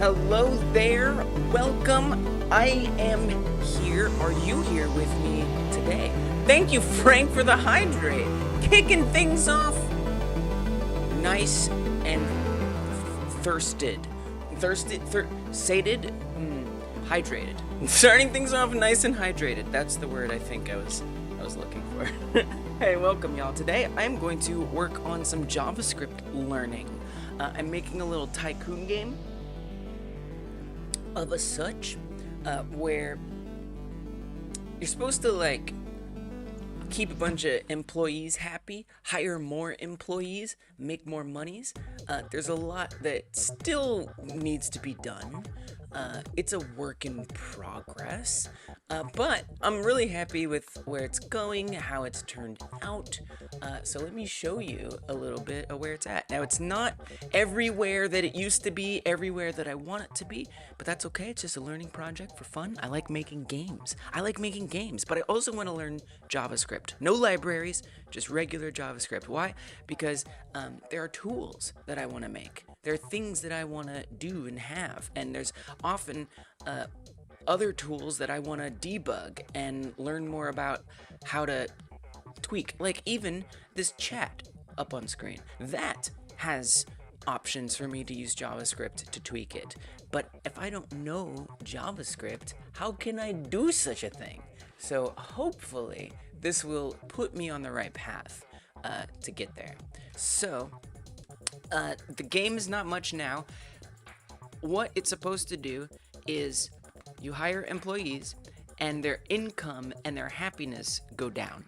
Hello there, welcome. I am here. Are you here with me today? Thank you, Frank, for the hydrate. Kicking things off nice and sated, hydrated. Starting things off nice and hydrated. That's the word I think I was looking for. Hey, welcome y'all. Today I'm going to work on some JavaScript learning. I'm making a little tycoon game of a such where you're supposed to like keep a bunch of employees happy, hire more employees, make more monies. There's a lot that still needs to be done. It's a work in progress, but I'm really happy with where it's going, how it's turned out. So let me show you a little bit of where it's at. Now, it's not everywhere that it used to be, everywhere that I want it to be, but that's okay. It's just a learning project for fun. I like making games. But I also want to learn JavaScript. No libraries, just regular JavaScript. Why? Because there are tools that I want to make. There are things that I want to do and have, and there's often other tools that I want to debug and learn more about how to tweak. Like even this chat up on screen, that has options for me to use JavaScript to tweak it. But if I don't know JavaScript, how can I do such a thing? So hopefully this will put me on the right path to get there. So the game is not much now. What it's supposed to do is you hire employees and their income and their happiness go down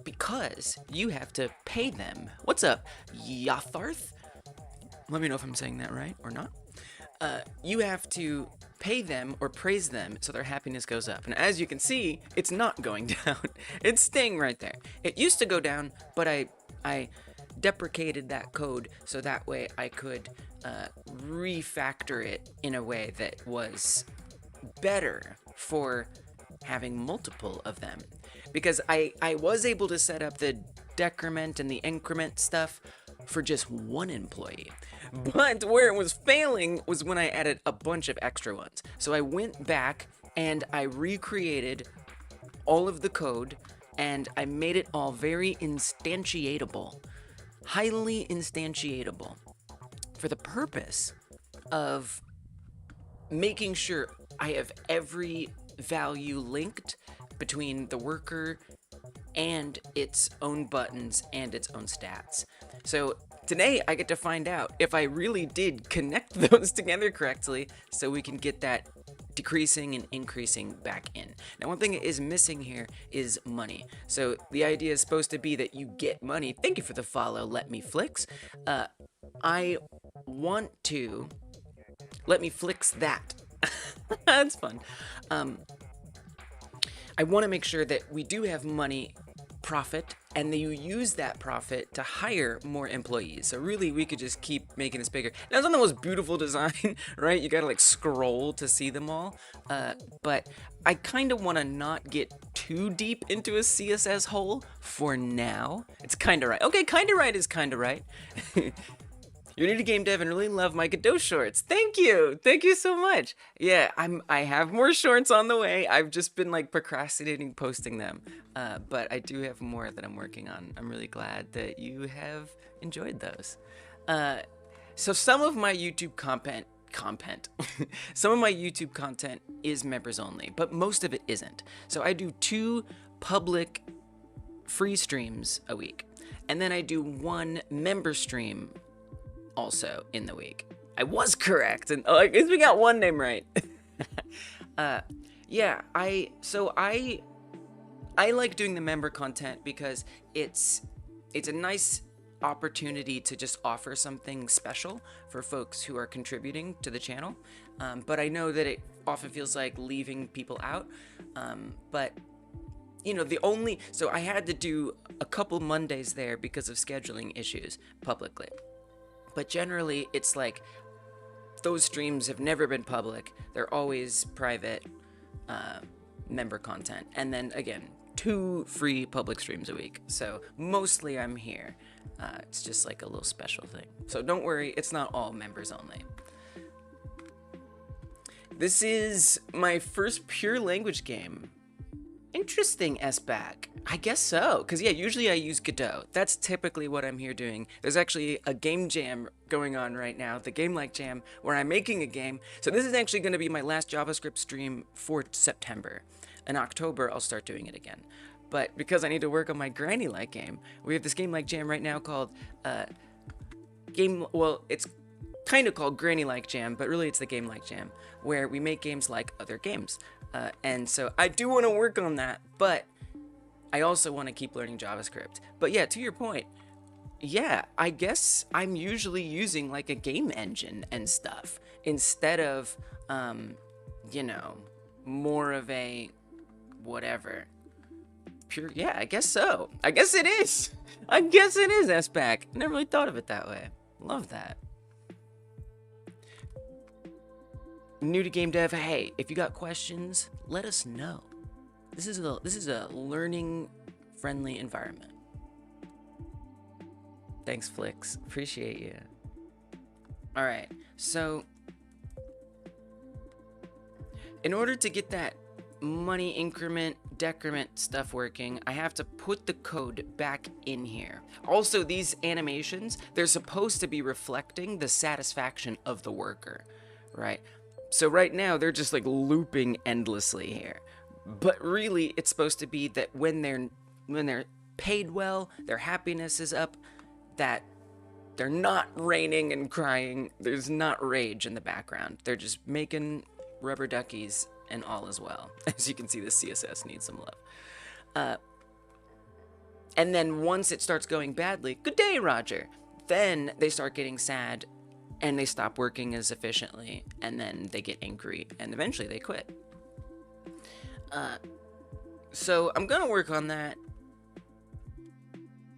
because you have to pay them. What's up, Yatharth? Let me know if I'm saying that right or not. You have to pay them or praise them so their happiness goes up. And as you can see, it's not going down. It's staying right there. It used to go down, but I deprecated that code so that way I could refactor it in a way that was better for having multiple of them. Because I was able to set up the decrement and the increment stuff for just one employee. But where it was failing was when I added a bunch of extra ones. So I went back and I recreated all of the code and I made it all very instantiatable. Highly instantiatable for the purpose of making sure I have every value linked between the worker and its own buttons and its own stats. So today I get to find out if I really did connect those together correctly so we can get that decreasing and increasing back in. Now, one thing that is missing here is money. So the idea is supposed to be that you get money. Thank you for the follow, Let Me Flix. I want to let me flix that. That's fun. I want to make sure that we do have money profit and that you use that profit to hire more employees. So really we could just keep making this bigger. Now it's not the most beautiful design, right? You gotta like scroll to see them all. But I kind of want to not get too deep into a CSS hole for now. It's kind of right. Okay, kind of right is kind of right. You're new to game dev and really love my Godot shorts. Thank you so much. Yeah, I have more shorts on the way. I've just been like procrastinating posting them, but I do have more that I'm working on. I'm really glad that you have enjoyed those. So some of my YouTube content some of my YouTube content is members only, but most of it isn't. So I do 2 public free streams a week, and then I do 1 member stream also in the week. I was correct, and I guess we got one name right. Yeah, I like doing the member content because it's a nice opportunity to just offer something special for folks who are contributing to the channel. But I know that it often feels like leaving people out. But you know, so I had to do a couple Mondays there because of scheduling issues publicly. But generally, it's like those streams have never been public. They're always private member content. And then, again, 2 free public streams a week. So mostly I'm here. It's just like a little special thing. So don't worry, it's not all members only. This is my first pure language game. Interesting, S-Back. I guess so, because yeah, usually I use Godot. That's typically what I'm here doing. There's actually a game jam going on right now, the Game Like Jam, where I'm making a game. So this is actually going to be my last JavaScript stream for September. In October, I'll start doing it again. But because I need to work on my Granny-like game, we have this Game Like Jam right now called, it's kind of called Granny Like Jam, but really it's the Game Like Jam, where we make games like other games. And so I do want to work on that, but I also want to keep learning JavaScript. But yeah, to your point, yeah, I guess I'm usually using like a game engine and stuff instead of, you know, more of a whatever. Pure, yeah, I guess so. I guess it is. I guess it is, S-Back. Never really thought of it that way. Love that. New to game dev, hey, if you got questions, let us know. This is a learning friendly environment. Thanks, Flix. Appreciate you. All right, so in order to get that money increment, decrement stuff working, I have to put the code back in here. Also, these animations, they're supposed to be reflecting the satisfaction of the worker, right? So right now, they're just like looping endlessly here. But really, it's supposed to be that when they're paid well, their happiness is up, that they're not raining and crying, there's not rage in the background. They're just making rubber duckies and all is well. As you can see, the CSS needs some love. And then once it starts going badly, good day, Roger. Then they start getting sad and they stop working as efficiently, and then they get angry, and eventually they quit. So I'm gonna work on that.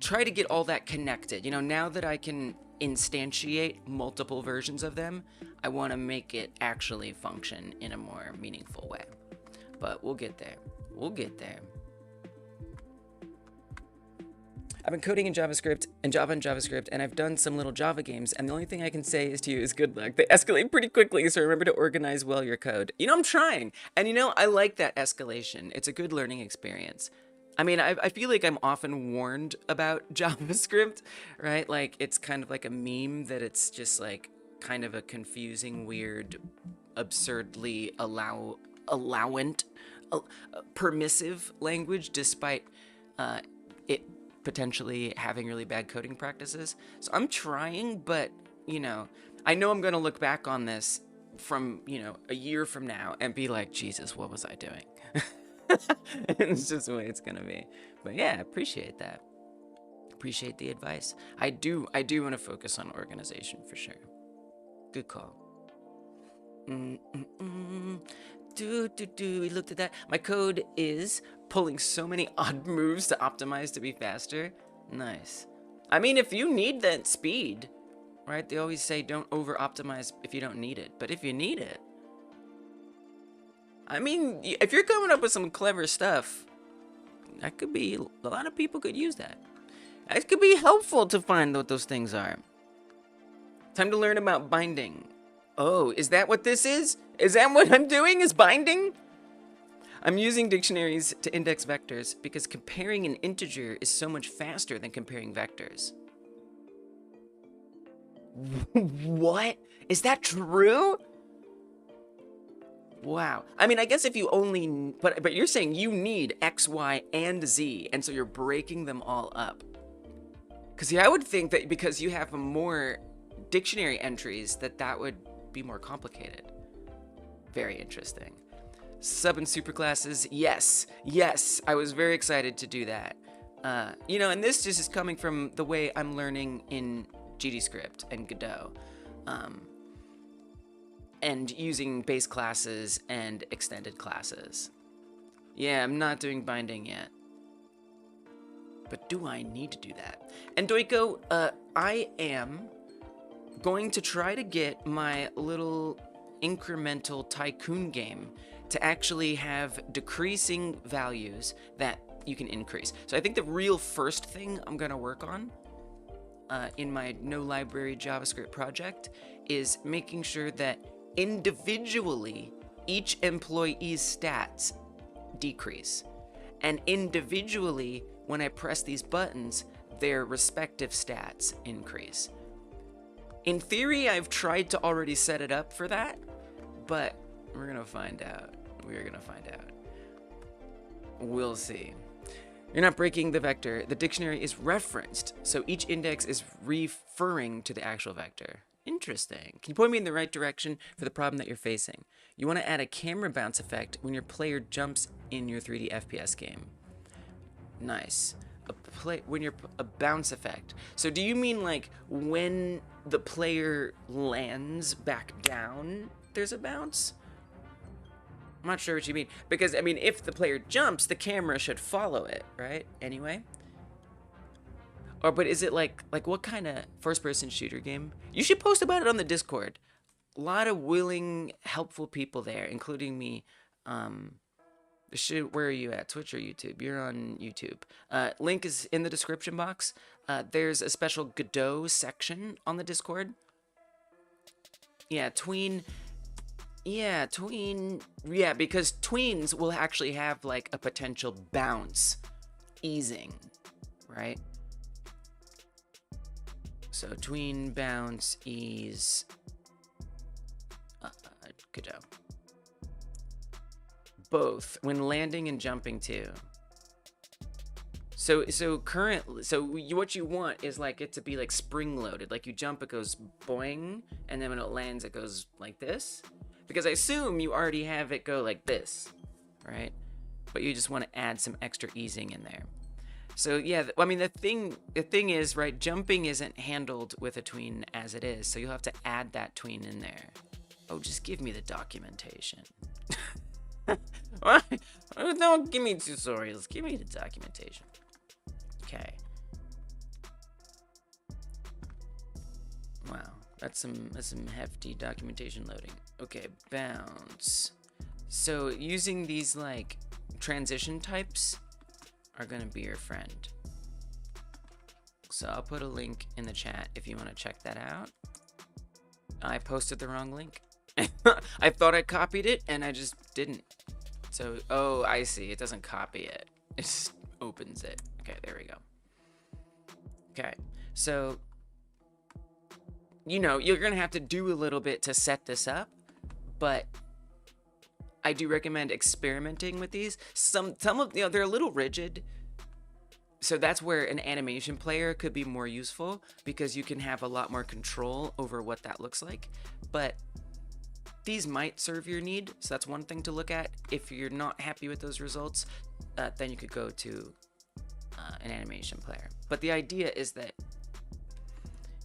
Try to get all that connected. You know, now that I can instantiate multiple versions of them, I want to make it actually function in a more meaningful way. But we'll get there. We'll get there. I've been coding in JavaScript and Java and JavaScript, and I've done some little Java games, and the only thing I can say is to you is good luck. They escalate pretty quickly, so remember to organize well your code. You know, I'm trying, and you know, I like that escalation. It's a good learning experience. I mean, I feel like I'm often warned about JavaScript, right? Like, it's kind of like a meme that it's just like kind of a confusing, weird, absurdly permissive language, despite it potentially having really bad coding practices. So I'm trying, but, you know, I know I'm going to look back on this from, you know, a year from now and be like, Jesus, what was I doing? It's just the way it's going to be. But yeah, appreciate that. Appreciate the advice. I do want to focus on organization for sure. Good call. We looked at that. My code is pulling so many odd moves to optimize to be faster. Nice. I mean, if you need that speed, right? They always say don't over optimize if you don't need it. But if you need it, I mean, if you're coming up with some clever stuff, that could be, a lot of people could use that. It could be helpful to find what those things are. Time to learn about binding. Oh, is that what this is? Is that what I'm doing, is binding? I'm using dictionaries to index vectors because comparing an integer is so much faster than comparing vectors. What? Is that true? Wow. I mean, I guess if you only, but you're saying you need X, Y, and Z, and so you're breaking them all up. Because yeah, I would think that because you have more dictionary entries, that would be more complicated. Very interesting. Sub and superclasses, yes, I was very excited to do that. You know, and this just is coming from the way I'm learning in GDScript and Godot. And using base classes and extended classes. Yeah, I'm not doing binding yet. But do I need to do that? And Doiko, I am going to try to get my little incremental tycoon game to actually have decreasing values that you can increase. So I think the real first thing I'm going to work on in my no library JavaScript project is making sure that individually each employee's stats decrease. And individually, when I press these buttons, their respective stats increase. In theory, I've tried to already set it up for that, but we're gonna find out. We're gonna find out. We'll see. You're not breaking the vector. The dictionary is referenced, so each index is referring to the actual vector. Interesting. Can you point me in the right direction for the problem that you're facing? You want to add a camera bounce effect when your player jumps in your 3D FPS game. Nice. A bounce effect. So do you mean like when the player lands back down, there's a bounce? I'm not sure what you mean. Because, I mean, if the player jumps, the camera should follow it, right? Anyway? Or, but is it like what kind of first-person shooter game? You should post about it on the Discord. A lot of willing, helpful people there, including me. Where are you at? Twitch or YouTube? You're on YouTube. Link is in the description box. There's a special Godot section on the Discord. Yeah, tween. Yeah, tween. Yeah, because tweens will actually have like a potential bounce easing, right? So tween, bounce, ease. Good job. Both when landing and jumping too. So what you want is like it to be like spring loaded. Like you jump, it goes boing, and then when it lands, it goes like this. Because I assume you already have it go like this, right? But you just want to add some extra easing in there. So yeah, I mean the thing is, right, jumping isn't handled with a tween as it is, so you'll have to add that tween in there. Oh, just give me the documentation. Don't give me tutorials, give me the documentation. Okay. Wow, that's some hefty documentation loading. Okay, bounce. So using these like transition types are gonna be your friend. So I'll put a link in the chat if you want to check that out. I posted the wrong link. I thought I copied it and I just didn't. So, oh, I see. It doesn't copy it. It just opens it. Okay, there we go. Okay, so, you know, you're going to have to do a little bit to set this up, but I do recommend experimenting with these. Some of, you know, they're a little rigid. So that's where an animation player could be more useful because you can have a lot more control over what that looks like. But these might serve your need, so that's one thing to look at. If you're not happy with those results, then you could go to an animation player. But the idea is that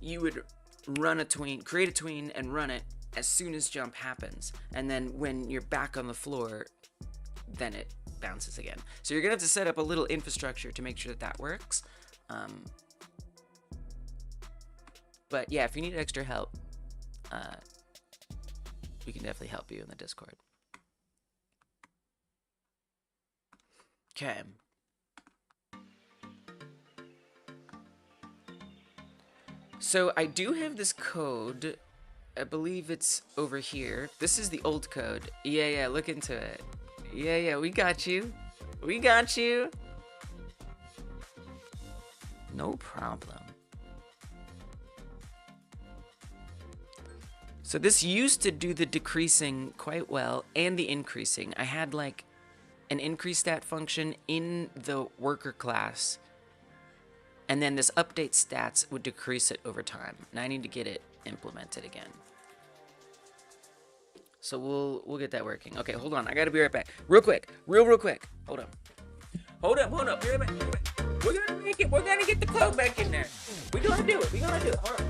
you would run a tween, create a tween and run it as soon as jump happens. And then when you're back on the floor, then it bounces again. So you're gonna have to set up a little infrastructure to make sure that that works. But yeah, if you need extra help, we can definitely help you in the Discord. Okay. So I do have this code. I believe it's over here. This is the old code. Yeah, look into it. Yeah, we got you. We got you. No problem. So this used to do the decreasing quite well and the increasing. I had like an increase stat function in the worker class, and then this update stats would decrease it over time. And I need to get it implemented again. So we'll get that working. Okay, hold on. I gotta be right back. Real quick. Real quick. Hold up. Hold up. Be right back. We're gonna make it. We're gonna get the code back in there. We're gonna do it. Hold on.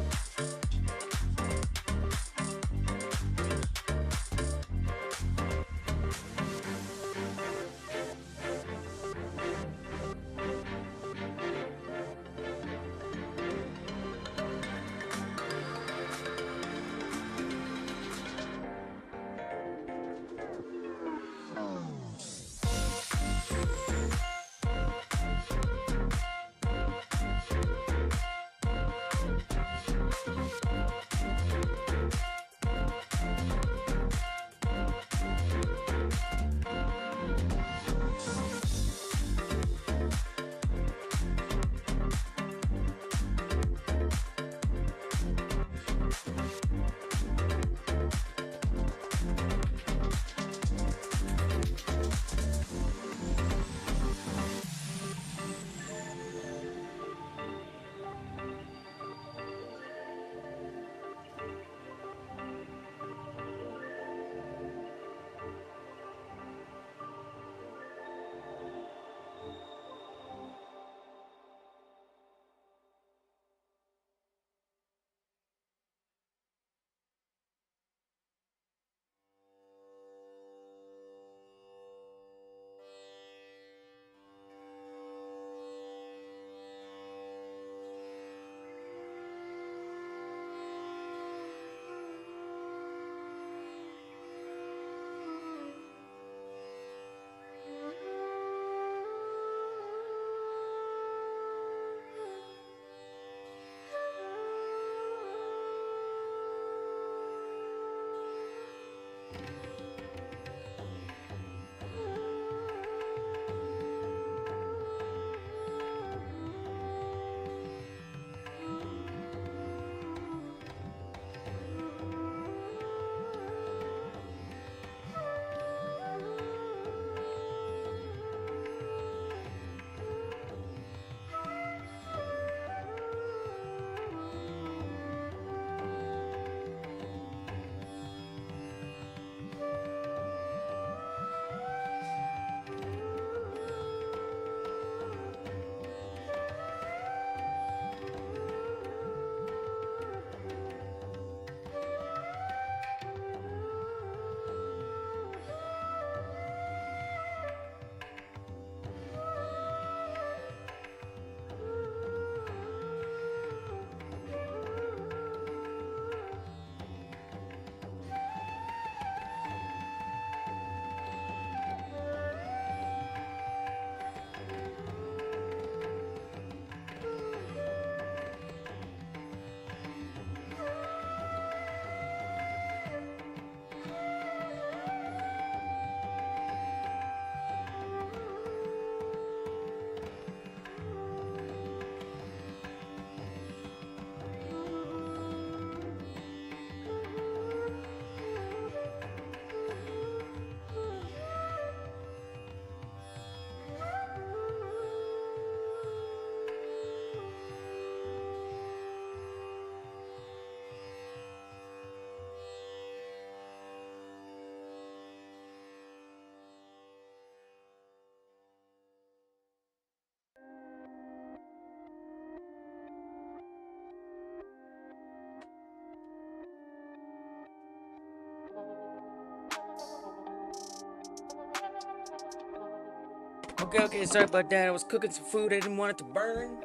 Okay, sorry about that. I was cooking some food. I didn't want it to burn.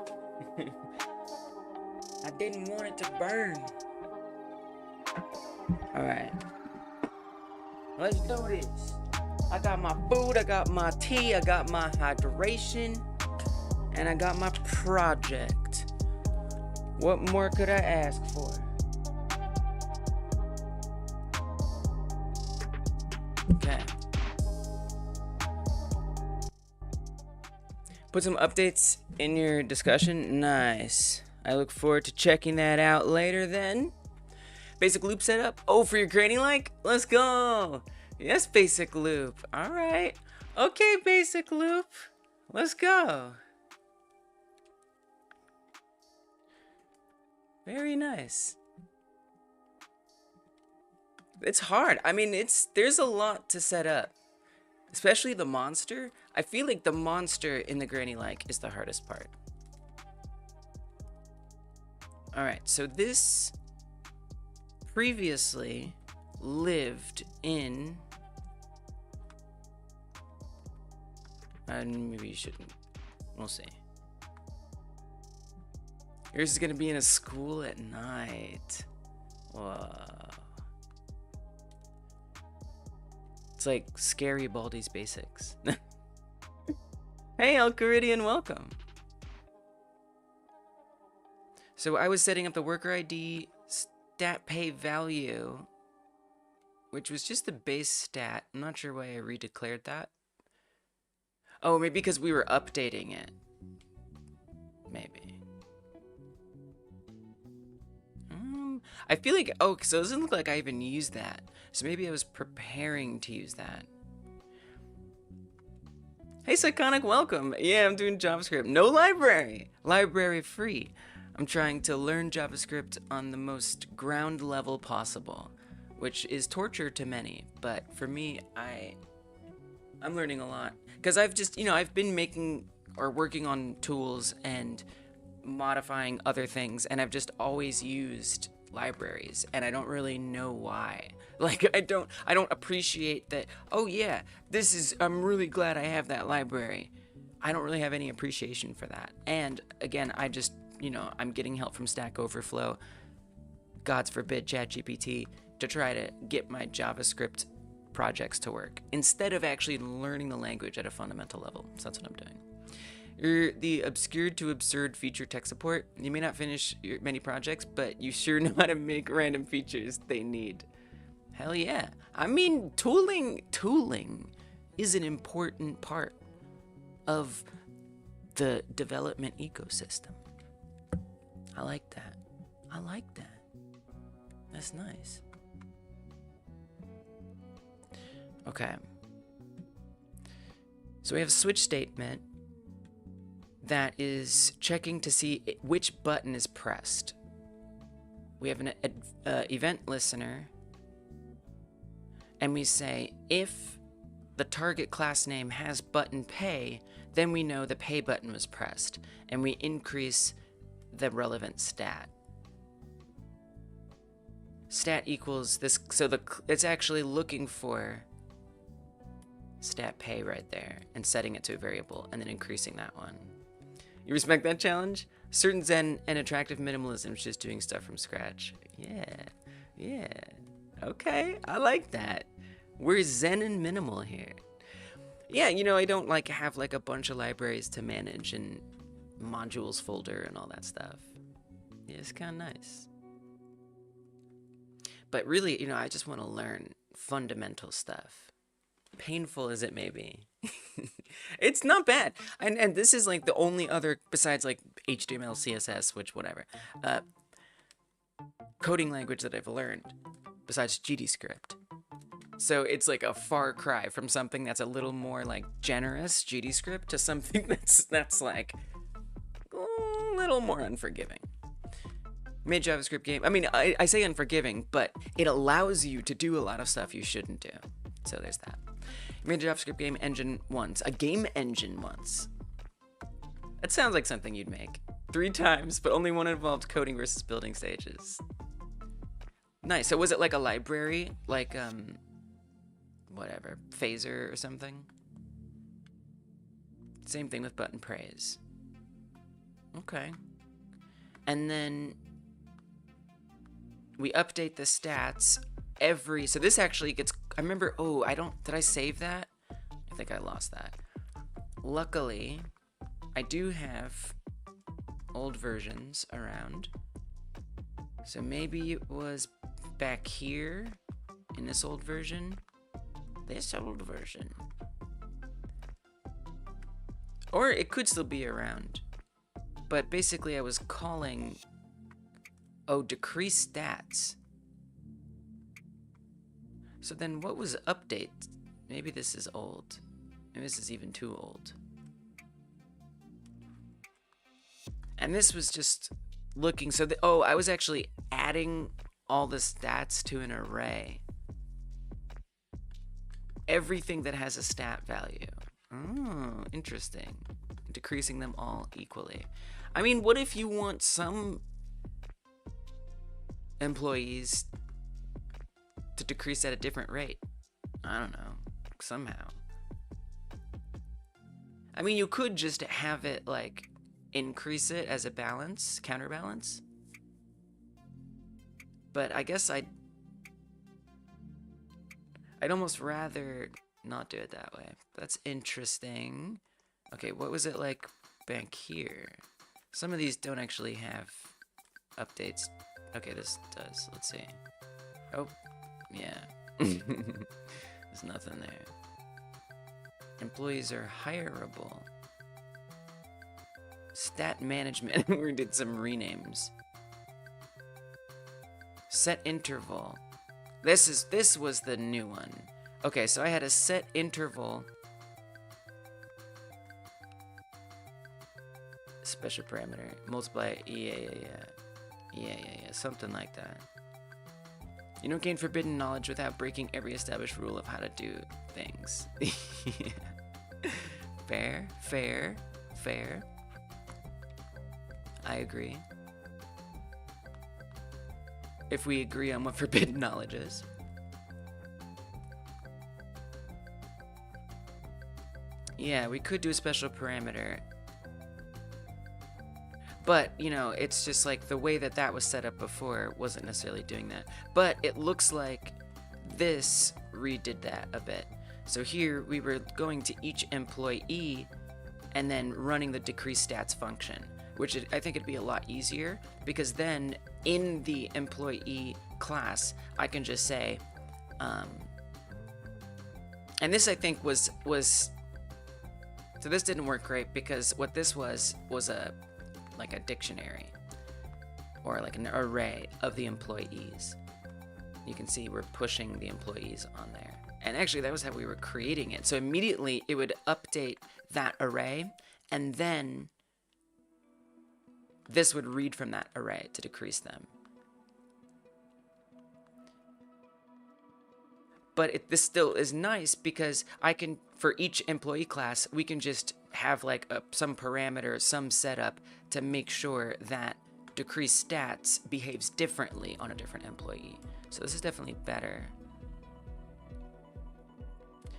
I didn't want it to burn. Alright. Let's do this. I got my food, I got my tea, I got my hydration, and I got my project. What more could I ask for? Okay. Put some updates in your discussion. Nice. I look forward to checking that out later then. Basic loop setup. Oh, for your granny like? Let's go. Yes, basic loop. All right. Okay, basic loop. Let's go. Very nice. It's hard. I mean, there's a lot to set up. Especially the monster. I feel like the monster in the granny like is the hardest part. All right, so this previously lived in, maybe you shouldn't, we'll see. Yours is gonna be in a school at night. Whoa. It's like Scary Baldi's Basics. Hey, Alcaridian, welcome. So I was setting up the worker ID stat pay value, which was just the base stat. I'm not sure why I redeclared that. Oh, maybe because we were updating it. Maybe. I feel like, oh, so it doesn't look like I even used that. So maybe I was preparing to use that. Hey, Psychonic, welcome. Yeah, I'm doing JavaScript. No library. Library free. I'm trying to learn JavaScript on the most ground level possible, which is torture to many. But for me, I'm learning a lot. Because I've just, I've been making or working on tools and modifying other things, and I've just always used libraries, and I don't really know why. Like, I don't appreciate that. Oh yeah, I'm really glad I have that library. I don't really have any appreciation for that. And again, I just, I'm getting help from Stack Overflow, God's forbid ChatGPT, to try to get my JavaScript projects to work instead of actually learning the language at a fundamental level. So that's what I'm doing. You're the obscured to absurd feature tech support. You may not finish your many projects, but you sure know how to make random features they need. Hell yeah. I mean, tooling is an important part of the development ecosystem. I like that. That's nice. Okay. So we have a switch statement that is checking to see which button is pressed. We have an event listener, and we say if the target class name has button pay, then we know the pay button was pressed, and we increase the relevant stat. Stat equals this, so it's actually looking for stat pay right there and setting it to a variable and then increasing that one. You respect that challenge? Certain zen and attractive minimalism is just doing stuff from scratch. Yeah. Okay, I like that. We're zen and minimal here. Yeah, I don't have a bunch of libraries to manage and modules folder and all that stuff. Yeah, it's kind of nice. But really, I just want to learn fundamental stuff. Painful as it may be. It's not bad. And this is the only other, besides HTML, CSS, which whatever, coding language that I've learned, besides GDScript. So it's a far cry from something that's a little more generous, GDScript, to something that's a little more unforgiving. Made JavaScript game. I mean, I say unforgiving, but it allows you to do a lot of stuff you shouldn't do. So there's that. Made a JavaScript game engine once. A game engine once. That sounds like something you'd make. 3 times, but only one involved coding versus building stages. Nice. So was it a library? Whatever. Phaser or something? Same thing with button praise. Okay. And then we update the stats every, so this actually gets, I remember, oh, did I save that? I think I lost that. Luckily, I do have old versions around. So maybe it was back here in this old version. This old version. Or it could still be around. But basically I was calling, oh, decrease stats. So then what was update? Maybe this is old. Maybe this is even too old. And this was just looking, so I was actually adding all the stats to an array. Everything that has a stat value. Oh, interesting. Decreasing them all equally. I mean, what if you want some employees to decrease at a different rate? I don't know. Somehow. I mean, you could just have it like increase it as a balance, counterbalance. But I guess I'd almost rather not do it that way. That's interesting. Okay, what was it like back here? Some of these don't actually have updates. Okay, this does. Let's see. Oh, yeah. There's nothing there. Employees are hireable. Stat management. We did some renames. setInterval. This was the new one. Okay, so I had a setInterval special parameter. Multiply. Yeah, something like that. You don't gain forbidden knowledge without breaking every established rule of how to do things. Fair. I agree. If we agree on what forbidden knowledge is. Yeah, we could do a special parameter. But, you know, it's just like the way that was set up before wasn't necessarily doing that. But it looks like this redid that a bit. So here we were going to each employee and then running the decrease stats function, which I think it'd be a lot easier because then in the employee class, I can just say, and this I think was, so this didn't work great because what this was like a dictionary or like an array of the employees. You can see we're pushing the employees on there. And actually that was how we were creating it. So immediately it would update that array and then this would read from that array to decrease them. But this still is nice because I can, for each employee class, we can just have like some parameter, some setup to make sure that decrease stats behaves differently on a different employee. So this is definitely better.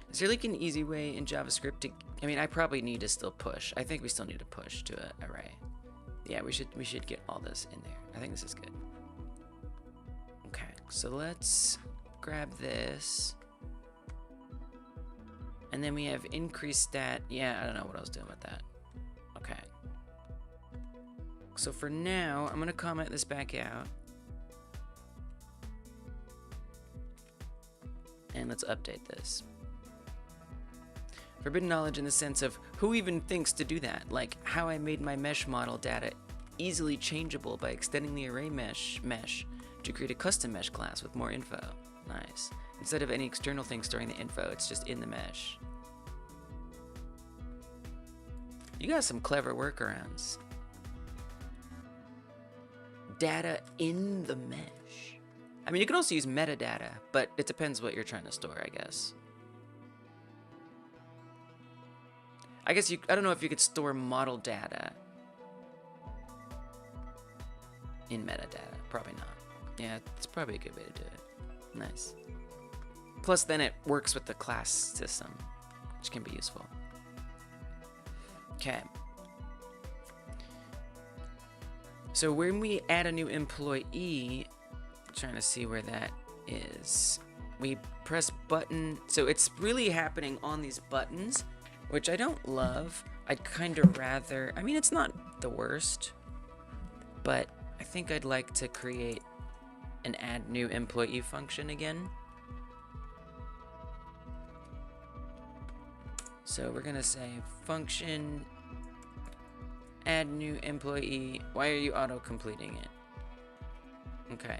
Is there like an easy way in JavaScript to, I mean, I probably need to still push. I think we still need to push to an array. Yeah, we should get all this in there. I think this is good. Okay, so let's grab this. And then we have increase stat. Yeah, I don't know what I was doing with that. Okay. So for now, I'm gonna comment this back out. And let's update this. Forbidden knowledge in the sense of who even thinks to do that? Like how I made my mesh model data easily changeable by extending the array mesh to create a custom mesh class with more info. Nice. Instead of any external thing storing the info, it's just in the mesh. You got some clever workarounds. Data in the mesh. I mean, you can also use metadata, but it depends what you're trying to store, I guess. I guess I don't know if you could store model data in metadata. Probably not. Yeah, it's probably a good way to do it. Nice. Plus, then it works with the class system, which can be useful. Okay. So when we add a new employee, trying to see where that is. We press button. So it's really happening on these buttons, which I don't love. I'd kind of rather, I mean, it's not the worst, but I think I'd like to create an add new employee function again. So we're gonna say function add new employee. Why are you auto completing it? Okay.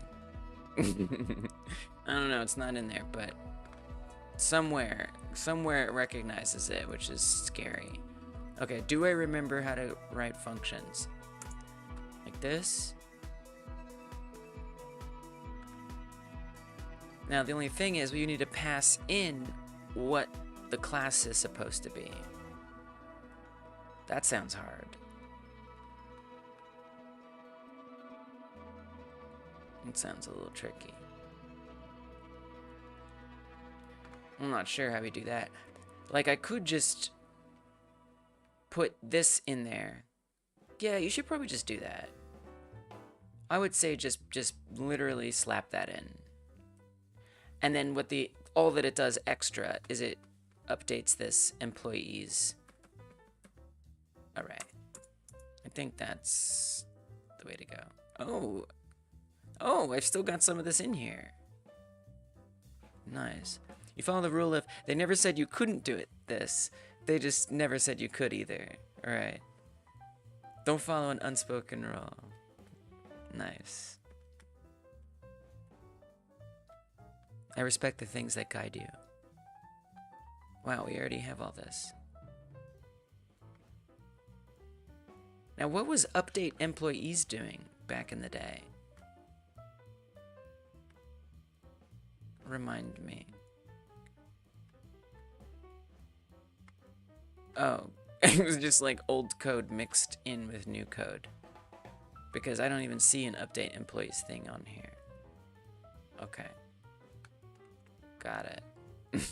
I don't know, it's not in there, but somewhere it recognizes it, which is scary. Okay, do I remember how to write functions? Like this? Now the only thing is we need to pass in what the class is supposed to be. That sounds hard. It sounds a little tricky. I'm not sure how we do that. Like, I could just put this in there. Yeah, you should probably just do that. I would say just literally slap that in. And then what all that it does extra is it updates this employees. All right. I think that's the way to go. Oh, I've still got some of this in here. Nice. You follow the rule of, they never said you couldn't do this. They just never said you could either. All right. Don't follow an unspoken rule. Nice. I respect the things that guide you. Wow, we already have all this. Now, what was update employees doing back in the day? Remind me. Oh, it was just like old code mixed in with new code. Because I don't even see an update employees thing on here. Okay. Got it.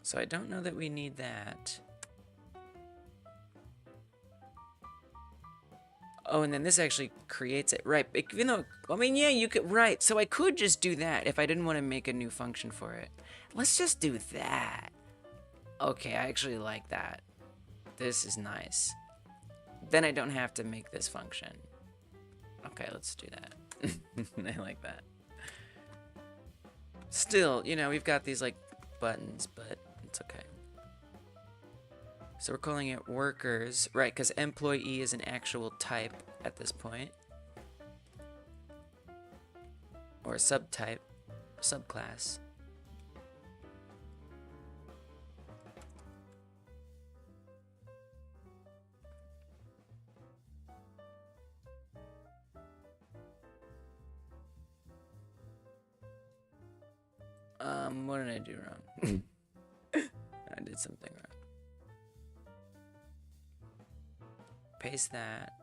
So I don't know that we need that. Oh, and then this actually creates it. Right, even though, I mean, yeah, you could, right. So I could just do that if I didn't want to make a new function for it. Let's just do that. Okay, I actually like that. This is nice. Then I don't have to make this function. Okay, let's do that. I like that. Still, you know, we've got these like buttons, but it's okay. So we're calling it workers, right, because employee is an actual type at this point. Or a subtype, subclass. What did I do wrong? I did something wrong. Paste that.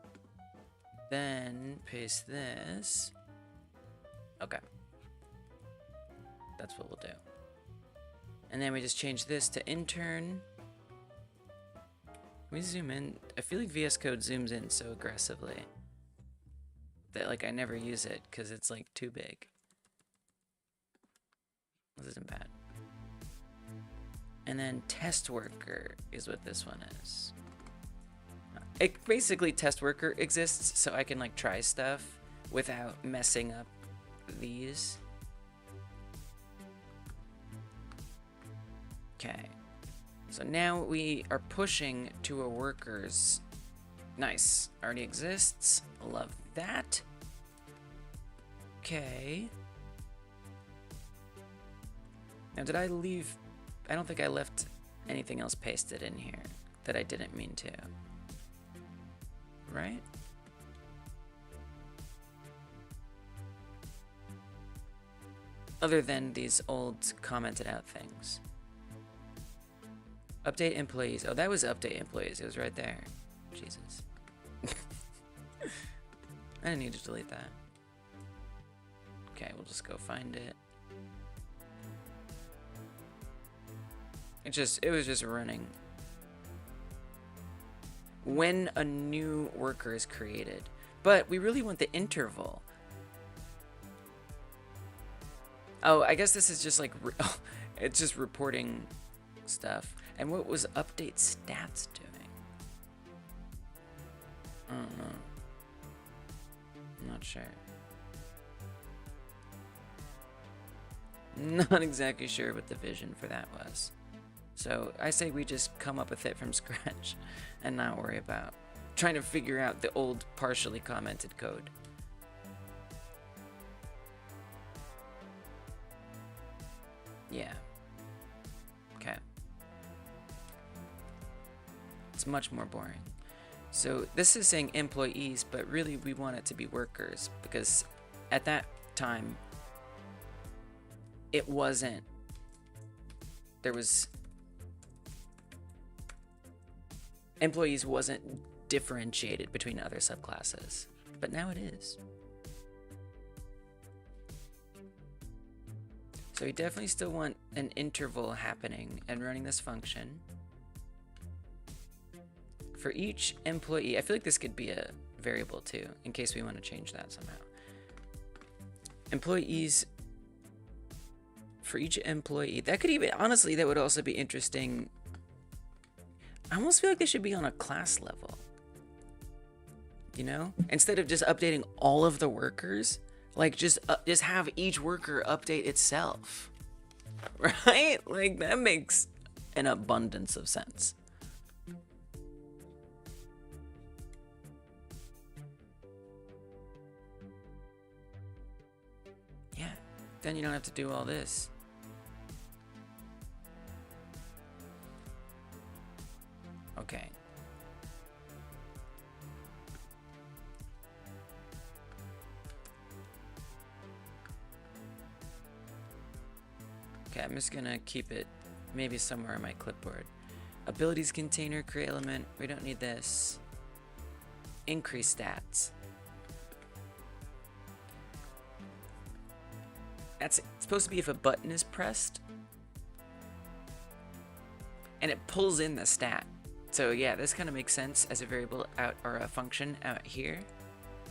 Then paste this. Okay. That's what we'll do. And then we just change this to intern. Can we zoom in? I feel like VS Code zooms in so aggressively that like I never use it because it's like too big. This isn't bad. And then test worker is what this one is. Basically, test worker exists so I can like try stuff without messing up these. Okay. So now we are pushing to a workers. Nice. Already exists. Love that. Okay. Now, did I leave? I don't think I left anything else pasted in here that I didn't mean to. Right? Other than these old commented out things. Update employees. Oh, that was update employees. It was right there. Jesus. I didn't need to delete that. Okay, we'll just go find it. It was just running when a new worker is created. But we really want the interval. Oh, I guess this is just like, it's just reporting stuff. And what was update stats doing? I don't know. I'm not sure. Not exactly sure what the vision for that was. So I say we just come up with it from scratch and not worry about trying to figure out the old partially commented code. Yeah. Okay. It's much more boring. So this is saying employees, but really we want it to be workers, because at that time it wasn't, employees wasn't differentiated between other subclasses, but now it is. So we definitely still want an interval happening and running this function. For each employee, I feel like this could be a variable too, in case we want to change that somehow. Employees, for each employee, that could even, honestly, that would also be interesting. I almost feel like they should be on a class level. You know? Instead of just updating all of the workers, like just have each worker update itself. Right? Like that makes an abundance of sense. Yeah. Then you don't have to do all this. Okay. Okay, I'm just gonna keep it maybe somewhere on my clipboard. Abilities container, create element. We don't need this. Increase stats. That's supposed to be if a button is pressed. And it pulls in the stat. So yeah, this kind of makes sense as a variable out, or a function out here.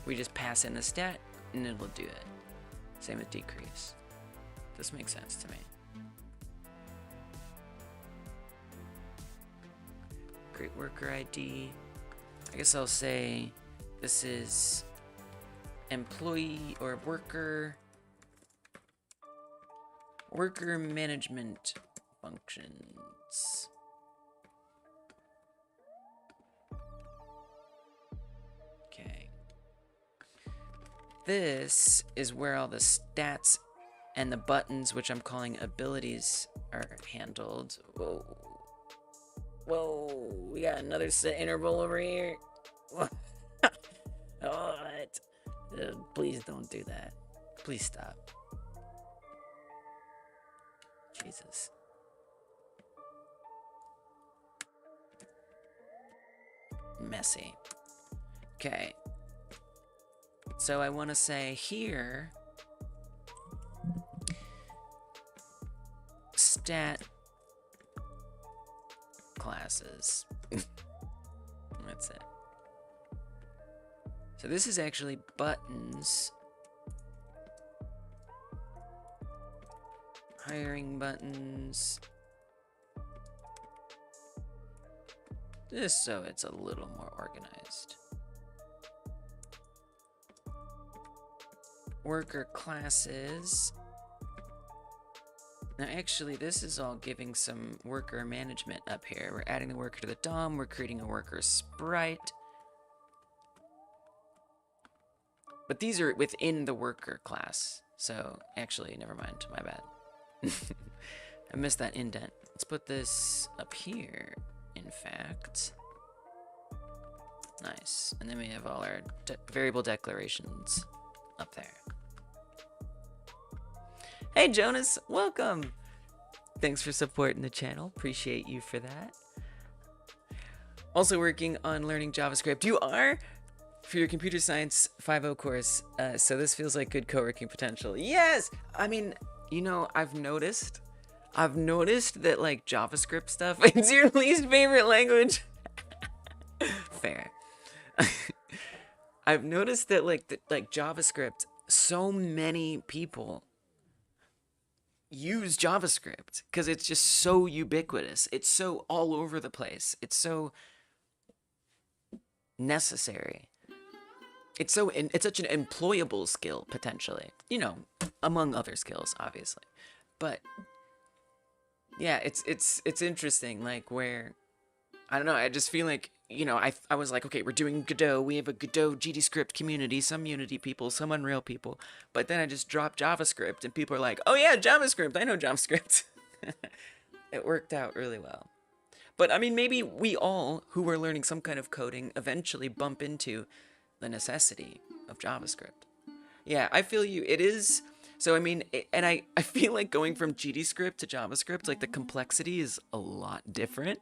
We just pass in the stat and it'll do it. Same with decrease. This makes sense to me. Create worker ID. I guess I'll say this is employee or worker management functions. Okay. This is where all the stats and the buttons, which I'm calling abilities, are handled. Whoa. Whoa, we got another set interval over here. What? Please don't do that. Please stop. Jesus. Messy. Okay. So I want to say here, stat classes. That's it. So this is actually buttons. Hiring buttons. Just so it's a little more organized. Worker classes. Now actually this is all giving some worker management up here. We're adding the worker to the DOM, we're creating a worker sprite. But these are within the worker class. So actually, never mind, my bad. I missed that indent. Let's put this up here, in fact. Nice. And then we have all our variable declarations up there. Hey Jonas, welcome! Thanks for supporting the channel. Appreciate you for that. Also working on learning JavaScript. You are? For your computer science 5.0 course. So this feels like good co-working potential. Yes! I mean, you know, I've noticed that like JavaScript stuff is your least favorite language. fair. I've noticed that like JavaScript, so many people use JavaScript because it's just so ubiquitous. It's so all over the place. It's so necessary. It's such an employable skill potentially. You know, among other skills, obviously. But yeah, it's interesting, like where I don't know. I just feel like, you know, I was like, okay, we're doing Godot. We have a Godot GDScript community, some Unity people, some Unreal people. But then I just dropped JavaScript, and people are like, oh yeah, JavaScript. I know JavaScript. It worked out really well. But I mean, maybe we all who are learning some kind of coding eventually bump into the necessity of JavaScript. Yeah, I feel you. It is. So, I mean, and I feel like going from GDScript to JavaScript, like the complexity is a lot different,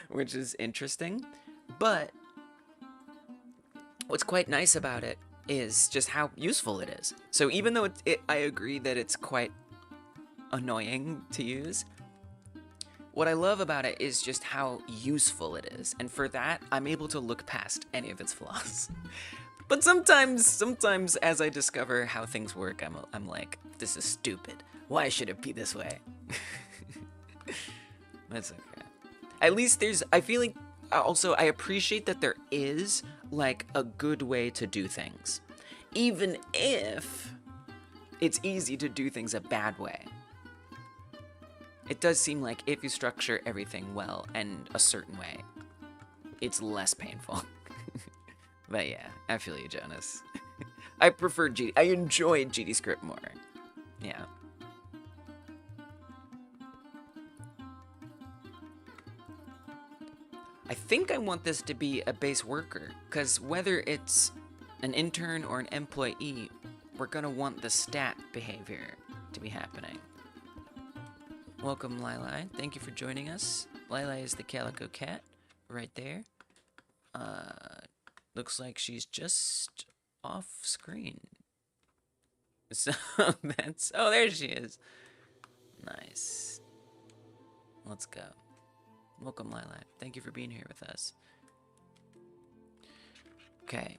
which is interesting. But what's quite nice about it is just how useful it is. So even though I agree that it's quite annoying to use, what I love about it is just how useful it is. And for that, I'm able to look past any of its flaws. But sometimes as I discover how things work, I'm like, this is stupid. Why should it be this way? That's okay. At least I feel like, also, I appreciate that there is, like, a good way to do things. Even if it's easy to do things a bad way. It does seem like if you structure everything well and a certain way, it's less painful. But yeah, I feel you, Jonas. I enjoyed GDScript more. Yeah. I think I want this to be a base worker, because whether it's an intern or an employee, we're gonna want the stat behavior to be happening. Welcome, Lili. Thank you for joining us. Lili is the calico cat, right there. Looks like she's just off screen. So that's... Oh, there she is. Nice. Let's go. Welcome, Lili. Thank you for being here with us. Okay.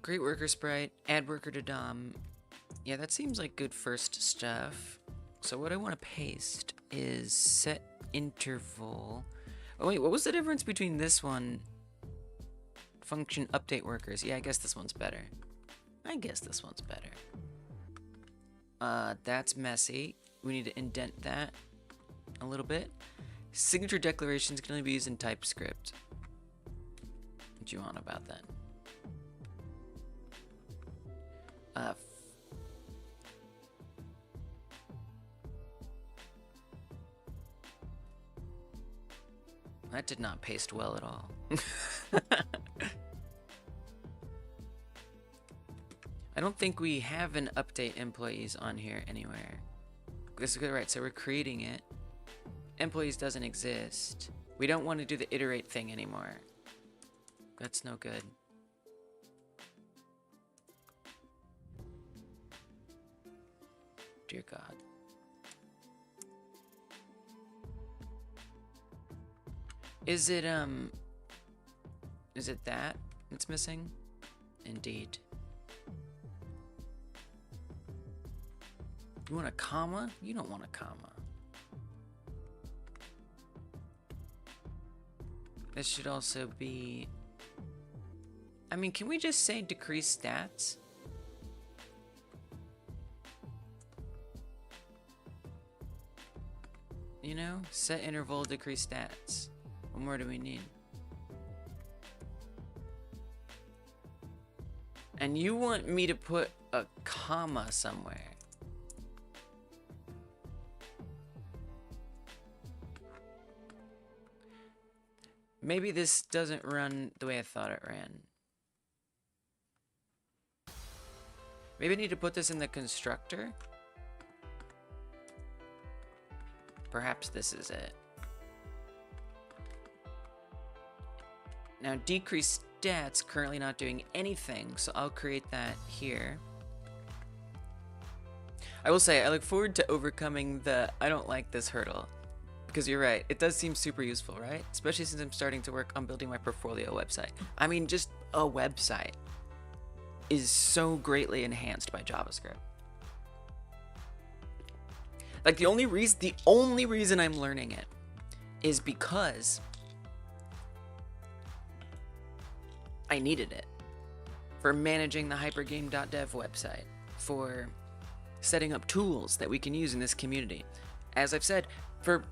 Create worker sprite, add worker to DOM. Yeah, that seems like good first stuff. So what I want to paste is setInterval. Oh wait, what was the difference between this one? Function update workers. Yeah, I guess this one's better. That's messy. We need to indent that a little bit. Signature declarations can only be used in TypeScript. What do you want about that? That did not paste well at all. I don't think we have an update employees on here anywhere. This is good, right? So we're creating it. Employees doesn't exist. We don't want to do the iterate thing anymore. That's no good. Dear God. Is it that that's missing? Indeed. You want a comma? You don't want a comma. This should also be... I mean, can we just say decrease stats? You know? Set interval, decrease stats. What more do we need? And you want me to put a comma somewhere. Maybe this doesn't run the way I thought it ran. Maybe I need to put this in the constructor. Perhaps this is it. Now, decrease stats, currently not doing anything, so I'll create that here. I will say, I look forward to overcoming the I don't like this hurdle. Because you're right, it does seem super useful, right? Especially since I'm starting to work on building my portfolio website. I mean, just a website is so greatly enhanced by JavaScript. Like, the only reason I'm learning it is because I needed it for managing the hypergame.dev website, for setting up tools that we can use in this community. As I've said, for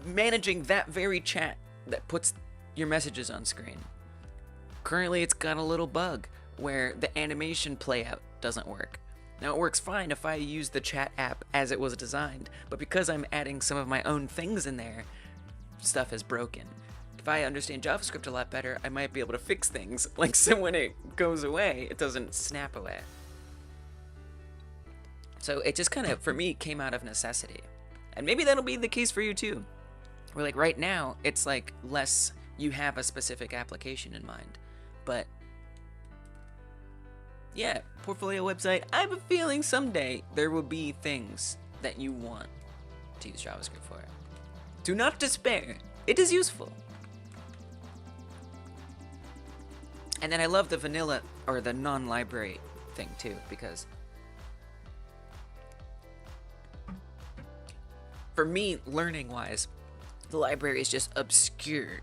managing that very chat that puts your messages on screen. Currently, it's got a little bug where the animation playout doesn't work. Now, it works fine if I use the chat app as it was designed, but because I'm adding some of my own things in there, stuff is broken. If I understand JavaScript a lot better, I might be able to fix things, like so when it goes away, it doesn't snap away. So it just kind of, for me, came out of necessity. And maybe that'll be the case for you too. Where like right now, it's like less you have a specific application in mind. But yeah, portfolio website, I have a feeling someday there will be things that you want to use JavaScript for. Do not despair. It is useful. And then I love the vanilla or the non-library thing too, because for me, learning-wise, the library is just obscure,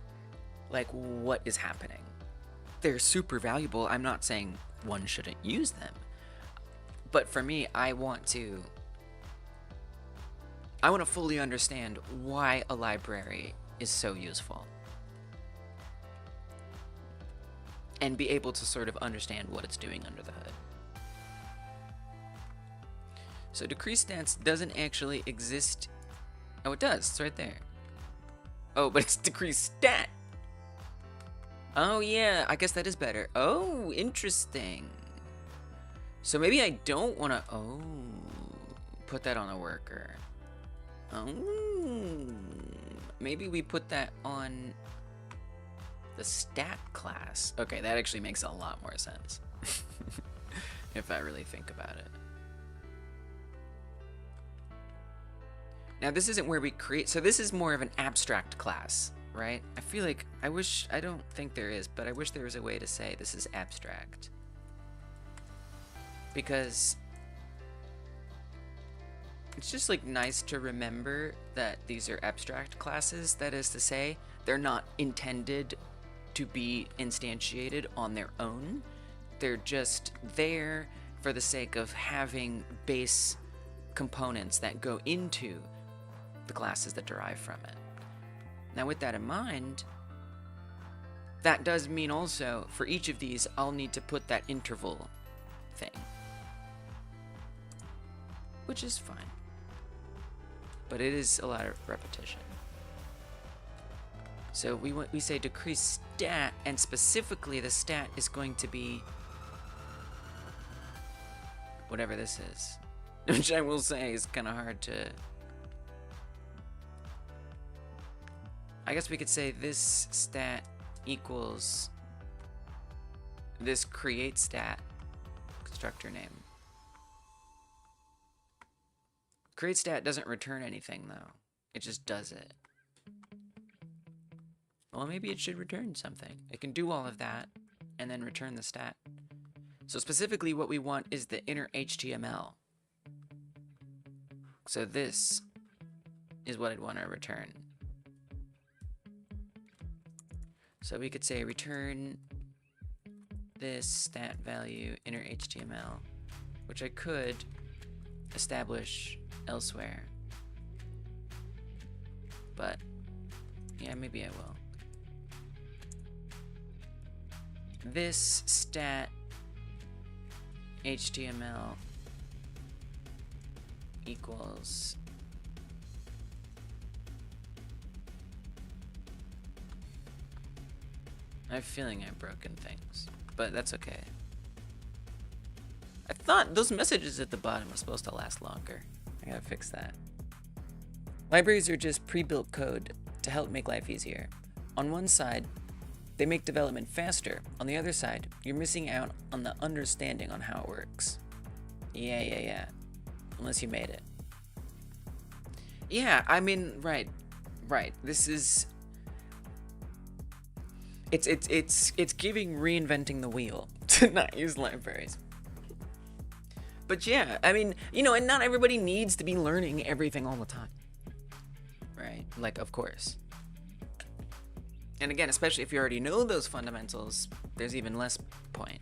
like what is happening. They're super valuable. I'm not saying one shouldn't use them, but for me, I want to fully understand why a library is so useful and be able to sort of understand what it's doing under the hood. So decrease stats doesn't actually exist. Oh, it does. It's right there. Oh, but it's decrease stat. Oh, yeah. I guess that is better. Oh, interesting. So maybe I don't want to... Oh, put that on a worker. Oh, maybe we put that on the stat class. Okay, that actually makes a lot more sense. If I really think about it. Now, this isn't where we create, so this is more of an abstract class, right? I feel like, I don't think there is, but I wish there was a way to say this is abstract. Because it's just like nice to remember that these are abstract classes. That is to say, they're not intended to be instantiated on their own. They're just there for the sake of having base components that go into the classes that derive from it. Now, with that in mind, that does mean also for each of these, I'll need to put that interval thing, which is fine, but it is a lot of repetition. So we say decrease stat, and specifically the stat is going to be whatever this is, which I will say is kind of hard to. I guess we could say this stat equals this create stat constructor name. Create stat doesn't return anything though. It just does it. Well, maybe it should return something. It can do all of that and then return the stat. So specifically what we want is the inner HTML. So this is what I'd want to return. So we could say return this stat value inner HTML, which I could establish elsewhere. But yeah, maybe I will. This stat HTML equals I have a feeling I've broken things, but that's okay. I thought those messages at the bottom were supposed to last longer. I gotta fix that. Libraries are just pre-built code to help make life easier. On one side, they make development faster. On the other side, you're missing out on the understanding on how it works. Yeah. unless you made it. Yeah, I mean, right. This is it's giving reinventing the wheel to not use libraries. But yeah, I mean, and not everybody needs to be learning everything all the time. Right? Like, of course. And again, especially if you already know those fundamentals, there's even less point.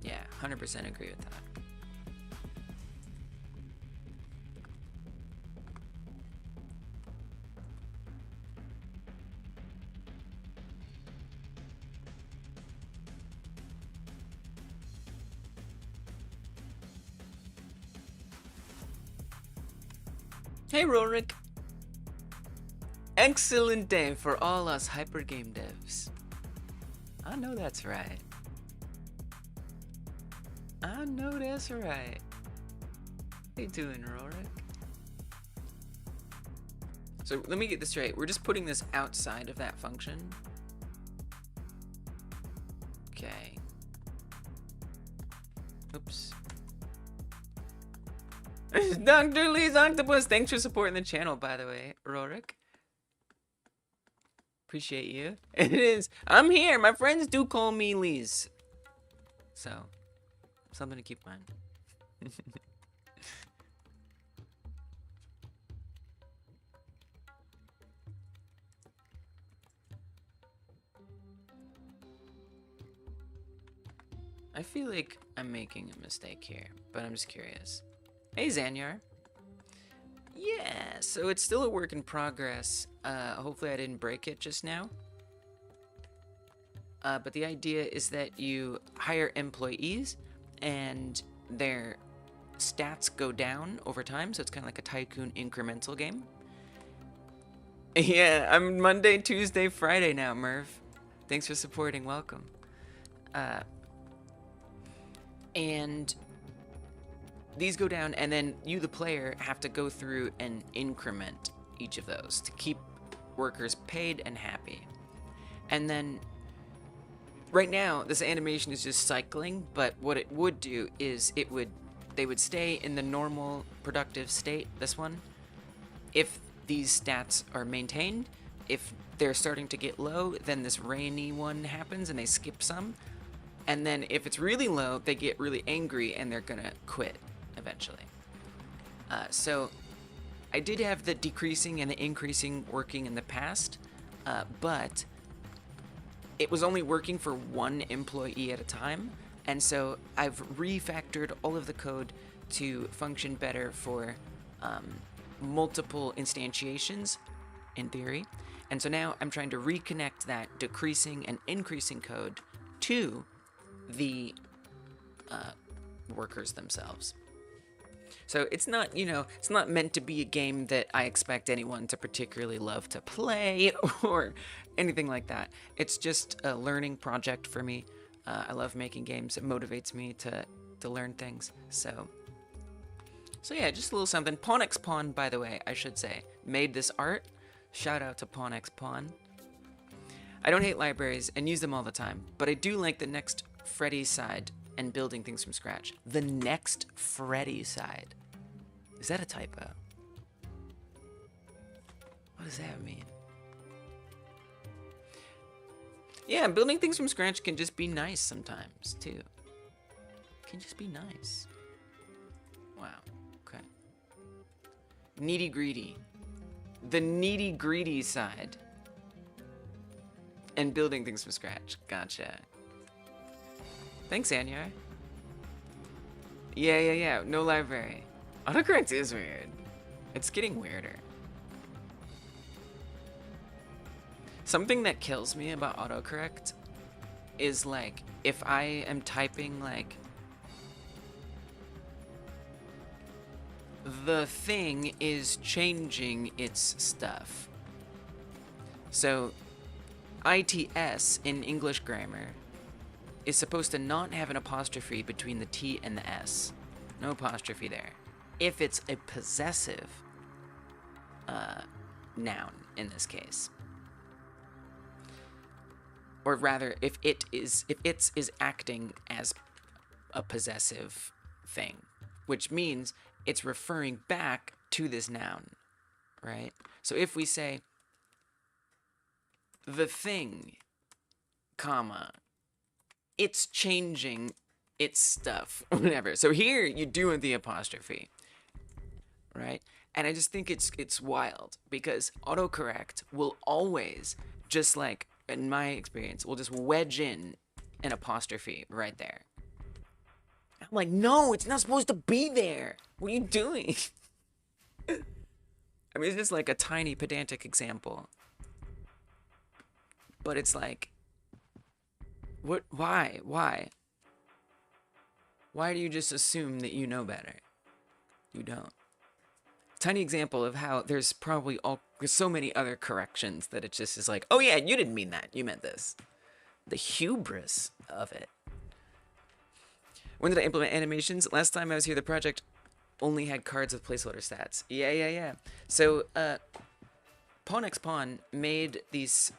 Yeah, 100% agree with that. Hey, Rorik. Excellent day for all us hyper game devs. I know that's right. I know that's right. How you doing, Rorik? So let me get this straight. We're just putting this outside of that function. Okay. Oops. Dr. Lee's Octopus, thanks for supporting the channel, by the way, Rorik. Appreciate you. It is. I'm here. My friends do call me Lee's. So, something to keep in mind. I feel like I'm making a mistake here, but I'm just curious. Hey, Zanyar. Yeah, so it's still a work in progress. Hopefully I didn't break it just now. But the idea is that you hire employees and their stats go down over time. So it's kind of like a tycoon incremental game. Yeah, I'm Monday, Tuesday, Friday now, Merv. Thanks for supporting. Welcome. And these go down, and then you, the player, have to go through and increment each of those to keep workers paid and happy. And then, right now, this animation is just cycling, but what it would do is they would stay in the normal productive state, this one, if these stats are maintained. If they're starting to get low, then this rainy one happens and they skip some. And then if it's really low, they get really angry and they're gonna quit eventually. So I did have the decreasing and the increasing working in the past, but it was only working for one employee at a time. And so I've refactored all of the code to function better for multiple instantiations, in theory. And so now I'm trying to reconnect that decreasing and increasing code to the workers themselves. So it's not, it's not meant to be a game that I expect anyone to particularly love to play or anything like that. It's just a learning project for me. I love making games. It motivates me to learn things. So yeah, just a little something. PawnXPawn, by the way, I should say, made this art. Shout out to PawnXPawn. I don't hate libraries and use them all the time, but I do like the next Freddy side and building things from scratch. The next Freddy side. Is that a typo? What does that mean? Yeah, building things from scratch can just be nice sometimes, too. It can just be nice. Wow, okay. Needy-greedy. The needy-greedy side. And building things from scratch. Gotcha. Thanks, Anyar. Yeah. No library. Autocorrect is weird. It's getting weirder. Something that kills me about autocorrect is, like, if I am typing, like, the thing is changing its stuff. So, ITS in English grammar is supposed to not have an apostrophe between the T and the S. No apostrophe there. If it's a possessive noun in this case. Or rather, if its is acting as a possessive thing, which means it's referring back to this noun, right? So if we say the thing, comma, it's changing its stuff, whatever. So here you do with the apostrophe, right? And I just think it's wild because autocorrect will always, just like in my experience, will just wedge in an apostrophe right there. I'm like, no, it's not supposed to be there. What are you doing? I mean, it's just like a tiny pedantic example. But it's like, what? Why? Why do you just assume that you know better? You don't. Tiny example of how there's so many other corrections that it just is like, oh yeah, you didn't mean that. You meant this. The hubris of it. When did I implement animations? Last time I was here, the project only had cards with placeholder stats. Yeah. So, PawnXPawn made these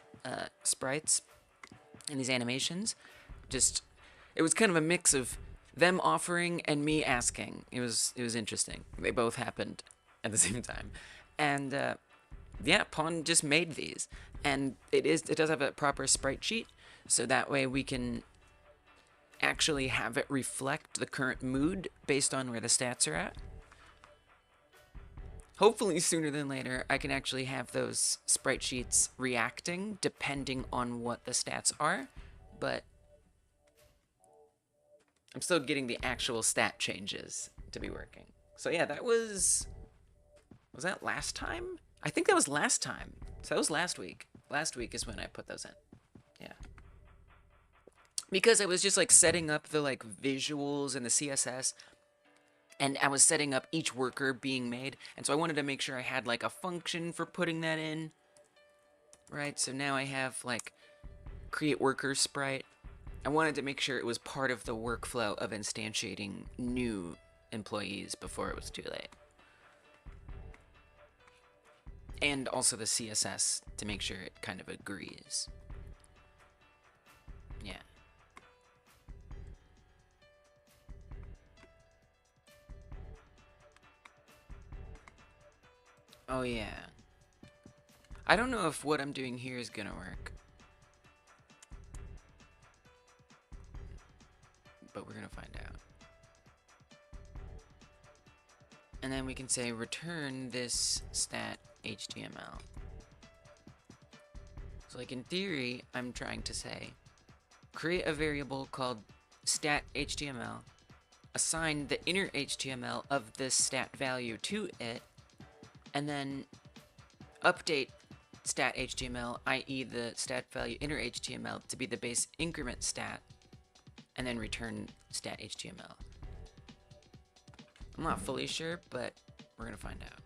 sprites and these animations. It was kind of a mix of them offering and me asking. It was interesting. They both happened at the same time. And yeah, Pawn just made these. And it does have a proper sprite sheet, so that way we can actually have it reflect the current mood based on where the stats are at. Hopefully sooner than later, I can actually have those sprite sheets reacting depending on what the stats are, but I'm still getting the actual stat changes to be working. So yeah, was that last time? I think that was last time. So that was last week. Last week is when I put those in. Yeah. Because I was just like setting up the like visuals and the CSS, and I was setting up each worker being made, and so I wanted to make sure I had like a function for putting that in, right? So now I have like create worker sprite. I wanted to make sure it was part of the workflow of instantiating new employees before it was too late. And also the CSS to make sure it kind of agrees. Yeah. Oh yeah. I don't know if what I'm doing here is gonna work. But we're gonna find out. And then we can say return this stat HTML. So like in theory, I'm trying to say create a variable called stat HTML, assign the inner HTML of this stat value to it, and then update stat HTML, i.e. the stat value inner HTML, to be the base increment stat, and then return stat HTML. I'm not fully sure, but we're gonna find out.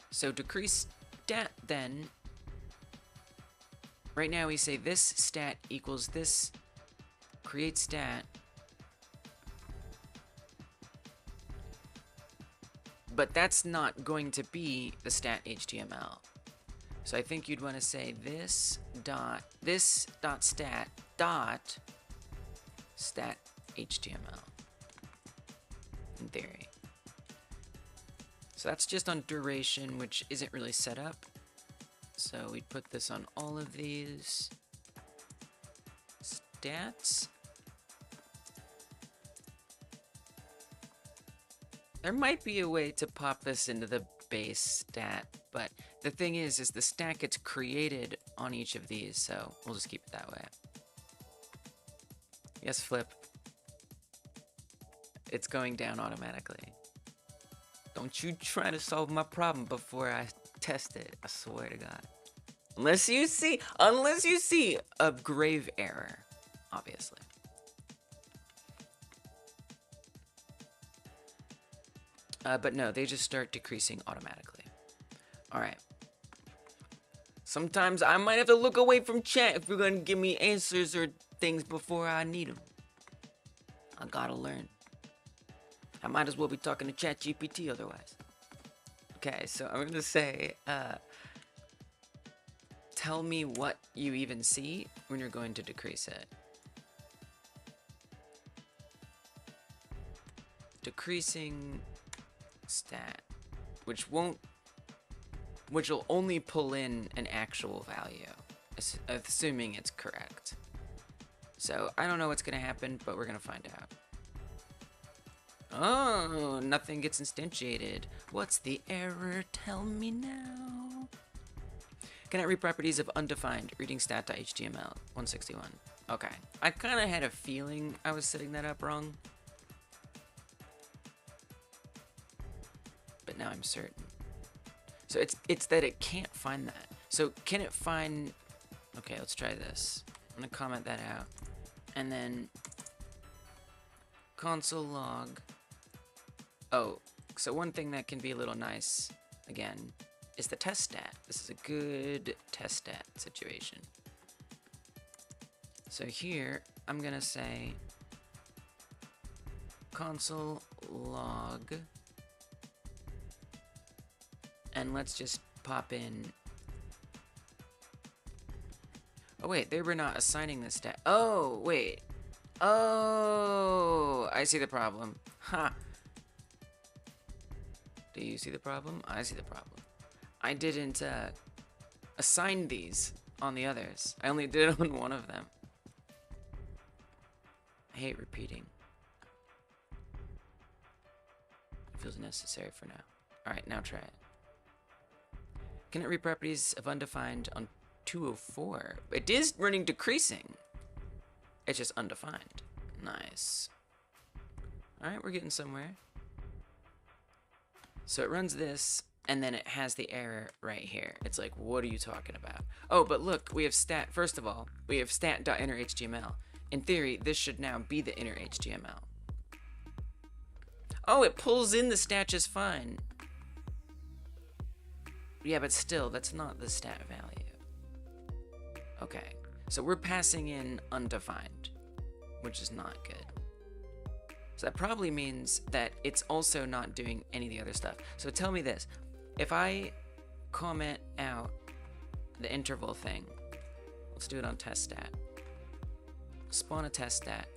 So decrease stat then, right now we say this stat equals this create stat, but that's not going to be the stat HTML. So I think you'd want to say this dot stat HTML in theory. So that's just on duration, which isn't really set up. So we put this on all of these stats. There might be a way to pop this into the base stat, but the thing is the stat gets created on each of these, so we'll just keep it that way. Yes, Flip. It's going down automatically. Don't you try to solve my problem before I test it, I swear to God. Unless you see a grave error, obviously. But no, they just start decreasing automatically. All right. Sometimes I might have to look away from chat if you're gonna give me answers or things before I need them. I gotta learn. I might as well be talking to ChatGPT otherwise. Okay, so I'm gonna say, tell me what you even see when you're going to decrease it. Decreasing stat, which will only pull in an actual value, assuming it's correct. So I don't know what's gonna happen, but we're gonna find out. Oh, nothing gets instantiated. What's the error? Tell me now. Cannot read properties of undefined reading stat.html 161. Okay, I kind of had a feeling I was setting that up wrong, but now I'm certain. So it's that it can't find that. So can it find? Okay, let's try this. I'm gonna comment that out, and then console log. Oh, so one thing that can be a little nice, again, is the test stat. This is a good test stat situation. So here, I'm gonna say console log, and let's just pop in. Oh wait, they were not assigning this stat. Oh, wait. Oh, I see the problem. Ha. Do you see the problem? I see the problem. I didn't assign these on the others. I only did it on one of them. I hate repeating. It feels necessary for now. Alright, now try it. Cannot read properties of undefined on 204. It is running decreasing. It's just undefined. Nice. Alright, we're getting somewhere. So it runs this, and then it has the error right here. It's like, what are you talking about? Oh, but look, we have stat. First of all, we have stat.innerHTML. In theory, this should now be the inner HTML. Oh, it pulls in the stat just fine. Yeah, but still, that's not the stat value. Okay, so we're passing in undefined, which is not good. So that probably means that it's also not doing any of the other stuff. So tell me this, if I comment out the interval thing, let's do it on test stat. Spawn a test stat,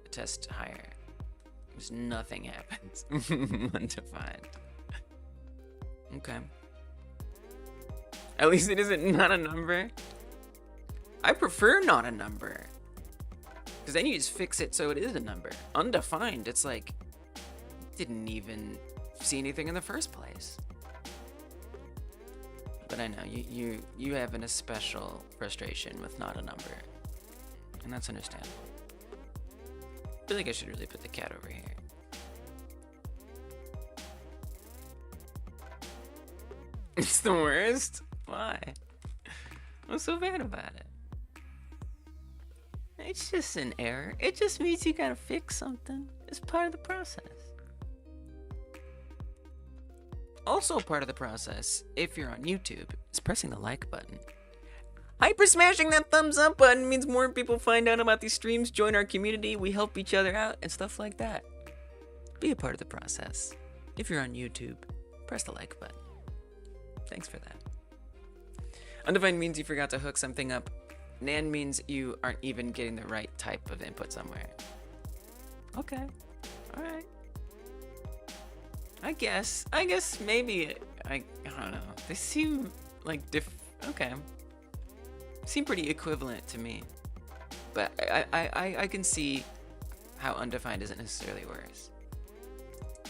a test higher. Just nothing happens. Undefined. Okay. At least it isn't not a number. I prefer not a number, because then you just fix it so it is a number. Undefined, it's like, didn't even see anything in the first place. But I know, you have a special frustration with not a number. And that's understandable. I feel like I should really put the cat over here. It's the worst? Why? What's so bad about it? It's just an error. It just means you gotta fix something. It's part of the process. Also part of the process, if you're on YouTube, is pressing the like button. Hyper smashing that thumbs up button means more people find out about these streams, join our community, we help each other out, and stuff like that. Be a part of the process. If you're on YouTube, press the like button. Thanks for that. Undefined means you forgot to hook something up. Nan means you aren't even getting the right type of input somewhere. Okay. Alright. I guess maybe, I don't know. They seem like okay. Seem pretty equivalent to me. But I can see how undefined isn't necessarily worse.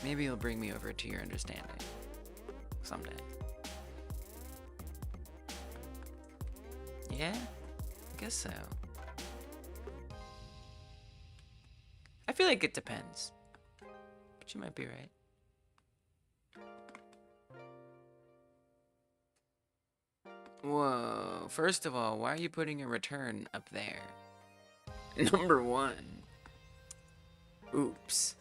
Maybe you'll bring me over to your understanding someday. Yeah, I guess so. I feel like it depends, but you might be right. Whoa, first of all, why are you putting a return up there? Number one. Oops.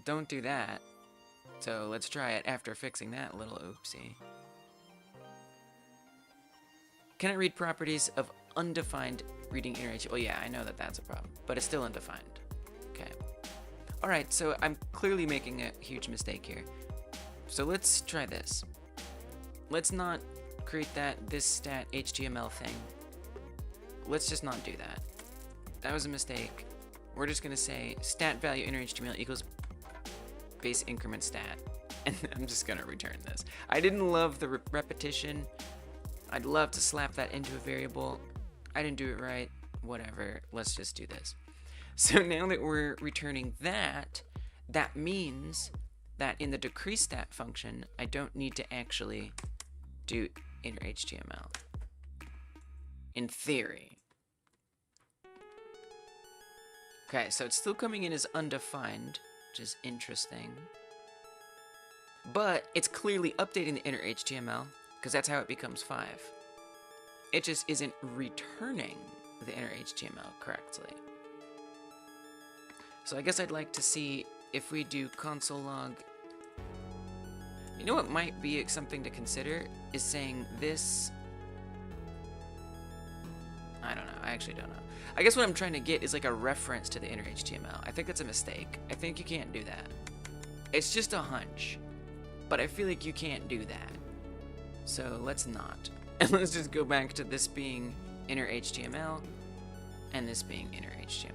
Don't do that. So let's try it after fixing that little oopsie. Can it read properties of undefined reading inner HTML? Well, yeah, I know that that's a problem, but it's still undefined. Okay. All right, so I'm clearly making a huge mistake here. So let's try this. Let's not create this stat HTML thing. Let's just not do that. That was a mistake. We're just gonna say stat value inner HTML equals base increment stat. And I'm just gonna return this. I didn't love the repetition. I'd love to slap that into a variable. I didn't do it right. Whatever, let's just do this. So now that we're returning that, that means that in the decrease stat function, I don't need to actually do inner HTML. In theory. Okay, so it's still coming in as undefined, which is interesting. But it's clearly updating the inner HTML, because that's how it becomes 5. It just isn't returning the inner HTML correctly. So I guess I'd like to see if we do console log. You know what might be something to consider is saying this. I don't know. I actually don't know. I guess what I'm trying to get is like a reference to the inner HTML. I think that's a mistake. I think you can't do that. It's just a hunch. But I feel like you can't do that. So let's not. And let's just go back to this being inner HTML and this being inner HTML.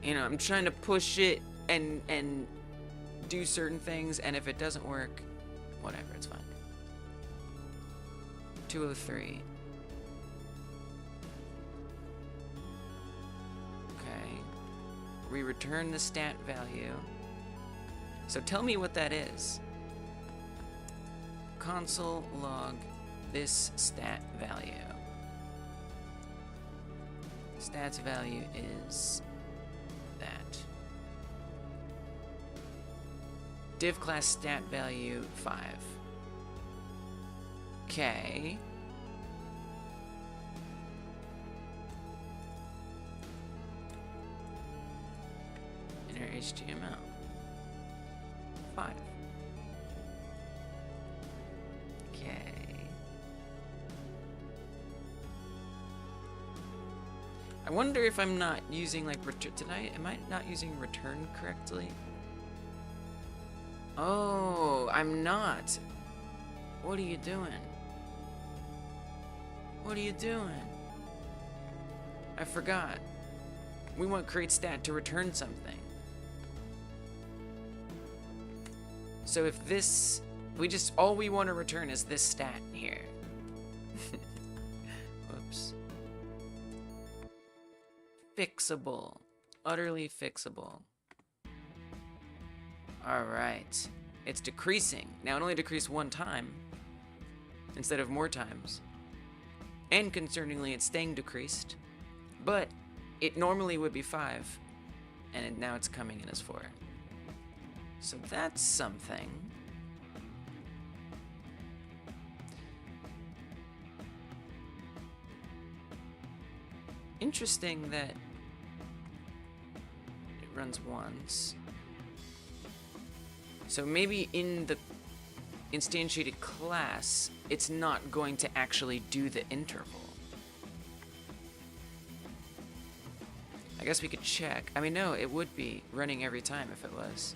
You know, I'm trying to push it and do certain things, and if it doesn't work, whatever, it's fine. 203. Okay. We return the stat value. So tell me what that is. Console log this stat value. Stats value is that. Div class stat value 5. Okay. Inner HTML 5. Okay. I wonder if I'm not using like return. Am I not using return correctly? Oh, I'm not. What are you doing? What are you doing? I forgot. We want create stat to return something. So if this, all we want to return is this stat here. Whoops. Fixable. Utterly fixable. Alright. It's decreasing. Now it only decreased one time instead of more times. And concerningly, it's staying decreased. But it normally would be 5. And now it's coming in as 4. So that's something. Interesting that it runs once. So maybe in the instantiated class, it's not going to actually do the interval. I guess we could check. I mean, no, it would be running every time if it was.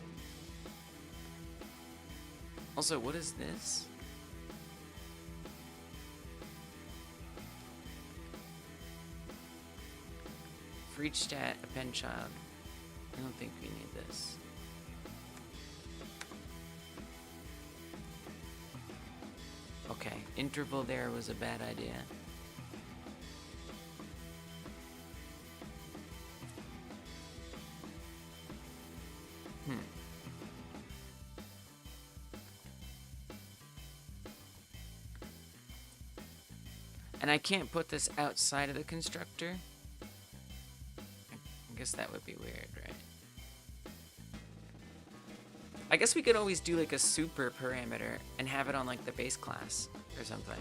Also, what is this? For each stat, append child. I don't think we need this. Okay, interval there was a bad idea. And I can't put this outside of the constructor. I guess that would be weird, right? I guess we could always do like a super parameter and have it on like the base class or something.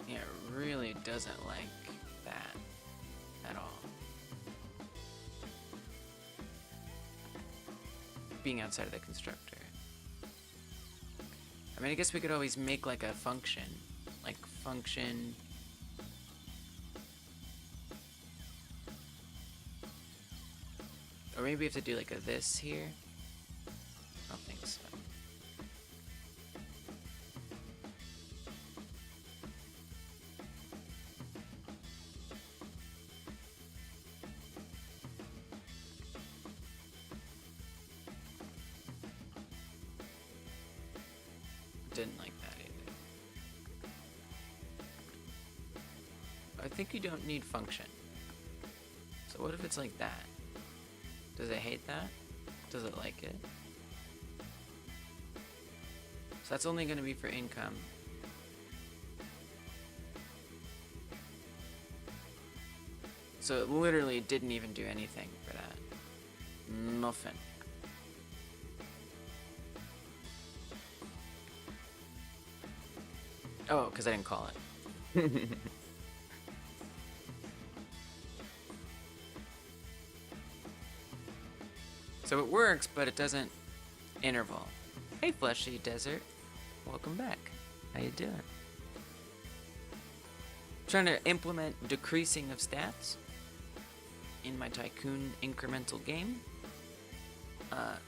Yeah, it really doesn't like that at all. being outside of the constructor. I mean, I guess we could always make like a function, like function. Or maybe we have to do like a this here. I don't think so. Didn't like that either. I think you don't need function. So what if it's like that? Does it hate that? Does it like it? So that's only going to be for income. So it literally didn't even do anything for that. Nothing. Oh, because I didn't call it. So it works, but it doesn't interval. Hey, Fleshy Desert. Welcome back. How you doing? Trying to implement decreasing of stats in my Tycoon incremental game. Am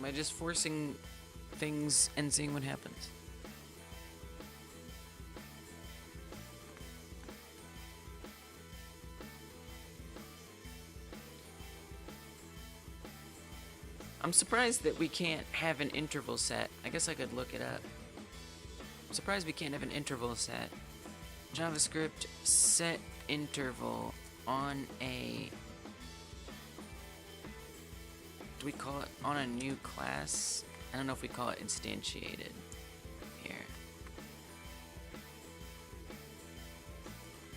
I just forcing things and seeing what happens? I'm surprised that we can't have an interval set. I guess I could look it up. I'm surprised we can't have an interval set. JavaScript set interval on a... Do we call it on a new class? I don't know if we call it instantiated here.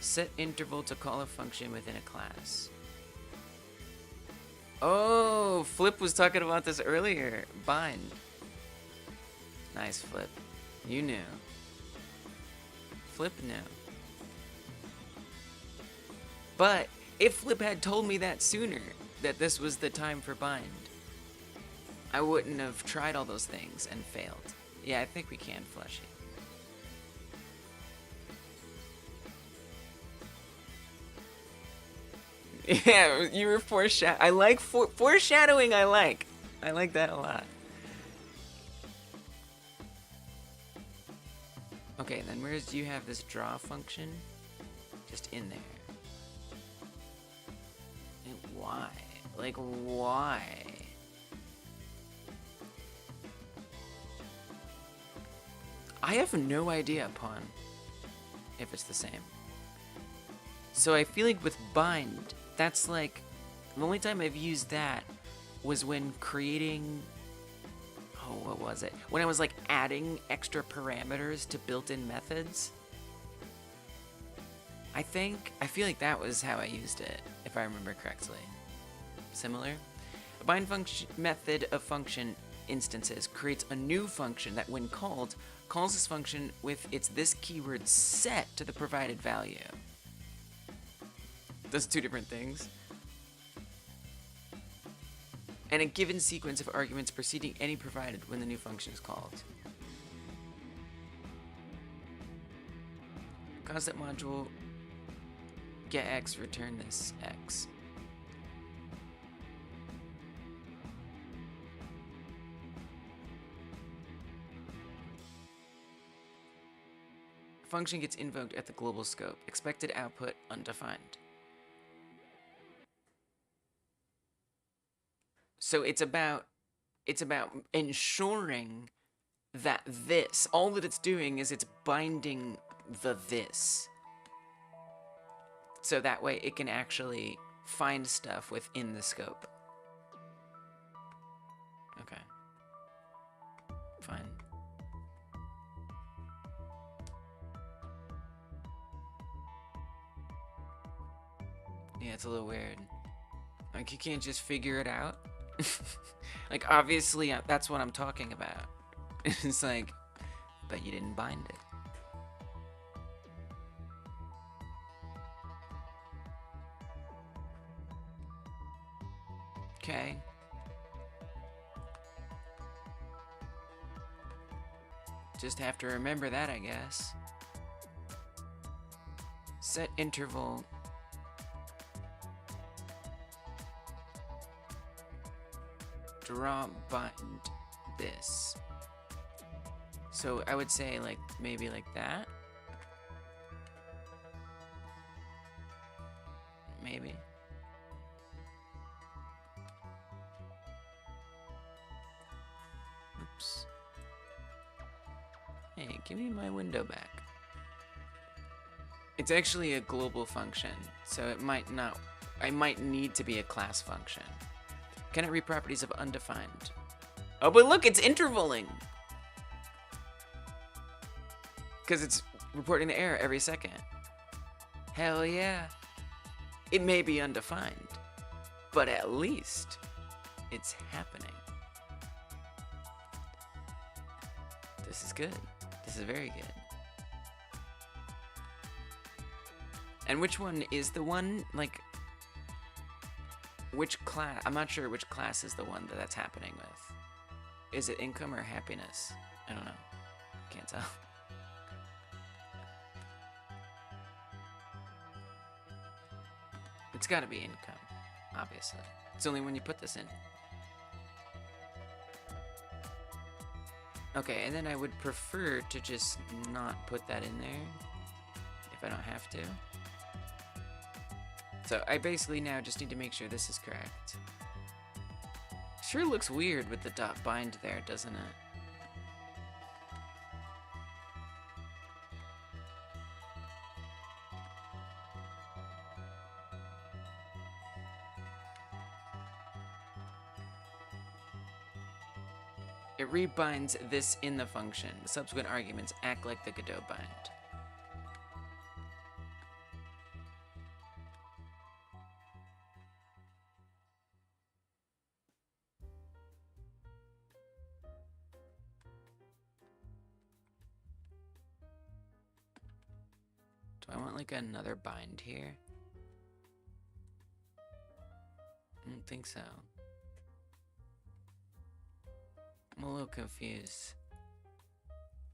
Set interval to call a function within a class. Oh, Flip was talking about this earlier. Bind. Nice, Flip. You knew. Flip knew. But if Flip had told me that sooner, that this was the time for bind, I wouldn't have tried all those things and failed. Yeah, I think we can, Fleshy. Yeah, you were foreshadowing. I like foreshadowing. I like that a lot. Okay, then where do you have this draw function? Just in there. And why? Like, why? I have no idea upon if it's the same. So I feel like with bind, that's like, the only time I've used that was when creating, oh, what was it? When I was like adding extra parameters to built-in methods. I feel like that was how I used it, if I remember correctly. Similar? A bind function method of function instances creates a new function that when called, calls this function with its this keyword set to the provided value. Those two different things. And a given sequence of arguments preceding any provided when the new function is called. Concept module get x, return this x. Function gets invoked at the global scope. Expected output undefined. So it's about ensuring that this, all that it's doing is it's binding the this. So that way it can actually find stuff within the scope. Okay. Fine. Yeah, it's a little weird. Like, you can't just figure it out. Like, obviously, that's what I'm talking about. It's like, but you didn't bind it. Okay. Just have to remember that, I guess. Set interval. Draw bind this. So I would say like maybe like that. Maybe. Oops. Hey, give me my window back. It's actually a global function, so it might not. I might need to be a class function. Can it read properties of undefined? Oh, but look, it's intervaling! Because it's reporting the error every second. Hell yeah. It may be undefined, but at least it's happening. This is good. This is very good. And which one is the one, like, which class? I'm not sure which class is the one that's happening with. Is it income or happiness? I don't know. Can't tell. It's gotta be income, obviously. It's only when you put this in. Okay, and then I would prefer to just not put that in there if I don't have to. So I basically now just need to make sure this is correct. Sure looks weird with the dot bind there, doesn't it? It rebinds this in the function. The subsequent arguments act like the Godot bind. Do I want like another bind here? I don't think so. I'm a little confused,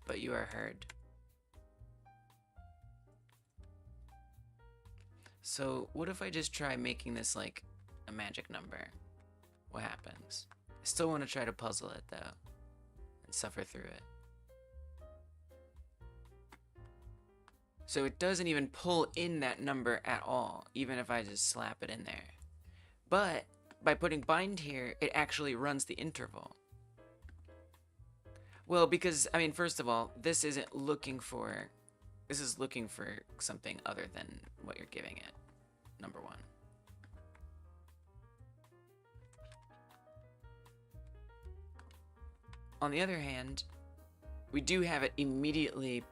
but you are heard. So what if I just try making this like a magic number? What happens? I still want to try to puzzle it though, and suffer through it. So it doesn't even pull in that number at all, even if I just slap it in there. But by putting bind here, it actually runs the interval. Well, because, I mean, first of all, this isn't looking for, this is looking for something other than what you're giving it, number one. On the other hand, we do have it immediately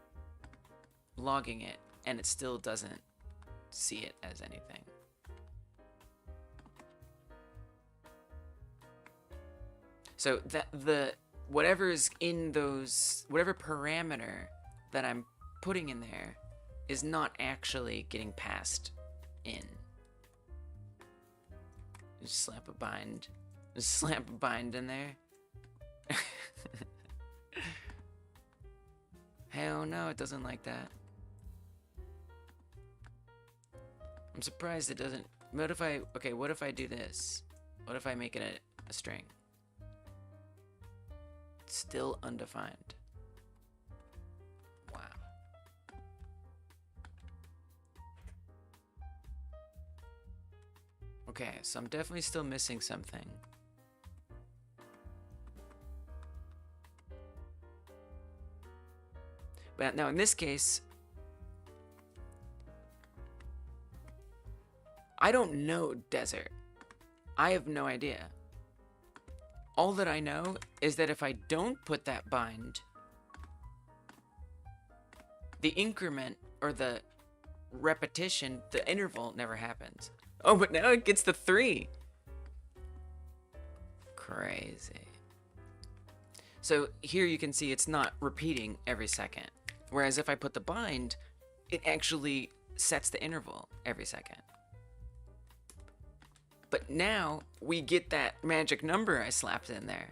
logging it, and it still doesn't see it as anything. So that whatever is in those, whatever parameter that I'm putting in there is not actually getting passed in. Just slap a bind. Just slap a bind in there. Hell no, it doesn't like that. I'm surprised it doesn't. What if I, okay, what if I do this? What if I make it a string? Still undefined. Wow. Okay, so I'm definitely still missing something. But now in this case, I don't know desert. I have no idea. All that I know is that if I don't put that bind, the increment or the repetition, the interval never happens. Oh, but now it gets the 3. Crazy. So here you can see it's not repeating every second. Whereas if I put the bind, it actually sets the interval every second. But now we get that magic number I slapped in there.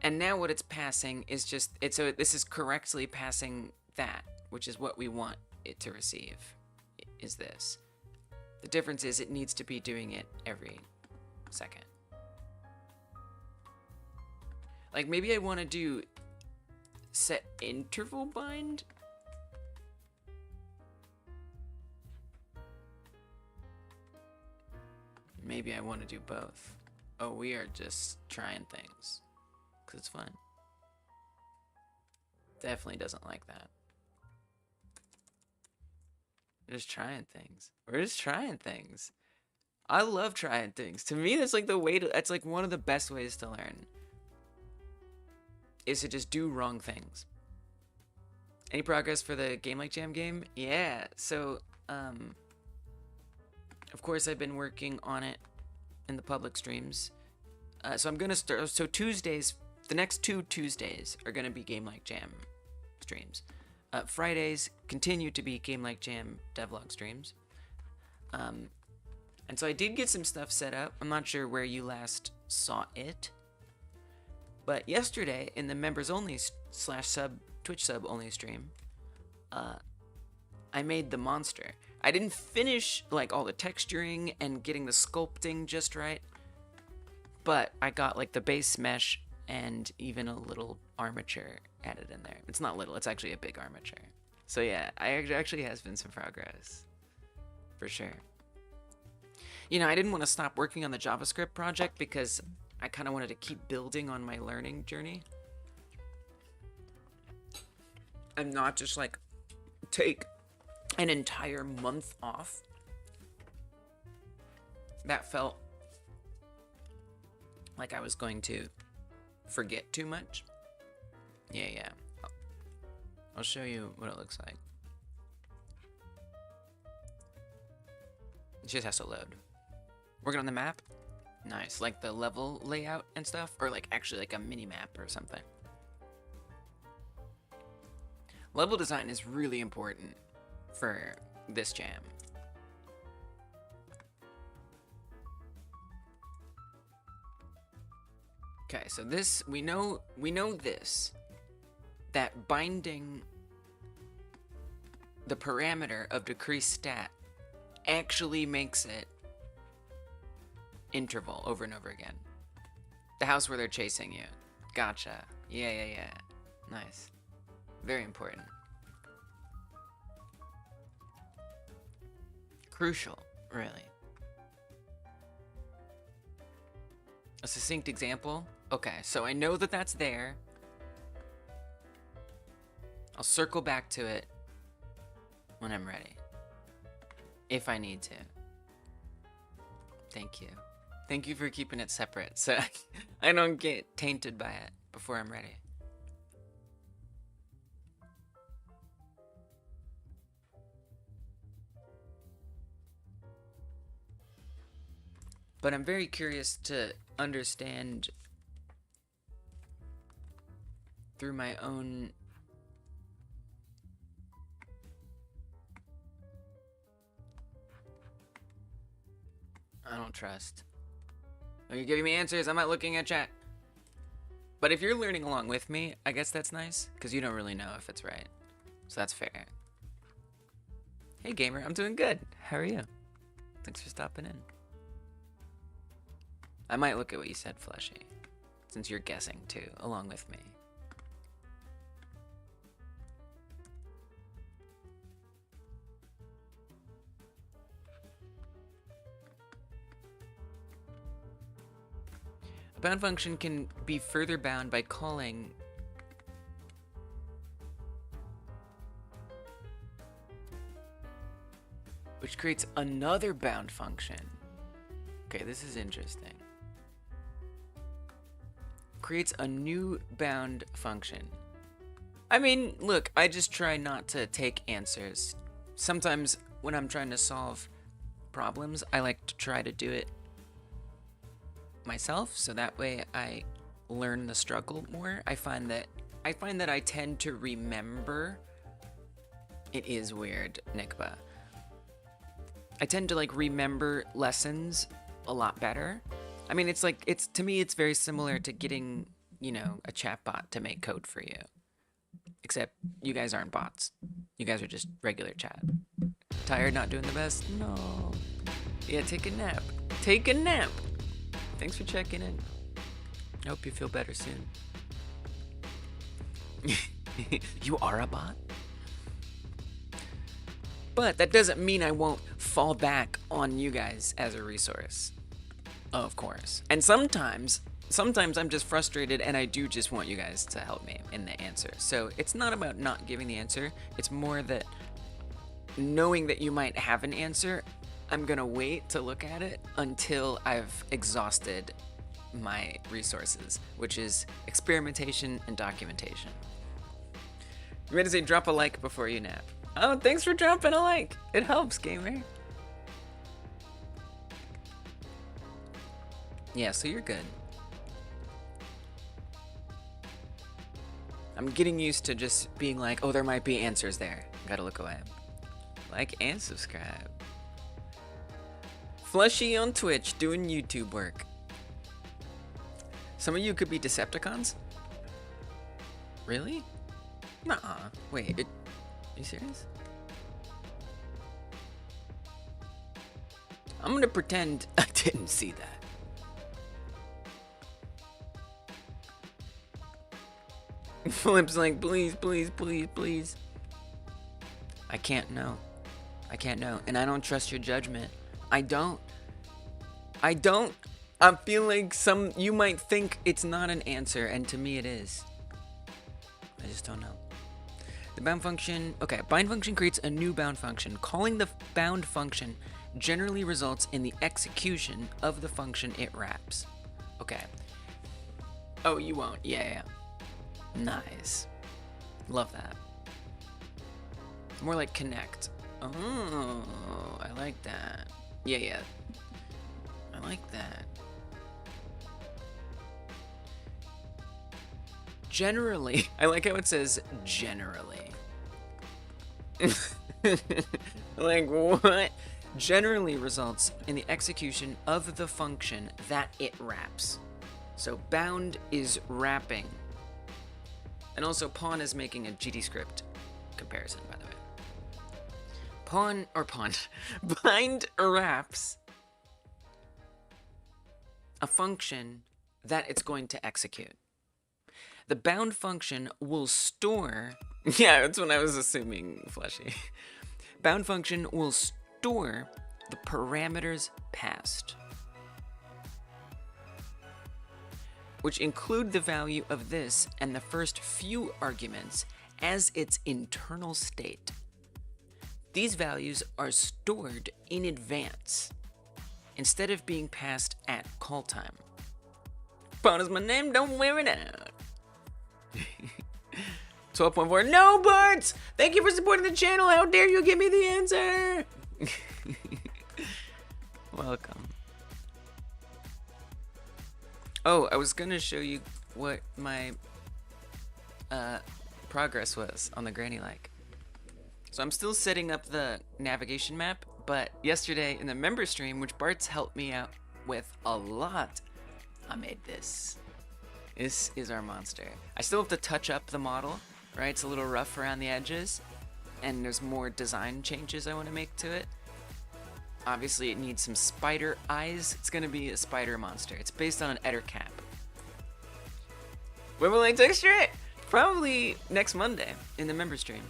And now what it's passing is just, so this is correctly passing that, which is what we want it to receive, is this. The difference is it needs to be doing it every second. Like maybe I want to do setInterval bind. Maybe I want to do both. Oh, we are just trying things. Because it's fun. Definitely doesn't like that. We're just trying things. We're just trying things. I love trying things. To me, that's like the way to, that's like one of the best ways to learn. Is to just do wrong things. Any progress for the Game Like Jam game? Yeah, so, of course I've been working on it in the public streams. So I'm gonna start, so Tuesdays, the next 2 Tuesdays are gonna be Game Like Jam streams. Fridays continue to be Game Like Jam devlog streams. And so I did get some stuff set up. I'm not sure where you last saw it. But yesterday, in the members only /sub Twitch sub only stream, I made the monster. I didn't finish like all the texturing and getting the sculpting just right, but I got like the base mesh and even a little armature added in there. It's not little, it's actually a big armature. So yeah, actually has been some progress, for sure. You know, I didn't want to stop working on the JavaScript project because I kind of wanted to keep building on my learning journey. And not just like take an entire month off. That felt like I was going to forget too much. Yeah. I'll show you what it looks like. It just has to load. Working on the map? Nice, like the level layout and stuff, or like actually like a mini map or something. Level design is really important for this jam. Okay, so this, we know this, that binding the parameter of decrease stat actually makes it interval over and over again. The house where they're chasing you. Gotcha. Yeah. Nice. Very important. Crucial, really. A succinct example? Okay, so I know that that's there. I'll circle back to it when I'm ready. If I need to. Thank you. Thank you for keeping it separate so I don't get tainted by it before I'm ready. But I'm very curious to understand through my own I don't trust. Are you giving me answers? I'm not looking at chat. But if you're learning along with me, I guess that's nice, because you don't really know if it's right. So that's fair. Hey gamer, I'm doing good. How are you? Thanks for stopping in. I might look at what you said, Fleshy, since you're guessing too, along with me. A bound function can be further bound by calling which creates another bound function. Okay, this is interesting. Creates a new bound function. I mean, look, I just try not to take answers. Sometimes when I'm trying to solve problems, I like to try to do it myself, so that way I learn the struggle more. I find that I tend to remember. It is weird, Nikba. I tend to like remember lessons a lot better. I mean, to me, it's very similar to getting, a chatbot to make code for you. Except you guys aren't bots. You guys are just regular chat. Tired, not doing the best? No. Yeah, take a nap. Take a nap. Thanks for checking in. I hope you feel better soon. You are a bot? But that doesn't mean I won't fall back on you guys as a resource. Of course. And sometimes I'm just frustrated and I do just want you guys to help me in the answer. So it's not about not giving the answer. It's more that knowing that you might have an answer, I'm gonna wait to look at it until I've exhausted my resources, which is experimentation and documentation. You ready to say drop a like before you nap? Oh, thanks for dropping a like. It helps, gamer. Yeah, so you're good. I'm getting used to just being like, oh, there might be answers there. Gotta look away. Like and subscribe. Flushy on Twitch doing YouTube work. Some of you could be Decepticons? Really? Nuh-uh. Wait, are you serious? I'm gonna pretend I didn't see that. Flip's like, please, please, please, please. I can't know. I can't know. And I don't trust your judgment. I don't. I feel like you might think it's not an answer, and to me it is. I just don't know. The bound function, okay, bind function creates a new bound function. Calling the bound function generally results in the execution of the function it wraps. Okay. Oh, you won't. Yeah. Nice. Love that. More like connect. Oh, I like that. Yeah. I like that. Generally, I like how it says generally. Like, what? Generally results in the execution of the function that it wraps. So bound is wrapping. And also pawn is making a GDScript comparison, by the way. Bind wraps a function that it's going to execute. The bound function will store, yeah, that's what I was assuming, Fleshy. Bound function will store the parameters passed, which include the value of this and the first few arguments as its internal state. These values are stored in advance instead of being passed at call time. Pawn is my name, don't wear it out. 12.4, no Barts! Thank you for supporting the channel, how dare you give me the answer! Welcome. Oh, I was gonna show you what my progress was on the granny like. So I'm still setting up the navigation map, but yesterday in the member stream, which Bart's helped me out with a lot, I made this. This is our monster. I still have to touch up the model, right? It's a little rough around the edges, and there's more design changes I want to make to it. Obviously, it needs some spider eyes. It's gonna be a spider monster. It's based on an Eder cap. When will I texture it? Probably next Monday in the member stream.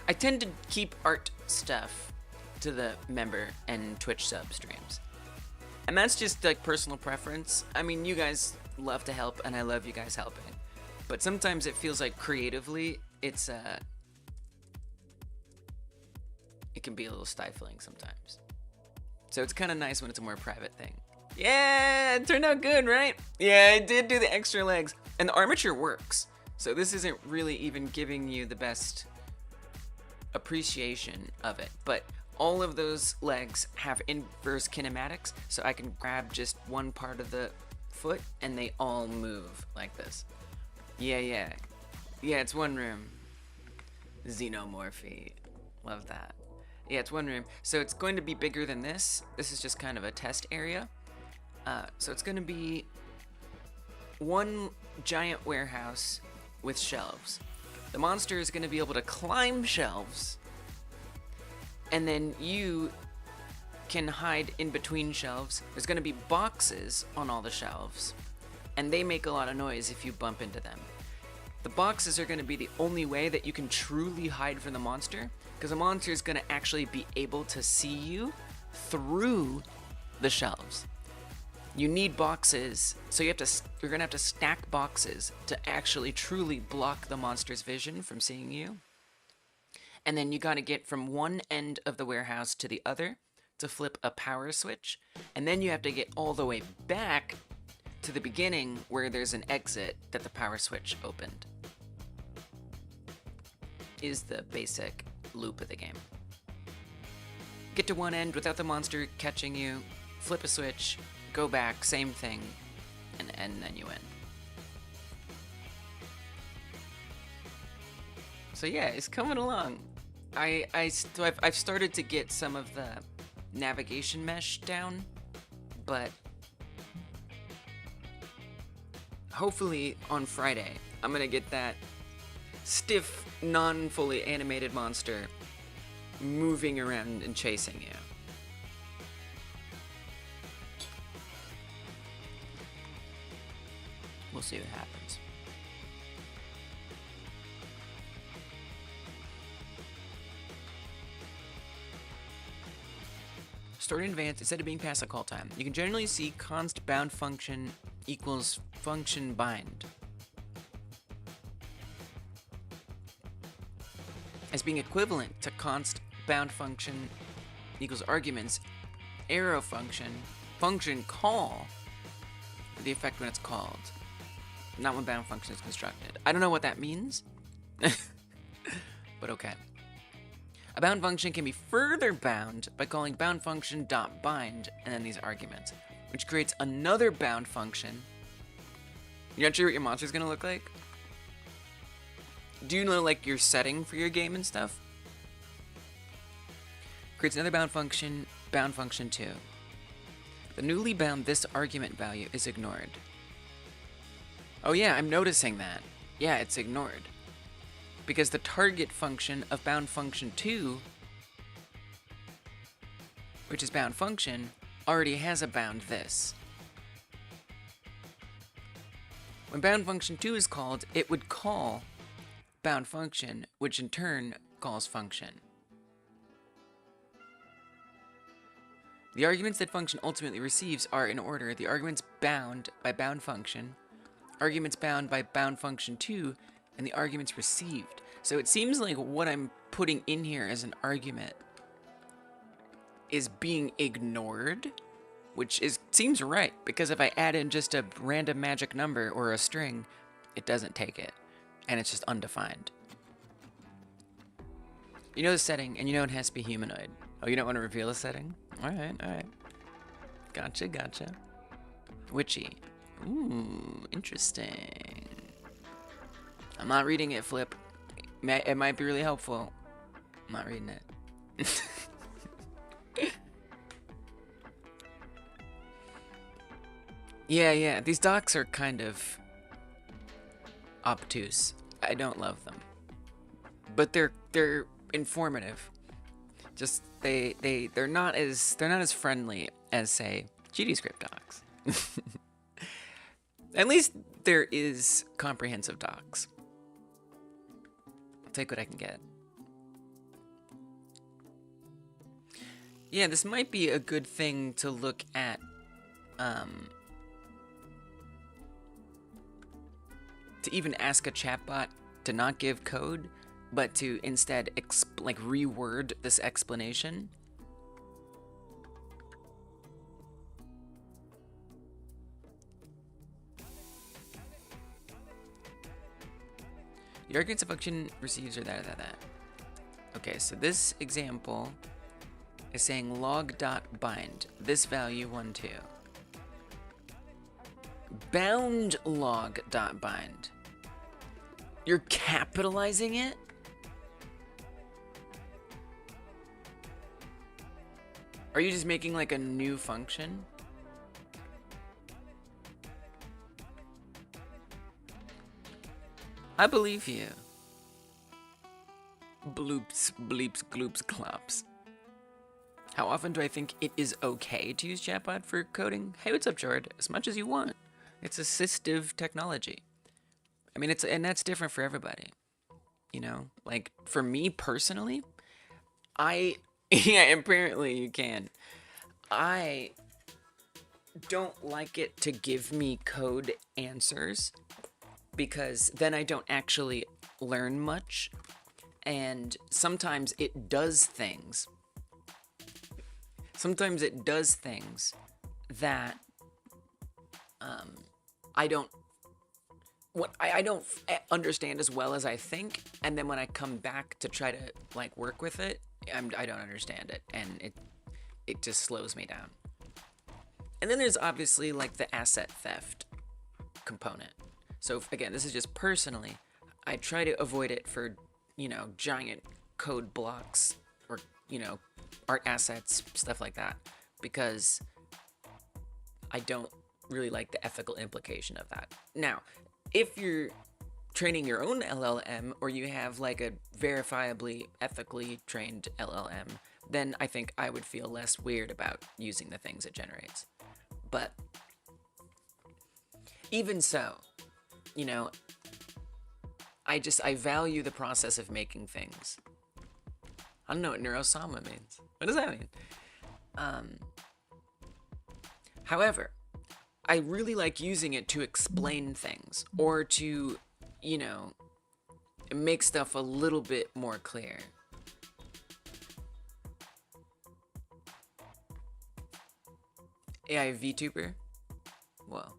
I tend to keep art stuff to the member and Twitch sub streams. And that's just like personal preference. I mean, you guys love to help and I love you guys helping. But sometimes it feels like creatively it can be a little stifling sometimes. So it's kind of nice when it's a more private thing. Yeah, it turned out good, right? Yeah, I did do the extra legs. And the armature works. So this isn't really even giving you the best appreciation of it. But all of those legs have inverse kinematics, so I can grab just one part of the foot and they all move like this. Yeah, it's one room. Xenomorphy. Love that. Yeah, it's one room. So it's going to be bigger than this. This is just kind of a test area. So it's going to be one giant warehouse with shelves. The monster is going to be able to climb shelves, and then you can hide in between shelves. There's going to be boxes on all the shelves, and they make a lot of noise if you bump into them. The boxes are going to be the only way that you can truly hide from the monster, because the monster is going to actually be able to see you through the shelves. You need boxes, so you're going to have to stack boxes to actually truly block the monster's vision from seeing you. And then you got to get from one end of the warehouse to the other to flip a power switch. And then you have to get all the way back to the beginning where there's an exit that the power switch opened. Is the basic loop of the game. Get to one end without the monster catching you, flip a switch, go back, same thing, and then you win. So yeah, it's coming along. I've started to get some of the navigation mesh down, but hopefully on Friday I'm gonna get that stiff, non-fully animated monster moving around and chasing you. We'll see what happens. Stored in advance, instead of being past the call time, you can generally see const bound function equals function bind as being equivalent to const bound function equals arguments arrow function call for the effect when it's called, not when bound function is constructed. I don't know what that means, but okay. A bound function can be further bound by calling bound function dot bind and then these arguments, which creates another bound function. You're not sure what your monster is gonna look like? Do you know like your setting for your game and stuff? Creates another bound function 2. The newly bound this argument value is ignored. Oh yeah, I'm noticing that. Yeah, it's ignored. Because the target function of bound function 2, which is bound function, already has a bound this. When bound function 2 is called, it would call bound function, which in turn calls function. The arguments that function ultimately receives are in order: the arguments bound by bound function, arguments bound by bound function 2, and the arguments received. So it seems like what I'm putting in here as an argument is being ignored, which seems right, because if I add in just a random magic number or a string, it doesn't take it, and it's just undefined. You know the setting, and you know it has to be humanoid. Oh, you don't want to reveal the setting? Alright. Gotcha. Witchy. Ooh, interesting. I'm not reading it, Flip. It might be really helpful. I'm not reading it. Yeah, these docs are kind of obtuse. I don't love them. But they're informative. Just they're not as friendly as, say, GDScript docs. At least there is comprehensive docs. I'll take what I can get. Yeah, this might be a good thing to look at. To even ask a chatbot to not give code, but to instead reword this explanation. The arguments a function receives are that. Okay, so this example is saying log.bind, this value 1, 2. bound log dot bind. You're capitalizing it? Are you just making like a new function? I believe you. Bloops, bleeps, gloops, clops. How often do I think it is okay to use chatbot for coding? Hey, what's up, Jord? As much as you want. It's assistive technology. I mean, and that's different for everybody. You know, like for me personally, yeah, apparently you can. I don't like it to give me code answers because then I don't actually learn much. And sometimes it does things. Sometimes it does things that I don't understand as well as I think, and then when I come back to try to like work with it, I don't understand it, and it just slows me down. And then there's obviously like the asset theft component. So again, this is just personally, I try to avoid it for, you know, giant code blocks or, you know, art assets, stuff like that, because I don't really like the ethical implication of that. Now, if you're training your own LLM or you have like a verifiably ethically trained LLM, then I think I would feel less weird about using the things it generates. But even so, you know, I value the process of making things. I don't know what neurosama means. What does that mean? However, I really like using it to explain things or to, you know, make stuff a little bit more clear. AI VTuber? Whoa.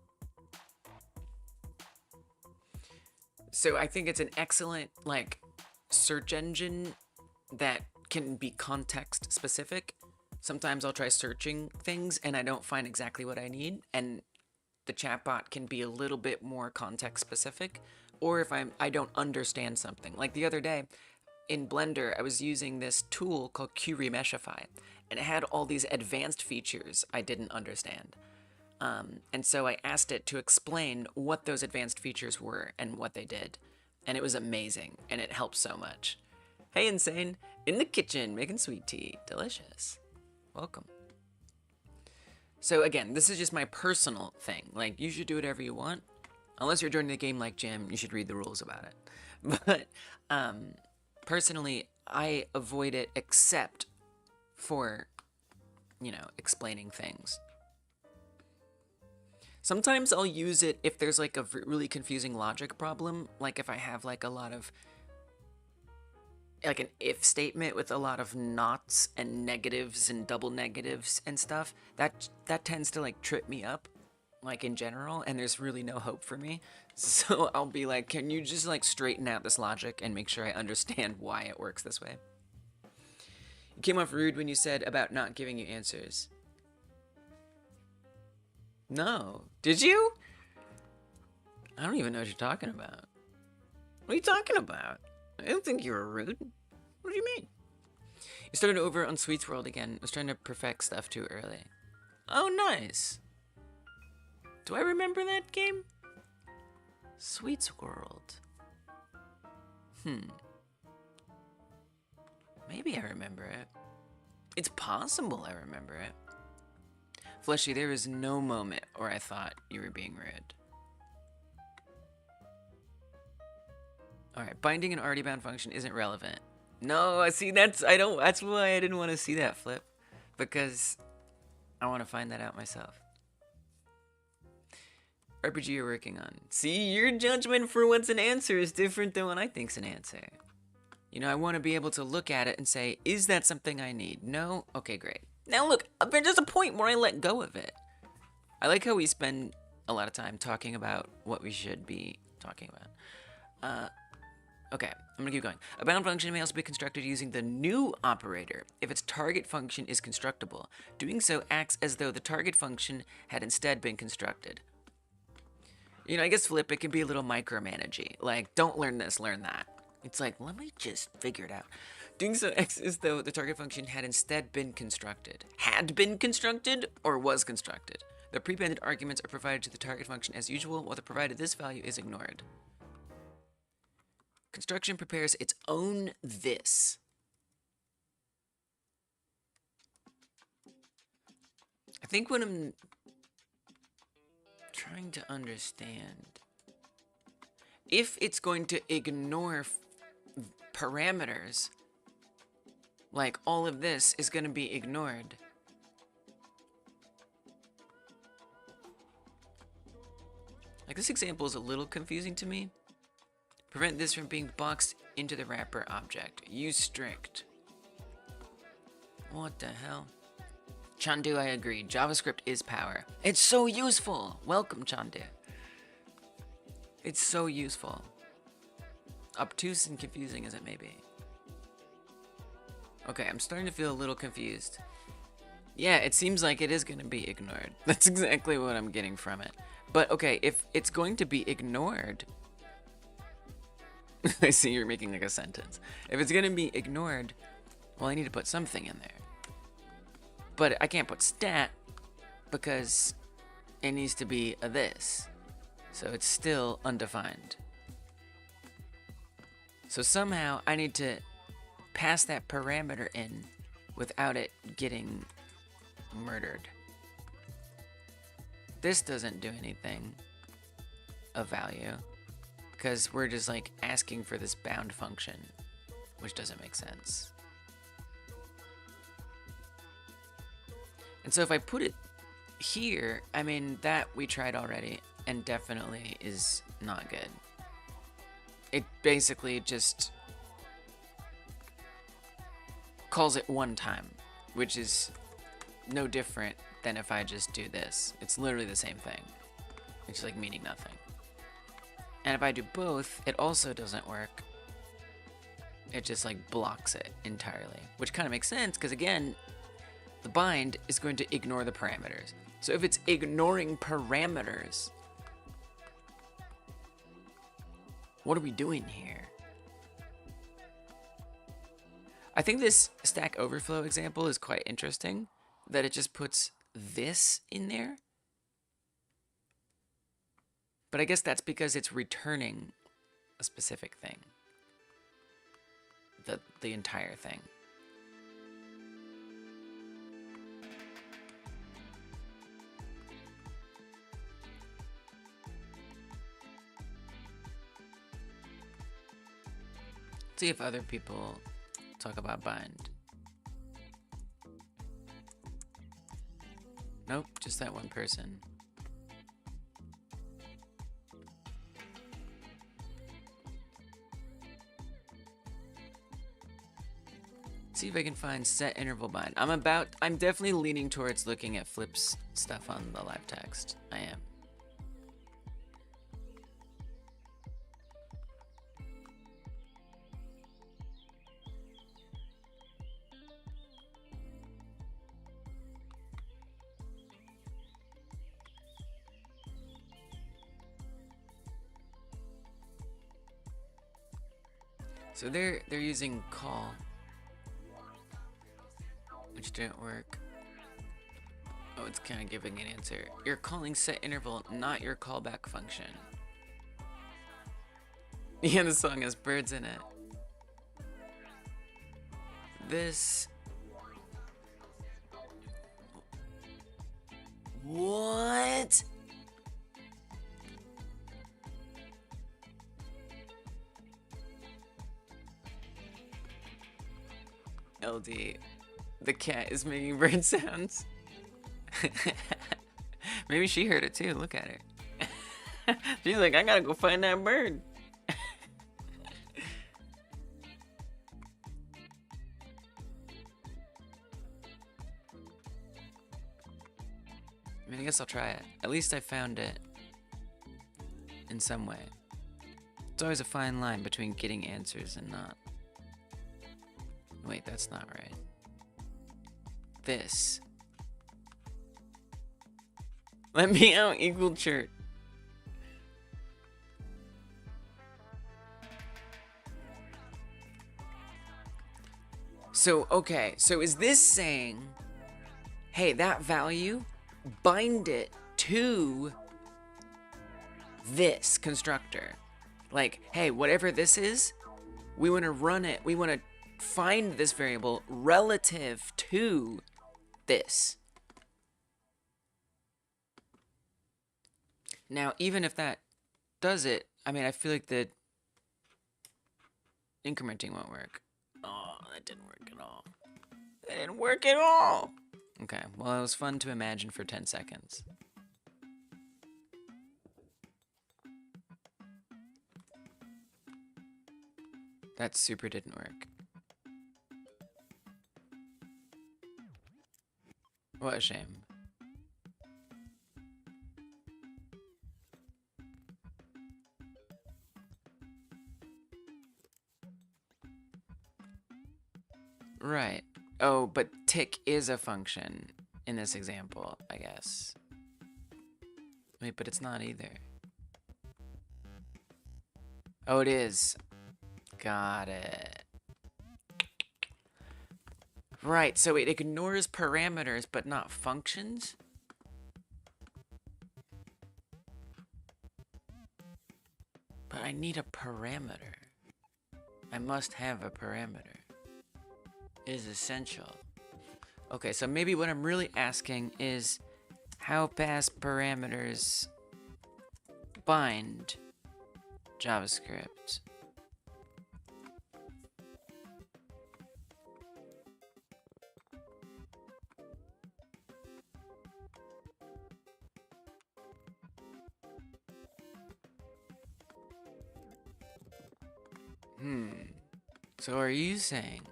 So I think it's an excellent, like, search engine that can be context specific. Sometimes I'll try searching things and I don't find exactly what I need, and the chatbot can be a little bit more context specific. Or if I don't understand something. Like the other day in Blender, I was using this tool called QRemeshify, and it had all these advanced features I didn't understand. And so I asked it to explain what those advanced features were and what they did. And it was amazing, and it helped so much. Hey, Insane, in the kitchen, making sweet tea. Delicious. Welcome. So again, this is just my personal thing. Like, you should do whatever you want. Unless you're joining the game like Jim, you should read the rules about it. But personally, I avoid it except for, you know, explaining things. Sometimes I'll use it if there's like a really confusing logic problem, like if I have like a lot of, like an if statement with a lot of nots and negatives and double negatives and stuff, that tends to like trip me up, like in general, and there's really no hope for me. So I'll be like, can you just like straighten out this logic and make sure I understand why it works this way? You came off rude when you said about not giving you answers. No. Did you? I don't even know what you're talking about. What are you talking about? I don't think you were rude. What do you mean? You started over on Sweets World again. I was trying to perfect stuff too early. Oh, nice. Do I remember that game? Sweets World. Maybe I remember it. It's possible I remember it. Fleshy, there was no moment where I thought you were being rude. Alright, binding an already bound function isn't relevant. No, see, that's why I didn't want to see that, Flip. Because I want to find that out myself. RPG you're working on. See, your judgment for what's an answer is different than what I think's an answer. You know, I want to be able to look at it and say, is that something I need? No? Okay, great. Now look, there's just a point where I let go of it. I like how we spend a lot of time talking about what we should be talking about. Okay, I'm gonna keep going. A bound function may also be constructed using the new operator if its target function is constructible. Doing so acts as though the target function had instead been constructed. You know, I guess flip, it can be a little micromanagey. Like, don't learn this, learn that. It's like, let me just figure it out. Doing so X is though the target function had instead been constructed. Had been constructed or was constructed. The prepended arguments are provided to the target function as usual, while the provided this value is ignored. Construction prepares its own this. I think what I'm trying to understand, if it's going to ignore parameters, like all of this is going to be ignored. Like this example is a little confusing to me. Prevent this from being boxed into the wrapper object. Use strict. What the hell? Chandu, I agree. JavaScript is power. It's so useful. Welcome, Chandu. It's so useful. Obtuse and confusing as it may be. Okay, I'm starting to feel a little confused. Yeah, it seems like it is going to be ignored. That's exactly what I'm getting from it. But okay, if it's going to be ignored... I see you're making like a sentence. If it's going to be ignored, well, I need to put something in there. But I can't put stat because it needs to be a this. So it's still undefined. So somehow I need to pass that parameter in without it getting murdered. This doesn't do anything of value because we're just like asking for this bound function, which doesn't make sense. And so if I put it here, I mean, that we tried already and definitely is not good. It basically just calls it one time, which is no different than if I just do this. It's literally the same thing. It's like meaning nothing. And if I do both, it also doesn't work. It just like blocks it entirely, which kind of makes sense because again, the bind is going to ignore the parameters. So if it's ignoring parameters, what are we doing here? I think this Stack Overflow example is quite interesting, that it just puts this in there. But I guess that's because it's returning a specific thing. The entire thing. See if other people talk about bind. Nope, just that one person. See if I can find set interval bind. I'm definitely leaning towards looking at Flip's stuff on the live text. I am. So they're using call, which didn't work. Oh, it's kind of giving an answer. You're calling set interval, not your callback function. Yeah, the song has birds in it. This. What? LD, the cat is making bird sounds. Maybe she heard it too. Look at her. She's like, I gotta go find that bird. I mean, I guess I'll try it. At least I found it in some way. It's always a fine line between getting answers and not. Wait, that's not right. This. Let me out, equal chart. So, okay, so is this saying, hey, that value, bind it to this constructor? Like, hey, whatever this is, we want to run it, we want to find this variable relative to this. Now, even if that does it, I mean, I feel like the incrementing won't work. Oh, that didn't work at all. That didn't work at all. Okay, well, it was fun to imagine for 10 seconds. That super didn't work. What a shame. Right. Oh, but tick is a function in this example, I guess. Wait, but it's not either. Oh, it is. Got it. Right, so it ignores parameters but not functions? But I need a parameter. I must have a parameter. It is essential. Okay, so maybe what I'm really asking is how fast parameters bind JavaScript. So are you saying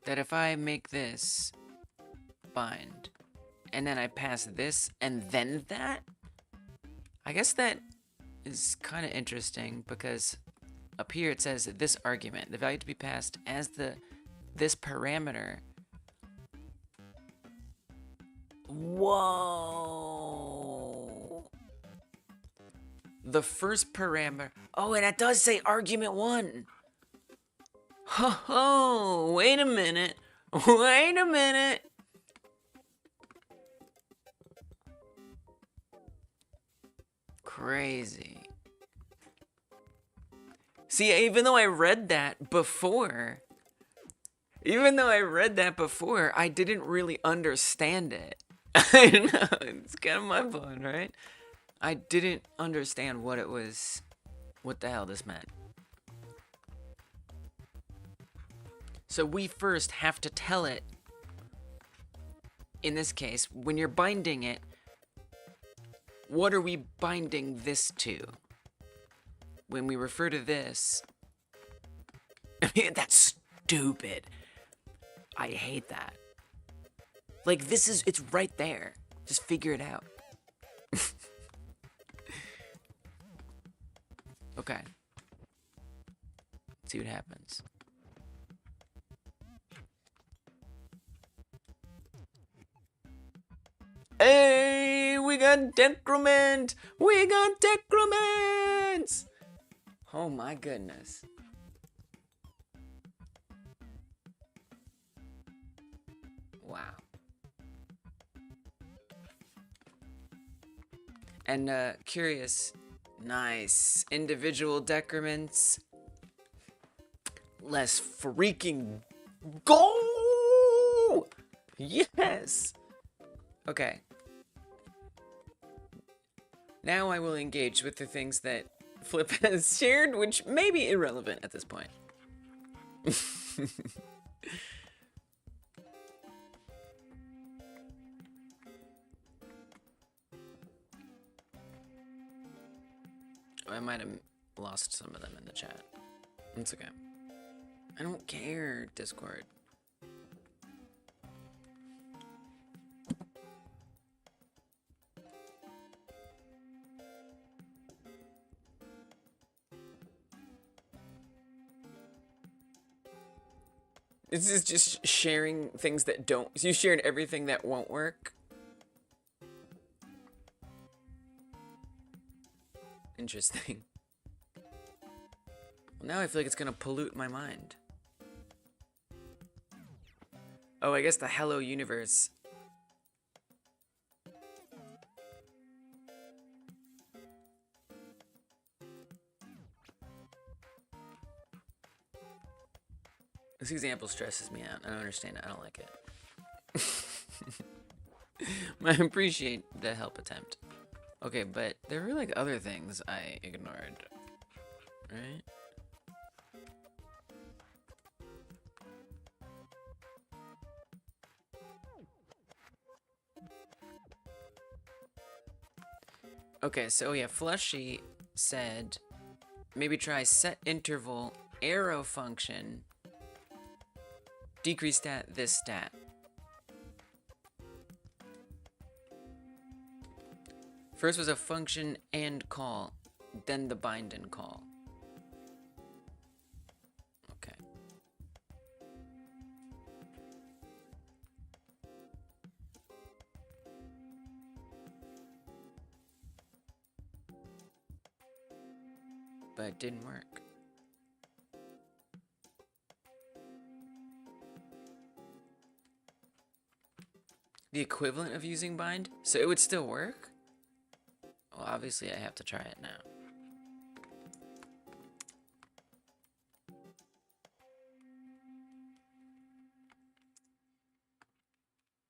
that if I make this bind, and then I pass this, and then that? I guess that is kind of interesting, because up here it says that this argument, the value to be passed as this parameter. Whoa! The first parameter. Oh, and it does say argument 1. Oh, wait a minute. Wait a minute. Crazy. See, even though I read that before, I didn't really understand it. I know, it's kind of mind-blowing, right? I didn't understand what the hell this meant. So we first have to tell it, in this case, when you're binding it, what are we binding this to? When we refer to this, I mean, that's stupid. I hate that. Like, it's right there. Just figure it out. Okay. Let's see what happens. Hey, we got decrement! We got decrements! Oh my goodness. Wow. And curious, nice. Individual decrements. Let's freaking go! Yes! Okay. Now I will engage with the things that Flip has shared, which may be irrelevant at this point. I might have lost some of them in the chat. It's okay. I don't care, Discord. This is just sharing things that don't. So you shared everything that won't work? Interesting. Well, now I feel like it's gonna pollute my mind. Oh, I guess the hello universe. This example stresses me out. I don't understand it. I don't like it. I appreciate the help attempt. Okay, but there were like other things I ignored, right? Okay, so yeah, Flushy said maybe try setInterval arrow function decrease stat this stat. First was a function and call, then the bind and call. Okay. But it didn't work. The equivalent of using bind? So it would still work? Well, obviously I have to try it now.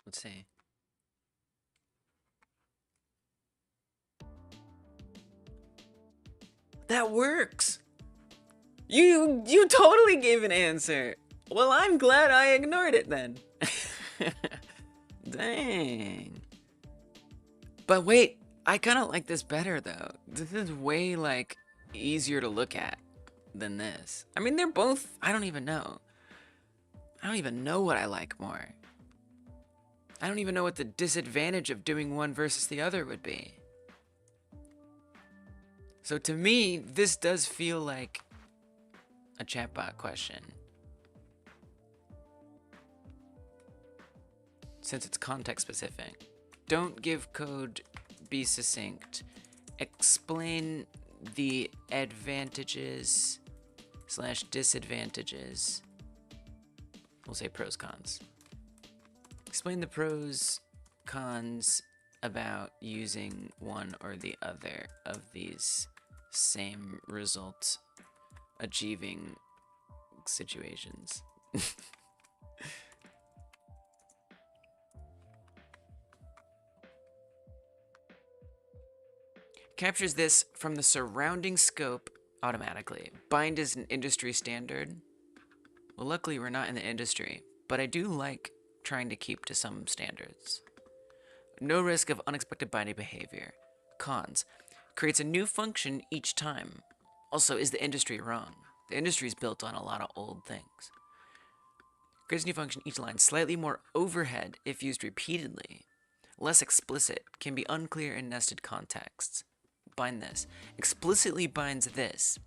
Let's see. That works! You totally gave an answer! Well, I'm glad I ignored it then. Dang. But wait, I kind of like this better though. This is way like easier to look at than this. I mean, they're both, I don't even know. I don't even know what I like more. I don't even know what the disadvantage of doing one versus the other would be. So to me, this does feel like a chatbot question. Since it's context specific. Don't give code, be succinct. Explain the advantages / disadvantages. We'll say pros, cons. Explain the pros, cons about using one or the other of these same result achieving situations. Captures this from the surrounding scope automatically. Bind is an industry standard. Well, luckily we're not in the industry, but I do like trying to keep to some standards. No risk of unexpected binding behavior. Cons. Creates a new function each time. Also, is the industry wrong? The industry is built on a lot of old things. Creates a new function each line. Slightly more overhead if used repeatedly. Less explicit. Can be unclear in nested contexts. Bind this. Explicitly binds this,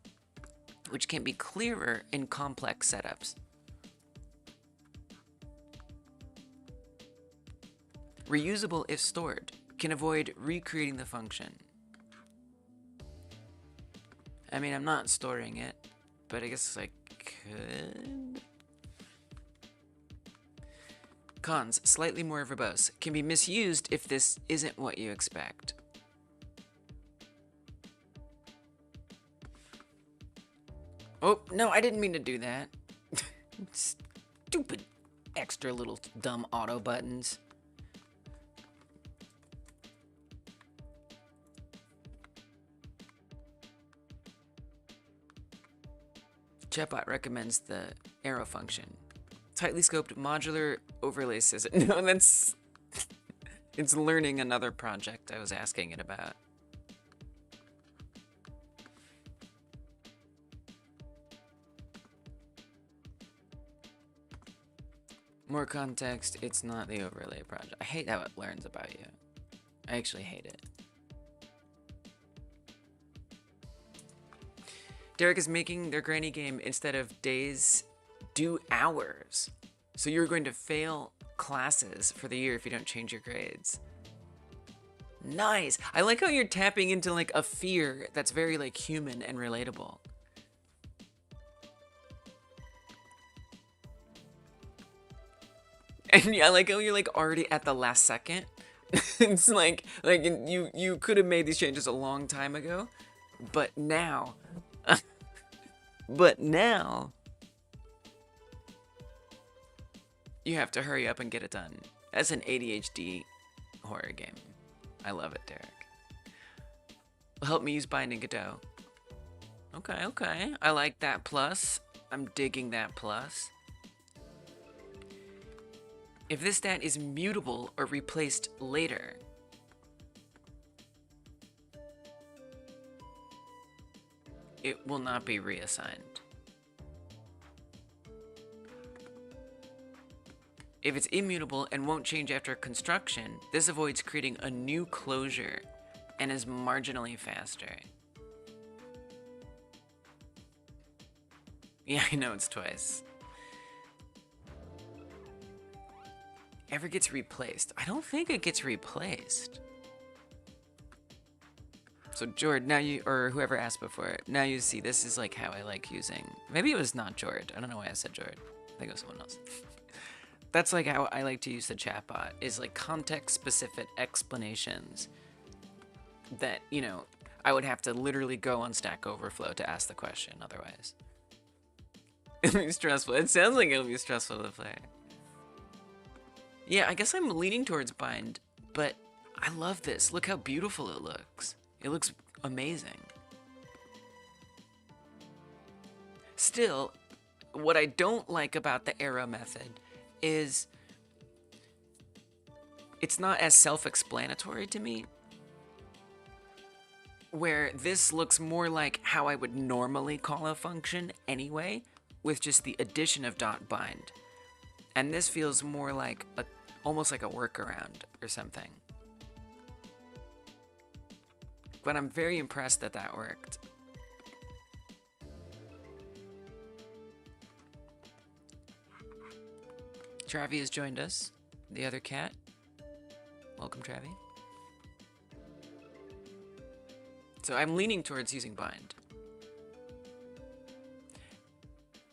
which can be clearer in complex setups. Reusable if stored. Can avoid recreating the function. I mean, I'm not storing it, but I guess I could. Cons. Slightly more verbose. Can be misused if this isn't what you expect. Oh, no, I didn't mean to do that. Stupid extra little dumb auto buttons. Chatbot recommends the arrow function. Tightly scoped modular overlay system. No, that's... It's learning another project I was asking it about. More context, it's not the overlay project. I hate how it learns about you. I actually hate it. Derek is making their granny game instead of days, do hours. So you're going to fail classes for the year if you don't change your grades. Nice. I like how you're tapping into like a fear that's very like human and relatable. And yeah, like, oh, you're like already at the last second. It's like you could have made these changes a long time ago, but now, but now, you have to hurry up and get it done. That's an ADHD horror game. I love it, Derek. Help me use binding Godot. Okay, okay. I like that plus. I'm digging that plus. If this stat is mutable or replaced later, it will not be reassigned. If it's immutable and won't change after construction, this avoids creating a new closure and is marginally faster. Yeah, I know it's twice. Ever gets replaced? I don't think it gets replaced. So Jord, now you, or whoever asked before, now you see this is like how I like using, maybe it was not Jord. I don't know why I said Jord. I think it was someone else. That's like how I like to use the chatbot, is like context-specific explanations that, you know, I would have to literally go on Stack Overflow to ask the question otherwise. It'll be stressful. It sounds like it'll be stressful to play. Yeah, I guess I'm leaning towards bind, but I love this. Look how beautiful it looks. It looks amazing. Still, what I don't like about the arrow method is it's not as self-explanatory to me, where this looks more like how I would normally call a function anyway, with just the addition of .bind. And this feels more like almost like a workaround or something. But I'm very impressed that that worked. Travi has joined us, the other cat. Welcome, Travi. So I'm leaning towards using bind.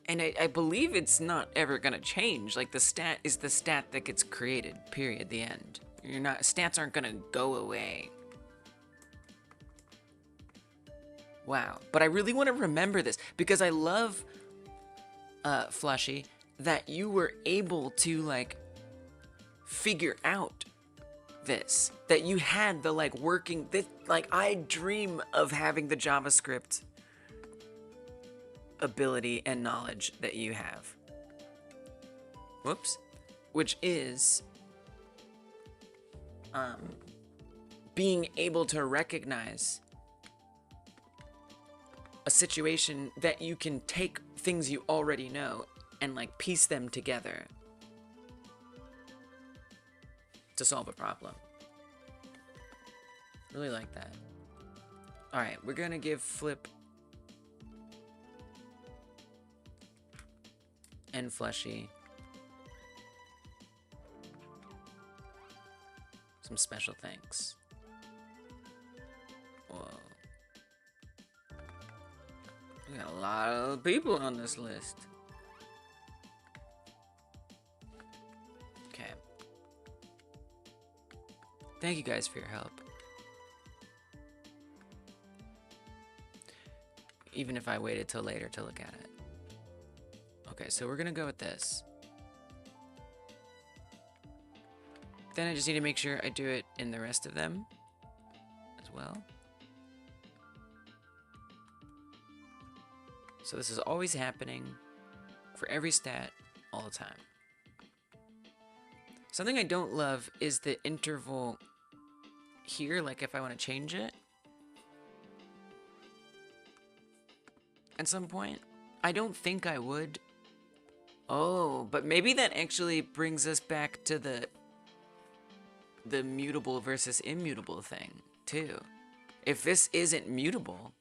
And I believe it's not ever gonna change. Like, the stat is the stat that gets created, period, the end. Stats aren't gonna go away. Wow, but I really want to remember this because I love, Flushy, that you were able to, like, figure out this. That you had the, like, working, like, I dream of having the JavaScript ability and knowledge that you have. Whoops. Which is, being able to recognize a situation that you can take things you already know and like piece them together to solve a problem. Really like that. All right, we're gonna give Flip and Fleshy some special thanks. Whoa. We got a lot of people on this list. Okay. Thank you guys for your help. Even if I waited till later to look at it. Okay, so we're gonna go with this. Then I just need to make sure I do it in the rest of them as well. So this is always happening for every stat all the time. Something I don't love is the interval here, like if I want to change it at some point. I don't think I would. Oh, but maybe that actually brings us back to the mutable versus immutable thing, too. If this isn't mutable,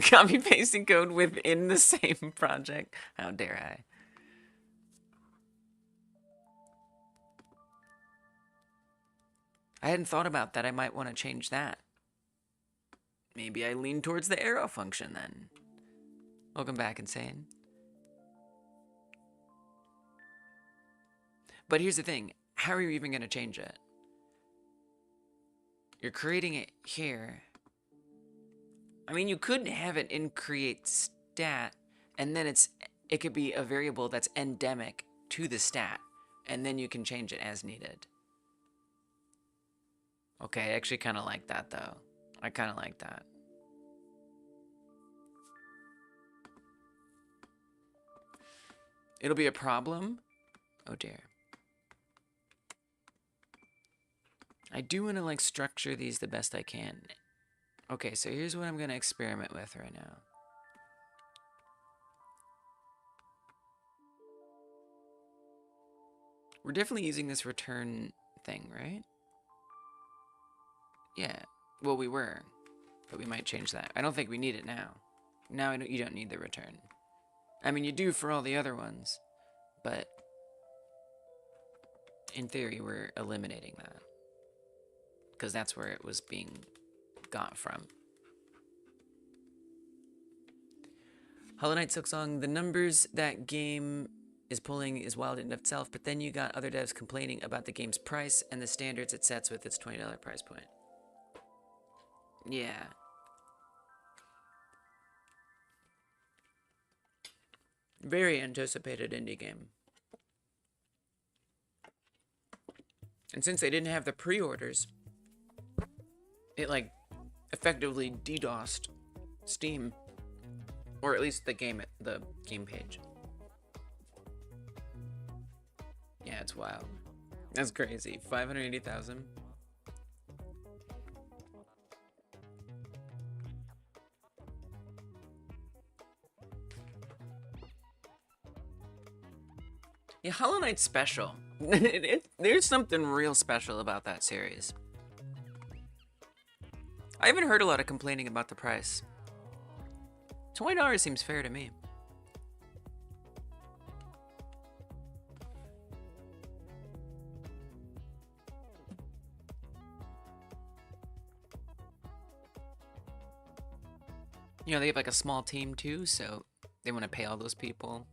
copy pasting code within the same project. How dare I? I hadn't thought about that. I might want to change that. Maybe I lean towards the arrow function then. Welcome back, Insane. But here's the thing. How are you even going to change it? You're creating it here. I mean, you could have it in create stat, and then it could be a variable that's endemic to the stat, and then you can change it as needed. Okay, I actually kind of like that, though. I kind of like that. It'll be a problem. Oh, dear. I do want to, like, structure these the best I can. Okay, so here's what I'm going to experiment with right now. We're definitely using this return thing, right? Yeah. Well, we were, but we might change that. I don't think we need it now. Now you don't need the return. I mean, you do for all the other ones, but in theory, we're eliminating that because that's where it was being got from. Hollow Knight Silksong, the numbers that game is pulling is wild in itself, but then you got other devs complaining about the game's price and the standards it sets with its $20 price point. Yeah. Very anticipated indie game. And since they didn't have the pre-orders, it, like, effectively DDoSed Steam. Or at least the game page. Yeah, it's wild. That's crazy. 580,000. Yeah, Hollow Knight's special. There's something real special about that series. I haven't heard a lot of complaining about the price. $20 seems fair to me. You know, they have like a small team too, so they want to pay all those people.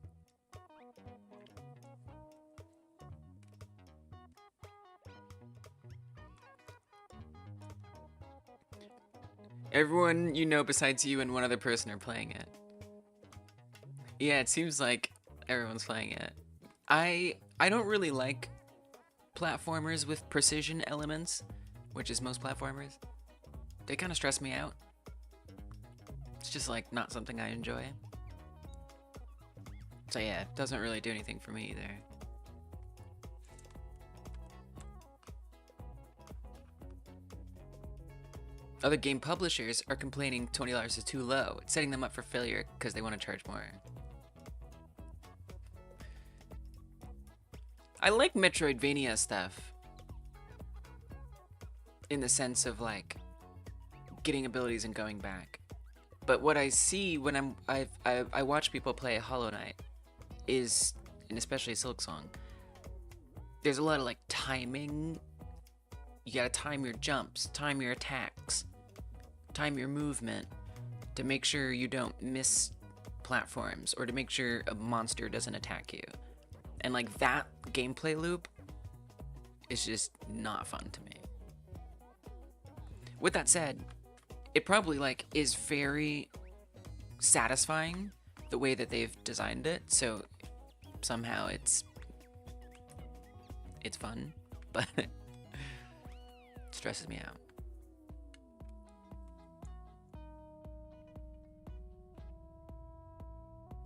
Everyone you know besides you and one other person are playing it. Yeah, it seems like everyone's playing it. I don't really like platformers with precision elements, which is most platformers. They kind of stress me out. It's just like not something I enjoy. So yeah, it doesn't really do anything for me either. Other game publishers are complaining $20 is too low. It's setting them up for failure because they want to charge more. I like Metroidvania stuff in the sense of like getting abilities and going back. But what I see when I watch people play Hollow Knight is, and especially Silksong, there's a lot of like timing. You gotta time your jumps, time your attacks, time your movement to make sure you don't miss platforms or to make sure a monster doesn't attack you. And like that gameplay loop is just not fun to me. With that said, it probably like is very satisfying the way that they've designed it, so somehow it's fun, but it stresses me out.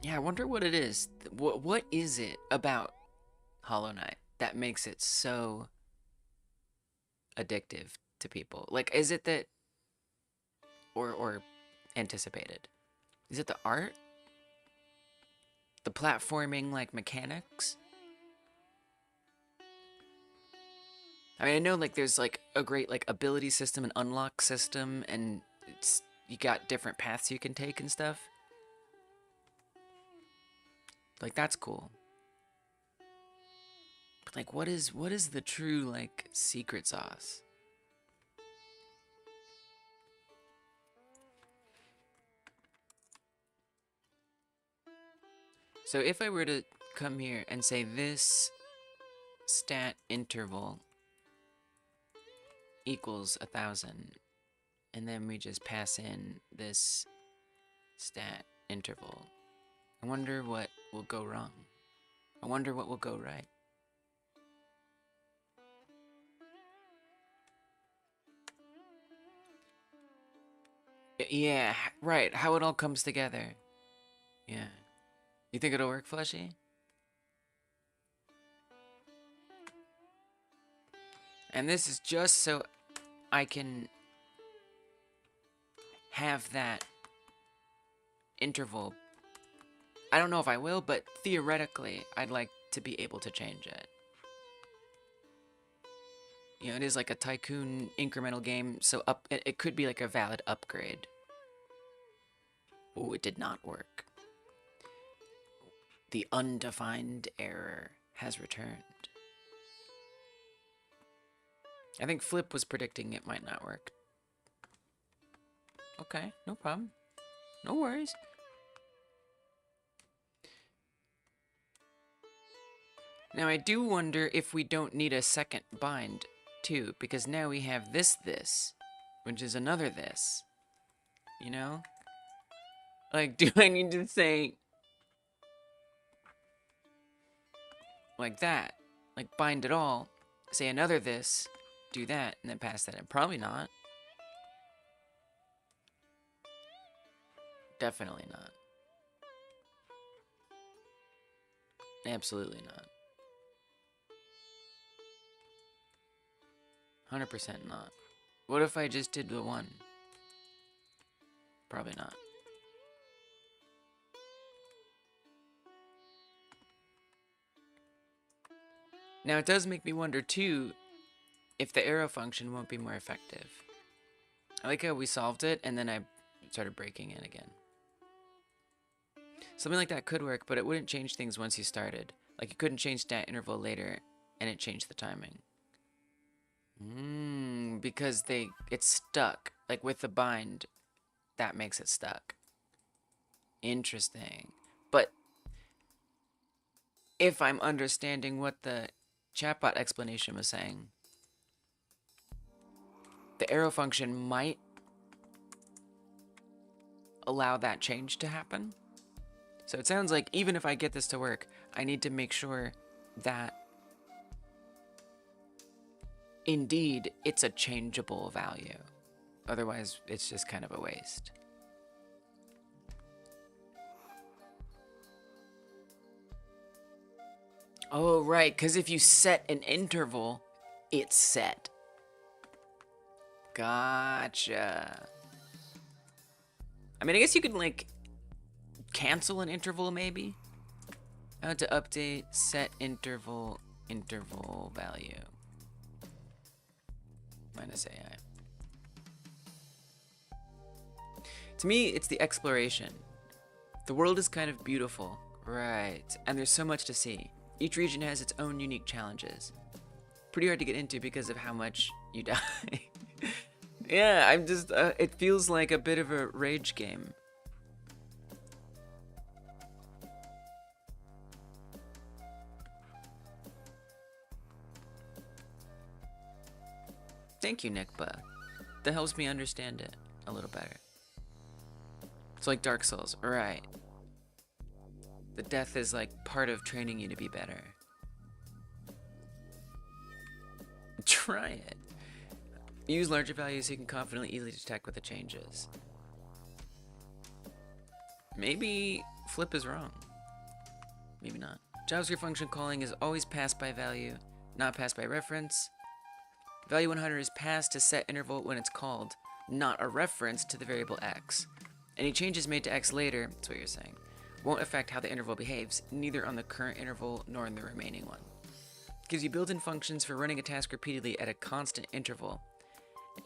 Yeah, I wonder what it is. What is it about Hollow Knight that makes it so addictive to people? Like, is it that, or anticipated? Is it the art? The platforming, like, mechanics? I mean, I know, like, there's, like, a great, like, ability system and unlock system, and you got different paths you can take and stuff. Like, that's cool. But, like, what is the true, like, secret sauce? So if I were to come here and say this stat interval equals 1,000, and then we just pass in this stat interval. I wonder what will go wrong. I wonder what will go right. Yeah, right, how it all comes together. Yeah. You think it'll work, Fleshy? And this is just so I can have that interval. I don't know if I will, but theoretically, I'd like to be able to change it. You know, it is like a tycoon incremental game, so it could be like a valid upgrade. Oh, it did not work. The undefined error has returned. I think Flip was predicting it might not work. Okay, no problem. No worries. Now I do wonder if we don't need a second bind too, because now we have this, which is another this. You know? Like, do I need to say like that? Like, bind it all, say another this, do that, and then pass that in? Probably not. Definitely not. Absolutely not. 100% not. What if I just did the one? Probably not. Now it does make me wonder too if the arrow function won't be more effective. I like how we solved it and then I started breaking it again. Something like that could work, but it wouldn't change things once you started. Like you couldn't change stat interval later and it changed the timing. Because it's stuck. Like with the bind, that makes it stuck. Interesting. But if I'm understanding what the chatbot explanation was saying, the arrow function might allow that change to happen. So it sounds like even if I get this to work, I need to make sure that indeed it's a changeable value. Otherwise, it's just kind of a waste. Oh, right, because if you set an interval, it's set. Gotcha. I mean, I guess you could, like, cancel an interval, maybe? How to update set interval value. Minus AI. To me, it's the exploration. The world is kind of beautiful. Right. And there's so much to see. Each region has its own unique challenges. Pretty hard to get into because of how much you die. Yeah, I'm just, it feels like a bit of a rage game. Thank you, Nickba. That helps me understand it a little better. It's like Dark Souls, right? The death is like part of training you to be better. Try it. Use larger values so you can confidently easily detect what the change is. Maybe Flip is wrong. Maybe not. JavaScript function calling is always passed by value, not passed by reference. Value 100 is passed to set interval when it's called, not a reference to the variable x. Any changes made to x later, that's what you're saying, won't affect how the interval behaves, neither on the current interval nor in the remaining one. It gives you built-in functions for running a task repeatedly at a constant interval,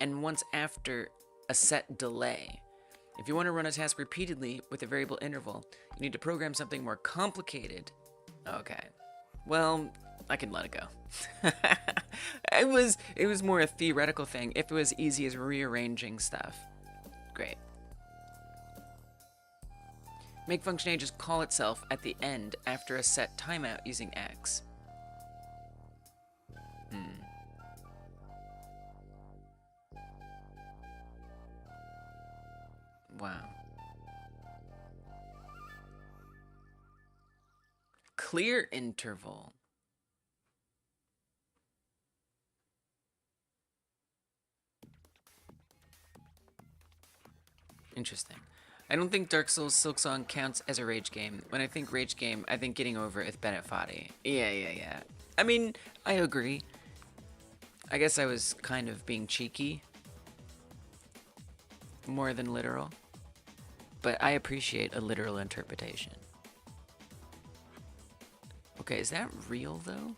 and once after a set delay. If you want to run a task repeatedly with a variable interval, you need to program something more complicated. Okay. Well, I can let it go. It was more a theoretical thing. If it was easy as rearranging stuff, great. Make function A just call itself at the end after a set timeout using X. clear interval. Interesting. I don't think Dark Souls Silksong counts as a rage game. When I think rage game, I think getting over it with Bennett Foddy. Yeah. I mean, I agree. I guess I was kind of being cheeky. More than literal. But I appreciate a literal interpretation. Okay, is that real though?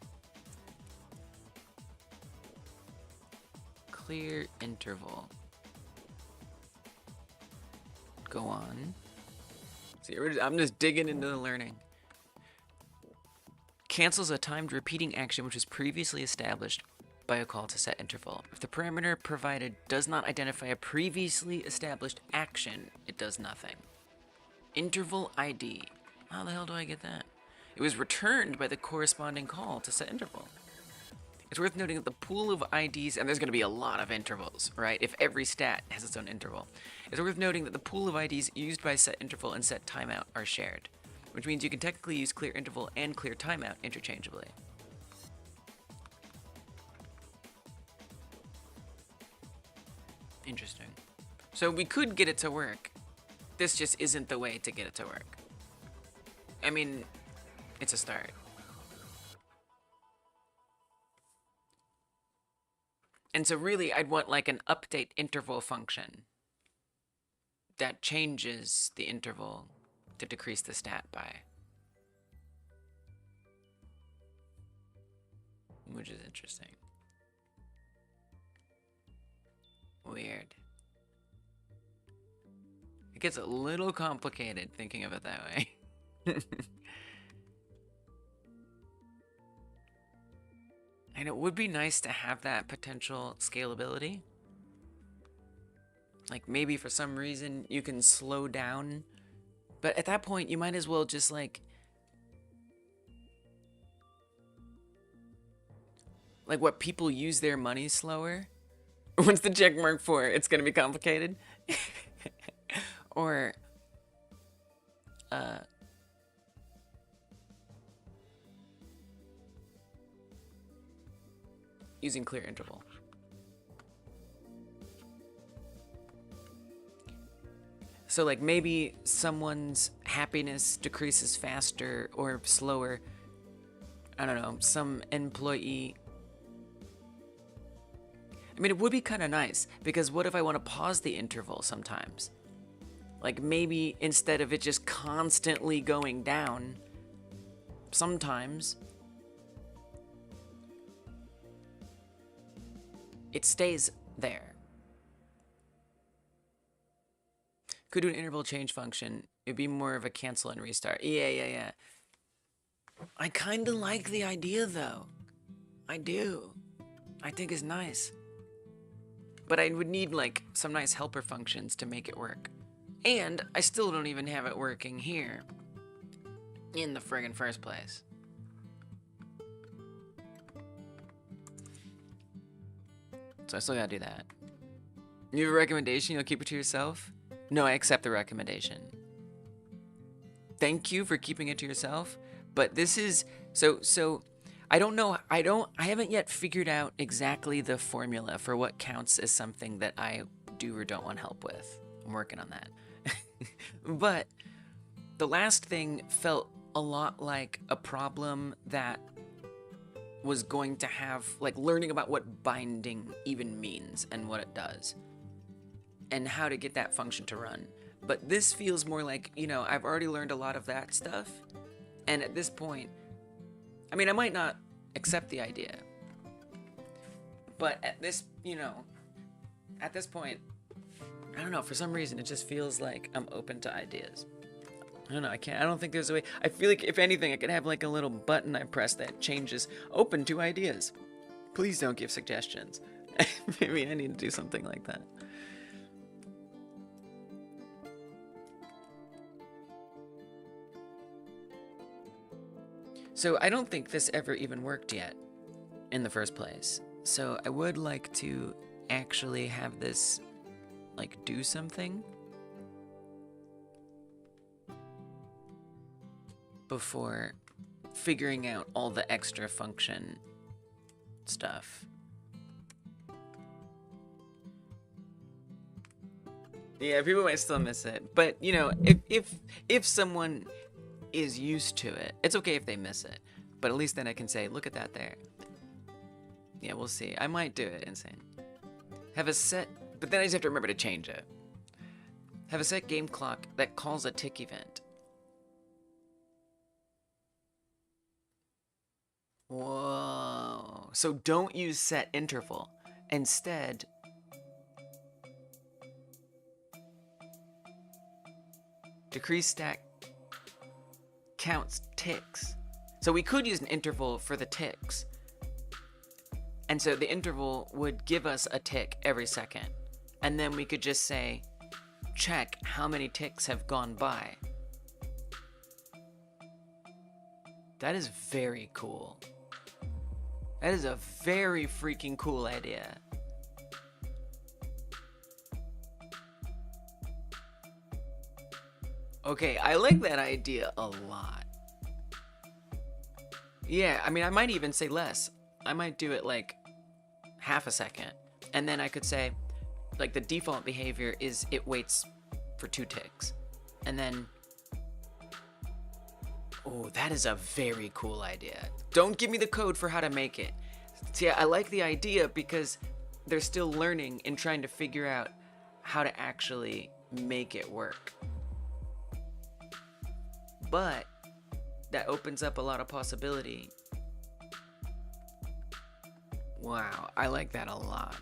Clear interval. Go on. See, I'm just digging into the learning. Cancels a timed repeating action which was previously established by a call to set interval. If the parameter provided does not identify a previously established action, it does nothing. Interval ID. How the hell do I get that? It was returned by the corresponding call to set interval. It's worth noting that the pool of IDs, and there's going to be a lot of intervals, right? If every stat has its own interval. It's worth noting that the pool of IDs used by set interval and set timeout are shared, which means you can technically use clear interval and clear timeout interchangeably. Interesting. So we could get it to work. This just isn't the way to get it to work. I mean, it's a start. And so really, I'd want like an update interval function that changes the interval to decrease the stat by. Which is interesting. Weird. It gets a little complicated thinking of it that way. And it would be nice to have that potential scalability. Like maybe for some reason you can slow down. But at that point you might as well just like what people use their money slower. What's the check mark for? It's gonna be complicated. Or using clear interval. So like maybe someone's happiness decreases faster or slower. I don't know, some employee. I mean, it would be kind of nice because what if I want to pause the interval sometimes? Like maybe instead of it just constantly going down, sometimes it stays there. Could do an interval change function. It'd be more of a cancel and restart. Yeah. I kind of like the idea though. I do. I think it's nice. But I would need like some nice helper functions to make it work. And I still don't even have it working here in the friggin' first place. So I still gotta do that. You have a recommendation? You'll keep it to yourself? No, I accept the recommendation. Thank you for keeping it to yourself. But this is so I don't know. I haven't yet figured out exactly the formula for what counts as something that I do or don't want help with. I'm working on that. But the last thing felt a lot like a problem that was going to have, like, learning about what binding even means and what it does and how to get that function to run. But this feels more like, you know, I've already learned a lot of that stuff. And at this point, I mean, I might not accept the idea, but at this, you know, at this point, I don't know, for some reason, it just feels like I'm open to ideas. I don't know, I don't think there's a way. I feel like, if anything, I could have like a little button I press that changes open to ideas. Please don't give suggestions. Maybe I need to do something like that. So I don't think this ever even worked yet in the first place. So I would like to actually have this like do something before figuring out all the extra function stuff. Yeah, people might still miss it, but you know, if someone is used to it, it's okay if they miss it. But at least then I can say, look at that there. Yeah, we'll see. I might do it. Insane. Have a set, but then I just have to remember to change it. Have a set game clock that calls a tick event. Whoa. So don't use setInterval. Instead, decrease stack counts ticks. So we could use an interval for the ticks. And so the interval would give us a tick every second. And then we could just say, check how many ticks have gone by. That is very cool. That is a very freaking cool idea. Okay, I like that idea a lot. Yeah, I mean, I might even say less. I might do it like half a second. And then I could say, like, the default behavior is it waits for 2 ticks. And then, oh, that is a very cool idea. Don't give me the code for how to make it. See, I like the idea because they're still learning and trying to figure out how to actually make it work. But that opens up a lot of possibility. Wow, I like that a lot.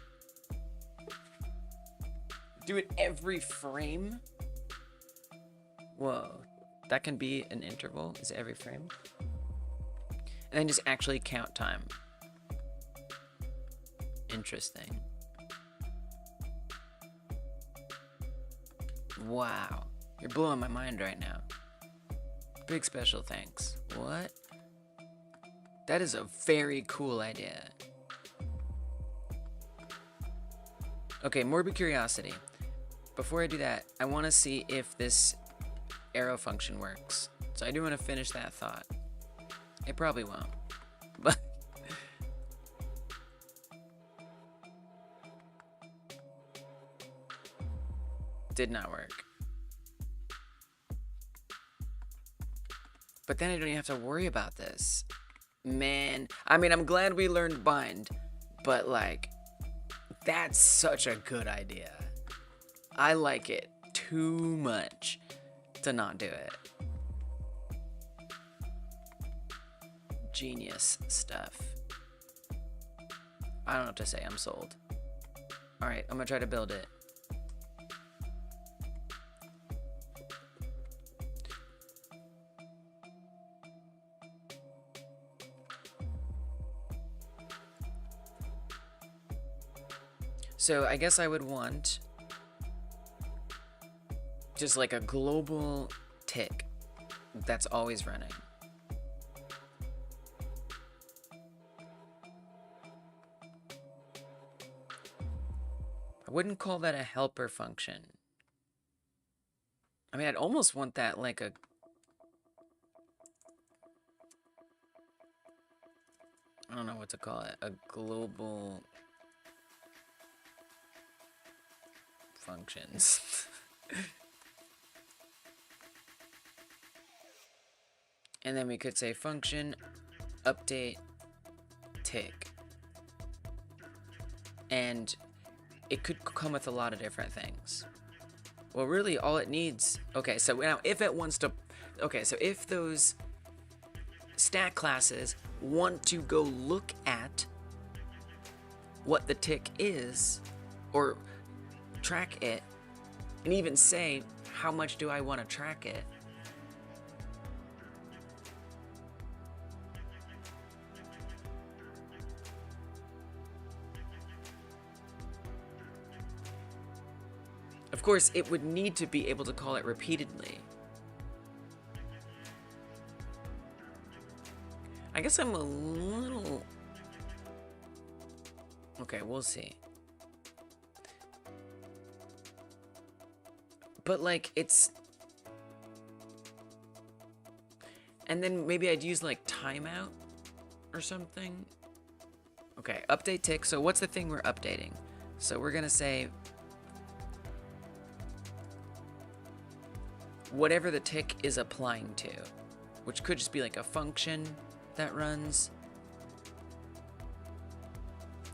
Do it every frame? Whoa, that can be an interval, is it every frame? And then just actually count time. Interesting. Wow, you're blowing my mind right now. Big special thanks. What? That is a very cool idea. Okay, morbid curiosity. Before I do that, I want to see if this arrow function works. So I do want to finish that thought. It probably won't. But did not work. But then I don't even have to worry about this. Man, I mean, I'm glad we learned bind, but like, that's such a good idea. I like it too much to not do it. Genius stuff. I don't know what to say, I'm sold. Alright, I'm gonna try to build it. So I guess I would want just like a global tick that's always running. I wouldn't call that a helper function. I mean, I'd almost want that like a... I don't know what to call it. A global... functions. And then we could say function update tick. And it could come with a lot of different things. Well, really all it needs... Okay, so now if it wants to... Okay, so if those stack classes want to go look at what the tick is, or track it, and even say, how much do I want to track it? Of course, it would need to be able to call it repeatedly. I guess I'm a little... Okay, we'll see. But like, it's... And then maybe I'd use like timeout or something. Okay, update tick. So what's the thing we're updating? So we're gonna say whatever the tick is applying to, which could just be like a function that runs.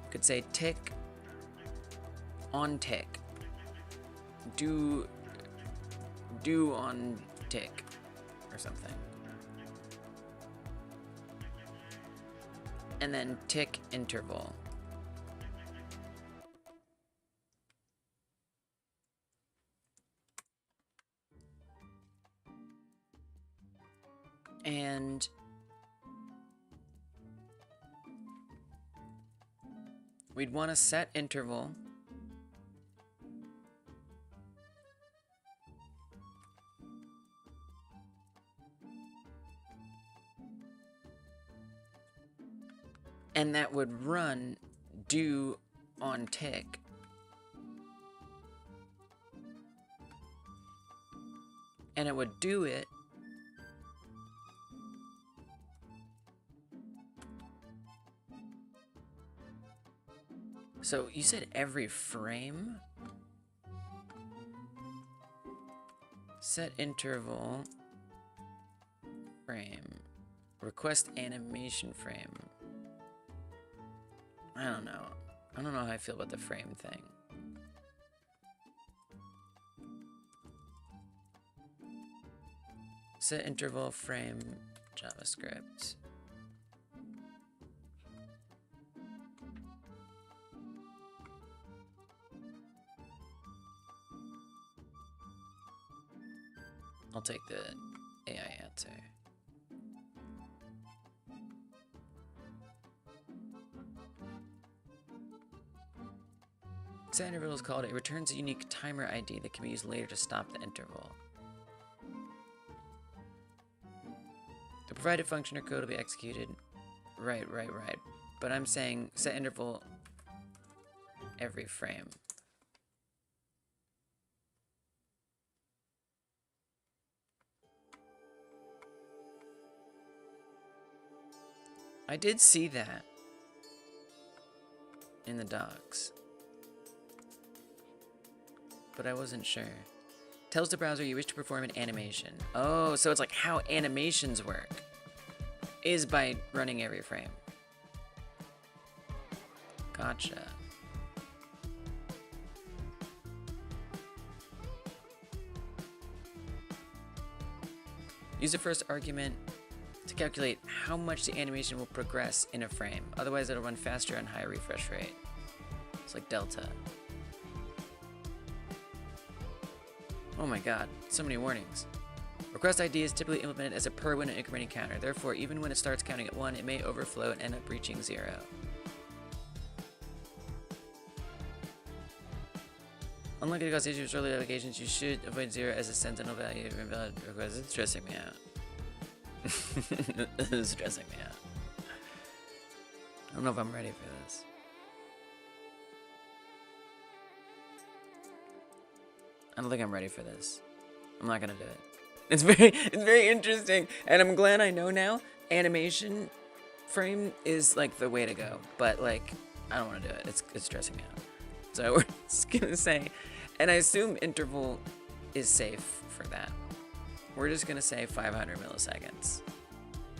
Could say tick on tick. Do on tick or something. And then tick interval. And we'd want to set interval and that would run do on tick. And it would do it so you said every frame? Set interval frame. Request animation frame. I don't know. I don't know how I feel about the frame thing. Set interval frame JavaScript. I'll take the AI answer. Set interval is called. It returns a unique timer ID that can be used later to stop the interval. The provided function or code will be executed. Right. But I'm saying set interval every frame. I did see that in the docs, but I wasn't sure. Tells the browser you wish to perform an animation. Oh, so it's like how animations work is by running every frame. Gotcha. Use the first argument to calculate how much the animation will progress in a frame. Otherwise, it'll run faster and higher refresh rate. It's like delta. Oh my god, so many warnings. Request ID is typically implemented as a per window incrementing counter. Therefore, even when it starts counting at 1, it may overflow and end up reaching 0. Unlike the cost issues with early applications, you should avoid 0 as a sentinel value of invalid requests. It's stressing me out. This is stressing me out. I don't know if I'm ready for this. I don't think I'm ready for this. I'm not gonna do it. It's very interesting, and I'm glad I know now. Animation frame is like the way to go, but like I don't want to do it. It's stressing me out. So we're just gonna say, and I assume interval is safe for that. We're just gonna say 500 milliseconds.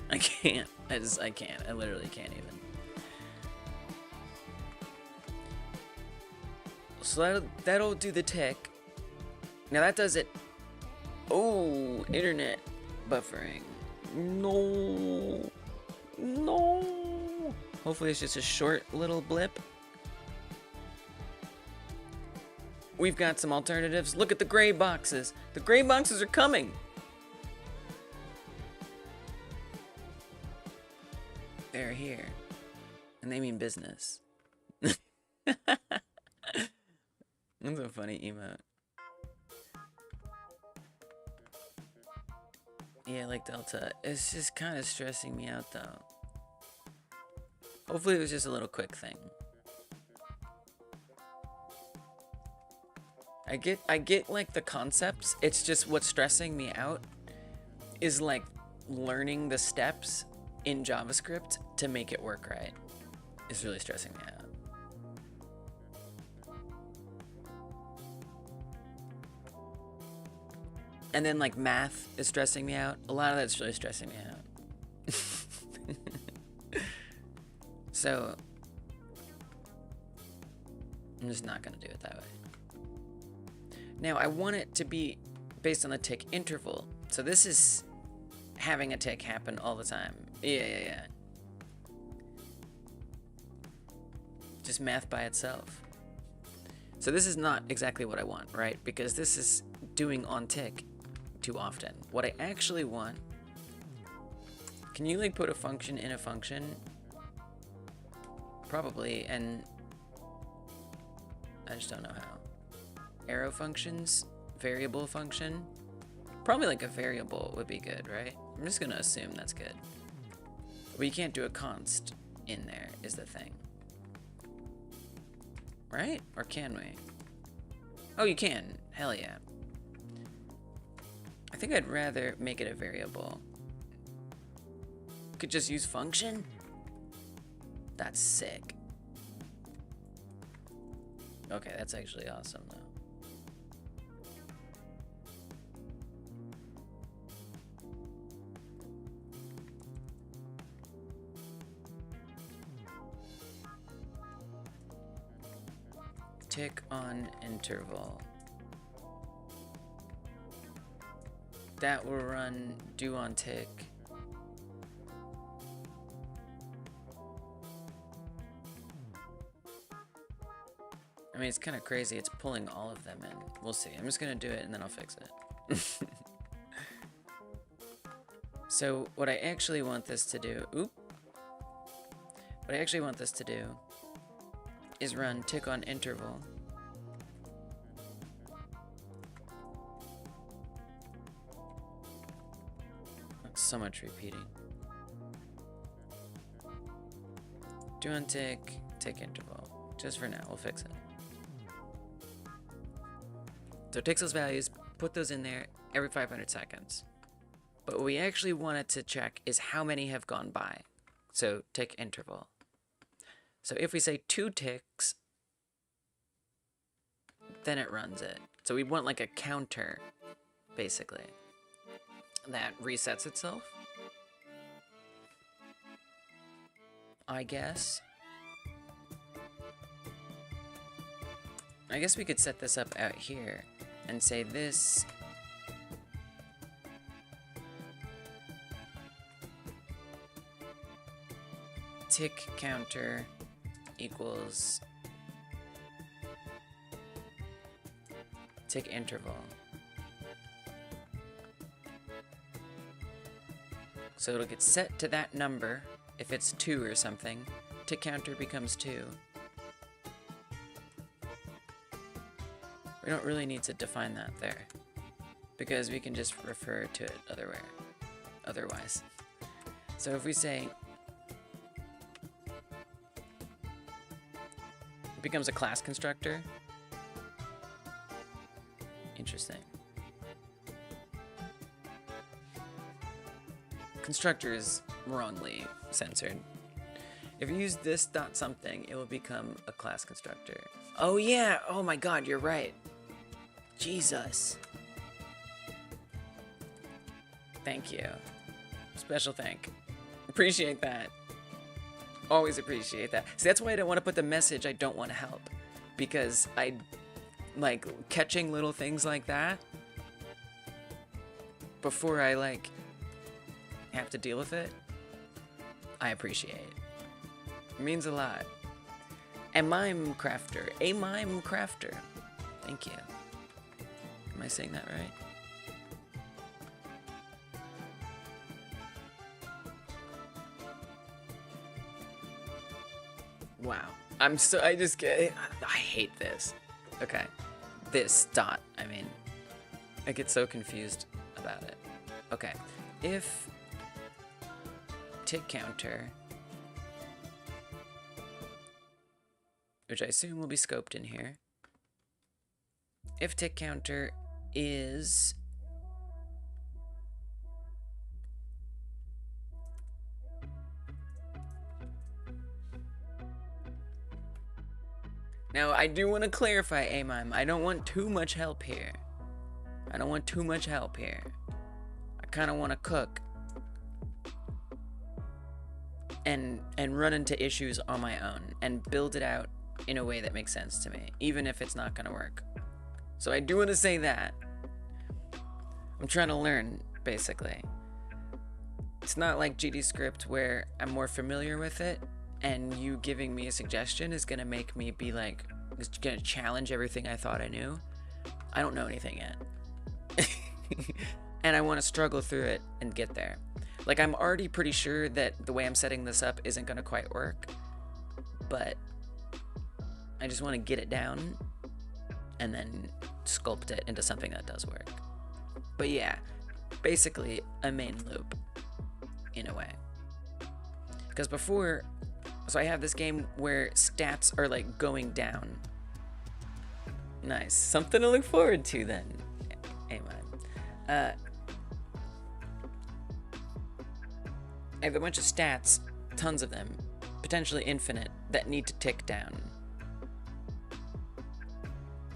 I can't. I can't. I literally can't even. So that'll do the tick. Now that does it. Oh, internet buffering. No. Hopefully it's just a short little blip. We've got some alternatives. Look at the gray boxes. The gray boxes are coming. They're here. And they mean business. That's a funny emote. Yeah, like Delta. It's just kind of stressing me out, though. Hopefully it was just a little quick thing. I get like the concepts. It's just what's stressing me out is like learning the steps in JavaScript to make it work right is really stressing me out. And then like math is stressing me out. A lot of that's really stressing me out. So I'm just not gonna do it that way. Now I want it to be based on the tick interval. So this is having a tick happen all the time. Yeah. Just math by itself. So this is not exactly what I want, right? Because this is doing on tick too often. What I actually want, can you like put a function in a function? Probably, and I just don't know how. Arrow functions, variable function. Probably like a variable would be good, right? I'm just gonna assume that's good. But you can't do a const in there is the thing. Right? Or can we? Oh, you can. Hell yeah. I think I'd rather make it a variable. Could just use function? That's sick. Okay, that's actually awesome though. Tick on interval. That will run do on tick. I mean, it's kind of crazy. It's pulling all of them in. We'll see. I'm just going to do it and then I'll fix it. So what I actually want this to do, what I actually want this to do is run tick on interval. That's so much repeating. Do on tick, tick interval. Just for now, we'll fix it. So it takes those values, put those in there every 500 seconds. But what we actually wanted to check is how many have gone by. So tick interval. So if we say 2 ticks, then it runs it. So we want like a counter, basically, that resets itself, I guess. I guess we could set this up out here and say this tick counter equals tick interval. So it'll get set to that number. If it's 2 or something, tick counter becomes 2. We don't really need to define that there, because we can just refer to it otherwise. So if we say it becomes a class constructor, interesting. Constructor is wrongly censored. If you use this dot something, it will become a class constructor. Oh yeah, oh my god, you're right. Jesus. Thank you. Special thank. Appreciate that. Always appreciate that. See, that's why I don't want to put the message I don't want to help. Because I like catching little things like that before I like have to deal with it. I appreciate. It means a lot. A mime crafter. Thank you. Am I saying that right? Wow. I hate this. Okay. This dot, I mean. I get so confused about it. Okay. If tick counter, which I assume will be scoped in here. If tick counter is Now, I do want to clarify, Amime. I don't want too much help here. I don't want too much help here. I kind of want to cook and run into issues on my own and build it out in a way that makes sense to me, even if it's not going to work. So I do want to say that. I'm trying to learn, basically. It's not like GDScript where I'm more familiar with it, and you giving me a suggestion is going to make me be like, it's going to challenge everything I thought I knew. I don't know anything yet. And I want to struggle through it and get there. Like, I'm already pretty sure that the way I'm setting this up isn't going to quite work, but I just want to get it down and then sculpt it into something that does work. But yeah, basically a main loop in a way. Because before, so I have this game where stats are like going down. Nice, something to look forward to then. Amen. I have a bunch of stats, tons of them, potentially infinite, that need to tick down.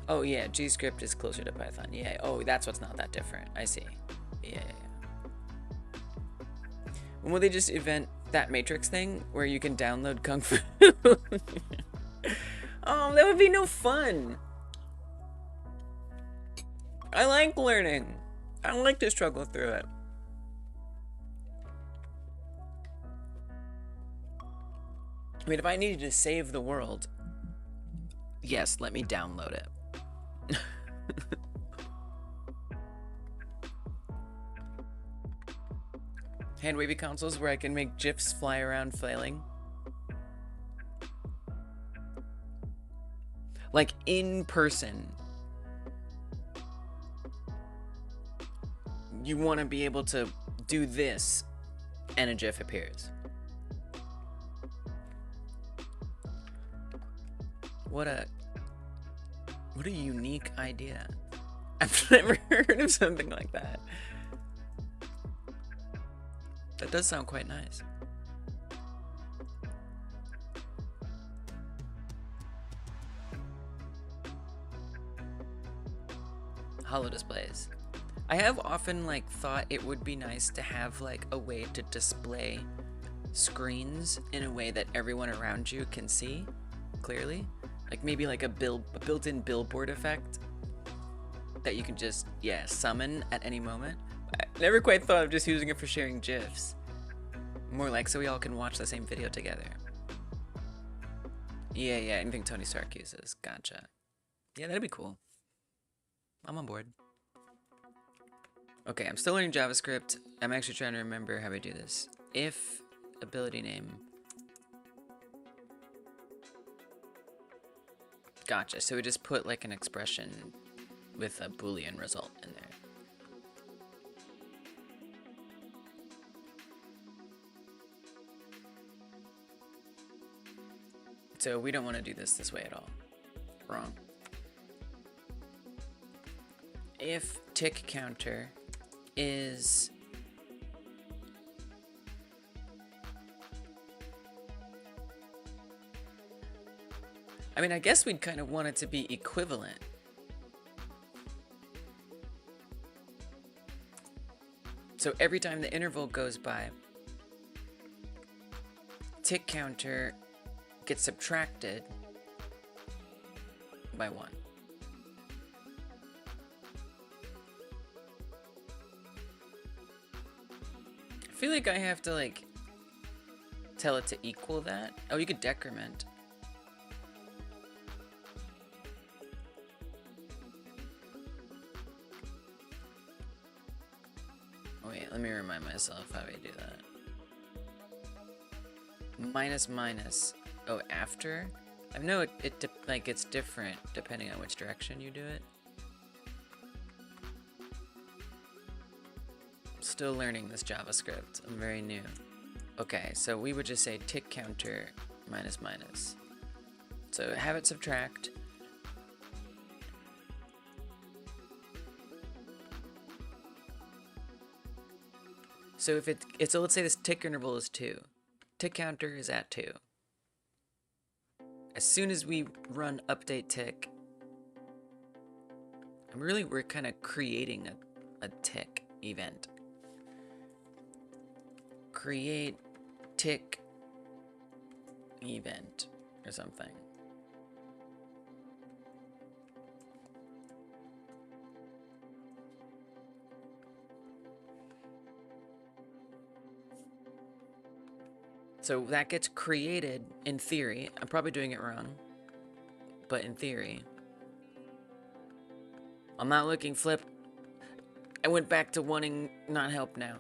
Oh yeah, GScript is closer to Python. Yeah, oh, that's what's not that different. I see. Yeah. When will they just event that matrix thing where you can download Kung Fu? Oh, that would be no fun. I like learning. I like to struggle through it. I mean, if I needed to save the world, yes, let me download it. Hand wavy consoles where I can make GIFs fly around flailing. Like in person. You want to be able to do this and a GIF appears. What a unique idea. I've never heard of something like that. That does sound quite nice. Holo displays. I have often like thought it would be nice to have like a way to display screens in a way that everyone around you can see clearly. Like maybe like a built-in billboard effect that you can just, yeah, summon at any moment. I never quite thought of just using it for sharing GIFs. More like so we all can watch the same video together. Yeah, anything Tony Stark uses. Gotcha. Yeah, that'd be cool. I'm on board. Okay, I'm still learning JavaScript. I'm actually trying to remember how I do this. If ability name. Gotcha, so we just put like an expression with a Boolean result in there. So we don't want to do this way at all. Wrong. If tick counter is I mean, I guess we'd kind of want it to be equivalent. So every time the interval goes by, tick counter gets subtracted by 1. I feel like I have to like tell it to equal that. Oh, you could decrement. Wait, let me remind myself how I do that. Minus minus. Oh, after? I know like it's different depending on which direction you do it. Still learning this JavaScript. I'm very new. Okay, so we would just say tick counter minus minus. So have it subtract. So if it's so let's say this tick interval is 2. Tick counter is at 2. as soon as we run update tick, we're kind of creating a tick event. Create tick event or something. So that gets created in theory. I'm probably doing it wrong, but in theory. I'm not looking flip. I went back to wanting not help now.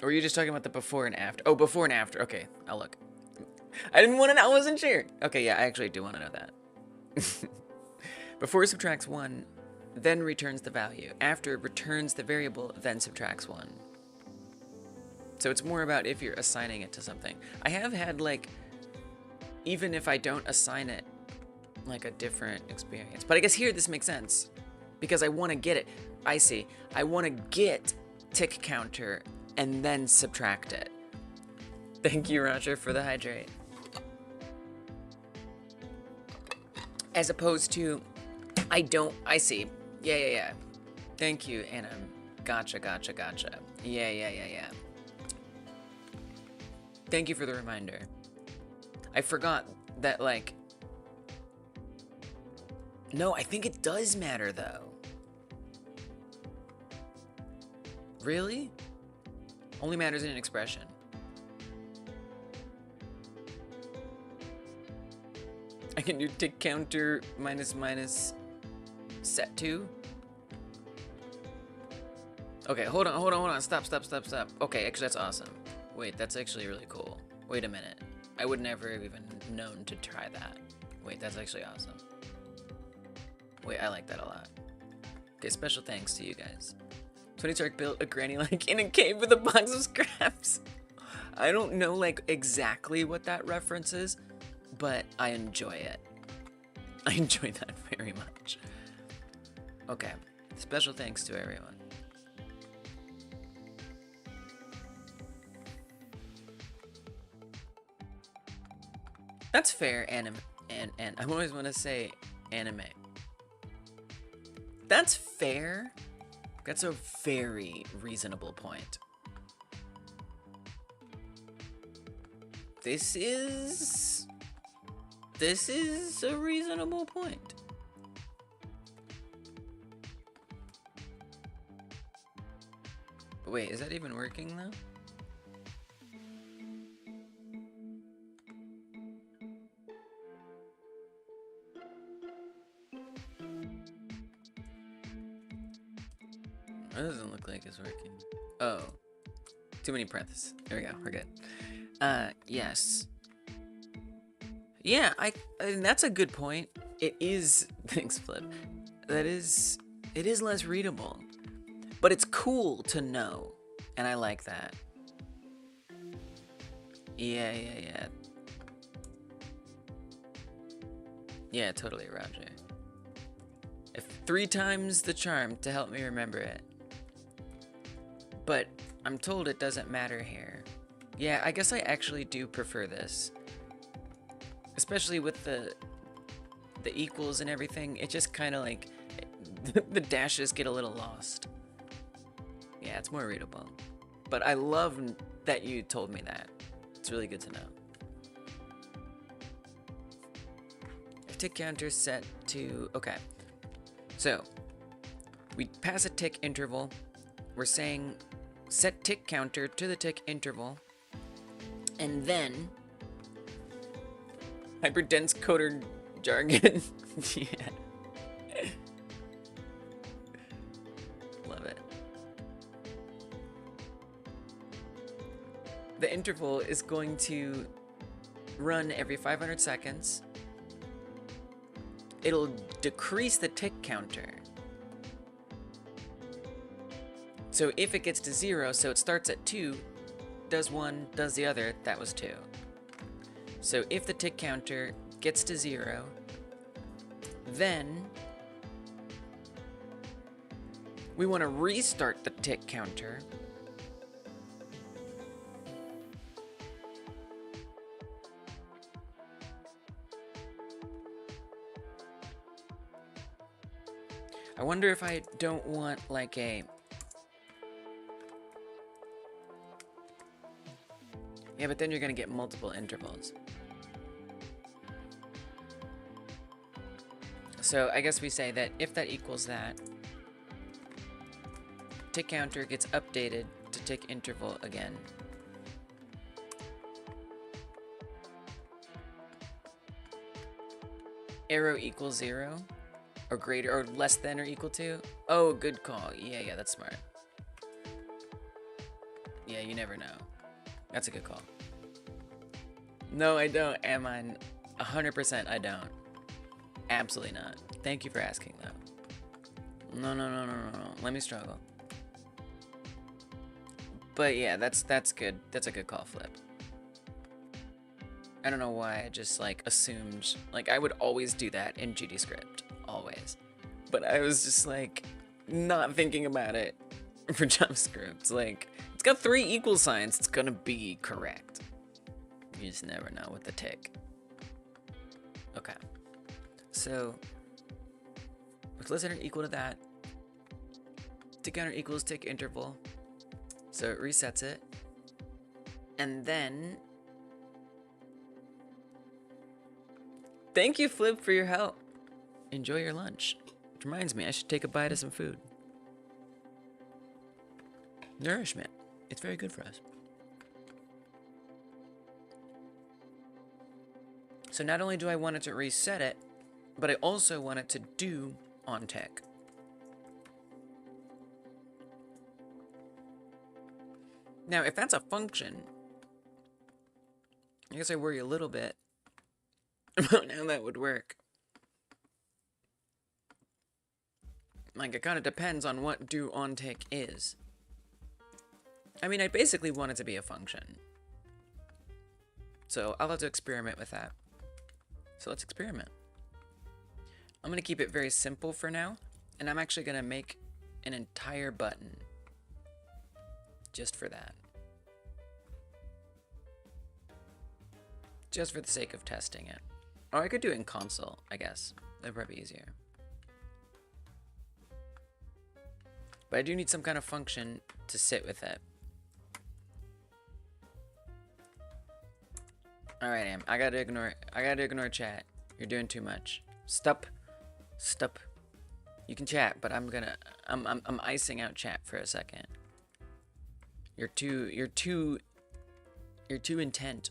Or are you just talking about the before and after? Oh, before and after. Okay, I'll look. I didn't want to know. I wasn't sure. Okay, yeah, I actually do want to know that. Before subtracts 1, then returns the value. After returns the variable, then subtracts 1. So it's more about if you're assigning it to something. I have had, like, even if I don't assign it, like, a different experience. But I guess here this makes sense. Because I want to get it. I see. I want to get tick counter and then subtract it. Thank you, Roger, for the hydrate. As opposed to, I see. Yeah. Thank you, Anna. Gotcha. Yeah. Thank you for the reminder. I forgot that, like... No, I think it does matter, though. Really? Only matters in an expression. I can do tick counter minus set 2. Okay, hold on. Stop. Okay, actually that's awesome. Wait, that's actually really cool. Wait a minute. I would never have even known to try that. Wait, that's actually awesome. Wait, I like that a lot. Okay, special thanks to you guys. 20 Stark built a granny like in a cave with a box of scraps. I don't know like exactly what that reference is, but I enjoy it. I enjoy that very much. Okay, special thanks to everyone. That's fair, anime, and I always want to say anime. That's fair. That's a very reasonable point. This is a reasonable point. Wait, is that even working though? That doesn't look like it's working. Oh, too many parentheses. There we go, we're good. Yes. Yeah, and that's a good point. It is, thanks Flip. It is less readable, but it's cool to know, and I like that. Yeah. Yeah, totally, Roger. If 3 times the charm to help me remember it. But I'm told it doesn't matter here. Yeah, I guess I actually do prefer this. Especially with the equals and everything, it just kind of like, the dashes get a little lost. Yeah, it's more readable. But I love that you told me that. It's really good to know. If tick counter set to, okay. So, we pass a tick interval. We're saying set tick counter to the tick interval. And then hyperdense coder jargon. Yeah. Love it. The interval is going to run every 500 seconds. It'll decrease the tick counter. So if it gets to 0, so it starts at 2, does 1, does the other, that was 2. So if the tick counter gets to 0, then we want to restart the tick counter I wonder if I don't want like a... Yeah, but then you're gonna get multiple intervals. So I guess we say that if that equals that, tick counter gets updated to tick interval again. Arrow equals 0 or greater or less than or equal to. Oh, good call. Yeah, that's smart. Yeah, you never know. That's a good call. No, I don't, Amon. 100% I don't. Absolutely not. Thank you for asking, though. No. Let me struggle. But yeah, that's good. That's a good call, Flip. I don't know why I just like assumed, like I would always do that in GDScript, always. But I was just like not thinking about it for JavaScript. Like it's got 3 equal signs, it's gonna be correct. You just never know with the tick. Okay. So with less than or equal to that, tick counter equals tick interval. So it resets it. And then thank you, Flip, for your help. Enjoy your lunch. It reminds me, I should take a bite of some food. Nourishment. It's very good for us. So not only do I want it to reset it, but I also want it to do on tick. Now, if that's a function, I guess I worry a little bit about how that would work. Like, it kind of depends on what do on tick is. I mean, I basically want it to be a function. So I'll have to experiment with that. So let's experiment. I'm going to keep it very simple for now, and I'm actually going to make an entire button just for that. Just for the sake of testing it. Or I could do it in console, I guess. That'd probably be easier. But I do need some kind of function to sit with it. Alright, Am. I gotta ignore chat. You're doing too much. Stop. You can chat, but I'm icing out chat for a second. You're too intent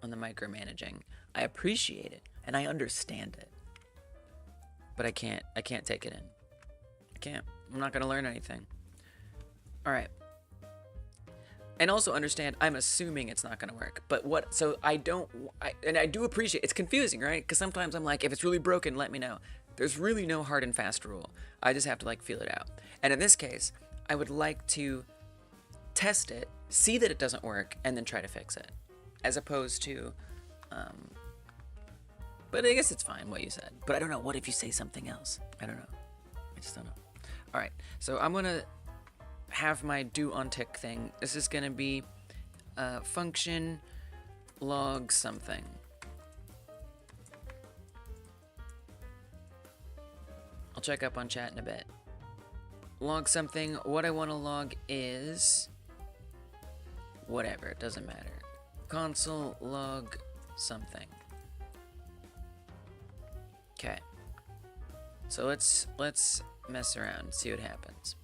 on the micromanaging. I appreciate it and I understand it. But I can't take it in. I can't. I'm not gonna learn anything. Alright. And also understand, I'm assuming it's not gonna work. But what, so I do appreciate, it's confusing, right? Because sometimes I'm like, if it's really broken, let me know. There's really no hard and fast rule. I just have to like feel it out. And in this case, I would like to test it, see that it doesn't work, and then try to fix it. As opposed to, but I guess it's fine what you said. But I don't know, what if you say something else? I don't know. I just don't know. All right, so I'm gonna have my do on tick thing. This is gonna be function log something. I'll check up on chat in a bit. Log something. What I want to log is whatever. It doesn't matter. Console log something. Okay. So let's mess around and see what happens.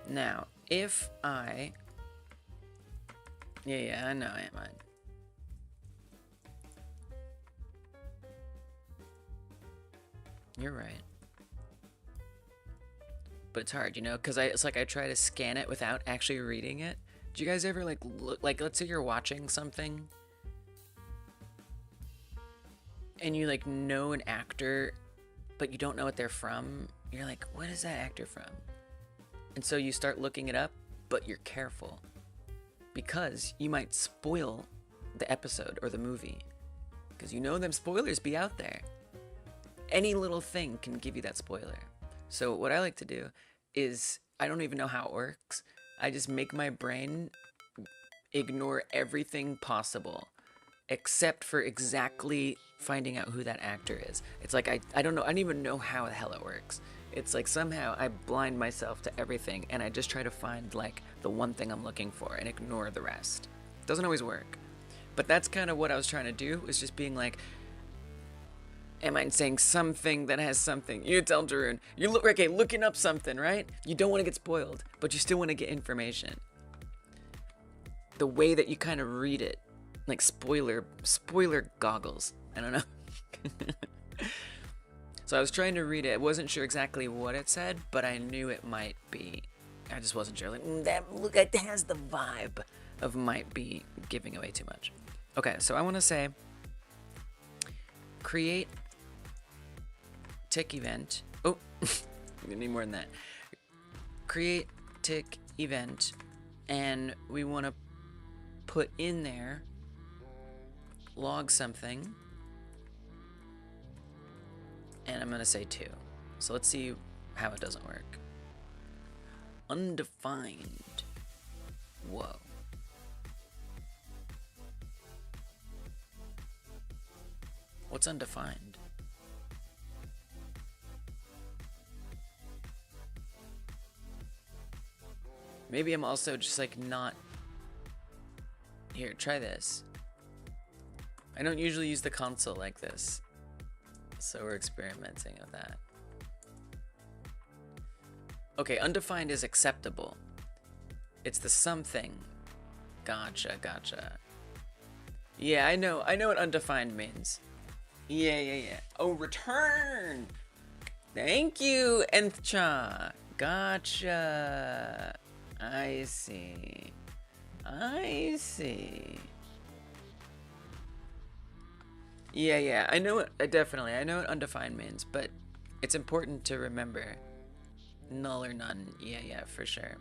Now, if I... Yeah, I know, I mind. You're right. But it's hard, you know, because it's like I try to scan it without actually reading it. Do you guys ever like look, like let's say you're watching something and you like know an actor but you don't know what they're from? You're like, what is that actor from? And so you start looking it up, but you're careful because you might spoil the episode or the movie because you know them spoilers be out there. Any little thing can give you that spoiler. So what I like to do is, I don't even know how it works. I just make my brain ignore everything possible except for exactly finding out who that actor is. It's like I don't know, I don't even know how the hell it works. It's like somehow I blind myself to everything and I just try to find like the one thing I'm looking for and ignore the rest. Doesn't always work. But that's kind of what I was trying to do, was just being like, am I saying something that has something? You tell Darun, you're looking up something, right? You don't want to get spoiled, but you still want to get information. The way that you kind of read it, like spoiler goggles. I don't know. So I was trying to read it. I wasn't sure exactly what it said, but I knew it might be. I just wasn't sure. Like, it has the vibe of might be giving away too much. Okay, so I want to say create tick event. Oh, we need more than that. Create tick event, and we want to put in there log something, and I'm going to say 2. So let's see how it doesn't work. Undefined. Whoa. What's undefined? Maybe I'm also just like not... Here, try this. I don't usually use the console like this, so we're experimenting with that. Okay, undefined is acceptable. It's the something. Gotcha. Yeah, I know what undefined means. Yeah. Oh, return! Thank you, Nth Cha. Gotcha. I see. Yeah, I know what undefined means, but it's important to remember null or none. Yeah, for sure.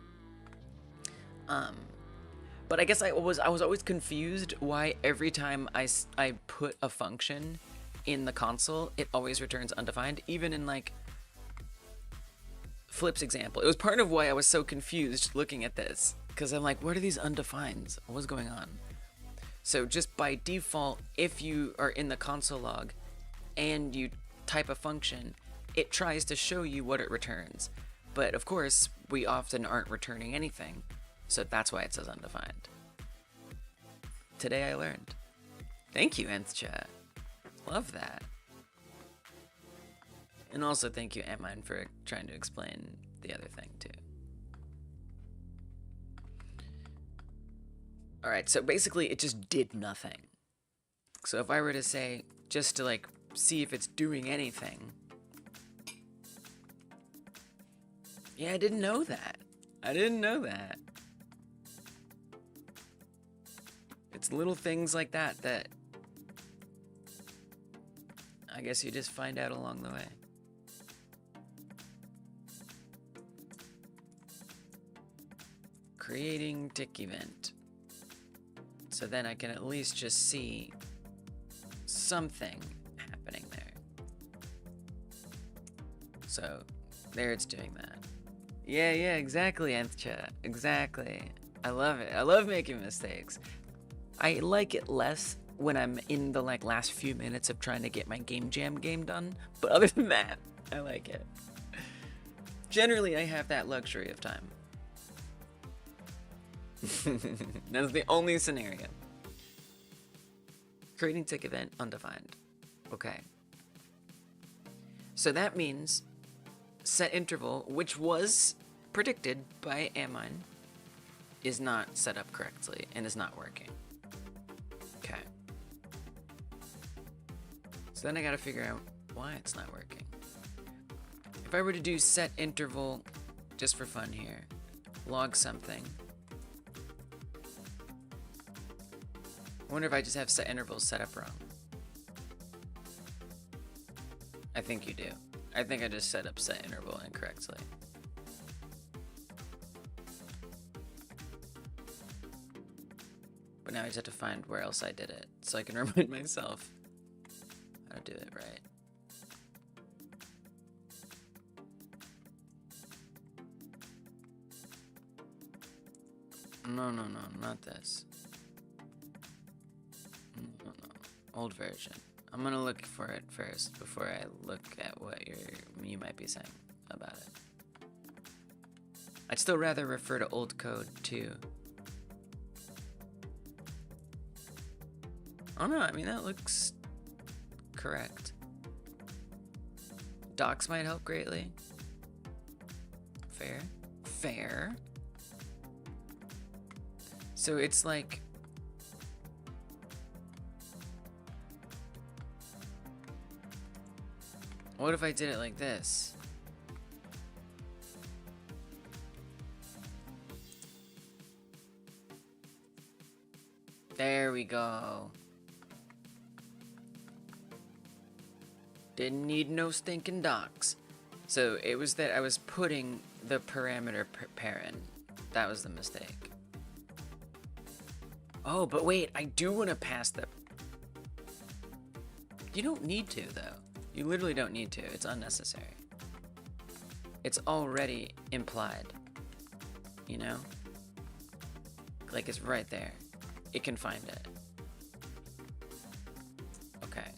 But I guess I was always confused why every time I put a function in the console, it always returns undefined, even in like Flip's example. It was part of why I was so confused looking at this, because I'm like, what are these undefineds? What's going on? So just by default, if you are in the console log and you type a function, it tries to show you what it returns. But of course, we often aren't returning anything, so that's why it says undefined. Today I learned. Thank you, Nth Chat. Love that. And also thank you, Antmine, for trying to explain the other thing too. Alright, so basically it just did nothing. So if I were to say, just to like see if it's doing anything. Yeah, I didn't know that. It's little things like that that I guess you just find out along the way. Creating tick event. So then I can at least just see something happening there. So there it's doing that. Yeah, exactly, Nth Chat. Exactly. I love it. I love making mistakes. I like it less when I'm in the like last few minutes of trying to get my game jam game done. But other than that, I like it. Generally, I have that luxury of time. That's the only scenario. Creating tick event undefined. Okay. So that means setInterval, which was predicted by Amine, is not set up correctly and is not working. Okay. So then I gotta figure out why it's not working. If I were to do setInterval just for fun here, log something. I wonder if I just have setIntervals set up wrong. I think you do. I think I just set up setInterval incorrectly. But now I just have to find where else I did it, so I can remind myself how to do it right. No, not this. No. old version. I'm gonna look for it first before I look at what you might be saying about it. I'd still rather refer to old code too. Oh no, I mean that looks correct. Docs might help greatly. Fair. Fair. So it's like, what if I did it like this? There we go. Didn't need no stinking docs. So it was that I was putting the parameter parent. That was the mistake. Oh, but wait, I do want to pass the... You don't need to, though. You literally don't need to. It's unnecessary. It's already implied. You know? Like, it's right there. It can find it. Okay.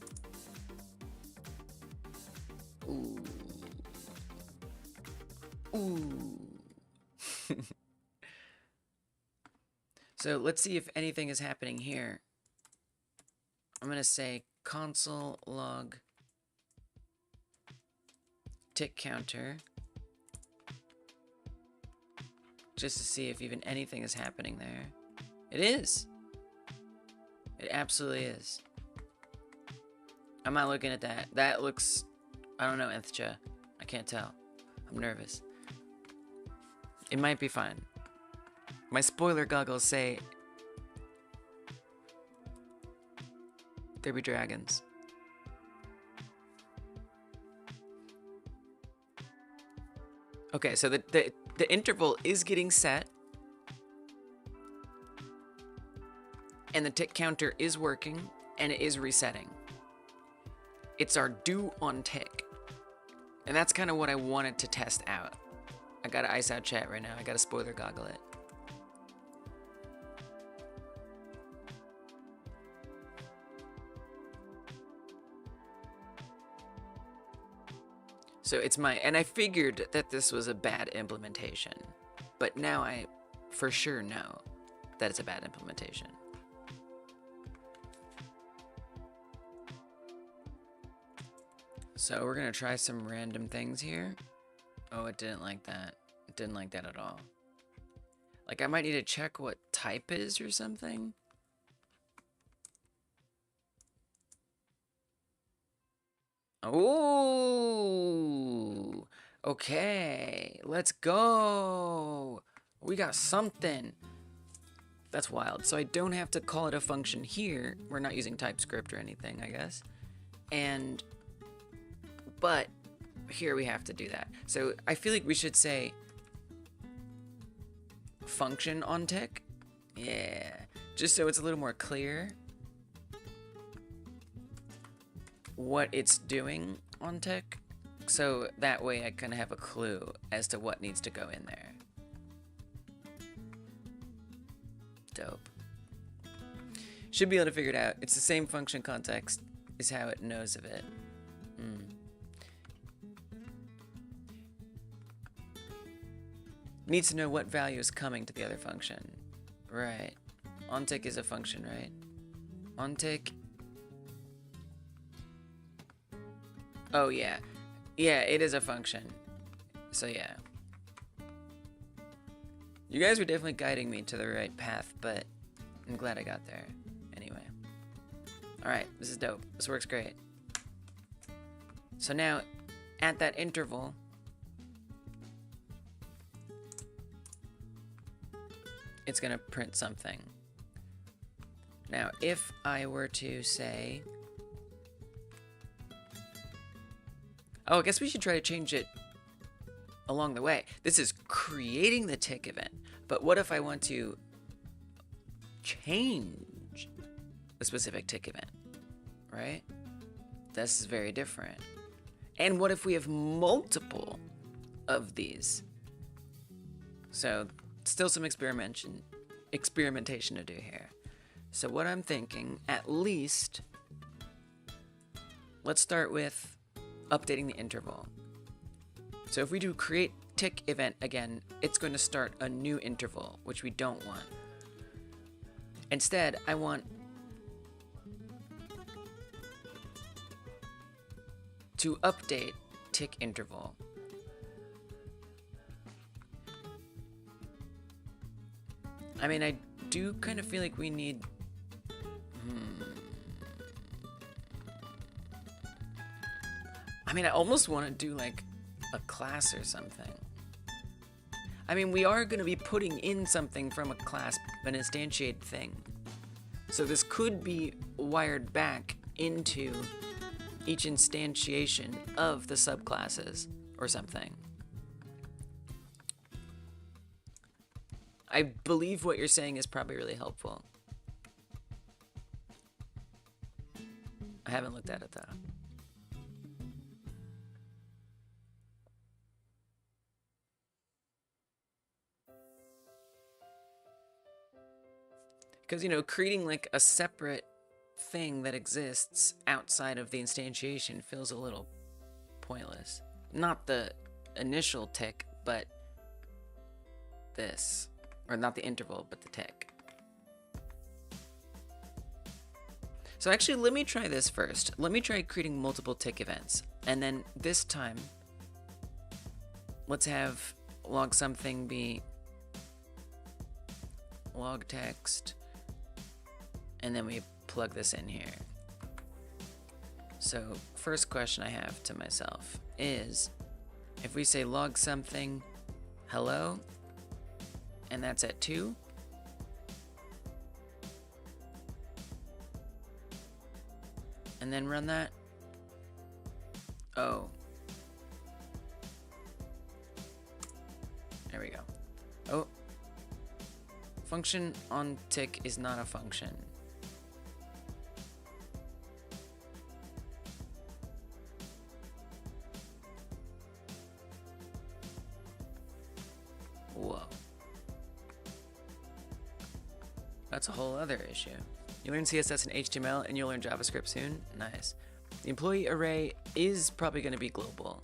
Ooh. Ooh. So let's see if anything is happening here. I'm going to say console log tick counter just to see if even anything is happening there. It is. It absolutely is. I'm not looking at that. That looks, I don't know, Ethcha. I can't tell. I'm nervous. It might be fine. My spoiler goggles say there be dragons. Okay, so the interval is getting set. And the tick counter is working, and it is resetting. It's our do on tick. And that's kind of what I wanted to test out. I gotta ice out chat right now. I gotta spoiler goggle it. So it's and I figured that this was a bad implementation, but now I for sure know that it's a bad implementation. So we're gonna try some random things here. Oh, it didn't like that. It didn't like that at all. Like I might need to check what type is or something. Oh, okay, let's go. We got something. That's wild. So I don't have to call it a function here. We're not using TypeScript or anything, I guess. But here we have to do that. So I feel like we should say function on tick. Yeah, just so it's a little more clear what it's doing on tick, so that way I kind of have a clue as to what needs to go in there. Dope. Should be able to figure it out. It's the same function context is how it knows of it. Needs to know what value is coming to the other function. Right. OnTick is a function, right? OnTick. Oh, yeah. Yeah, it is a function. So, yeah. You guys were definitely guiding me to the right path, but I'm glad I got there. Anyway. Alright, this is dope. This works great. So now, at that interval, it's going to print something. Now, if I were to say... Oh, I guess we should try to change it along the way. This is creating the tick event. But what if I want to change a specific tick event, right? This is very different. And what if we have multiple of these? So still some experimentation to do here. So what I'm thinking, at least, let's start with updating the interval. So if we do create tick event again, it's going to start a new interval, which we don't want. Instead, I want to update tick interval. I mean, I do kind of feel like we need... I mean, I almost want to do like a class or something. I mean, we are going to be putting in something from a class, an instantiated thing. So this could be wired back into each instantiation of the subclasses or something. I believe what you're saying is probably really helpful. I haven't looked at it though. Because, you know, creating like a separate thing that exists outside of the instantiation feels a little pointless. Not the initial tick, but this. Or not the interval, but the tick. So actually, let me try this first. Let me try creating multiple tick events. And then this time, let's have log something be log text. And then we plug this in here. So first question I have to myself is, if we say log something hello, and that's at 2, and then run that. Oh. There we go. Oh. Function on tick is not a function. Whoa. That's a whole other issue. You learn CSS and HTML and you'll learn JavaScript soon? Nice. The employee array is probably going to be global.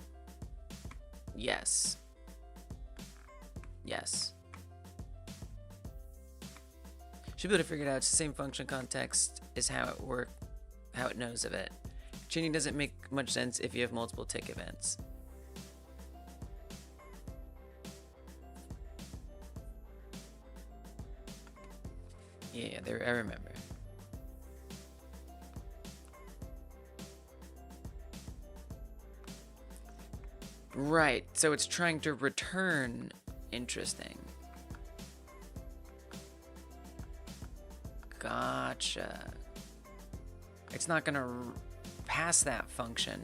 Yes. Yes. Should be able to figure it out. It's the same function context is how it knows of it. Chaining doesn't make much sense if you have multiple tick events. Yeah, there, I remember. Right, so it's trying to return. Interesting. Gotcha. It's not gonna pass that function.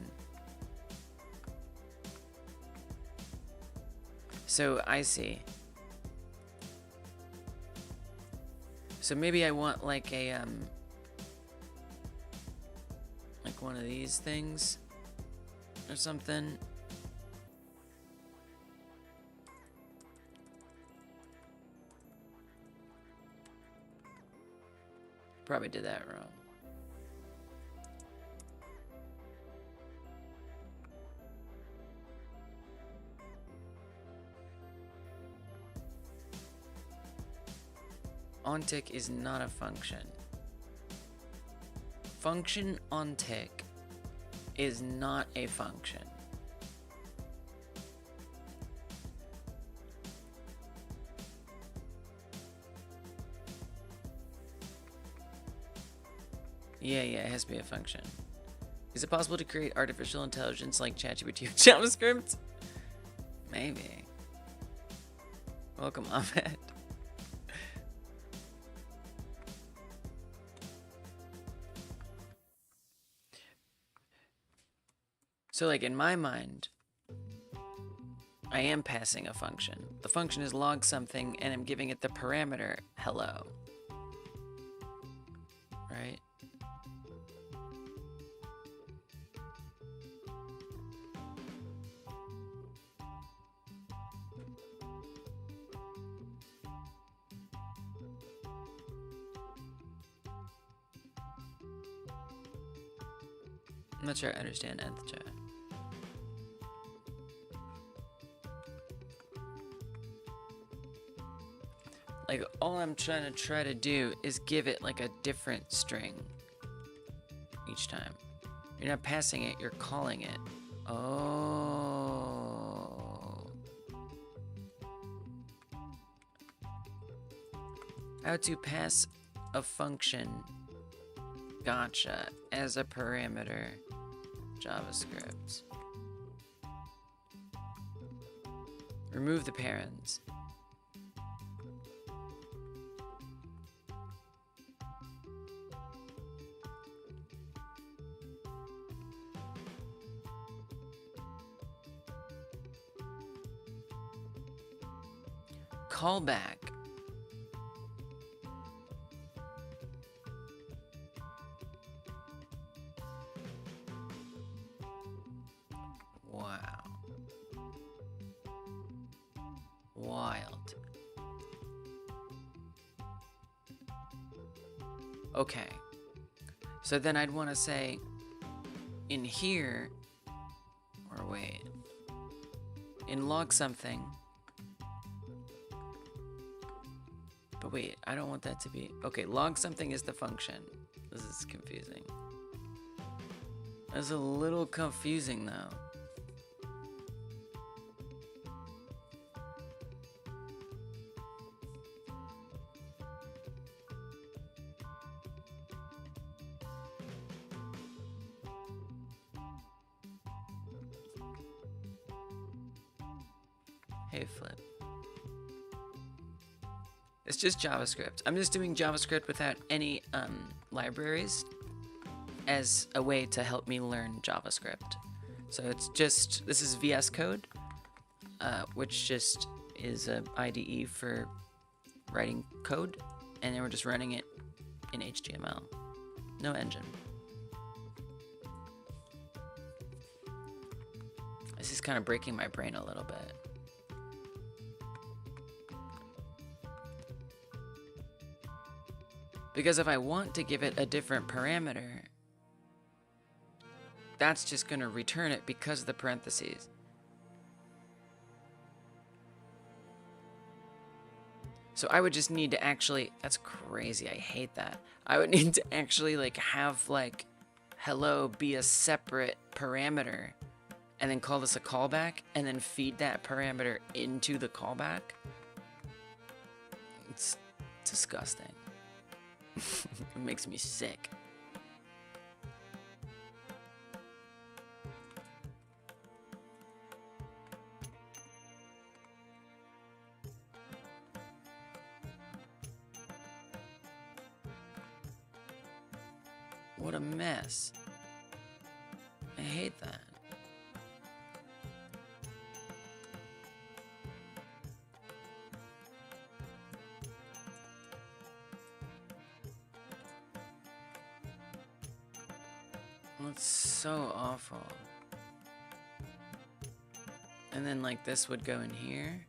So I see. So maybe I want like a like one of these things or something. Probably did that wrong. OnTick is not a function. Function OnTick is not a function. Yeah, it has to be a function. Is it possible to create artificial intelligence like ChatGPT with JavaScript? Maybe. Welcome, Ahmed. So like in my mind, I am passing a function. The function is log something and I'm giving it the parameter hello. Right? I'm not sure I understand nth chat. Like, all I'm trying to do is give it like a different string each time. You're not passing it, you're calling it. Oh. How to pass a function, gotcha, as a parameter, JavaScript. Remove the parents. Callback. Wow. Wild. Okay. So then I'd want to say in here, or wait, in log something. But wait, I don't want that to be... Okay, log something is the function. This is confusing. That's a little confusing, though. Hey, Flip. It's just JavaScript. I'm just doing JavaScript without any libraries as a way to help me learn JavaScript. So it's just, this is VS Code, which just is an IDE for writing code, and then we're just running it in HTML. No engine. This is kind of breaking my brain a little bit. Because if I want to give it a different parameter, that's just going to return it because of the parentheses. So I would just need to actually, that's crazy, I hate that. I would need to actually like have like hello be a separate parameter and then call this a callback and then feed that parameter into the callback. It's disgusting. It makes me sick. What a mess. I hate that. It's so awful. And then like this would go in here.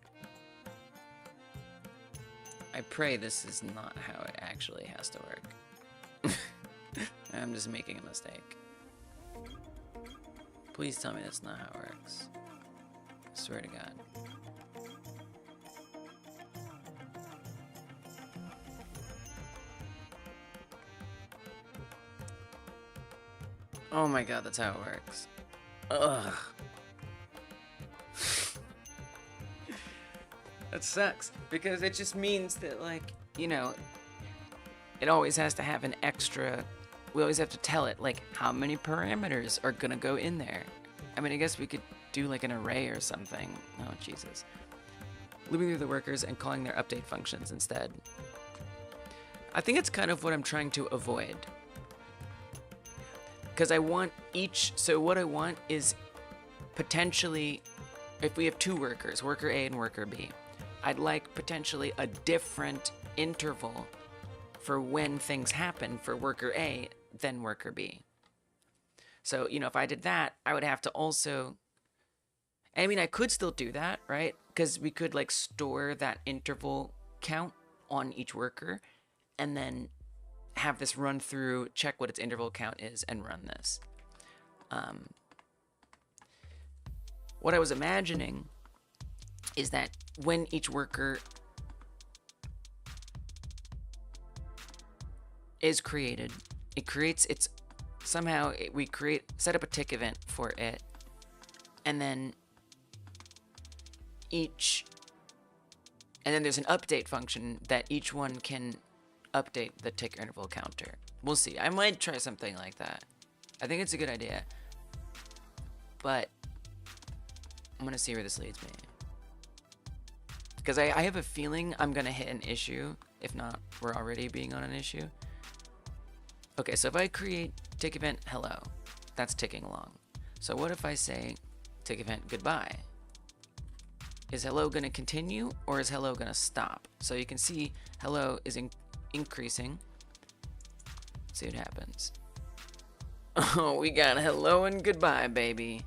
I pray this is not how it actually has to work. I'm just making a mistake. Please tell me that's not how it works. I swear to God. Oh my God, that's how it works. Ugh. That sucks, because it just means that, like, you know, it always has to have an extra, we always have to tell it, like, how many parameters are gonna go in there. I mean, I guess we could do, like, an array or something. Oh, Jesus. Looping through the workers and calling their update functions instead. I think it's kind of what I'm trying to avoid. Because I want each, so what I want is potentially, if we have two workers, worker A and worker B, I'd like potentially a different interval for when things happen for worker A than worker B. So, you know, if I did that, I would have to also, I mean, I could still do that, right? Because we could like store that interval count on each worker and then have this run through, check what its interval count is, and run this. What I was imagining is that when each worker is created, it creates its somehow we set up a tick event for it, and then there's an update function that each one can update the tick interval counter. We'll see. I might try something like that. I think it's a good idea, but I'm gonna see where this leads me, because I have a feeling I'm gonna hit an issue. If not, we're already being on an issue. Okay, so if I create tick event hello, that's ticking along. So what if I say tick event goodbye? Is hello gonna continue, or is hello gonna stop? So you can see hello is increasing. Let's see what happens. Oh, we got hello and goodbye, baby.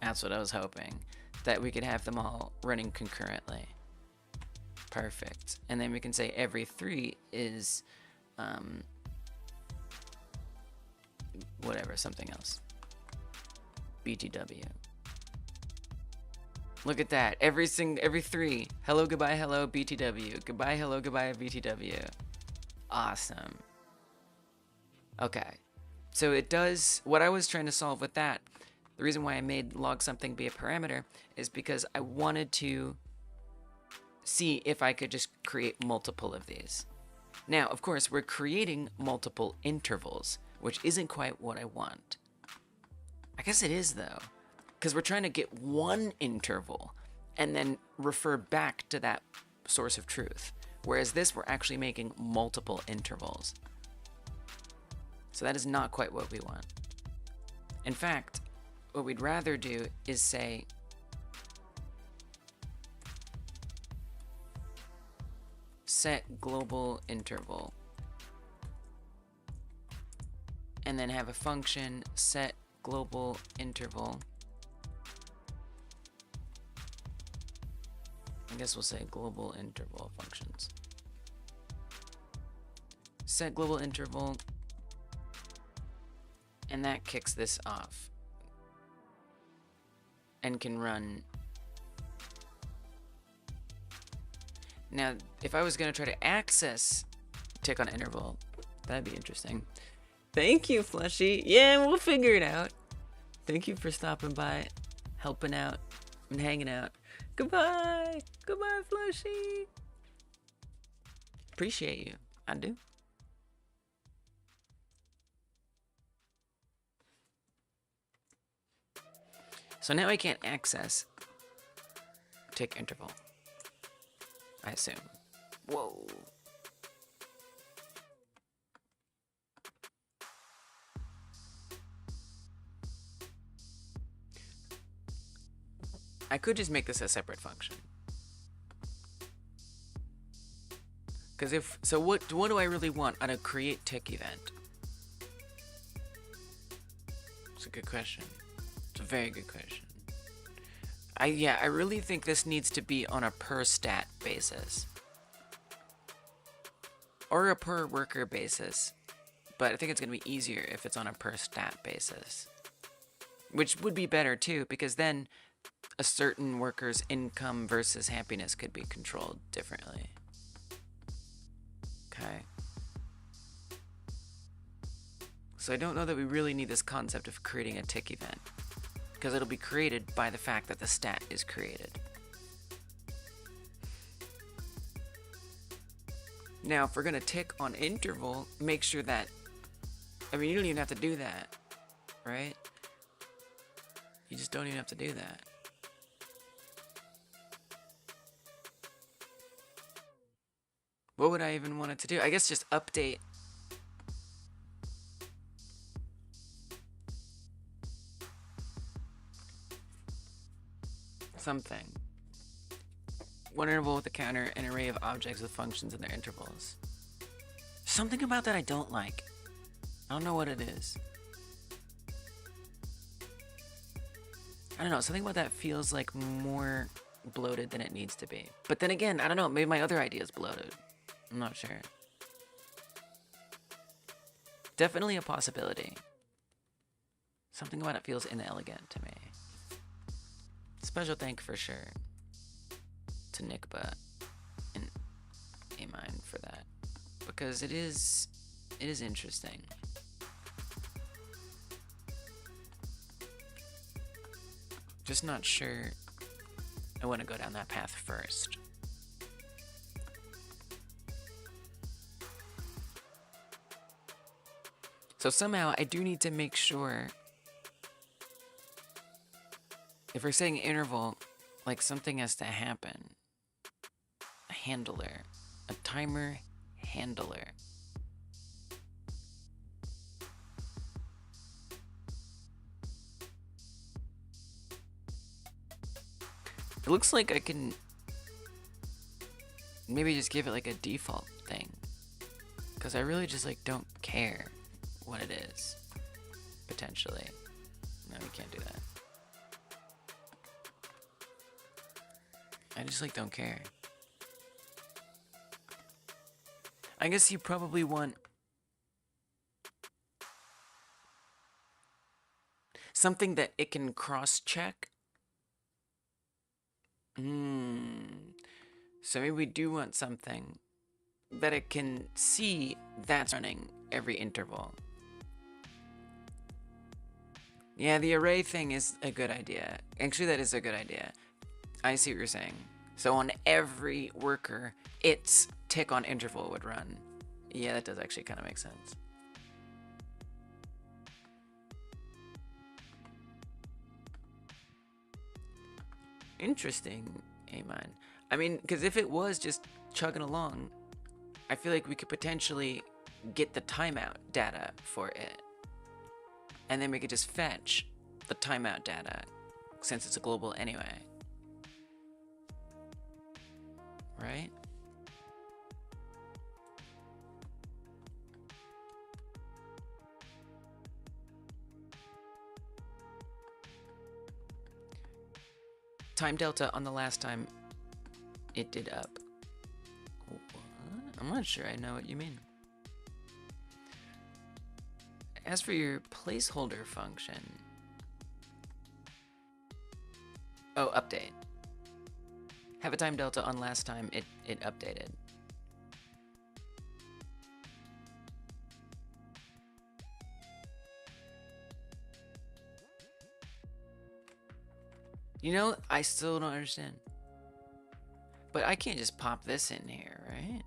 That's what I was hoping, that we could have them all running concurrently. Perfect. And then we can say every 3 is whatever, something else. BTW. Look at that. Every 3. Hello, goodbye, hello, BTW. Goodbye, hello, goodbye, BTW. Awesome. Okay. So it does what I was trying to solve with that. The reason why I made log something be a parameter is because I wanted to see if I could just create multiple of these. Now, of course, we're creating multiple intervals, which isn't quite what I want. I guess it is, though, because we're trying to get one interval and then refer back to that source of truth. Whereas this, we're actually making multiple intervals. So that is not quite what we want. In fact, what we'd rather do is say set global interval, and then have a function set global interval. I guess we'll say global interval functions. Set global interval, and that kicks this off and can run. Now, if I was going to try to access tick on interval, that'd be interesting. Thank you, Fleshy. Yeah, we'll figure it out. Thank you for stopping by, helping out, and hanging out. Goodbye. Goodbye, Fleshy. Appreciate you. I do. So now I can't access tick interval, I assume. Whoa. I could just make this a separate function. Because what do I really want on a create tick event? It's a good question. It's a very good question. I really think this needs to be on a per stat basis. Or a per worker basis. But I think it's going to be easier if it's on a per stat basis. Which would be better too, because then a certain worker's income versus happiness could be controlled differently. Okay. So I don't know that we really need this concept of creating a tick event, because it'll be created by the fact that the stat is created. Now, if we're going to tick on interval, make sure that, I mean, you don't even have to do that, right? You just don't even have to do that. What would I even want it to do? I guess just update. Something. One interval with a counter, an array of objects with functions in their intervals. Something about that I don't like. I don't know what it is. I don't know, something about that feels like more bloated than it needs to be. But then again, I don't know, maybe my other idea is bloated. I'm not sure. Definitely a possibility. Something about it feels inelegant to me. Special thank for sure to Nickba and Amine for that, because it is interesting. Just not sure I want to go down that path first. So somehow I do need to make sure, if we're setting interval, like something has to happen. A handler, a timer handler. It looks like I can maybe just give it like a default thing, because I really just like don't care what it is, potentially. No, we can't do that. I just like don't care. I guess you probably want something that it can cross-check. So maybe we do want something that it can see that's running every interval. Yeah, the array thing is a good idea. Actually, that is a good idea. I see what you're saying. So on every worker, its tick on interval would run. Yeah, that does actually kind of make sense. Interesting, Amine. I mean, because if it was just chugging along, I feel like we could potentially get the timeout data for it. And then we could just fetch the timeout data, since it's a global anyway. Right? Time delta on the last time it did up. What? I'm not sure I know what you mean. As for your placeholder function, oh, update. Have a time delta on last time it updated. You know, I still don't understand. But I can't just pop this in here, right?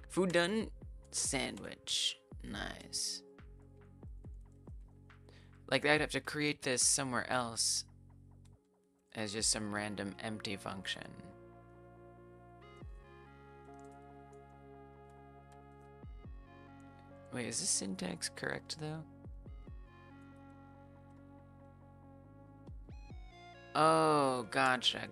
Food done? Sandwich. Nice. Like, I'd have to create this somewhere else as just some random empty function. Wait, is this syntax correct, though? Oh, gotcha.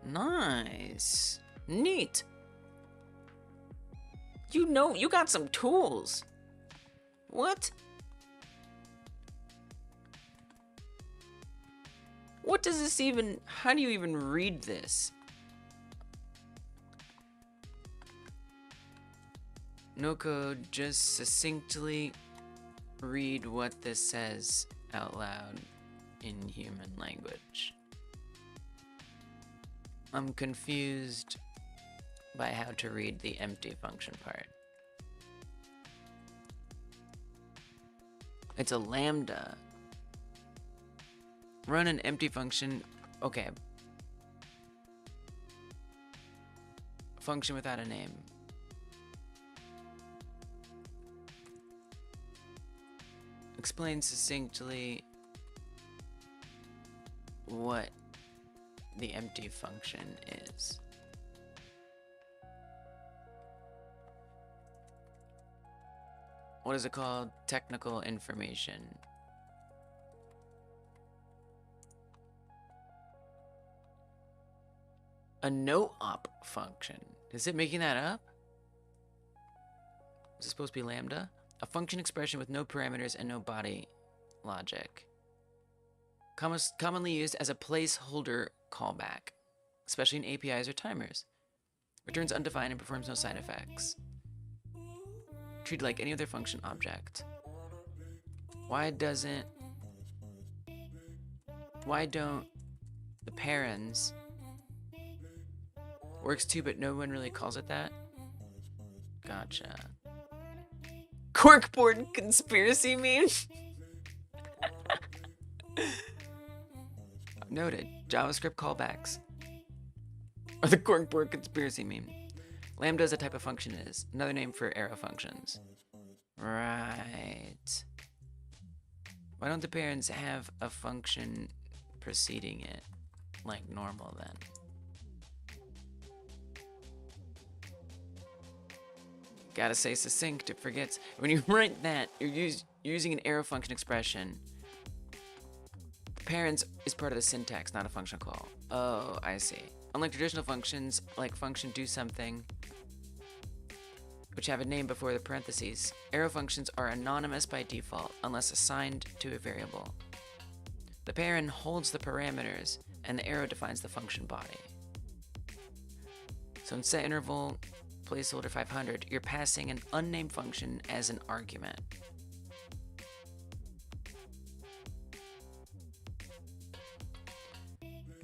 Nice. Neat. You know, you got some tools. What? What does this even... How do you even read this? No code, just succinctly read what this says out loud in human language. I'm confused by how to read the empty function part. It's a lambda. Run an empty function. Okay. Function without a name. Explain succinctly what the empty function is. What is it called? Technical information. A no-op function. Is it making that up? Is it supposed to be lambda? A function expression with no parameters and no body logic. Commonly used as a placeholder callback, especially in APIs or timers. Returns undefined and performs no side effects. Treated like any other function object. Why don't the parents works too, but no one really calls it that? Gotcha. Corkboard conspiracy meme? Noted. JavaScript callbacks. Or the corkboard conspiracy meme. Lambda is a type of function is. Another name for arrow functions. Right. Why don't the parents have a function preceding it like normal then? Gotta say succinct, it forgets. When you write that, you're using an arrow function expression. Parents is part of the syntax, not a function call. Oh, I see. Unlike traditional functions, like function do something, which have a name before the parentheses, arrow functions are anonymous by default unless assigned to a variable. The parent holds the parameters, and the arrow defines the function body. So in setInterval placeholder 500, you're passing an unnamed function as an argument.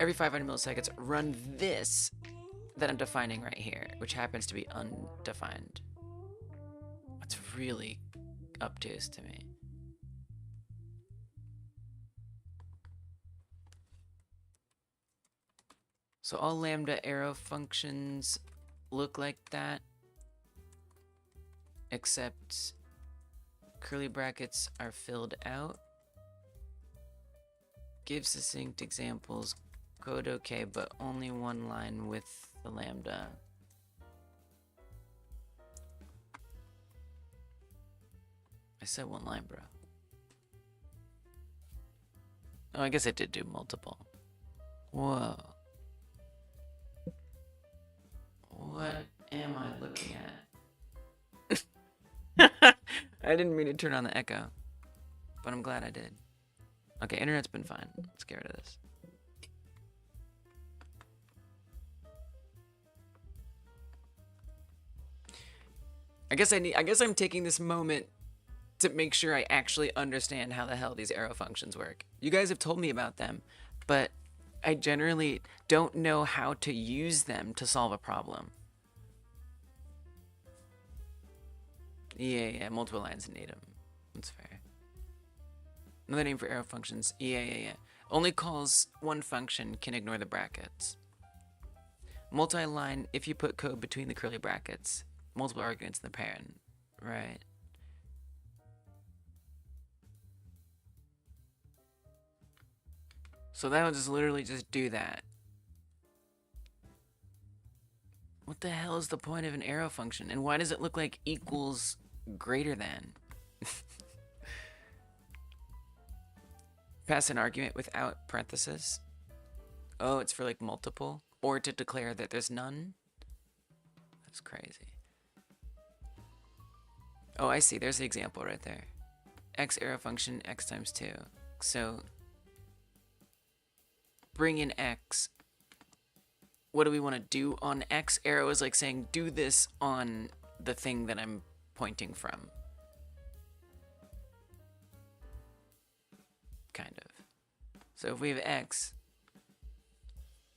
Every 500 milliseconds, run this that I'm defining right here, which happens to be undefined. That's really obtuse to me. So all lambda arrow functions look like that, except curly brackets are filled out. Give succinct examples. Code okay, but only one line with the lambda. I said one line, bro. Oh, I guess I did do multiple. Whoa. What am I looking at? I didn't mean to turn on the echo, but I'm glad I did. Okay, internet's been fine. Let's get rid of this. I guess I'm taking this moment to make sure I actually understand how the hell these arrow functions work. You guys have told me about them, but I generally don't know how to use them to solve a problem. Yeah, multiple lines need them. That's fair. Another name for arrow functions. Yeah. Only calls one function can ignore the brackets. Multi-line if you put code between the curly brackets. Multiple arguments in the parent. Right. So that would just literally just do that. What the hell is the point of an arrow function? And why does it look like equals greater than? Pass an argument without parentheses. Oh, it's for like multiple. Or to declare that there's none. That's crazy. Oh, I see. There's the example right there. X arrow function, x times 2. So, bring in x. What do we want to do on x? Arrow is like saying, do this on the thing that I'm pointing from. Kind of. So if we have x,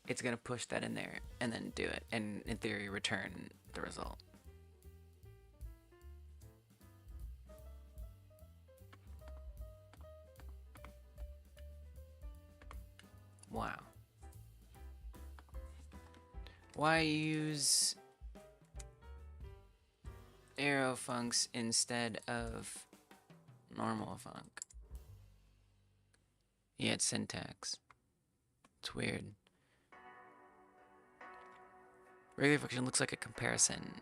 it's going to push that in there and then do it. And in theory, return the result. Wow. Why use arrow funcs instead of normal func? Yeah, it's syntax. It's weird. Regular function looks like a comparison.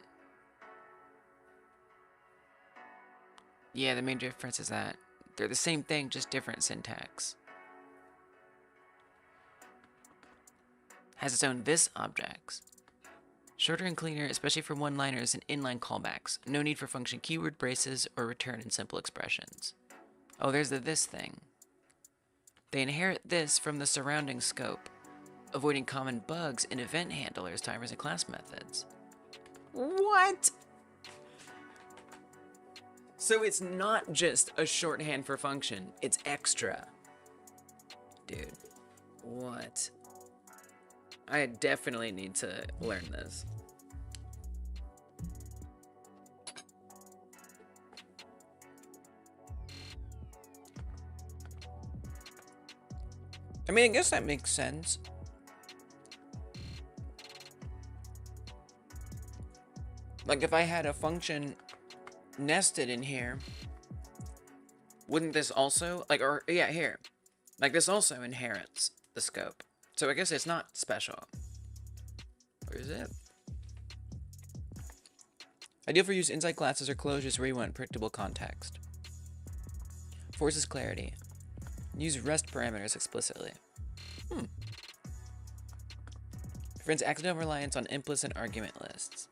Yeah, the main difference is that they're the same thing, just different syntax. Has its own this objects. Shorter and cleaner, especially for one-liners and inline callbacks. No need for function keyword braces or return in simple expressions. Oh, there's the this thing. They inherit this from the surrounding scope, avoiding common bugs in event handlers, timers, and class methods. What? So it's not just a shorthand for function, it's extra. Dude, what? I definitely need to learn this. I mean, I guess that makes sense. Like, if I had a function nested in here, wouldn't this also, like, or, yeah, here. Like, this also inherits the scope. So I guess it's not special. Or is it? Ideal for use inside classes or closures where you want predictable context. Forces clarity. Use REST parameters explicitly. Prevents accidental reliance on implicit argument lists.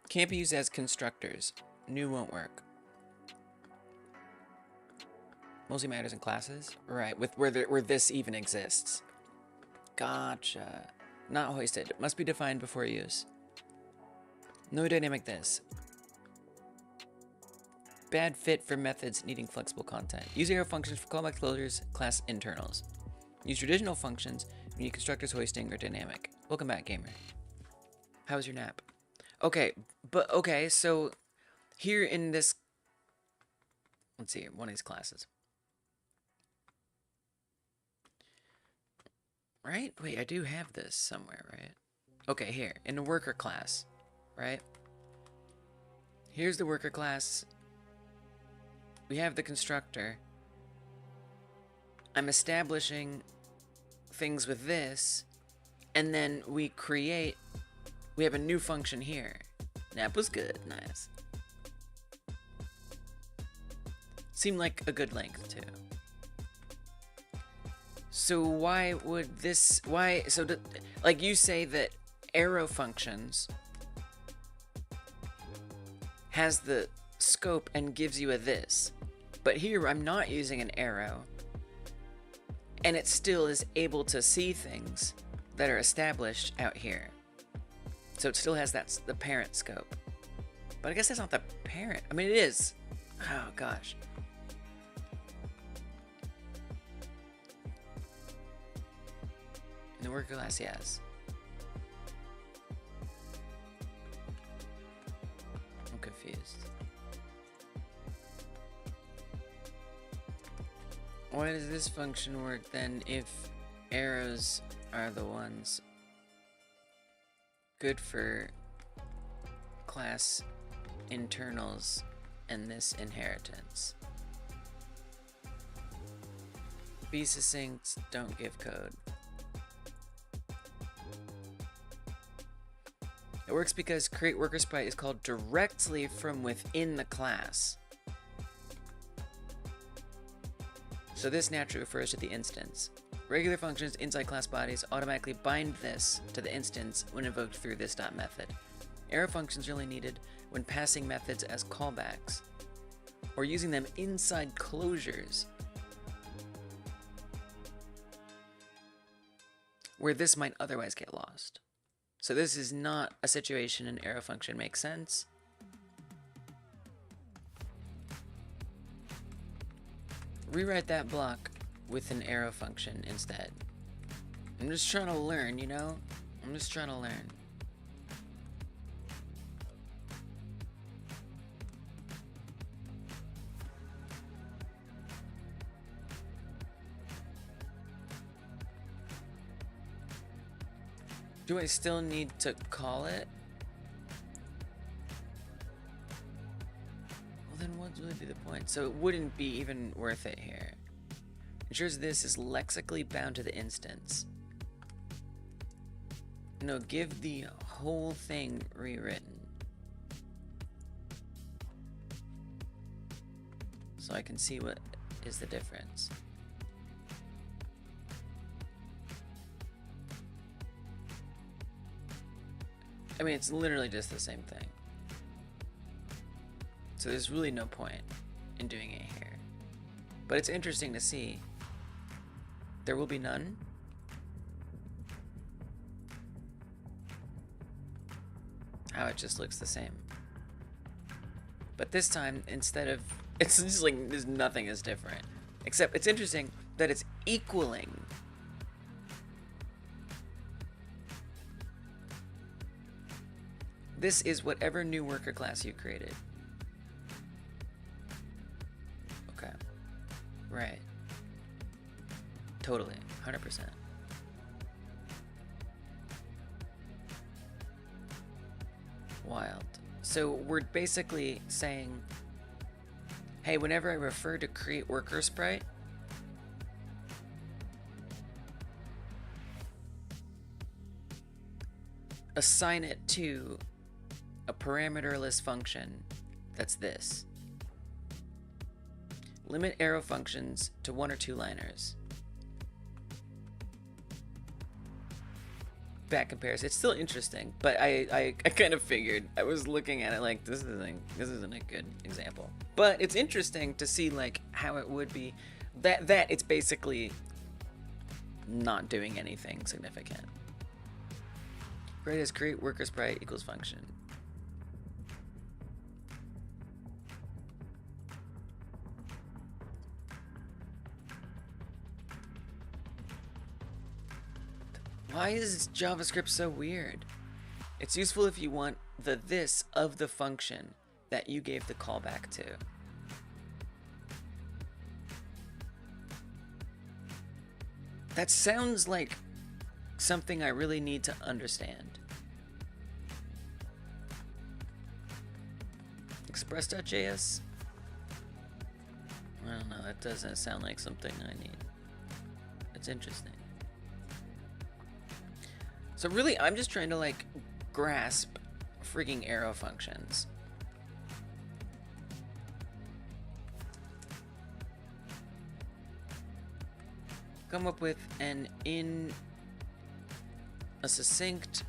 Can't be used as constructors. New won't work. Mostly matters in classes? Right, with where this even exists. Gotcha. Not hoisted. Must be defined before use. No dynamic this. Bad fit for methods needing flexible content. Use arrow functions for callback closures, class internals. Use traditional functions when you need constructors, hoisting, or dynamic. Welcome back, gamer. How was your nap? Okay, so here in this, let's see, one of these classes. Right? Wait, I do have this somewhere, right? Okay, here, in the worker class, right? Here's the worker class. We have the constructor. I'm establishing things with this, and then we have a new function here. Nap was good, nice. Seemed like a good length too. So why would this, like you say that arrow functions has the scope and gives you a this, but here I'm not using an arrow, and it still is able to see things that are established out here. So it still has the parent scope. But I guess that's not the parent. I mean, it is. Oh, gosh. In the worker class, yes. I'm confused. Why does this function work then if arrows are the ones good for class internals and this inheritance? Be succinct, don't give code. It works because create worker sprite is called directly from within the class. So this naturally refers to the instance. Regular functions inside class bodies automatically bind this to the instance when invoked through this .method. Arrow functions are only needed when passing methods as callbacks, or using them inside closures, where this might otherwise get lost. So this is not a situation an arrow function makes sense. Rewrite that block with an arrow function instead. I'm just trying to learn, you know? I'm just trying to learn. Do I still need to call it? Well, then what would be the point? So it wouldn't be even worth it here. Ensures this is lexically bound to the instance. No, give the whole thing rewritten. So I can see what is the difference. I mean, it's literally just the same thing. So there's really no point in doing it here. But it's interesting to see. There will be none. How it just looks the same. But this time, instead of, it's just like, there's nothing is different. Except it's interesting that it's equaling. This is whatever new worker class you created. Okay. Right. Totally. 100%. Wild. So we're basically saying, hey, whenever I refer to create worker sprite, assign it to a parameterless function that's this. Limit arrow functions to 1 or 2 liners. Back comparison. It's still interesting, but I kind of figured, I was looking at it like this isn't a good example. But it's interesting to see like how it would be that it's basically not doing anything significant. Right as create worker sprite equals function. Why is JavaScript so weird? It's useful if you want the this of the function that you gave the callback to. That sounds like something I really need to understand. Express.js? I don't know, that doesn't sound like something I need. It's interesting. So really, I'm just trying to like grasp freaking arrow functions. Come up with a succinct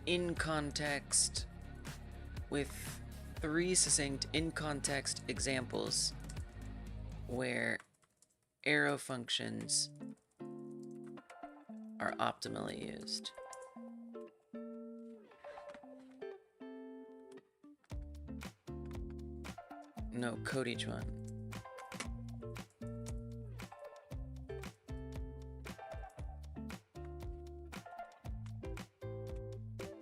in context with 3 succinct in context examples where arrow functions are optimally used. No, code each one.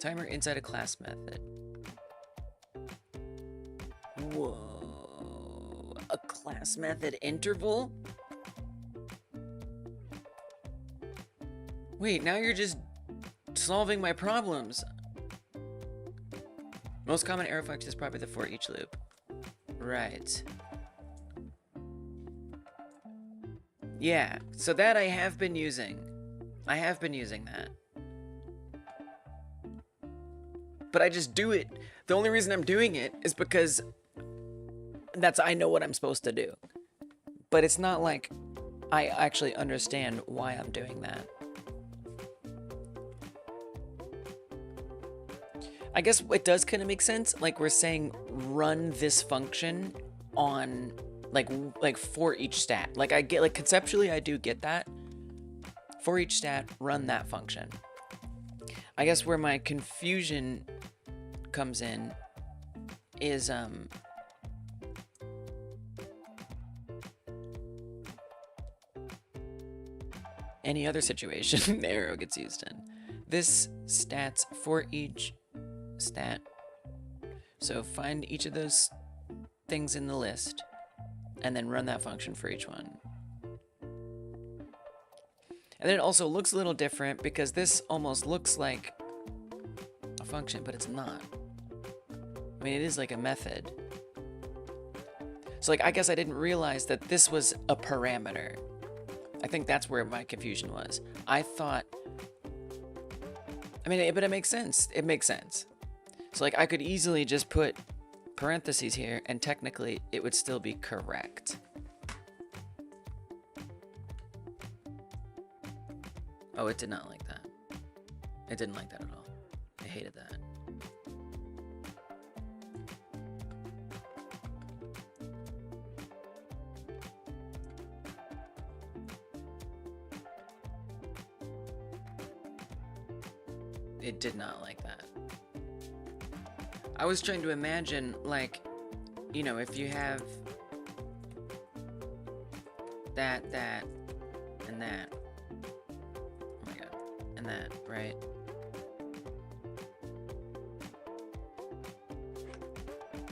Timer inside a class method. Whoa, a class method interval? Wait, now you're just solving my problems. Most common arrow function is probably the for each loop. Right. Yeah, so that I have been using. I have been using that. But I just do it. The only reason I'm doing it is because I know what I'm supposed to do. But it's not like I actually understand why I'm doing that. I guess it does kind of make sense. Like we're saying run this function on like for each stat. Like I get, like conceptually I do get that. For each stat, run that function. I guess where my confusion comes in is any other situation the arrow gets used in. This stats for each stat. So find each of those things in the list and then run that function for each one. And then it also looks a little different because this almost looks like a function, but it's not. I mean, it is like a method. So like, I guess I didn't realize that this was a parameter. I think that's where my confusion was. I thought, I mean, but it makes sense. It makes sense. So like I could easily just put parentheses here and technically it would still be correct. Oh, it did not like that. It didn't like that at all. I hated that. It did not like that. I was trying to imagine, like, you know, if you have that, and that. Oh my god. And that, right?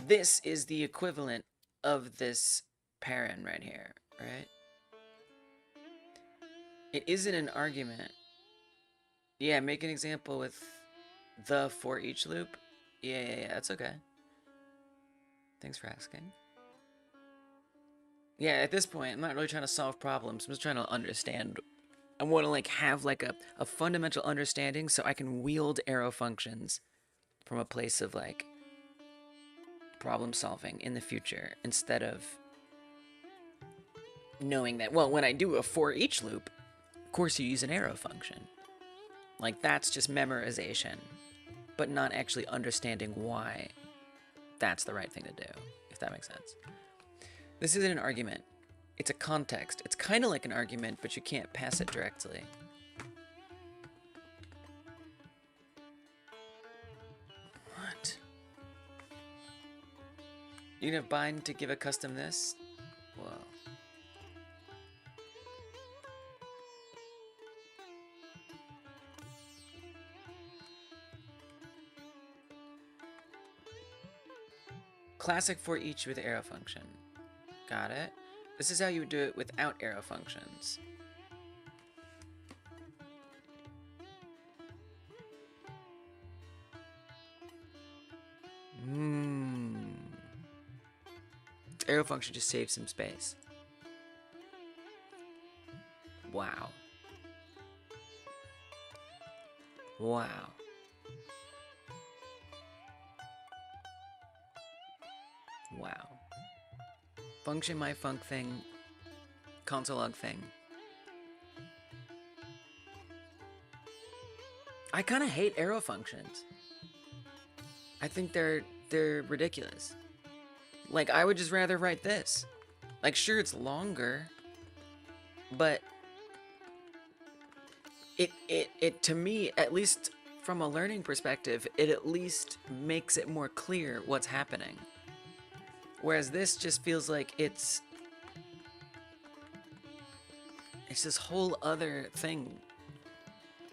This is the equivalent of this parent right here, right? It isn't an argument. Yeah, make an example with the for each loop. Yeah, that's okay. Thanks for asking. Yeah, at this point, I'm not really trying to solve problems. I'm just trying to understand. I want to like have like a fundamental understanding so I can wield arrow functions from a place of like problem solving in the future instead of knowing that, well, when I do a for each loop, of course you use an arrow function. Like that's just memorization, but not actually understanding why that's the right thing to do, if that makes sense. This isn't an argument. It's a context. It's kind of like an argument, but you can't pass it directly. What? You can have bind to give a custom this? Whoa. Classic for each with arrow function. Got it. This is how you would do it without arrow functions. Arrow function just saves some space. Wow. Wow. Wow. Function my func thing, console log thing. I kind of hate arrow functions. I think they're ridiculous. Like I would just rather write this. Like sure it's longer, but it to me, at least from a learning perspective, it at least makes it more clear what's happening. Whereas this just feels like it's this whole other thing.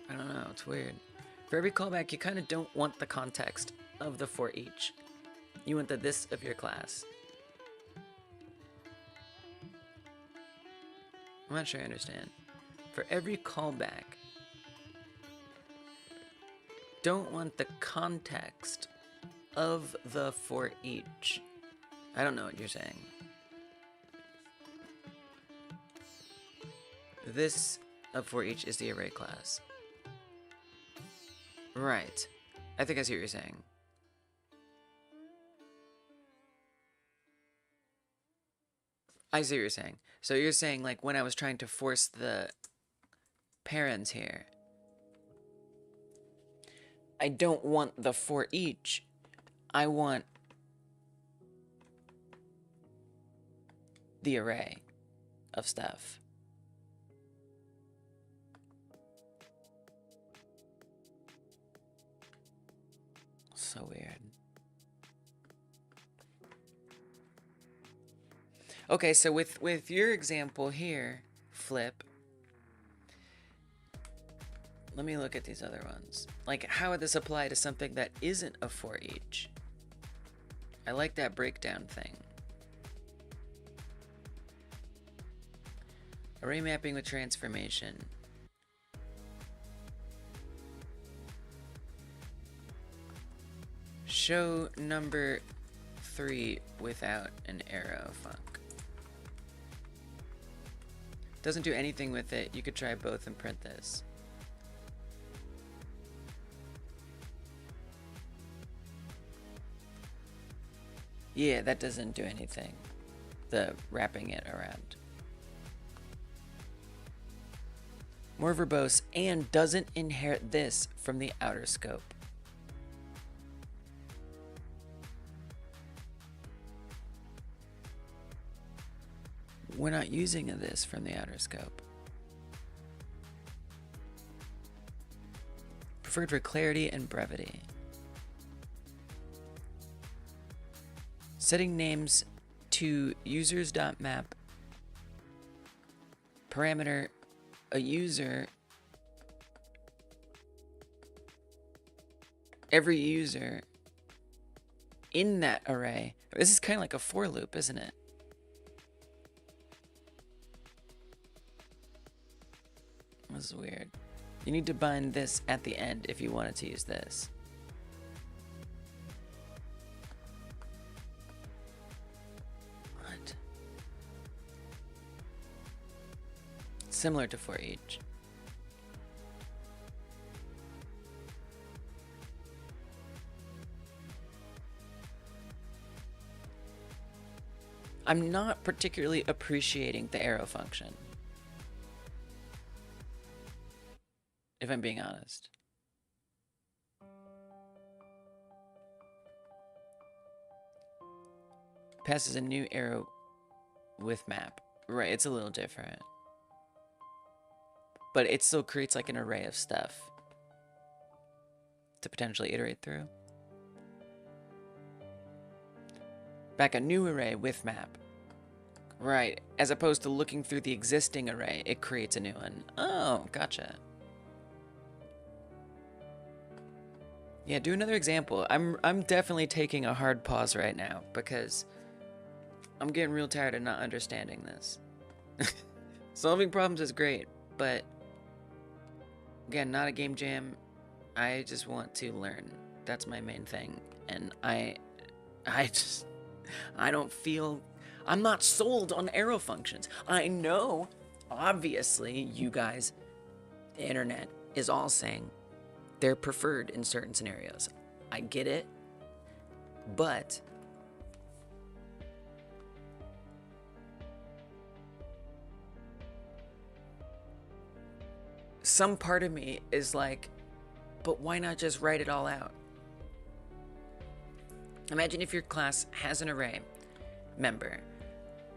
I don't know, it's weird. For every callback, you kind of don't want the context of the for each. You want the this of your class. I'm not sure I understand. For every callback, don't want the context of the for each. I don't know what you're saying. This of for each is the array class. Right. I think I see what you're saying. I see what you're saying. So you're saying like when I was trying to force the parents here, I don't want the for each. I want the array of stuff. So weird. Okay, so with your example here, flip. Let me look at these other ones. Like, how would this apply to something that isn't a for each? I like that breakdown thing. Array mapping with transformation. Show number 3 without an arrow func. Doesn't do anything with it. You could try both and print this. Yeah, that doesn't do anything. The wrapping it around. More verbose and doesn't inherit this from the outer scope. We're not using this from the outer scope. preferred for clarity and brevity. Setting names to users.map parameter a user, every user in that array. This is kind of like a for loop, isn't it? This is weird. You need to bind this at the end if you wanted to use this. What? Similar to for each. I'm not particularly appreciating the arrow function, if I'm being honest. Passes a new arrow with map. Right, it's a little different. But it still creates like an array of stuff to potentially iterate through. Back a new array with map. Right, as opposed to looking through the existing array, it creates a new one. Oh, gotcha. Yeah, do another example. I'm definitely taking a hard pause right now because I'm getting real tired of not understanding this. Solving problems is great, but again, not a game jam. I just want to learn. That's my main thing. And I don't feel, I'm not sold on arrow functions. I know, obviously, you guys, the internet is all saying they're preferred in certain scenarios. I get it, but some part of me is like, but why not just write it all out? Imagine if your class has an array member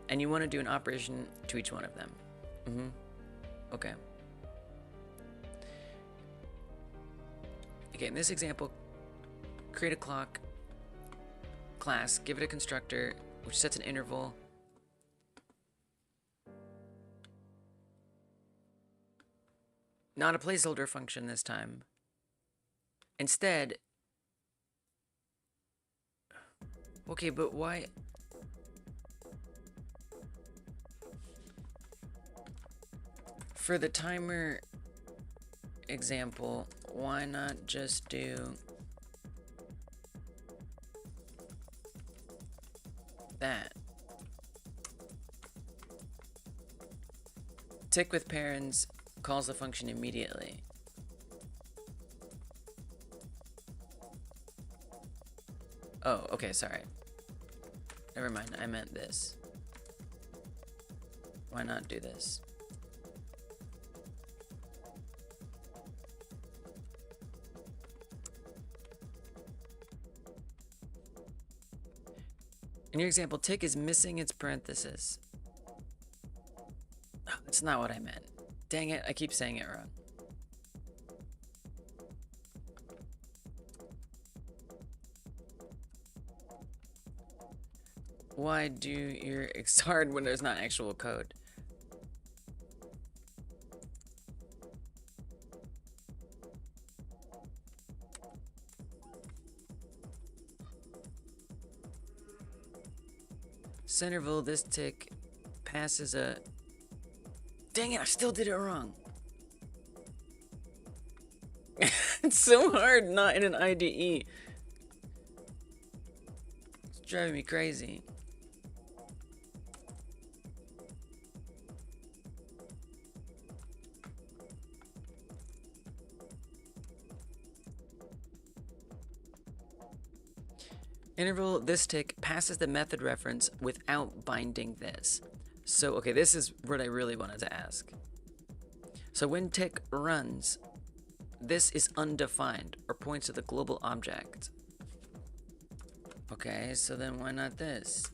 and you want to do an operation to each one of them. Okay. Okay, in this example, create a clock class, give it a constructor, which sets an interval. Not a placeholder function this time. Instead, okay, but why? For the timer example, why not just do that? Tick with parents calls the function immediately. Oh, okay, sorry. Never mind, I meant this. Why not do this? In your example, tick is missing its parenthesis. Oh, that's not what I meant. Dang it, I keep saying it wrong. Why do your it's hard when there's not actual code? Centerville, this tick passes a... Dang it, I still did it wrong. It's so hard not in an IDE. It's driving me crazy. Interval, this tick passes the method reference without binding this. So, okay, this is what I really wanted to ask. So when tick runs, this is undefined or points to the global object. Okay, so then why not this?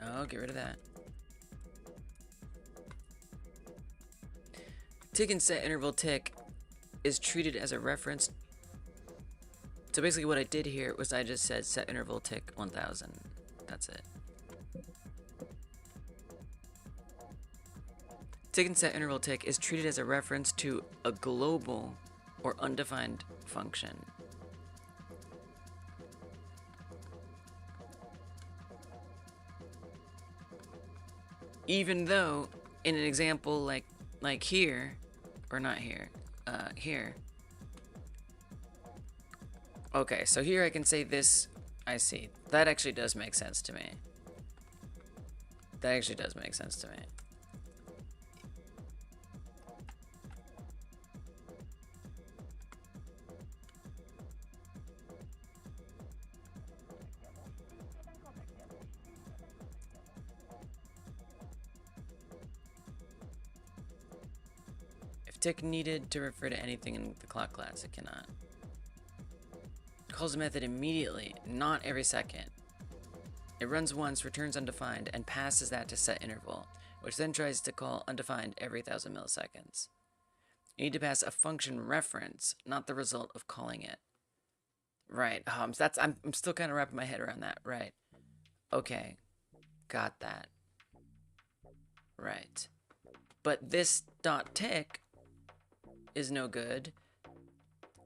Oh, get rid of that. Tick and set interval tick is treated as a reference. So basically what I did here was I just said set interval tick 1000. That's it. Tick and set interval tick is treated as a reference to a global or undefined function. Even though in an example like here, or not here, here. Okay, so here I can say this, I see. That actually does make sense to me. That actually does make sense to me. If tick needed to refer to anything in the clock class, it cannot. Calls the method immediately, not every second. It runs once, returns undefined, and passes that to setInterval, which then tries to call undefined every 1000 milliseconds. You need to pass a function reference, not the result of calling it. Right. I'm still kind of wrapping my head around that. Right. Okay. Got that. Right. But this .tick is no good.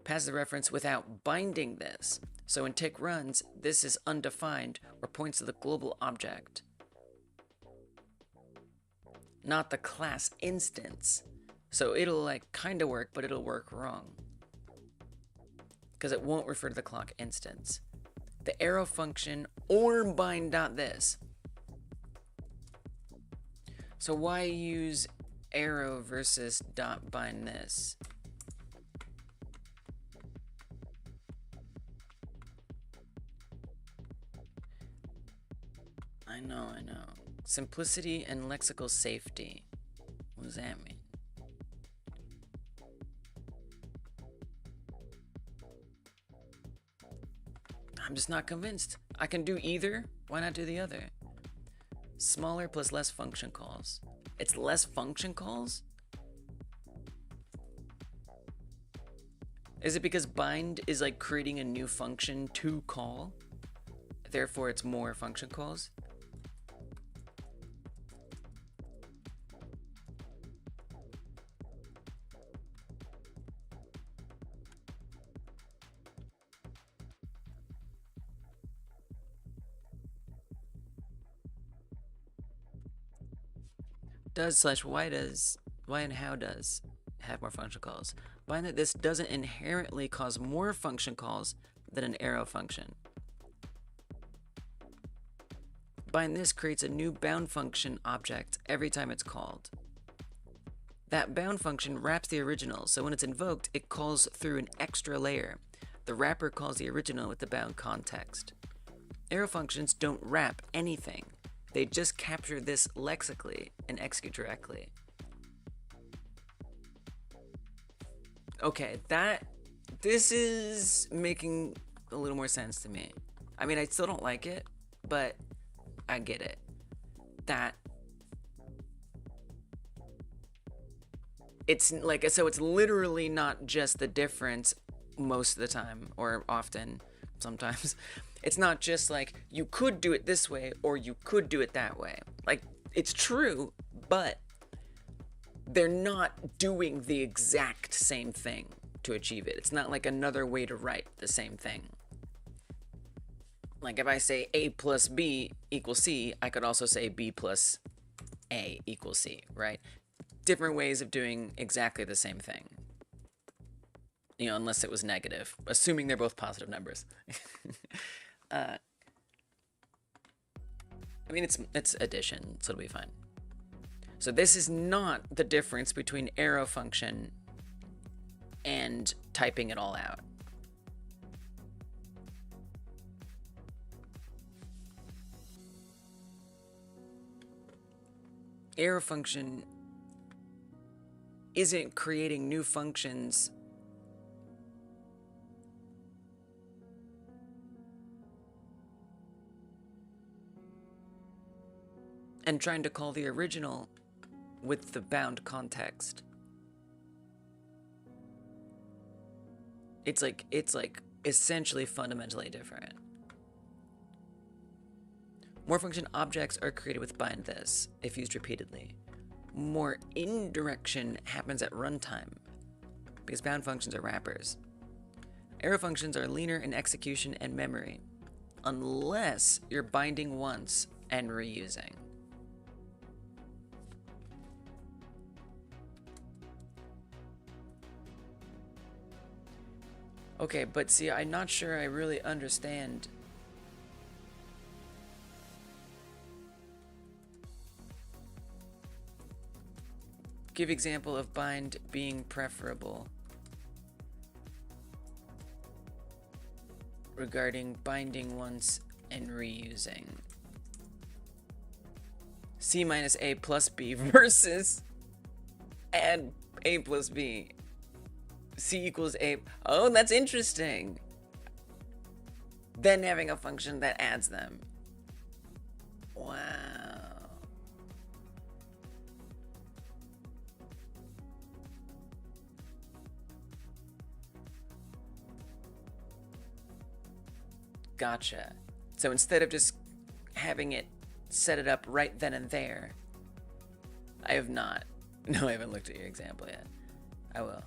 Pass the reference without binding this. So when tick runs, this is undefined or points to the global object, not the class instance. So it'll like kind of work, but it'll work wrong because it won't refer to the clock instance. The arrow function or bind.this. So why use arrow versus .bind this? I know. Simplicity and lexical safety. What does that mean? I'm just not convinced. I can do either. Why not do the other? Smaller plus less function calls. It's less function calls? Is it because bind is like creating a new function to call? Therefore, it's more function calls? Why and how does have more function calls? Find that this doesn't inherently cause more function calls than an arrow function. Bind this creates a new bound function object every time it's called. That bound function wraps the original, so when it's invoked, it calls through an extra layer. The wrapper calls the original with the bound context. Arrow functions don't wrap anything. They just capture this lexically and execute directly. Okay, this is making a little more sense to me. I mean, I still don't like it, but I get it. It's like, so it's literally not just the difference most of the time, or often, sometimes. It's not just like, you could do it this way, or you could do it that way. Like, it's true, but they're not doing the exact same thing to achieve it. It's not like another way to write the same thing. Like if I say A plus B equals C, I could also say B plus A equals C, right? Different ways of doing exactly the same thing. You know, unless it was negative, assuming they're both positive numbers. I mean, it's addition, so it'll be fine. So this is not the difference between arrow function and typing it all out. Arrow function isn't creating new functions and trying to call the original with the bound context. It's like essentially fundamentally different. More function objects are created with bind this if used repeatedly. More indirection happens at runtime because bound functions are wrappers. Arrow functions are leaner in execution and memory, unless you're binding once and reusing. Okay, but see, I'm not sure I really understand. Give example of bind being preferable regarding binding once and reusing. C minus A plus B versus add A plus B. C equals A. Oh, that's interesting. Then having a function that adds them. Wow. Gotcha. So instead of just having it set it up right then and there, I have not. No, I haven't looked at your example yet. I will.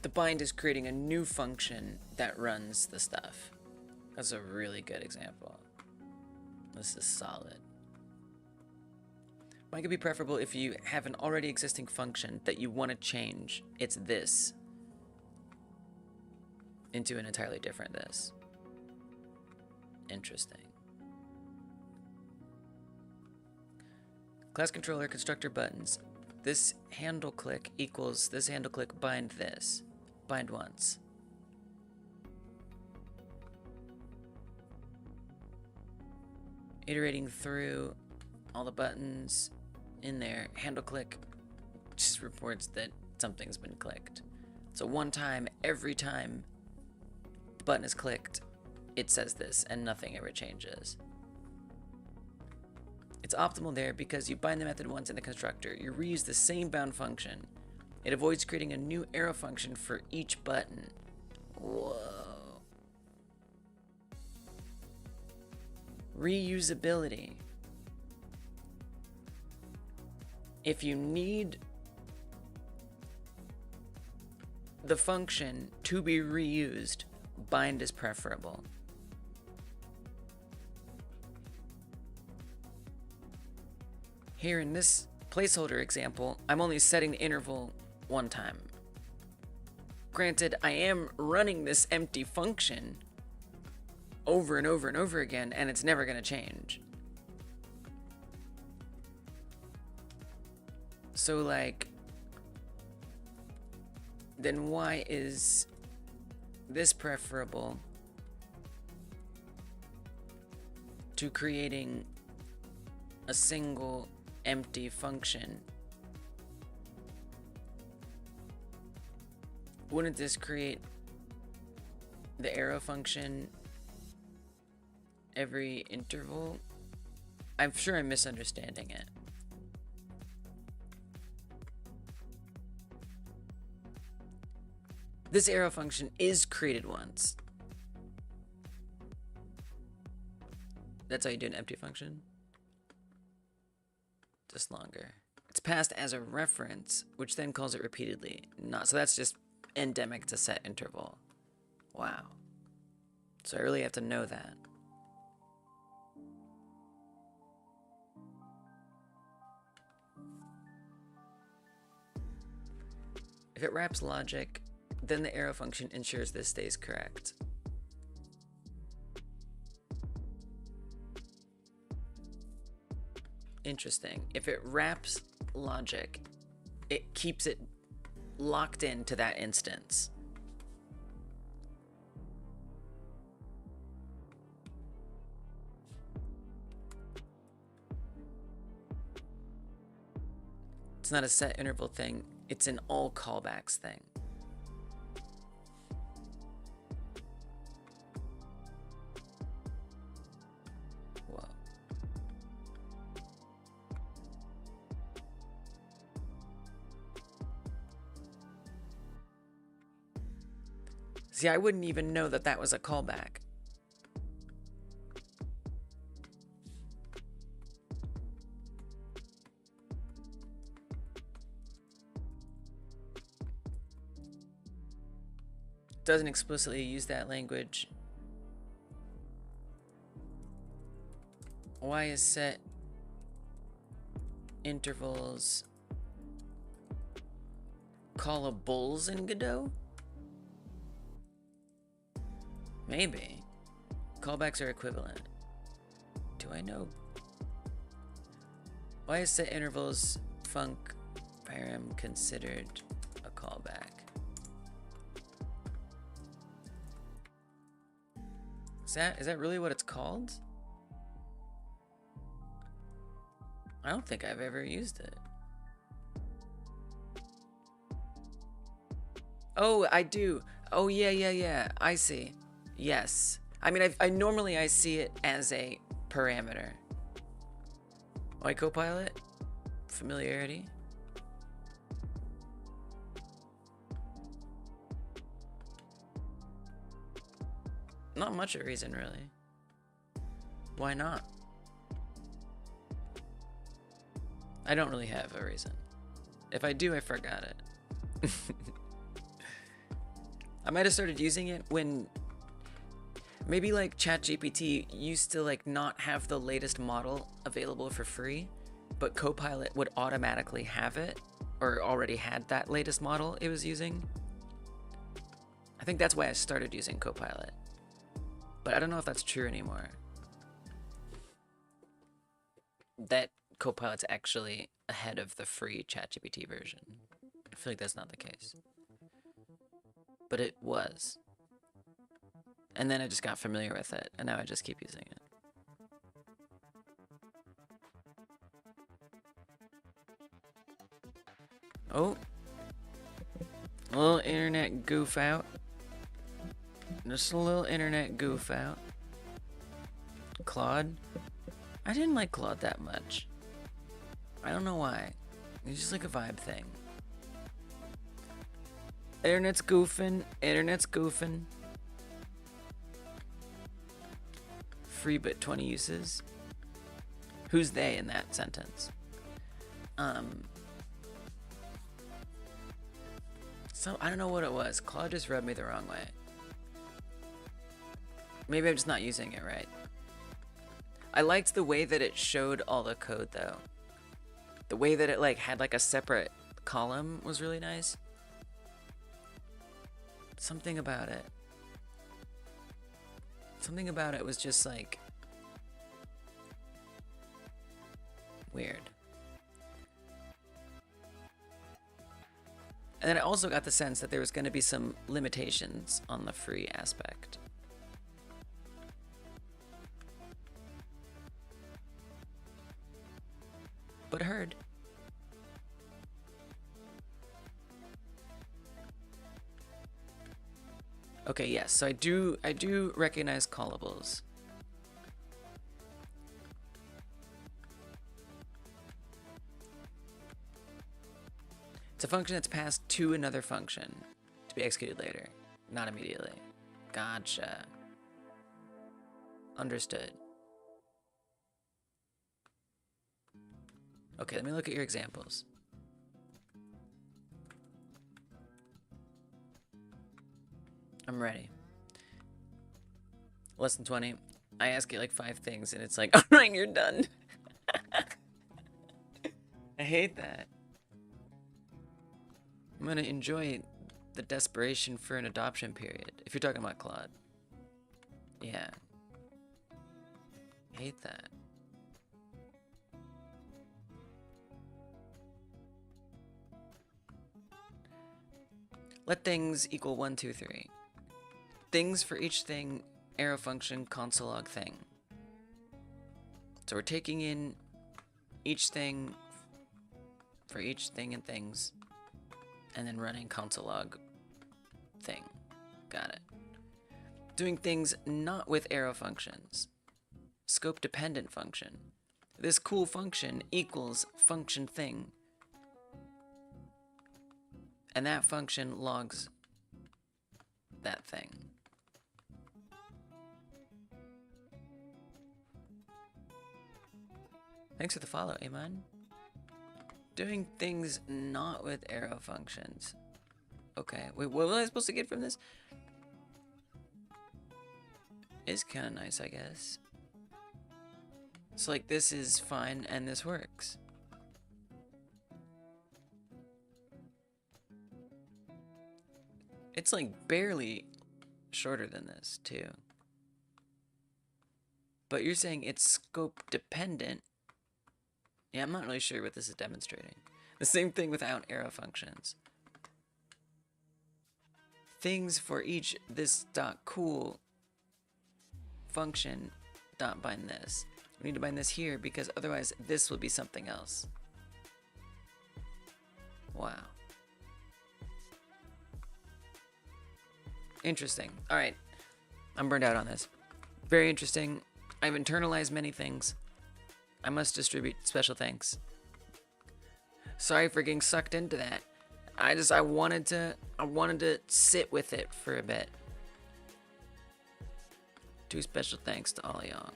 The bind is creating a new function that runs the stuff. That's a really good example. This is solid. Might be preferable if you have an already existing function that you want to change. It's this into an entirely different this. Interesting. Class controller constructor buttons. This handle click equals this handle click bind this. Bind once. Iterating through all the buttons in there, handle click just reports that something's been clicked. So one time, every time the button is clicked, it says this and nothing ever changes. It's optimal there because you bind the method once in the constructor. You reuse the same bound function. It avoids creating a new arrow function for each button. Whoa. Reusability. If you need the function to be reused, bind is preferable. Here in this placeholder example, I'm only setting the interval one time. Granted, I am running this empty function over and over and over again, and it's never going to change. So, like, then why is this preferable to creating a single empty function? Wouldn't this create the arrow function every interval? I'm sure I'm misunderstanding it. This arrow function is created once. That's how you do an empty function? Just longer. It's passed as a reference, which then calls it repeatedly. So that's just endemic to setInterval. Wow. So I really have to know that. If it wraps logic, then the arrow function ensures this stays correct. Interesting. If it wraps logic, it keeps it locked into that instance. It's not a setInterval thing, it's an all callbacks thing. Whoa. See, I wouldn't even know that that was a callback. Doesn't explicitly use that language. Why is set intervals callables in Godot? Maybe. Callbacks are equivalent. Do I know? Why is set intervals func param considered a callback? Is that really what it's called? I don't think I've ever used it. Oh, I do. Oh, yeah. I see. Yes. I mean, I normally see it as a parameter. Why Copilot? Familiarity. Not much of a reason, really. Why not? I don't really have a reason. If I do, I forgot it. I might have started using it when maybe like ChatGPT used to like not have the latest model available for free, but Copilot would automatically have it or already had that latest model it was using. I think that's why I started using Copilot. But I don't know if that's true anymore. That Copilot's actually ahead of the free ChatGPT version. I feel like that's not the case. But it was. And then I just got familiar with it, and now I just keep using it. Oh. A little internet goof out. Just a little internet goof out. Claude. I didn't like Claude that much. I don't know why. It's just like a vibe thing. Internet's goofing. Internet's goofing. Free but 20 uses. Who's they in that sentence? So I don't know what it was. Claude just rubbed me the wrong way. Maybe I'm just not using it right. I liked the way that it showed all the code though. The way that it like had like a separate column was really nice. Something about it. Something about it was just like weird. And then I also got the sense that there was going to be some limitations on the free aspect. But heard. Okay, yes, so I do recognize callables. It's a function that's passed to another function to be executed later, not immediately. Gotcha. Understood. Okay, let me look at your examples. I'm ready. Lesson 20. I ask you like 5 things and it's like, all right, you're done. I hate that. I'm gonna enjoy the desperation for an adoption period. If you're talking about Claude. Yeah. Hate that. Let things equal 1, 2, 3. Things for each thing, arrow function, console log thing. So we're taking in each thing for each thing and things, and then running console log thing. Got it. Doing things not with arrow functions. Scope dependent function. This cool function equals function thing. And that function logs that thing. Thanks for the follow, Amon. Doing things not with arrow functions. Okay, wait, what was I supposed to get from this? It's kind of nice, I guess. So like this is fine and this works. It's like barely shorter than this too. But you're saying it's scope dependent. Yeah, I'm not really sure what this is demonstrating. The same thing without arrow functions. Things for each this dot cool function dot bind this. We need to bind this here because otherwise this will be something else. Wow. Interesting. All right. I'm burned out on this. Very interesting. I've internalized many things. I must distribute special thanks. Sorry for getting sucked into that. I wanted to sit with it for a bit. Two special thanks to all y'all.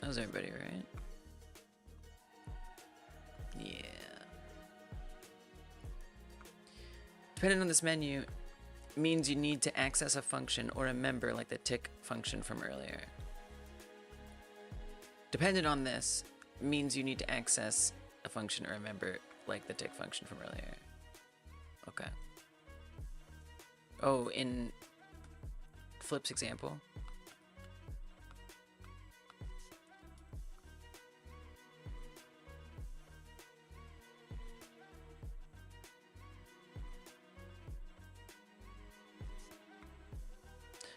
How's everybody, right? Yeah. Depending on this menu, means you need to access a function or a member like the tick function from earlier. Dependent on this means you need to access a function or a member like the tick function from earlier. Okay. Oh, in Flip's example.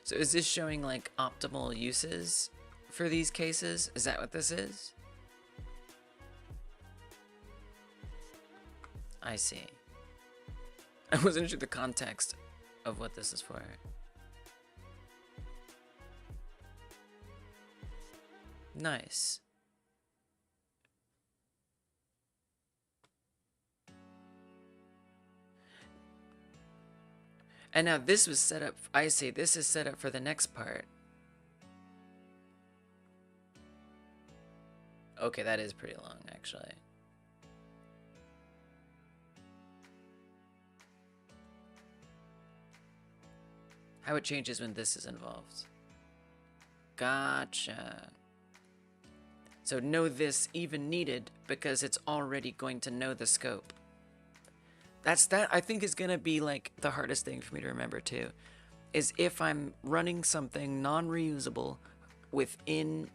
So is this showing like optimal uses for these cases? Is that what this is? I see. I wasn't sure the context of what this is for. Nice. And now this was set up, I see, this is set up for the next part. Okay, that is pretty long, actually. How it changes when this is involved. Gotcha. So no this even needed because it's already going to know the scope. That I think is gonna be like the hardest thing for me to remember too, is if I'm running something non-reusable within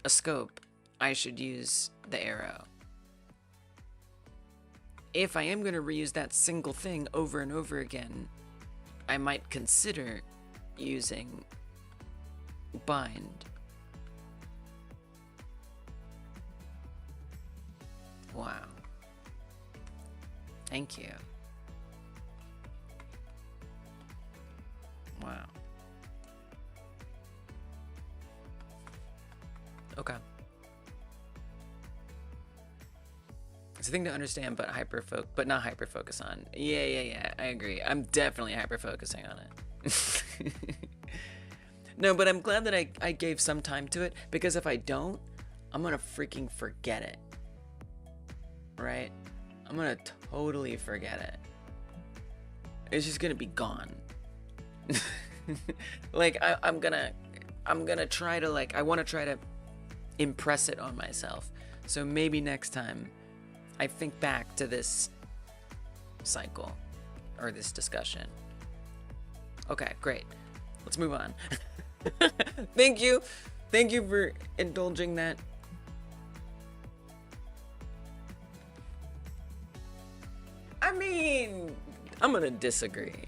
a scope, I should use the arrow. If I am gonna reuse that single thing over and over again, I might consider using bind. Wow. Thank you. Wow. Okay. It's a thing to understand, but not hyper focus on. Yeah. I agree. I'm definitely hyper focusing on it. No, but I'm glad that I gave some time to it, because if I don't, I'm gonna freaking forget it. Right? I'm gonna totally forget it. It's just gonna be gone. Like I'm gonna try to I want to try to impress it on myself. So maybe next time I think back to this cycle or this discussion. Okay, great. Let's move on. Thank you for indulging that. I mean, I'm gonna disagree.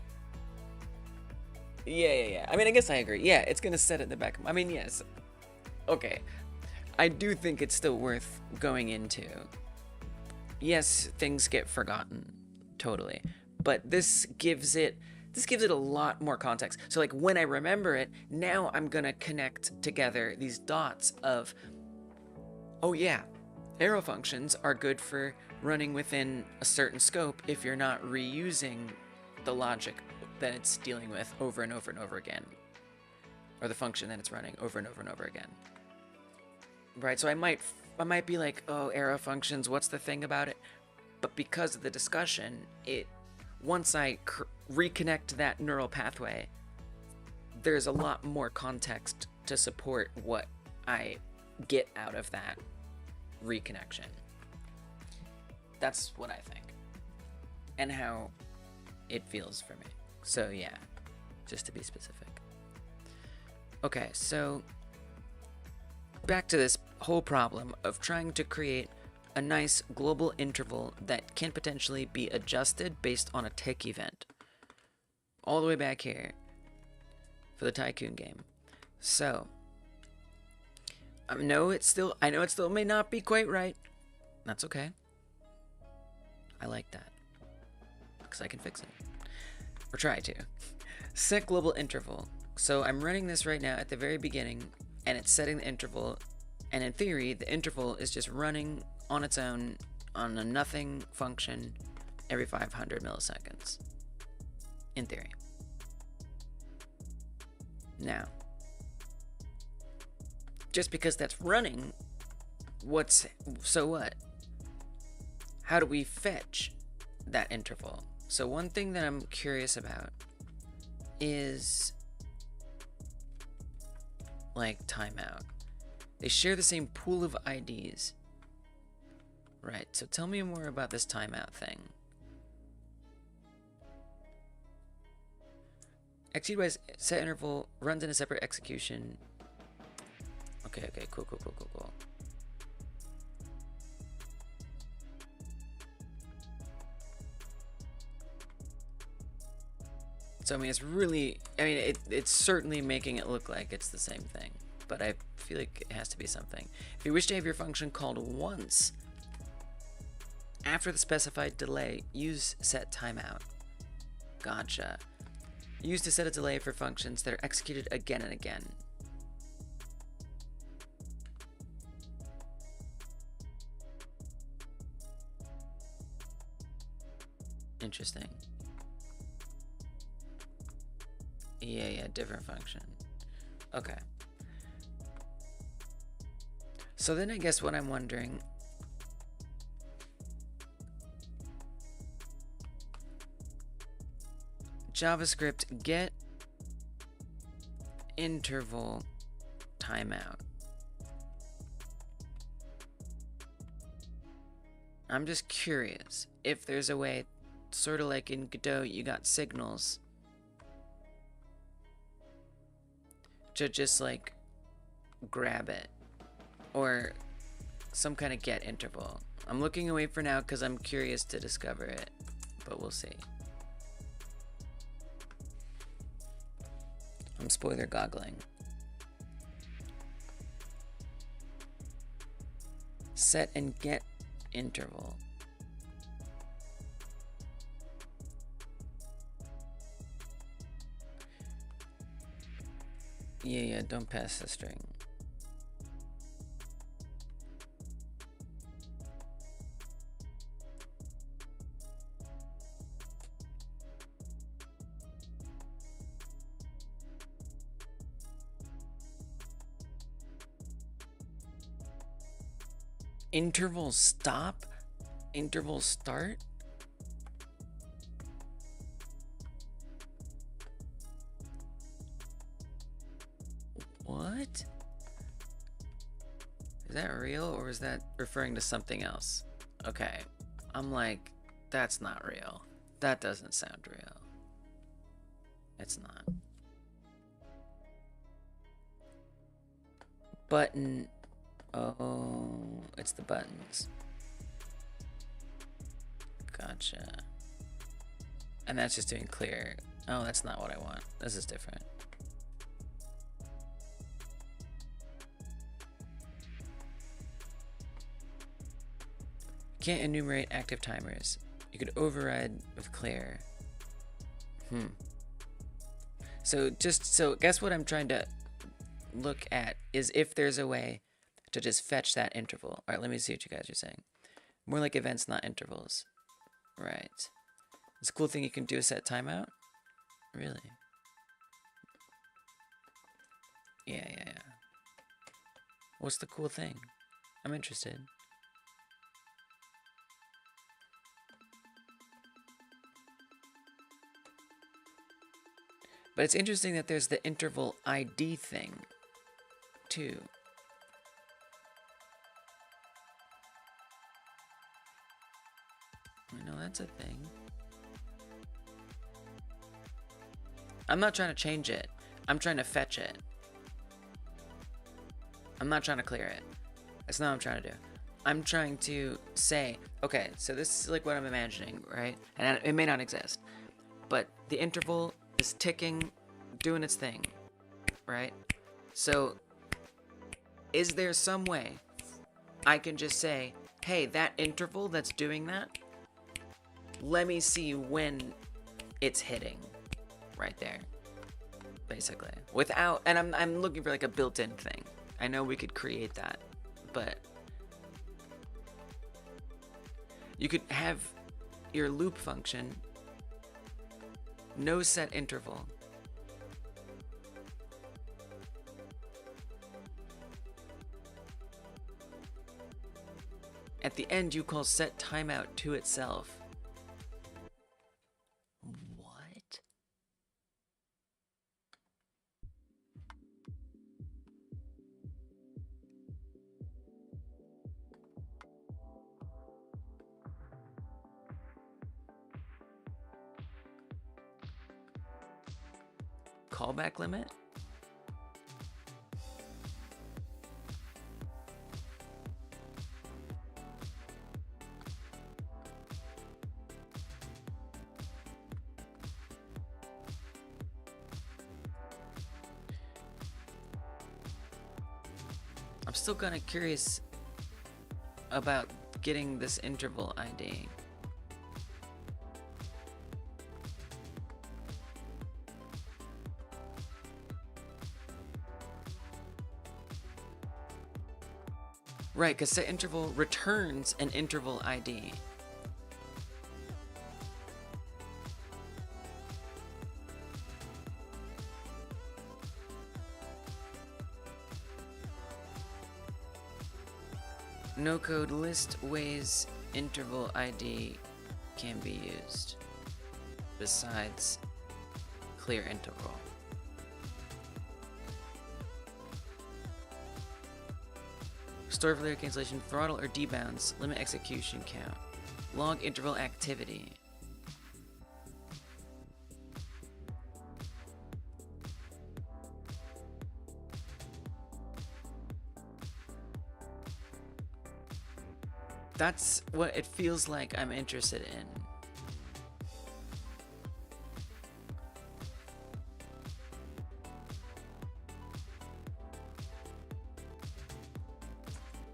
Yeah. I mean, I guess I agree. Yeah, it's gonna set it in the back. I mean, yes. Okay. I do think it's still worth going into. Yes, things get forgotten. Totally. But this gives it This gives it a lot more context. So like when I remember it, now I'm gonna connect together these dots of, oh yeah, arrow functions are good for running within a certain scope if you're not reusing the logic that it's dealing with over and over and over again, or the function that it's running over and over and over again. Right, so I might be like, oh, arrow functions, what's the thing about it? But because of the discussion, once I reconnect that neural pathway, there's a lot more context to support what I get out of that reconnection. That's what I think, and how it feels for me. So yeah, just to be specific. Okay, so back to this whole problem of trying to create a nice global interval that can potentially be adjusted based on a tick event. All the way back here for the Tycoon game. So I know it still may not be quite right. That's okay. I like that, because I can fix it. Or try to. Set global interval. So I'm running this right now at the very beginning, and it's setting the interval, and in theory, the interval is just running on its own on a nothing function every 500 milliseconds. In theory. Now, just because that's running, so what? How do we fetch that interval? So one thing that I'm curious about is like timeout. They share the same pool of IDs. Right, so tell me more about this timeout thing. Execute set interval runs in a separate execution. Okay, cool. So I mean, it's certainly making it look like it's the same thing, but I feel like it has to be something. If you wish to have your function called once after the specified delay, use set timeout. Gotcha. Use to set a delay for functions that are executed again and again. Interesting. Yeah, different function. Okay. So then I guess what I'm wondering, JavaScript get interval timeout. I'm just curious if there's a way, sort of like in Godot, you got signals to just like grab it, or some kind of get interval. I'm looking away for now because I'm curious to discover it, but we'll see. I'm spoiler goggling. Set and get interval. Yeah, don't pass the string. Interval stop? Interval start? What? Is that real, or is that referring to something else? Okay, I'm like, that's not real. That doesn't sound real. It's not. Button. Oh, it's the buttons. Gotcha. And that's just doing clear. Oh, that's not what I want. This is different. Can't enumerate active timers. You could override with clear. So guess what I'm trying to look at is if there's a way to just fetch that interval. All right, let me see what you guys are saying. More like events, not intervals. Right. It's a cool thing you can do is set timeout. Really? Yeah. What's the cool thing? I'm interested. But it's interesting that there's the interval ID thing, too. I know that's a thing. I'm not trying to change it. I'm trying to fetch it. I'm not trying to clear it. That's not what I'm trying to do. I'm trying to say, okay, so this is like what I'm imagining, right? And it may not exist, but the interval is ticking, doing its thing, right? So is there some way I can just say, hey, that interval that's doing that, let me see when it's hitting right there, basically. Without, and I'm looking for like a built-in thing. I know we could create that, but you could have your loop function no set interval. At the end, you call set timeout to itself. What? Callback limit? I'm still kind of curious about getting this interval ID. Right, because setInterval returns an interval ID. No code list ways interval ID can be used besides clear interval. Store for layer cancellation, throttle or debounds, limit execution count, log interval activity. That's what it feels like I'm interested in.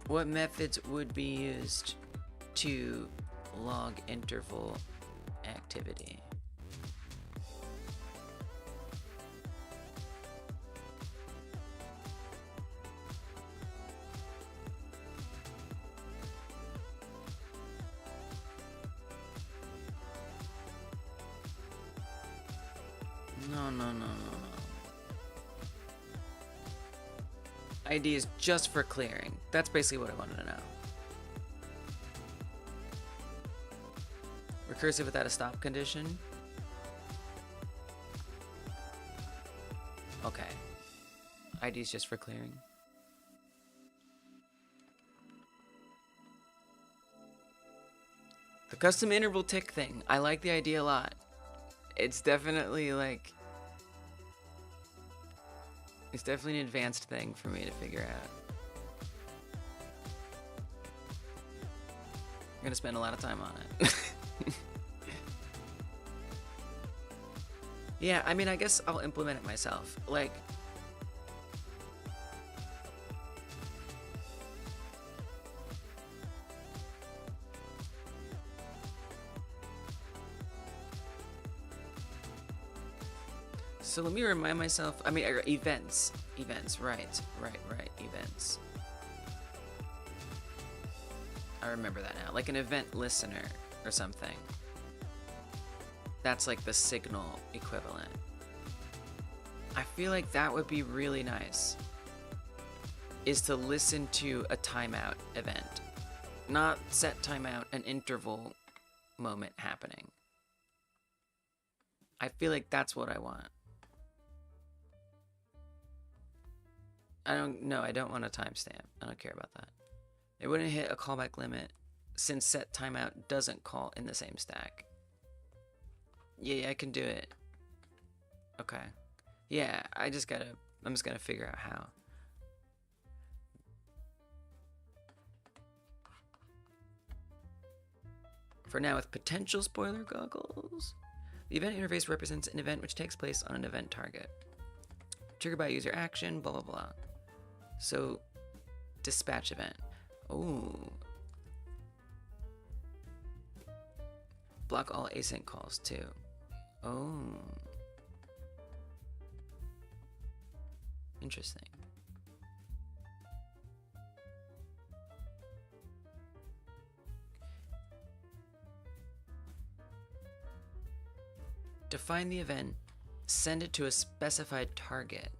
What methods would be used to log interval activity? No. ID is just for clearing. That's basically what I wanted to know. Recursive without a stop condition. Okay. ID is just for clearing. The custom interval tick thing. I like the idea a lot. It's definitely like... It's definitely an advanced thing for me to figure out. I'm gonna spend a lot of time on it. Yeah, I mean, I guess I'll implement it myself. Like... So let me remind myself, events, right, events. I remember that now, like an event listener or something. That's like the signal equivalent. I feel like that would be really nice, is to listen to a timeout event, not set timeout, an interval moment happening. I feel like that's what I want. I don't want a timestamp. I don't care about that. It wouldn't hit a callback limit since set timeout doesn't call in the same stack. Yeah, I can do it. Okay. Yeah, I'm just gonna figure out how. For now, with potential spoiler goggles, the event interface represents an event which takes place on an event target. Triggered by user action, blah, blah, blah. So, dispatch event. Oh. Block all async calls too. Oh. Interesting. Define the event, send it to a specified target.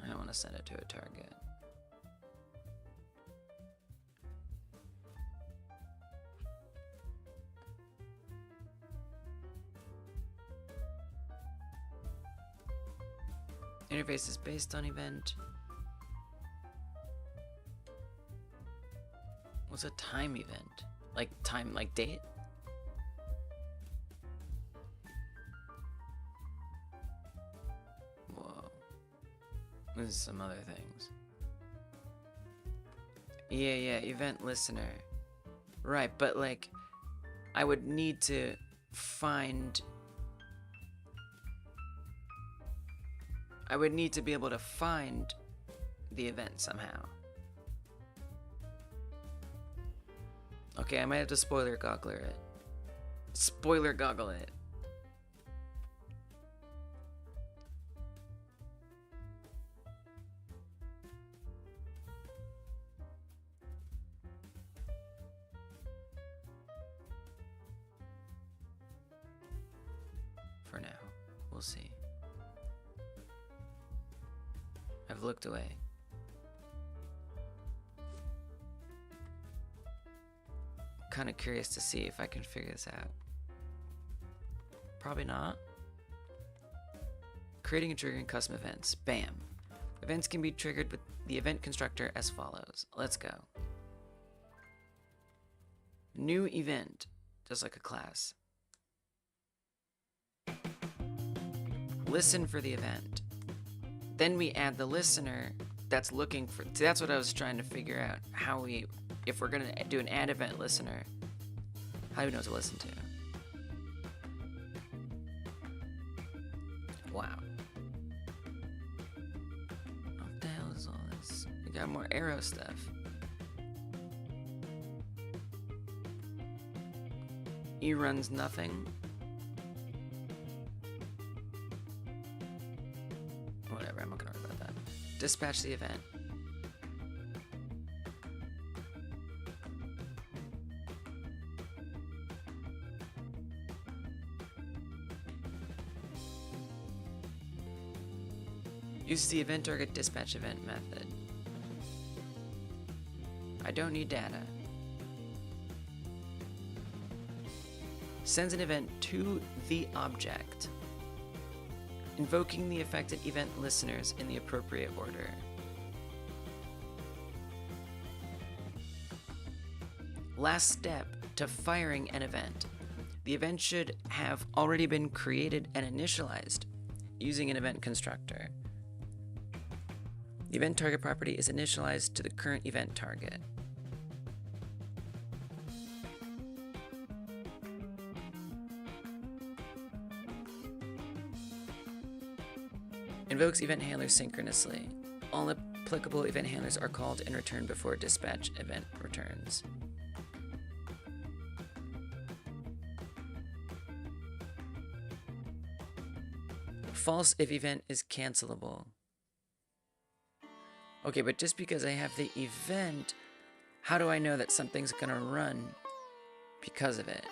I don't want to send it to a target. Interface is based on event. What's a time event? Like time, like date? Whoa. This is some other things. Yeah, event listener. Right, but like, I would need to find... I would need to be able to find the event somehow. Okay, I might have to spoiler goggle it. Spoiler goggle it. For now, we'll see. I've looked away. Kind of curious to see if I can figure this out. Probably not. Creating and triggering custom events. Bam. Events can be triggered with the event constructor as follows. Let's go. New event, just like a class. Listen for the event. Then we add the listener that's looking for, that's what I was trying to figure out, how if we're gonna do an add event listener, how do we know what to listen to? Wow. What the hell is all this? We got more arrow stuff. E runs nothing. Whatever, I'm not gonna worry about that. Dispatch the event. Use the event target dispatch event method. I don't need data. Sends an event to the object, invoking the affected event listeners in the appropriate order. Last step to firing an event. The event should have already been created and initialized using an event constructor. The event target property is initialized to the current event target. Invokes event handlers synchronously. All applicable event handlers are called and returned before dispatch event returns. False if event is cancelable. Okay, but just because I have the event, how do I know that something's gonna run because of it?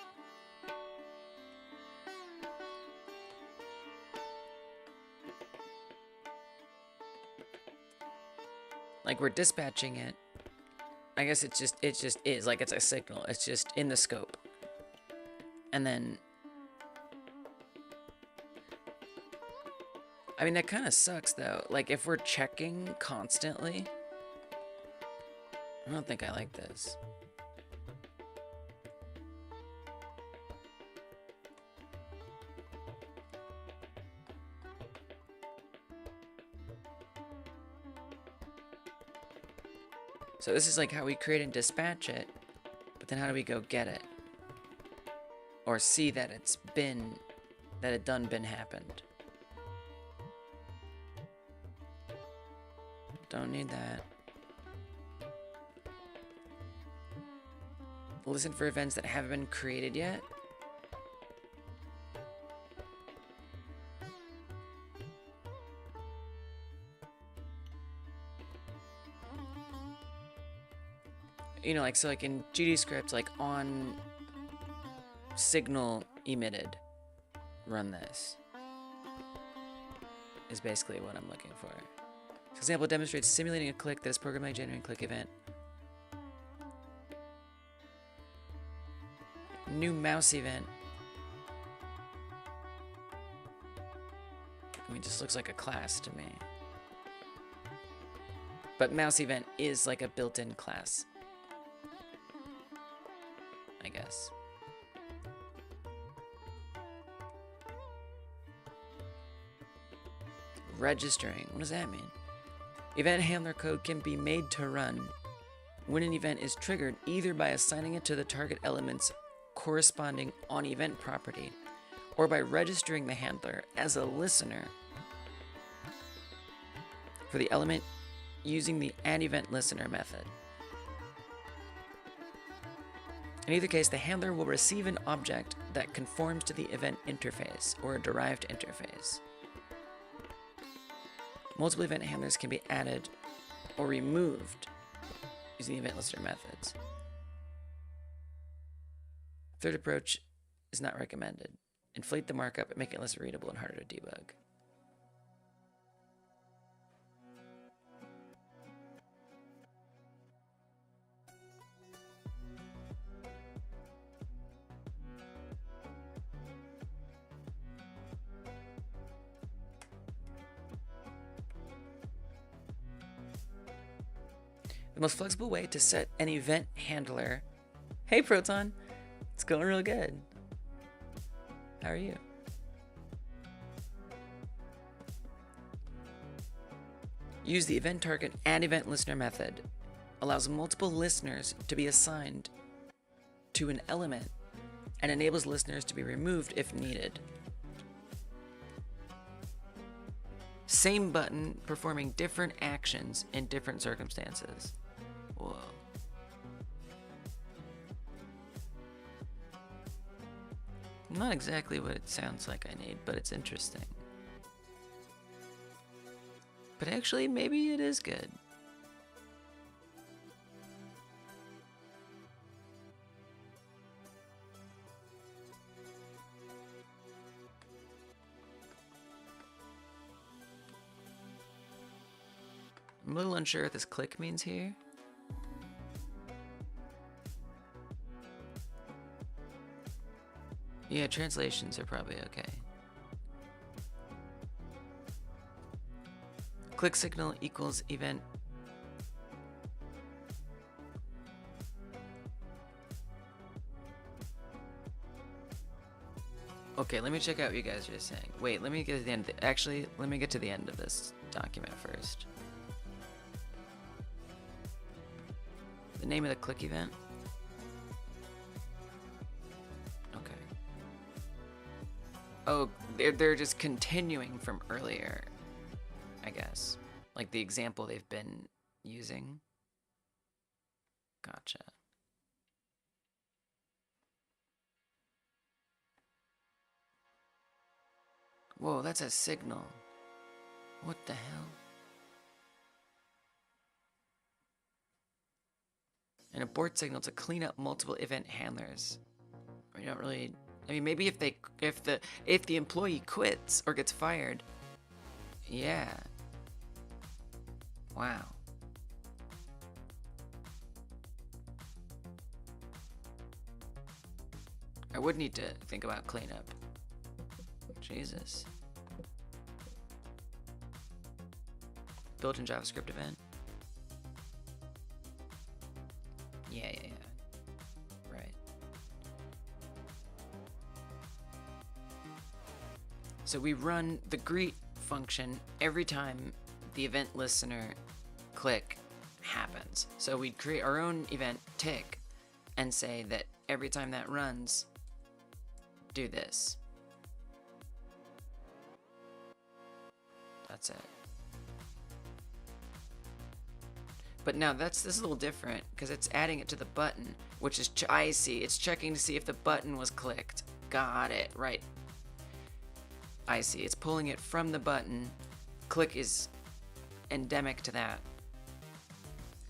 Like, we're dispatching it. I guess it just is, like, it's a signal. It's just in the scope. And then, I mean, that kind of sucks, though. Like, if we're checking constantly, I don't think I like this. So this is like how we create and dispatch it, but then how do we go get it? Or see that it's been, that it done been happened. Don't need that. Listen for events that haven't been created yet. You know, like, so like in GDScript, like on signal emitted, run this, is basically what I'm looking for. This example demonstrates simulating a click that is programmed by generating click event. New mouse event. I mean, just looks like a class to me. But mouse event is like a built-in class, I guess. Registering, what does that mean? Event handler code can be made to run when an event is triggered, either by assigning it to the target element's corresponding on-event property, or by registering the handler as a listener for the element using the addEventListener method. In either case, the handler will receive an object that conforms to the event interface or a derived interface. Multiple event handlers can be added or removed using the event listener methods. Third approach is not recommended. Inflate the markup and make it less readable and harder to debug. The most flexible way to set an event handler. Hey Proton, it's going real good. How are you? Use the event target addEventListener method. Allows multiple listeners to be assigned to an element and enables listeners to be removed if needed. Same button performing different actions in different circumstances. Whoa. Not exactly what it sounds like I need, but it's interesting. But actually, maybe it is good. I'm a little unsure what this click means here. Yeah, translations are probably okay. Click signal equals event. Okay, let me check out what you guys are saying. Wait, let me get to the end. Actually, let me get to the end of this document first. The name of the click event. Okay. Oh, they're just continuing from earlier, I guess. Like the example they've been using. Gotcha. Whoa, that's a signal. What the hell? An abort signal to clean up multiple event handlers. We don't really. I mean, maybe if the employee quits or gets fired. Yeah. Wow. I would need to think about cleanup. Jesus. Built-in JavaScript event. Yeah. Right. So we run the greet function every time the event listener click happens. So we'd create our own event tick and say that every time that runs, do this. That's it. But now this is a little different because it's adding it to the button, which is, I see, it's checking to see if the button was clicked. Got it, right. I see, it's pulling it from the button. Click is endemic to that.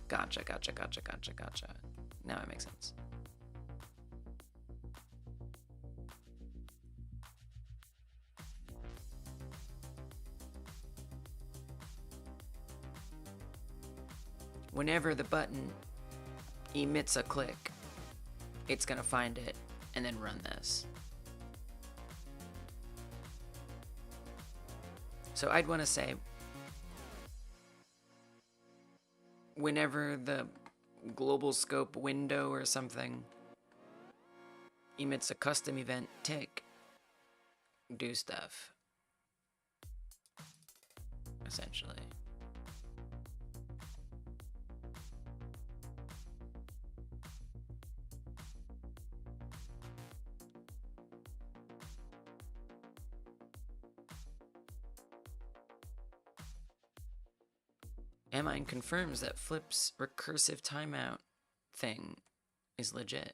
Gotcha. Now it makes sense. Whenever the button emits a click, it's gonna find it and then run this. So I'd want to say, whenever the global scope window or something emits a custom event tick, do stuff. Essentially. Amine confirms that Flip's recursive timeout thing is legit.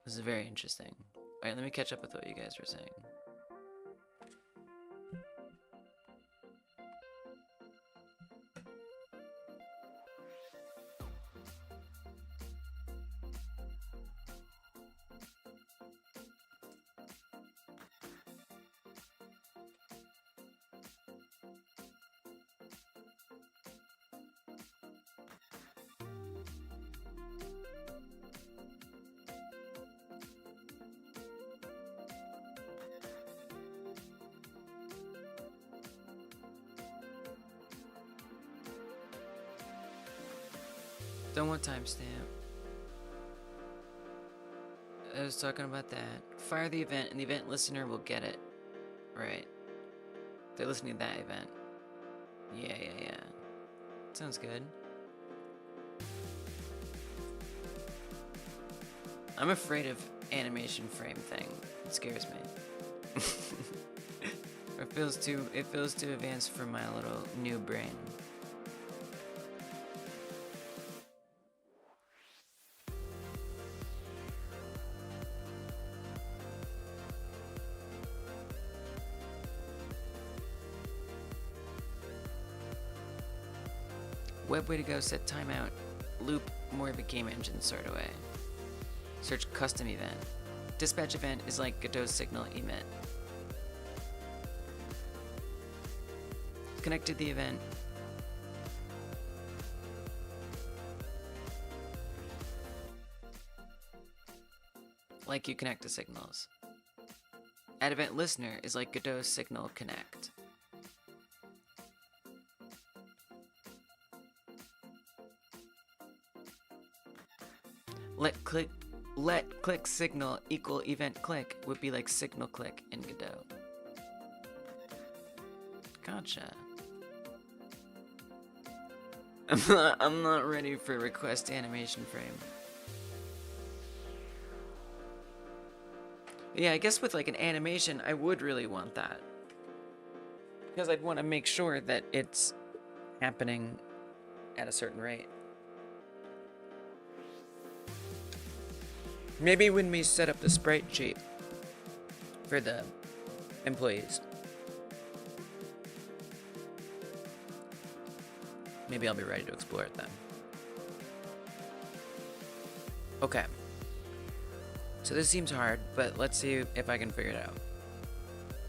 This is very interesting. Alright, let me catch up with what you guys were saying. Don't want timestamp. I was talking about that. Fire the event and the event listener will get it. Right. They're listening to that event. Yeah. Sounds good. I'm afraid of animation frame thing. It scares me. It feels too advanced for my little new brain. Web way to go, set timeout, loop, more of a game engine sort of way. Search custom event. Dispatch event is like Godot's signal emit. Connect to the event. Like you connect to signals. Add event listener is like Godot's signal connect. Let click signal equal event click would be like signal click in Godot. Gotcha. I'm not ready for request animation frame. Yeah, I guess with like an animation, I would really want that. Because I'd want to make sure that it's happening at a certain rate. Maybe when we set up the sprite sheet for the employees, maybe I'll be ready to explore it then. Okay. So this seems hard, but let's see if I can figure it out.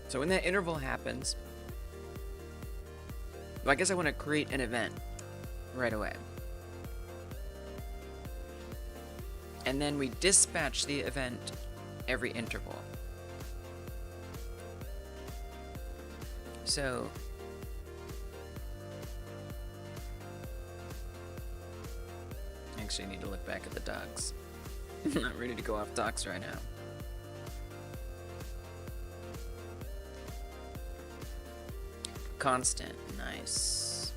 So when that interval happens, well, I guess I want to create an event right away. And then we dispatch the event every interval. So actually, I need to look back at the docs. I'm not ready to go off docs right now. Constant, nice.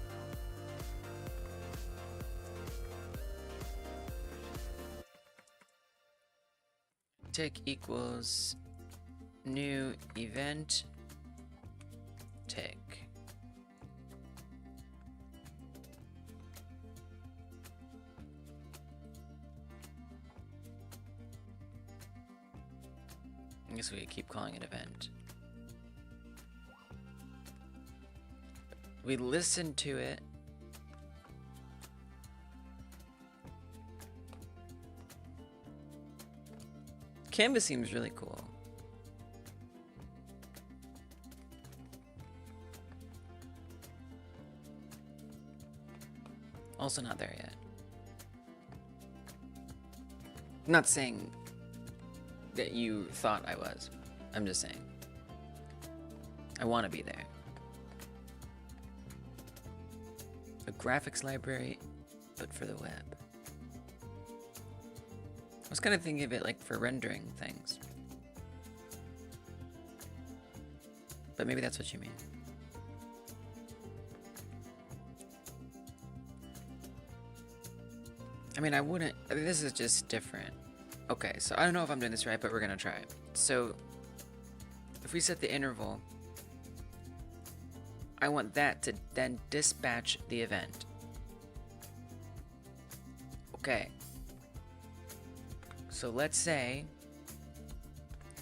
Tick equals new event tick. I guess we keep calling it event. We listen to it. Canvas seems really cool. Also not there yet. I'm not saying that you thought I was. I'm just saying I want to be there. A graphics library, but for the web. I was kind of thinking of it like for rendering things. But maybe that's what you mean. I mean, this is just different. Okay, so I don't know if I'm doing this right, but we're gonna try it. So, if we set the interval, I want that to then dispatch the event. Okay. So let's say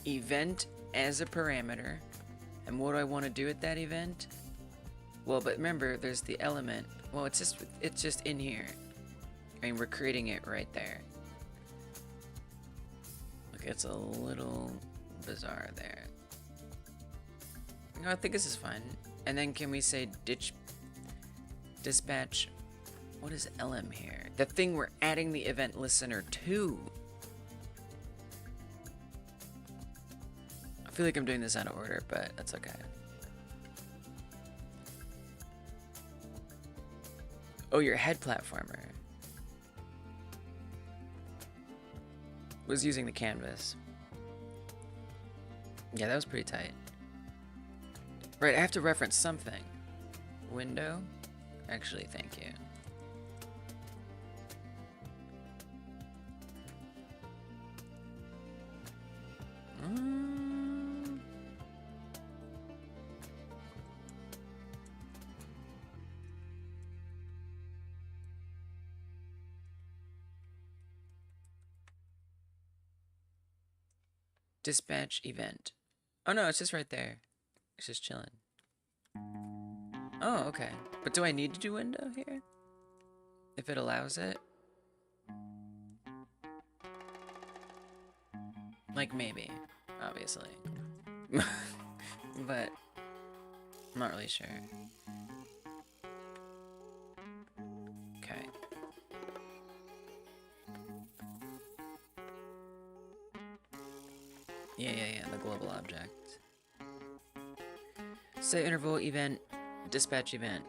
event as a parameter, and what do I want to do with that event? Well, but remember, there's the element. Well, it's just in here. I mean, we're creating it right there. Look, it's a little bizarre there. No, I think this is fine. And then can we say dispatch? What is LM here? The thing we're adding the event listener to. I feel like I'm doing this out of order, but that's okay. Oh, your head platformer was using the canvas. Yeah, that was pretty tight. Right, I have to reference something. Window? Actually, thank you. Dispatch event. Oh no, it's just right there. It's just chilling. Oh, okay. But do I need to do window here? If it allows it? Like maybe, obviously. But I'm not really sure. Okay. Yeah, the global object. Set interval event, dispatch event.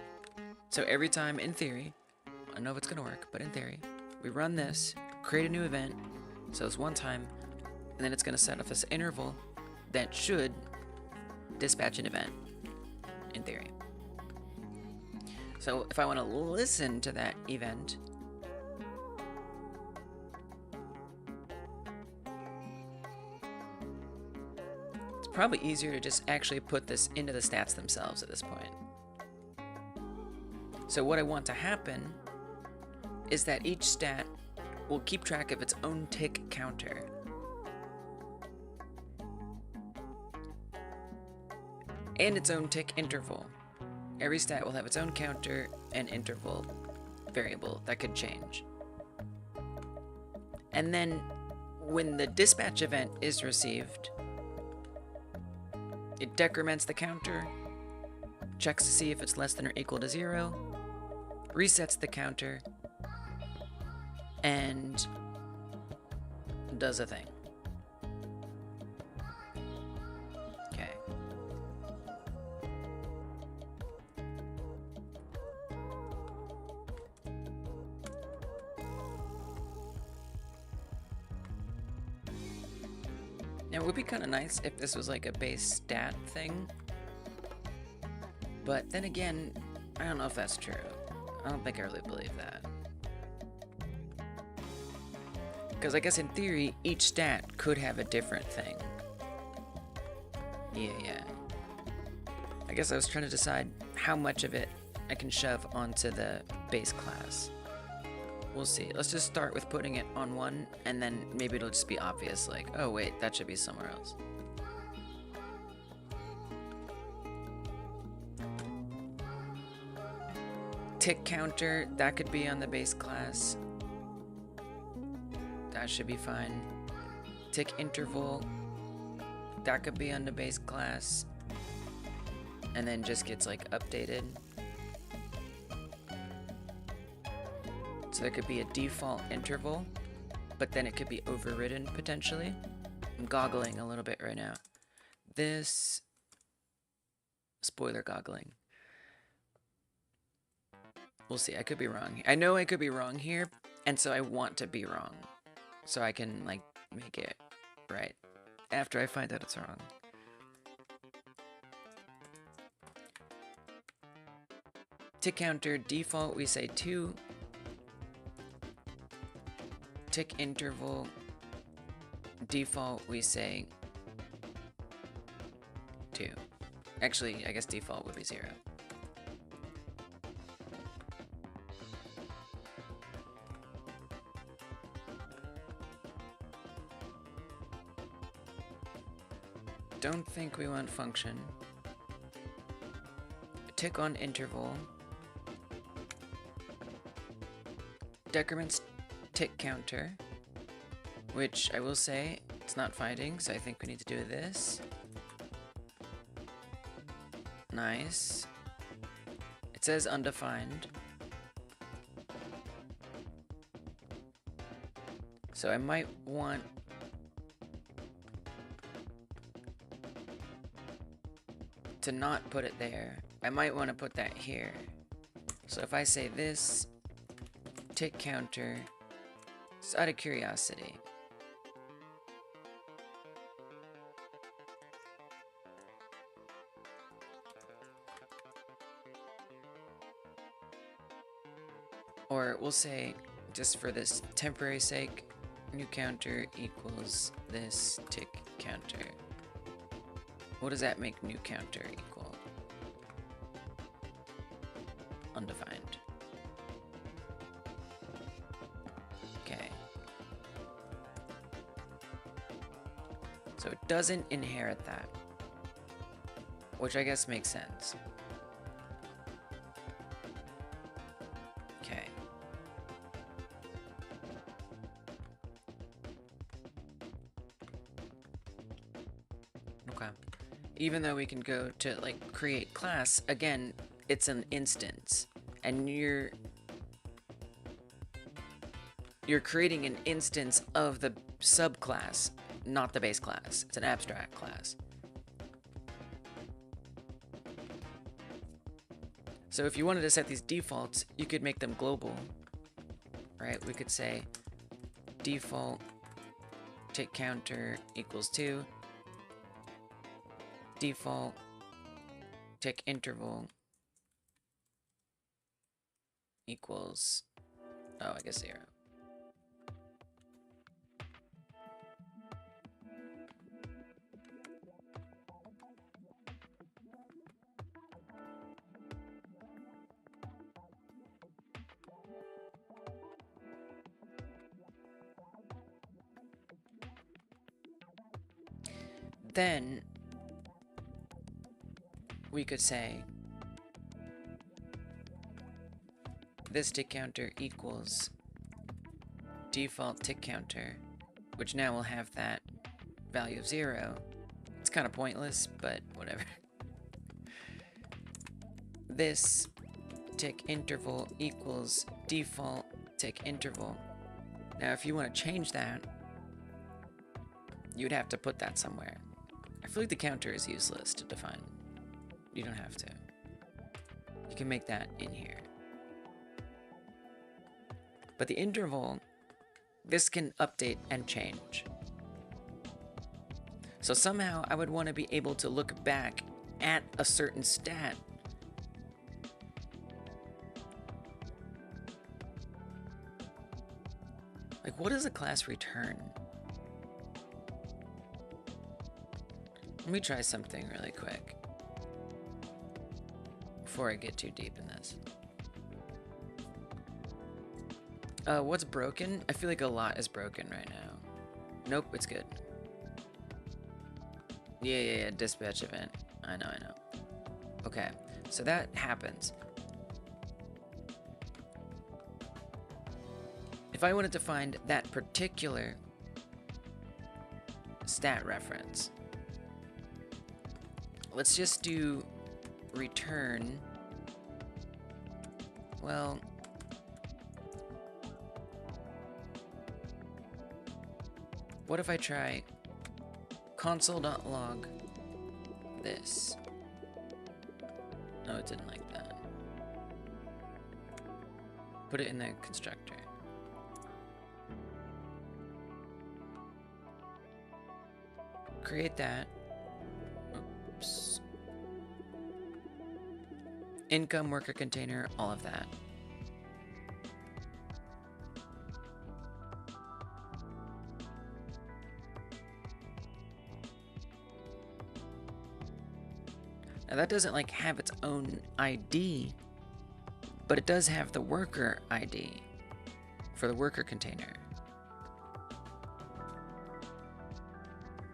So every time, in theory, I don't know if it's gonna work, but in theory, we run this, create a new event, so it's one time, and then it's gonna set up this interval that should dispatch an event, in theory. So if I wanna listen to that event, probably easier to just actually put this into the stats themselves at this point. So what I want to happen is that each stat will keep track of its own tick counter. and its own tick interval. Every stat will have its own counter and interval variable that could change. And then when the dispatch event is received, it decrements the counter, checks to see if it's less than or equal to 0, resets the counter, and does a thing. Okay. Now, it would be kind of nice if this was like a base stat thing. But then again, I don't know if that's true. I don't think I really believe that. Because I guess in theory, each stat could have a different thing. Yeah. I guess I was trying to decide how much of it I can shove onto the base class. We'll see. Let's just start with putting it on one, and then maybe it'll just be obvious, like, oh wait, that should be somewhere else. Tick counter, that could be on the base class. That should be fine. Tick interval, that could be on the base class. And then just gets like updated. So there could be a default interval, but then it could be overridden potentially. I'm goggling a little bit right now. This, spoiler goggling. We'll see, I could be wrong. I know I could be wrong here, and so I want to be wrong. So I can like make it right after I find out it's wrong. Tick counter default, we say 2. Tick interval default, we say 2. Actually, I guess default would be 0. Don't think we want function. Tick on interval. Decrements tick counter, which I will say it's not finding, so I think we need to do this. Nice. It says undefined. So I might want to not put it there. I might want to put that here. So if I say this tick counter, just out of curiosity, or we'll say, just for this temporary sake, new counter equals this tick counter. What does that make new counter equal? Undefined. Okay. So it doesn't inherit that, which I guess makes sense. Okay. Okay. Even though we can go to like create class, again, it's an instance, and you're creating an instance of the subclass, not the base class. It's an abstract class. So if you wanted to set these defaults, you could make them global, right? We could say default tick counter equals 2. Default tick interval equals, oh, I guess 0. Then we could say this tick counter equals default tick counter, which now will have that value of 0. It's kind of pointless, but whatever. This tick interval equals default tick interval. Now, if you want to change that, you'd have to put that somewhere. I feel like the counter is useless to define. You don't have to. You can make that in here. But the interval, this can update and change. So somehow I would want to be able to look back at a certain stat. Like, what does a class return? Let me try something really quick before I get too deep in this. What's broken? I feel like a lot is broken right now. Nope, it's good. Yeah, dispatch event. I know. Okay, so that happens. If I wanted to find that particular stat reference, let's just do return. Well, what if I try console.log this? No, it didn't like that. Put it in the constructor. Create that. Oops. Income worker container, all of that. Now that doesn't like have its own ID, but it does have the worker ID for the worker container.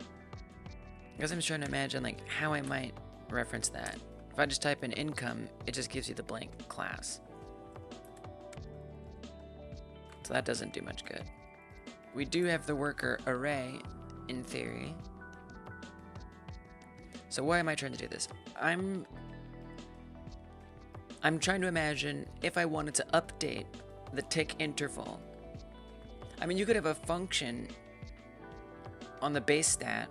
I guess I'm just trying to imagine like how I might reference that. If I just type in income, it just gives you the blank class. So that doesn't do much good. We do have the worker array in theory. So why am I trying to do this? I'm trying to imagine if I wanted to update the tick interval. I mean, you could have a function on the base stat,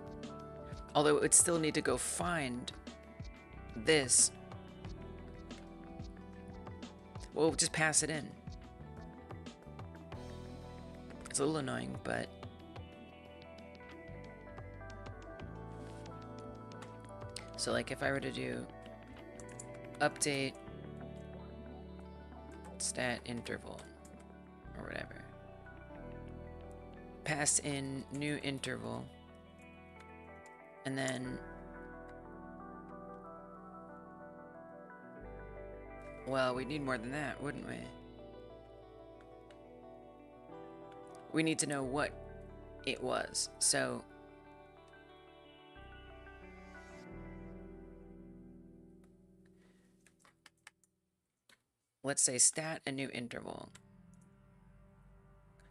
although it would still need to go find this. Well, just pass it in. It's a little annoying, but so like if I were to do update stat interval or whatever, pass in new interval, and then well, we'd need more than that, wouldn't we? We need to know what it was. So let's say stat a new interval.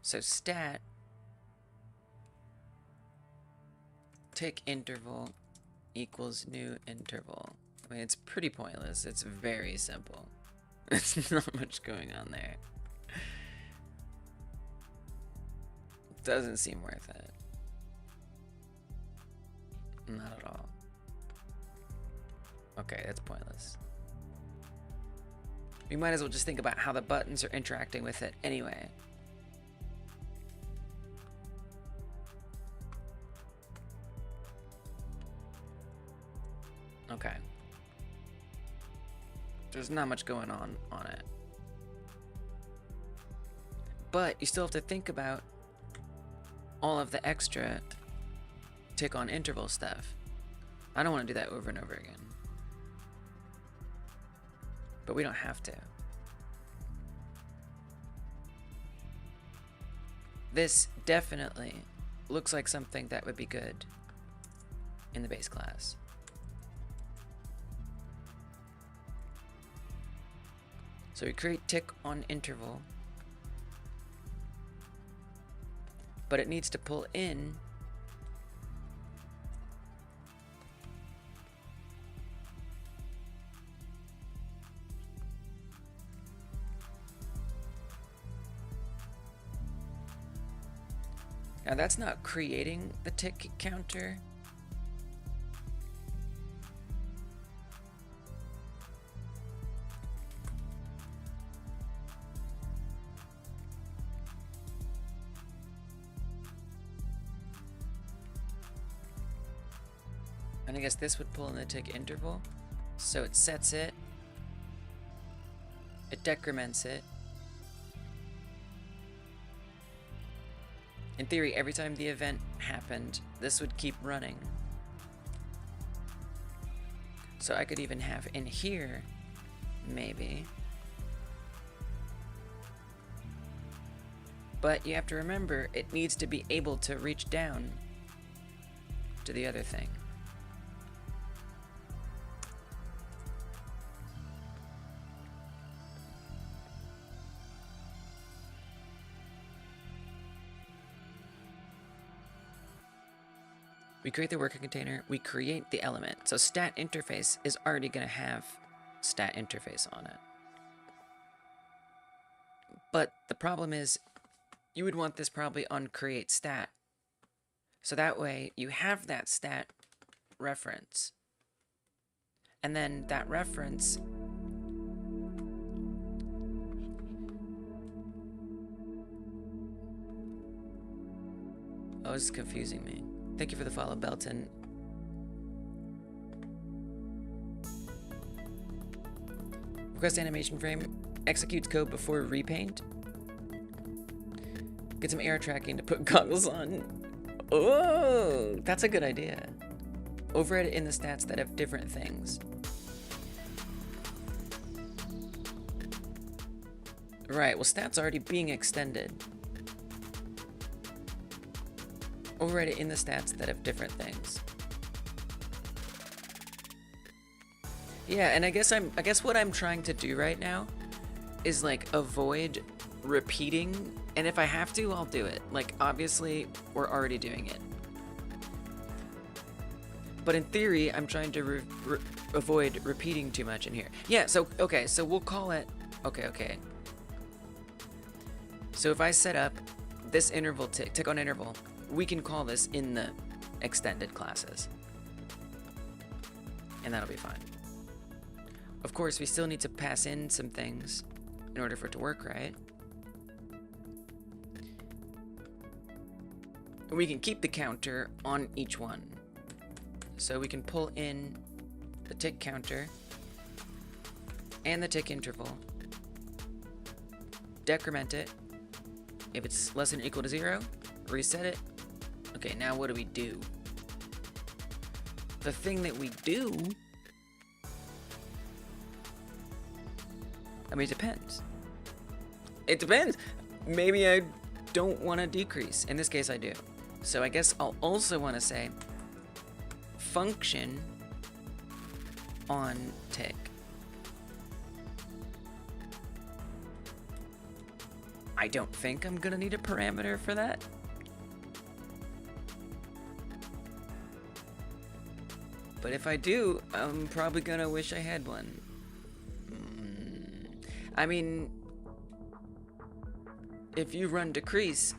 So stat tick interval equals new interval. I mean, it's pretty pointless. It's very simple. There's not much going on there. Doesn't seem worth it. Not at all. Okay, that's pointless. We might as well just think about how the buttons are interacting with it anyway. Okay. There's not much going on it. But you still have to think about all of the extra tick on interval stuff. I don't want to do that over and over again. But we don't have to. This definitely looks like something that would be good in the base class. So we create tick on interval, but it needs to pull in now. That's not creating the tick counter. And I guess this would pull in the tick interval. So it sets it, it decrements it. In theory, every time the event happened, this would keep running. So I could even have in here, maybe. But you have to remember, it needs to be able to reach down to the other thing. We create the worker container, we create the element. So stat interface is already going to have stat interface on it. But the problem is, you would want this probably on create stat. So that way you have that stat reference. And then that reference oh, this is confusing me. Thank you for the follow, Belton. Request animation frame. Executes code before repaint. Get some air tracking to put goggles on. Oh, that's a good idea. Override it in the stats that have different things. Right, well, stats already being extended. Override it in the stats that have different things. Yeah, and I guess what I'm trying to do right now is like avoid repeating, and if I have to, I'll do it. Like, obviously, we're already doing it. But in theory, I'm trying to avoid repeating too much in here. Yeah, so, okay, so we'll call it, okay. So if I set up this interval tick on interval, we can call this in the extended classes. And that'll be fine. Of course, we still need to pass in some things in order for it to work right. We can keep the counter on each one. So we can pull in the tick counter and the tick interval, decrement it. If it's less than or equal to 0, reset it. Okay, now what do we do? The thing that we do, I mean, it depends. It depends. Maybe I don't want to decrease. In this case, I do. So I guess I'll also want to say function on tick. I don't think I'm gonna need a parameter for that. But if I do, I'm probably gonna wish I had one. I mean, if you run decrease,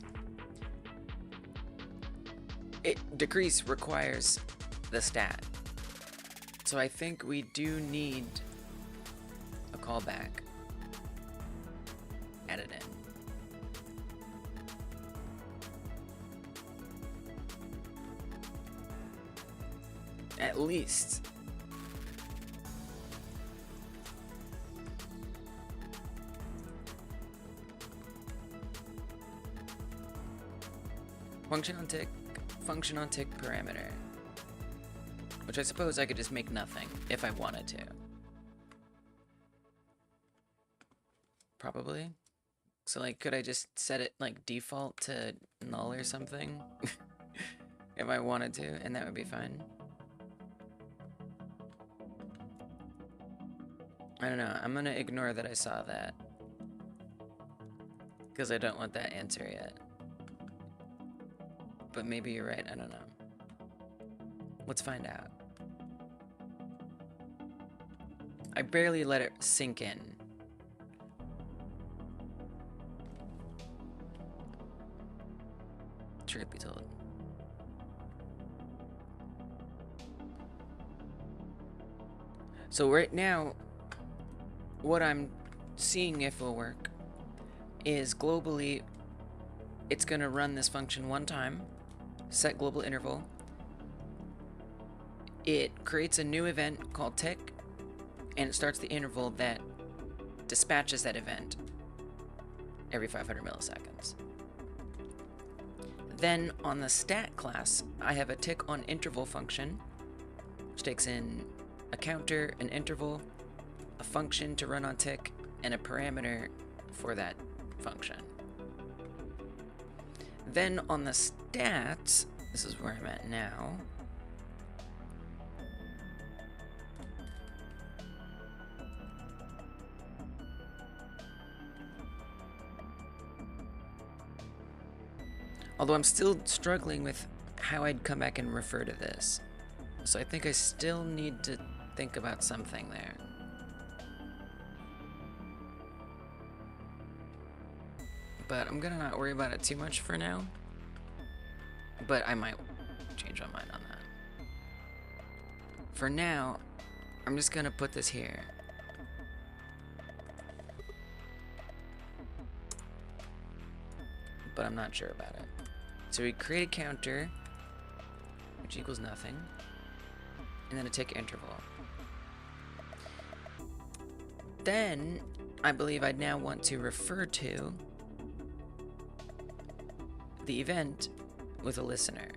decrease requires the stat. So I think we do need a callback added in. At least. Function on tick parameter. Which I suppose I could just make nothing if I wanted to. Probably. So like, could I just set it like default to null or something? If I wanted to, and that would be fine. I don't know. I'm gonna ignore that I saw that. Because I don't want that answer yet. But maybe you're right. I don't know. Let's find out. I barely let it sink in. Truth be told. So right now, what I'm seeing if will work is globally, it's going to run this function one time, set global interval. It creates a new event called tick, and it starts the interval that dispatches that event every 500 milliseconds. Then on the stat class, I have a tick on interval function, which takes in a counter, an interval, a function to run on tick, and a parameter for that function. Then on the stats, this is where I'm at now. Although I'm still struggling with how I'd come back and refer to this. So I think I still need to think about something there. But I'm gonna not worry about it too much for now. But I might change my mind on that. For now, I'm just gonna put this here. But I'm not sure about it. So we create a counter, which equals nothing, and then a tick interval. Then, I believe I'd now want to refer to the event with a listener.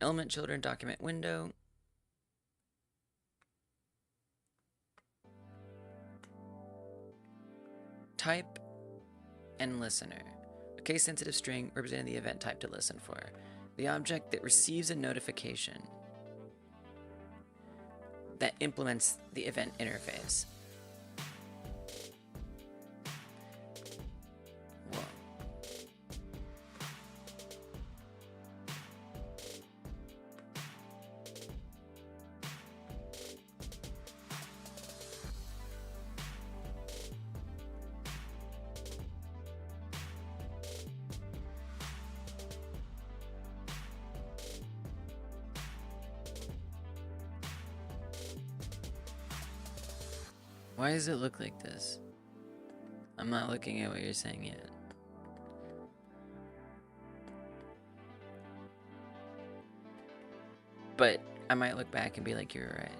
Element children document window. Type and listener. A case-sensitive string representing the event type to listen for. The object that receives a notification that implements the event interface. Whoa. Why does it look like this? I'm not looking at what you're saying yet. But I might look back and be like, you were right.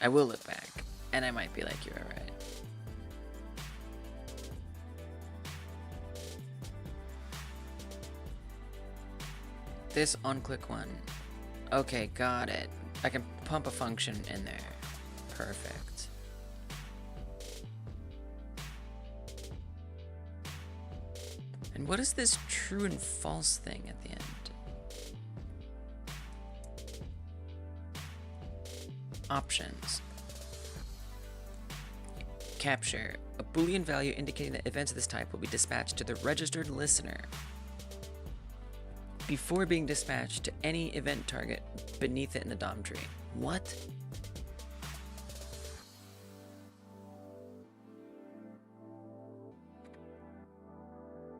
I will look back, and I might be like, you were right. This on-click one. Okay, got it. I can pump a function in there. Perfect. And what is this true and false thing at the end? Options. Capture. A Boolean value indicating that events of this type will be dispatched to the registered listener before being dispatched to any event target beneath it in the DOM tree. What?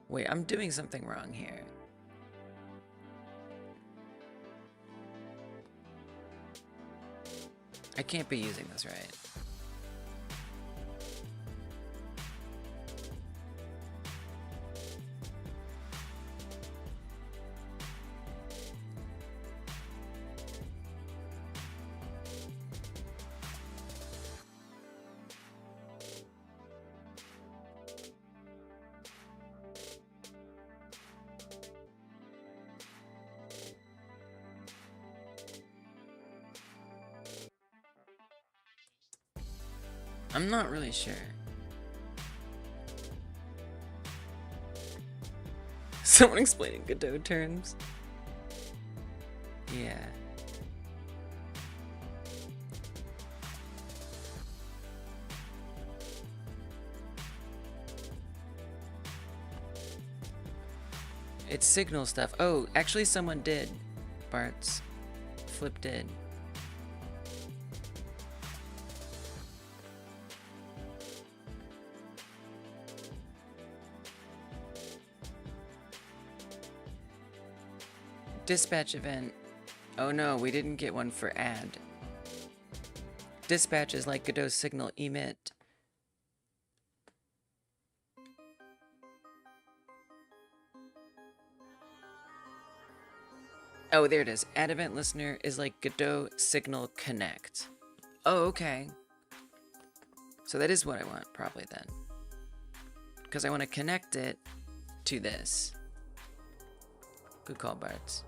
Wait, I'm doing something wrong here. I can't be using this right. I'm not really sure. Someone explaining Godot terms. Yeah. It's signal stuff. Oh, actually someone did. Bart's Flip did. Dispatch event. Oh no, we didn't get one for add. Dispatch is like Godot's signal emit. Oh, there it is. Add event listener is like Godot signal connect. Oh, okay. So that is what I want, probably then. Because I want to connect it to this. Good call, Barts.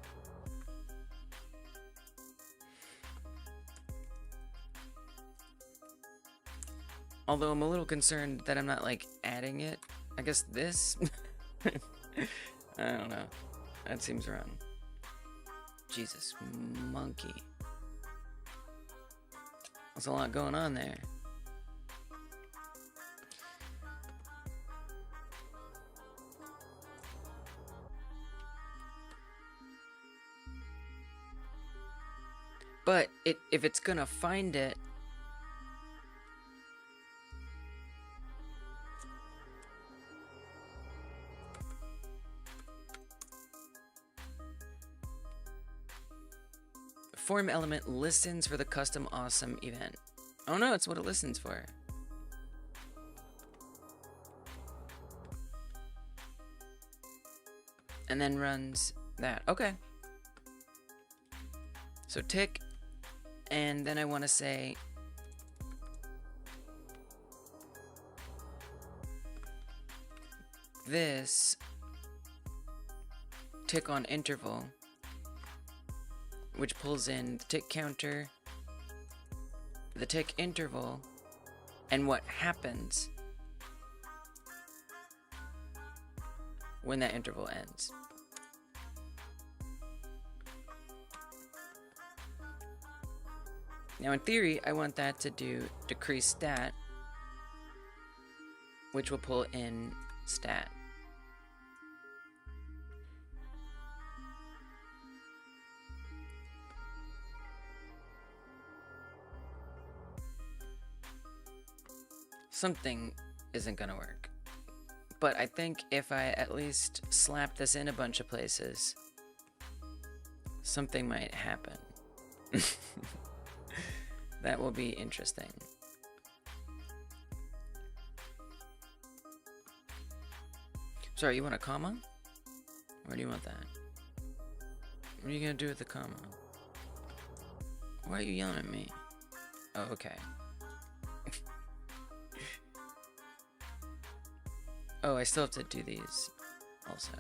Although I'm a little concerned that I'm not, like, adding it. I guess this? I don't know. That seems wrong. Jesus, monkey. There's a lot going on there. But if it's gonna find it, form element listens for the custom awesome event. Oh no, it's what it listens for. And then runs that. Okay. So tick, and then I want to say this tick on interval, which pulls in the tick counter, the tick interval, and what happens when that interval ends. Now in theory, I want that to do decrease stat, which will pull in stat. Something isn't gonna work. But I think if I at least slap this in a bunch of places, something might happen. That will be interesting. Sorry, you want a comma? Or do you want that? What are you gonna do with the comma? Why are you yelling at me? Oh, okay. Oh, I still have to do these also.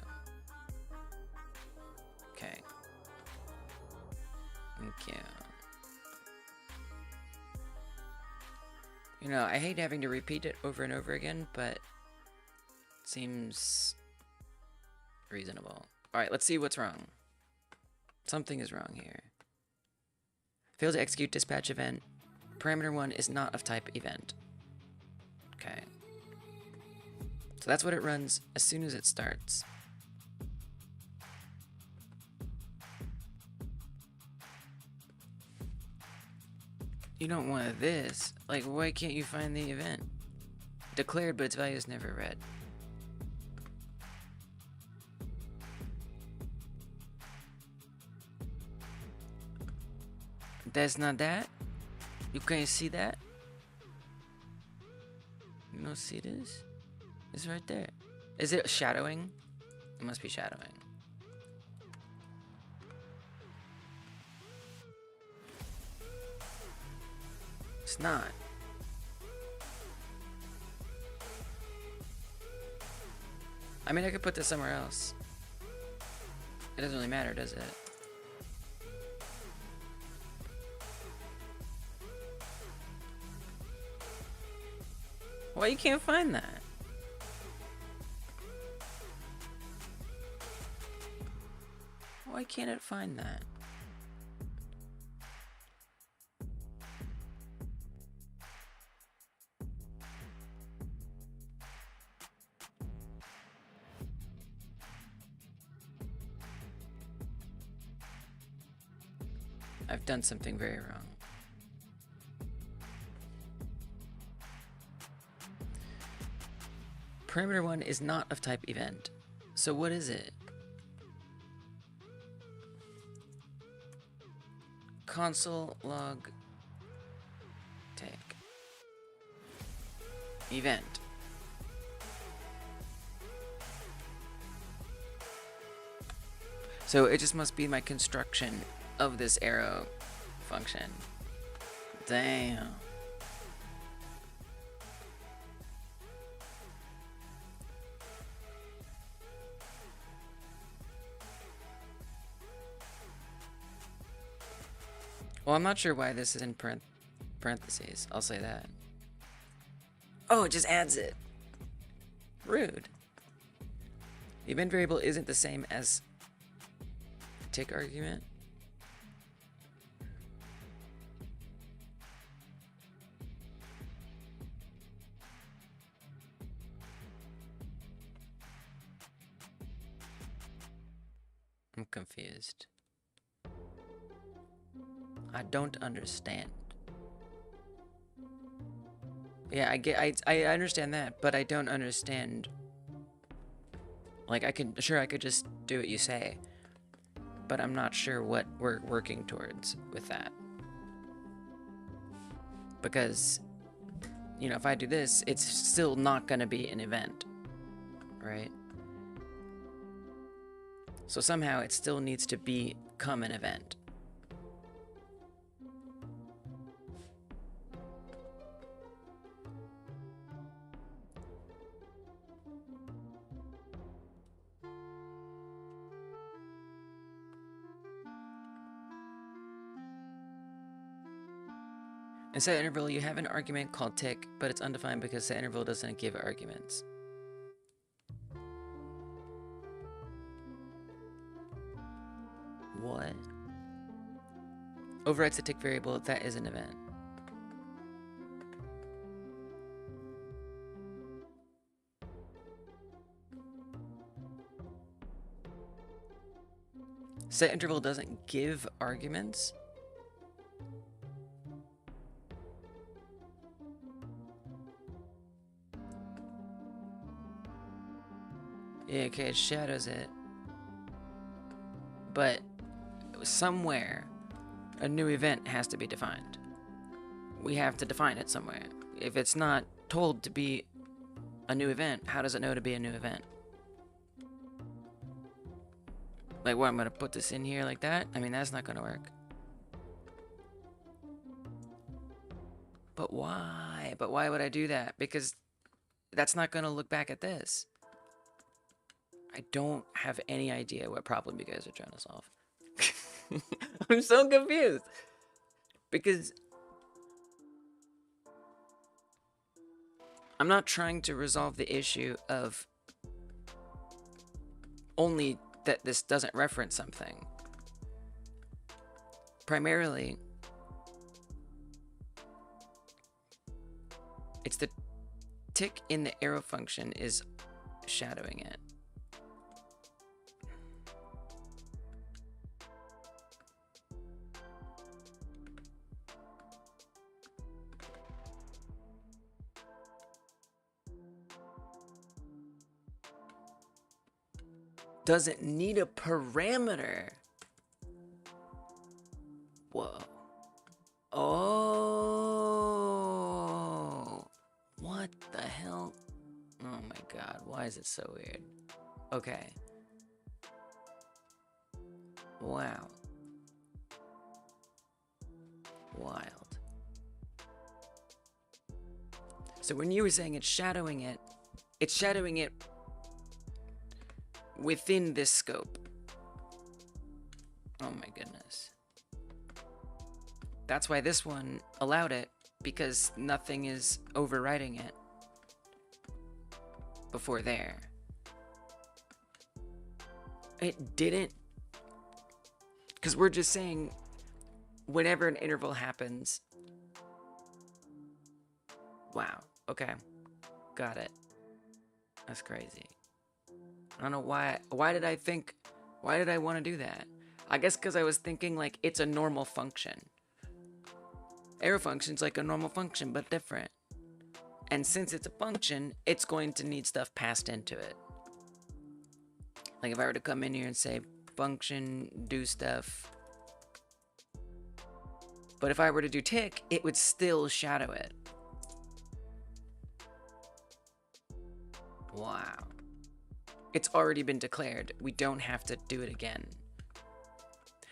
Okay. Thank you. You know, I hate having to repeat it over and over again, but it seems reasonable. Alright, let's see what's wrong. Something is wrong here. Failed to execute dispatch event. Parameter 1 is not of type event. Okay. So that's what it runs as soon as it starts. You don't want this. Like, why can't you find the event? Declared, but its value is never read. That's not that? You can't see that? You don't see this? It's right there. Is it shadowing? It must be shadowing. It's not. I mean, I could put this somewhere else. It doesn't really matter, does it? Why you can't find that? Why can't it find that? I've done something very wrong. Parameter 1 is not of type event. So what is it? Console log take event. So it just must be my construction of this arrow function. Damn. Well, I'm not sure why this is in parentheses. I'll say that. Oh, it just adds it. Rude. The event variable isn't the same as tick argument. I'm confused. I don't understand. Yeah, I understand that, but I don't understand. Like, I could just do what you say, but I'm not sure what we're working towards with that. Because, you know, if I do this, it's still not going to be an event, right? So somehow it still needs to become an event. In setInterval, you have an argument called tick, but it's undefined because setInterval doesn't give arguments. What? Overrides the tick variable, that is an event. setInterval doesn't give arguments? Yeah, okay, it shadows it. But somewhere, a new event has to be defined. We have to define it somewhere. If it's not told to be a new event, how does it know to be a new event? Like, what, I'm gonna put this in here like that? I mean, that's not gonna work. But why? But why would I do that? Because that's not gonna look back at this. I don't have any idea what problem you guys are trying to solve. I'm so confused. Because I'm not trying to resolve the issue of only that this doesn't reference something. Primarily, it's the tick in the arrow function is shadowing it. Doesn't need a parameter. Whoa. Oh. What the hell? Oh my god, why is it so weird? Okay. Wow. Wild. So when you were saying it's shadowing it within this scope. Oh my goodness. That's why this one allowed it, because nothing is overriding it. before there. It didn't, because we're just saying whenever an interval happens. Wow, okay, got it. That's crazy. I don't know why did I want to do that? I guess because I was thinking like it's a normal function. Arrow function's like a normal function, but different. And since it's a function, it's going to need stuff passed into it. Like if I were to come in here and say function do stuff, but if I were to do tick, it would still shadow it. Wow. It's already been declared. We don't have to do it again.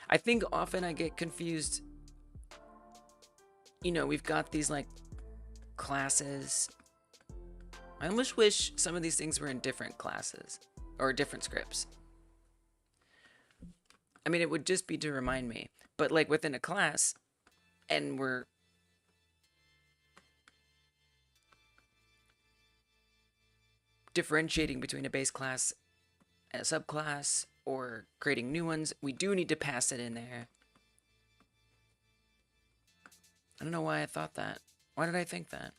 I think often I get confused. You know, we've got these like classes. I almost wish some of these things were in different classes or different scripts. I mean, it would just be to remind me, but like within a class, and we're differentiating between a base class and a subclass or creating new ones, we do need to pass it in there. I don't know why I thought that. Why did I think that?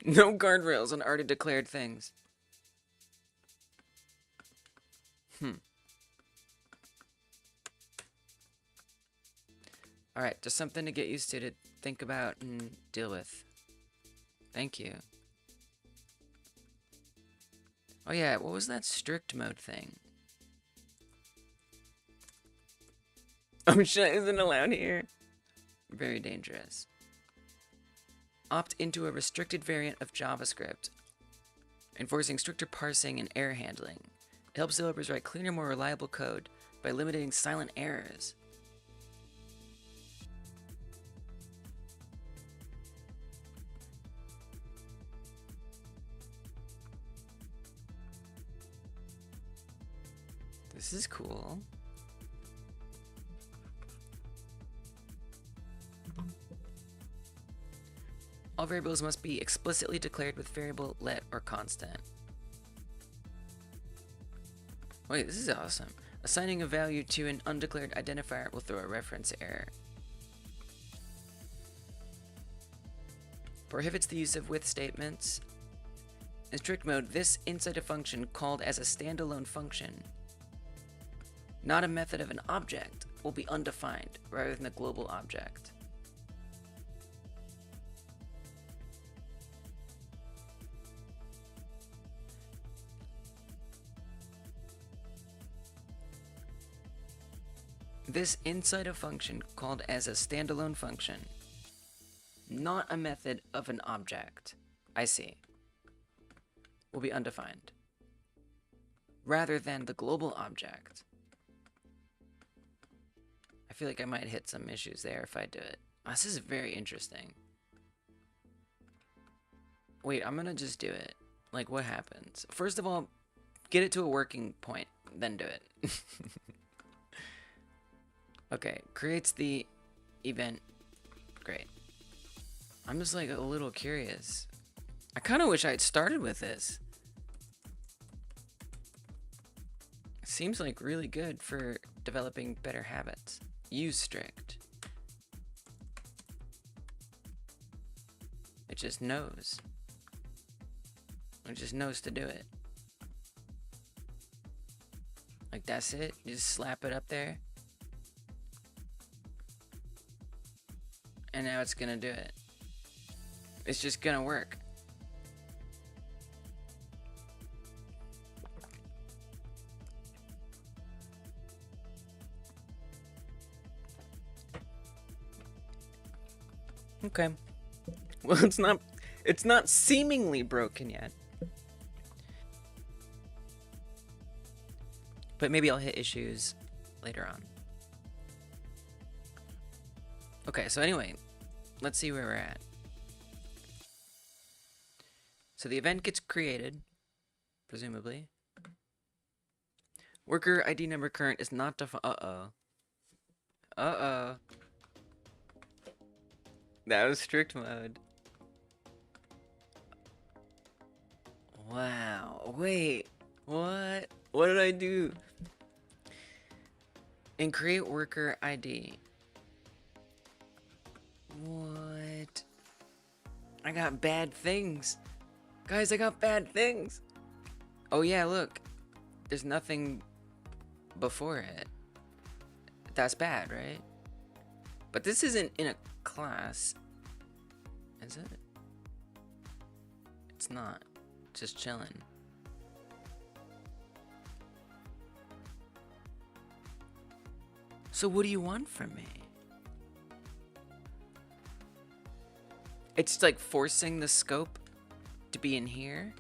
No guardrails on already declared things. Alright, just something to get used to think about and deal with. Thank you. Oh yeah, what was that strict mode thing? Oh shit, isn't allowed here. Very dangerous. Opt into a restricted variant of JavaScript, enforcing stricter parsing and error handling. It helps developers write cleaner, more reliable code by limiting silent errors. This is cool. All variables must be explicitly declared with variable, let, or constant. Wait, this is awesome. Assigning a value to an undeclared identifier will throw a reference error. Prohibits the use of with statements. In strict mode, this inside a function called as a standalone function, not a method of an object, will be undefined rather than a global object. This inside a function called as a standalone function, not a method of an object, I see, will be undefined, rather than the global object. I feel like I might hit some issues there if I do it. Oh, this is very interesting. Wait, I'm gonna just do it. Like, what happens? First of all, get it to a working point, then do it. Okay, creates the event. Great. I'm just like a little curious. I kind of wish I had started with this. Seems like really good for developing better habits. Use strict. It just knows. It just knows to do it. Like, that's it? You just slap it up there. And now it's gonna do it. It's just gonna work. Okay. Well, it's not seemingly broken yet. But maybe I'll hit issues later on. Okay, so anyway, let's see where we're at. So the event gets created, presumably. Worker ID number current is not defined. Uh-oh. That was strict mode. Wow. Wait. What? What did I do? And create worker ID. What? I got bad things. Guys, I got bad things. Oh yeah, look. There's nothing before it. That's bad, right? But this isn't in a class. Is it? It's not. Just chilling. So what do you want from me? It's like forcing the scope to be in here.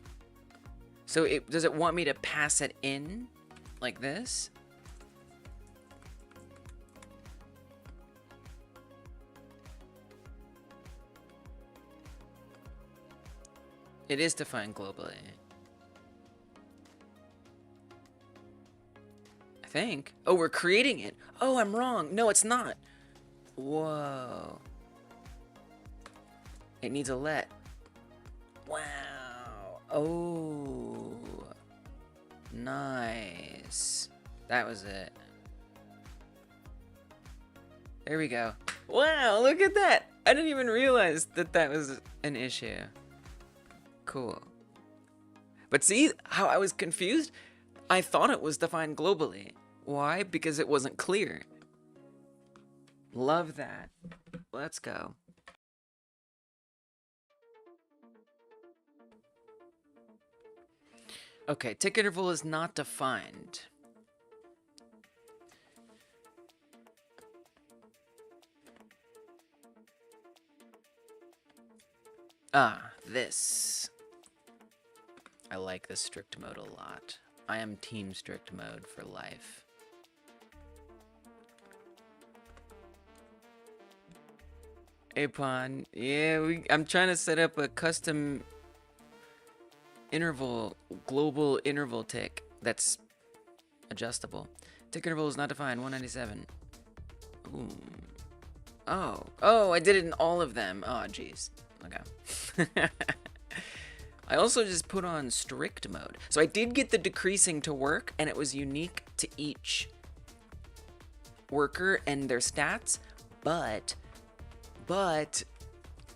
So does it want me to pass it in like this? It is defined globally. I think. Oh, we're creating it. Oh, I'm wrong. No, it's not. Whoa. It needs a let. Wow. Oh. Nice. That was it. There we go. Wow, look at that. I didn't even realize that that was an issue. Cool. But see how I was confused? I thought it was defined globally. Why? Because it wasn't clear. Love that. Let's go. Okay, tick interval is not defined. Ah, this. I like this strict mode a lot. I am team strict mode for life. Apon, yeah, I'm trying to set up a custom interval, global interval tick that's adjustable. Tick interval is not defined, 197. Ooh. Oh, I did it in all of them. Oh, jeez. Okay. I also just put on strict mode. So I did get the decreasing to work, and it was unique to each worker and their stats, but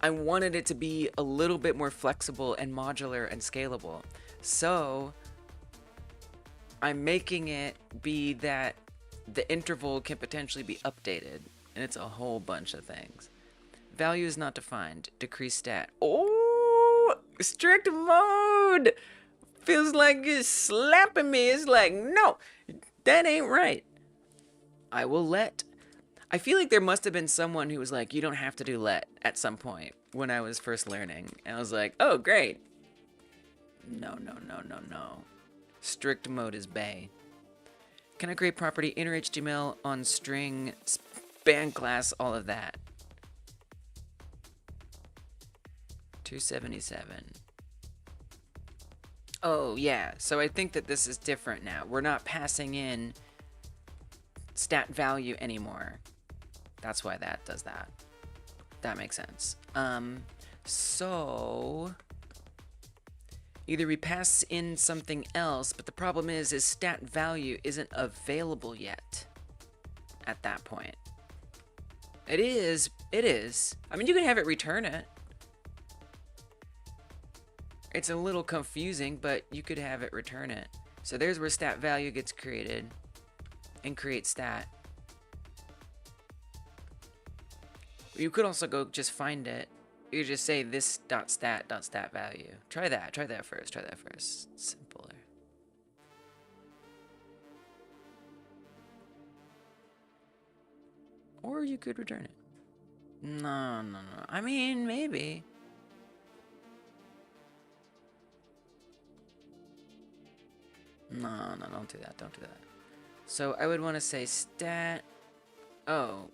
I wanted it to be a little bit more flexible and modular and scalable. So I'm making it be that the interval can potentially be updated, and it's a whole bunch of things. Value is not defined. Decrease stat. Oh, strict mode! Feels like it's slapping me. It's like, no, that ain't right. I will let. I feel like there must have been someone who was like, you don't have to do let at some point when I was first learning. And I was like, oh, great. No. Strict mode is bae. Can I create property, inner HTML on string, span class, all of that? 277. Oh, yeah. So I think that this is different now. We're not passing in stat value anymore. That's why that does that. That makes sense. So either we pass in something else, but the problem is stat value isn't available yet at that point. It is. I mean, you can have it return it. It's a little confusing, but you could have it return it. So there's where stat value gets created and create stat. You could also go just find it. You could just say this dot stat value. Try that first. It's simpler. Or you could return it. No. I mean, maybe. No, don't do that. So I would want to say stat. Oh.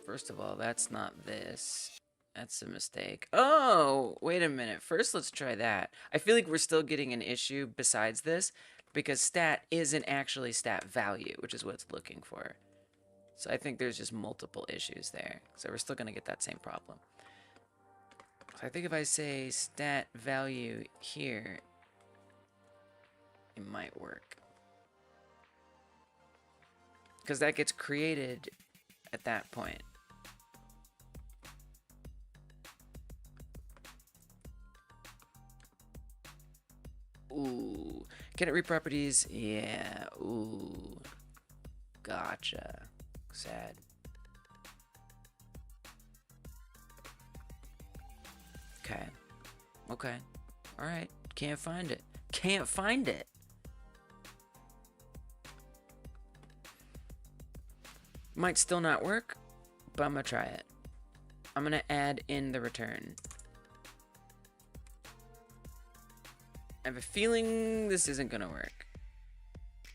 First of all, that's not this. That's a mistake. Oh, wait a minute. First, let's try that. I feel like we're still getting an issue besides this because stat isn't actually stat value, which is what it's looking for. So I think there's just multiple issues there. So we're still going to get that same problem. So I think if I say stat value here, it might work. Because that gets created at that point. Ooh. Can it read properties? Yeah. Ooh. Gotcha. Sad. Okay. Okay. Alright. Can't find it. Can't find it. Might still not work, but I'm gonna try it. I'm gonna add in the return. I have a feeling this isn't gonna work.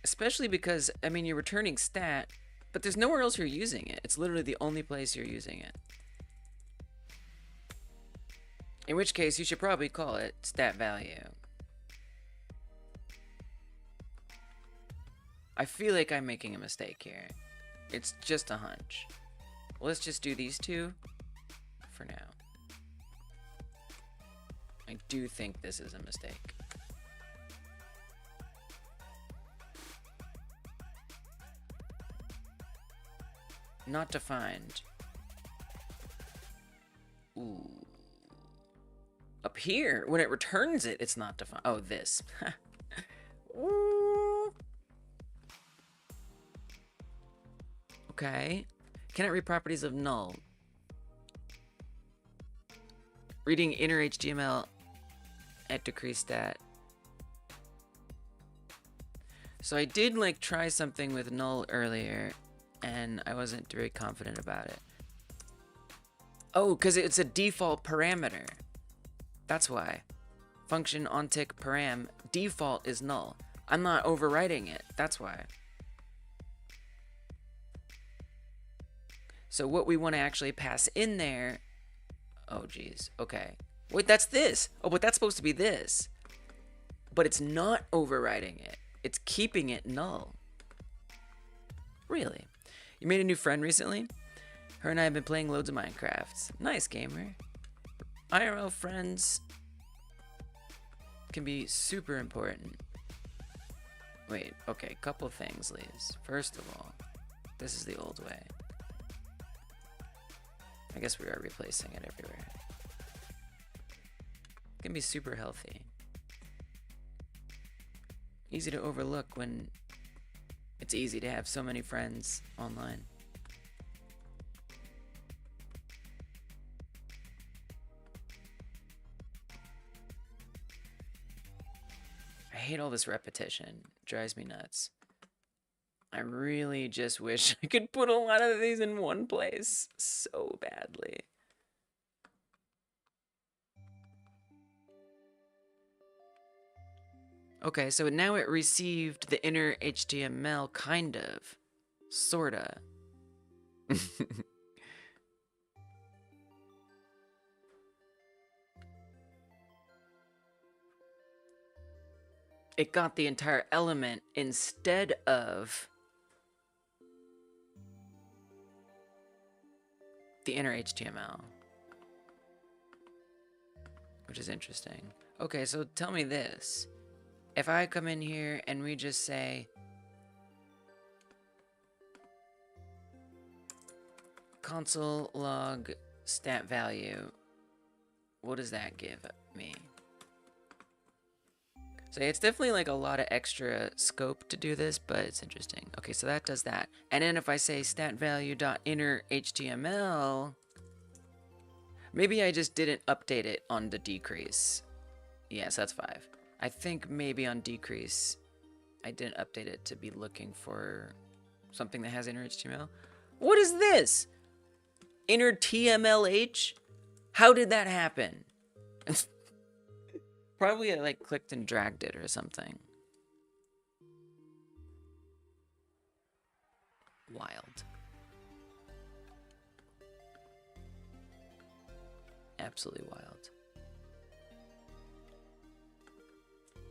Especially because, I mean, you're returning stat, but there's nowhere else you're using it. It's literally the only place you're using it. In which case, you should probably call it stat value. I feel like I'm making a mistake here. It's just a hunch. Let's just do these two for now. I do think this is a mistake. Not defined. Ooh. Up here, when it returns it, it's not defined. Oh, this. Ooh. Okay. Can it read properties of null? Reading inner HTML at decrease stat. So I did like try something with null earlier, and I wasn't very confident about it. Oh, because it's a default parameter. That's why. Function onTick param default is null. I'm not overwriting it. That's why. So what we want to actually pass in there... Oh, geez. Okay. Wait, that's this. Oh, but that's supposed to be this. But it's not overwriting it. It's keeping it null. Really? You made a new friend recently? Her and I have been playing loads of Minecraft. Nice, gamer. IRL friends can be super important. Wait, okay, couple things, Liz. First of all, this is the old way. I guess we are replacing it everywhere. It can be super healthy. Easy to overlook when it's easy to have so many friends online. I hate all this repetition. It drives me nuts. I really just wish I could put a lot of these in one place so badly. Okay, so now it received the inner HTML, kind of. Sorta. It got the entire element instead of the inner HTML. Which is interesting. Okay, so tell me this. If I come in here and we just say console log stat value, what does that give me? So it's definitely like a lot of extra scope to do this, but it's interesting. Okay, so that does that. And then if I say stat value.inner HTML, maybe I just didn't update it on the decrease. Yes, that's 5. I think maybe on decrease, I didn't update it to be looking for something that has inner HTML. What is this? Inner TMLH? How did that happen? Probably I like clicked and dragged it or something. Wild. Absolutely wild.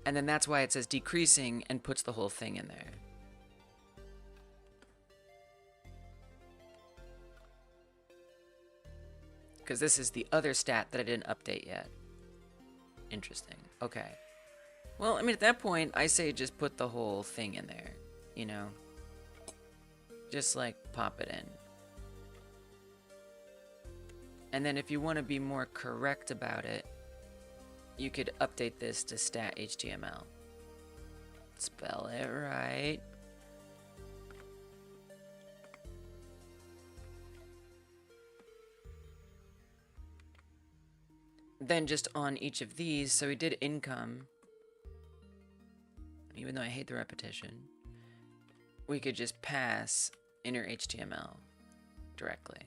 And then that's why it says decreasing and puts the whole thing in there. Because this is the other stat that I didn't update yet. Interesting. Okay. Well, I mean, at that point, I say just put the whole thing in there, you know? Just like pop it in. And then if you want to be more correct about it, you could update this to stat.html. Spell it right. Then just on each of these, so we did income, even though I hate the repetition, we could just pass inner HTML directly.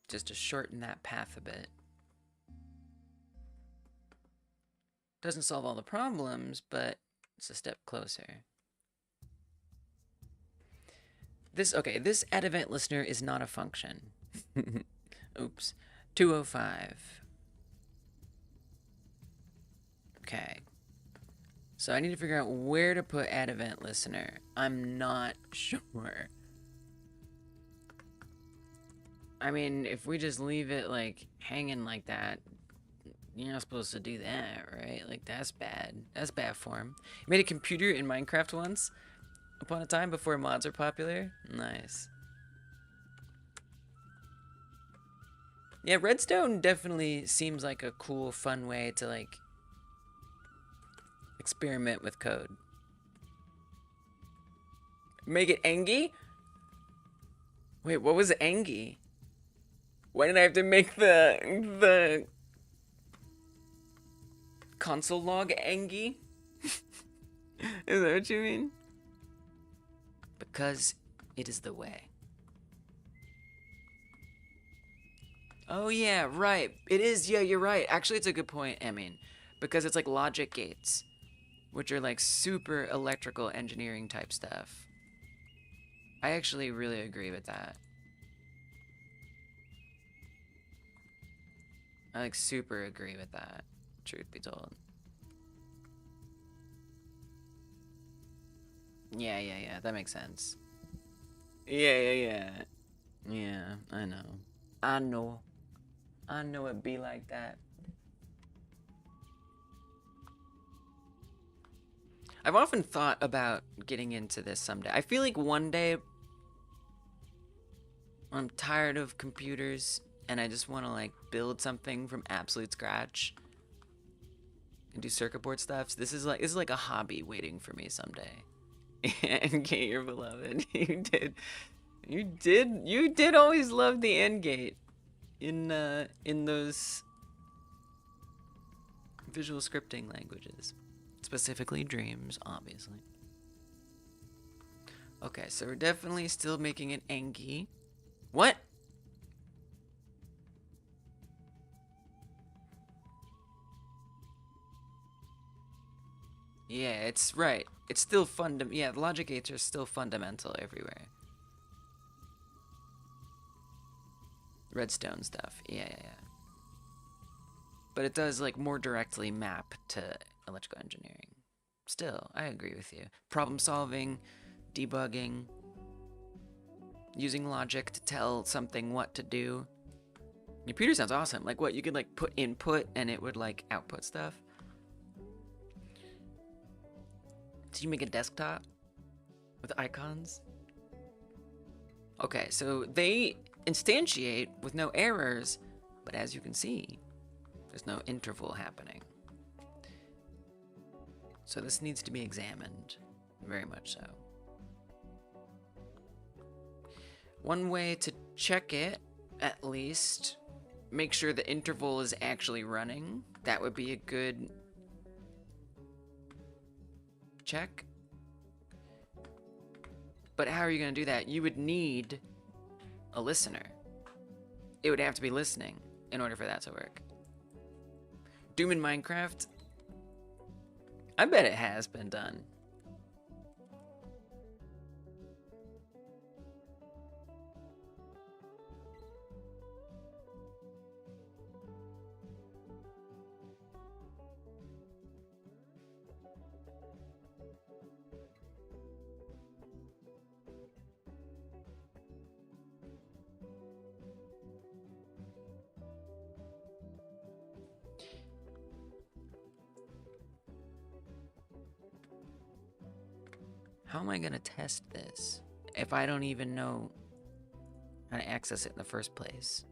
Just to shorten that path a bit. Doesn't solve all the problems, but it's a step closer. This add event listener is not a function. Oops. 205. Okay. So I need to figure out where to put add event listener. I'm not sure. I mean, if we just leave it like hanging like that, you're not supposed to do that, right? Like, that's bad. That's bad form. You made a computer in Minecraft once upon a time before mods are popular. Nice. Yeah, redstone definitely seems like a cool, fun way to like experiment with code. Make it Engie? Wait, what was Engie? Why did I have to make the console log Engie? Is that what you mean? Because it is the way. Oh yeah, right. It is, yeah, you're right. Actually, it's a good point, I mean, because it's like logic gates, which are like super electrical engineering type stuff. I actually really agree with that. I like super agree with that, truth be told. Yeah, that makes sense. Yeah. Yeah, I know. I know it be like that. I've often thought about getting into this someday. I feel like one day I'm tired of computers and I just want to like build something from absolute scratch and do circuit board stuff. So this is like a hobby waiting for me someday. And Kate, you're beloved. You did always love the end gate in those visual scripting languages, specifically Dreams, obviously. Okay, so we're definitely still making an Engie. What? Yeah, it's right. It's still yeah, the logic gates are still fundamental everywhere. Redstone stuff. Yeah. But it does like more directly map to electrical engineering. Still, I agree with you. Problem solving, debugging, using logic to tell something what to do. Computer sounds awesome. Like what, you could like put input and it would like output stuff. So you make a desktop with icons? Okay, so they instantiate with no errors, but as you can see, there's no interval happening. So this needs to be examined, very much so. One way to check it, at least, make sure the interval is actually running. That would be a good check. But how are you going to do that? You would need a listener. It would have to be listening in order for that to work. Doom in Minecraft? I bet it has been done. How am I going to test this if I don't even know how to access it in the first place?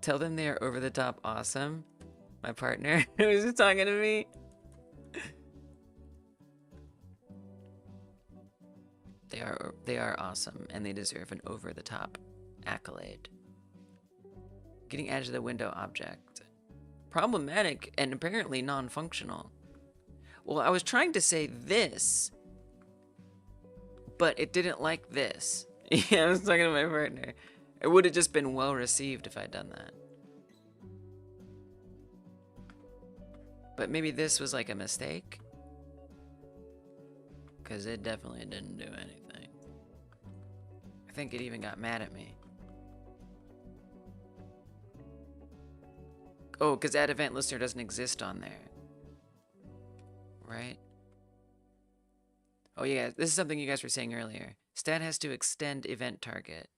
Tell them they are over the top awesome. My partner who's talking to me. They are awesome, and they deserve an over the top accolade. Getting added to the window object. Problematic and apparently non-functional. Well, I was trying to say this, but it didn't like this. Yeah, I was talking to my partner. It would have just been well received if I'd done that. But maybe this was like a mistake. Because it definitely didn't do anything. I think it even got mad at me. Oh, because add event listener doesn't exist on there. Right? Oh yeah, this is something you guys were saying earlier. Stat has to extend event target.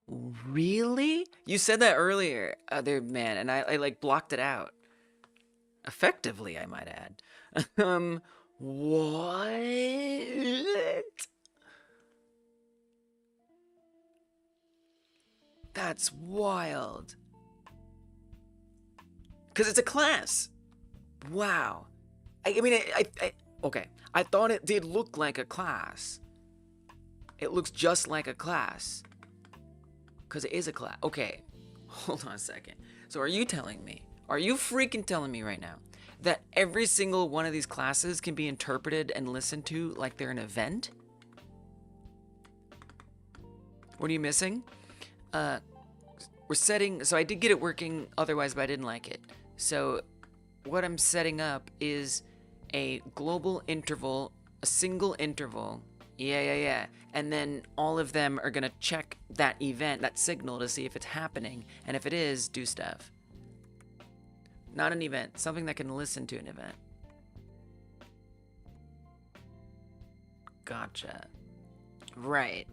Really? You said that earlier, other man, and I like blocked it out. Effectively, I might add. What? That's wild. Because it's a class. Wow. I mean, okay. I thought it did look like a class. It looks just like a class. Because it is a class. Okay. Hold on a second. So are you telling me, are you freaking telling me right now that every single one of these classes can be interpreted and listened to like they're an event? What are you missing? We're setting, so I did get it working otherwise, but I didn't like it. So what I'm setting up is a global interval, a single interval. Yeah. And then all of them are gonna check that event, that signal, to see if it's happening. And if it is, do stuff. Not an event, something that can listen to an event. Gotcha. Right.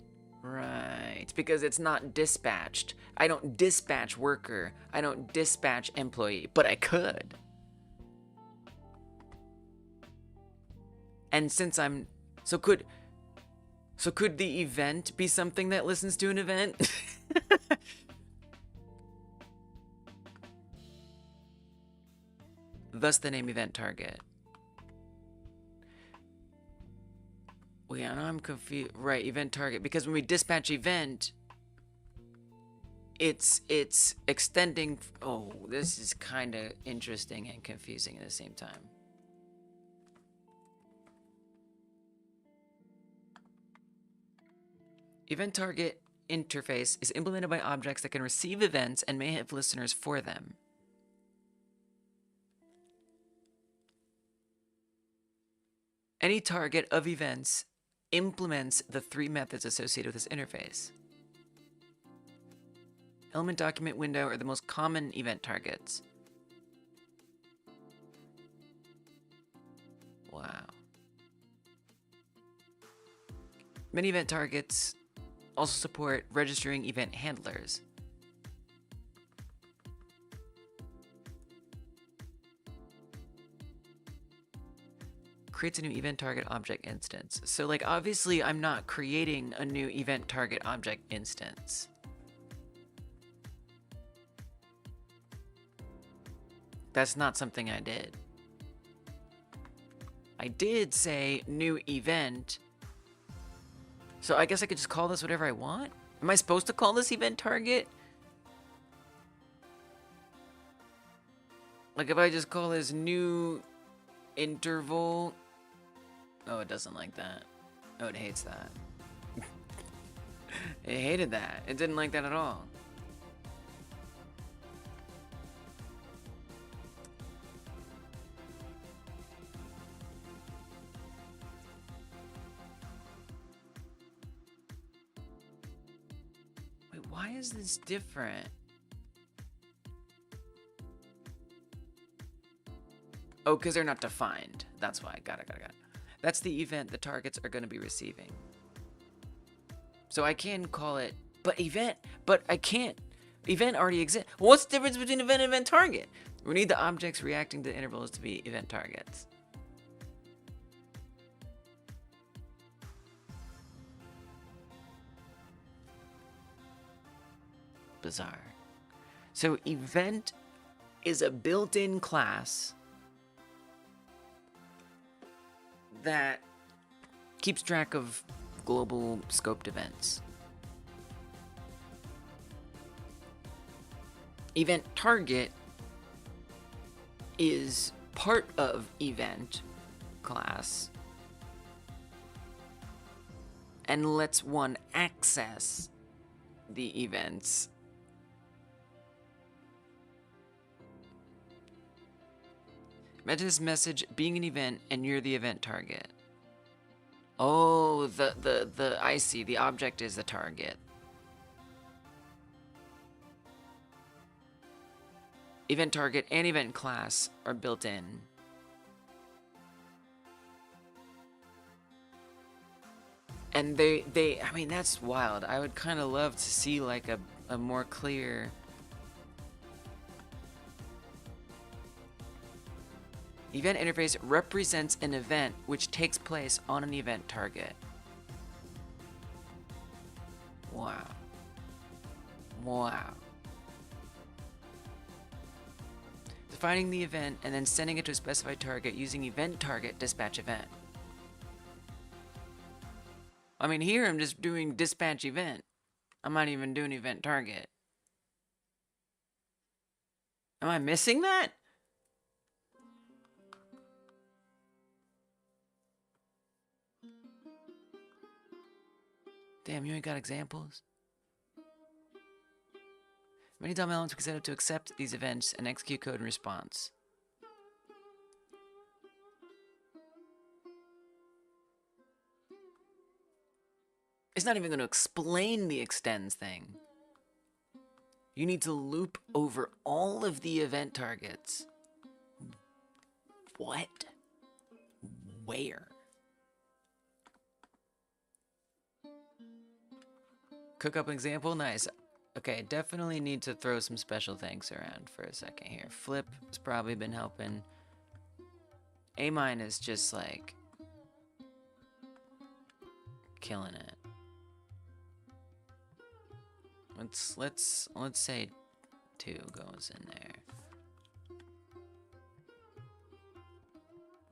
Because it's not dispatched. I don't dispatch worker. I don't dispatch employee, but I could. And since I'm, so could the event be something that listens to an event? Thus the name event target. Well, yeah, now I'm confused. Right, event target. Because when we dispatch event, it's extending. Oh, this is kind of interesting and confusing at the same time. Event target interface is implemented by objects that can receive events and may have listeners for them. Any target of events implements the three methods associated with this interface. Element, document, window are the most common event targets. Wow. Many event targets also support registering event handlers. Creates a new event target object instance. So like obviously I'm not creating a new event target object instance. That's not something I did. I did say new event. So I guess I could just call this whatever I want? Am I supposed to call this event target? Like if I just call this new interval. Oh, it doesn't like that. Oh, it hates that. It hated that. It didn't like that at all. Wait, why is this different? Oh, because they're not defined. That's why. Got it. That's the event the targets are going to be receiving. So I can call it, but I can't. Event already exists. What's the difference between event and event target? We need the objects reacting to intervals to be event targets. Bizarre. So event is a built-in class that keeps track of global scoped events. Event target is part of event class and lets one access the events. Imagine this message being an event and you're the event target. Oh, I see, the object is the target. Event target and event class are built in. And I mean, that's wild. I would kind of love to see like a more clear event interface represents an event which takes place on an event target. Wow. Wow. Defining the event and then sending it to a specified target using event target dispatch event. I mean, here I'm just doing dispatch event. I'm not even doing event target. Am I missing that? Damn, you ain't got examples? Many DOM elements we can set up to accept these events and execute code in response. It's not even going to explain the extends thing. You need to loop over all of the event targets. What? Where? Cook up an example? Nice. Okay, definitely need to throw some special things around for a second here. Flip has probably been helping. A-mine is just like killing it. Let's say 2 goes in there.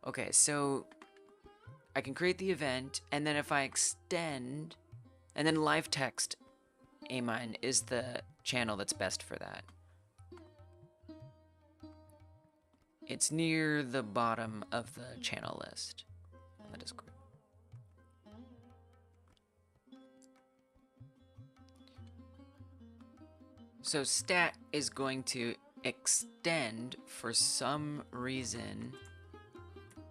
Okay, so I can create the event, and then if I extend, and then live text A-mine is the channel that's best for that. It's near the bottom of the channel list on the Discord. So stat is going to extend for some reason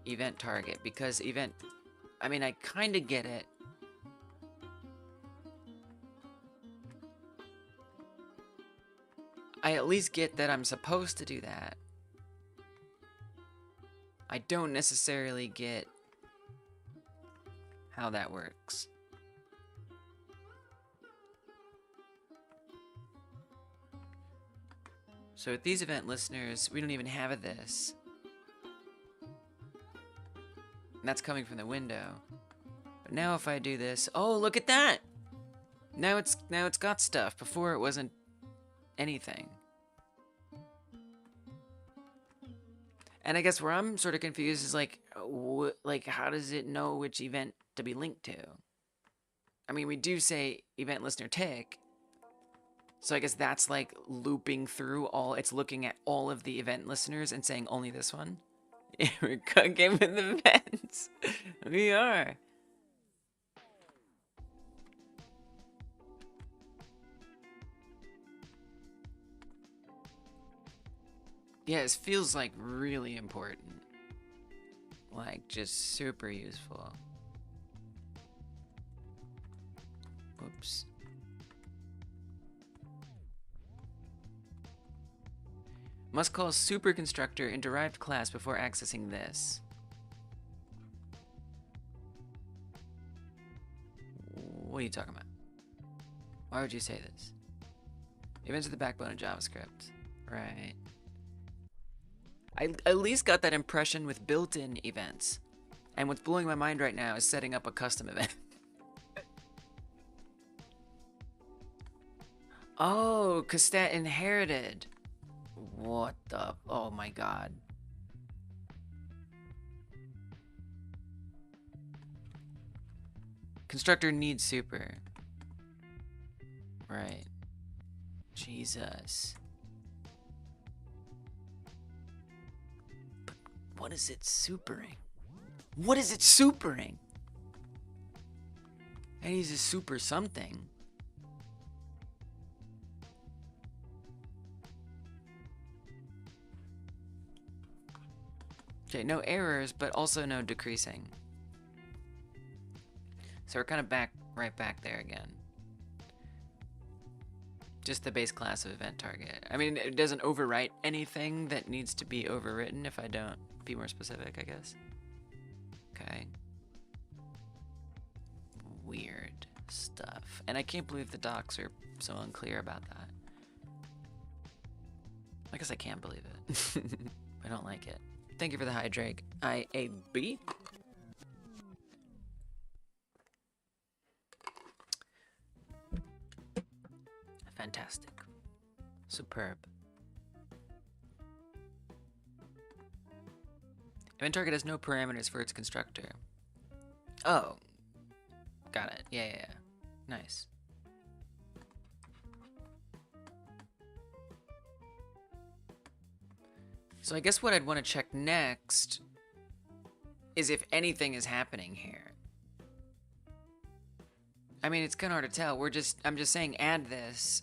event target, because event, I mean, I kind of get it. I at least get that I'm supposed to do that. I don't necessarily get how that works. So with these event listeners, we don't even have this. And that's coming from the window. But now if I do this, oh, look at that! Now it's got stuff. Before it wasn't anything. And I guess where I'm sort of confused is like how does it know which event to be linked to? I mean, we do say event listener tick. So I guess that's like looping through all, it's looking at all of the event listeners and saying only this one. We're cooking with events. We are. Yeah, this feels like really important. Like just super useful. Whoops. Must call super constructor in derived class before accessing this. What are you talking about? Why would you say this? Events are the backbone of JavaScript. Right. I at least got that impression with built-in events. And what's blowing my mind right now is setting up a custom event. Oh, because stat inherited. What the? Oh my god. Constructor needs super. Right. Jesus. But what is it supering? What is it supering? And he's a super something. Okay, no errors, but also no decreasing. So we're kind of right back there again. Just the base class of event target. I mean, it doesn't overwrite anything that needs to be overwritten if I don't be more specific, I guess. Okay. Weird stuff. And I can't believe the docs are so unclear about that. I guess I can't believe it. I don't like it. Thank you for the hi, Drake. IAB. Fantastic. Superb. Event target has no parameters for its constructor. Oh. Got it. Yeah. Nice. So I guess what I'd want to check next is if anything is happening here. I mean, it's kind of hard to tell. I'm just saying add this.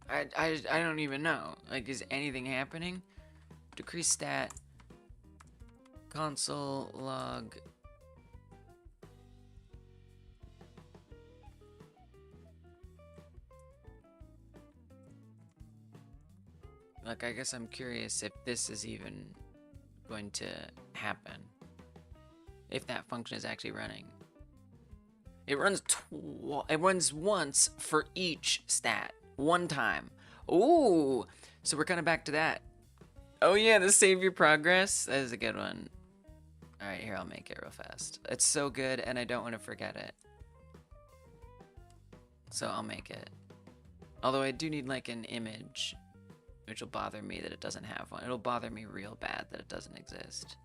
I don't even know. Like, is anything happening? Decrease stat. Console log. Like, I guess I'm curious if this is even going to happen. If that function is actually running. It runs once for each stat. One time. Ooh! So we're kind of back to that. Oh yeah, the save your progress. That is a good one. Alright, here, I'll make it real fast. It's so good, and I don't want to forget it. So I'll make it. Although I do need, like, an image. Which will bother me that it doesn't have one. It'll bother me real bad that it doesn't exist.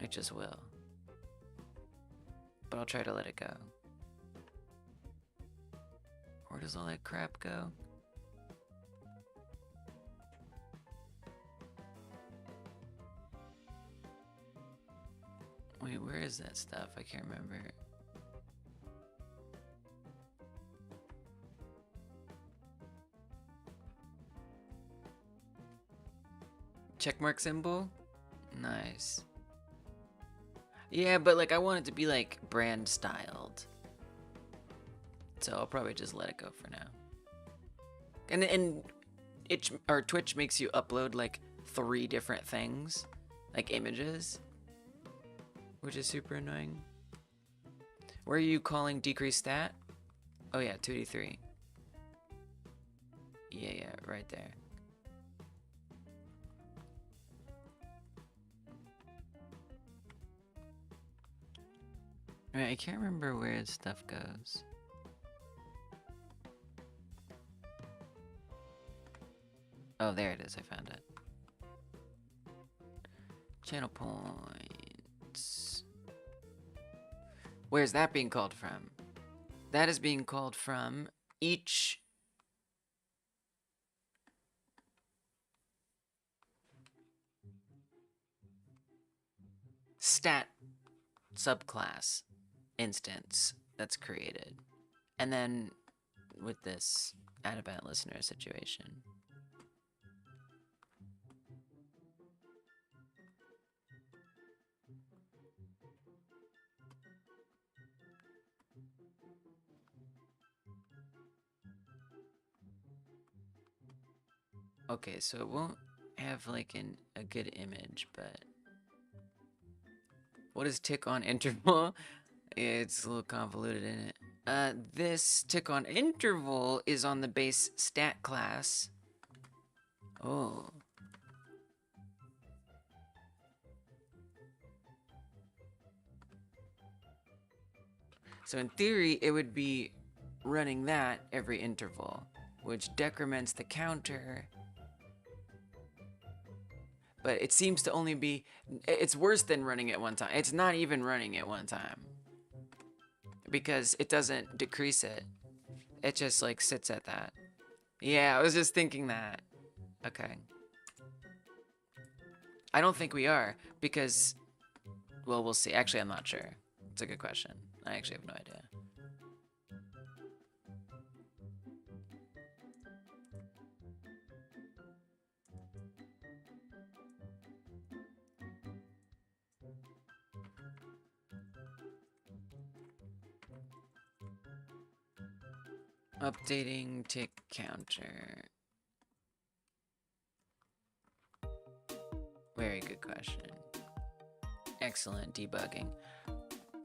It just will. But I'll try to let it go. Where does all that crap go? Wait, where is that stuff? I can't remember. Checkmark symbol? Nice. Yeah, but like I want it to be like brand styled. So I'll probably just let it go for now. And Twitch makes you upload like 3 different things, like images, which is super annoying. Where are you calling decrease stat? Oh yeah, 2d3. Yeah, right there. Alright, I can't remember where stuff goes. Oh, there it is. I found it. Channel points. Where's that being called from? That is being called from each stat subclass instance that's created. And then with this add event listener situation. Okay, so it won't have like a good image, but what is tick on interval? It's a little convoluted in it. This tick on interval is on the base stat class. Oh. So in theory, it would be running that every interval, which decrements the counter. But it seems to only be, it's worse than running it one time. It's not even running it one time, because it doesn't decrease it. It just like sits at that. Yeah, I was just thinking that. Okay. I don't think we are, because, well, we'll see. Actually, I'm not sure. It's a good question. I actually have no idea. Updating tick counter. Very good question. Excellent debugging.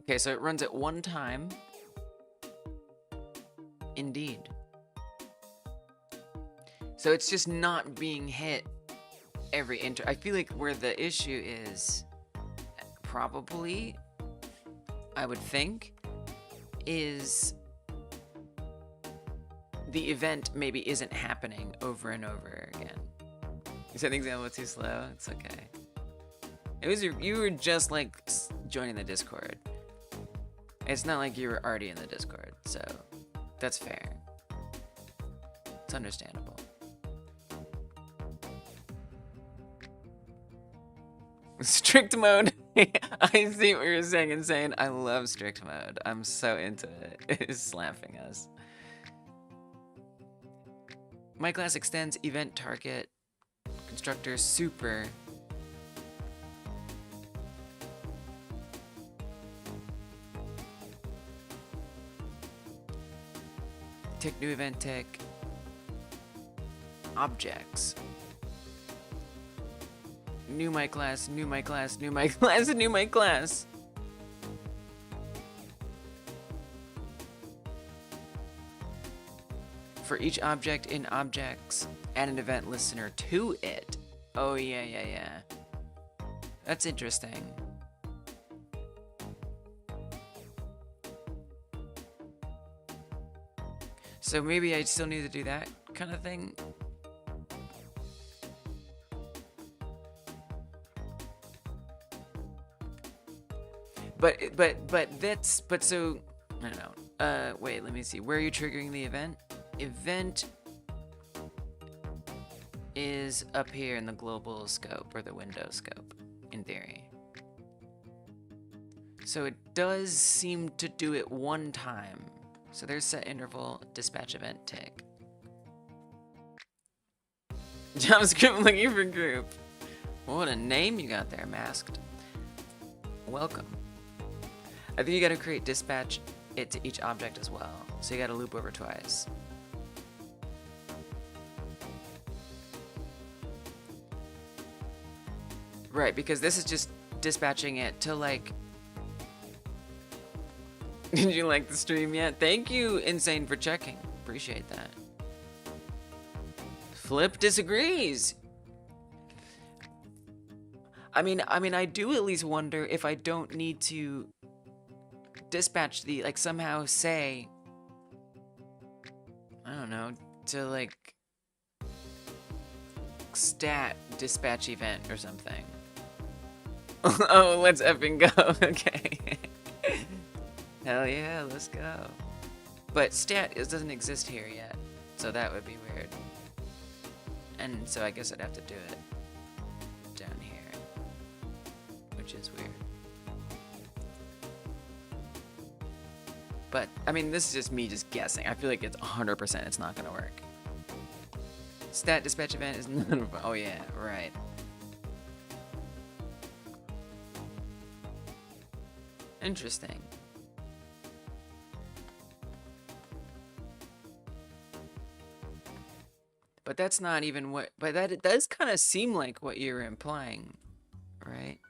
Okay, so it runs it one time. Indeed. So it's just not being hit every I feel like where the issue is, probably, I would think, is the event maybe isn't happening over and over again. You said the example was too slow? It's okay. It was you were just like joining the Discord. It's not like you were already in the Discord, so that's fair. It's understandable. Strict mode. I see what you're saying and saying. I love strict mode. I'm so into it. It is slapping us. My class extends event target constructor super. Tick new event tick objects. New my class, new my class, new my class, new my class. For each object in objects, add an event listener to it. Oh, yeah. That's interesting. So maybe I still need to do that kind of thing. But so, I don't know. Wait, let me see. Where are you triggering the event? Event is up here in the global scope, or the window scope, in theory. So it does seem to do it one time. So there's setInterval, dispatch event tick. JavaScript looking for group. What a name you got there, Masked. Welcome. I think you gotta create dispatch it to each object as well. So you gotta loop over twice. Right, because this is just dispatching it to like... Did you like the stream yet? Thank you, Insane, for checking. Appreciate that. Flip disagrees. I mean, I do at least wonder if I don't need to dispatch the, like, somehow say, I don't know, to like stat dispatch event or something. Oh, let's effing go. Okay. Hell yeah, let's go. But stat doesn't exist here yet, so that would be weird. And so I guess I'd have to do it down here, which is weird. But, I mean, this is just me just guessing. I feel like it's 100% it's not gonna work. Stat dispatch event is none of, oh yeah, right. Interesting. But that's not even what, but that it does kind of seem like what you're implying, right?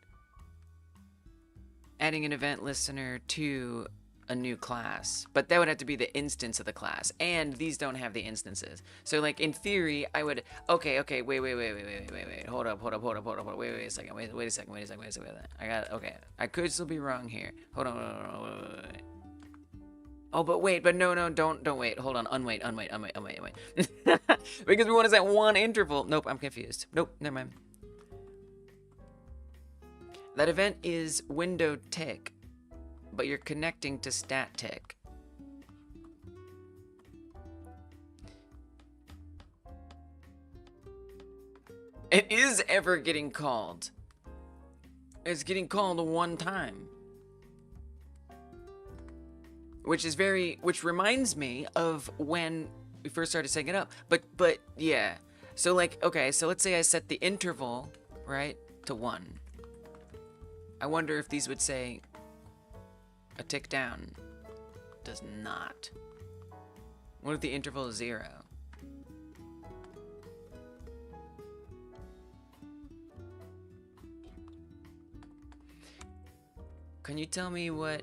Adding an event listener to a new class, but that would have to be the instance of the class, and these don't have the instances. So like in theory, I would, okay, wait, hold up, wait a second, wait a second. I got, okay, I could still be wrong here. Hold on, wait. Oh, but wait, no, don't wait. Hold on, unwait. Because we want to set one interval. Nope, I'm confused. Nope, never mind. That event is window tick, but you're connecting to stat tick. It is ever getting called. It's getting called one time. Which reminds me of when we first started setting it up. But yeah. So like, okay, so let's say I set the interval, right, to 1. I wonder if these would say a tick down. Does not. What if the interval is 0? Can you tell me what...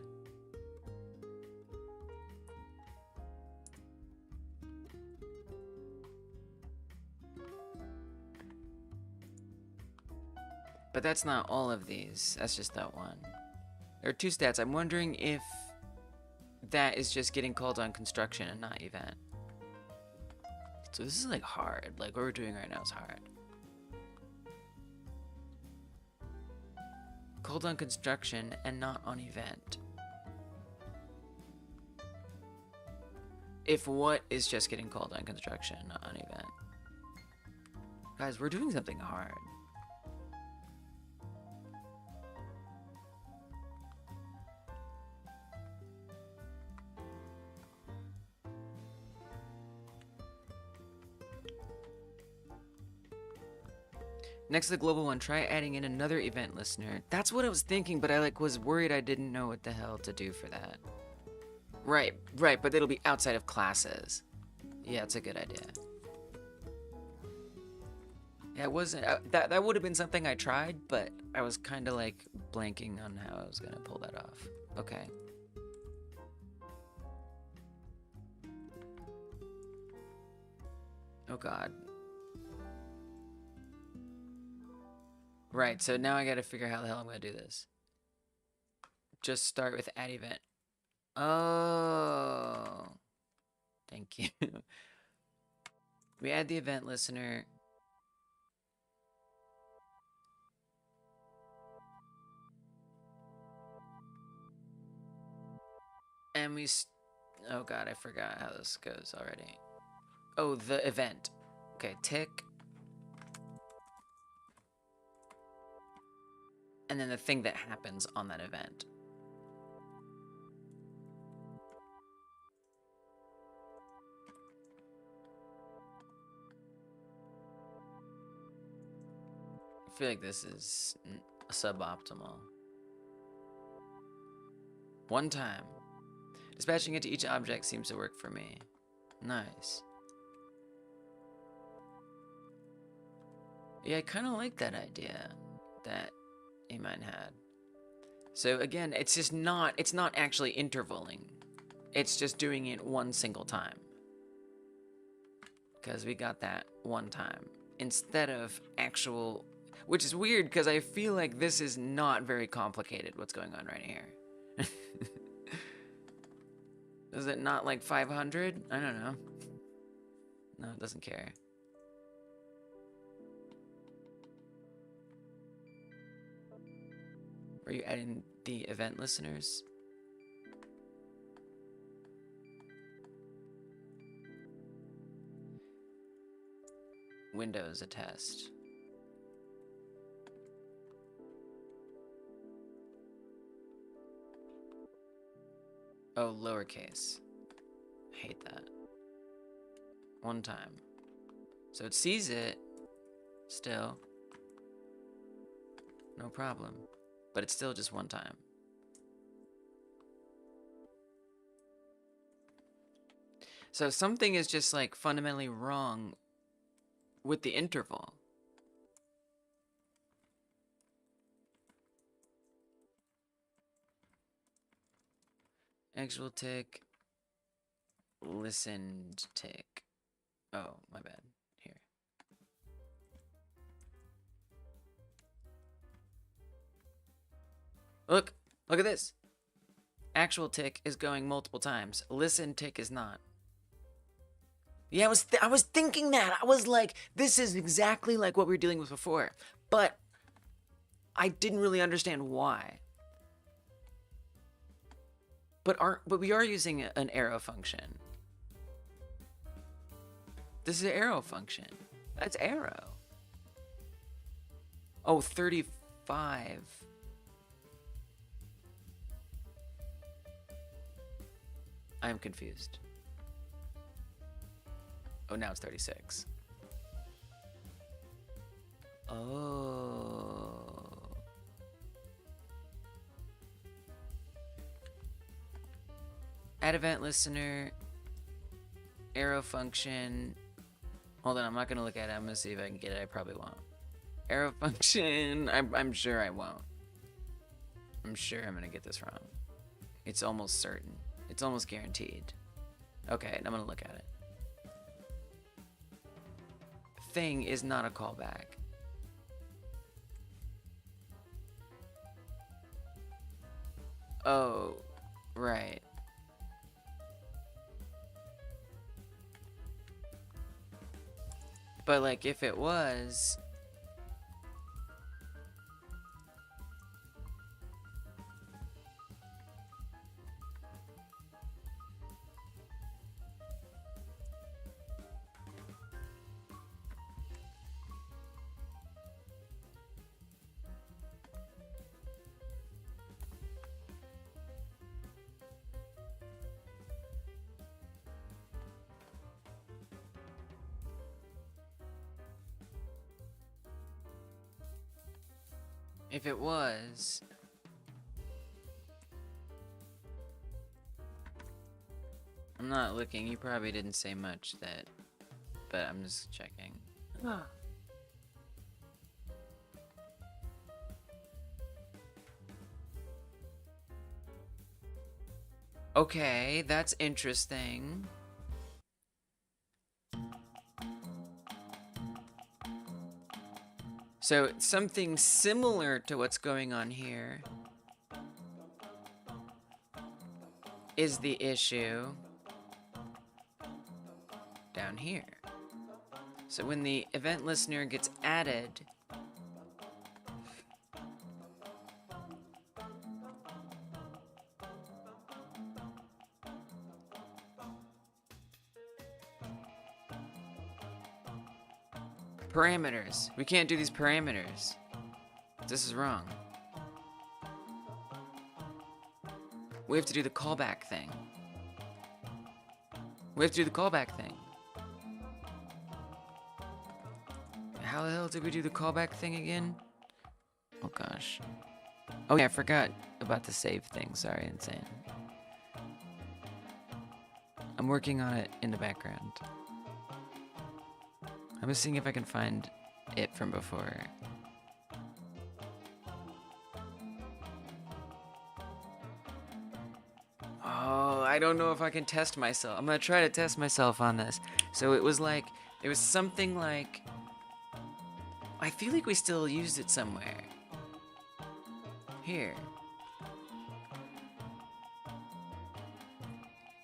But that's not all of these. That's just that one. There are 2 stats. I'm wondering if that is just getting called on construction and not event. So this is like hard. Like what we're doing right now is hard. Called on construction and not on event. If what is just getting called on construction, not on event. Guys, we're doing something hard. Next to the global one, try adding in another event listener. That's what I was thinking, but I was worried I didn't know what the hell to do for that. Right, but it'll be outside of classes. Yeah, it's a good idea. Yeah, it wasn't, that would have been something I tried, but I was kind of like blanking on how I was gonna pull that off. Okay. Oh God. Right, so now I gotta figure out how the hell I'm gonna do this. Just start with add event. Oh. Thank you. We add the event listener. And oh God, I forgot how this goes already. Oh, the event. Okay, tick. And then the thing that happens on that event. I feel like this is suboptimal. One time. Dispatching it to each object seems to work for me. Nice. Yeah, I kind of like that idea that Amine had. So again, it's just not, it's not actually intervaling. It's just doing it one single time. Because we got that one time. Instead of actual, which is weird because I feel like this is not very complicated what's going on right here. Is it not like 500? I don't know. No, it doesn't care. Are you adding the event listeners? Windows a test. Oh, lowercase. Hate that. One time. So it sees it still. No problem. But it's still just one time. So something is just like fundamentally wrong with the interval. Actual tick. Listened tick. Oh, my bad. Here. Look at this. Actual tick is going multiple times. Listen tick is not. Yeah, I was thinking that. I was like, this is exactly like what we were dealing with before. But I didn't really understand why. But we are using an arrow function. This is an arrow function. That's arrow. Oh, 35. I'm confused. Oh, now it's 36. Oh. Add event listener. Arrow function. Hold on, I'm not gonna look at it. I'm gonna see if I can get it. I probably won't. Arrow function. I'm sure I won't. I'm sure I'm gonna get this wrong. It's almost certain. It's almost guaranteed. Okay, I'm gonna look at it. Thing is not a callback. Oh, right. But like if it was, if it was, I'm not looking. You probably didn't say much that, but I'm just checking. Okay, that's interesting. So something similar to what's going on here is the issue down here. So when the event listener gets added, parameters. We can't do these parameters. This is wrong. We have to do the callback thing. We have to do the callback thing. How the hell did we do the callback thing again? Oh gosh. Oh yeah, I forgot about the save thing. Sorry, insane. I'm working on it in the background. I'm just seeing if I can find it from before. Oh, I don't know if I can test myself. I'm gonna try to test myself on this. So it was something like, I feel like we still used it somewhere. Here.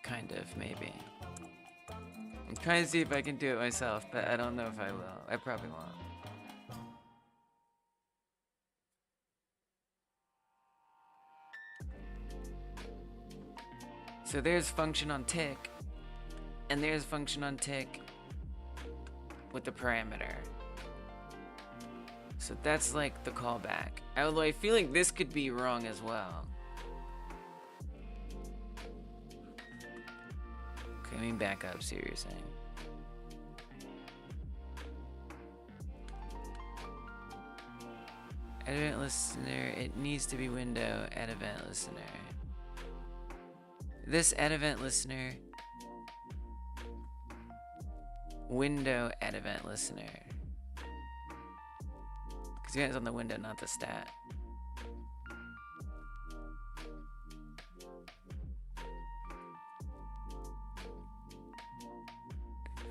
Kind of, maybe. I'm trying to see if I can do it myself, but I don't know if I will. I probably won't. So there's function on tick, and there's function on tick with the parameter. So that's like the callback. Although I feel like this could be wrong as well. Okay, let me back up, see what you're saying. Add event listener, it needs to be window, add event listener. This add event listener, window add event listener. Because the event's on the window, not the stat.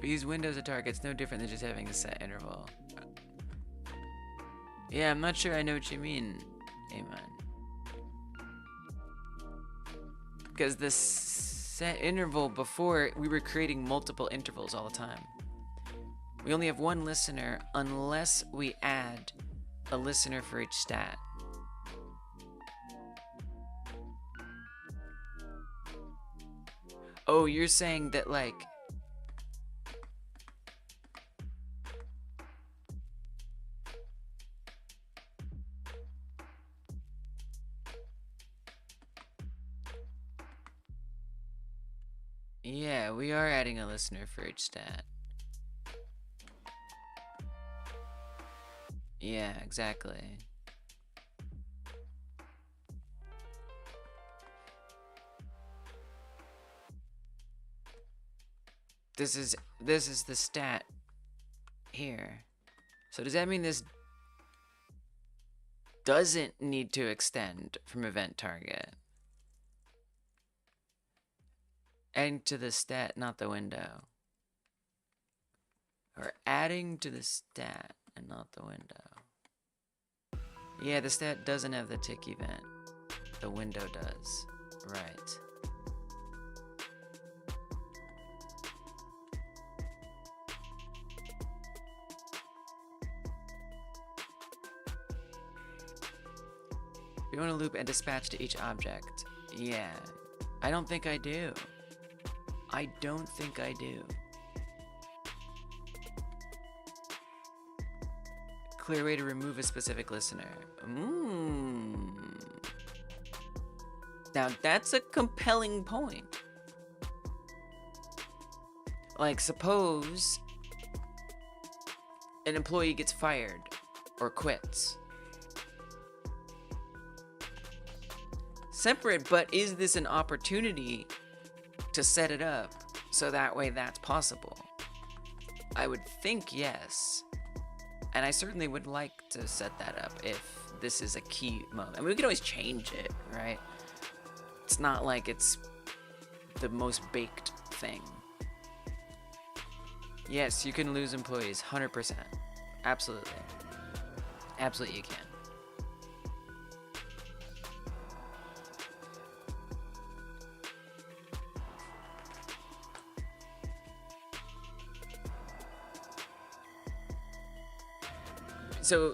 We use windows as targets, no different than just having a set interval. Yeah, I'm not sure I know what you mean, Amen. Because the set interval before, we were creating multiple intervals all the time. We only have one listener unless we add a listener for each stat. Oh, you're saying that, like, yeah, we are adding a listener for each stat. Yeah, exactly. This is the stat here. So does that mean this doesn't need to extend from event target? Adding to the stat, not the window. Or adding to the stat and not the window. Yeah, the stat doesn't have the tick event. The window does. Right. You want to loop and dispatch to each object. Yeah. I don't think I do. I don't think I do. Clear way to remove a specific listener. Now that's a compelling point. Like, suppose an employee gets fired or quits. Separate, but is this an opportunity to set it up so that way that's possible? I would think yes. And I certainly would like to set that up if this is a key moment. I mean, we can always change it, right? It's not like it's the most baked thing. Yes, you can lose employees, 100%. Absolutely. Absolutely you can.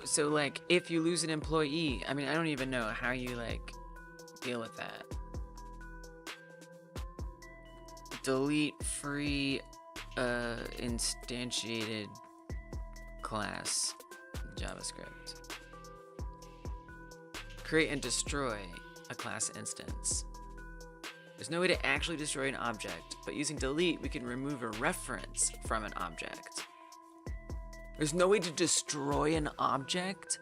So like, if you lose an employee, I mean, I don't even know how you, like, deal with that. Delete free instantiated class JavaScript. Create and destroy a class instance. There's no way to actually destroy an object, but using delete, we can remove a reference from an object. There's no way to destroy an object?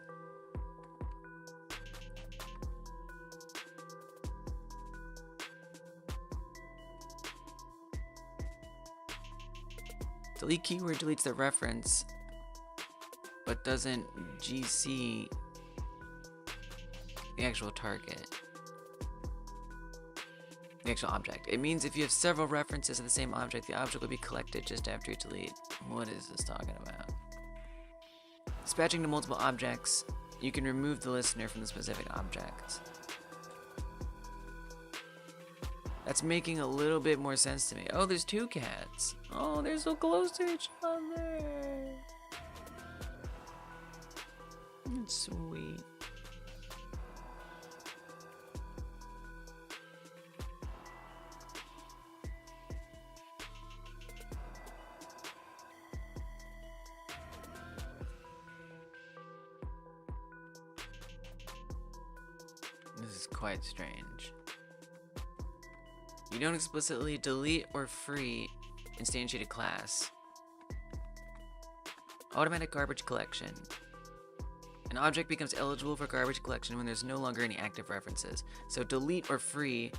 Delete keyword deletes the reference, but doesn't GC the actual target. The actual object. It means if you have several references of the same object, the object will be collected just after you delete. What is this talking about? Dispatching to multiple objects, you can remove the listener from the specific object. That's making a little bit more sense to me. Oh, there's two cats. Oh, they're so close to each other. That's sweet. This is quite strange. You don't explicitly delete or free instantiated class. Automatic garbage collection. An object becomes eligible for garbage collection when there's no longer any active references. So delete or free,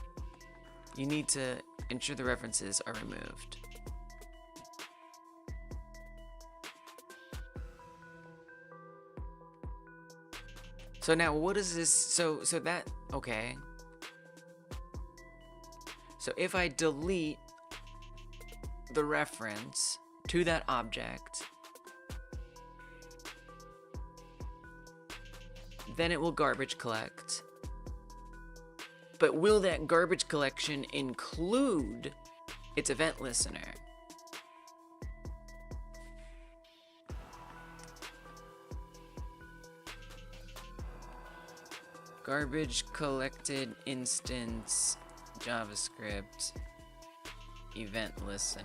you need to ensure the references are removed. So now what is this? So that, okay. So if I delete the reference to that object. Then it will garbage collect. But will that garbage collection include its event listener? Garbage collected instance JavaScript event listener.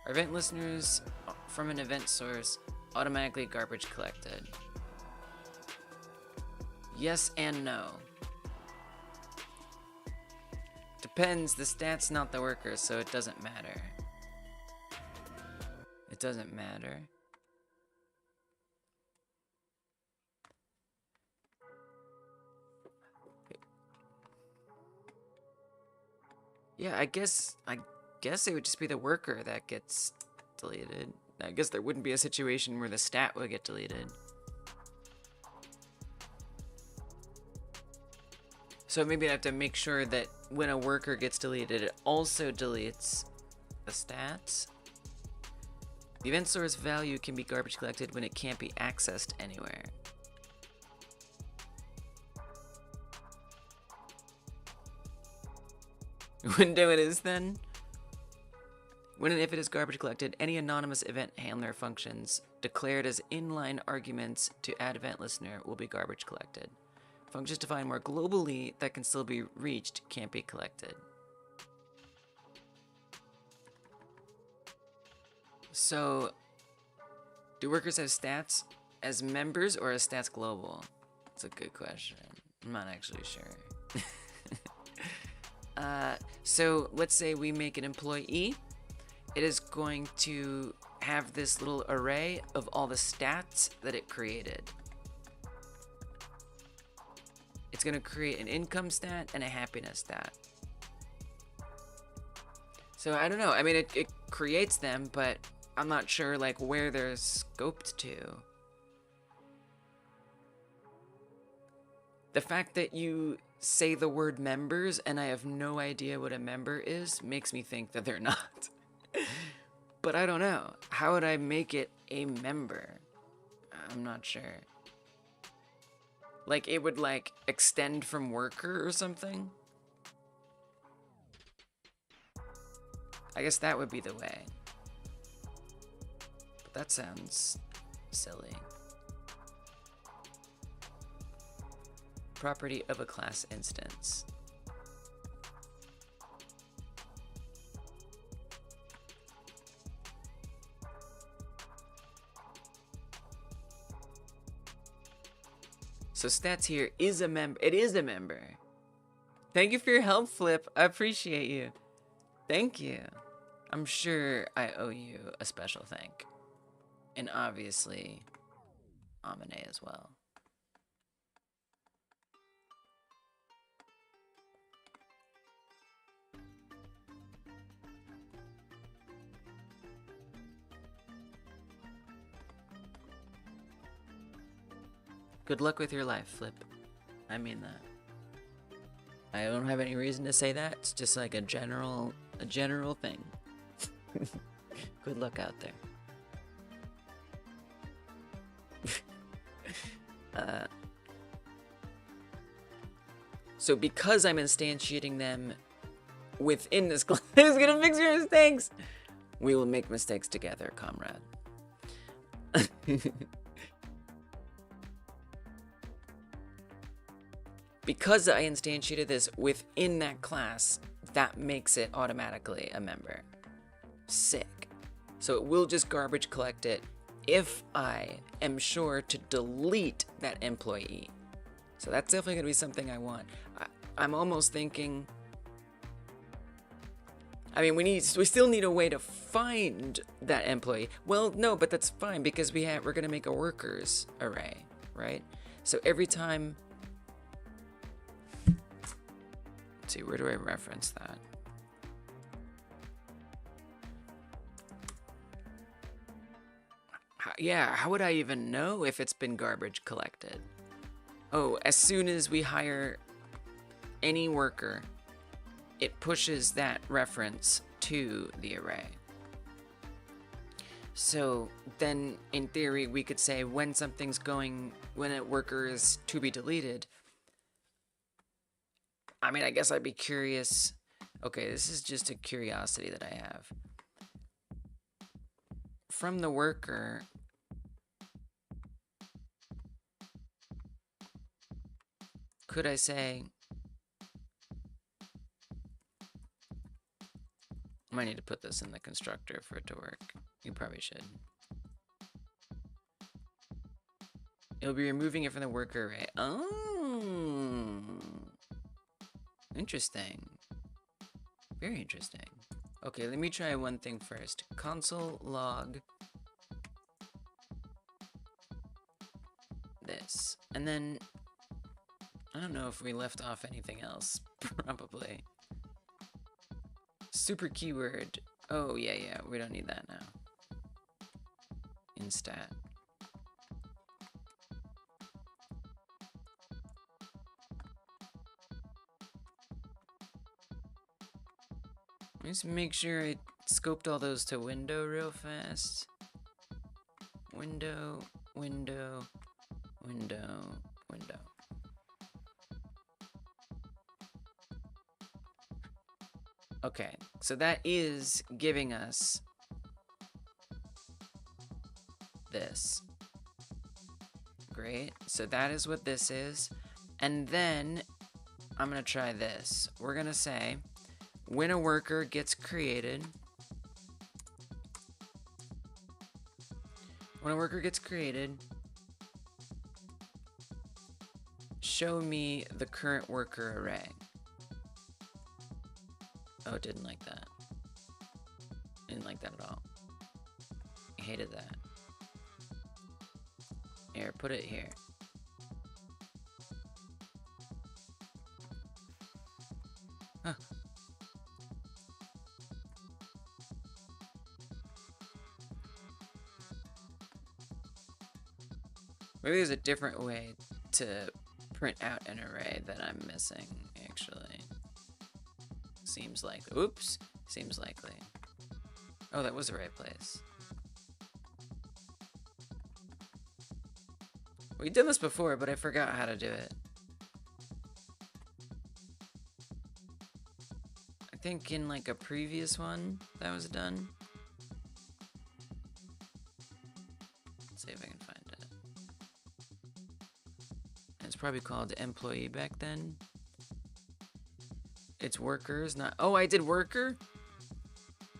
Are event listeners from an event source automatically garbage collected? Yes and no. Depends, the stat's not the worker, so it doesn't matter. It doesn't matter. Yeah, I guess it would just be the worker that gets deleted. I guess there wouldn't be a situation where the stat would get deleted. So maybe I have to make sure that when a worker gets deleted, it also deletes the stats. The event source value can be garbage collected when it can't be accessed anywhere. Window it is then. When and if it is garbage collected, any anonymous event handler functions declared as inline arguments to add event listener will be garbage collected. Functions defined more globally that can still be reached can't be collected. So, do workers have stats as members or as stats global? That's a good question. I'm not actually sure. So let's say we make an employee. It is going to have this little array of all the stats that it created. It's going to create an income stat and a happiness stat. So I don't know. I mean, it creates them, but I'm not sure like where they're scoped to. The fact that you say the word members and I have no idea what a member is makes me think that they're not. But I don't know. How would I make it a member? I'm not sure. Like it would like extend from worker or something? I guess that would be the way. But that sounds silly. Property of a class instance. So stats here is a member. It is a member. Thank you for your help, Flip. I appreciate you. Thank you. I'm sure I owe you a special thank. And obviously, Amine as well. Good luck with your life, Flip. I mean that. I don't have any reason to say that. It's just like a general thing. Good luck out there. So because I'm instantiating them within this class, who's gonna fix your mistakes? We will make mistakes together, comrade. Because I instantiated this within that class, that makes it automatically a member. Sick. So it will just garbage collect it if I am sure to delete that employee. So that's definitely going to be something I want. I'm almost thinking... I mean, we still need a way to find that employee. Well, no, but that's fine because we're going to make a workers array, right? So every time... Let's see, where do I reference that? How would I even know if it's been garbage collected? Oh, as soon as we hire any worker, it pushes that reference to the array. So then, in theory, we could say when when a worker is to be deleted. I mean, I guess I'd be curious. Okay, this is just a curiosity that I have. From the worker, could I say, I might need to put this in the constructor for it to work. You probably should. It'll be removing it from the worker array. Oh, interesting. Very interesting. Okay, let me try one thing first. Console log this. And then, I don't know if we left off anything else. Probably. Super keyword. Oh, yeah, we don't need that now. Instat. Just make sure I scoped all those to window real fast. Window, window, window, window. Okay, so that is giving us this. Great, so that is what this is. And then I'm gonna try this. We're gonna say, when a worker gets created, show me the current worker array. Oh, didn't like that. Didn't like that at all. Hated that. Here, put it here. Huh. Maybe there's a different way to print out an array that I'm missing, actually. Seems like, oops, seems likely. Oh, that was the right place. We've done this before, but I forgot how to do it. I think in like a previous one that was done. Let's see if I can find it. It's probably called employee back then. It's workers, not... Oh, I did worker?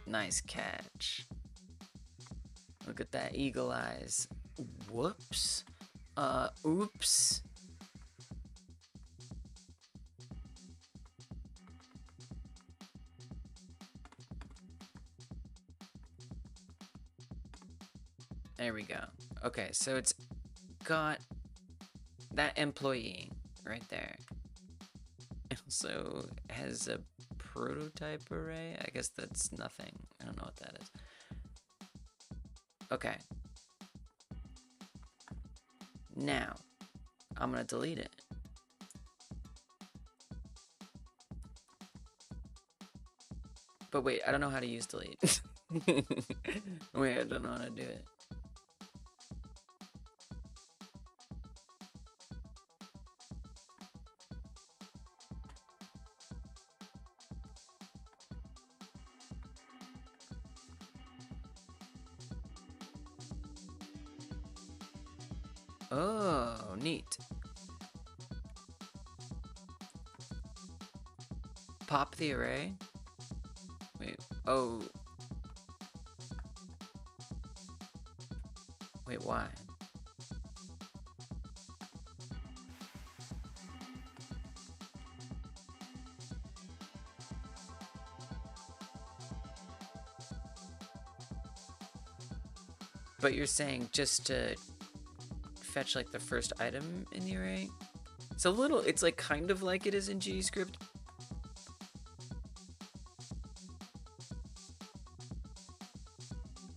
Nice catch. Look at that eagle eyes. Whoops. Oops. There we go. Okay, so it's got that employee right there. It also has a prototype array. I guess that's nothing. I don't know what that is. Okay. Now, I'm gonna delete it. But wait, I don't know how to use delete. Wait, I don't know how to do it. Oh, neat. Pop the array. Wait, oh. Wait, why? But you're saying just to fetch like the first item in the array? It's a little, it's like kind of like it is in JavaScript.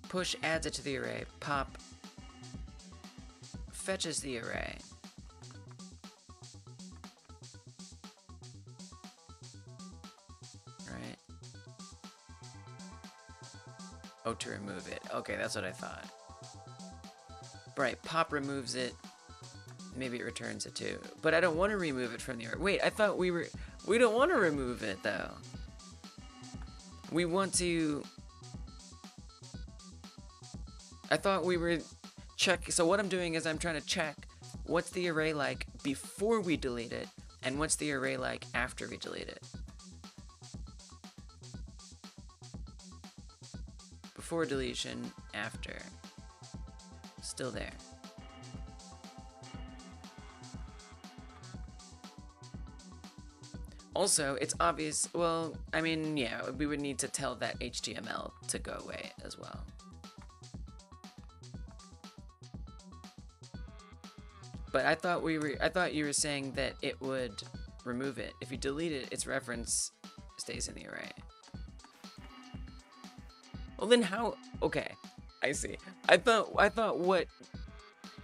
Push adds it to the array. Pop fetches the array. Right? Oh, to remove it. Okay, that's what I thought. Right, pop removes it. Maybe it returns it too. But I don't want to remove it from the array. Wait, I thought we don't want to remove it though. We want to... I thought we were check. So what I'm doing is I'm trying to check what's the array like before we delete it, and what's the array like after we delete it. Before deletion, after. Still there. Also, it's obvious, well, I mean, yeah, we would need to tell that HTML to go away as well. But I thought you were saying that it would remove it. If you delete it, its reference stays in the array. Well, then how? Okay, I see. I thought what?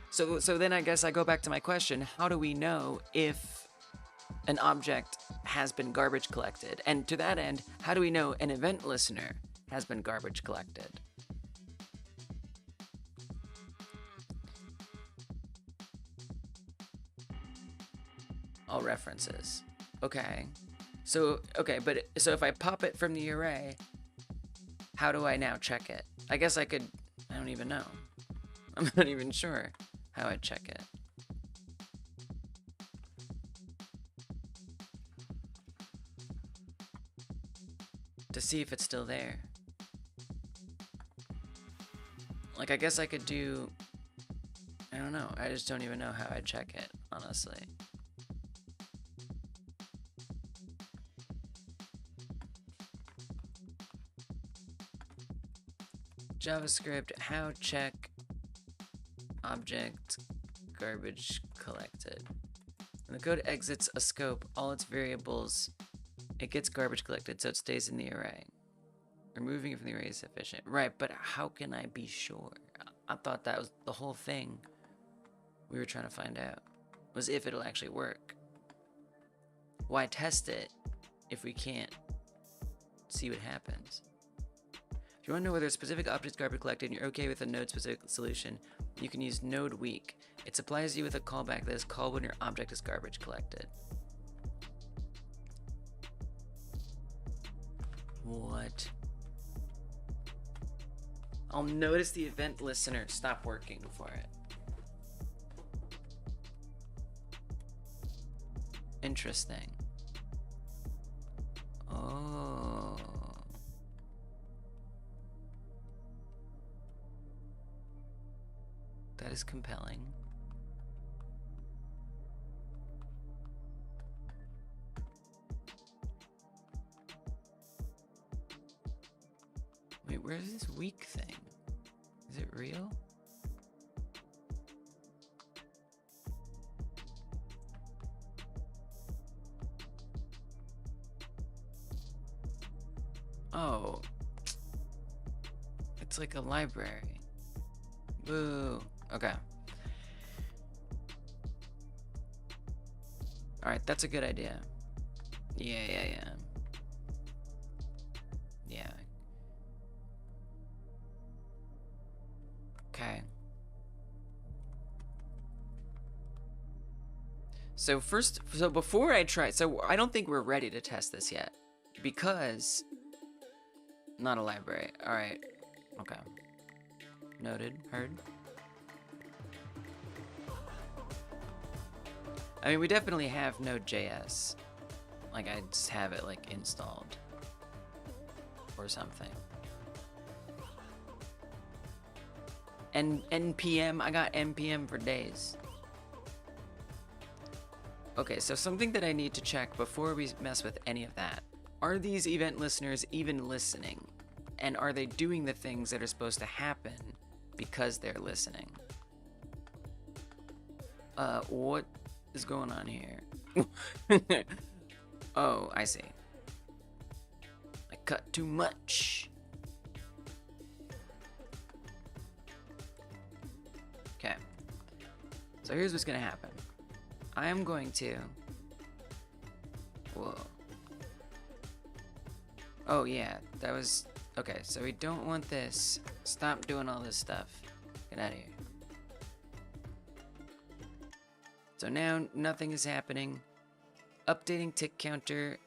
So then I guess I go back to my question. How do we know if an object has been garbage collected? And to that end, how do we know an event listener has been garbage collected? All references. Okay. So if I pop it from the array, how do I now check it? I guess I could, I don't even know. I'm not even sure how I'd check it. To see if it's still there. Like, I guess I could do, I don't know. I just don't even know how I'd check it, honestly. JavaScript, how check object garbage collected. When the code exits a scope, all its variables, it gets garbage collected, so it stays in the array. Removing it from the array is sufficient. Right, but how can I be sure? I thought that was the whole thing we were trying to find out, was if it'll actually work. Why test it if we can't see what happens? If you want to know whether a specific object is garbage collected and you're okay with a node-specific solution, you can use node weak. It supplies you with a callback that is called when your object is garbage collected. What? I'll notice the event listener stop working for it. Interesting. Oh. That is compelling. Wait, where's this weak thing? Is it real? Oh. It's like a library. Boo. Okay. Alright, that's a good idea. Yeah. Okay. So before I try, I don't think we're ready to test this yet. Because, not a library. Alright. Okay. Noted. Heard. I mean, we definitely have Node.js. Like, I just have it, like, installed. Or something. And NPM, I got NPM for days. Okay, so something that I need to check before we mess with any of that. Are these event listeners even listening? And are they doing the things that are supposed to happen because they're listening? What is going on here? Oh, I see. I cut too much. Okay. So here's what's gonna happen. I am going to... Whoa. Oh yeah, that was Okay, so we don't want this. Stop doing all this stuff. Get out of here. So now nothing is happening. Updating tick counter.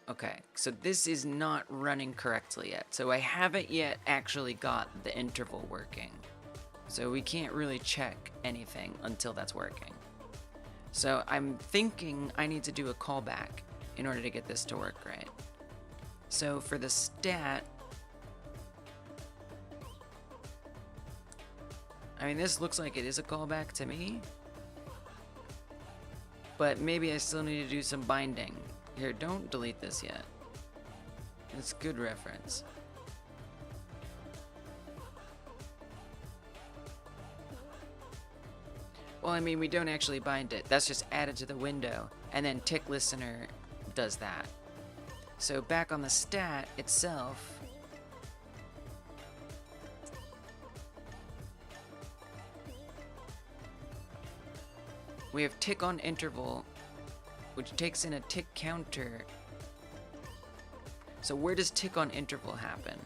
Okay, so this is not running correctly yet. So I haven't yet actually got the interval working. So we can't really check anything until that's working. So I'm thinking I need to do a callback in order to get this to work right. So for the stat, I mean, this looks like it is a callback to me, but maybe I still need to do some binding. Here, don't delete this yet. It's good reference. Well, I mean, we don't actually bind it. That's just added to the window, and then tick listener does that. So back on the stat itself, we have tick on interval, which takes in a tick counter. So where does tick on interval happen?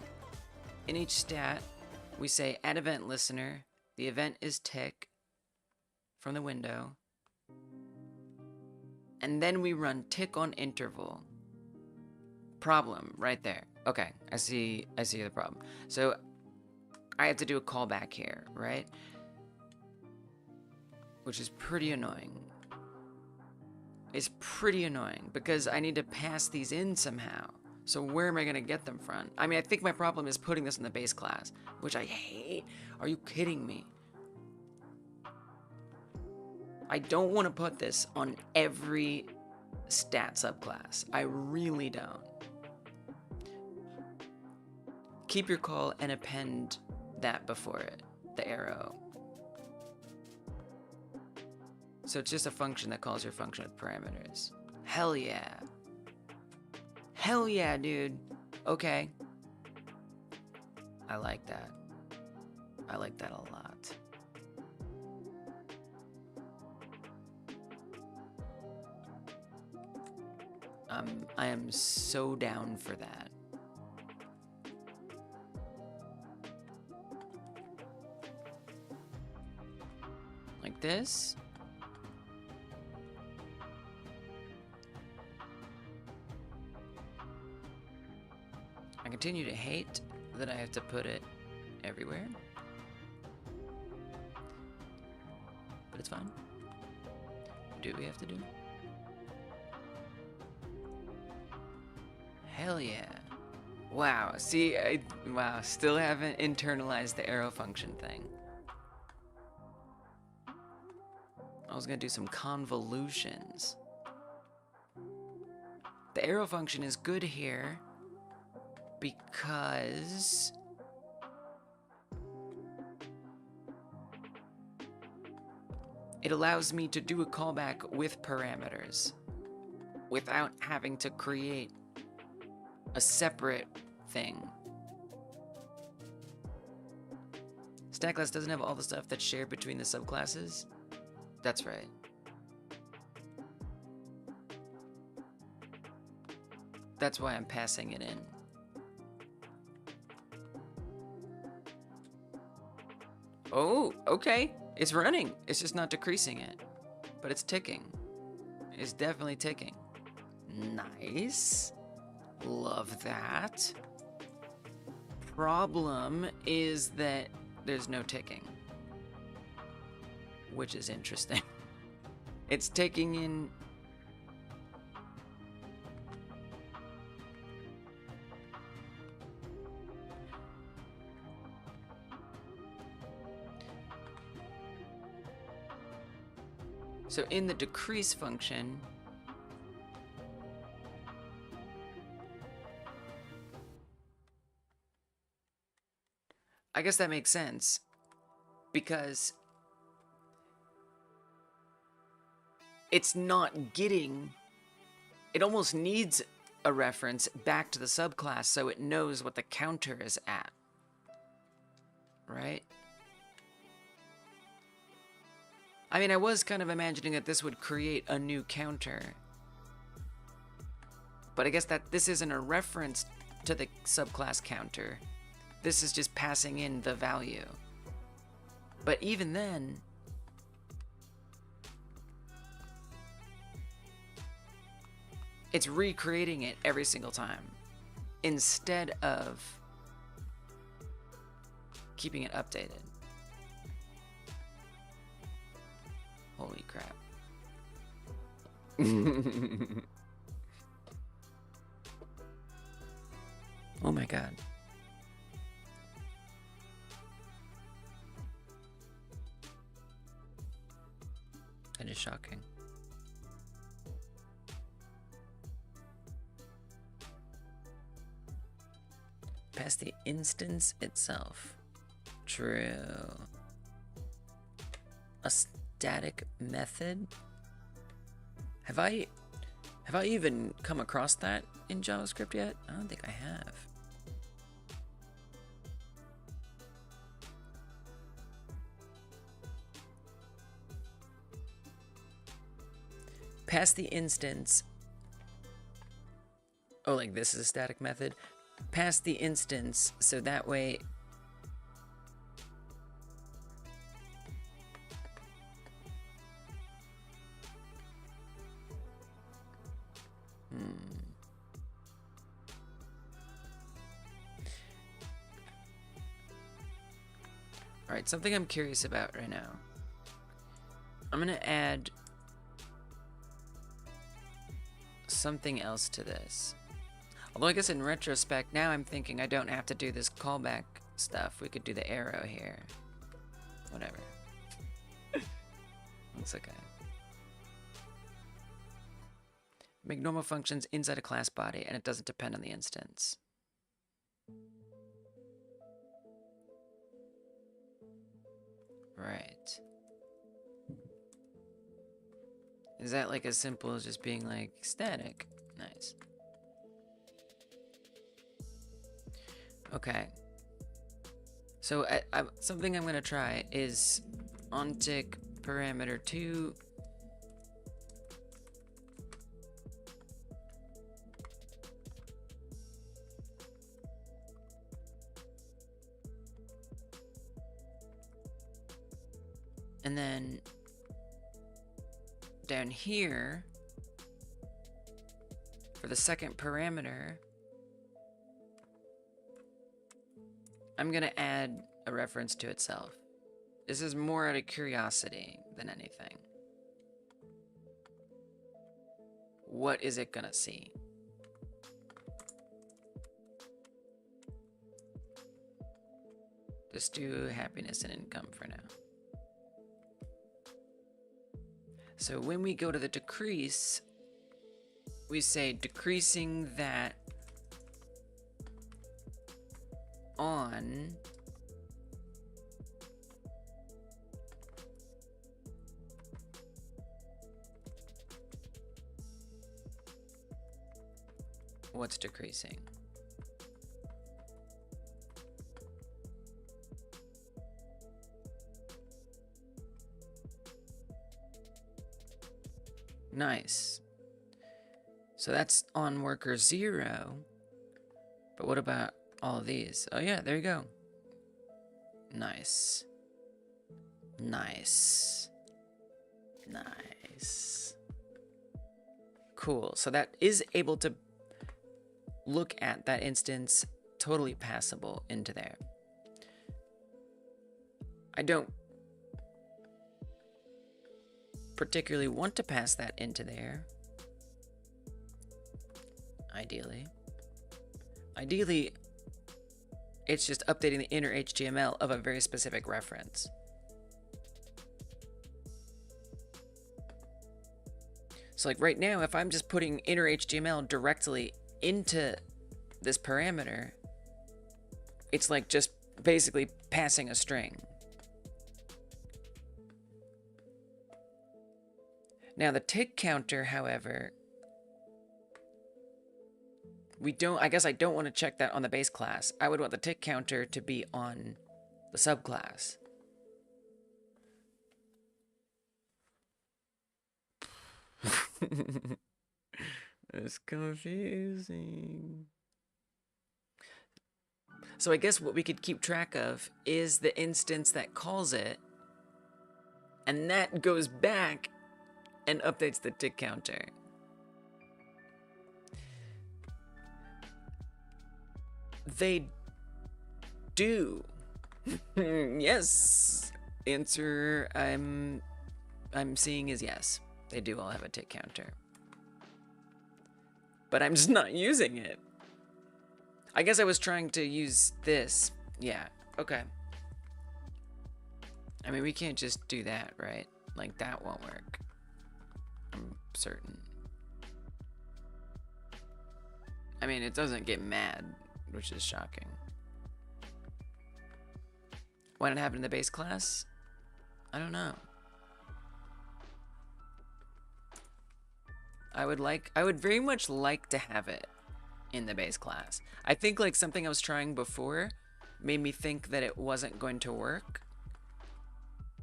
In each stat, we say add event listener. The event is tick from the window. And then we run tick on interval. Problem right there. Okay, I see the problem. So I have to do a callback here, right? Which is pretty annoying. It's pretty annoying because I need to pass these in somehow. So where am I going to get them from? I mean, I think my problem is putting this in the base class, which I hate. Are you kidding me? I don't want to put this on every stat subclass. I really don't. Keep your call and append that before it, the arrow. So it's just a function that calls your function with parameters. Hell yeah. Hell yeah, dude. Okay. I like that. I like that a lot. I am so down for that. Like this. I continue to hate that I have to put it everywhere. But it's fine. Do what we have to do. Hell yeah. Wow, see, wow, still haven't internalized the arrow function thing. I was gonna do some convolutions. The arrow function is good here because it allows me to do a callback with parameters without having to create a separate thing. Stat class doesn't have all the stuff that's shared between the subclasses. That's right. That's why I'm passing it in. Oh, okay. It's running. It's just not decreasing it. But it's ticking. It's definitely ticking. Nice. Love that. Problem is that there's no ticking, which is interesting. It's taking in so in the decrease function, I guess that makes sense because it's not getting, it almost needs a reference back to the subclass so it knows what the counter is at, right? I mean, I was kind of imagining that this would create a new counter, but I guess that this isn't a reference to the subclass counter. This is just passing in the value. But even then, it's recreating it every single time instead of keeping it updated. Holy crap. Oh my god. That is shocking. Past the instance itself. True. A static method? Have I even come across that in JavaScript yet? I don't think I have. Pass the instance. Oh, like this is a static method? Pass the instance so that way Alright, something I'm curious about right now. I'm gonna add something else to this. Although I guess in retrospect, now I'm thinking I don't have to do this callback stuff. We could do the arrow here. Whatever. Looks okay. Make normal functions inside a class body, and it doesn't depend on the instance. Right. Is that like as simple as just being like static? Nice. Okay. So something I'm gonna try is onTick parameter 2. And then down here, for the second parameter, I'm gonna add a reference to itself. This is more out of curiosity than anything. What is it gonna see? Just do happiness and income for now. So when we go to the decrease, we say decreasing that on what's decreasing. Nice. So that's on worker 0. But what about all of these? Oh yeah, there you go. Nice. Nice. Nice. Cool. So that is able to look at that instance totally passable into there. I don't particularly want to pass that into there. Ideally, it's just updating the inner HTML of a very specific reference. So like right now, if I'm just putting inner HTML directly into this parameter, it's like just basically passing a string. Now the tick counter, however, I guess I don't want to check that on the base class. I would want the tick counter to be on the subclass. It's confusing. So I guess what we could keep track of is the instance that calls it, and that goes back and updates the tick counter. They do. Yes. Answer I'm seeing is yes. They do all have a tick counter. But I'm just not using it. I guess I was trying to use this. Yeah, okay. I mean, we can't just do that, right? Like, that won't work. I'm certain. I mean, it doesn't get mad, which is shocking. Why did it happen in the base class? I don't know. I would very much like to have it in the base class. I think like something I was trying before made me think that it wasn't going to work.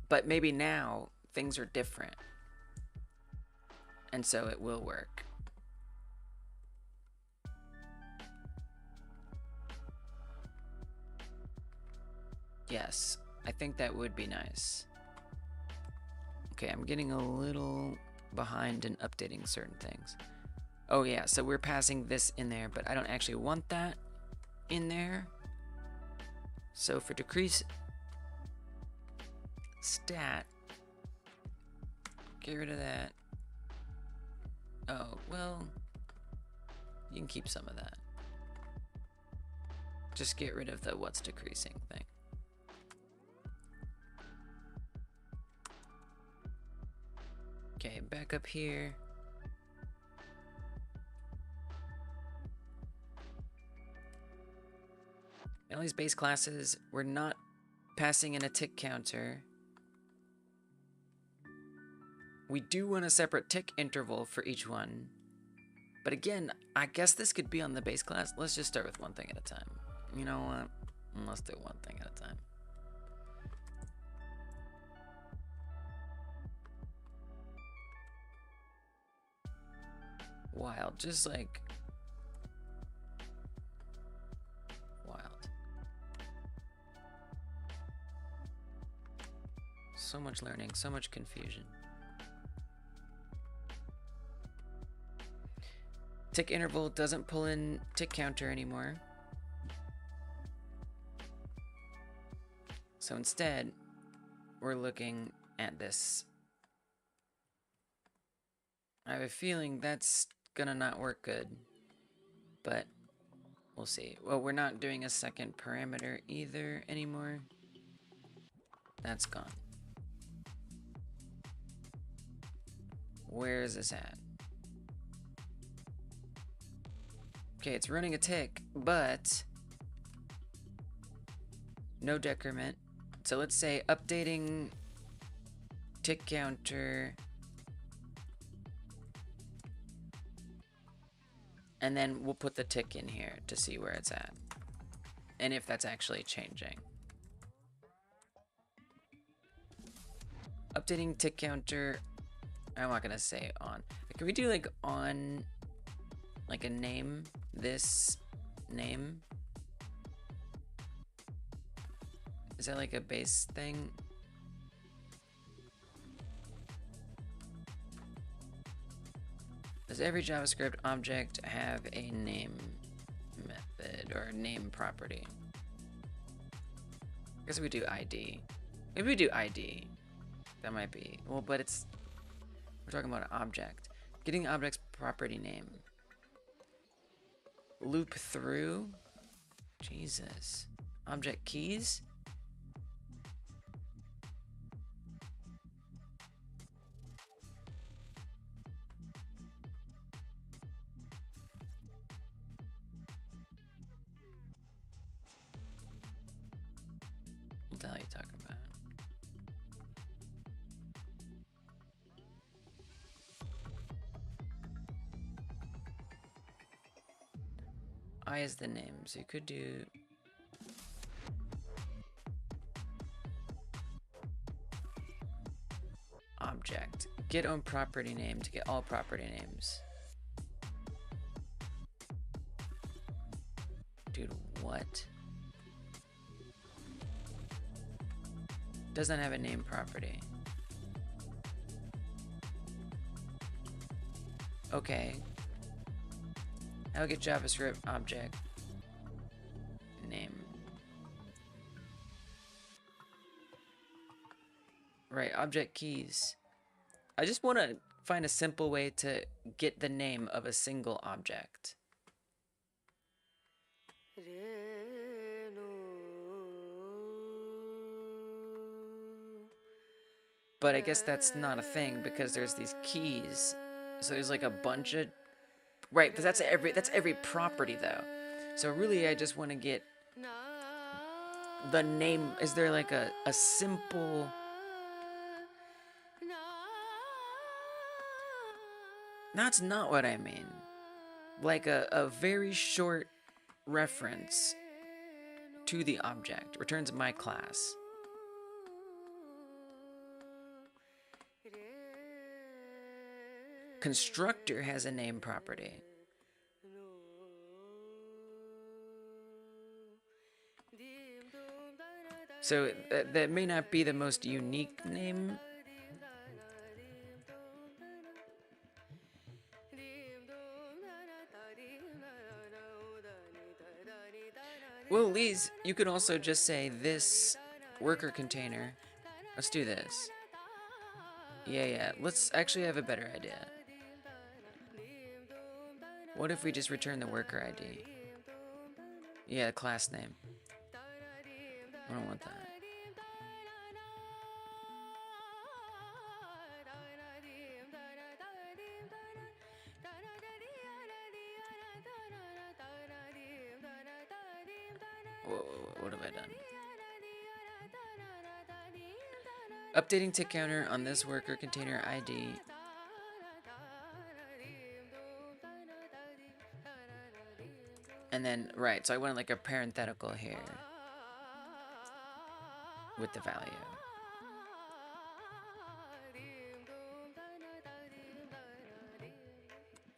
But maybe now things are different. And so it will work. Yes, I think that would be nice. Okay, I'm getting a little behind in updating certain things. Oh yeah, so we're passing this in there, but I don't actually want that in there. So for decrease stat, get rid of that. Oh, well, you can keep some of that. Just get rid of the what's decreasing thing. Okay, back up here. In all these base classes, we're not passing in a tick counter. We do want a separate tick interval for each one. But again, I guess this could be on the base class. Let's just start with one thing at a time. You know what? Let's do one thing at a time. Wild, just like wild. So much learning, so much confusion. Tick interval doesn't pull in tick counter anymore. So instead, we're looking at this. I have a feeling that's gonna not work good, but we'll see. Well, we're not doing a second parameter either anymore. That's gone. Where is this at? Okay, it's running a tick, but no decrement. So let's say updating tick counter, and then we'll put the tick in here to see where it's at and if that's actually changing. Updating tick counter, I'm not gonna say on. Can we do like on, like a name, this name? Is that like a base thing? Does every JavaScript object have a name method or name property? I guess we do ID. Maybe we do ID. That might be, well, but it's, we're talking about an object. Getting object's property name. Loop through. Jesus. Object keys. What the hell are you talking about? I is the name, so you could do object. Get own property name to get all property names. Dude, what? doesn't have a name property. Okay. I'll get JavaScript object name. Right, object keys. I just want to find a simple way to get the name of a single object. But I guess that's not a thing because there's these keys. So there's like a bunch of... Right, but that's every property though. So really I just want to get the name. Is there like a simple... That's not what I mean. Like a very short reference to the object. Returns my class. Constructor has a name property. So that may not be the most unique name. Well, Lise, you could also just say this worker container. Let's do this. Yeah, let's actually have a better idea. What if we just return the worker ID? Yeah, class name. I don't want that. Whoa, what have I done? Updating tick counter on this worker container ID. And then, right, so I want like a parenthetical here with the value.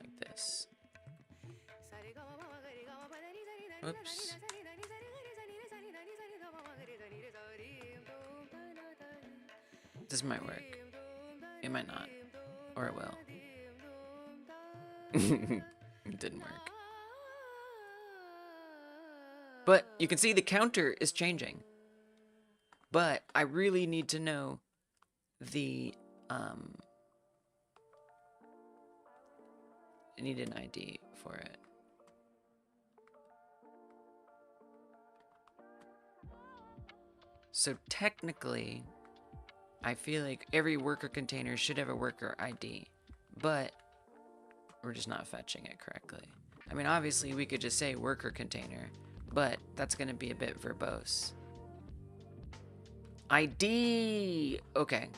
Like this. Whoops. This might work. It might not. Or it will. It didn't work. But you can see the counter is changing. But I really need to know the... I need an ID for it. So technically, I feel like every worker container should have a worker ID, but we're just not fetching it correctly. I mean, obviously we could just say worker container, but that's going to be a bit verbose. ID! Okay,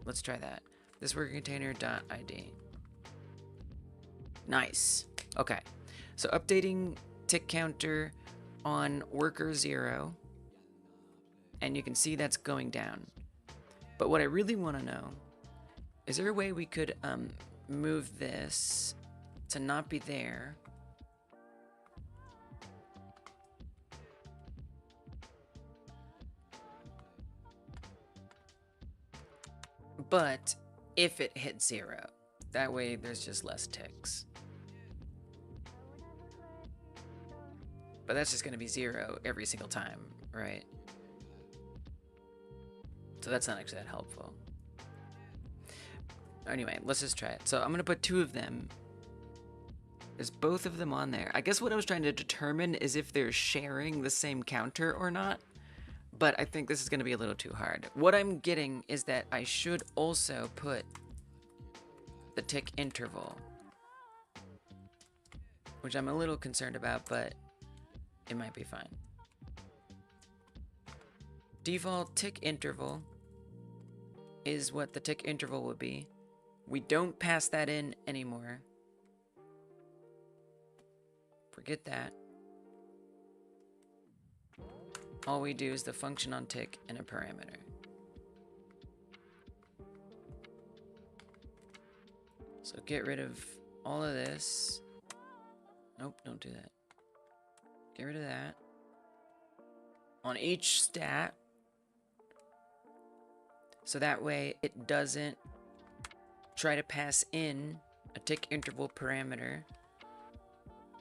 let's try that. This worker container dot ID. Nice. Okay, so updating tick counter on worker 0, and you can see that's going down. But what I really want to know, is there a way we could move this to not be there? But if it hits 0, that way there's just less ticks. But that's just going to be 0 every single time, right? So that's not actually that helpful. Anyway, let's just try it. So I'm going to put 2 of them. Is both of them on there? I guess what I was trying to determine is if they're sharing the same counter or not. But I think this is going to be a little too hard. What I'm getting is that I should also put the tick interval, which I'm a little concerned about, but it might be fine. Default tick interval is what the tick interval would be. We don't pass that in anymore. Forget that. All we do is the function on tick and a parameter. So get rid of all of this. Nope, don't do that. Get rid of that. On each stat, So that way it doesn't try to pass in a tick interval parameter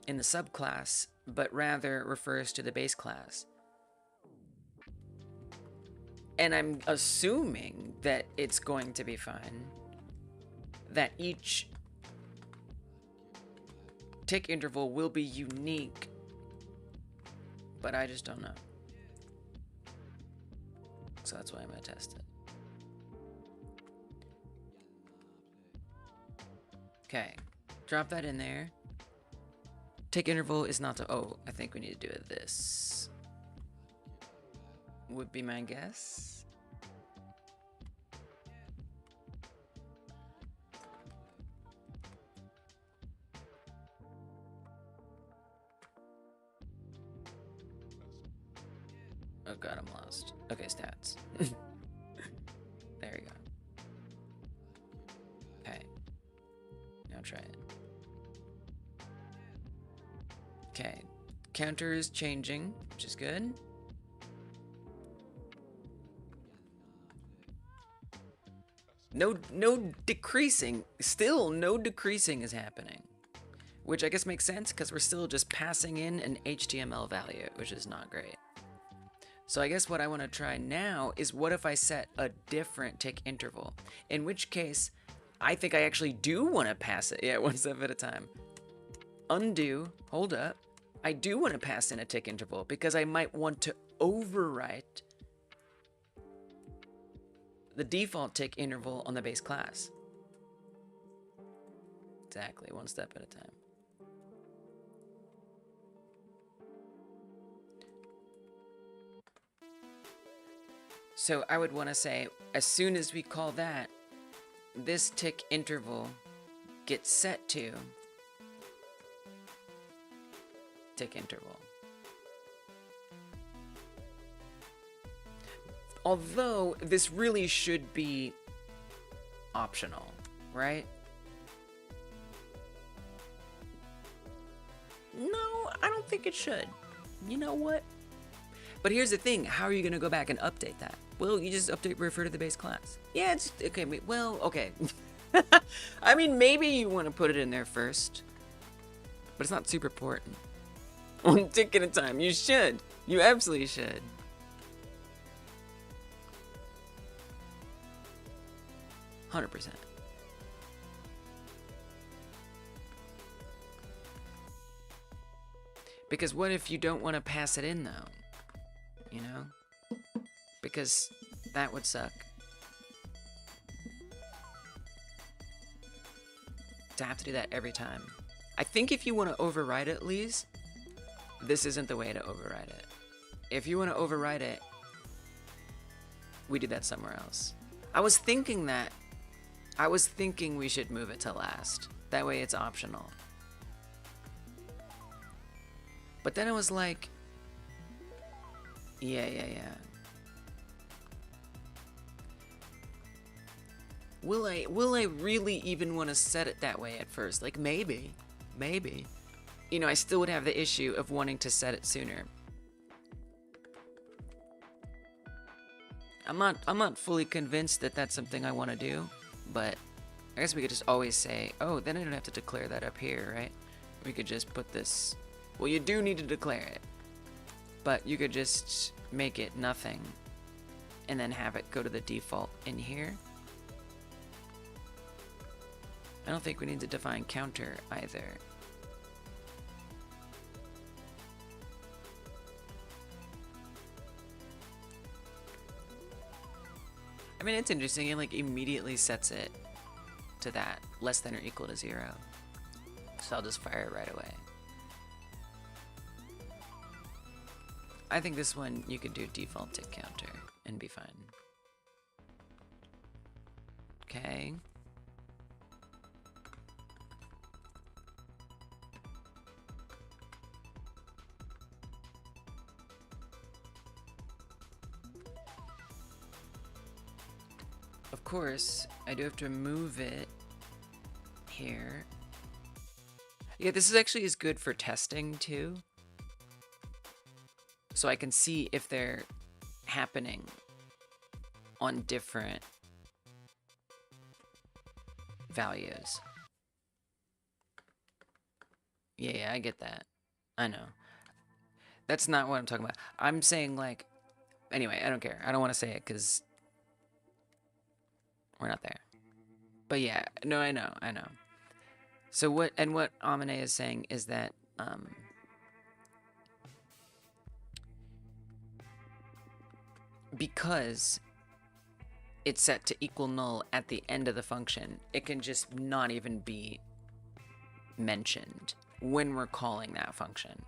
in the subclass, but rather refers to the base class. And I'm assuming that it's going to be fine, that each tick interval will be unique, but I just don't know. So that's why I'm going to test it. Okay, drop that in there. Tick interval is not to, oh, I think we need to do it this. Would be my guess. Oh god, I'm lost. Okay, stats. There we go. Okay. Now try it. Okay. Counter is changing, which is good. No decreasing. Still, no decreasing is happening. Which I guess makes sense, because we're still just passing in an HTML value, which is not great. So I guess what I want to try now is, what if I set a different tick interval? In which case, I think I actually do want to pass it. Yeah, one step at a time. Undo, hold up. I do want to pass in a tick interval, because I might want to overwrite the default tick interval on the base class. Exactly, one step at a time. So I would want to say, as soon as we call that, this tick interval gets set to tick interval. Although this really should be optional, right? No, I don't think it should. You know what? But here's the thing, how are you going to go back and update that? Well, you just refer to the base class. Yeah, it's, okay, well, okay. I mean, maybe you want to put it in there first, but it's not super important. One tick at a time, you should. You absolutely should. %100%. Because what if you don't want to pass it in, though? You know? Because that would suck. To have to do that every time. I think if you want to override it, Lise, this isn't the way to override it. If you want to override it, we do that somewhere else. I was thinking we should move it to last. That way it's optional. But then I was like, yeah. Will I really even want to set it that way at first? Like, maybe. You know, I still would have the issue of wanting to set it sooner. I'm not fully convinced that that's something I want to do, but I guess we could just always say, oh, then I don't have to declare that up here, right? We could just put this, well, you do need to declare it, but you could just make it nothing and then have it go to the default in here. I don't think we need to define counter either. I mean, it's interesting, it like immediately sets it to that, less than or equal to 0. So I'll just fire it right away. I think this one you could do default tick counter and be fine. Okay. Of course, I do have to move it here. Yeah, this is actually is good for testing too. So I can see if they're happening on different values. Yeah, I get that. I know. That's not what I'm talking about. I'm saying, like, anyway, I don't care. I don't want to say it because we're not there. But yeah, no, I know. So what Amine is saying is that because it's set to equal null at the end of the function, it can just not even be mentioned when we're calling that function.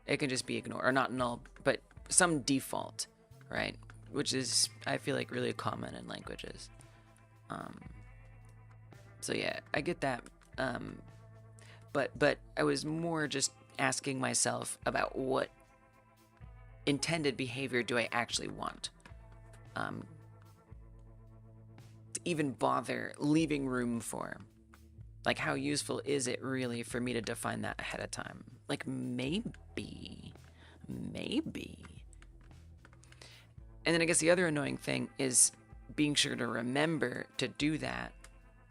It can just be ignored, or not null, but some default, right? Which is, I feel like, really common in languages. So yeah, I get that. But I was more just asking myself about what intended behavior do I actually want, to even bother leaving room for. Like, how useful is it really for me to define that ahead of time? Like, maybe. And then I guess the other annoying thing is being sure to remember to do that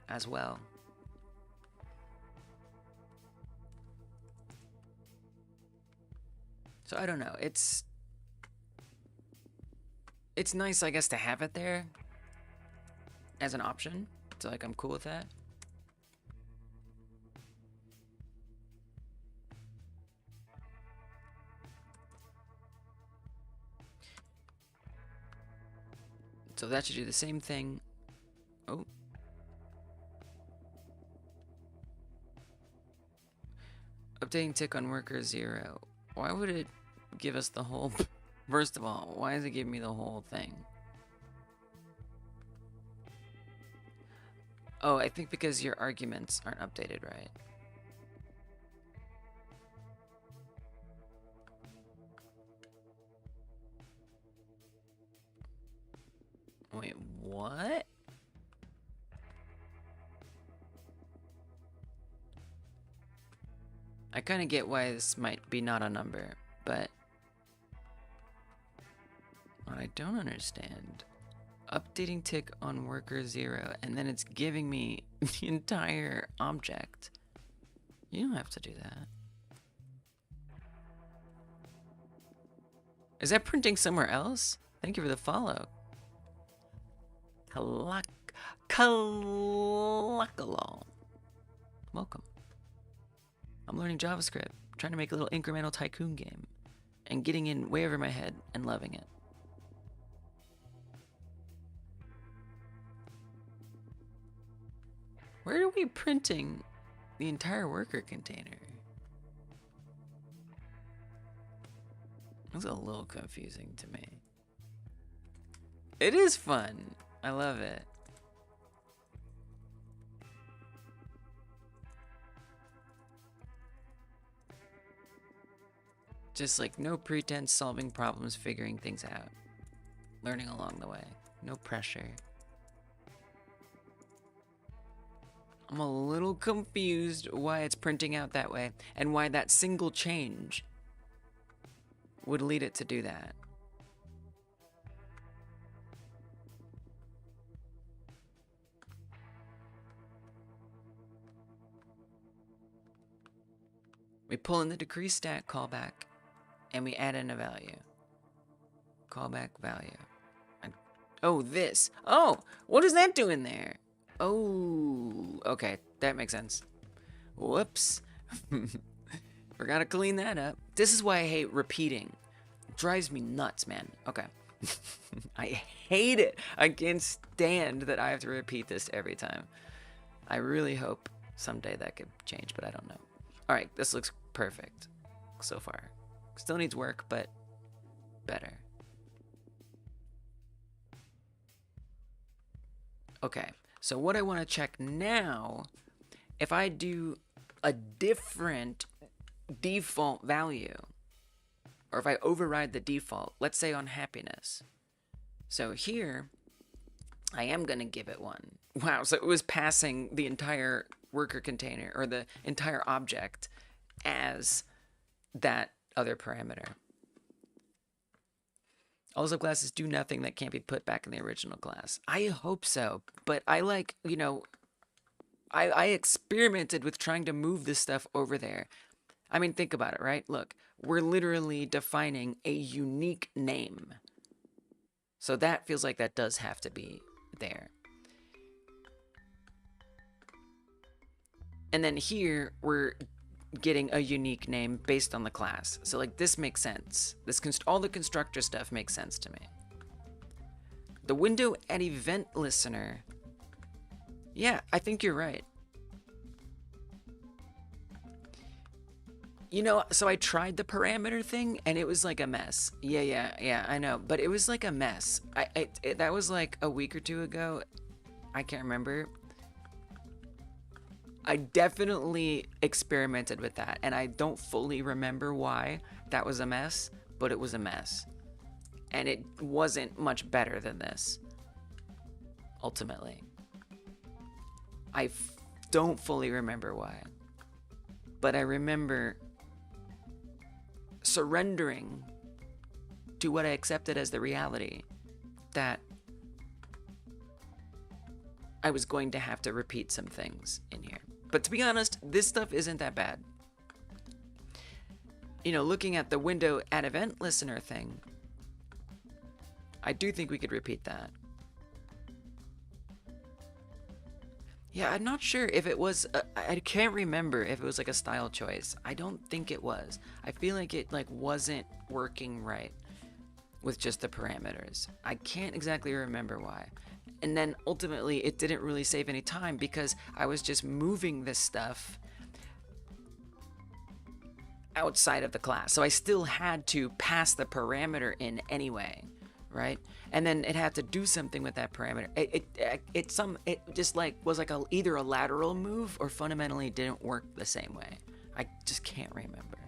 as well. So I don't know. It's nice, I guess, to have it there as an option. So, like, I'm cool with that. So that should do the same thing. Oh. Updating tick on worker 0. Why would it give us the whole... First of all, why does it give me the whole thing? Oh, I think because your arguments aren't updated right. Wait, what? I kind of get why this might be not a number, but what I don't understand, updating tick on worker 0, and then it's giving me the entire object. You don't have to do that. Is that printing somewhere else? Thank you for the follow. Kalakalal. Welcome. I'm learning JavaScript, trying to make a little incremental tycoon game, and getting in way over my head and loving it. Where are we printing the entire worker container? That's a little confusing to me. It is fun. I love it. Just like no pretense, solving problems, figuring things out. Learning along the way. No pressure. I'm a little confused why it's printing out that way and why that single change would lead it to do that. We pull in the decrease stat callback and we add in a value. Callback value. Oh, this. Oh, what does that do in there? Oh, okay, that makes sense. Whoops. Forgot to clean that up. This is why I hate repeating. It drives me nuts, man. Okay. I hate it. I can't stand that I have to repeat this every time. I really hope someday that could change, but I don't know. All right, this looks perfect so far. Still needs work, but better. Okay, so what I want to check now, if I do a different default value, or if I override the default, let's say on happiness. So here, I am going to give it 1. Wow, so it was passing the entire worker container, or the entire object, as that other parameter. All subclasses do nothing that can't be put back in the original class. I hope so, but I like, I experimented with trying to move this stuff over there. I mean, think about it, right? Look, we're literally defining a unique name. So that feels like that does have to be there. And then here, we're getting a unique name based on the class. So like this makes sense. All the constructor stuff makes sense to me. The window at event listener. Yeah, I think you're right. So I tried the parameter thing and it was like a mess. Yeah, I know. But it was like a mess. That was like a week or two ago. I can't remember. I definitely experimented with that, and I don't fully remember why that was a mess, but it was a mess. And it wasn't much better than this, ultimately. I don't fully remember why, but I remember surrendering to what I accepted as the reality that I was going to have to repeat some things in here. But to be honest, this stuff isn't that bad. Looking at the window at event listener thing, I do think we could repeat that. Yeah, I'm not sure if it was, I can't remember if it was like a style choice. I don't think it was. I feel like it wasn't working right with just the parameters. I can't exactly remember why. And then ultimately it didn't really save any time because I was just moving this stuff outside of the class. So I still had to pass the parameter in anyway, right? And then it had to do something with that parameter. It just was like either a lateral move or fundamentally didn't work the same way. I just can't remember.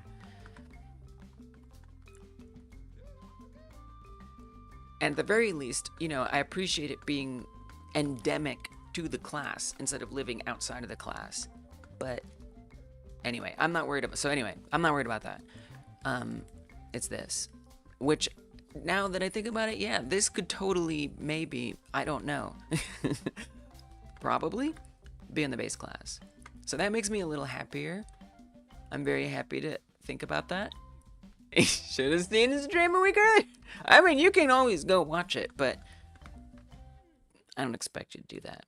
And at the very least, I appreciate it being endemic to the class instead of living outside of the class. But anyway, I'm not worried about that. It's this, which now that I think about it, yeah, this could totally, maybe, I don't know, probably be in the base class. So that makes me a little happier. I'm very happy to think about that. Should have seen the stream a week earlier. I mean, you can always go watch it, but I don't expect you to do that.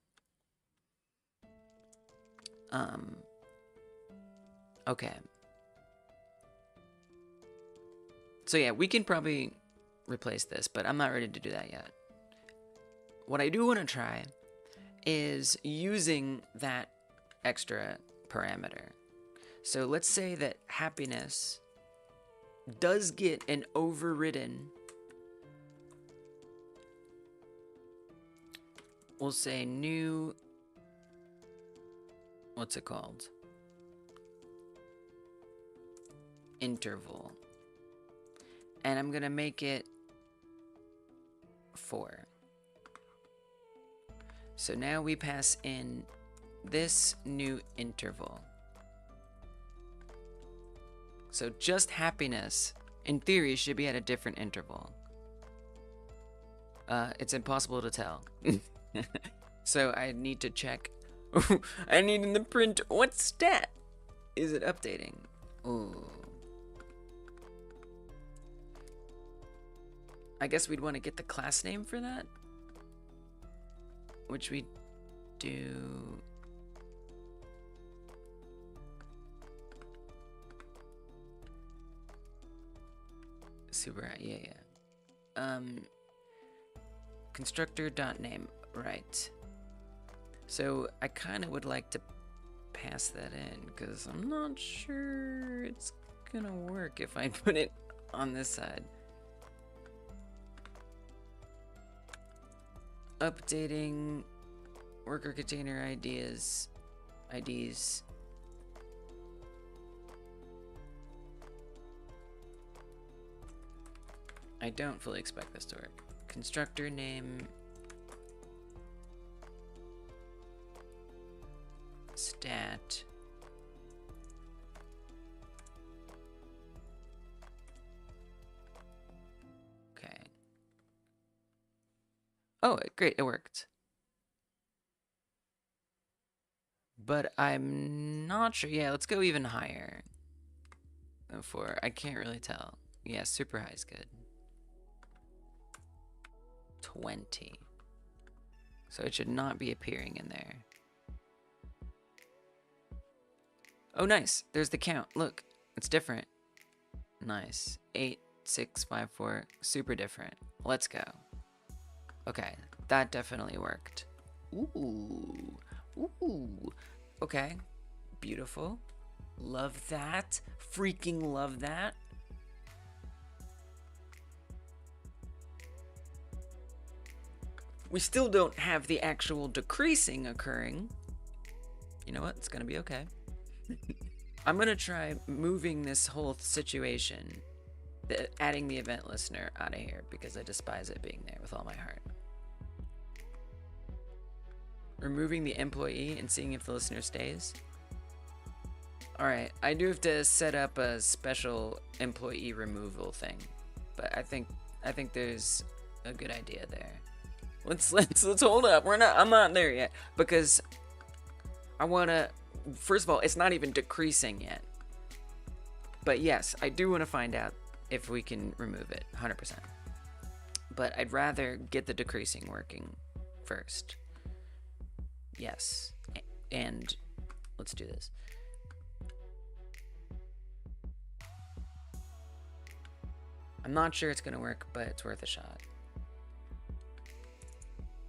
Okay. So yeah, we can probably replace this, but I'm not ready to do that yet. What I do want to try is using that extra parameter. So let's say that happiness does get an overridden, we'll say new, what's it called? Interval. And I'm gonna make it 4. So now we pass in this new interval. So just happiness, in theory, should be at a different interval. It's impossible to tell. So I need to check. I need in the print, what stat is it updating? Ooh. I guess we'd want to get the class name for that, which we do. Super, yeah. Constructor.name, right. So I kind of would like to pass that in because I'm not sure it's gonna work if I put it on this side. Updating worker container IDs. I don't fully expect this to work. Constructor name. Stat. Okay. Oh, great, it worked. But I'm not sure. Yeah, let's go even higher than 4. I can't really tell. Yeah, super high is good. 20. So it should not be appearing in there. Oh, nice. There's the count. Look, it's different. Nice. 8, 6, 5, 4. Super different. Let's go. Okay, that definitely worked. Ooh. Ooh. Okay. Beautiful. Love that. Freaking love that. We still don't have the actual decreasing occurring. You know what? It's gonna be okay. I'm gonna try moving this whole situation, adding the event listener out of here because I despise it being there with all my heart. Removing the employee and seeing if the listener stays. Alright, I do have to set up a special employee removal thing, but I think there's a good idea there. Let's hold up. I'm not there yet because I wanna. First of all, it's not even decreasing yet. But yes, I do want to find out if we can remove it 100%. But I'd rather get the decreasing working first. Yes, and let's do this. I'm not sure it's gonna work, but it's worth a shot.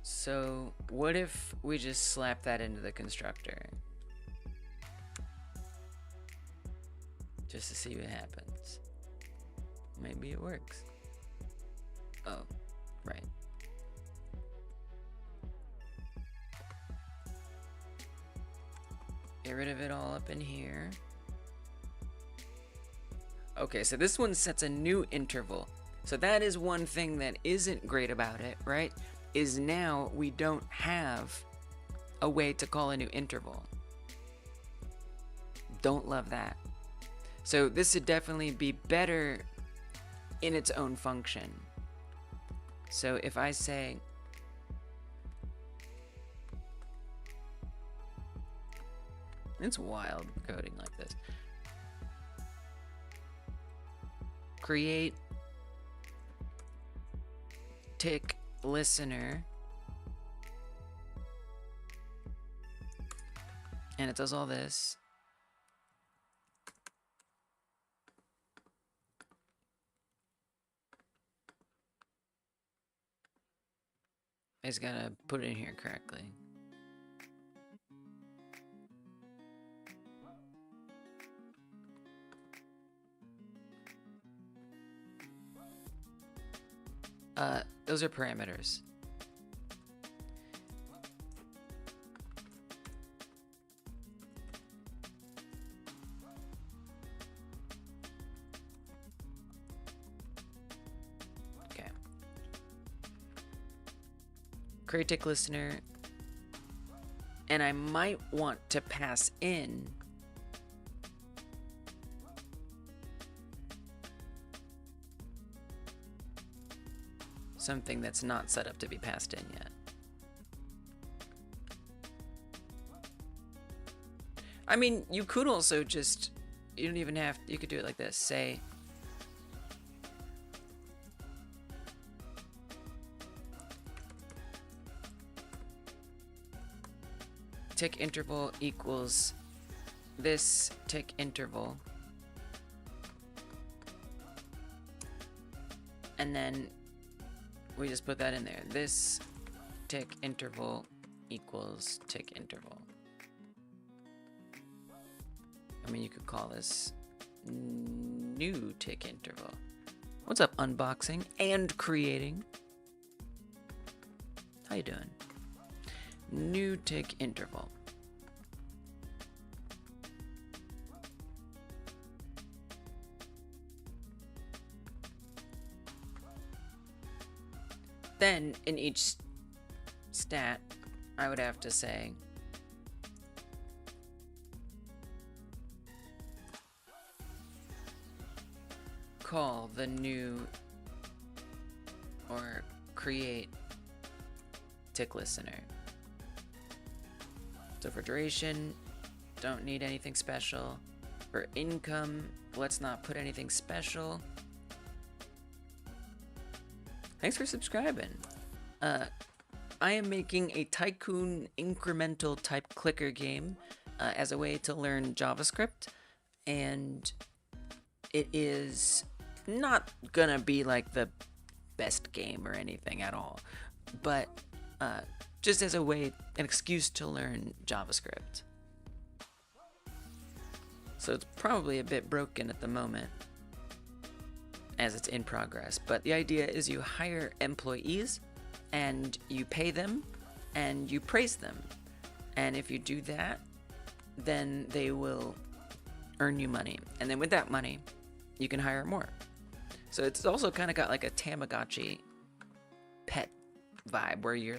So what if we just slap that into the constructor? Just to see what happens. Maybe it works. Oh, right. Get rid of it all up in here. Okay, so this one sets a new interval. So that is one thing that isn't great about it, right? Is now we don't have a way to call a new interval. Don't love that. So this would definitely be better in its own function. So if I say it's wild coding like this. Create tick listener, and it does all this. It's gonna put it in here correctly. Those are parameters. Okay. Create tick listener, and I might want to pass in something that's not set up to be passed in yet. I mean, you could also just, you don't even have, you could do it like this. Say, tick interval equals this tick interval. And then we just put that in there. This tick interval equals tick interval. I mean, you could call this new tick interval. What's up, unboxing and creating? How you doing? New tick interval. Then in each stat, I would have to say call the new or create tick listener. So for duration, don't need anything special. For income, let's not put anything special. Thanks for subscribing. I am making a tycoon incremental-type clicker game as a way to learn JavaScript, and it is not gonna be like the best game or anything at all, but just as a way, an excuse to learn JavaScript. So it's probably a bit broken at the moment as it's in progress, but the idea is you hire employees and you pay them and you praise them, and if you do that, then they will earn you money, and then with that money you can hire more. So it's also kind of got like a Tamagotchi pet vibe, where you're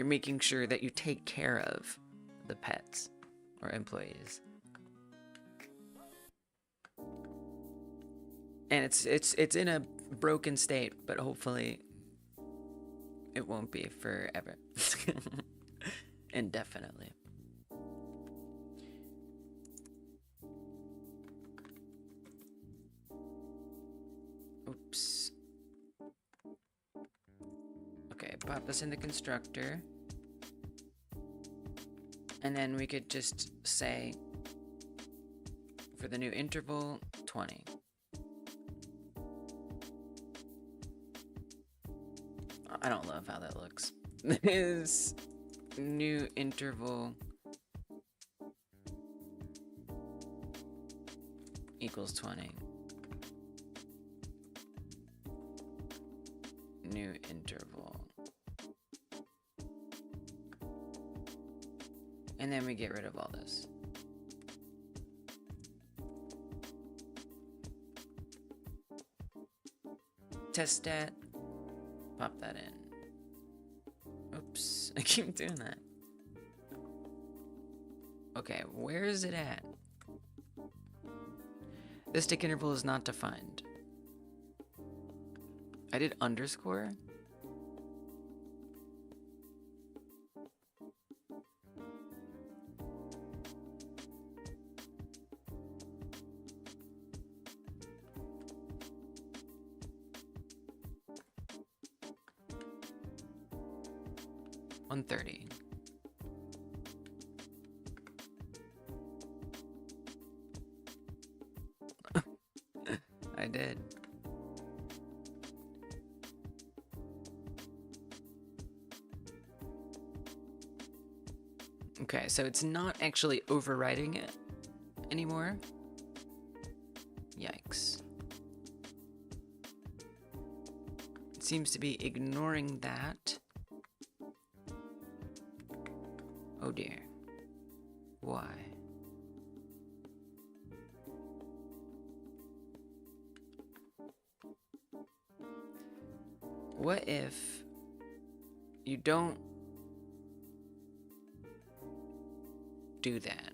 making sure that you take care of the pets or employees. And it's in a broken state, but hopefully it won't be forever. Indefinitely. Oops. Okay, pop this in the constructor. And then we could just say, for the new interval, 20. I don't love how that looks. This new interval equals 20. New interval. And then we get rid of all this. Test stat. Pop that in. Oops, I keep doing that. Okay, where is it at? This tick interval is not defined. I did underscore. $130. I did. Okay, so it's not actually overriding it anymore. Yikes. It seems to be ignoring that. Oh dear. Why? What if you don't do that?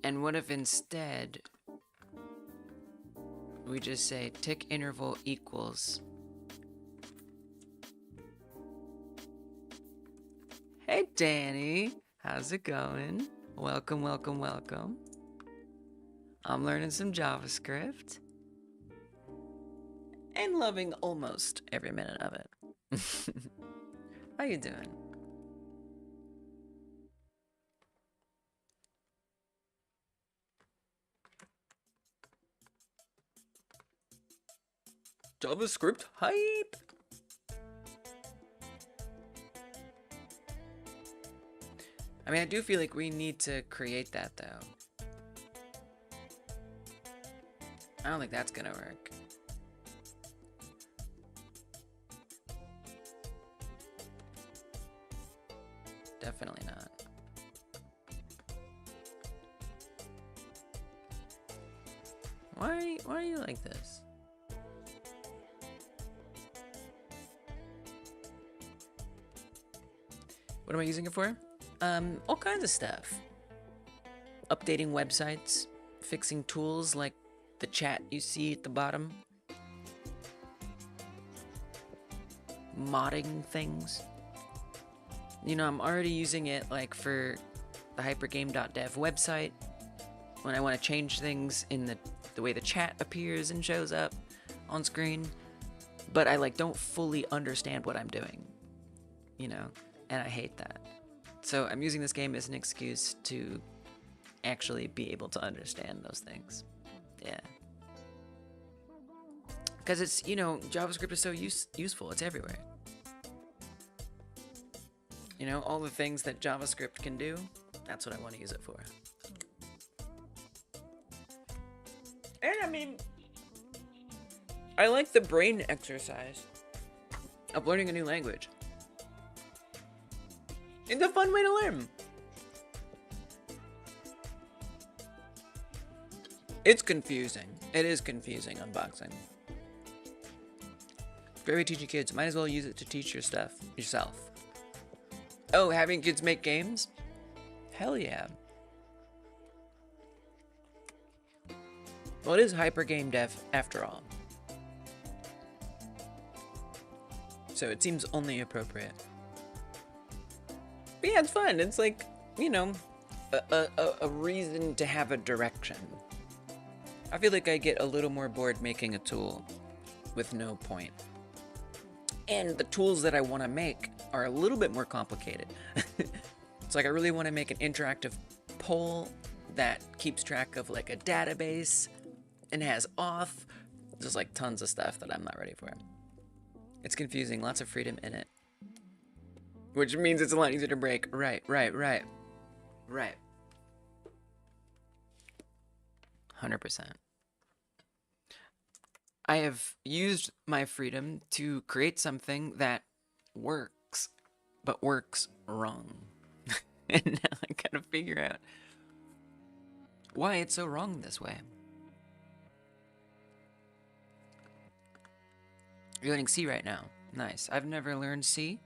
And what if instead we just say tick interval equals. Hey Danny, how's it going? Welcome, welcome, welcome. I'm learning some JavaScript and loving almost every minute of it. How you doing? JavaScript hype! I mean, I do feel like we need to create that, though. I don't think that's gonna work. Definitely not. Why are you like this? What am I using it for? All kinds of stuff. Updating websites, fixing tools like the chat you see at the bottom, modding things, You know, I'm already using it like for the hypergame.dev website when I want to change things in the way the chat appears and shows up on screen, but I like don't fully understand what I'm doing, you know, and I hate that. So I'm using this game as an excuse to actually be able to understand those things. Yeah. Because it's, you know, JavaScript is so useful. It's everywhere. You know, all the things that JavaScript can do, that's what I want to use it for. And I mean, I like the brain exercise of learning a new language. It's a fun way to learn. It's confusing. It is confusing unboxing. Very teaching kids. Might as well use it to teach your stuff yourself. Oh, having kids make games? Hell yeah. Well, it is hyper game dev after all. So it seems only appropriate. But yeah, it's fun. It's like, you know, a reason to have a direction. I feel like I get a little more bored making a tool with no point. And the tools that I want to make are a little bit more complicated. It's like I really want to make an interactive poll that keeps track of like a database and has auth. Just like tons of stuff that I'm not ready for. It's confusing, lots of freedom in it. Which means it's a lot easier to break. Right. 100%. I have used my freedom to create something that works, but works wrong. And now I gotta figure out why it's so wrong this way. You're learning C right now. Nice. I've never learned C.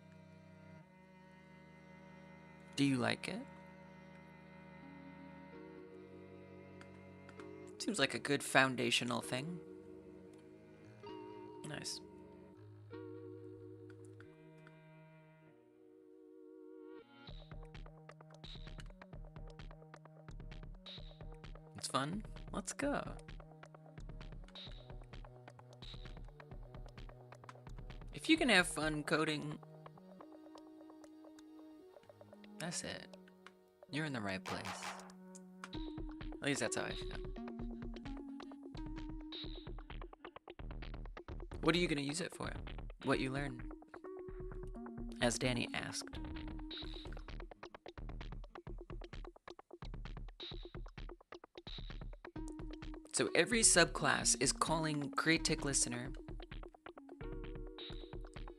Do you like it? Seems like a good foundational thing. Nice. It's fun. Let's go. If you can have fun coding, that's it. You're in the right place. At least that's how I feel. What are you gonna use it for? What you learn? As Danny asked. So every subclass is calling createTickListener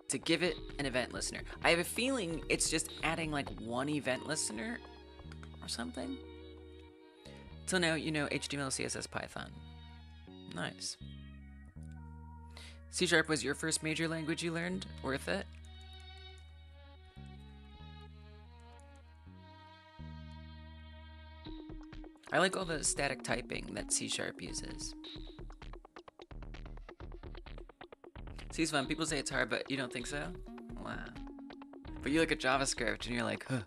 to give it an event listener. I have a feeling it's just adding like one event listener or something. So now you know HTML, CSS, Python. Nice. C# was your first major language you learned? Worth it? I like all the static typing that C# uses. C's fun. People say it's hard, but you don't think so? Wow. But you look at JavaScript and you're like, huh.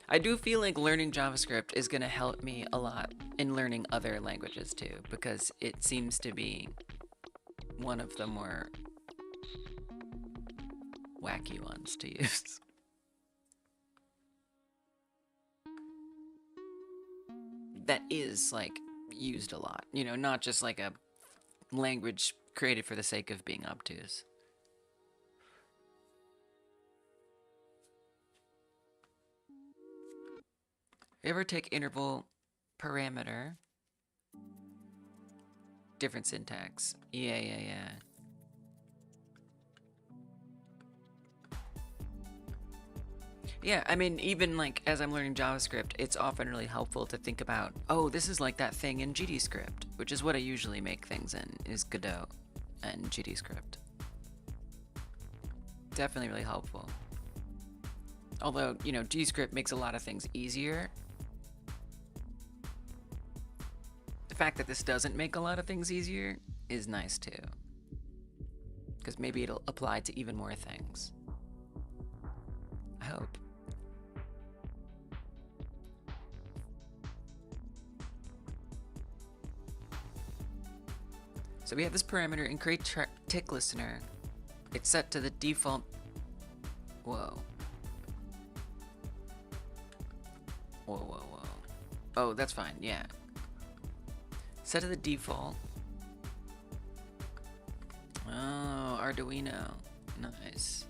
I do feel like learning JavaScript is going to help me a lot in learning other languages too, because it seems to be one of the more wacky ones to use. That is like used a lot, you know, not just like a language created for the sake of being obtuse. You ever take interval parameter? Different syntax. Yeah. Yeah, I mean, even like as I'm learning JavaScript, it's often really helpful to think about, oh, this is like that thing in GDScript, which is what I usually make things in, is Godot and GDScript. Definitely really helpful. Although, you know, GDScript makes a lot of things easier. The fact that this doesn't make a lot of things easier is nice too. Because maybe it'll apply to even more things. hope. So we have this parameter in create tick listener. It's set to the default. Whoa. Whoa, whoa, whoa. Oh, that's fine, yeah. Set to the default. Oh, Arduino. Nice.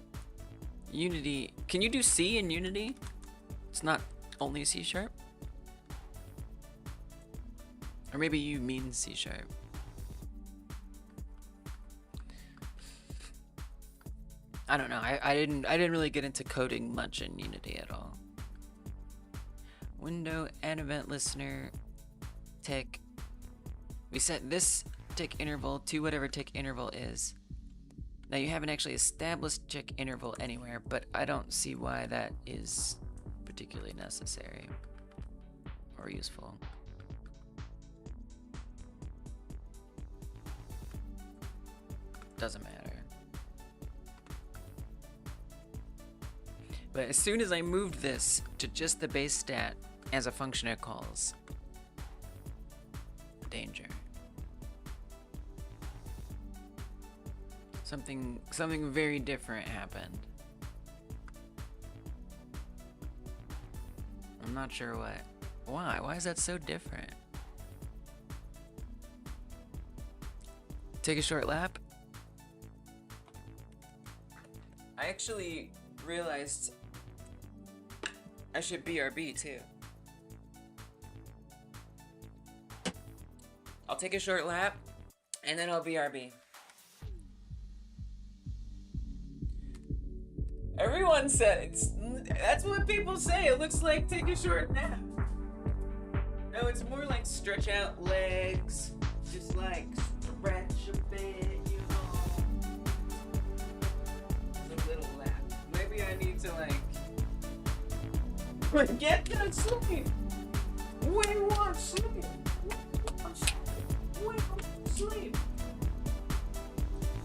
Unity. Can you do C in Unity? It's not only C#? Or maybe you mean C#. I don't know. I didn't really get into coding much in Unity at all. Window and event listener tick. We set this tick interval to whatever tick interval is. Now you haven't actually established tick interval anywhere, but I don't see why that is particularly necessary or useful. Doesn't matter. But as soon as I moved this to just the base stat as a function it calls, danger. Something very different happened. I'm not sure what. Why? Why is that so different? Take a short lap. I actually realized I should BRB too. I'll take a short lap and then I'll BRB. Everyone says that's what people say. It looks like take a short nap. No, it's more like stretch out legs, just like stretch a bit, you know. A little lap. Maybe I need to like get that sleep. We want sleep. We want sleep.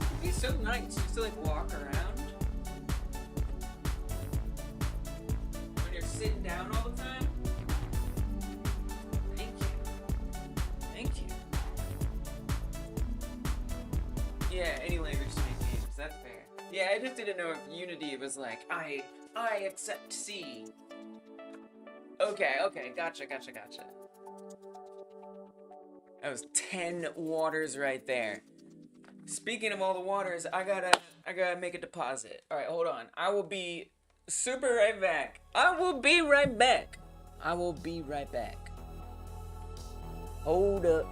It'd be so nice just to like walk around. When you're sitting down all the time. Thank you. Thank you. Yeah, any language to make games. That's fair. Yeah, I just didn't know if Unity was like, I accept C. Okay, gotcha. That was 10 waters right there. Speaking of all the waters, I gotta make a deposit. All right, hold on. I will be super right back. I will be right back. Hold up.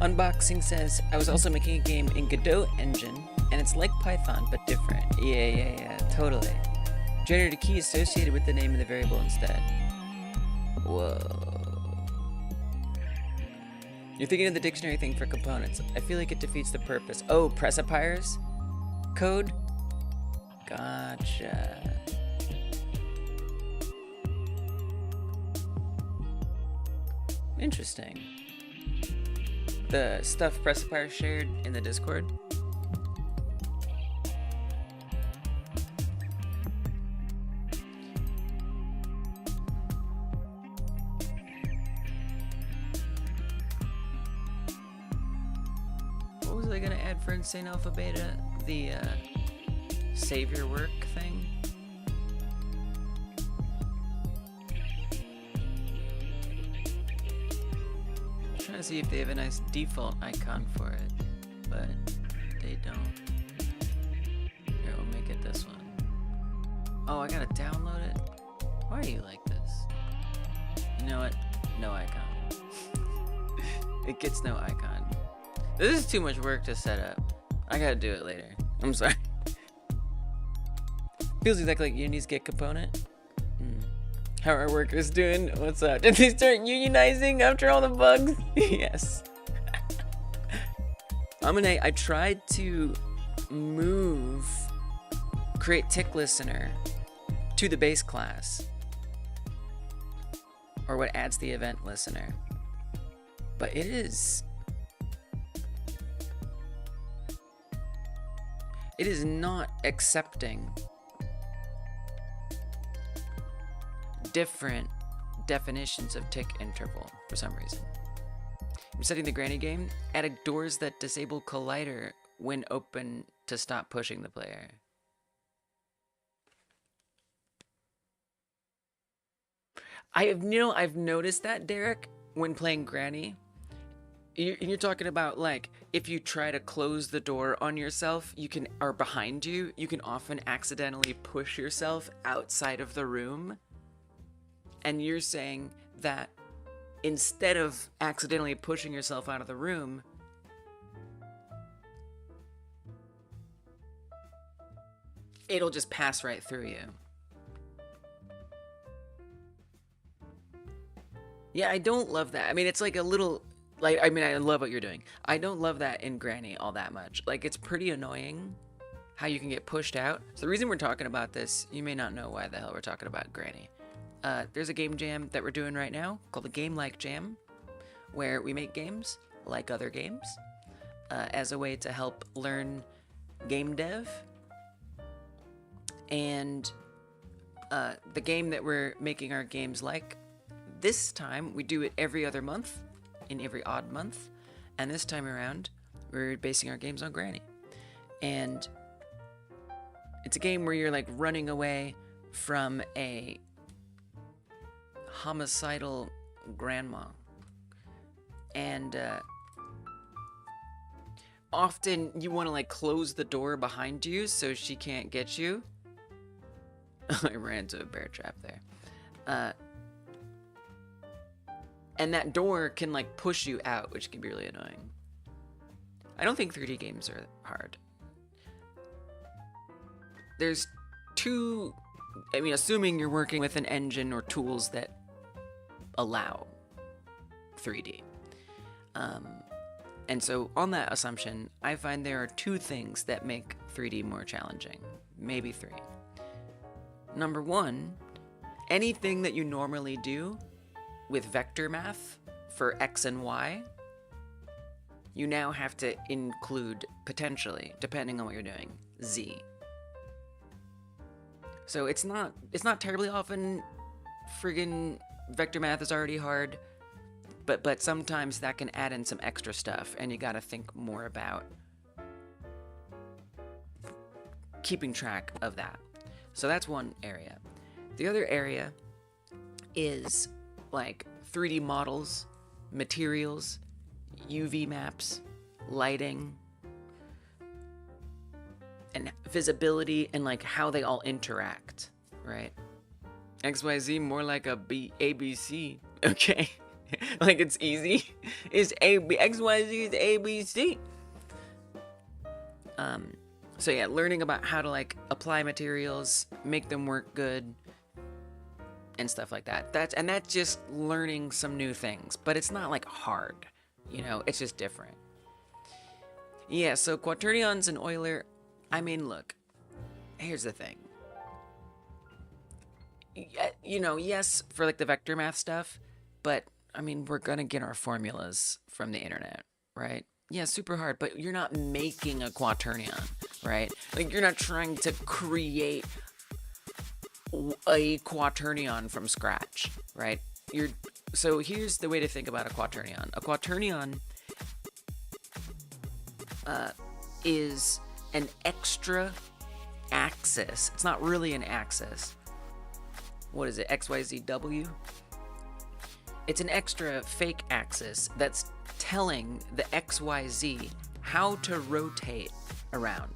Unboxing says, I was also making a game in Godot engine, and it's like Python, but different. Yeah, totally. Generated a key associated with the name of the variable instead. Whoa. You're thinking of the dictionary thing for components. I feel like it defeats the purpose. Oh, Precipire's code? Gotcha. Interesting. The stuff Precipier shared in the Discord. What was I gonna add for Insane Alpha Beta? The savior work thing? Trying to see if they have a nice default icon for it, but they don't. Here, we'll make it this one. Oh, I gotta download it? Why are you like this? You know what? No icon. It gets no icon. This is too much work to set up. I gotta do it later. I'm sorry. Feels exactly like Unity's Get component. How are our workers doing? What's up? Did they start unionizing after all the bugs? Yes. I tried to create tick listener to the base class, or what adds the event listener. But it is not accepting different definitions of tick interval for some reason. I'm setting the granny game. Added doors that disable collider when open to stop pushing the player. I've noticed that, Derek, when playing granny. You're talking about, like, if you try to close the door on yourself, or behind you, you can often accidentally push yourself outside of the room. And you're saying that instead of accidentally pushing yourself out of the room, it'll just pass right through you. Yeah, I don't love that. I mean, it's like a little, I love what you're doing. I don't love that in Granny all that much. Like, it's pretty annoying how you can get pushed out. So the reason we're talking about this, you may not know why the hell we're talking about Granny. There's a game jam that we're doing right now called the Game Like Jam, where we make games like other games as a way to help learn game dev. And the game that we're making our games like, this time we do it every other month, in every odd month. And this time around, we're basing our games on Granny. And it's a game where you're like running away from a homicidal grandma, and often you want to like close the door behind you so she can't get you. I ran into a bear trap there. And that door can like push you out, which can be really annoying. I don't think 3D games are hard. There's two, assuming you're working with an engine or tools that allow 3D. And so on that assumption, I find there are two things that make 3D more challenging. Maybe three. Number one, anything that you normally do with vector math for X and Y, you now have to include, potentially, depending on what you're doing, Z. So it's not terribly often. Friggin' vector math is already hard, but sometimes that can add in some extra stuff, and you gotta think more about keeping track of that. So that's one area. The other area is like 3D models, materials, UV maps, lighting, and visibility, and like how they all interact, right? XYZ more like a ABC. Okay. Like it's easy. It's A, B, X, Y, Z is A, B, C. So yeah, learning about how to like apply materials, make them work good, and stuff like that. That's just learning some new things, but it's not like hard, you know, it's just different. Yeah, so quaternions and Euler, I mean, look, here's the thing. You know, yes, for like the vector math stuff, but I mean, we're gonna get our formulas from the internet, right? Yeah, super hard, but you're not making a quaternion, right? Like, you're not trying to create a quaternion from scratch, right? So here's the way to think about a quaternion. A quaternion is an extra axis. It's not really an axis. What is it? X, Y, Z, W? It's an extra fake axis that's telling the XYZ how to rotate around.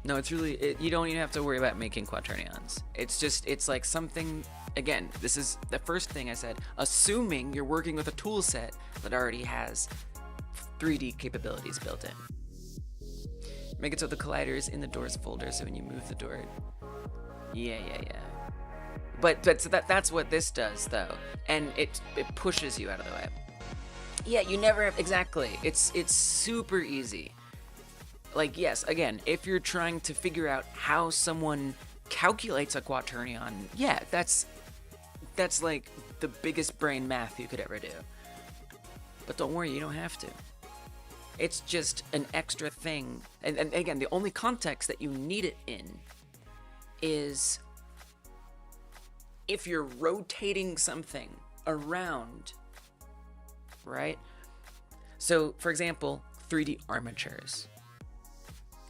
No, it's really, you don't even have to worry about making quaternions. It's like something, again, this is the first thing I said, assuming you're working with a tool set that already has 3D capabilities built in. Make it so the collider is in the doors folder, so when you move the door, yeah. But so that's what this does, though, and it pushes you out of the way. Yeah, you never have, exactly. It's super easy. Like, yes, again, if you're trying to figure out how someone calculates a quaternion, yeah, that's like the biggest brain math you could ever do. But don't worry, you don't have to. It's just an extra thing. And again, the only context that you need it in is if you're rotating something around, right? So, for example, 3D armatures,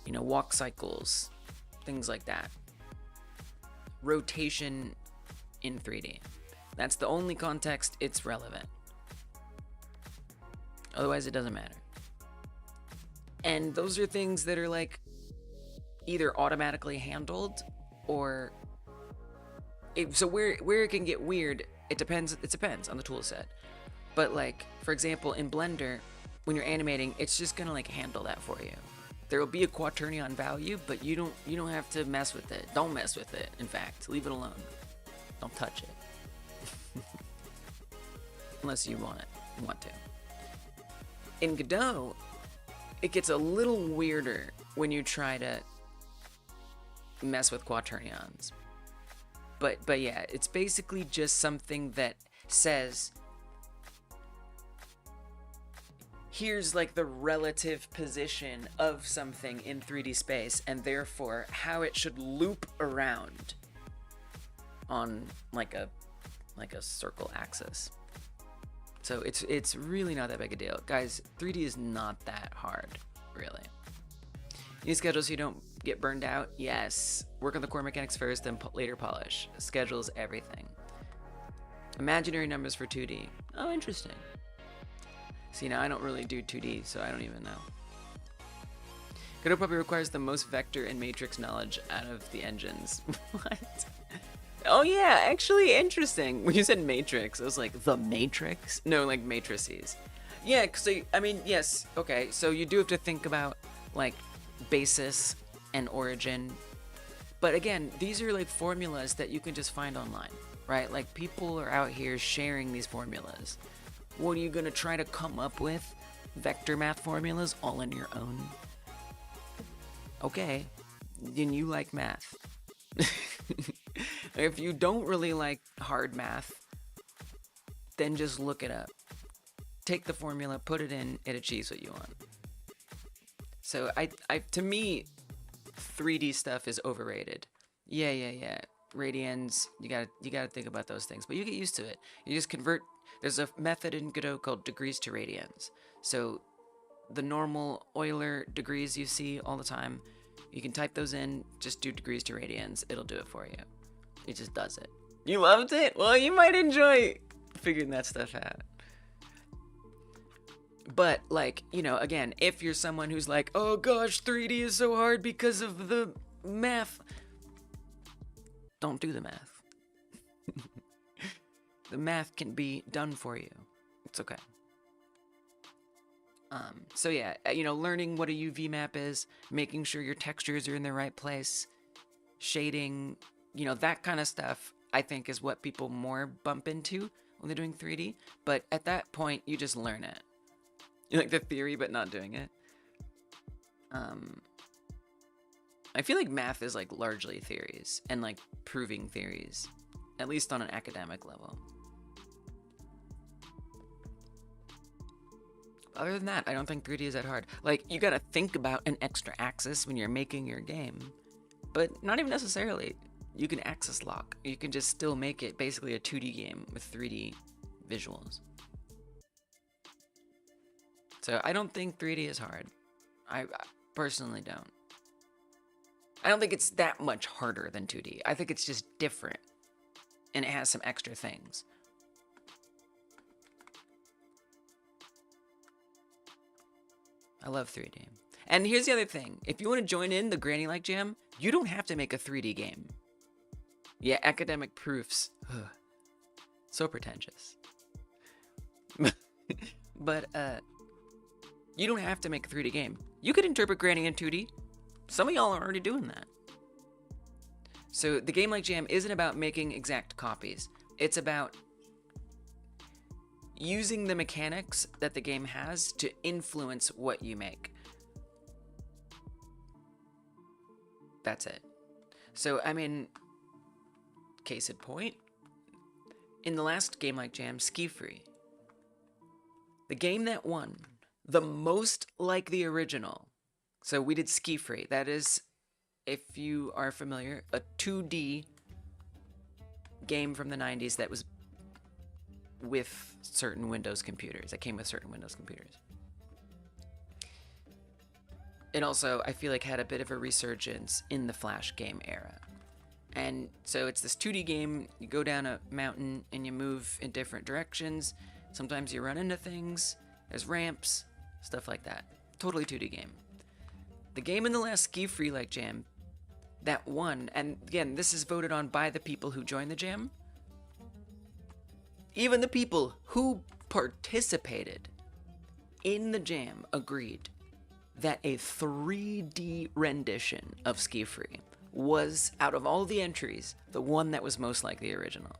you know, walk cycles, things like that. Rotation in 3D. That's the only context it's relevant. Otherwise, it doesn't matter. And those are things that are like either automatically handled or so where it can get weird, it depends on the tool set. But like, for example, in Blender, when you're animating, it's just gonna like handle that for you. There will be a quaternion value, but you don't have to mess with it. Don't mess with it, in fact. Leave it alone. Don't touch it. Unless you want to. In Godot, it gets a little weirder when you try to mess with quaternions. But yeah, it's basically just something that says, here's like the relative position of something in 3D space, and therefore how it should loop around on like a circle axis. So it's really not that big a deal. Guys, 3D is not that hard, really. Use schedules so you don't get burned out? Yes. Work on the core mechanics first, then later polish. Schedules everything. Imaginary numbers for 2D. Oh, interesting. See, now I don't really do 2D, so I don't even know. Godot probably requires the most vector and matrix knowledge out of the engines. What? Oh yeah, actually interesting. When you said matrix, I was like, the matrix? No, like matrices. Yeah, so, I mean, yes, okay, so you do have to think about, like, basis and origin. But again, these are like formulas that you can just find online, right? Like, people are out here sharing these formulas. What are you gonna try to come up with? Vector math formulas all on your own? Okay, then you like math. If you don't really like hard math, then just look it up. Take the formula, put it in, it achieves what you want. So to me, 3D stuff is overrated. Yeah. Radians, you gotta think about those things, but you get used to it. You just convert. There's a method in Godot called degrees to radians. So the normal Euler degrees you see all the time, you can type those in, just do degrees to radians. It'll do it for you. It just does it. You loved it? Well, you might enjoy figuring that stuff out. But, like, you know, again, if you're someone who's like, oh gosh, 3D is so hard because of the math, don't do the math. The math can be done for you. It's okay. So yeah, learning what a UV map is, making sure your textures are in the right place, shading, that kind of stuff, I think is what people more bump into when they're doing 3D. But at that point, you just learn it. You like the theory, but not doing it. I feel like math is like largely theories and like proving theories, at least on an academic level. Other than that, I don't think 3D is that hard. Like, you gotta think about an extra axis when you're making your game, but not even necessarily. You can axis lock. You can just still make it basically a 2D game with 3D visuals. So I don't think 3D is hard. I personally don't. I don't think it's that much harder than 2D. I think it's just different, and it has some extra things. I love 3D. And here's the other thing. If you want to join in the Granny Like Jam, you don't have to make a 3D game. Yeah, academic proofs. Ugh. So pretentious. But, you don't have to make a 3D game. You could interpret Granny in 2D. Some of y'all are already doing that. So the Game Like Jam isn't about making exact copies. It's about using the mechanics that the game has to influence what you make. That's it. So, I mean, case in point, in the last Game Like Jam, Ski Free, the game that won the most like the original. So we did Ski Free. That is, if you are familiar, a 2D game from the 90s that was with certain Windows computers. That came with certain Windows computers. It also, I feel like, had a bit of a resurgence in the Flash game era. And so it's this 2D game. You go down a mountain and you move in different directions. Sometimes you run into things. There's ramps, stuff like that. Totally 2D game. The game in the last Ski Free Like Jam that won, and again, this is voted on by the people who joined the jam. Even the people who participated in the jam agreed that a 3D rendition of Ski Free was, out of all the entries, the one that was most like the original.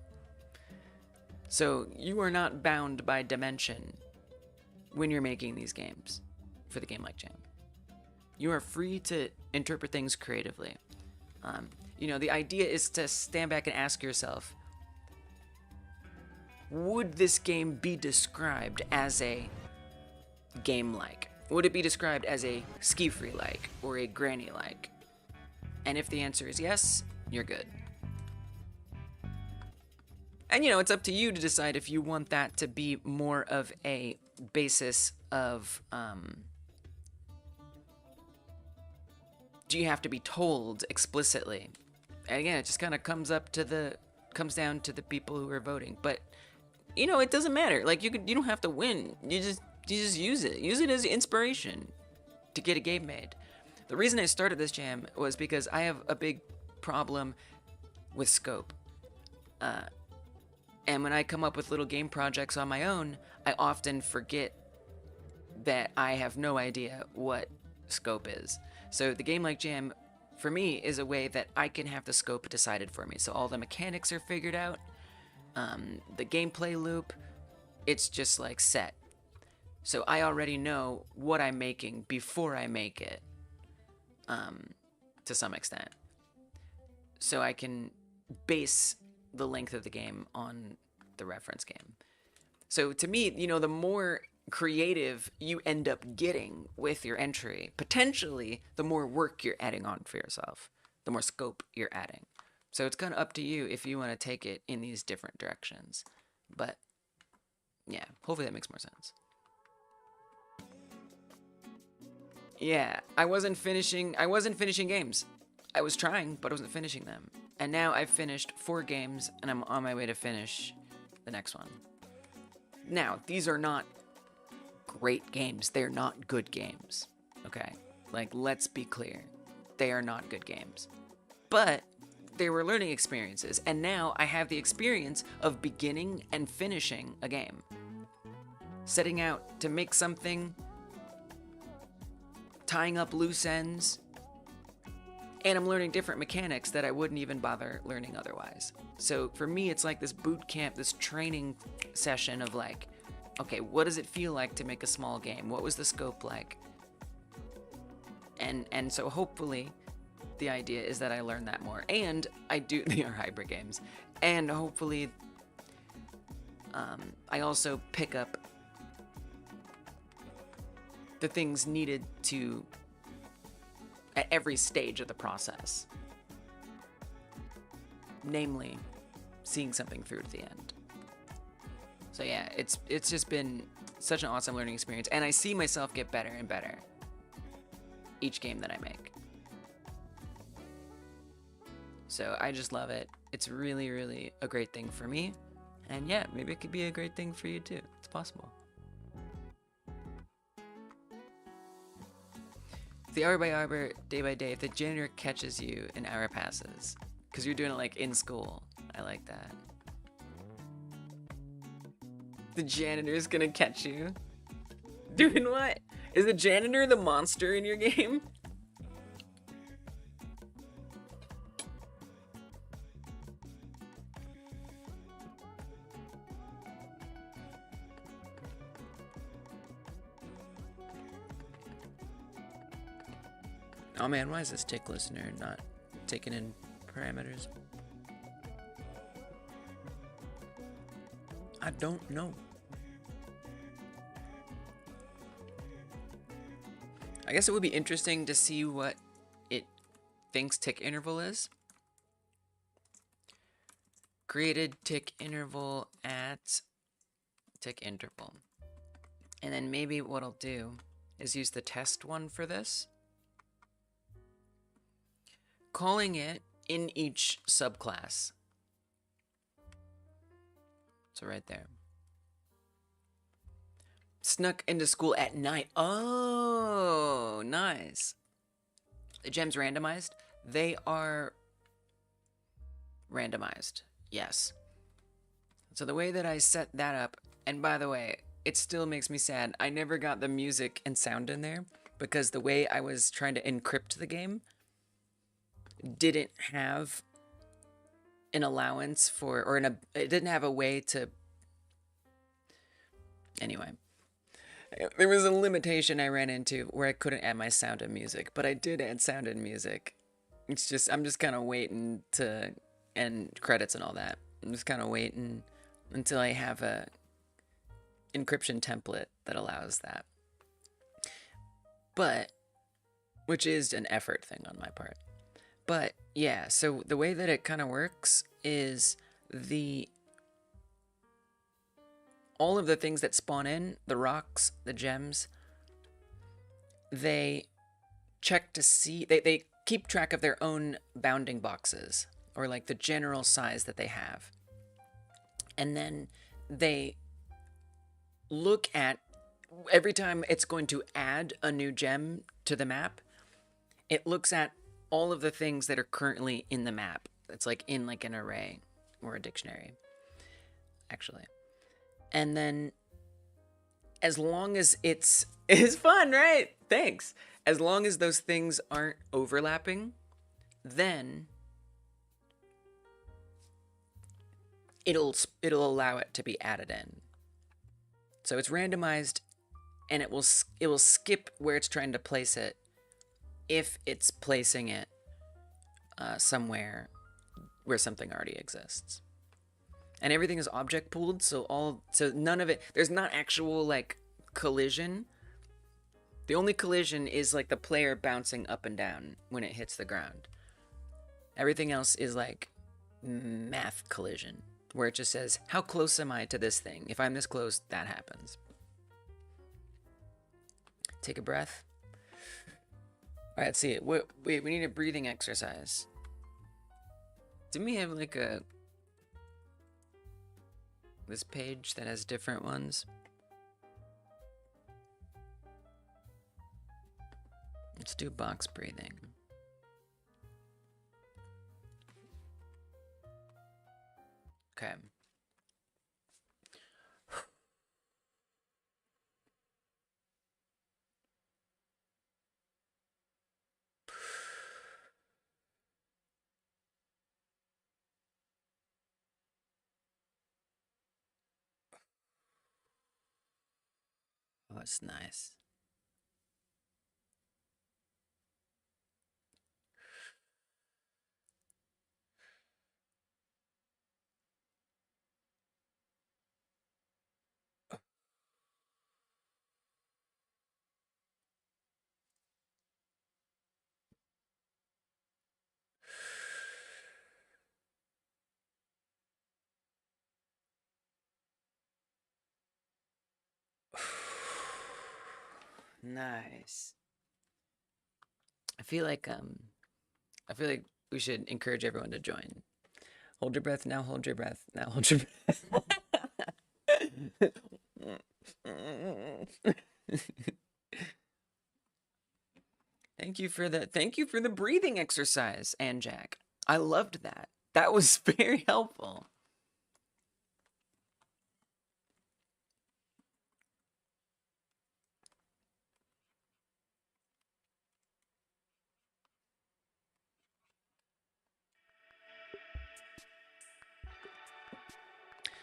So you are not bound by dimension when you're making these games for the Game Like Jam. You are free to interpret things creatively. The idea is to stand back and ask yourself, would this game be described as a game-like? Would it be described as a Ski Free-like or a Granny-like? And if the answer is yes, you're good. And, it's up to you to decide if you want that to be more of a basis of, do you have to be told explicitly? And again, it just kind of comes down to the people who are voting. But, it doesn't matter. Like, you don't have to win. You just use it. Use it as inspiration to get a game made. The reason I started this jam was because I have a big problem with scope. And when I come up with little game projects on my own, I often forget that I have no idea what scope is. So the Game Like Jam, for me, is a way that I can have the scope decided for me. So all the mechanics are figured out. The gameplay loop, it's just like set. So I already know what I'm making before I make it, to some extent. So I can base the length of the game on the reference game. So to me, the more creative you end up getting with your entry, potentially the more work you're adding on for yourself, the more scope you're adding. So it's kind of up to you if you want to take it in these different directions. But yeah, hopefully that makes more sense. Yeah, I wasn't finishing games. I was trying, but I wasn't finishing them. And now I've finished 4 games, and I'm on my way to finish the next one. Now, these are not great games. They're not good games, okay? Like, let's be clear. They are not good games. But they were learning experiences, and now I have the experience of beginning and finishing a game. Setting out to make something, tying up loose ends, and I'm learning different mechanics that I wouldn't even bother learning otherwise. So for me, it's like this boot camp, this training session of like, okay, what does it feel like to make a small game? What was the scope like? And so hopefully the idea is that I learn that more. And they are hybrid games. And hopefully I also pick up the things needed to at every stage of the process. Namely, seeing something through to the end. So yeah, it's just been such an awesome learning experience, and I see myself get better and better each game that I make. So I just love it. It's really, really a great thing for me. And yeah, maybe it could be a great thing for you too. It's possible. The hour by hour, day by day, if the janitor catches you, an hour passes. Because you're doing it like in school. I like that. The janitor's gonna catch you. Doing what? Is the janitor the monster in your game? Oh man, why is this tick listener not taking in parameters? I don't know. I guess it would be interesting to see what it thinks tick interval is. Created tick interval at tick interval. And then maybe what I'll do is use the test one for this. Calling it in each subclass. So right there. Snuck into school at night. Oh, nice. The gems randomized? They are randomized. Yes. So the way that I set that up, and by the way, it still makes me sad. I never got the music and sound in there because the way I was trying to encrypt the game didn't have an allowance for, or it didn't have a way to, anyway. There was a limitation I ran into where I couldn't add my sound and music, but I did add sound and music. It's just, I'm just kind of waiting to, and credits and all that. I'm just kind of waiting until I have a encryption template that allows that. But, which is an effort thing on my part. But yeah, so the way that it kind of works is all of the things that spawn in, the rocks, the gems, they check to see, they keep track of their own bounding boxes, or like the general size that they have. And then they look at, every time it's going to add a new gem to the map, it looks at all of the things that are currently in the map. It's like in like an array or a dictionary, actually. And then as long as it's fun, right? Thanks. As long as those things aren't overlapping, then it'll allow it to be added in. So it's randomized, and it will skip where it's trying to place it if it's placing it somewhere where something already exists. And everything is object pooled, so none of it, there's not actual like collision. The only collision is like the player bouncing up and down when it hits the ground. Everything else is like math collision, where it just says, how close am I to this thing? If I'm this close, that happens. Take a breath. All right, let's see it. Wait, we need a breathing exercise. Didn't we have like this page that has different ones? Let's do box breathing. Okay. Oh, that's nice. Nice. I feel like we should encourage everyone to join. Hold your breath now, hold your breath. Now hold your breath. Thank you for the breathing exercise, and Jack. I loved that. That was very helpful.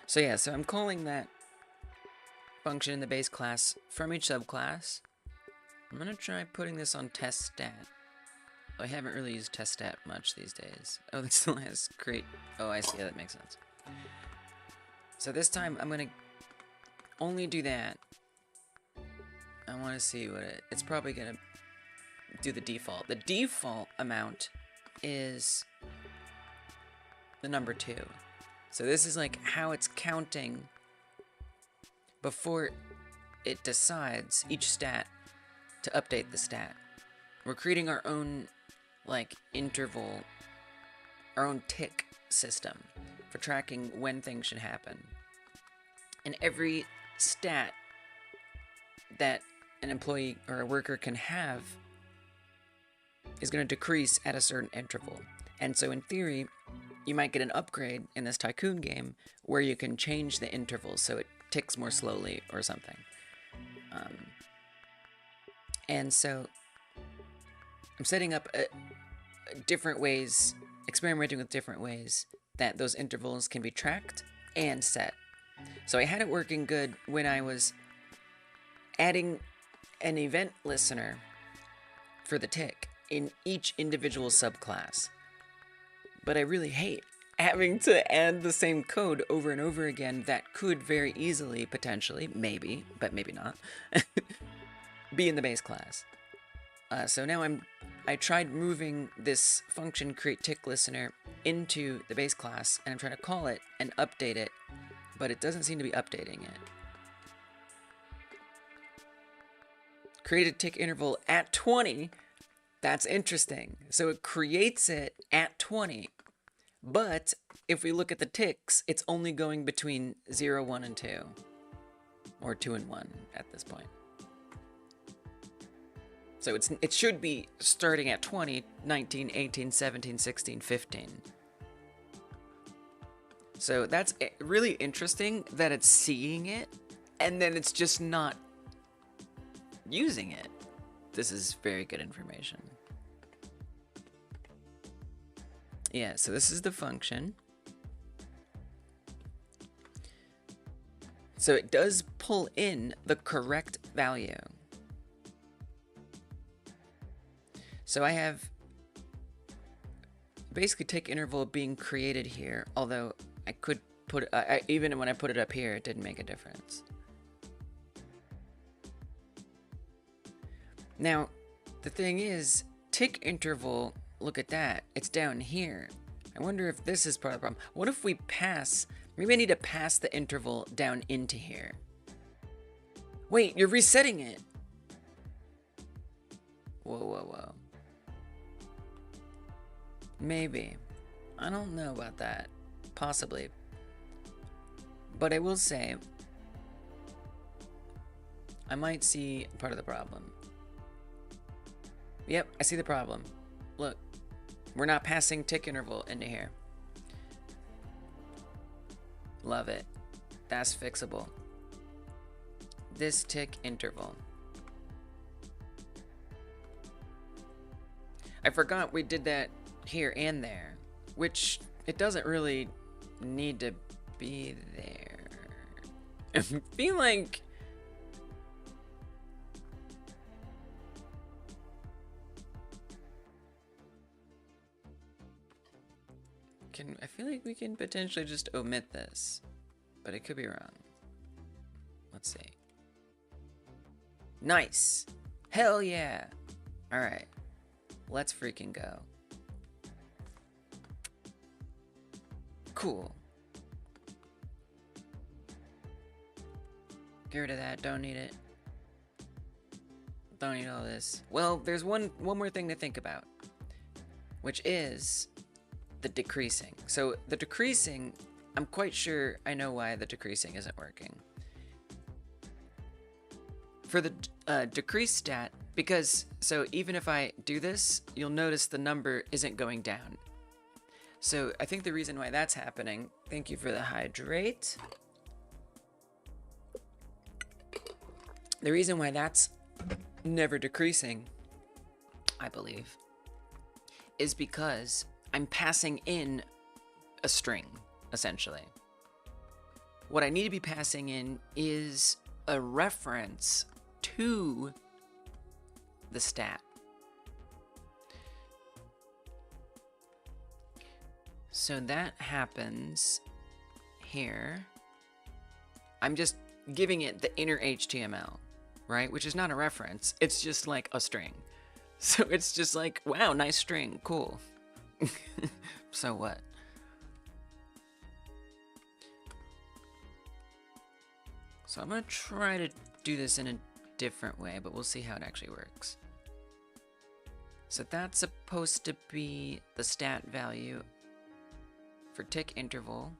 So yeah, so I'm calling that function in the base class from each subclass. I'm gonna try putting this on test stat. I haven't really used test stat much these days. Oh, this still has create. Oh, I see. That makes sense. So this time I'm gonna only do that. I want to see what it's probably gonna do the default. The default amount is the number 2. So this is like how it's counting before it decides each stat to update the stat. We're creating our own like interval, our own tick system for tracking when things should happen. And every stat that an employee or a worker can have is going to decrease at a certain interval. And so in theory, you might get an upgrade in this tycoon game where you can change the intervals so it ticks more slowly or something. And so I'm setting up different ways, experimenting with different ways that those intervals can be tracked and set. So I had it working good when I was adding an event listener for the tick in each individual subclass. But I really hate having to add the same code over and over again that could very easily, potentially, maybe, but maybe not, be in the base class. So now I tried moving this function create tick listener into the base class, and I'm trying to call it and update it, but it doesn't seem to be updating it. Create a tick interval at 20. That's interesting. So it creates it at 20. But if we look at the ticks, it's only going between 0, 1, and 2. Or 2 and 1 at this point. So it should be starting at 20, 19, 18, 17, 16, 15. So that's really interesting that it's seeing it, and then it's just not using it. This is very good information. Yeah, so this is the function. So it does pull in the correct value. So I have basically tick interval being created here, although I could put even when I put it up here, it didn't make a difference. Now, the thing is, tick interval, look at that, it's down here. I wonder if this is part of the problem. What if we pass, maybe I need to pass the interval down into here. Wait, you're resetting it. Whoa, whoa, whoa. Maybe. I don't know about that. Possibly. But I will say, I might see part of the problem. Yep, I see the problem. Look, we're not passing tick interval into here. Love it. That's fixable. This tick interval. I forgot we did that here and there, which it doesn't really need to be there. I feel like I feel like we can potentially just omit this, but it could be wrong. Let's see. Nice. Hell yeah. All right. Let's freaking go. Cool. Get rid of that. Don't need it. Don't need all this. Well, there's one more thing to think about, which is the decreasing. So the decreasing, I'm quite sure I know why the decreasing isn't working. For the decrease stat, because, so even if I do this, you'll notice the number isn't going down. So I think the reason why that's happening, thank you for the hydrate. The reason why that's never decreasing, I believe, is because I'm passing in a string, essentially. What I need to be passing in is a reference to the stat. So that happens here. I'm just giving it the inner HTML, right? Which is not a reference. It's just like a string. So it's just like, wow, nice string, cool. So what? So I'm gonna try to do this in a different way, but we'll see how it actually works. So that's supposed to be the stat value for tick interval.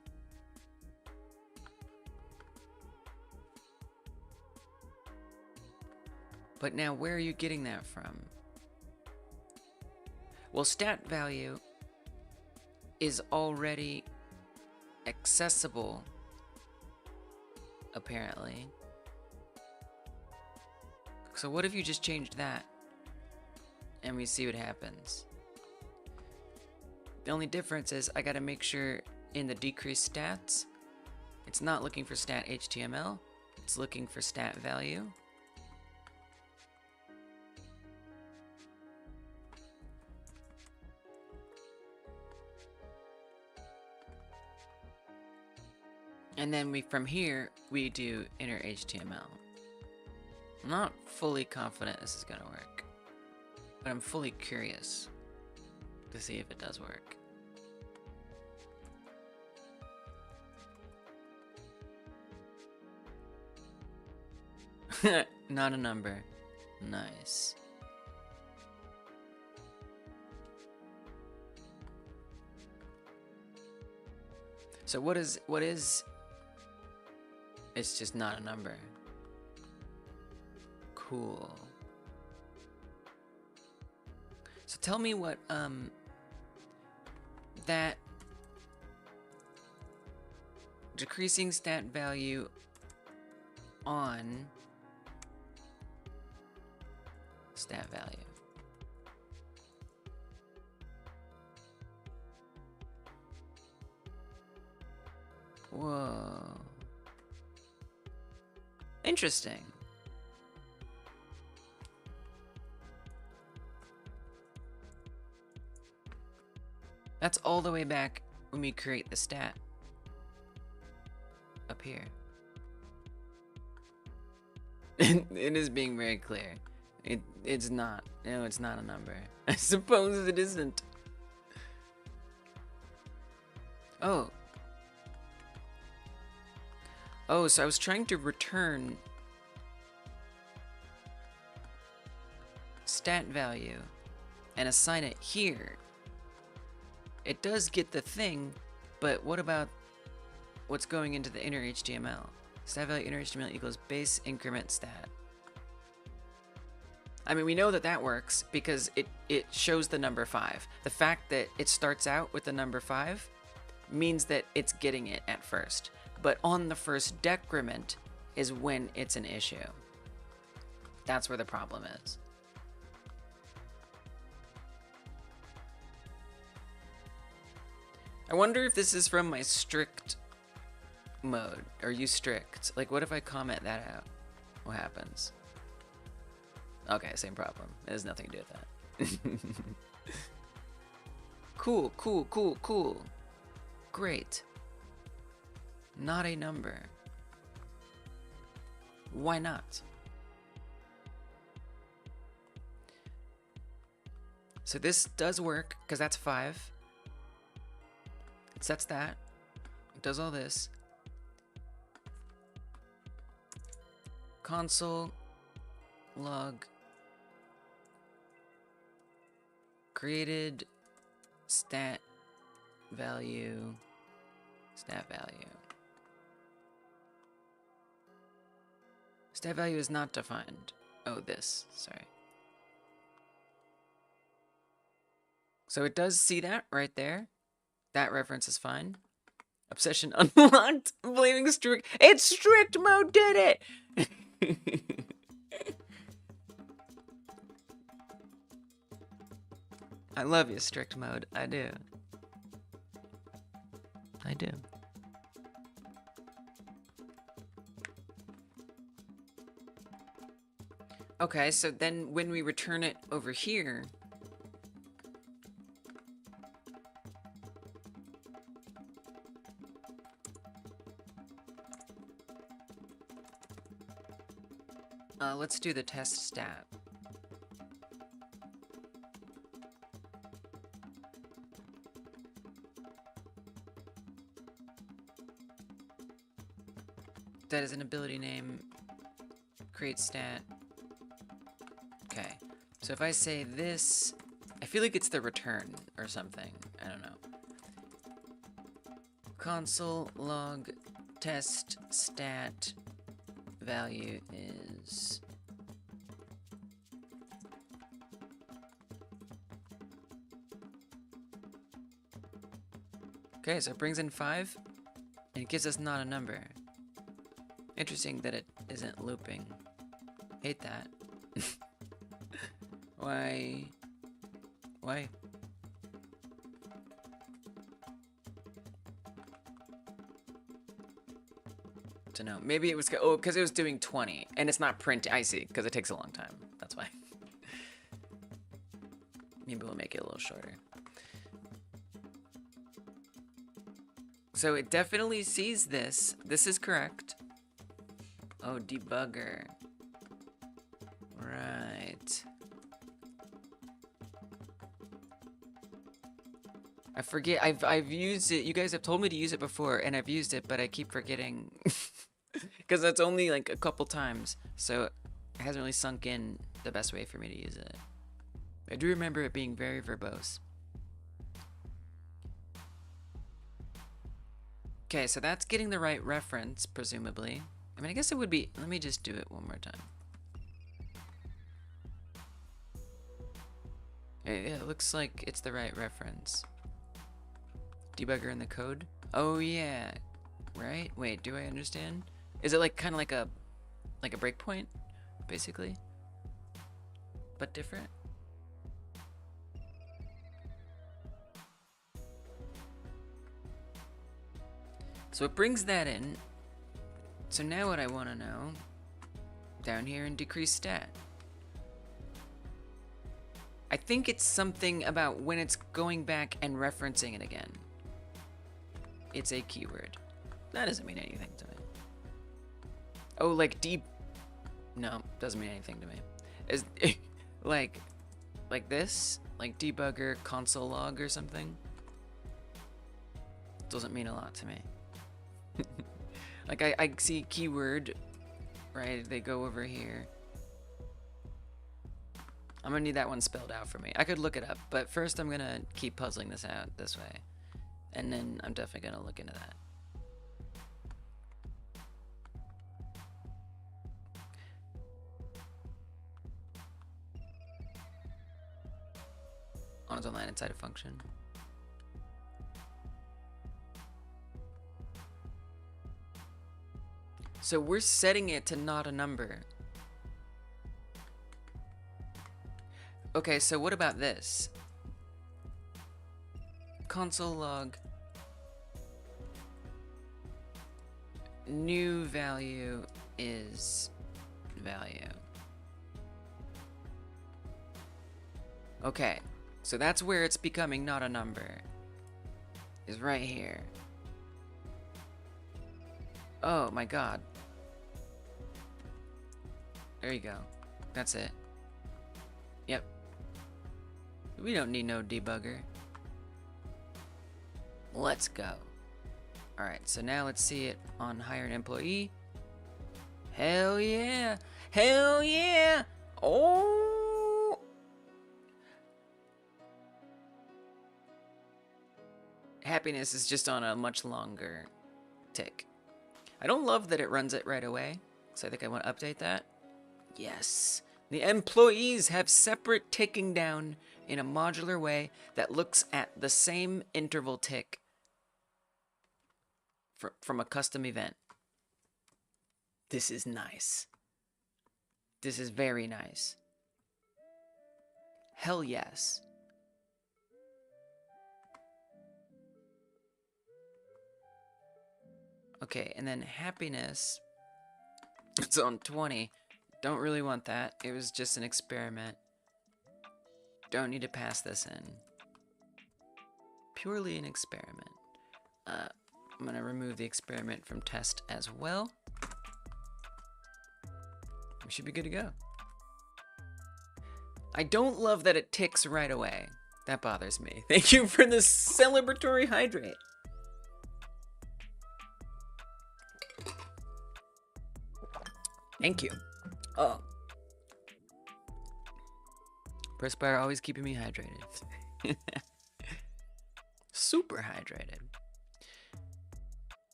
But now where are you getting that from? Well, stat value is already accessible, apparently. So what if you just changed that and we see what happens? The only difference is I gotta make sure in the decrease stats, it's not looking for stat HTML, it's looking for stat value. And then from here, we do inner HTML. I'm not fully confident this is gonna work, but I'm fully curious to see if it does work. Not a number. Nice. So what is it's just not a number. Cool. So tell me what that decreasing stat value on stat value. Whoa. Interesting. That's all the way back when we create the stat up here. It is being very clear. It's not. No, it's not a number. I suppose it isn't. Oh. Oh, so I was trying to return stat value and assign it here. It does get the thing, but what about what's going into the inner HTML? Stat value inner HTML equals base increment stat. I mean, we know that that works because it shows the number 5. The fact that it starts out with the number 5 means that it's getting it at first. but on the first decrement is when it's an issue. That's where the problem is. I wonder if this is from my strict mode. Are you strict? Like, what if I comment that out? What happens? Okay, same problem. It has nothing to do with that. Cool, cool, cool, cool. Great. Not a number. Why not? So this does work, because that's 5. It sets that. It does all this. Console log created stat value. Stat value is not defined. Oh, this. Sorry. So it does see that right there. That reference is fine. Obsession unlocked. Blaming strict. It's strict mode did it. I love you, strict mode. I do. I do. Okay, so then when we return it over here, let's do the test stat. That is an ability name. Create stat. Okay. So if I say this, I feel like it's the return or something. I don't know. Console log test stat value is okay, so it brings in 5 and it gives us not a number. Interesting that it isn't looping. Hate that. Why? Why? To know. Maybe it was, oh, because it was doing 20 and it's not print. I see, because it takes a long time. That's why. Maybe we'll make it a little shorter. So it definitely sees this. This is correct. Oh, debugger. Right. I forget. I've used it. You guys have told me to use it before, and I've used it, but I keep forgetting because that's only like a couple times, so it hasn't really sunk in the best way for me to use it. I do remember it being very verbose. Okay, so that's getting the right reference, presumably. I mean, I guess it would be. Let me just do it one more time. It looks like it's the right reference. Debugger in the code. Oh yeah, right. Wait, do I understand? Is it like kind of like a breakpoint, basically, but different? So it brings that in. So now what I want to know, down here in decrease stat. I think it's something about when it's going back and referencing it again. It's a keyword. That doesn't mean anything to me. Oh, like deep. No, doesn't mean anything to me. Is like this, like debugger console log or something. Doesn't mean a lot to me. Like I see keyword, right? They go over here. I'm gonna need that one spelled out for me. I could look it up, but first I'm gonna keep puzzling this out this way. And then I'm definitely gonna look into that. On its own line inside a function. So we're setting it to not a number. Okay, so what about this? Console log. New value is value. Okay, so that's where it's becoming not a number. Is right here. Oh my god. There you go. That's it. Yep. We don't need no debugger. Let's go. Alright, so now let's see it on hire an employee. Hell yeah! Hell yeah! Oh! Happiness is just on a much longer tick. I don't love that it runs it right away, so I think I want to update that. Yes. The employees have separate ticking down in a modular way that looks at the same interval tick from a custom event. This is nice. This is very nice. Hell yes. Okay, and then happiness, it's on 20. Don't really want that. It was just an experiment. Don't need to pass this in. Purely an experiment. I'm gonna remove the experiment from test as well. We should be good to go. I don't love that it ticks right away. That bothers me. Thank you for the celebratory hydrate. Thank you. Oh. Press bar always keeping me hydrated. Super hydrated.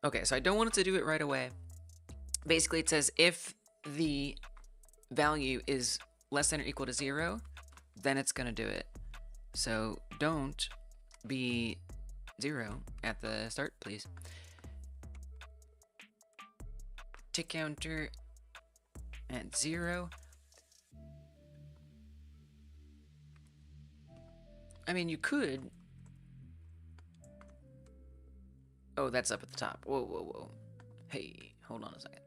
Okay, so I don't want it to do it right away. Basically, it says if the value is less than or equal to 0, then it's going to do it. So don't be 0 at the start, please. Tick counter at 0. I mean, you could. Oh, that's up at the top. Whoa, whoa, whoa. Hey, hold on a second.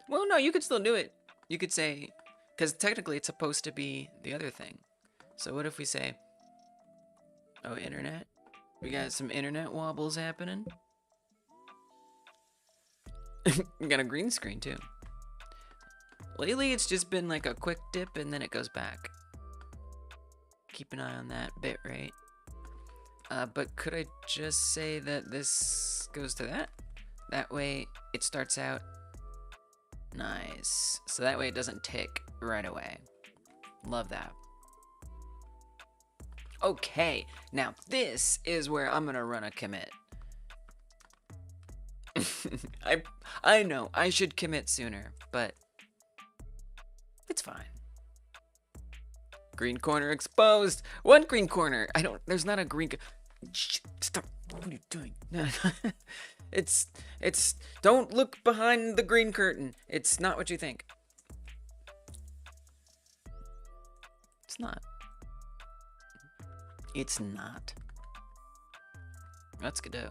Well, no, you could still do it. You could say, because technically it's supposed to be the other thing. So what if we say, oh, internet? We got some internet wobbles happening. We got a green screen too. Lately, it's just been like a quick dip and then it goes back. Keep an eye on that bit rate. But could I just say that this goes to that? That way it starts out nice. So that way it doesn't tick right away. Love that. Okay, now this is where I'm gonna run a commit. I know I should commit sooner, but it's fine. Green corner exposed. One green corner. There's not a green. Stop. What are you doing? No. It's, don't look behind the green curtain. It's not what you think. It's not. It's not. Let's go.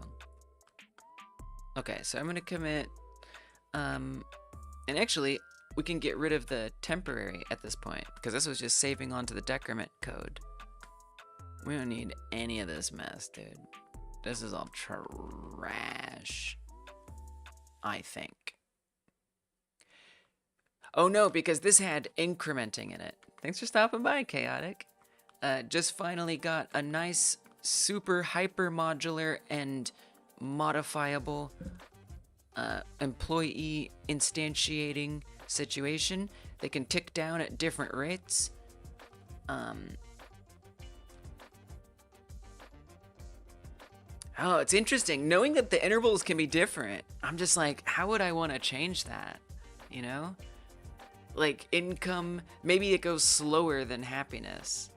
Okay, so I'm gonna commit, and actually, we can get rid of the temporary at this point, because this was just saving onto the decrement code. We don't need any of this mess, dude. This is all trash, I think. Oh no, because this had incrementing in it. Thanks for stopping by, Chaotic. Just finally got a nice, super hyper modular and modifiable employee instantiating situation. They can tick down at different rates. Oh, it's interesting. Knowing that the intervals can be different, I'm just like, how would I want to change that? You know? Like, income, maybe it goes slower than happiness.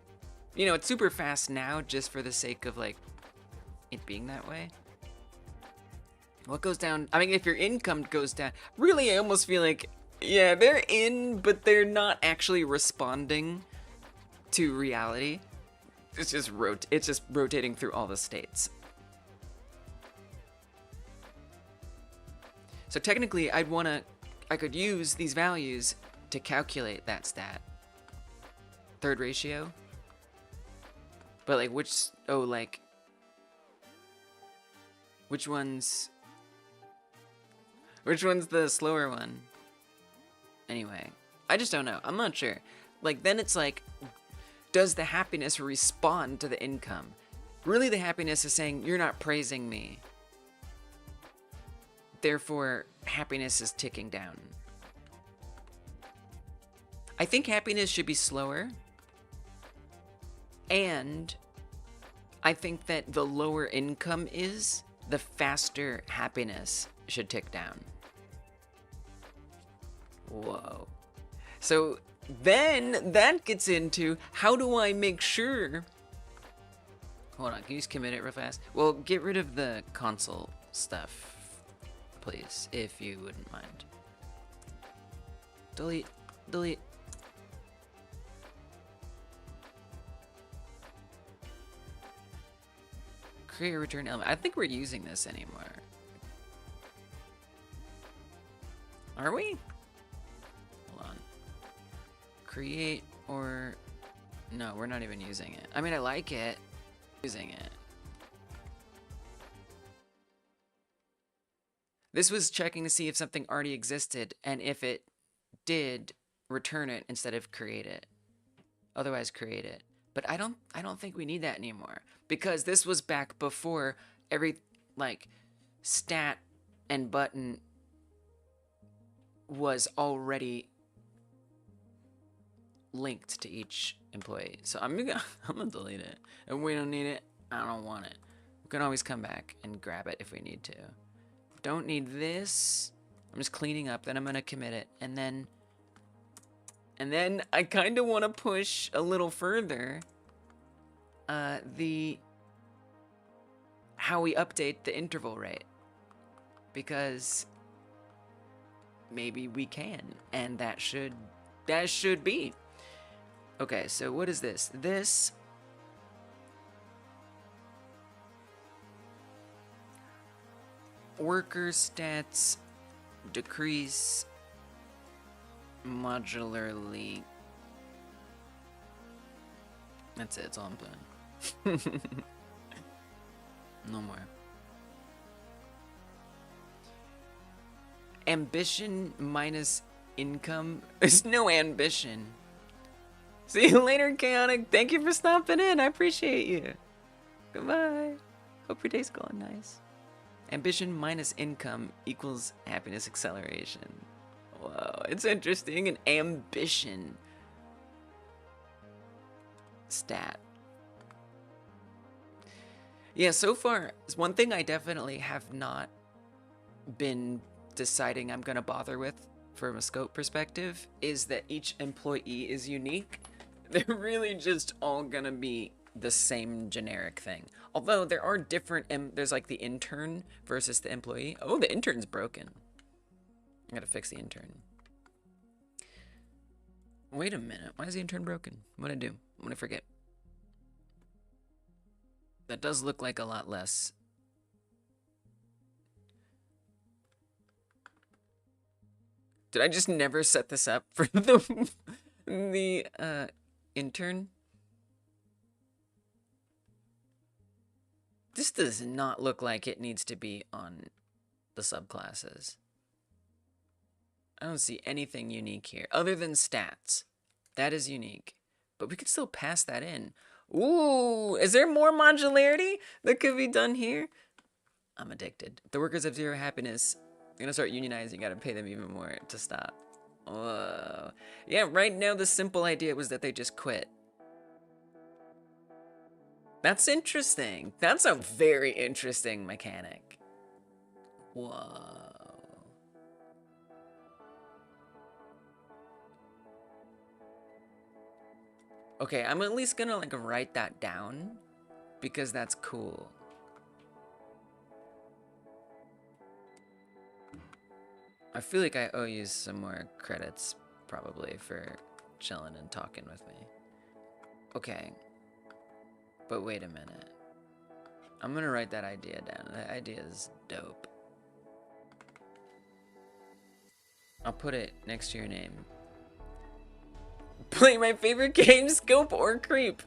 You know, it's super fast now just for the sake of, like, it being that way. What goes down? I mean, if your income goes down, really, I almost feel like, yeah, they're in, but they're not actually responding to reality. It's just rotating through all the states. So technically, I could use these values to calculate that stat. Third ratio. But like which one's the slower one? Anyway, I just don't know. I'm not sure. Like then it's like, does the happiness respond to the income? Really, the happiness is saying, you're not praising me. Therefore, happiness is ticking down. I think happiness should be slower. And I think that the lower income is, the faster happiness should tick down. Whoa. So then that gets into, how do I make sure... Hold on, can you just commit it real fast? Well, get rid of the console stuff, please, if you wouldn't mind. Delete, delete. Create a return element. I think we're using this anymore. Are we? Hold on. Create or... No, we're not even using it. I mean, I like it. Using it. This was checking to see if something already existed, and if it did, return it instead of create it. Otherwise, create it. But I don't think we need that anymore, because this was back before every like stat and button was already linked to each employee. So I'm gonna delete it. If we don't need it, I don't want it. We can always come back and grab it if we need to. Don't need this. I'm just cleaning up, then I'm gonna commit it, and then I kind of want to push a little further how we update the interval rate, because maybe we can, and that should be. Okay, so what is this? This worker stats decrease modularly. That's it, it's all I'm playing. No more. Ambition minus income. There's no ambition. See you later, Chaotic. Thank you for stopping in. I appreciate you. Goodbye. Hope your day's going nice. Ambition minus income equals happiness acceleration. Whoa, it's interesting. An ambition stat. Yeah, so far, one thing I definitely have not been deciding I'm going to bother with from a scope perspective is that each employee is unique. They're really just all going to be the same generic thing. Although there are different, there's like the intern versus the employee. Oh, the intern's broken. I gotta fix the intern. Wait a minute, why is the intern broken? What'd I do? I'm gonna forget. That does look like a lot less. Did I just never set this up for the intern? This does not look like it needs to be on the subclasses. I don't see anything unique here other than stats. That is unique, but we could still pass that in. Ooh, is there more modularity that could be done here? I'm addicted. If the workers have zero happiness, you're gonna start unionizing. You gotta pay them even more to stop. Whoa. Yeah, right now the simple idea was that they just quit. That's interesting. That's a very interesting mechanic. Whoa. Okay, I'm at least gonna like write that down because that's cool. I feel like I owe you some more credits, probably, for chilling and talking with me. Okay. But wait a minute. I'm gonna write that idea down. That idea is dope. I'll put it next to your name. Play my favorite game, Scope or Creep.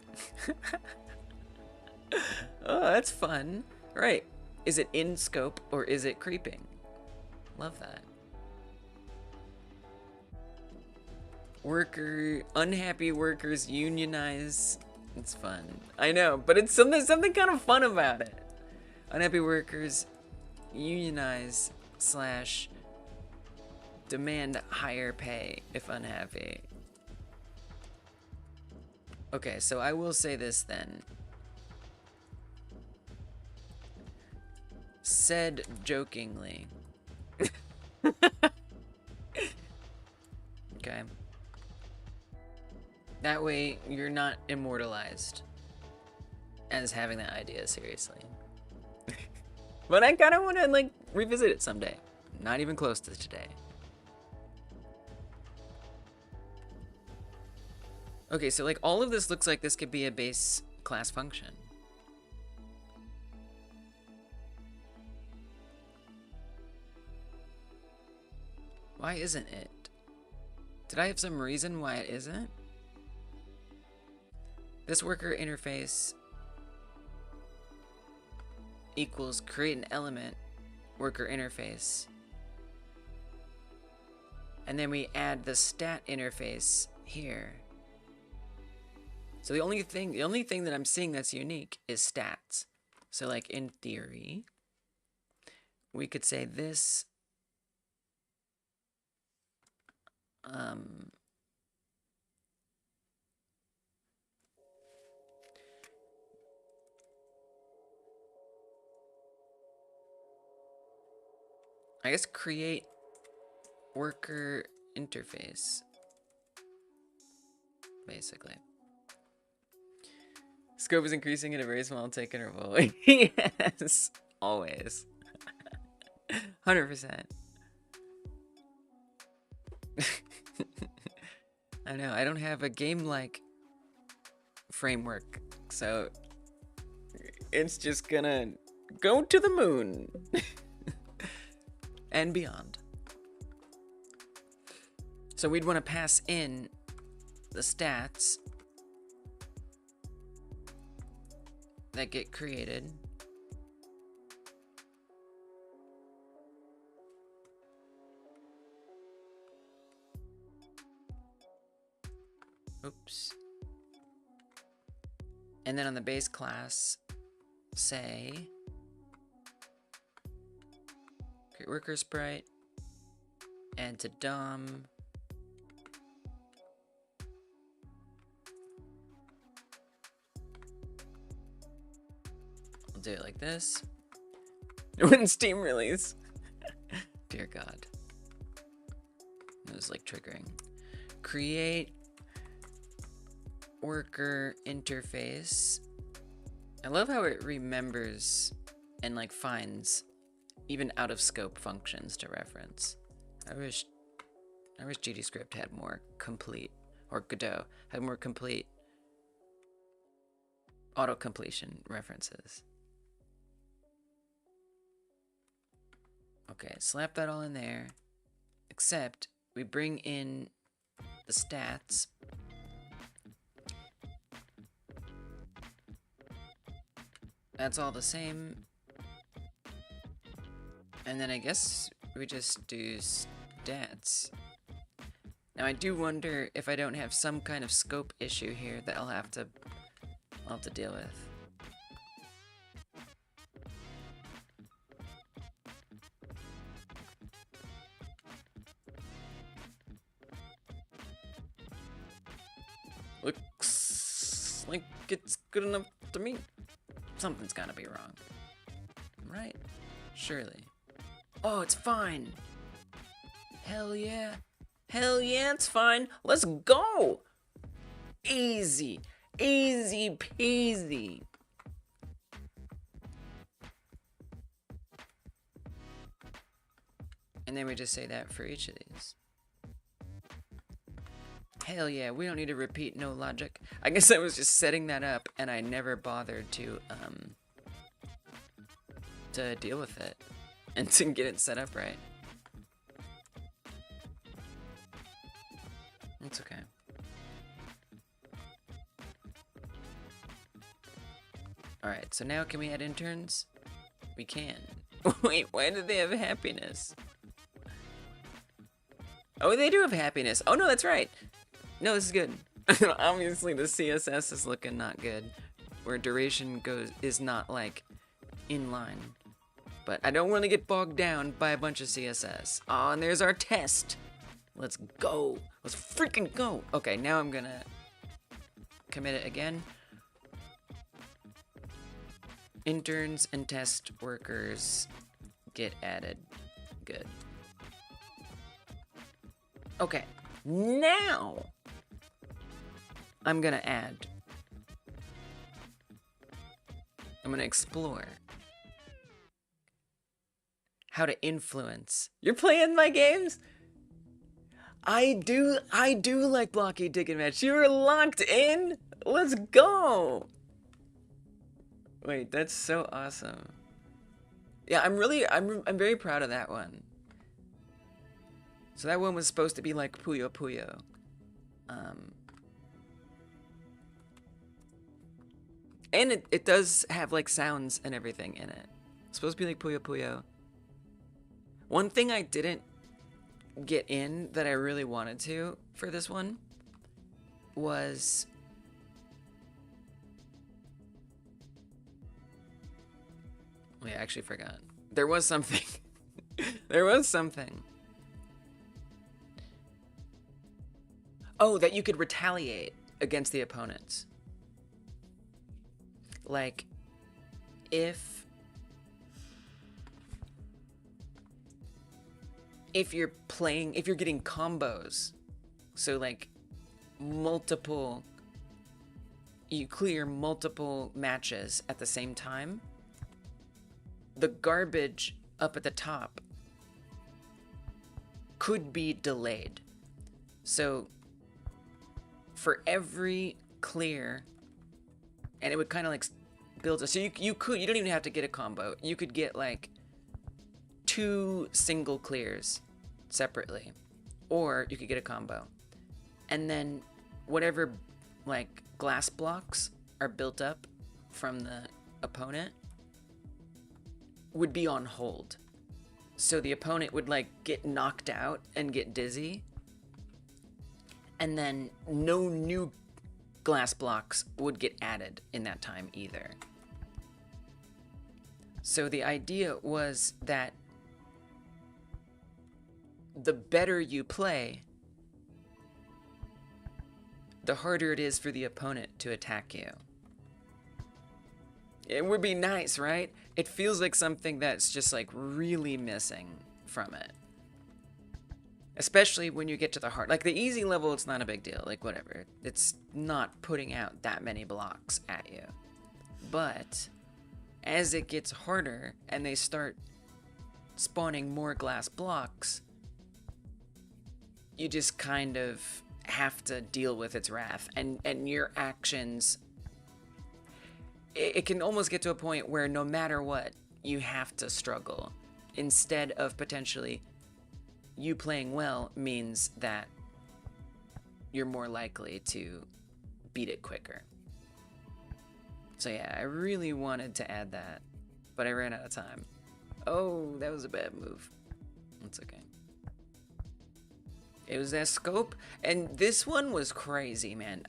Oh, that's fun. Right. Is it in scope or is it creeping? Love that. Unhappy workers unionize. It's fun. I know, but it's something kind of fun about it. Unhappy workers unionize / demand higher pay if unhappy. Okay, so I will say this then. Said jokingly. Okay. That way, you're not immortalized as having that idea seriously. But I kind of want to, like, revisit it someday. Not even close to today. Okay, so, like, all of this looks like this could be a base class function. Why isn't it? Did I have some reason why it isn't? This worker interface equals create an element worker interface. And then we add the stat interface here. So the only thing that I'm seeing that's unique is stats. So like in theory, we could say this I guess create worker interface, basically. Scope is increasing at a very small take interval. Yes, always. 100%. I know, I don't have a game-like framework, so it's just gonna go to the moon. And beyond. So we'd want to pass in the stats that get created. Oops. And then on the base class, say create worker sprite, and to DOM I'll do it like this. When Steam release. Dear God. It was like triggering. Create worker interface. I love how it remembers and like finds even out of scope functions to reference. I wish JavaScript had more complete, or Godot had more complete auto-completion references. Okay, slap that all in there, except we bring in the stats. That's all the same. And then I guess we just do stats. Now I do wonder if I don't have some kind of scope issue here that I'll have to deal with. Looks like it's good enough to me. Something's gotta be wrong. Right? Surely. Oh, it's fine. Hell yeah. Hell yeah, it's fine. Let's go. Easy. Easy peasy. And then we just say that for each of these. Hell yeah, we don't need to repeat no logic. I guess I was just setting that up and I never bothered to deal with it and to get it set up right. It's okay. Alright, so now can we add interns? We can. Wait, why do they have happiness? Oh, they do have happiness. Oh no, that's right. No, this is good. Obviously the CSS is looking not good. Where duration is not like in line. But I don't want to get bogged down by a bunch of CSS. Oh, and there's our test. Let's go. Let's freaking go. Okay, now I'm gonna commit it again. Interns and test workers get added. Good. Okay, now I'm gonna add. I'm gonna explore how to influence. You're playing my games? I do like blocky dig and match. You're locked in? Let's go. Wait, that's so awesome. Yeah, I'm very proud of that one. So that one was supposed to be like Puyo Puyo. And it does have like sounds and everything in it. It's supposed to be like Puyo Puyo. One thing I didn't get in that I really wanted to for this one was wait, I actually forgot. There was something. There was something. Oh, that you could retaliate against the opponents. Like, if you're getting combos, so like you clear multiple matches at the same time, the garbage up at the top could be delayed. So for every clear, and it would kind of like build a, so you don't even have to get a combo. You could get like 2 single clears separately, or you could get a combo. And then whatever like glass blocks are built up from the opponent would be on hold. So the opponent would like get knocked out and get dizzy, and then no new glass blocks would get added in that time either. So the idea was that the better you play, the harder it is for the opponent to attack you. It would be nice, right? It feels like something that's just like really missing from it. Especially when you get to the hard, like the easy level, it's not a big deal, like whatever. It's not putting out that many blocks at you. But as it gets harder and they start spawning more glass blocks, you just kind of have to deal with its wrath, and your actions, it can almost get to a point where no matter what, you have to struggle, instead of potentially you playing well means that you're more likely to beat it quicker. So yeah, I really wanted to add that, but I ran out of time. Oh, that was a bad move. That's okay. It was that scope, and this one was crazy, man.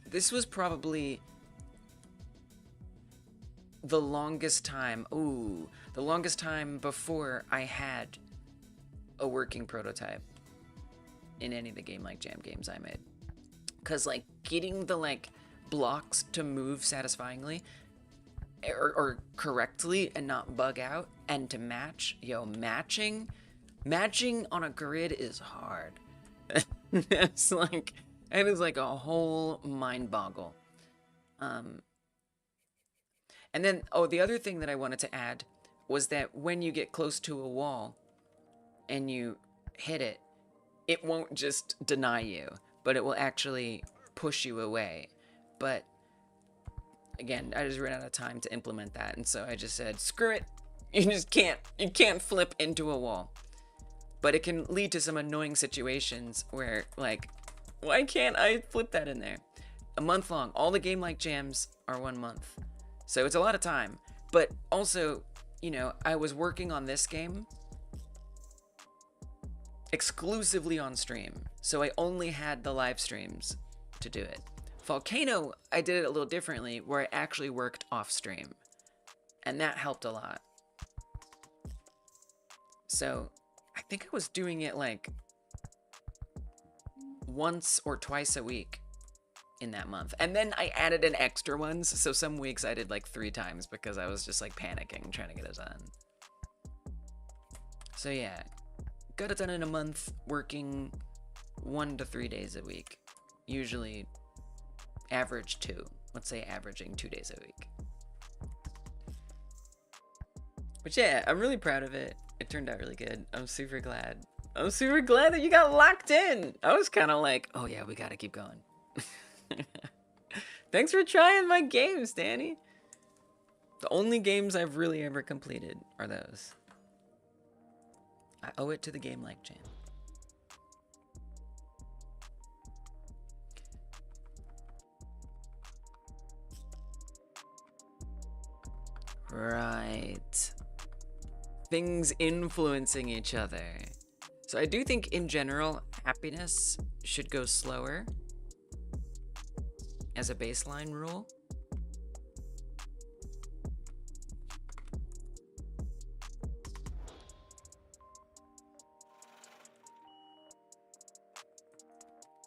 This was probably the longest time, the longest time before I had a working prototype in any of the Game Like Jam games I made. Cause like getting the like blocks to move satisfyingly or correctly and not bug out, and to match, matching on a grid is hard. It's like, it is like a whole mind boggle. And then, the other thing that I wanted to add was that when you get close to a wall, and you hit it, it won't just deny you, but it will actually push you away. But again, I just ran out of time to implement that, and so I just said, screw it. You can't flip into a wall. But it can lead to some annoying situations where, like, why can't I flip that in there? A month long. All the game-like jams are 1 month. So it's a lot of time. But also, you know, I was working on this game exclusively on stream. So I only had the live streams to do it. Volcano, I did it a little differently, where I actually worked off stream. And that helped a lot. So I think I was doing it like once or twice a week in that month. And then I added in extra ones. So some weeks I did like 3 times because I was just like panicking, trying to get it done. So yeah, got it done in a month, working 1 to 3 days a week. Usually average 2. Let's say averaging 2 days a week. But yeah, I'm really proud of it. It turned out really good. I'm super glad. I'm super glad that you got locked in. I was kind of like, oh yeah, we gotta keep going. Thanks for trying my games, Danny. The only games I've really ever completed are those. I owe it to the game like jam. Right. Things influencing each other. So I do think in general, happiness should go slower as a baseline rule.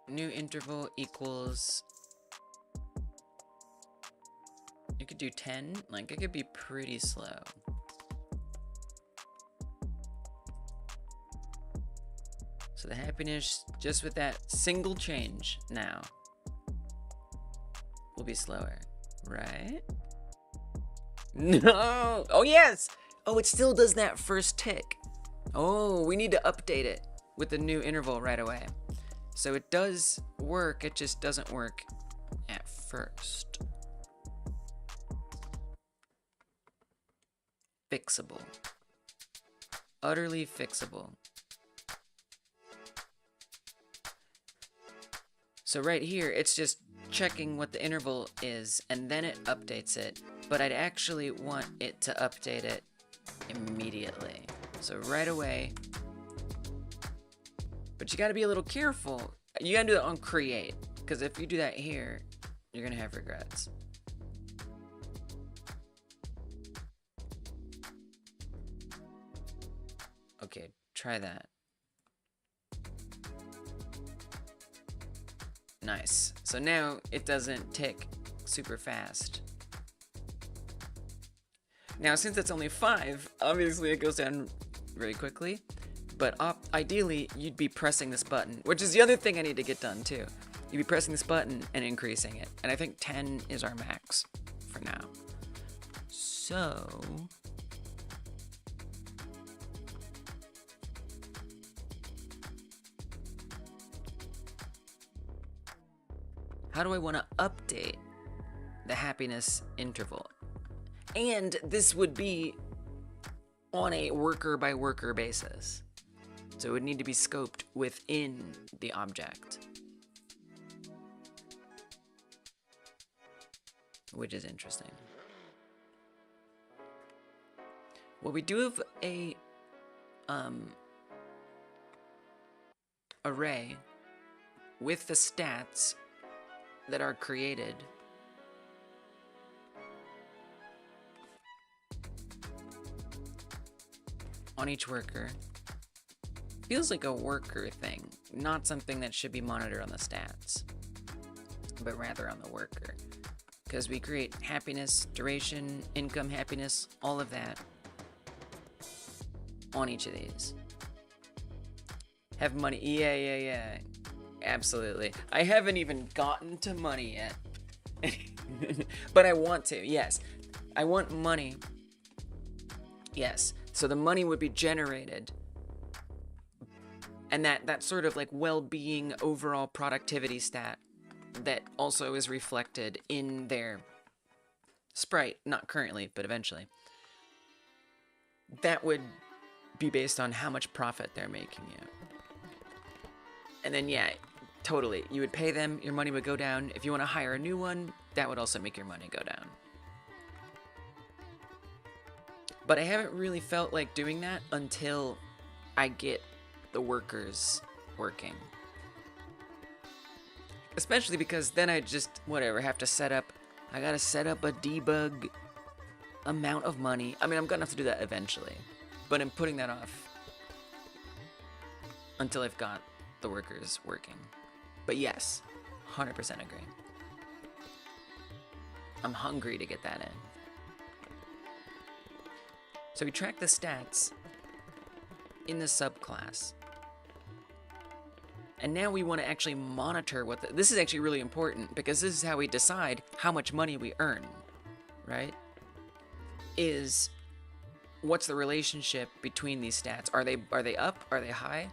New interval equals, you could do 10, like it could be pretty slow. So the happiness, just with that single change now, will be slower, right? No! Oh, yes! Oh, it still does that first tick. Oh, we need to update it with the new interval right away. So it does work, it just doesn't work at first. Fixable. Utterly fixable. So right here, it's just checking what the interval is, and then it updates it. But I'd actually want it to update it immediately. So right away. But you gotta be a little careful. You gotta do that on create, because if you do that here, you're gonna have regrets. Okay, try that. Nice. So now it doesn't tick super fast. Now, since it's only 5, obviously it goes down very quickly. But ideally, you'd be pressing this button, which is the other thing I need to get done too. You'd be pressing this button and increasing it. And I think 10 is our max for now. So how do I want to update the happiness interval? And this would be on a worker by worker basis. So it would need to be scoped within the object, which is interesting. Well, we do have a array with the stats that are created on each worker. Feels like a worker thing, not something that should be monitored on the stats, but rather on the worker. Because we create happiness, duration, income, happiness, all of that on each of these. Have money, yeah. Absolutely. I haven't even gotten to money yet. But I want to, yes. I want money. Yes. So the money would be generated And that sort of like well-being, overall productivity stat that also is reflected in their sprite, not currently, but eventually. That would be based on how much profit they're making you. And then, yeah, totally. You would pay them, your money would go down. If you want to hire a new one, that would also make your money go down. But I haven't really felt like doing that until I get the workers working. Especially because then I just, whatever, have to set up, I gotta set up a debug amount of money. I mean, I'm gonna have to do that eventually, but I'm putting that off until I've got the workers working. But yes, 100% agree. I'm hungry to get that in. So we track the stats in the subclass. And now we want to actually monitor what this is actually really important, because this is how we decide how much money we earn, right? Is what's the relationship between these stats? Are they up? Are they high?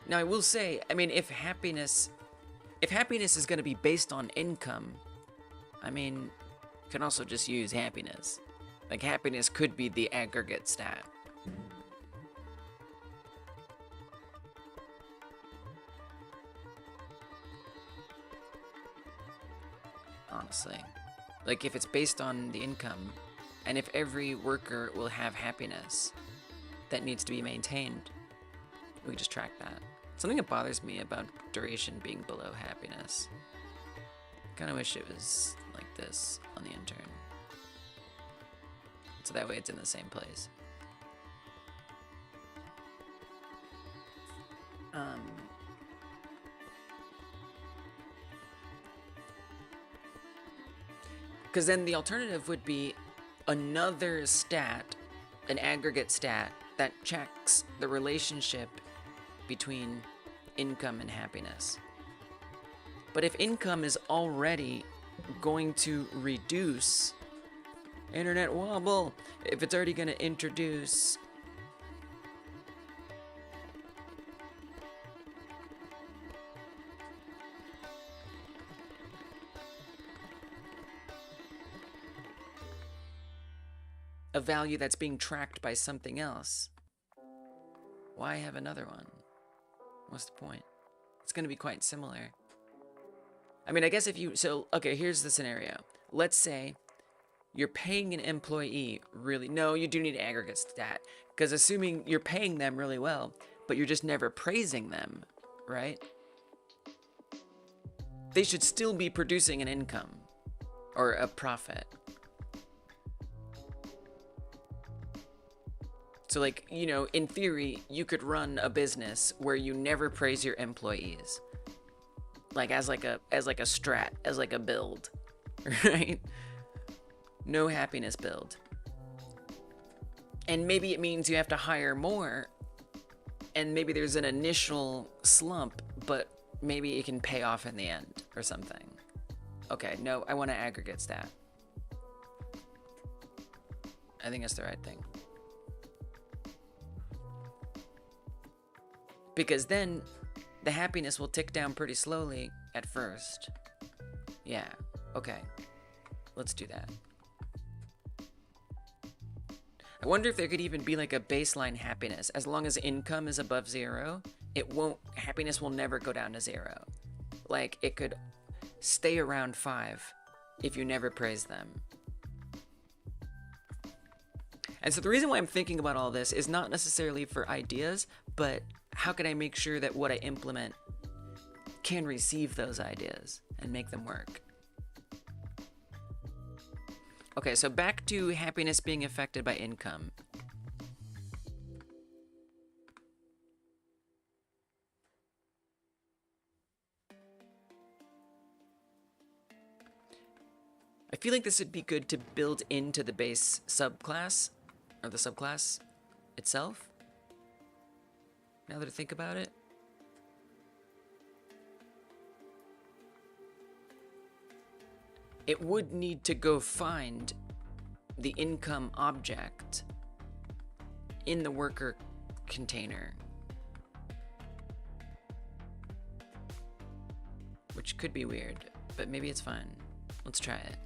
Now I will say, I mean, if happiness is going to be based on income, I mean, you can also just use happiness. Like, happiness could be the aggregate stat. Honestly. Like, if it's based on the income, and if every worker will have happiness that needs to be maintained, we can just track that. Something that bothers me about duration being below happiness. Kind of wish it was like this on the intern. So that way it's in the same place. Because then the alternative would be another stat, an aggregate stat, that checks the relationship between income and happiness. But if income is already going to reduce internet wobble, if it's already going to introduce a value that's being tracked by something else, why have another one? What's the point? It's going to be quite similar. I mean, I guess if you... So, okay, here's the scenario. Let's say you're paying an employee really... No, you do need aggregate stat. Because assuming you're paying them really well, but you're just never praising them, right? They should still be producing an income or a profit. So, like, you know, in theory, you could run a business where you never praise your employees. Like, as like a strat, as like a build, right? No happiness build. And maybe it means you have to hire more, and maybe there's an initial slump, but maybe it can pay off in the end or something. Okay, no, I want to aggregate stat. I think that's the right thing. Because then the happiness will tick down pretty slowly at first. Yeah, okay. Let's do that. I wonder if there could even be like a baseline happiness. As long as income is above 0, happiness will never go down to 0. Like, it could stay around 5 if you never praise them. And so the reason why I'm thinking about all this is not necessarily for ideas, but how can I make sure that what I implement can receive those ideas and make them work? Okay, so back to happiness being affected by income. I feel like this would be good to build into the base subclass, or the subclass itself. Now that I think about it. It would need to go find the income object in the worker container, which could be weird, but maybe it's fun. Let's try it.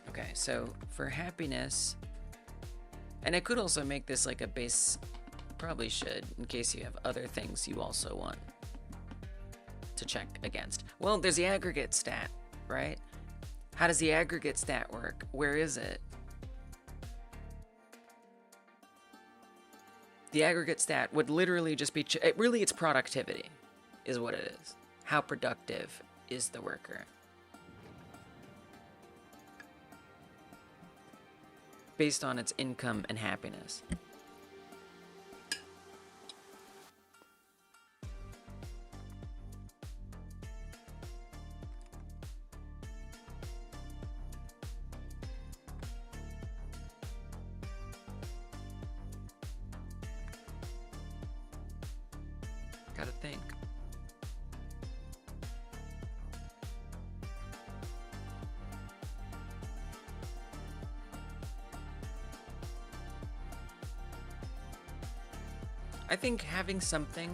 Okay, so for happiness, and I could also make this like a base, probably should, in case you have other things you also want to check against. Well, there's the aggregate stat, right? How does the aggregate stat work? Where is it? The aggregate stat would literally just be, really it's productivity is what it is. How productive is the worker? Based on its income and happiness. Gotta think. I think having something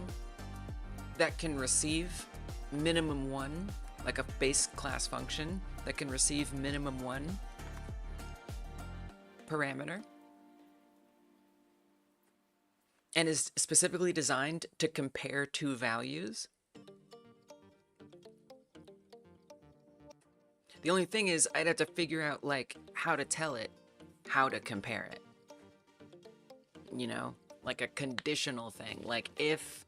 that can receive minimum one, like a base class function that can receive minimum one parameter, and is specifically designed to compare two values. The only thing is I'd have to figure out like how to tell it how to compare it. You know, like a conditional thing. Like if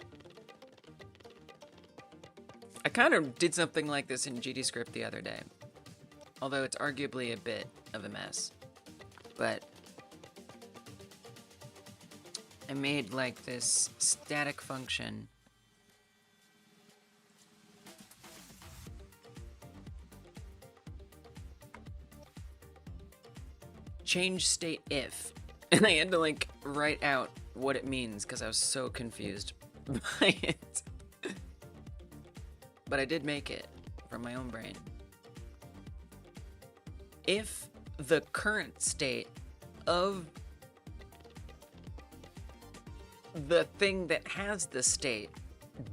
I kind of did something like this in GDScript the other day, although it's arguably a bit of a mess, but I made like this static function change state if, and I had to like write out what it means because I was so confused by it. But I did make it from my own brain. If the current state of the thing that has the state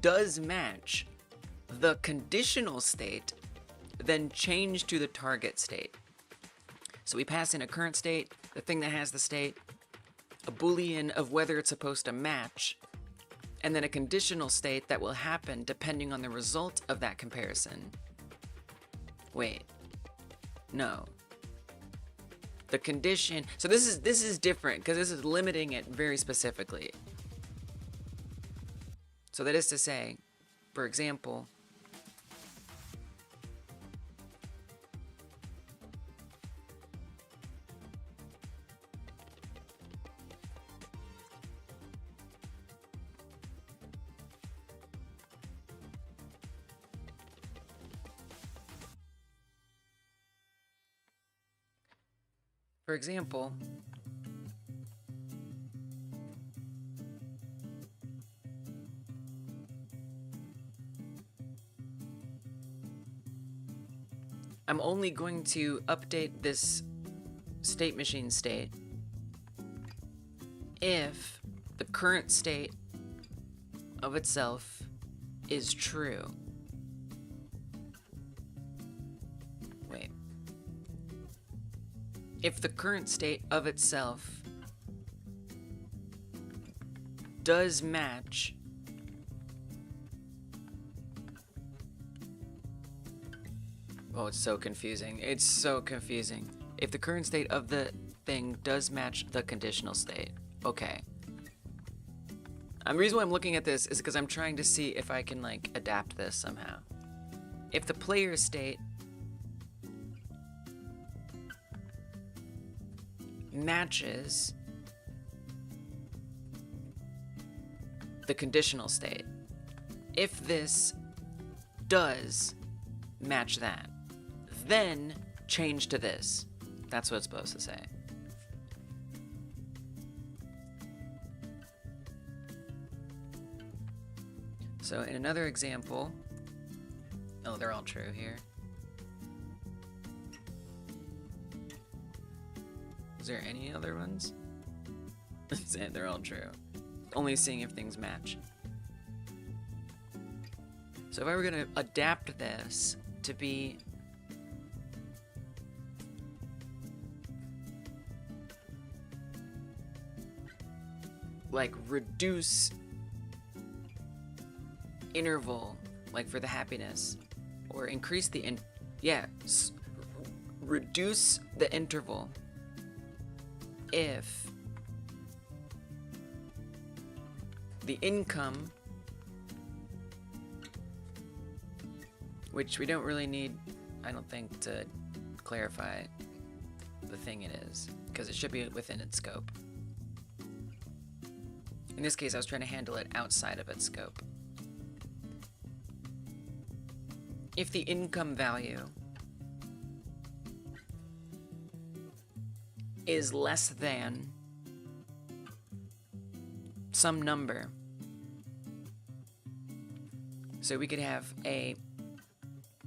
does match the conditional state, then change to the target state. So we pass in a current state, the thing that has the state, a Boolean of whether it's supposed to match, and then a conditional state that will happen depending on the result of that comparison. Wait, no. The condition, so this is different because this is limiting it very specifically. So that is to say, for example, I'm only going to update this state machine state if the current state of itself is true. Wait. If the current state of itself does match oh, it's so confusing. It's so confusing. If the current state of the thing does match the conditional state. Okay. The reason why I'm looking at this is because I'm trying to see if I can, like, adapt this somehow. If the player state matches the conditional state, if this does match that, then change to this. That's what it's supposed to say. So in another example, oh, they're all true here. Is there any other ones? That's it, they're all true. Only seeing if things match. So if I were gonna adapt this to be like reduce interval, like for the happiness, or increase the reduce the interval if the income, which we don't really need, I don't think, to clarify the thing it is, because it should be within its scope. In this case, I was trying to handle it outside of its scope. If the income value is less than some number, so we could have a,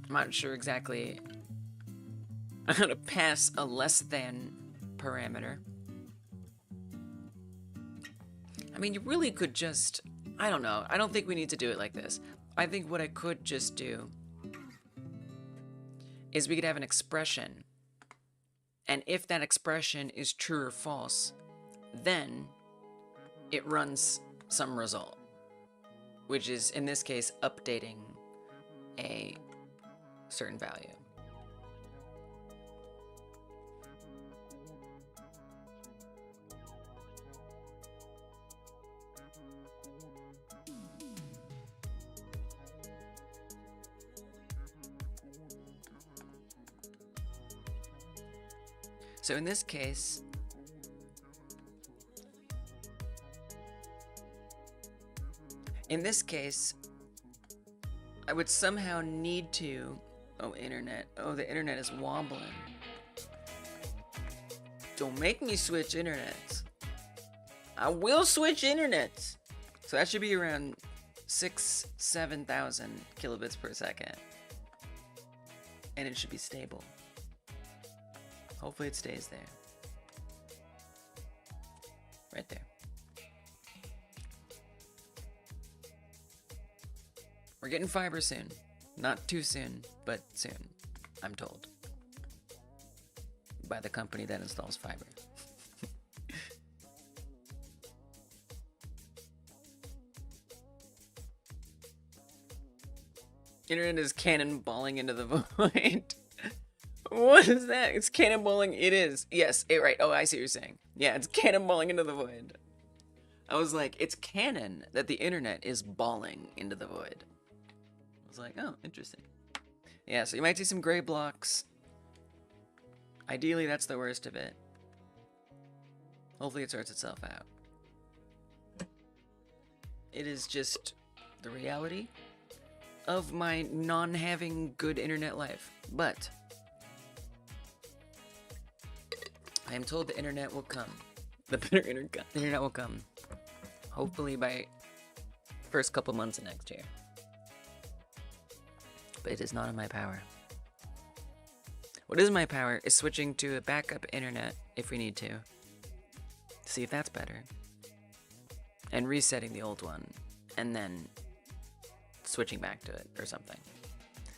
I'm not sure exactly how to pass a less than parameter. I mean, you really could just, I don't know, I don't think we need to do it like this. I think what I could just do is we could have an expression, and if that expression is true or false, then it runs some result, which is, in this case, updating a certain value. So in this case, I would somehow need to, oh, internet, oh, the internet is wobbling. Don't make me switch internets. I will switch internets. So that should be around 7,000 kilobits per second. And it should be stable. Hopefully it stays there. Right there. We're getting fiber soon. Not too soon, but soon, I'm told. By the company that installs fiber. Internet is cannonballing into the void. What is that? It's cannonballing. It is. Yes, right. Oh, I see what you're saying. Yeah, it's cannonballing into the void. I was like, it's canon that the internet is balling into the void. I was like, oh, interesting. Yeah, so you might see some gray blocks. Ideally, that's the worst of it. Hopefully it sorts itself out. It is just the reality of my non-having good internet life. But I am told the internet will come. The internet will come. Hopefully by first couple months of next year. But it is not in my power. What is in my power is switching to a backup internet if we need to. See if that's better. And resetting the old one. And then switching back to it or something.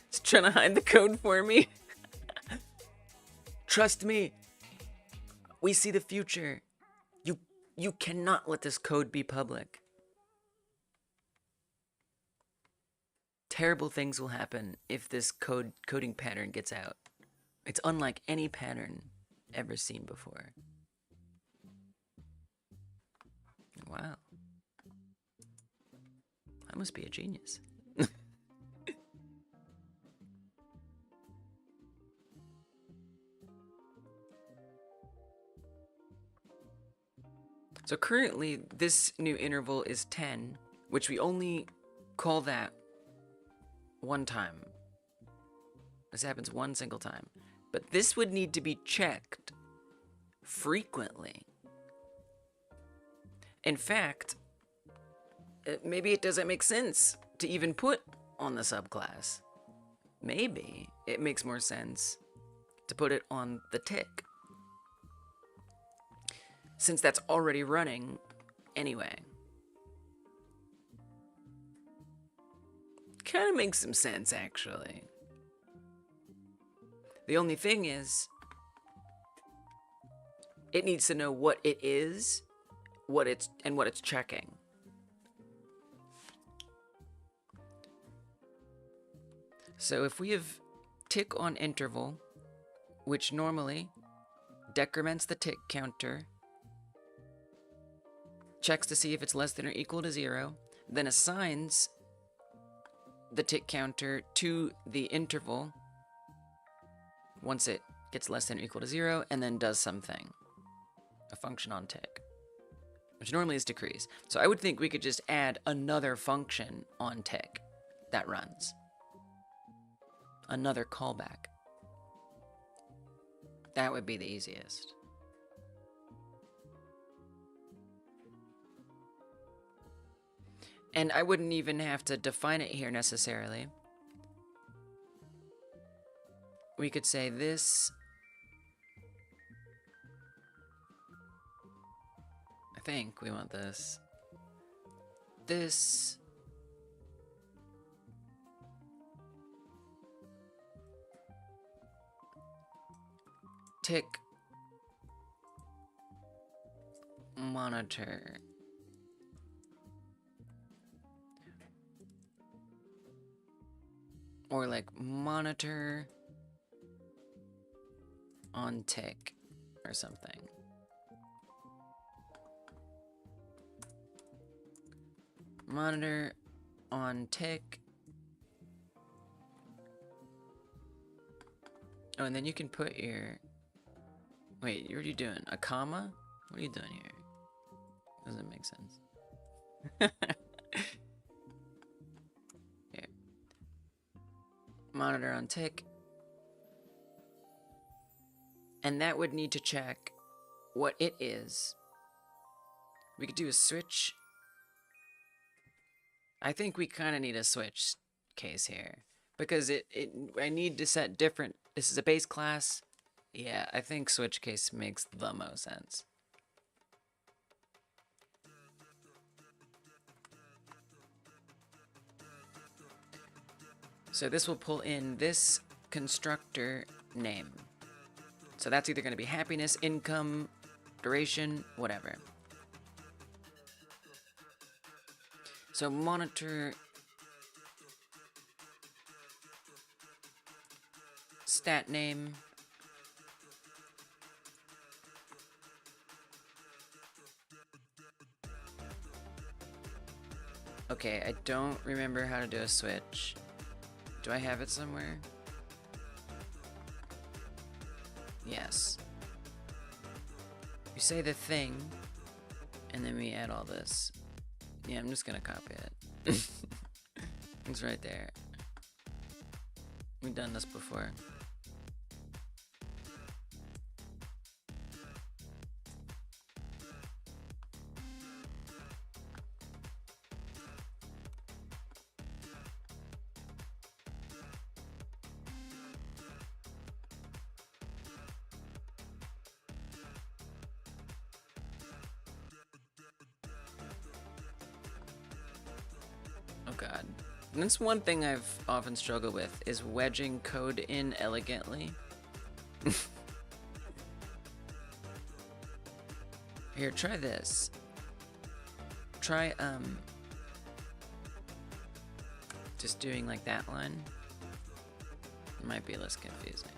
It's trying to hide the code for me. Trust me. We see the future. You cannot let this code be public. Terrible things will happen if this coding pattern gets out. It's unlike any pattern ever seen before. Wow. I must be a genius. So currently, this new interval is 10, which we only call that one time. This happens one single time. But this would need to be checked frequently. In fact, maybe it doesn't make sense to even put on the subclass. Maybe it makes more sense to put it on the tick. since that's already running anyway. Kind of makes some sense, actually. The only thing is, it needs to know what it is, what it's checking. So if we have tick on interval, which normally decrements the tick counter, checks to see if it's less than or equal to 0, then assigns the tick counter to the interval once it gets less than or equal to 0, and then does something, a function on tick, which normally is decrease. So I would think we could just add another function on tick that runs, another callback. That would be the easiest. And I wouldn't even have to define it here necessarily. We could say this. I think we want this. This. Tick. Monitor. Or like monitor on tick or something. Monitor on tick. Oh, and then you can put your... Wait, what are you doing? A comma? What are you doing here? Doesn't make sense. Here. Monitor on tick. And that would need to check what it is. We could do a switch. I think we kind of need a switch case here. Because I need to set different... This is a base class. Yeah, I think switch case makes the most sense. So this will pull in this constructor name. So that's either going to be happiness, income, duration, whatever. So monitor stat name. Okay, I don't remember how to do a switch. Do I have it somewhere? Yes. You say the thing, and then we add all this. Yeah, I'm just gonna copy it. It's right there. We've done this before. Oh god. And that's one thing I've often struggled with, is wedging code in elegantly. Here, try this. Try, just doing like that line. It might be less confusing.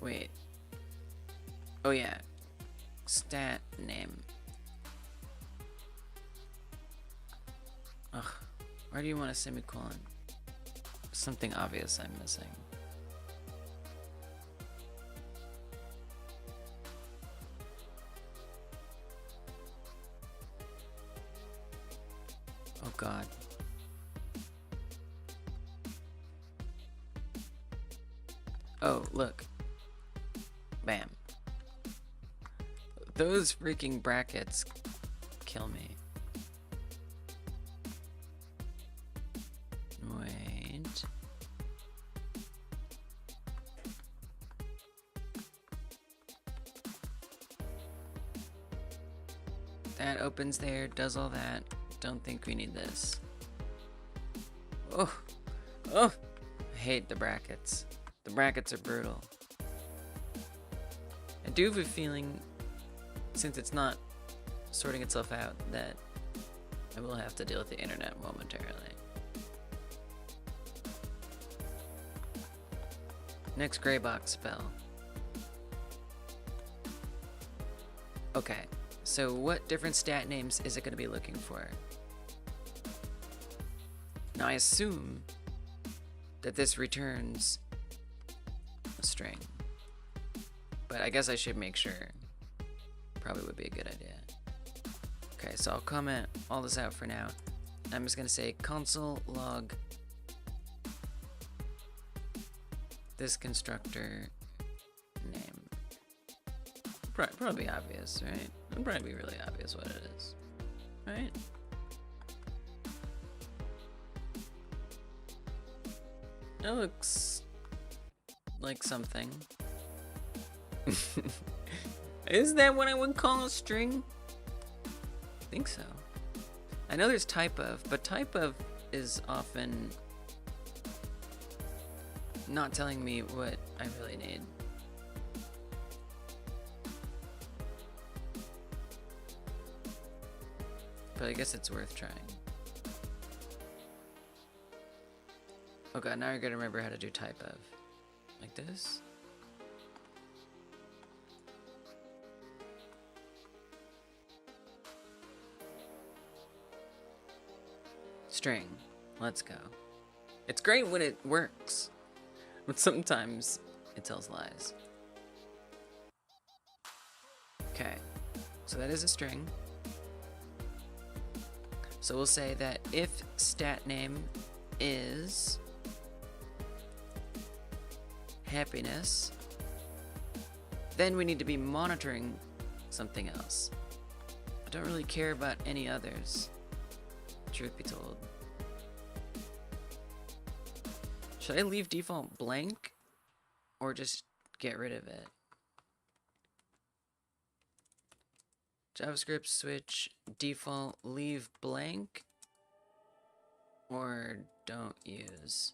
Wait. Oh yeah. Stat name. Ugh. Where do you want a semicolon? Something obvious I'm missing. Oh god. Oh, look. Bam. Those freaking brackets kill me. Wait. That opens there, does all that. Don't think we need this. Oh, I hate the brackets. The brackets are brutal. I do have a feeling, since it's not sorting itself out, that I will have to deal with the internet momentarily. Next gray box spell. Okay, so what different stat names is it going to be looking for? Now I assume that this returns a string, but I guess I should make sure. Probably would be a good idea. Okay, so I'll comment all this out for now. I'm just going to say console log this constructor name. Probably obvious, right? It'll probably be really obvious what it is, right? It looks like something. Is that what I would call a string? I think so. I know there's type of, but type of is often not telling me what I really need. But I guess it's worth trying. Oh god, now I gotta remember how to do type of. Like this? String. Let's go. It's great when it works, but sometimes it tells lies. Okay, so that is a string. So we'll say that if stat name is happiness, then we need to be monitoring something else. I don't really care about any others, truth be told. Should I leave default blank or just get rid of it? JavaScript switch default leave blank or don't use.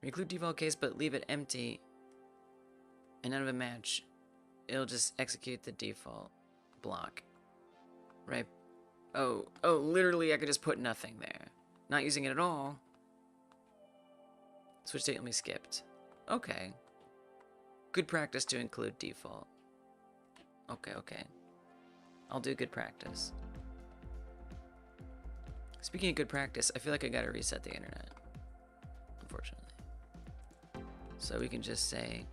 Include default case but leave it empty and none of them match. It'll just execute the default block. Right? Oh, literally I could just put nothing there. Not using it at all. Switch state only skipped. Okay. Good practice to include default. Okay. I'll do good practice. Speaking of good practice, I feel like I gotta reset the internet. Unfortunately. So we can just say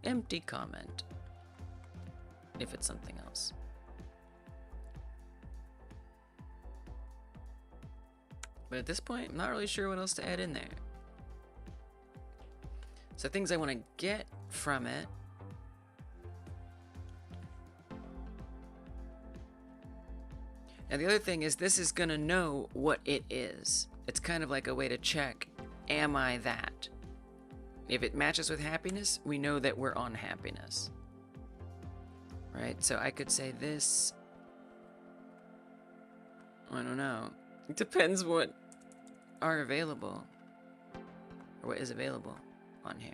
empty comment if it's something else. But at this point, I'm not really sure what else to add in there. So things I want to get from it. Now the other thing is this is going to know what it is. It's kind of like a way to check, am I that? If it matches with happiness, we know that we're on happiness. Right? So I could say this. I don't know. It depends what are available. Or what is available on here.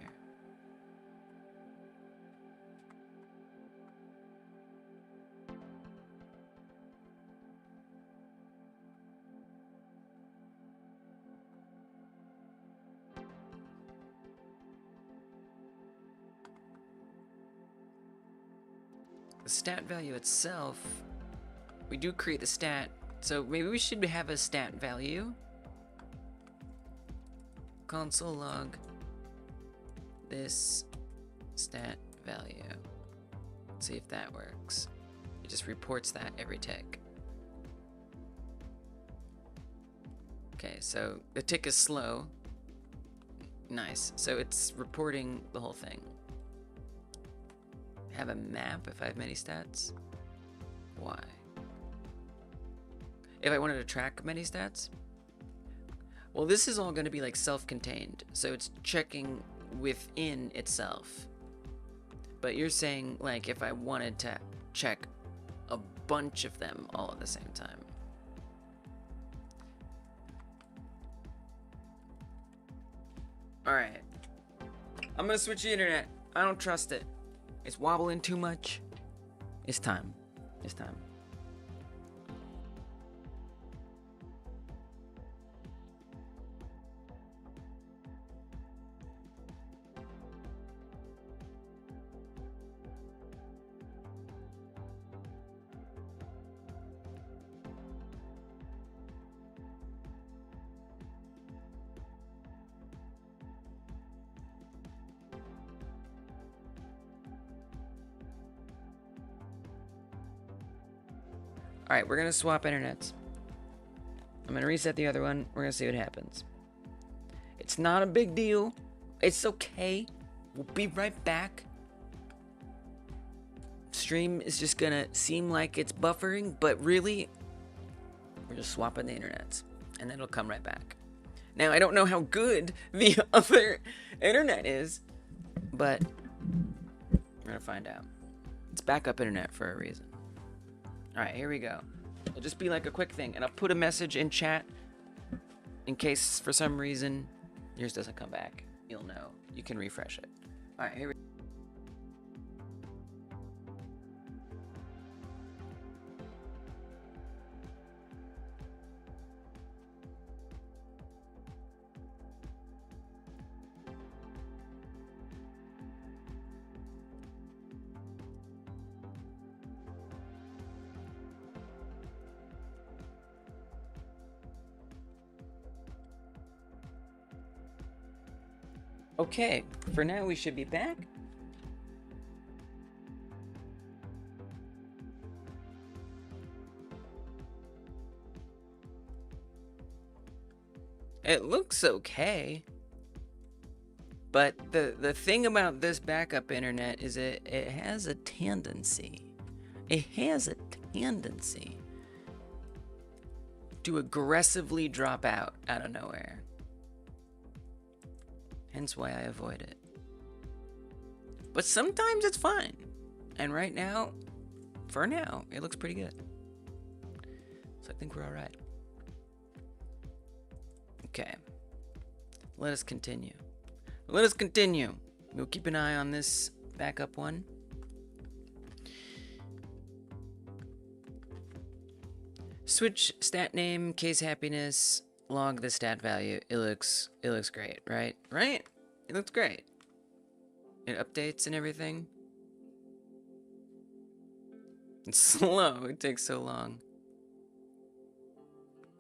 The stat value itself, we do create the stat, so maybe we should have a stat value. Console log this stat value. Let's see if that works. It just reports that every tick. Okay, so the tick is slow. Nice. So it's reporting the whole thing. Have a map if I have many stats? Why? If I wanted to track many stats? Well, this is all going to be like self-contained. So it's checking within itself. But you're saying, like, if I wanted to check a bunch of them all at the same time. Alright. I'm gonna switch the internet. I don't trust it. It's wobbling too much. It's time. It's time. Alright, we're gonna swap internets. I'm gonna reset the other one. We're gonna see what happens. It's not a big deal. It's okay. We'll be right back. Stream is just gonna seem like it's buffering, but really, we're just swapping the internets. And then it'll come right back. Now, I don't know how good the other internet is, but we're gonna find out. It's backup internet for a reason. Alright, here we go. It'll just be like a quick thing, and I'll put a message in chat in case for some reason yours doesn't come back. You'll know. You can refresh it. Alright, here we go. Okay, for now we should be back. It looks okay. But the thing about this backup internet is it has a tendency. It has a tendency to aggressively drop out of nowhere. Hence why I avoid it. But sometimes it's fine. And right now, for now, it looks pretty good. So I think we're alright. Okay. Let us continue. Let us continue. We'll keep an eye on this backup one. Switch stat name, case happiness, log the stat value. It looks great, right? Right? It looks great. It updates and everything. It's slow. It takes so long.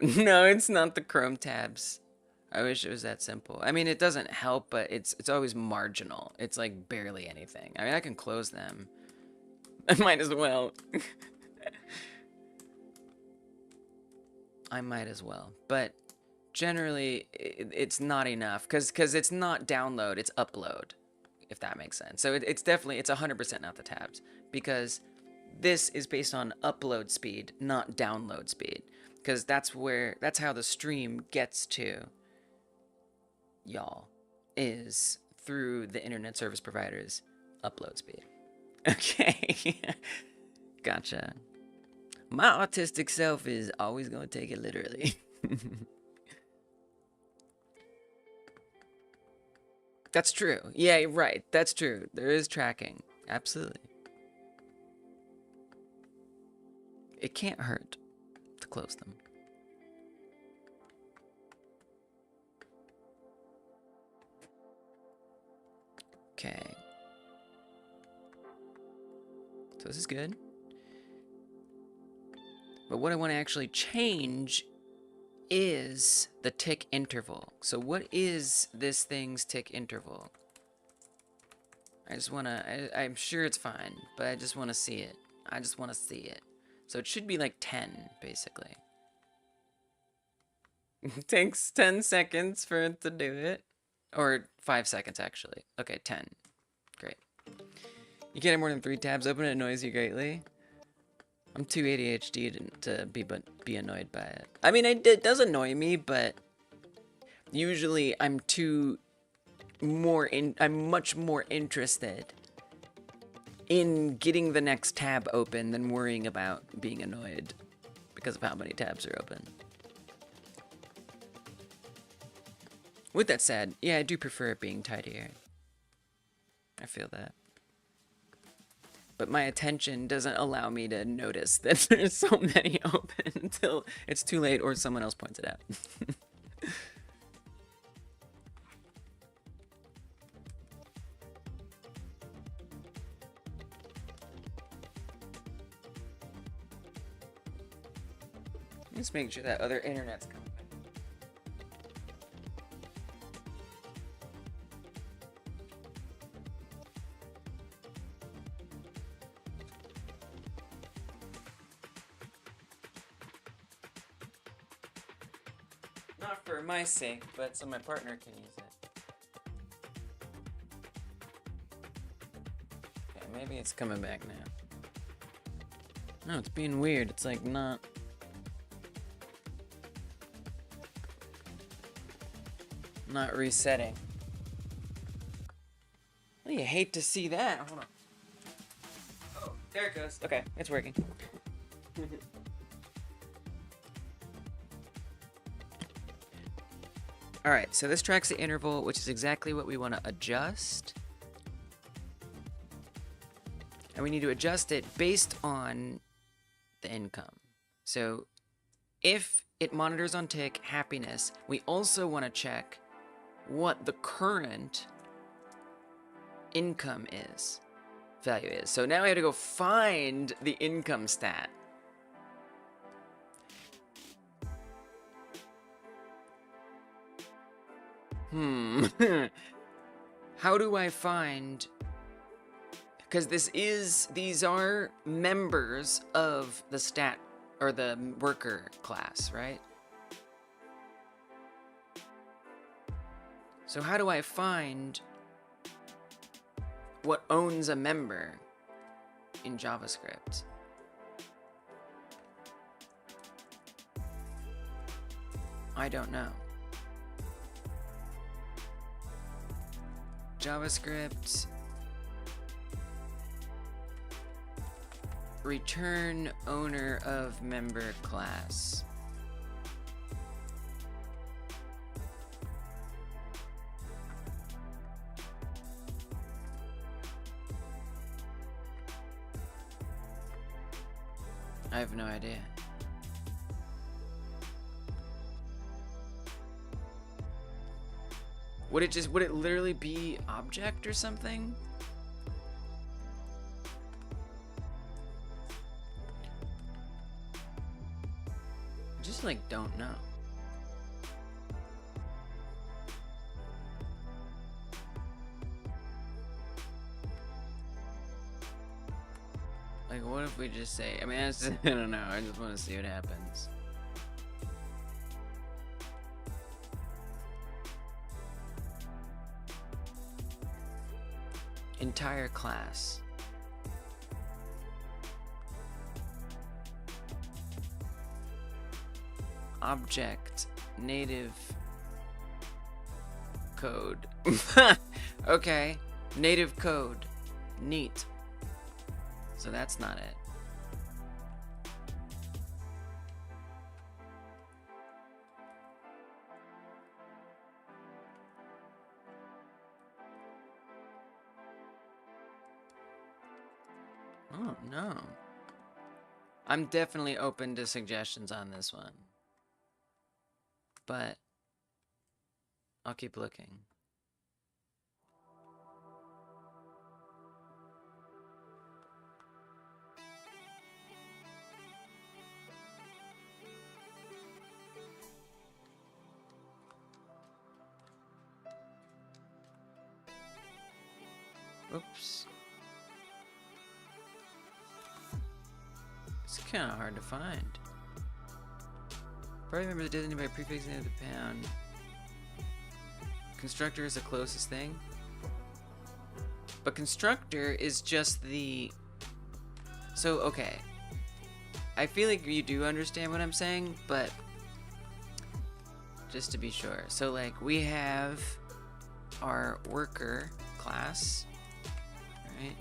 No, it's not the Chrome tabs. I wish it was that simple. I mean, it doesn't help, but it's always marginal. It's like barely anything. I mean, I can close them. I might as well. I might as well. But generally, it's not enough. Because it's not download, it's upload. If that makes sense. So it's definitely, it's 100% not the tabs. Because this is based on upload speed, not download speed. Because that's how the stream gets to y'all, is through the internet service provider's upload speed. Okay. Gotcha. My autistic self is always going to take it literally. That's true. Yeah, right. That's true. There is tracking. Absolutely. It can't hurt to close them. Okay. So this is good. But what I want to actually change is the tick interval. So what is this thing's tick interval? I just want to, I'm sure it's fine, but I just want to see it. I just want to see it. So it should be like 10, basically. It takes 10 seconds for it to do it. Or 5 seconds, actually. Okay, 10. Great. You can't have more than 3 tabs open. It annoys you greatly. I'm too ADHD to be annoyed by it. I mean, it does annoy me, but usually I'm too I'm much more interested in getting the next tab open than worrying about being annoyed because of how many tabs are open. With that said, yeah, I do prefer it being tidier. I feel that. But my attention doesn't allow me to notice that there's so many open until it's too late or someone else points it out. Just making sure that other internet's coming. Not for my sake, but so my partner can use it. Okay, maybe it's coming back now. No, it's being weird. It's like not... not resetting. Well, you hate to see that. Hold on. Oh, there it goes. Okay, it's working. Alright, so this tracks the interval, which is exactly what we want to adjust. And we need to adjust it based on the income. So if it monitors on tick happiness, we also want to check what the current income value is. So now we have to go find the income stat. How do I find... because these are members of the stat or the worker class, right? So how do I find what owns a member in JavaScript? I don't know. JavaScript return owner of member class. I have no idea. Would it literally be object or something? I just like don't know. Like, what if we just say, I mean, I don't know, I just want to see what happens. Entire class. Object, native code. Okay, native code. Neat. So that's not it. Oh, no. I'm definitely open to suggestions on this one. But I'll keep looking. Oops. It's kind of hard to find. Probably remember the Disney by prefixing it to the pound. Constructor is the closest thing. But constructor is just the... So, okay. I feel like you do understand what I'm saying, but... just to be sure. So, like, we have our worker class, right?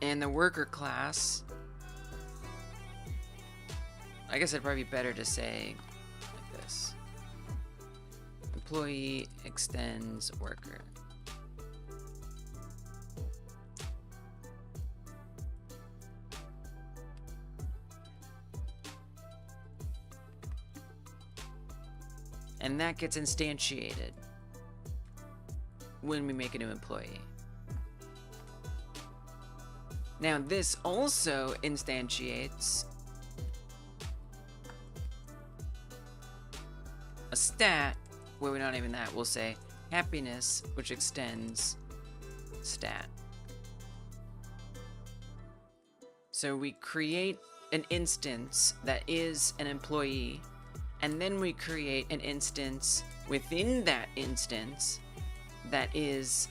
And the worker class, I guess it'd probably be better to say like this. Employee extends worker. And that gets instantiated when we make a new employee. Now this also instantiates a stat where we're not even that. We'll say happiness, which extends stat. So we create an instance that is an employee, and then we create an instance within that instance that is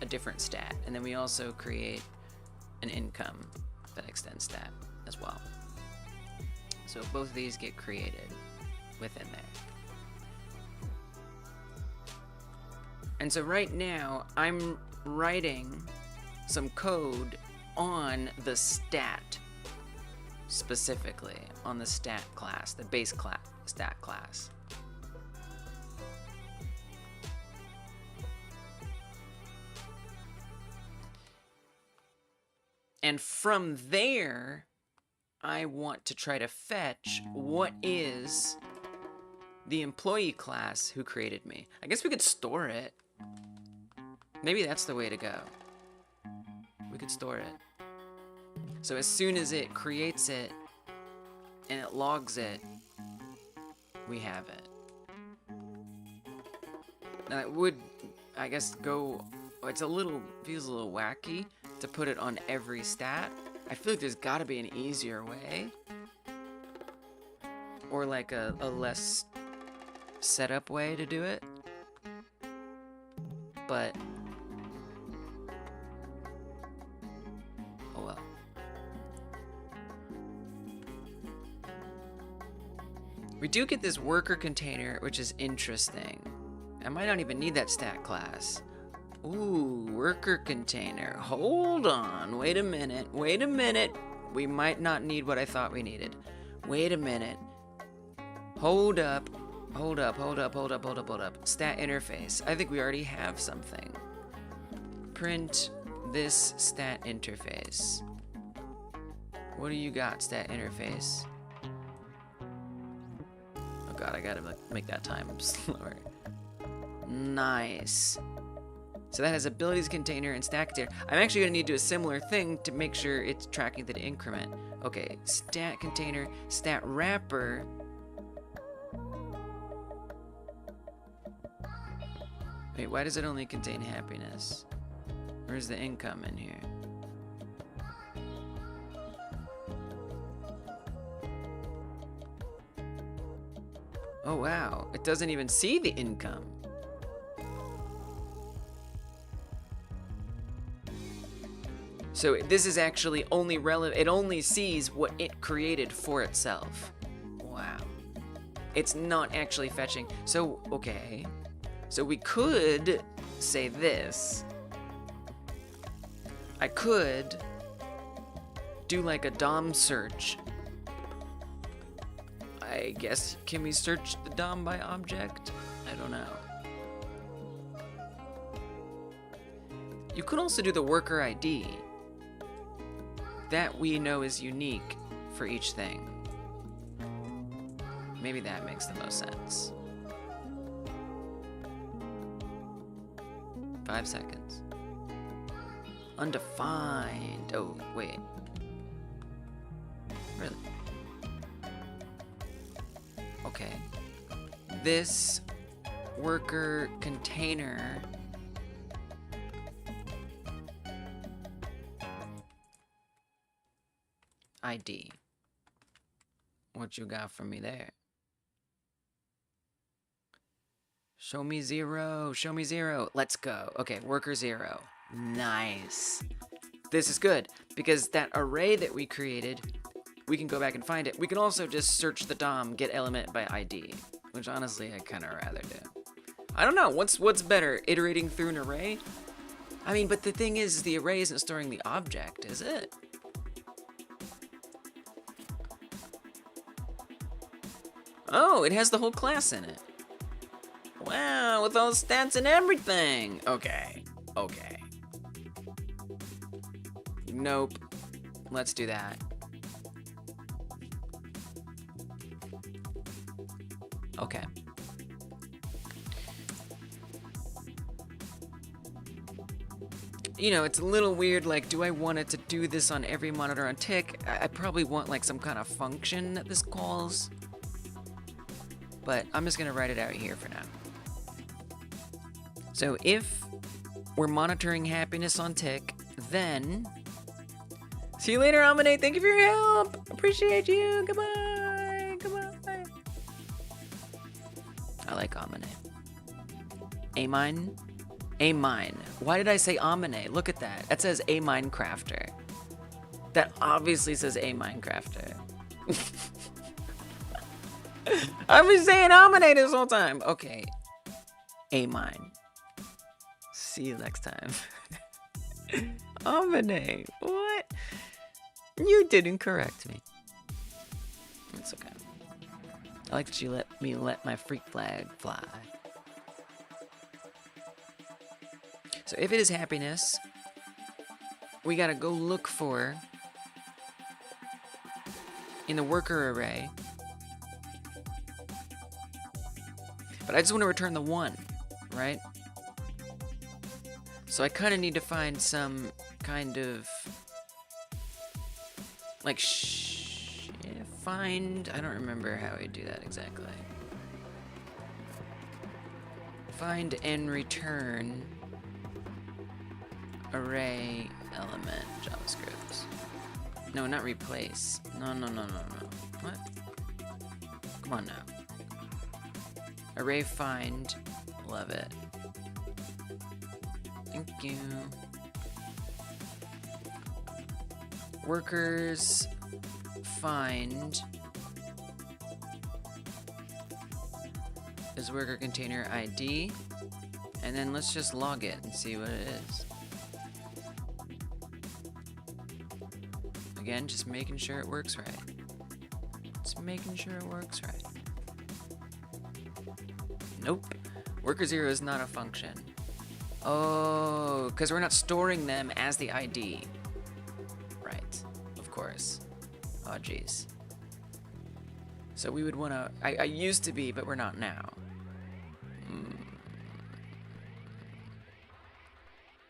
a different stat. And then we also create an income that extends stat as well. So both of these get created within there. And so right now I'm writing some code on the stat, specifically on the stat class, the base class, stat class. And from there, I want to try to fetch what is the employee class who created me. I guess we could store it. Maybe that's the way to go. We could store it. So as soon as it creates it and it logs it, we have it. Now it would, I guess, go, feels a little wacky to put it on every stat. I feel like there's gotta be an easier way. Or like a less setup way to do it. But oh well. We do get this worker container, which is interesting. I might not even need that stat class. Ooh, worker container. Hold on. Wait a minute. Wait a minute. We might not need what I thought we needed. Wait a minute. Hold up. Hold up. Hold up. Hold up. Hold up. Hold up. Stat interface. I think we already have something. Print this stat interface. What do you got, stat interface? Oh god, I gotta make that time slower. Nice. So that has abilities container and stat container. I'm actually going to need to do a similar thing to make sure it's tracking the increment. Okay, stat container, stat wrapper. Wait, why does it only contain happiness? Where's the income in here? Oh wow, it doesn't even see the income. So this is actually only relevant, it only sees what it created for itself. Wow. It's not actually fetching. So, okay. So we could say this. I could do like a DOM search. I guess, can we search the DOM by object? I don't know. You could also do the worker ID. That we know is unique for each thing. Maybe that makes the most sense. 5 seconds. Undefined. Oh, wait. Really? Okay. This worker container ID. What you got for me there? Show me 0. Show me 0. Let's go. Okay, worker 0. Nice. This is good because that array that we created we can go back and find it. We can also just search the DOM, get element by ID, which honestly I kind of rather do. I don't know, what's better, iterating through an array? I mean, but the thing is, the array isn't storing the object, is it? Oh, it has the whole class in it. Wow, with all stats and everything. Okay, okay. Nope. Let's do that. Okay. You know, it's a little weird, like, do I want it to do this on every monitor on tick? I probably want, like, some kind of function that this calls. But I'm just gonna write it out here for now. So if we're monitoring happiness on tick, then... See you later, Amine. Thank you for your help. Appreciate you. Goodbye. Goodbye. I like Amine. Amine? Amine. Why did I say Amine? Look at that. That says A Minecrafter. That obviously says A Minecrafter. I've been saying Amine this whole time. Okay. Amine. See you next time. Amine. What? You didn't correct me. It's okay. I like that you let me let my freak flag fly. So if it is happiness, we gotta go look for, in the worker array, but I just want to return the 1, right? So I kind of need to find some kind of, like, find, I don't remember how we do that exactly. Find and return array element JavaScript. No, not replace. No. What? Come on now. Array find. Love it. Thank you. Workers find is worker container ID. And then let's just log it and see what it is. Again, just making sure it works right. Just making sure it works right. Nope. Worker 0 is not a function. Oh, because we're not storing them as the ID. Right. Of course. Oh, jeez. So we would want to... I used to be, but we're not now.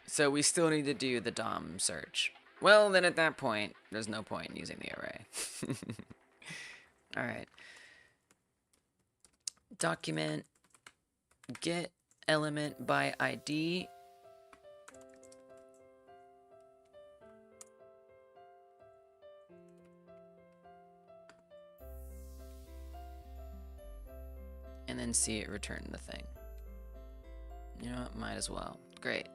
So we still need to do the DOM search. Well, then at that point, there's no point in using the array. Alright. Document get element by ID. And then see it return the thing. You know what? Might as well. Great.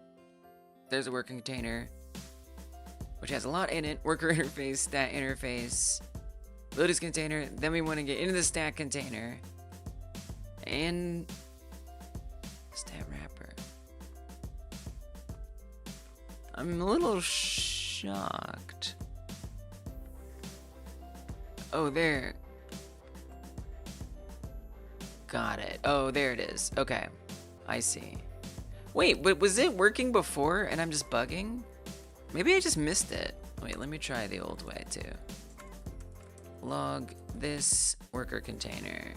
There's a working container, which has a lot in it. Worker interface, stat interface, lotus container. Then we want to get into the stat container and stat wrapper. I'm a little shocked. Oh, there. Got it. Oh, there it is. Okay. I see. Wait, but was it working before and I'm just bugging? Maybe I just missed it. Wait, let me try the old way too. Log this worker container.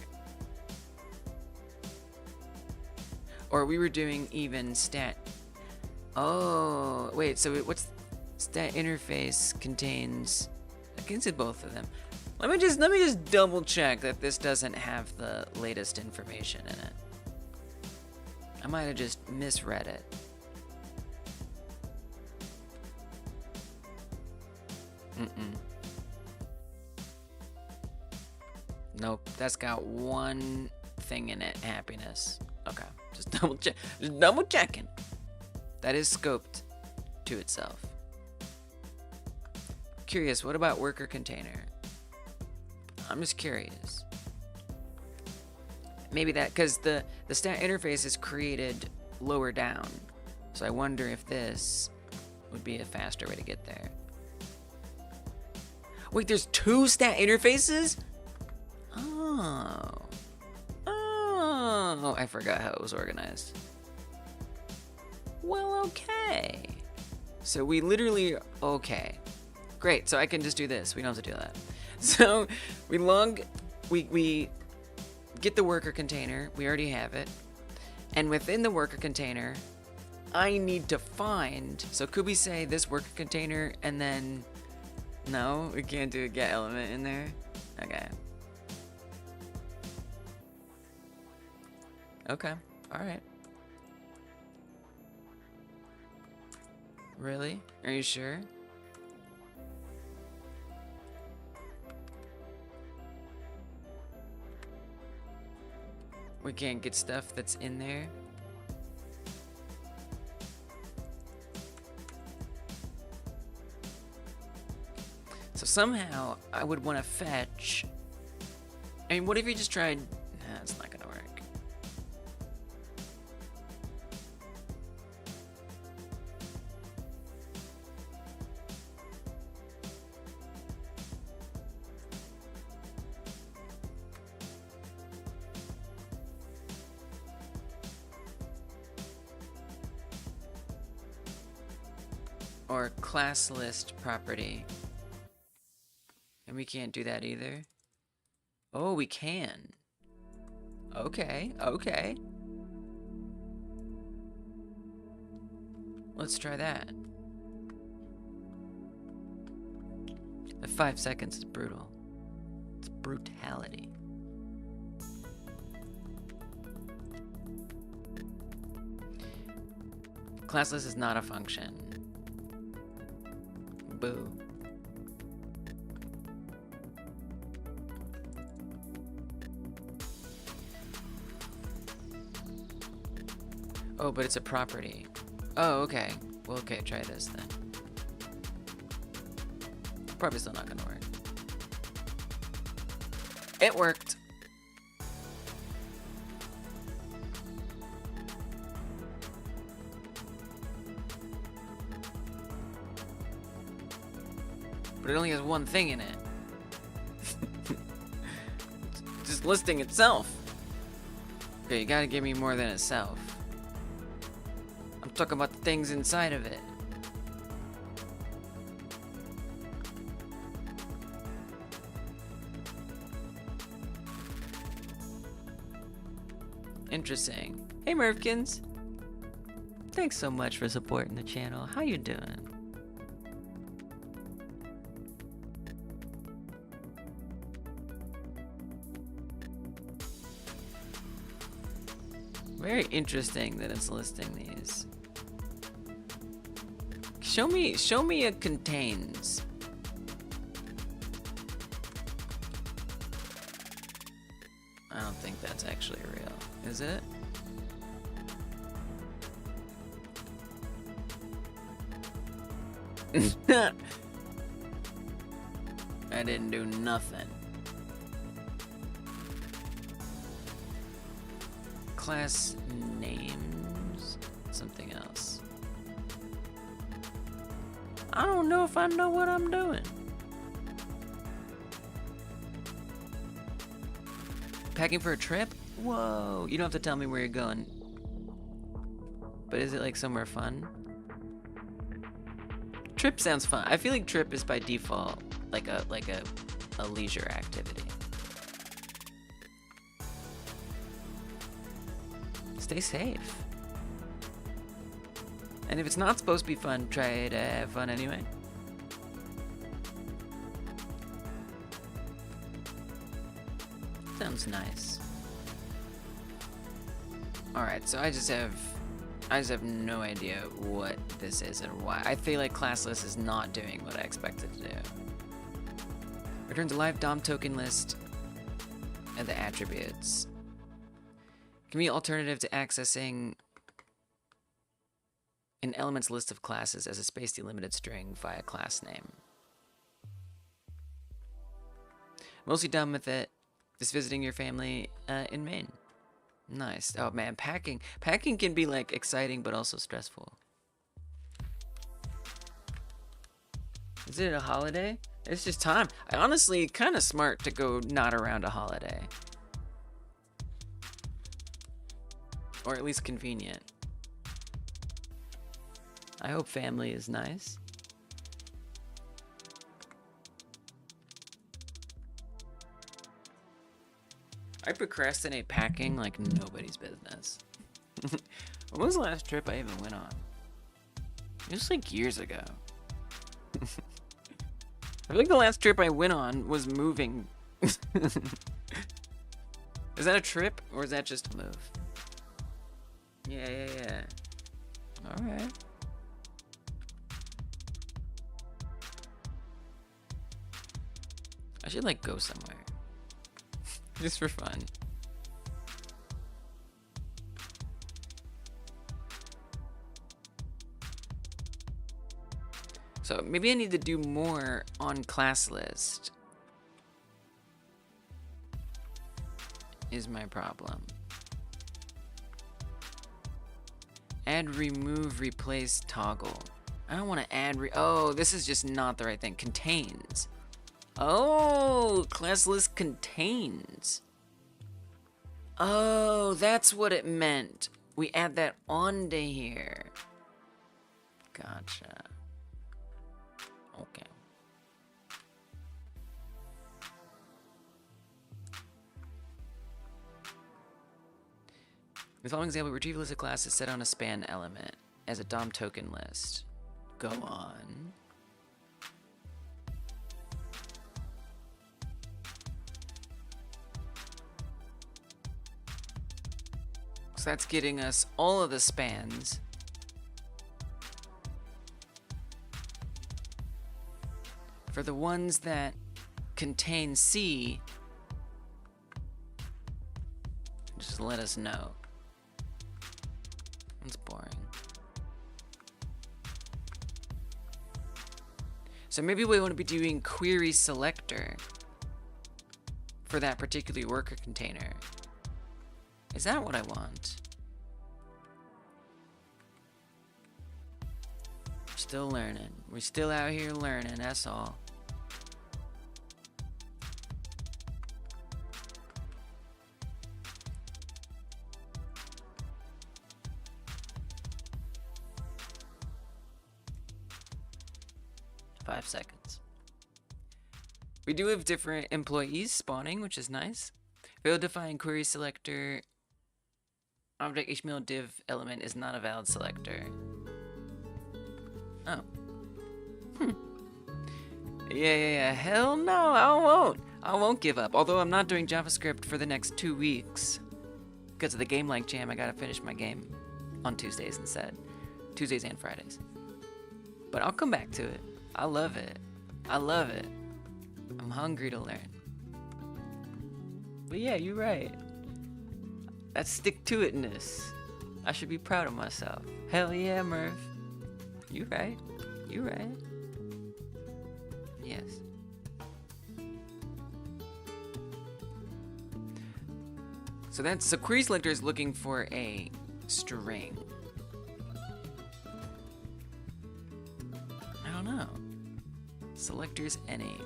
Or we were doing even stat. Oh, wait, so what's stat interface contains, I can see both of them. Let me just double check that this doesn't have the latest information in it. I might have just misread it. Nope, that's got one thing in it, happiness. Okay, just double checking. That is scoped to itself. Curious, what about worker container? I'm just curious. Maybe that, because the stat interface is created lower down. So I wonder if this would be a faster way to get there. Wait, there's 2 stat interfaces? Oh. Oh, I forgot how it was organized. Well, okay. So we literally, okay. Great, so I can just do this. We don't have to do that. So we get the worker container. We already have it. And within the worker container, I need to find, so could we say this worker container and then, no, we can't do a get element in there? Okay. Okay, alright. Really? Are you sure? We can't get stuff that's in there? So somehow I would want to fetch. I mean, what if you just tried? Nah, it's not gonna work. Or class list property. And we can't do that either. Oh, we can. Okay, okay. Let's try that. The 5 seconds is brutal. It's brutality. Class list is not a function. Boo. Oh, but it's a property. Oh, okay. Well, okay, try this then. Probably still not gonna work. It worked. But it only has one thing in it. Just listing itself. Okay, you gotta give me more than itself. I'm talking about the things inside of it. Interesting. Hey Mervkins. Thanks so much for supporting the channel. How you doing? Very interesting that it's listing these. Show me it contains. I don't think that's actually real, is it? I didn't do nothing. Class names, something else. I don't know if I know what I'm doing. Packing for a trip? Whoa, you don't have to tell me where you're going. But is it like somewhere fun? Trip sounds fun. I feel like trip is by default like a leisure activity. Stay safe. And if it's not supposed to be fun, try to have fun anyway. Sounds nice. Alright, so I just have no idea what this is and why. I feel like classless is not doing what I expected to do. Returns a live DOM token list and the attributes. Can be alternative to accessing an element's list of classes as a space delimited string via class name. Mostly done with it. Just visiting your family in Maine. Nice. Oh man, packing can be like exciting but also stressful. Is it a holiday? It's just time. I honestly kind of smart to go not around a holiday. Or at least convenient. I hope family is nice. I procrastinate packing like nobody's business. When was the last trip I even went on? It was like years ago. I feel like the last trip I went on was moving. Is that a trip or is that just a move? Yeah. Alright. I should like go somewhere. Just for fun. So maybe I need to do more on class list. Is my problem. Add, remove, replace, toggle. I don't want to add, oh, this is just not the right thing. Contains. Oh, class list contains. Oh, that's what it meant. We add that onto here. Gotcha. Okay. The following example, retrieval list of class is set on a span element as a DOM token list. Go on. So that's getting us all of the spans. For the ones that contain C, just let us know. It's boring. So maybe we want to be doing query selector for that particular worker container. Is that what I want? Still learning. We're still out here learning, that's all. Five seconds. We do have different employees spawning, which is nice. Failed to define query selector. Object HTML div element is not a valid selector. Oh. Yeah. Hell no, I won't give up. Although I'm not doing JavaScript for the next 2 weeks. Because of the game like jam, I gotta finish my game on Tuesdays instead. Tuesdays and Fridays. But I'll come back to it. I love it. I'm hungry to learn. But yeah, you're right. That's stick-to-itness. I should be proud of myself. Hell yeah, Merv. You right. Yes. So query selector is looking for a string. I don't know. Selectors any.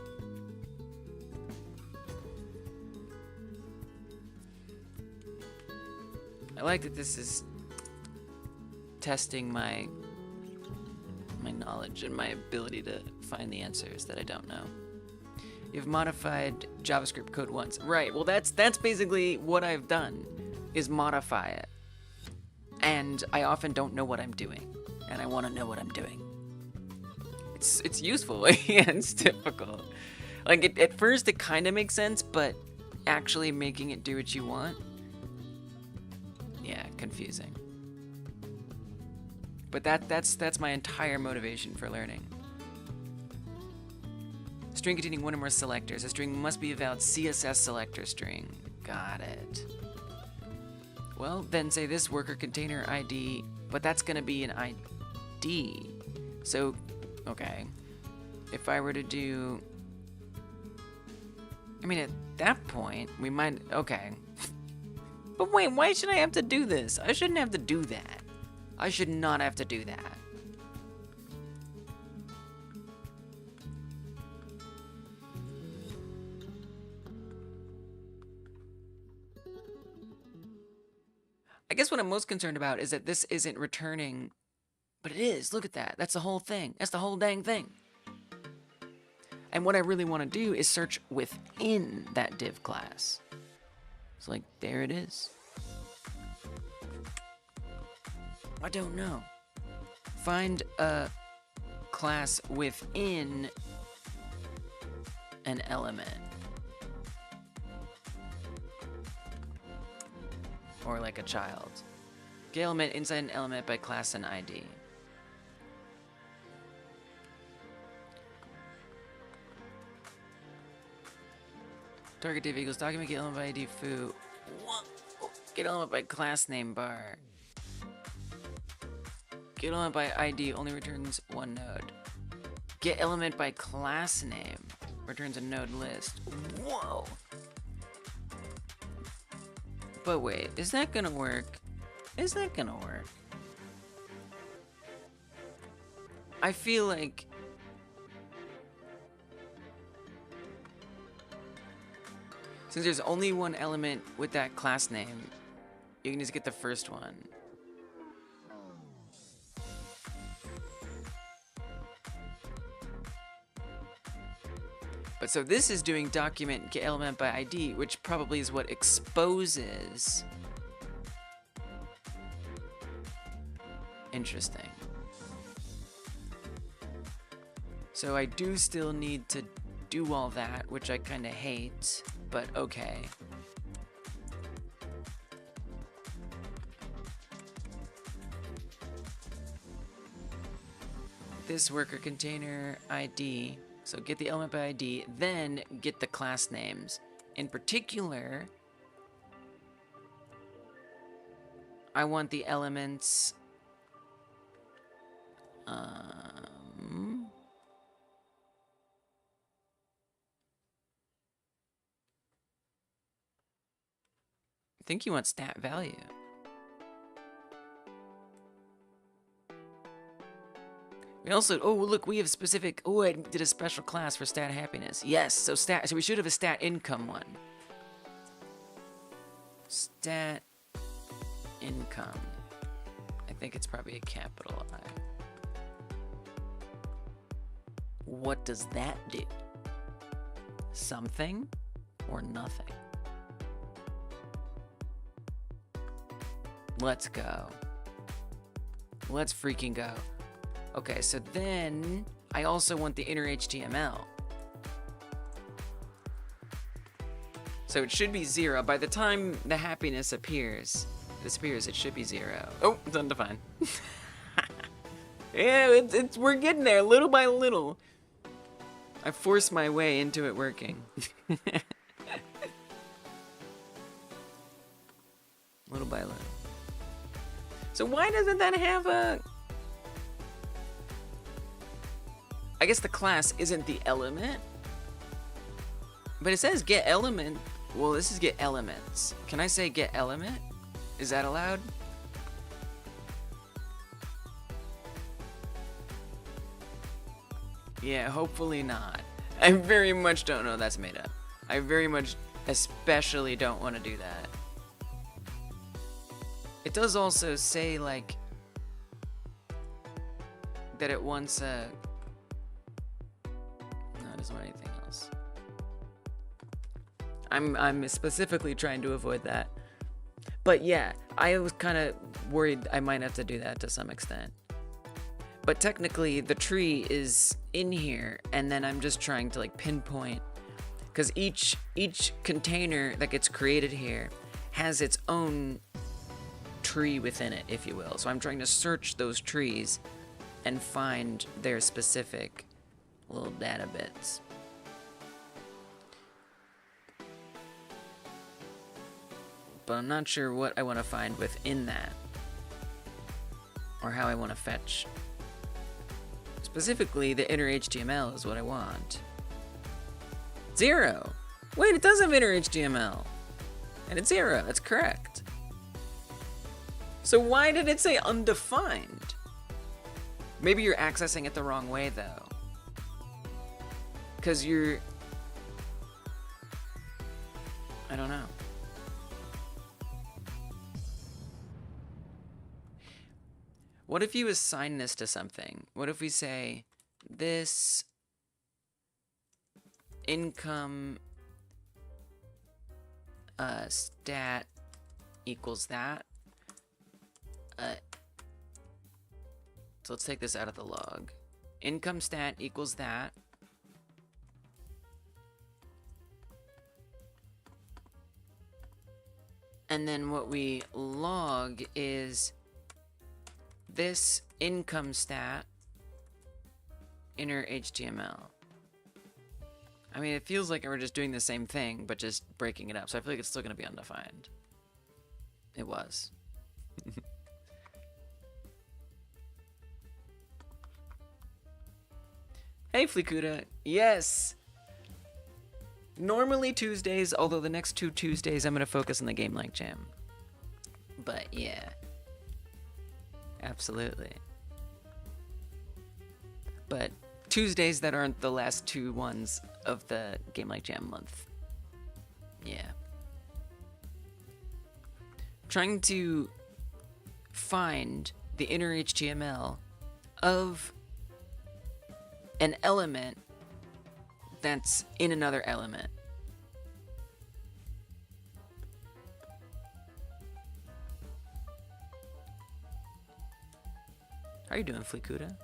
I like that this is testing my knowledge and my ability to find the answers that I don't know. You've modified JavaScript code once. Right, well that's basically what I've done, is modify it. And I often don't know what I'm doing, and I want to know what I'm doing. It's useful, and it's difficult. Like, at first it kind of makes sense, but actually making it do what you want, yeah, confusing. But that's my entire motivation for learning. String containing one or more selectors. A string must be a valid CSS selector string. Got it. Well, then say this worker container ID, but that's gonna be an ID. So, okay. If I were to do I mean, at that point, we might, okay. But wait, why should I have to do this? I shouldn't have to do that. I should not have to do that. I guess what I'm most concerned about is that this isn't returning, but it is. Look at that. That's the whole thing. That's the whole dang thing. And what I really want to do is search within that div class. It's like, there it is. I don't know. Find a class within an element. Or like a child. Get element inside an element by class and ID. Target div equals document get element by ID foo. What? Get element by class name bar. Get element by ID only returns one node. Get element by class name returns a node list. Whoa. But wait, is that gonna work? Is that gonna work? I feel like since there's only one element with that class name, you can just get the first one. But so this is doing document get element by ID, which probably is what exposes. Interesting. So I do still need to do all that, which I kind of hate, but okay. This worker container ID. So get the element by ID, then get the class names. In particular, I want the elements. I think you want stat value. We also, oh look, we have specific, oh, I did a special class for stat happiness. Yes, so we should have a stat income one. Stat income. I think it's probably a capital I. What does that do? Something or nothing? Let's go. Let's freaking go. Okay, so then I also want the inner HTML. So it should be 0. By the time the happiness disappears, it should be 0. Oh, it's undefined. Yeah, we're getting there little by little. I forced my way into it working. Little by little. So why doesn't that have a... I guess the class isn't the element, but it says get element. Well, this is get elements. Can I say get element? Is that allowed? Yeah, hopefully not. I very much don't know that's made up. I very much especially don't want to do that. It does also say like that it wants a... doesn't want anything else. I'm specifically trying to avoid that. But yeah, I was kind of worried I might have to do that to some extent. But technically the tree is in here, and then I'm just trying to like pinpoint, because each container that gets created here has its own tree within it, if you will. So I'm trying to search those trees and find their specific little data bits. But I'm not sure what I want to find within that, or how I want to fetch. Specifically, the inner HTML is what I want. 0! Wait, it does have inner HTML. And it's 0, that's correct. So why did it say undefined? Maybe you're accessing it the wrong way though. Because I don't know. What if you assign this to something? What if we say this income stat equals that? So let's take this out of the log. Income stat equals that. And then what we log is this income stat inner HTML. I mean, it feels like we're just doing the same thing, but just breaking it up. So I feel like it's still going to be undefined. It was. Hey, Flikuda. Yes. Normally Tuesdays, although the next 2 Tuesdays I'm going to focus on the Game Like Jam. But yeah. Absolutely. But Tuesdays that aren't the last 2 ones of the Game Like Jam month. Yeah. Trying to find the inner HTML of an element that's in another element. How are you doing, Flikuda?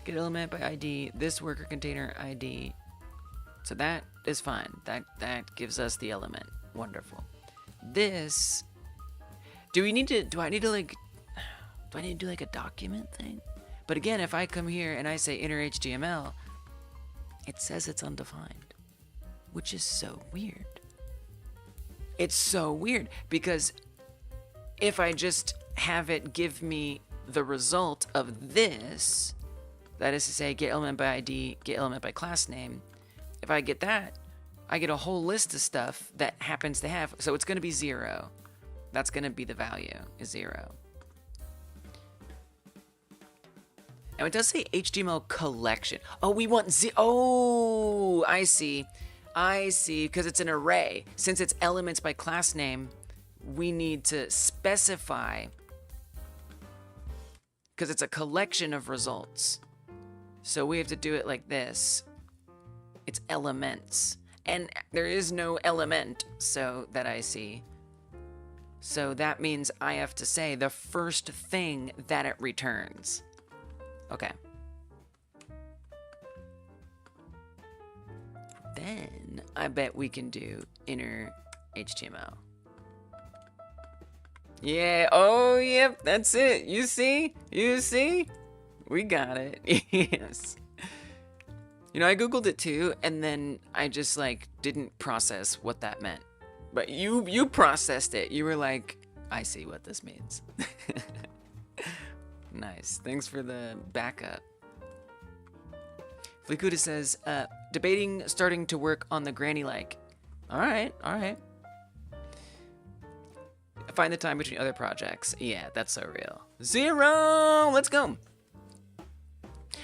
Get element by ID, this worker container ID. So that is fine. That gives us the element. Wonderful. This, do I need to do like a document thing? But again, if I come here and I say inner HTML, it says it's undefined, which is so weird. It's so weird because if I just have it give me the result of this, that is to say get element by ID, get element by class name, if I get that, I get a whole list of stuff that happens to have, so it's going to be 0. That's going to be the value, is 0. Now it does say HTML collection. Oh, we want oh, I see, because it's an array. Since it's elements by class name, we need to specify, because it's a collection of results. So we have to do it like this. It's elements. And there is no element, so that I see. So that means I have to say the first thing that it returns. Okay. Then I bet we can do inner HTML. Yeah, oh, yep, that's it. You see? You see? We got it. Yes. You know, I Googled it too, and then I just, like, didn't process what that meant. But you processed it. You were like, I see what this means. Nice. Thanks for the backup. Flikuda says, debating starting to work on the granny like. All right. Find the time between other projects. Yeah, that's so real. 0! Let's go.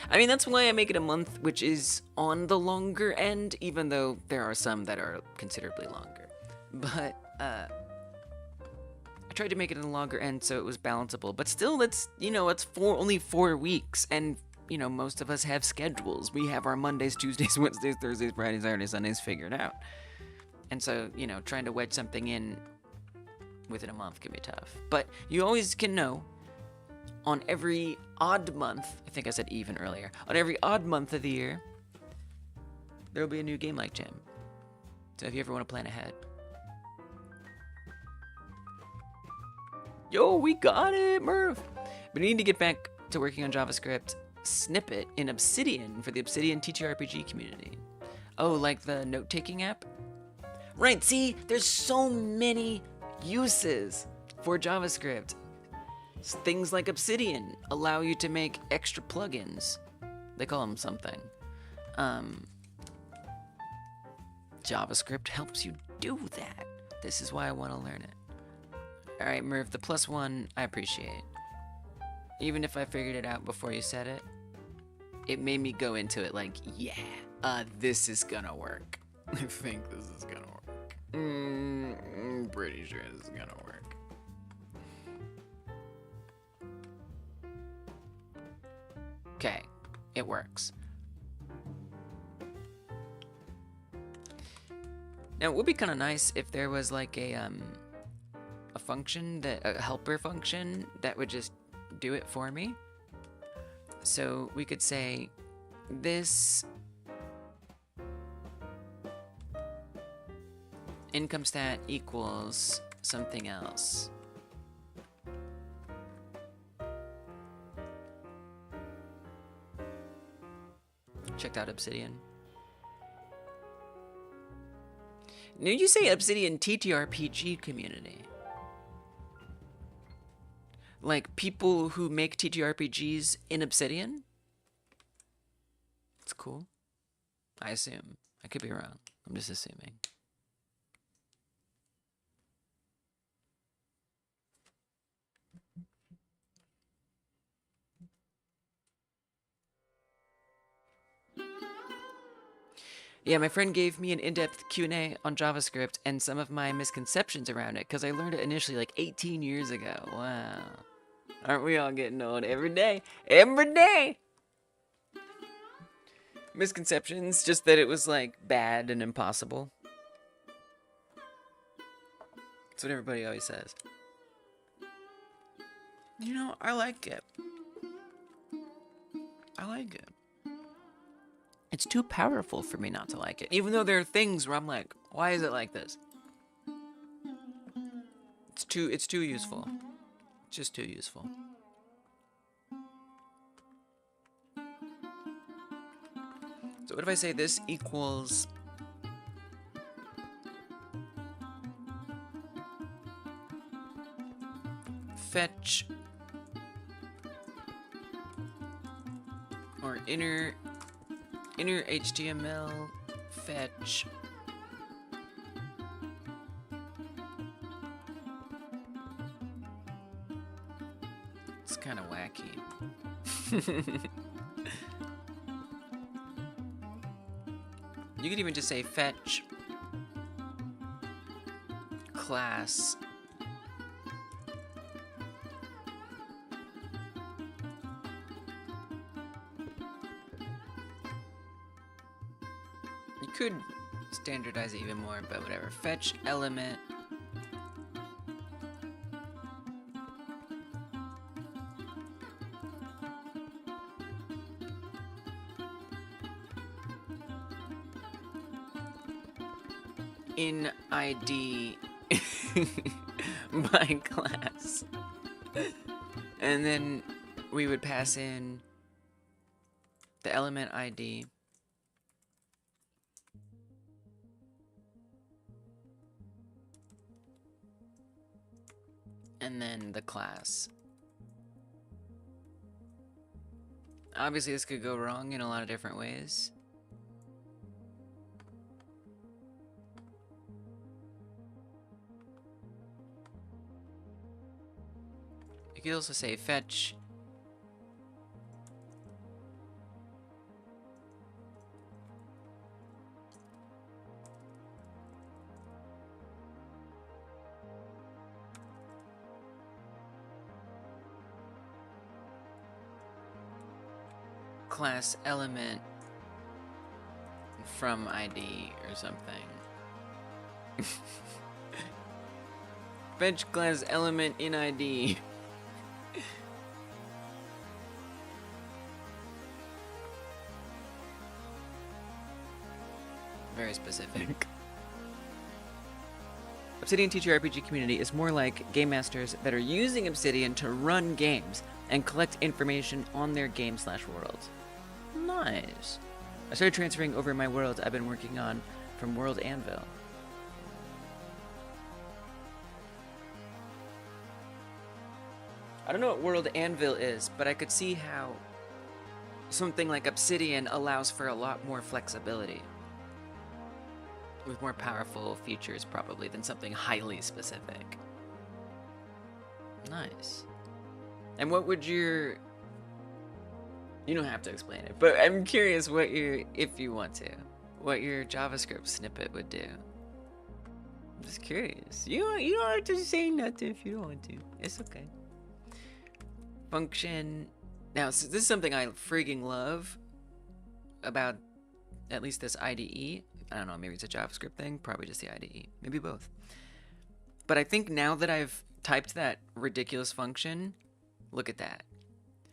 I mean, that's why I make it a month, which is on the longer end, even though there are some that are considerably longer. But, I tried to make it on the longer end so it was balanceable. But still, it's only 4 weeks, and, most of us have schedules. We have our Mondays, Tuesdays, Wednesdays, Thursdays, Fridays, Saturdays, Sundays figured out. And so, trying to wedge something in within a month can be tough. But you always can know on every odd month, I think I said even earlier, on every odd month of the year, there will be a new Game Like Jam. So if you ever want to plan ahead. Yo, we got it, Murph! But we need to get back to working on JavaScript snippet in Obsidian for the Obsidian TTRPG community. Oh, like the note-taking app? Right, see, there's so many uses for JavaScript. Things like Obsidian allow you to make extra plugins. They call them something. JavaScript helps you do that. This is why I want to learn it. Alright, Merv, the +1 I appreciate. Even if I figured it out before you said it, it made me go into it like, yeah, this is gonna work. I think this is gonna work. I'm pretty sure this is gonna work. Okay, it works. Now, it would be kind of nice if there was like a function, a helper function that would just do it for me. So we could say this income stat equals something else. Checked out Obsidian. Now you say Obsidian TTRPG community. Like people who make TTRPGs in Obsidian? It's cool. I assume. I could be wrong. I'm just assuming. Yeah, my friend gave me an in-depth Q&A on JavaScript and some of my misconceptions around it, because I learned it initially like 18 years ago. Wow. Aren't we all getting old every day? Every day! Misconceptions, just that it was like bad and impossible. That's what everybody always says. You know, I like it. I like it. It's too powerful for me not to like it. Even though there are things where I'm like, why is it like this? It's too useful. It's just too useful. So what if I say this equals fetch or inner HTML fetch it's kind of wacky. You could even just say fetch class you could standardize it even more, but whatever. Fetch element in ID by class. And then we would pass in the element ID and then the class. Obviously this could go wrong in a lot of different ways. You could also say fetch class element from ID or something. Fetch class element in ID. Very specific. Obsidian TTRPG community is more like game masters that are using Obsidian to run games and collect information on their game/worlds. Nice. I started transferring over my world I've been working on from World Anvil. I don't know what World Anvil is, but I could see how something like Obsidian allows for a lot more flexibility. with more powerful features probably than something highly specific. Nice. And what would your... You don't have to explain it, but I'm curious what your, if you want to, what your JavaScript snippet would do. I'm just curious. You don't have to say nothing if you don't want to. It's okay. Function. Now, so this is something I freaking love about at least this IDE. I don't know, maybe it's a JavaScript thing, probably just the IDE, maybe both. But I think now that I've typed that ridiculous function, look at that.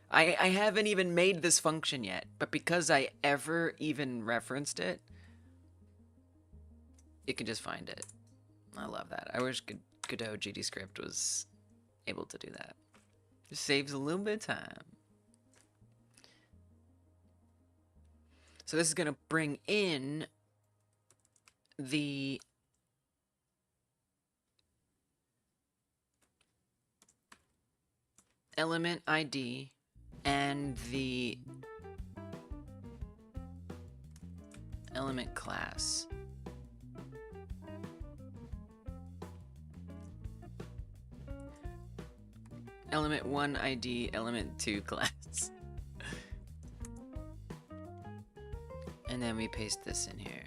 I haven't even made this function yet, but because I ever even referenced it, it can just find it. I love that. I wish Godot GDScript was able to do that. Just saves a little bit of time. So this is going to bring in the element ID and the element class. Element 1 ID, element 2 class. And then we paste this in here.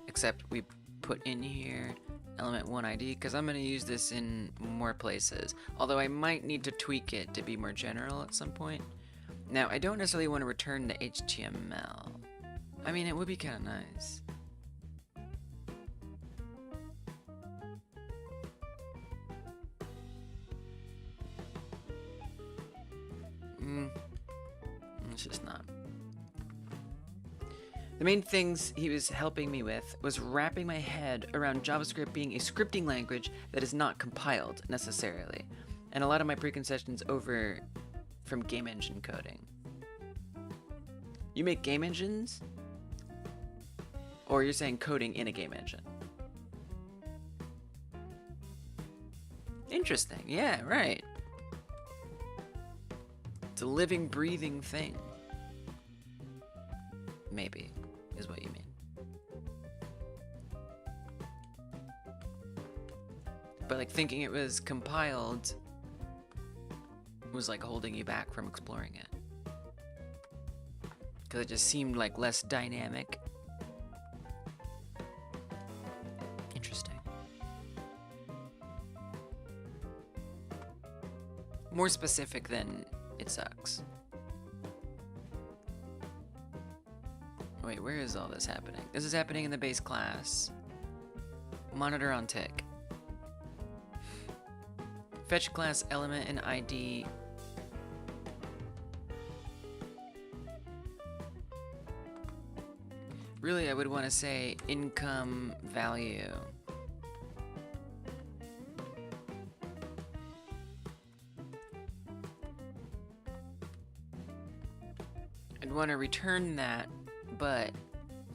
Except we put in here element 1 ID because I'm going to use this in more places. Although I might need to tweak it to be more general at some point. Now, I don't necessarily want to return the HTML. I mean, it would be kind of nice. It's just not. The main things he was helping me with was wrapping my head around JavaScript being a scripting language that is not compiled necessarily, and a lot of my preconceptions over from game engine coding. You make game engines? Or you're saying coding in a game engine? Interesting, yeah, right. It's a living, breathing thing. Maybe, is what you mean. But like thinking it was compiled was like holding you back from exploring it. Because it just seemed like less dynamic. Interesting. More specific than it sucks. Wait, where is all this happening? This is happening in the base class. Monitor on tick. Fetch class element and ID. Really, I would want to say income value. I'd want to return that, but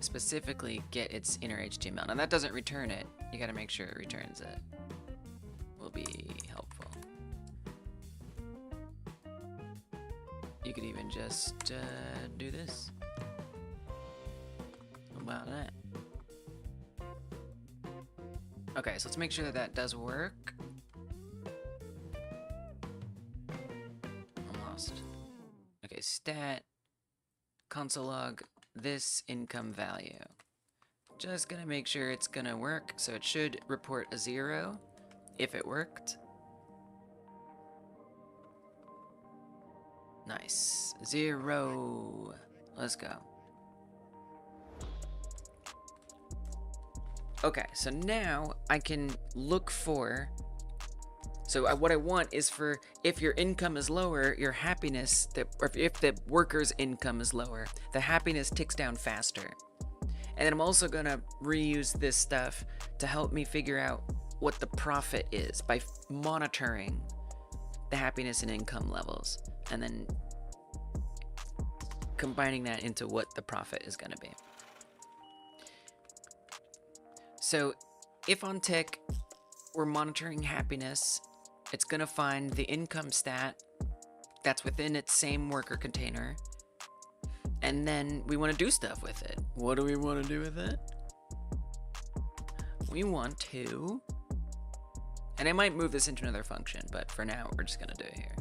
specifically get its inner HTML. Now that doesn't return it. You gotta make sure it returns it. Will be helpful. You could even just do this. How about that? Okay, so let's make sure that that does work. I'm lost. Okay, stat, console log, this income value. Just gonna make sure it's gonna work, so it should report a 0 if it worked. Nice. 0. Let's go. Okay, so now I can look for... So what I want is for, if your income is lower, your happiness, or if the worker's income is lower, the happiness ticks down faster. And then I'm also gonna reuse this stuff to help me figure out what the profit is by monitoring the happiness and income levels, and then combining that into what the profit is gonna be. So if on tick, we're monitoring happiness, it's gonna find the income stat that's within its same worker container, and then we want to do stuff with it. What do we want to do with it? we want to, and I might move this into another function, but for now, we're just gonna do it here.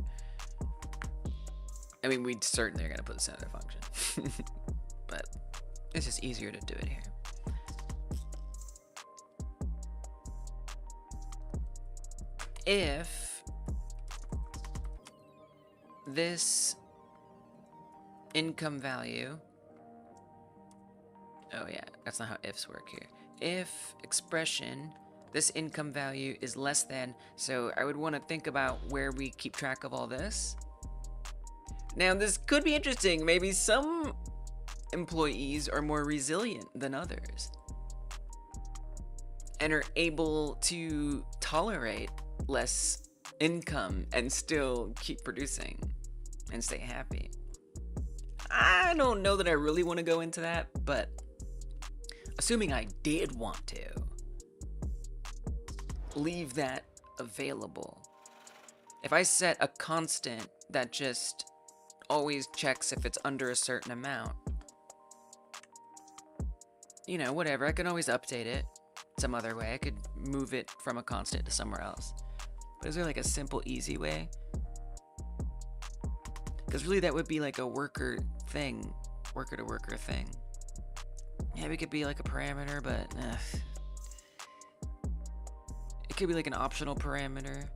I mean, we certainly are gonna put this in another function, but it's just easier to do it here. If this income value, oh yeah, that's not how ifs work here. If expression, this income value is less than, so I would want to think about where we keep track of all this. Now this could be interesting. Maybe some employees are more resilient than others and are able to tolerate less income and still keep producing and stay happy. I don't know that I really want to go into that, but assuming I did want to, leave that available. If I set a constant that just always checks if it's under a certain amount, you know, whatever, I can always update it some other way. I could move it from a constant to somewhere else. But is there like a simple, easy way? Because really that would be like a worker thing, worker to worker thing. Yeah, it could be like a parameter, but it could be like an optional parameter.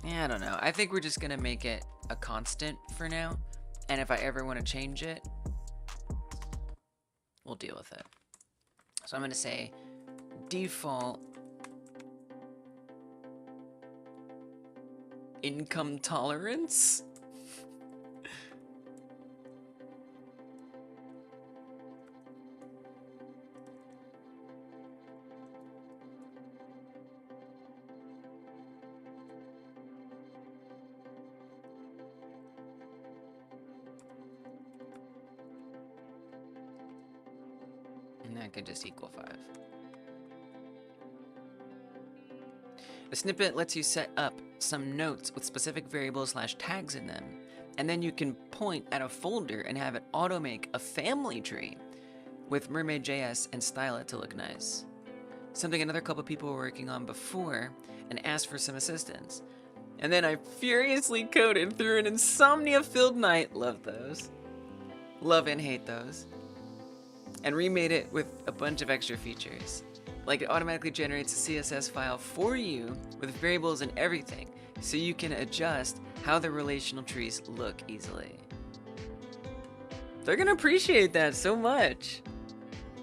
Yeah, I don't know. I think we're just gonna make it a constant for now. And if I ever want to change it, we'll deal with it. So I'm gonna say default income tolerance. And that could just equal 5. The snippet lets you set up some notes with specific variables / tags in them, and then you can point at a folder and have it auto-make a family tree with Mermaid.js and style it to look nice. Something another couple people were working on before and asked for some assistance. And then I furiously coded through an insomnia-filled night, love those, love and hate those, and remade it with a bunch of extra features. Like it automatically generates a CSS file for you with variables and everything, so you can adjust how the relational trees look easily. They're gonna appreciate that so much.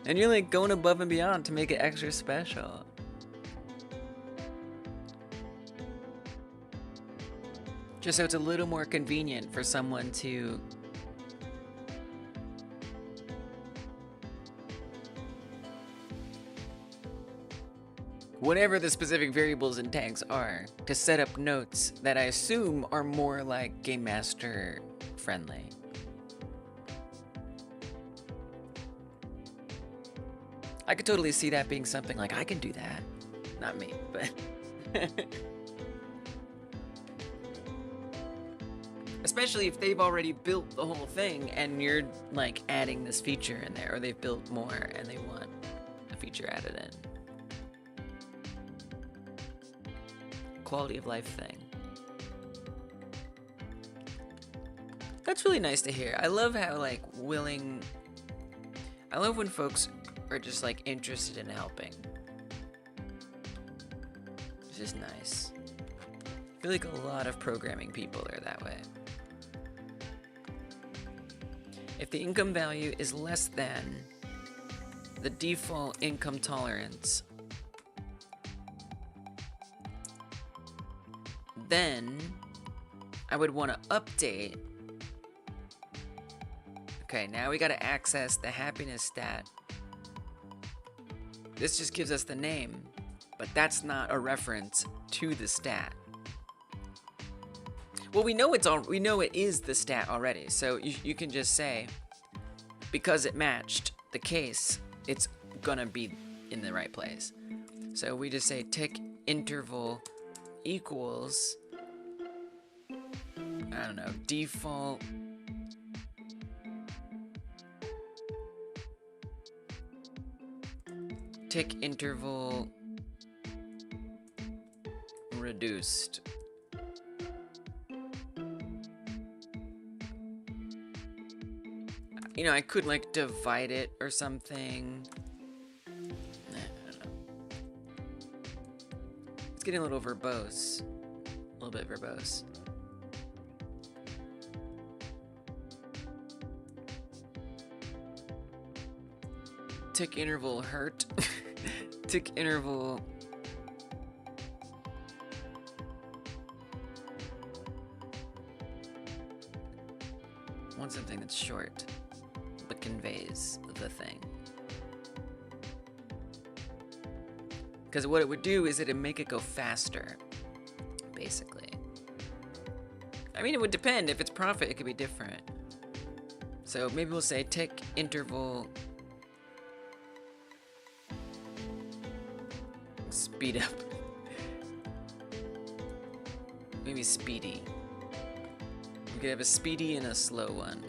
And you're like going above and beyond to make it extra special. Just so it's a little more convenient for someone to whatever the specific variables and tags are, to set up notes that I assume are more like Game Master friendly. I could totally see that being something like, I can do that. Not me, but especially if they've already built the whole thing and you're like adding this feature in there, or they've built more and they want a feature added in. Quality of life thing. That's really nice to hear. I love how like I love when folks are just like interested in helping. It's just nice. I feel like a lot of programming people are that way. If the income value is less than the default income tolerance, then I would want to update. Okay, now we got to access the happiness stat. This just gives us the name, but that's not a reference to the stat. Well, we know it is the stat already, so you can just say, because it matched the case, it's gonna be in the right place. So we just say tick interval equals, I don't know, default tick interval reduced. You know, I could like divide it or something. I don't know. It's getting a little verbose. A little bit verbose. Tick interval hurt. Tick interval. I want something that's short but conveys the thing. Because what it would do is it'd make it go faster, basically. I mean, it would depend. If it's profit, it could be different. So maybe we'll say tick interval speed up. Maybe speedy. We could have a speedy and a slow one.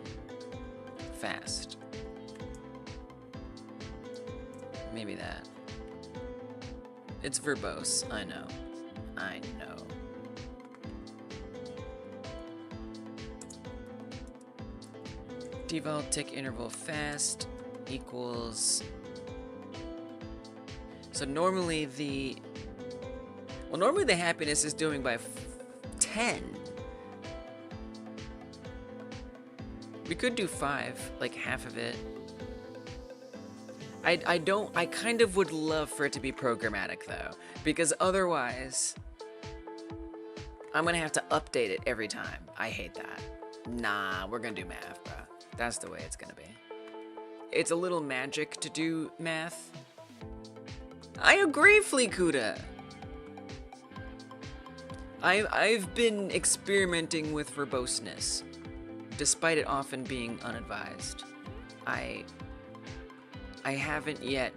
Fast. Maybe that. It's verbose, I know. I know. Deval tick interval fast equals. So normally the happiness is doing by 10. We could do 5, like half of it. I kind of would love for it to be programmatic though, because otherwise I'm gonna have to update it every time. I hate that. Nah, we're gonna do math, bro. That's the way it's gonna be. It's a little magic to do math. I agree, Fleekuda. I've been experimenting with verboseness, despite it often being unadvised. I haven't yet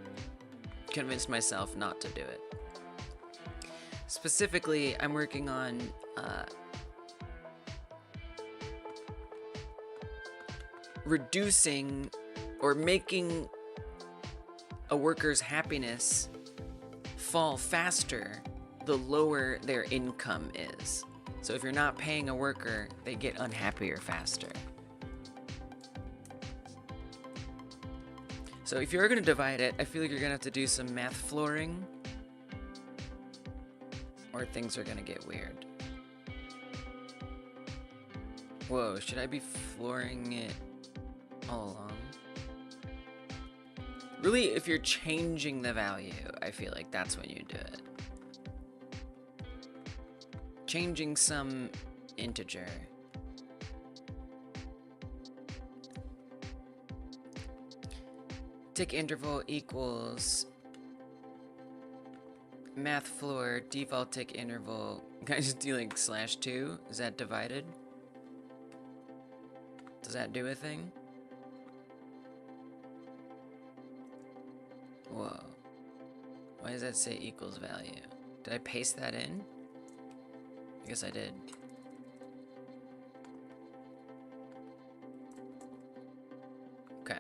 convinced myself not to do it. Specifically, I'm working on reducing or making a worker's happiness fall faster the lower their income is. So if you're not paying a worker, they get unhappier faster. So if you're gonna divide it, I feel like you're gonna have to do some math flooring, or things are gonna get weird. Whoa, should I be flooring it all along? Really, if you're changing the value, I feel like that's when you do it. Changing some integer. Tick interval equals math floor default tick interval. Can I just do like /2? Is that divided? Does that do a thing? Whoa. Why does that say equals value? Did I paste that in? I guess I did. Okay.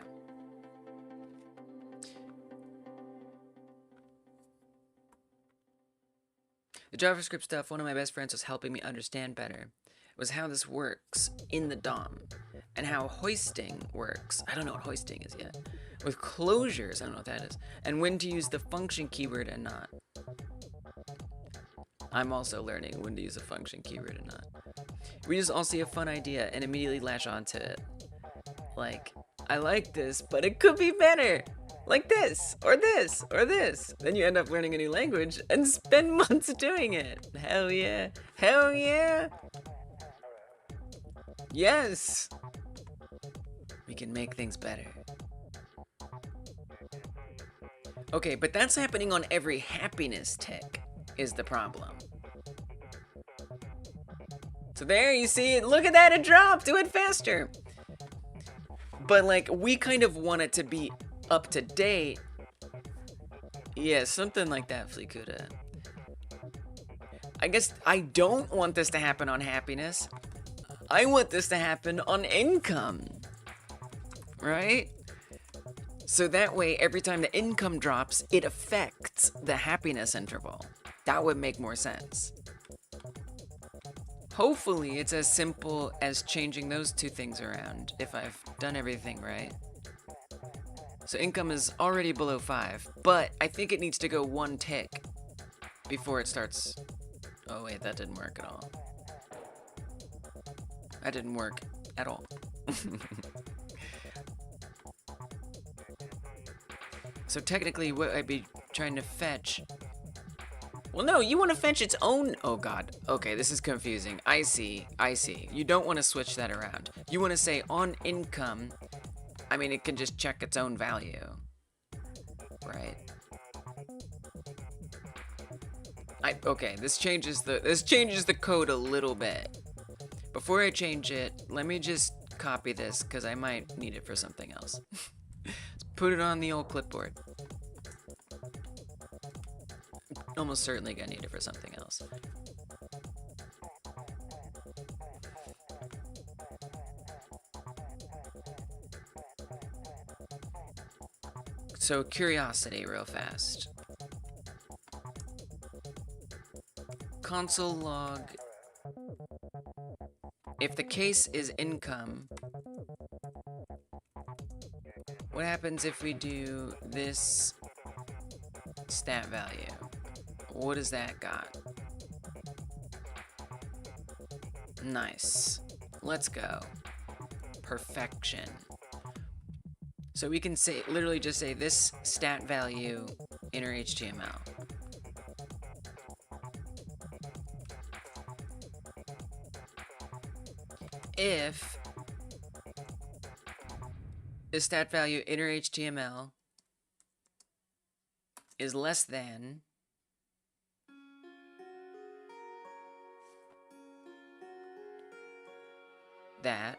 The JavaScript stuff, one of my best friends was helping me understand better, was how this works in the DOM, and how hoisting works. I don't know what hoisting is yet. With closures, I don't know what that is. And when to use the function keyword and not. I'm also learning when to use a function keyword and not. We just all see a fun idea and immediately latch onto it. Like, I like this, but it could be better. Like this, or this, or this. Then you end up learning a new language and spend months doing it. Hell yeah. Hell yeah. Yes. We can make things better. Okay, but that's happening on every happiness tick, is the problem. So there, you see it. Look at that, it dropped. Do it faster. But like, we kind of want it to be up to date. Yeah, something like that, Fleekuda. I guess I don't want this to happen on happiness. I want this to happen on income. Right? So that way, every time the income drops, it affects the happiness interval. That would make more sense. Hopefully, it's as simple as changing those two things around, if I've done everything right. So income is already below 5, but I think it needs to go 1 tick before it starts... Oh wait, that didn't work at all. That didn't work at all. So technically, what I'd be trying to fetch... Well, no, you want to fetch its own... Oh, God. Okay, this is confusing. I see. You don't want to switch that around. You want to say on income... I mean, it can just check its own value. Right? Okay, this changes the code a little bit. Before I change it, let me just copy this, because I might need it for something else. Let's put it on the old clipboard. Almost certainly gonna need it for something else. So, curiosity real fast. Console log. If the case is income, what happens if we do this stat value? What does that got? Nice. Let's go. Perfection. So we can say, literally just say this stat value inner HTML. If the stat value inner HTML is less than that,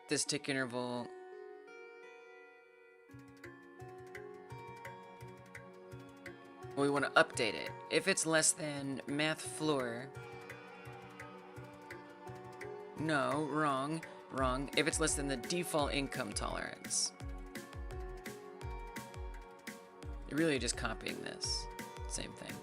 this tick interval we want to update it. If it's less than math floor, no, wrong. If it's less than the default income tolerance. You're really just copying this. Same thing.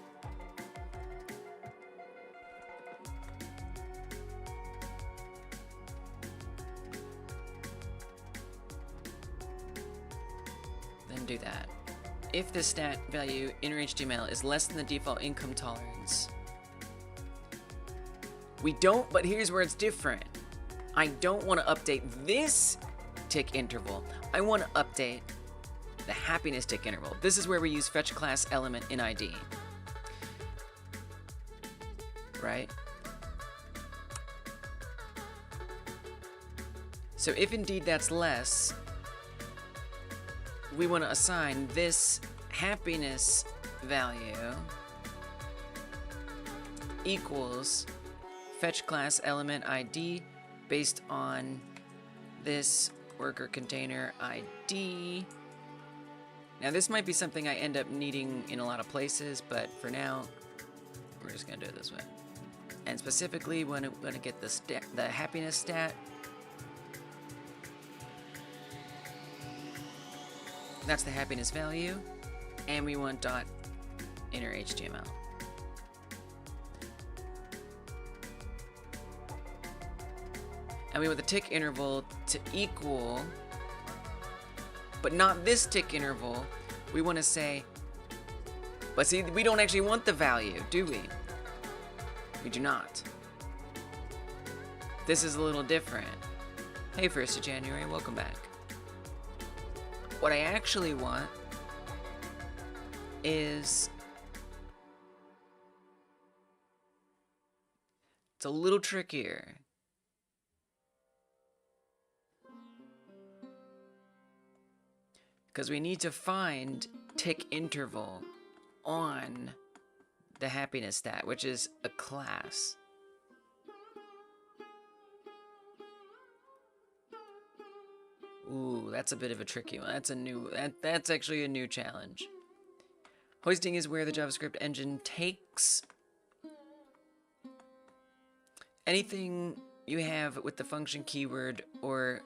Then do that. If the stat value inner HTML is less than the default income tolerance, we don't, but here's where it's different. I don't want to update this tick interval. I want to update the happiness tick interval. This is where we use fetch class element in ID. Right? So if indeed that's less, we want to assign this happiness value equals fetch class element ID based on this worker container ID. Now this might be something I end up needing in a lot of places, but for now, we're just gonna do it this way. And specifically, we're gonna get the happiness stat. That's the happiness value, and we want dot inner HTML. And we want the tick interval to equal, but not this tick interval. We want to say, but see, we don't actually want the value, do we? We do not. This is a little different. Hey, 1st of January, welcome back. What I actually want is, it's a little trickier. Because we need to find tick interval on the happiness stat, which is a class. Ooh, that's a bit of a tricky one. That's actually a new challenge. Hoisting is where the JavaScript engine takes anything you have with the function keyword or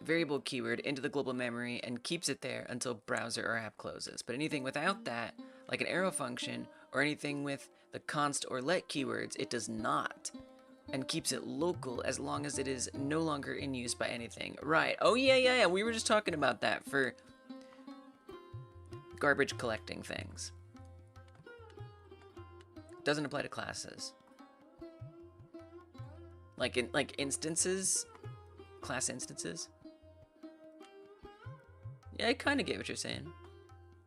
variable keyword into the global memory and keeps it there until browser or app closes. But anything without that, like an arrow function or anything with the const or let keywords, it does not, and keeps it local as long as it is no longer in use by anything. Right. Oh, yeah. We were just talking about that for garbage collecting things. Doesn't apply to classes. Like instances, class instances. Yeah, I kind of get what you're saying.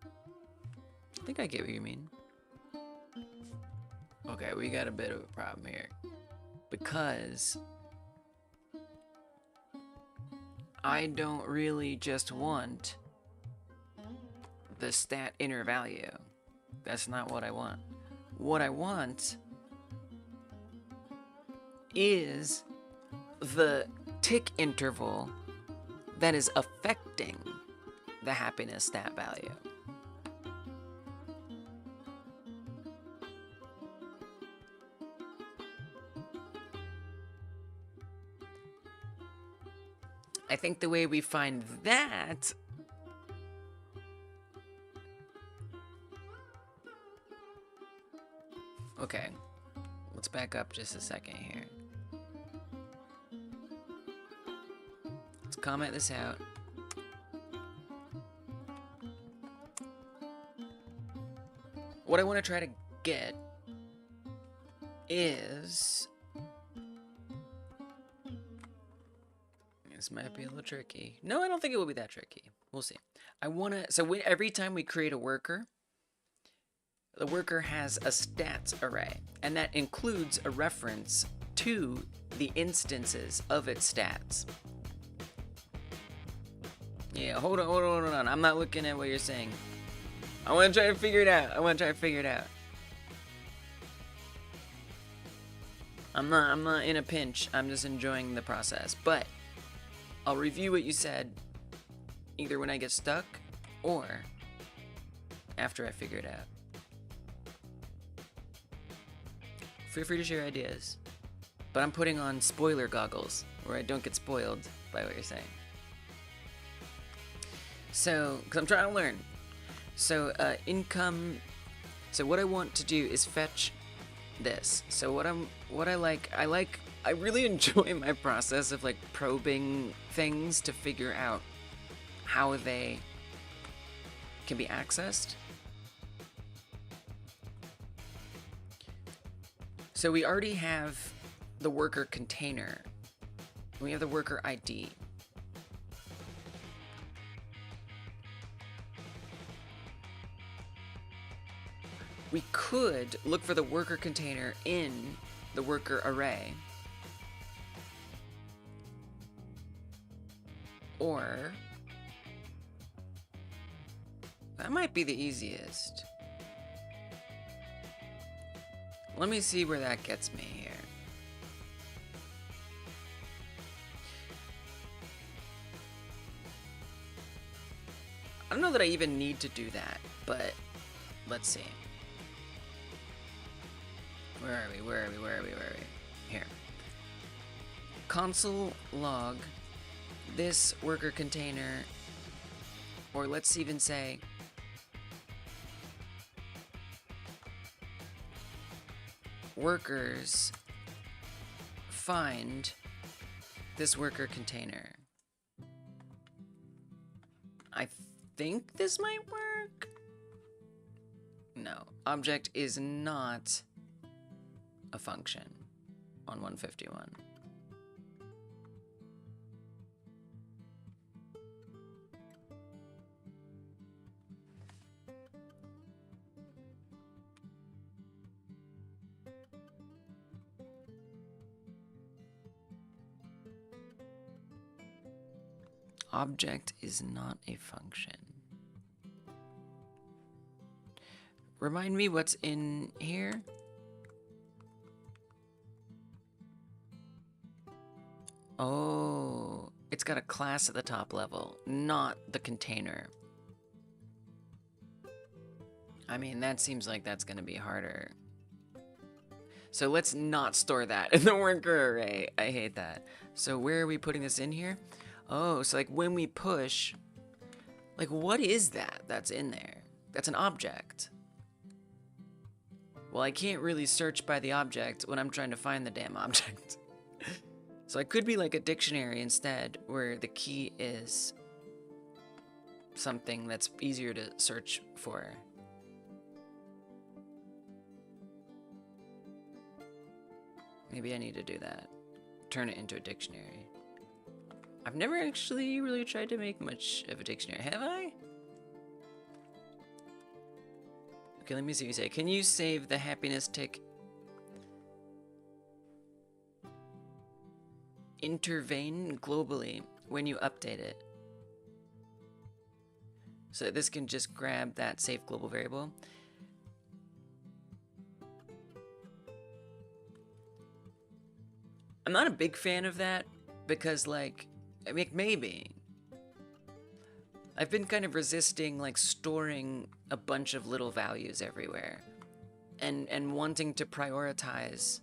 I think I get what you mean. Okay, we got a bit of a problem here. Because I don't really just want the stat inner value. That's not what I want. What I want is the tick interval that is affecting the happiness stat value. I think the way we find that okay, let's back up just a second here. Let's comment this out. What I want to try to get is... This might be a little tricky. No, I don't think it will be that tricky. We'll see. I want to... So every time we create a worker, the worker has a stats array, and that includes a reference to the instances of its stats. Yeah, hold on. I'm not looking at what you're saying. I want to try to figure it out. I'm not in a pinch. I'm just enjoying the process. But I'll review what you said either when I get stuck or after I figure it out. Feel free to share ideas. But I'm putting on spoiler goggles where I don't get spoiled by what you're saying. So, because I'm trying to learn. So, so what I want to do is fetch this. So I really enjoy my process of like probing things to figure out how they can be accessed. So we already have the worker container. We have the worker ID. We could look for the worker container in the worker array. Or that might be the easiest. Let me see where that gets me here. I don't know that I even need to do that, but let's see. Where are we? Here. Console log this worker container, or let's even say workers find this worker container. I think this might work. No, object is not a function on 151. Object is not a function. Remind me what's in here? Oh, it's got a class at the top level, not the container. I mean, that seems like that's gonna be harder. So let's not store that in the worker array. I hate that. So where are we putting this in here? Oh, so like when we push, like what is that that's in there? That's an object. Well, I can't really search by the object when I'm trying to find the damn object. So I could be like a dictionary instead, where the key is something that's easier to search for. Maybe I need to do that. Turn it into a dictionary. I've never actually really tried to make much of a dictionary, have I? Okay, let me see what you say. Can you save the happiness tick? Intervene globally when you update it. So this can just grab that save global variable. I'm not a big fan of that because, like, I mean, maybe. I've been kind of resisting, like, storing a bunch of little values everywhere and wanting to prioritize.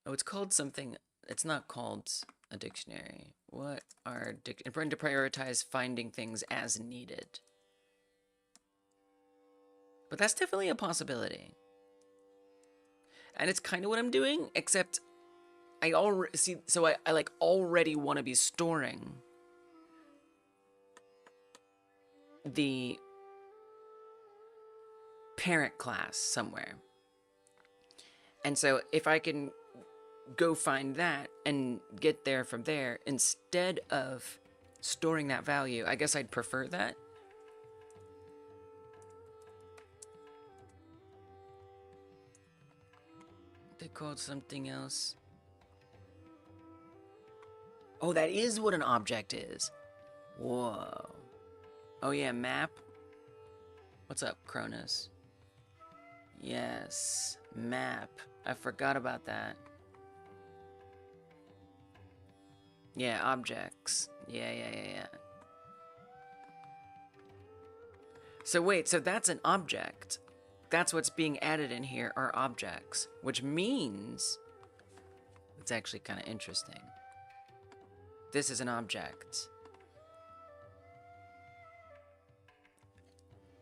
Oh, it's called something. It's not called a dictionary. What are important to prioritize finding things as needed? But that's definitely a possibility. And it's kind of what I'm doing, except I already see. So I like already want to be storing the parent class somewhere. And so if I can go find that and get there from there instead of storing that value, I guess I'd prefer that. They called something else. Oh, that is what an object is. Whoa. Oh yeah, map. What's up, Cronus? Yes, map. I forgot about that. Yeah, objects. Yeah. So wait, so that's an object. That's what's being added in here are objects, which means it's actually kind of interesting. This is an object.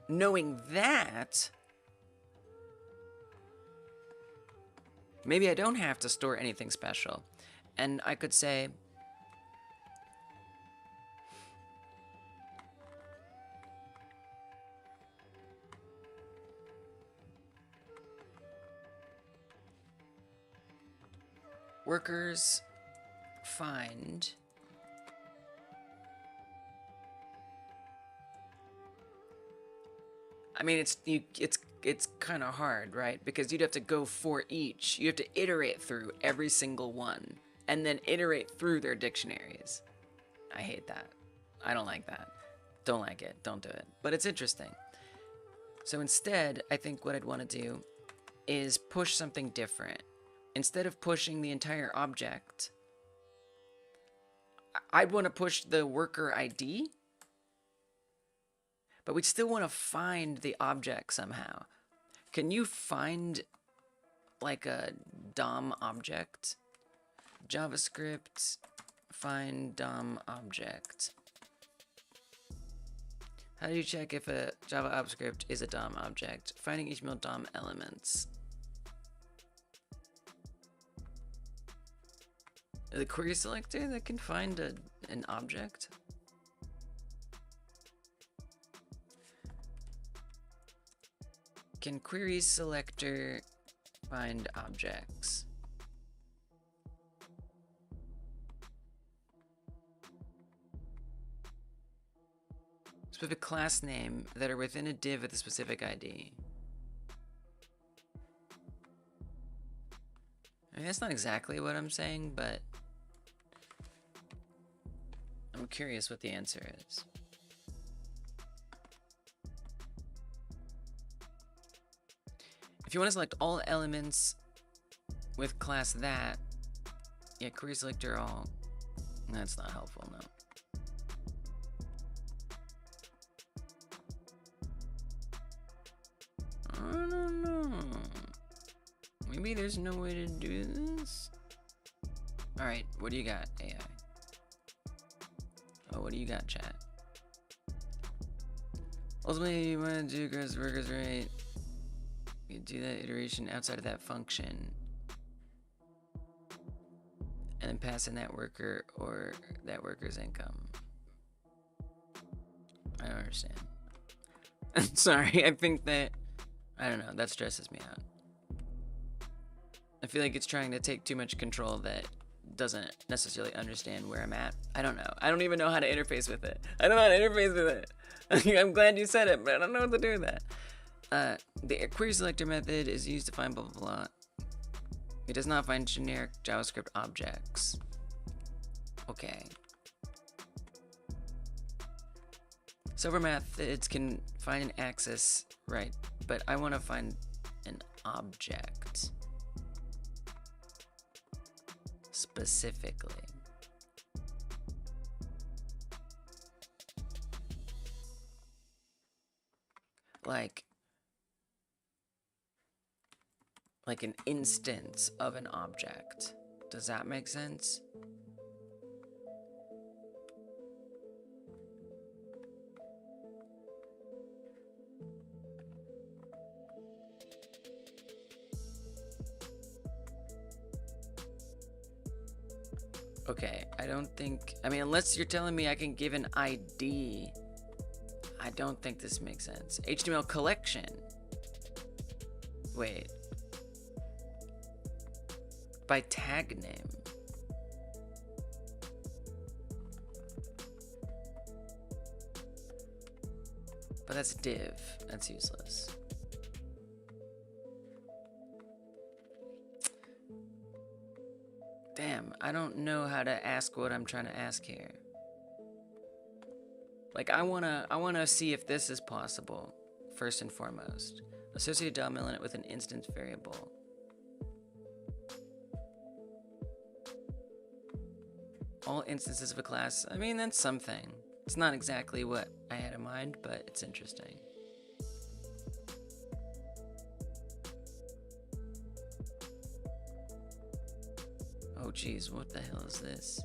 Knowing that, maybe I don't have to store anything special. And I could say, workers find I mean, it's kind of hard, right? Because you'd have to go for each. You have to iterate through every single one, and then iterate through their dictionaries. I hate that. I don't like that. Don't like it. Don't do it. But it's interesting. So instead, I think what I'd want to do is push something different. Instead of pushing the entire object, I'd want to push the worker ID, but we'd still want to find the object somehow. Can you find like a DOM object? JavaScript find DOM object. How do you check if a JavaScript is a DOM object? Finding HTML DOM elements. The query selector that can find an object? Can query selector find objects? Specific class name that are within a div with a specific ID. I mean, that's not exactly what I'm saying, but I'm curious what the answer is. If you want to select all elements with class that, yeah, query selector all, that's not helpful, no. I don't know. Maybe there's no way to do this? Alright, what do you got, AI? Oh, what do you got, chat? Ultimately, you want to do gross workers rate. You do that iteration outside of that function. And then pass in that worker or that worker's income. I don't understand. I'm sorry, I think that, I don't know, that stresses me out. I feel like it's trying to take too much control that doesn't necessarily understand where I'm at. I don't know. I don't even know how to interface with it. I don't know how to interface with it. I'm glad you said it, but I don't know what to do with that. The query selector method is used to find blah, blah, blah. It does not find generic JavaScript objects. Okay. Several methods can find an access, right, but I want to find an object. Specifically. Like an instance of an object. Does that make sense? Okay, I don't think, I mean, unless you're telling me I can give an ID, I don't think this makes sense. HTML collection. Wait. By tag name. But that's div. That's useless. Damn, I don't know how to ask what I'm trying to ask here. Like, I wanna see if this is possible, first and foremost. Associate DOM element with an instance variable. All instances of a class, I mean, that's something. It's not exactly what I had in mind, but it's interesting. Oh geez, what the hell is this?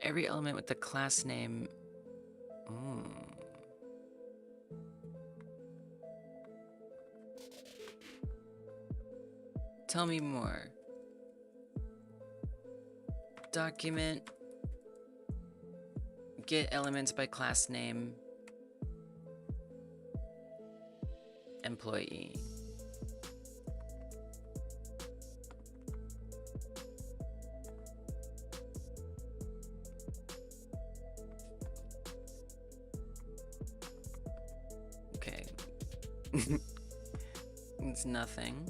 Every element with the class name. Tell me more. Document. Get elements by class name. Employee. Okay. It's nothing.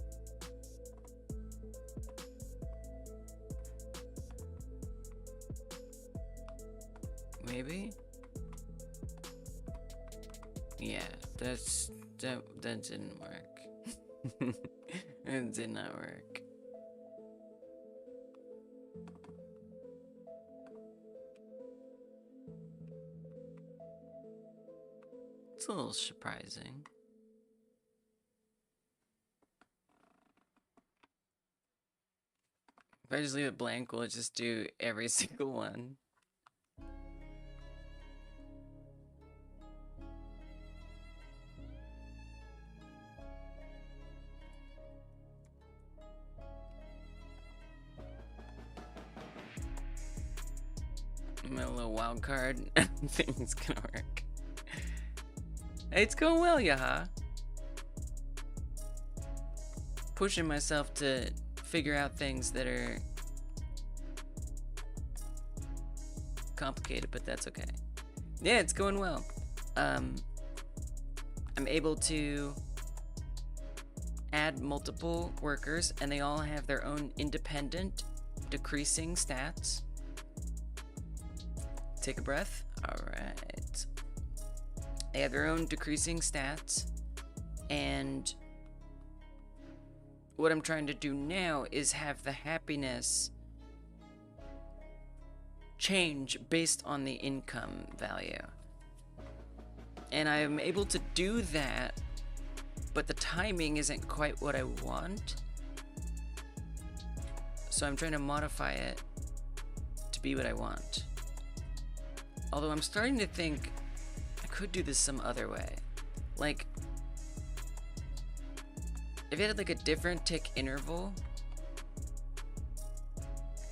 Maybe? Yeah, that didn't work. It did not work. It's a little surprising. If I just leave it blank, will it just do every single one? My little wild card. I don't think it's gonna work. Hey, it's going well, Yaha. Pushing myself to figure out things that are complicated, but that's okay. Yeah, it's going well. I'm able to add multiple workers, and they all have their own independent decreasing stats. take a breath. All right. They have their own decreasing stats, and what I'm trying to do now is have the happiness change based on the income value. And I'm able to do that, but the timing isn't quite what I want. So I'm trying to modify it to be what I want. Although I'm starting to think I could do this some other way. Like, if it had like a different tick interval,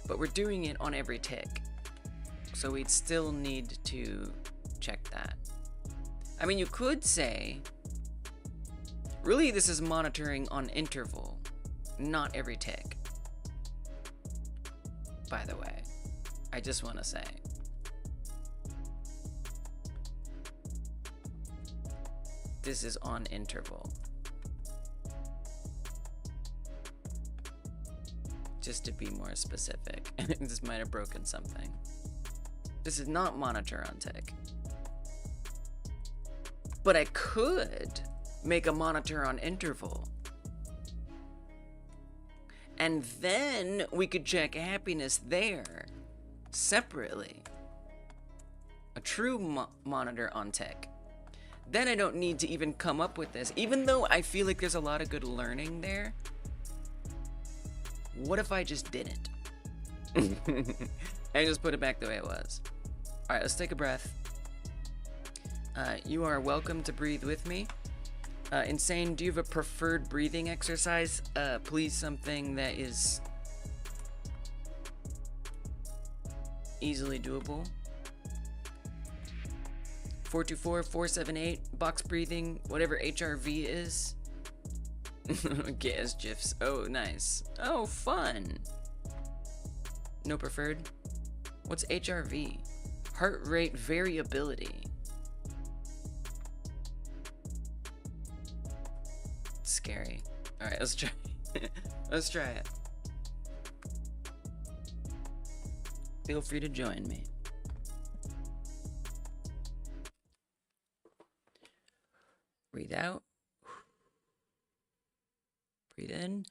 but we're doing it on every tick, so we'd still need to check that. I mean, you could say, really this is monitoring on interval, not every tick. By the way, I just want to say. This is on interval. Just to be more specific. This might have broken something. This is not monitor on tick. But I could make a monitor on interval. And then we could check happiness there separately. A true monitor on tick. Then I don't need to even come up with this. Even though I feel like there's a lot of good learning there, what if I just didn't? And just put it back the way it was. Alright, let's take a breath. You are welcome to breathe with me. Insane, do you have a preferred breathing exercise? Please, something that is easily doable. 424, 478, box breathing, whatever HRV is. Gas GIFs. Oh, nice. Oh, fun. No preferred. What's HRV? Heart rate variability. It's scary. All right, let's try. Let's try it. Feel free to join me. Breathe out. Breathe in.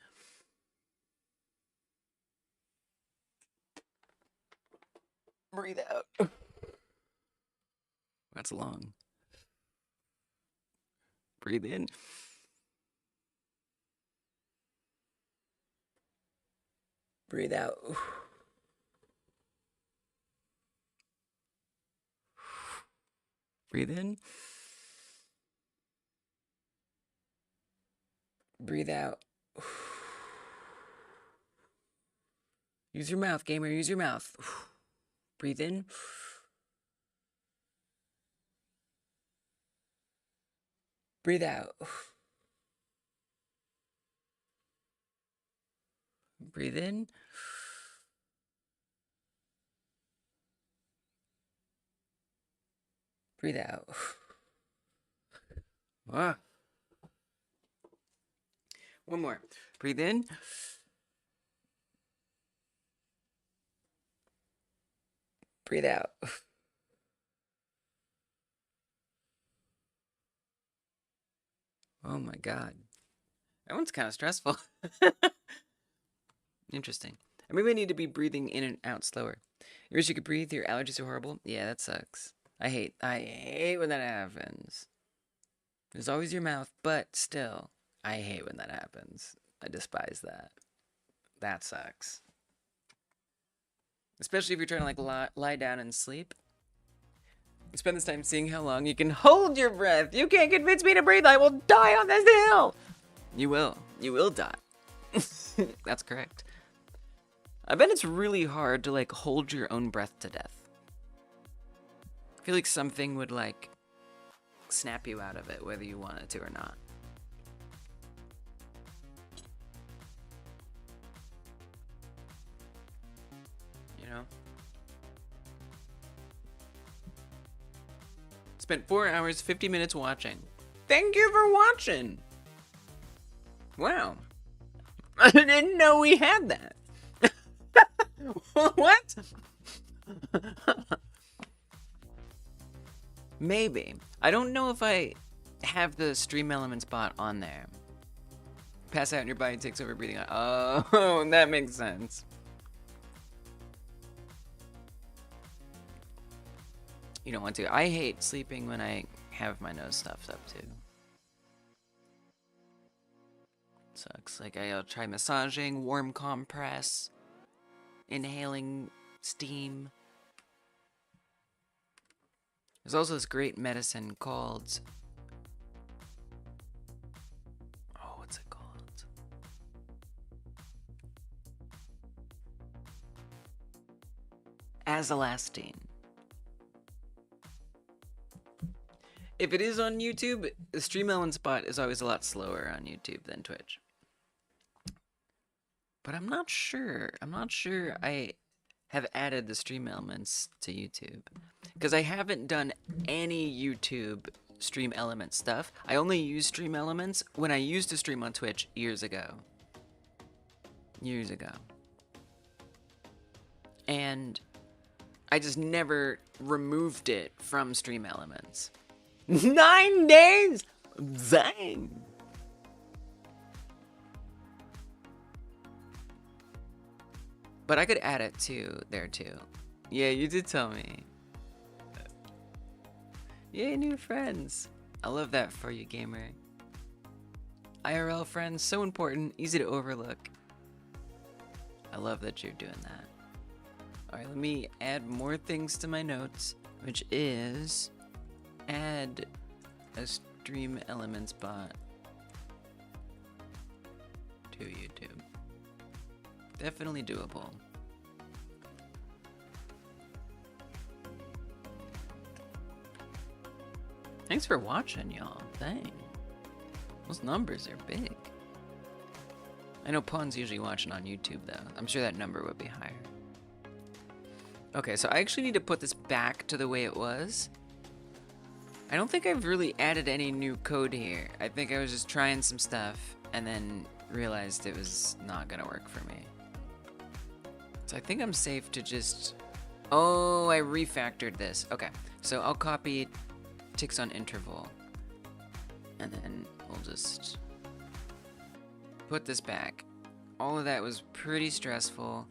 Breathe out. That's long. Breathe in. Breathe out. Breathe in. Breathe out. Use your mouth, gamer. Use your mouth. Breathe in. Breathe out. Breathe in. Breathe out. Ah. One more. Breathe in. Breathe out. Oh my God. That one's kind of stressful. Interesting. I maybe I need to be breathing in and out slower. You wish you could breathe? Your allergies are horrible? Yeah, that sucks. I hate when that happens. There's always your mouth, but still, I hate when that happens. I despise that. That sucks. Especially if you're trying to like lie down and sleep. Spend this time seeing how long you can hold your breath. You can't convince me to breathe. I will die on this hill. You will. You will die. That's correct. I bet it's really hard to like hold your own breath to death. I feel like something would like snap you out of it, whether you want it to or not. You know? Spent 4 hours, 50 minutes watching. Thank you for watching! Wow. I didn't know we had that. What? Maybe. I don't know if I have the stream elements bot on there. Pass out and your body takes over breathing out. Oh, that makes sense. You don't want to. I hate sleeping when I have my nose stuffed up too. Sucks. Like I'll try massaging, warm compress, inhaling steam. There's also this great medicine called, oh, what's it called? Azolastine. If it is on YouTube, the stream elements bot is always a lot slower on YouTube than Twitch. But I'm not sure. I'm not sure I have added the stream elements to YouTube. Because I haven't done any YouTube stream element stuff. I only use stream elements when I used to stream on Twitch years ago. Years ago. And I just never removed it from stream elements. 9 days? Dang! But I could add it to there too. Yeah, you did tell me. Yay, new friends. I love that for you, gamer. IRL friends, so important, easy to overlook. I love that you're doing that. Alright, let me add more things to my notes, which is add a stream elements bot to YouTube. Definitely doable. Thanks for watching, y'all. Dang. Those numbers are big. I know Pawn's usually watching on YouTube, though. I'm sure that number would be higher. Okay, so I actually need to put this back to the way it was. I don't think I've really added any new code here. I think I was just trying some stuff and then realized it was not gonna work for me. So I think I'm safe to just... Oh, I refactored this. Okay, so I'll copy ticks on interval. And then we'll just put this back. All of that was pretty stressful.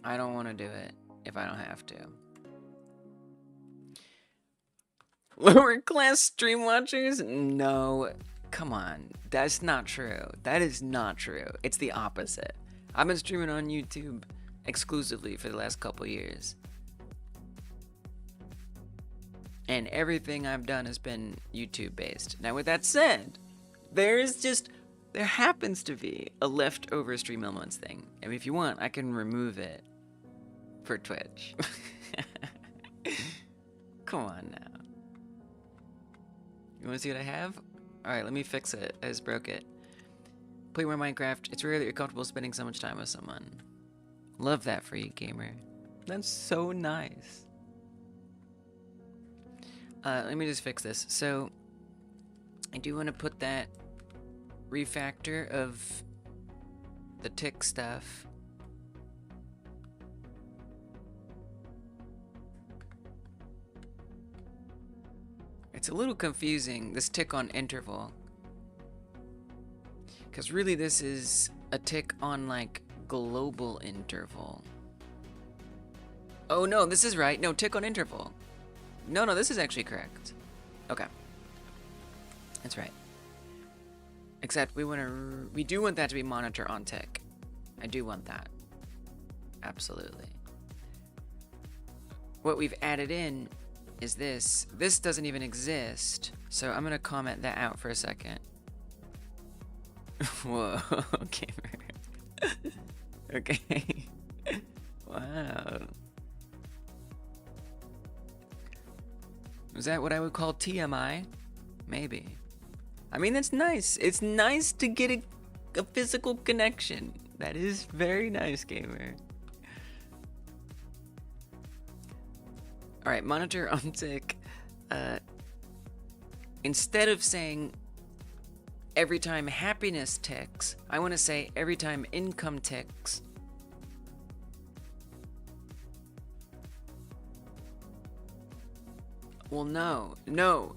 I don't want to do it if I don't have to. Lower class stream watchers? No, come on. That's not true. That is not true. It's the opposite. I've been streaming on YouTube exclusively for the last couple years. And everything I've done has been YouTube based. Now with that said, there happens to be a leftover stream elements thing. I mean, if you want, I can remove it for Twitch. Come on now. You want to see what I have? Alright, let me fix it. I just broke it. Play more Minecraft. It's rare that you're comfortable spending so much time with someone. Love that for you, gamer. That's so nice. Let me just fix this. So, I do want to put that refactor of the tick stuff. It's a little confusing, this tick on interval. Because really this is a tick on like global interval. Oh no, this is right. No, tick on interval. No, this is actually correct. Okay. That's right. Except we do want that to be monitor on tick. I do want that. Absolutely. What we've added in is this. This doesn't even exist. So I'm gonna comment that out for a second. Whoa, okay. Okay. Wow. Is that what I would call TMI? Maybe. I mean, that's nice. It's nice to get a physical connection. That is very nice, gamer. Alright, monitor on tick. Instead of saying every time happiness ticks, I want to say every time income ticks. Well, no,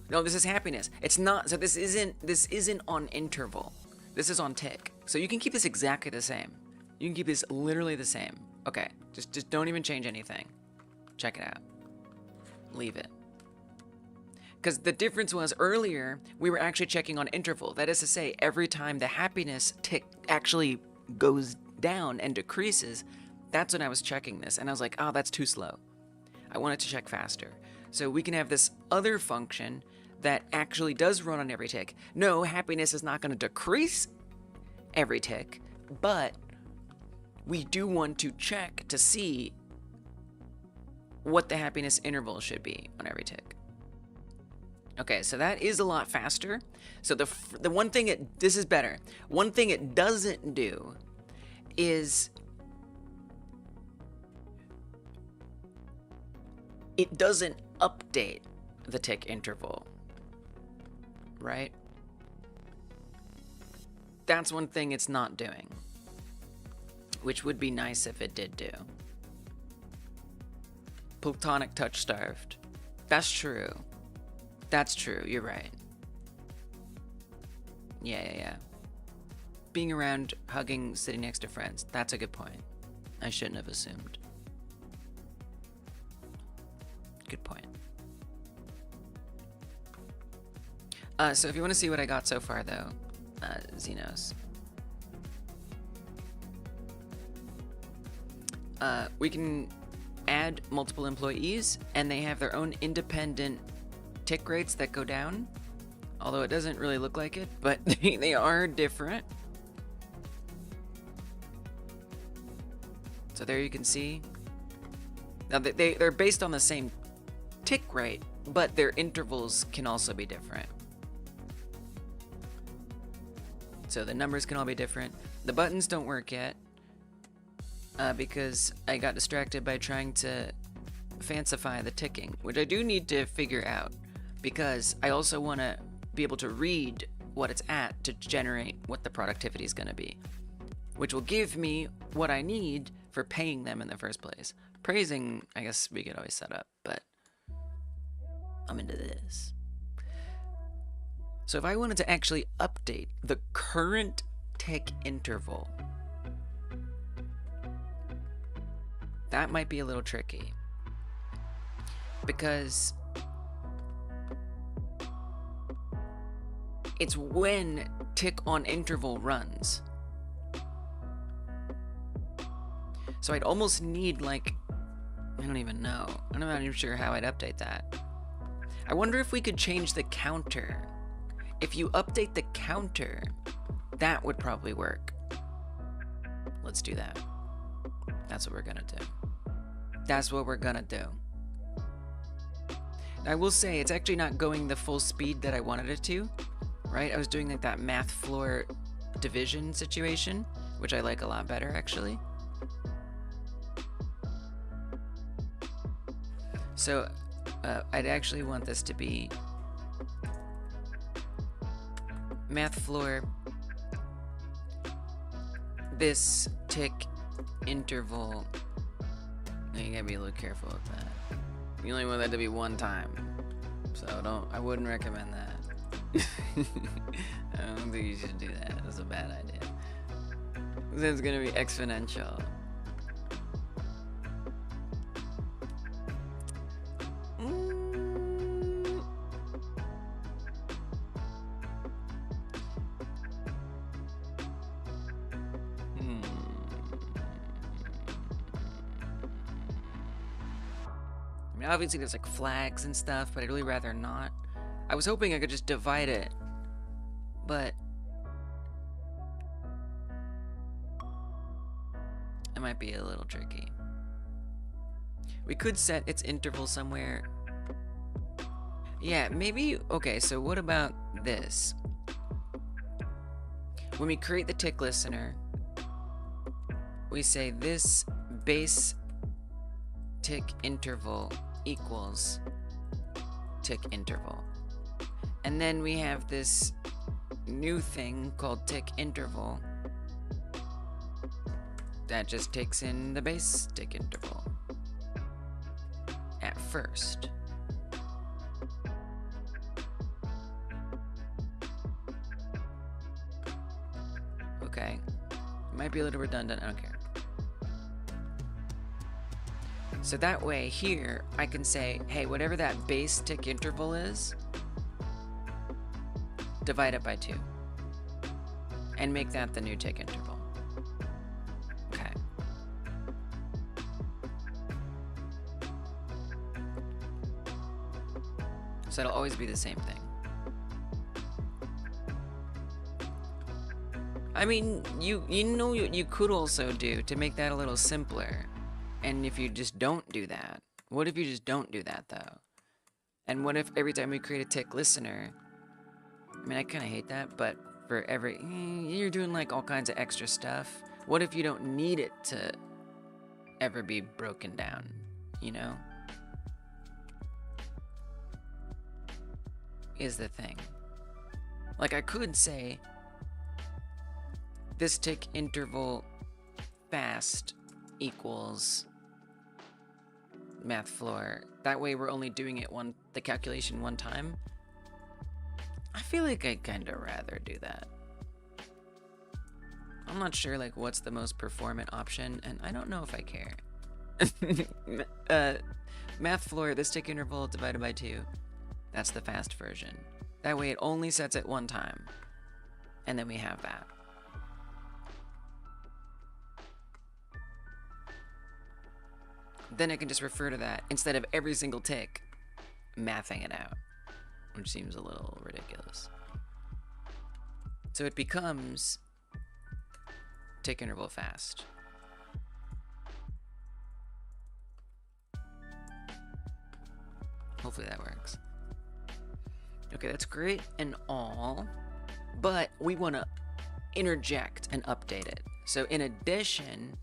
this is happiness. It's not, so this isn't on interval. This is on tick. So you can keep this exactly the same. You can keep this literally the same. Okay, just don't even change anything. Check it out. Leave it. Because the difference was earlier, we were actually checking on interval. That is to say, every time the happiness tick actually goes down and decreases, that's when I was checking this. And I was like, oh, that's too slow. I want it to check faster. So we can have this other function that actually does run on every tick. No, happiness is not going to decrease every tick, but we do want to check to see what the happiness interval should be on every tick. Okay, so that is a lot faster. So the one thing this is better. One thing it doesn't do is it doesn't update the tick interval, right? That's one thing it's not doing, which would be nice if it did do. Platonic touch starved. That's true. That's true, you're right. Yeah. Being around, hugging, sitting next to friends. That's a good point. I shouldn't have assumed. Good point. So if you want to see what I got so far, though, Xenos. We can add multiple employees, and they have their own independent tick rates that go down, although it doesn't really look like it, but they are different. So there you can see. Now they're based on the same tick rate, but their intervals can also be different. So the numbers can all be different. The buttons don't work yet because I got distracted by trying to fancify the ticking, which I do need to figure out, because I also want to be able to read what it's at to generate what the productivity is going to be, which will give me what I need for paying them in the first place. Praising, I guess we could always set up, but I'm into this. So if I wanted to actually update the current tick interval, that might be a little tricky, because it's when tick on interval runs. So I'd almost need, like, I don't even know. I'm not even sure how I'd update that. I wonder if we could change the counter. If you update the counter, that would probably work. Let's do that. That's what we're gonna do. That's what we're gonna do. I will say, it's actually not going the full speed that I wanted it to, right? I was doing like that math floor division situation, which I like a lot better, actually. So I'd actually want this to be math floor, this tick interval. You gotta be a little careful with that. You only want that to be one time, so I wouldn't recommend that. I don't think you should do that. That's a bad idea. It's gonna be exponential. I mean, obviously there's like flags and stuff, but I'd really rather not. I was hoping I could just divide it, but it might be a little tricky. We could set its interval somewhere. Yeah, maybe. Okay, so what about this? When we create the tick listener, we say this base tick interval equals tick interval. And then we have this new thing called tick interval that just takes in the base tick interval at first. okay? It might be a little redundant, I don't care. So that way here, I can say, hey, whatever that base tick interval is, divide it by 2. And make that the new tick interval. Okay. So it'll always be the same thing. I mean, you know what you could also do to make that a little simpler. And if you just don't do that, what if you just don't do that though? And what if every time we create a tick listener, I mean, I kind of hate that, but for every, you're doing like all kinds of extra stuff. What if you don't need it to ever be broken down, you know? Is the thing. Like I could say, this tick interval fast equals math floor. That way we're only doing it the calculation one time. I feel like I'd kind of rather do that. I'm not sure like what's the most performant option, and I don't know if I care. Math floor, this tick interval divided by 2. That's the fast version. That way it only sets it one time. And then we have that. Then I can just refer to that instead of every single tick mathing it out, which seems a little ridiculous. So it becomes tick interval fast. Hopefully that works. Okay, that's great and all, but we want to interject and update it. So in addition,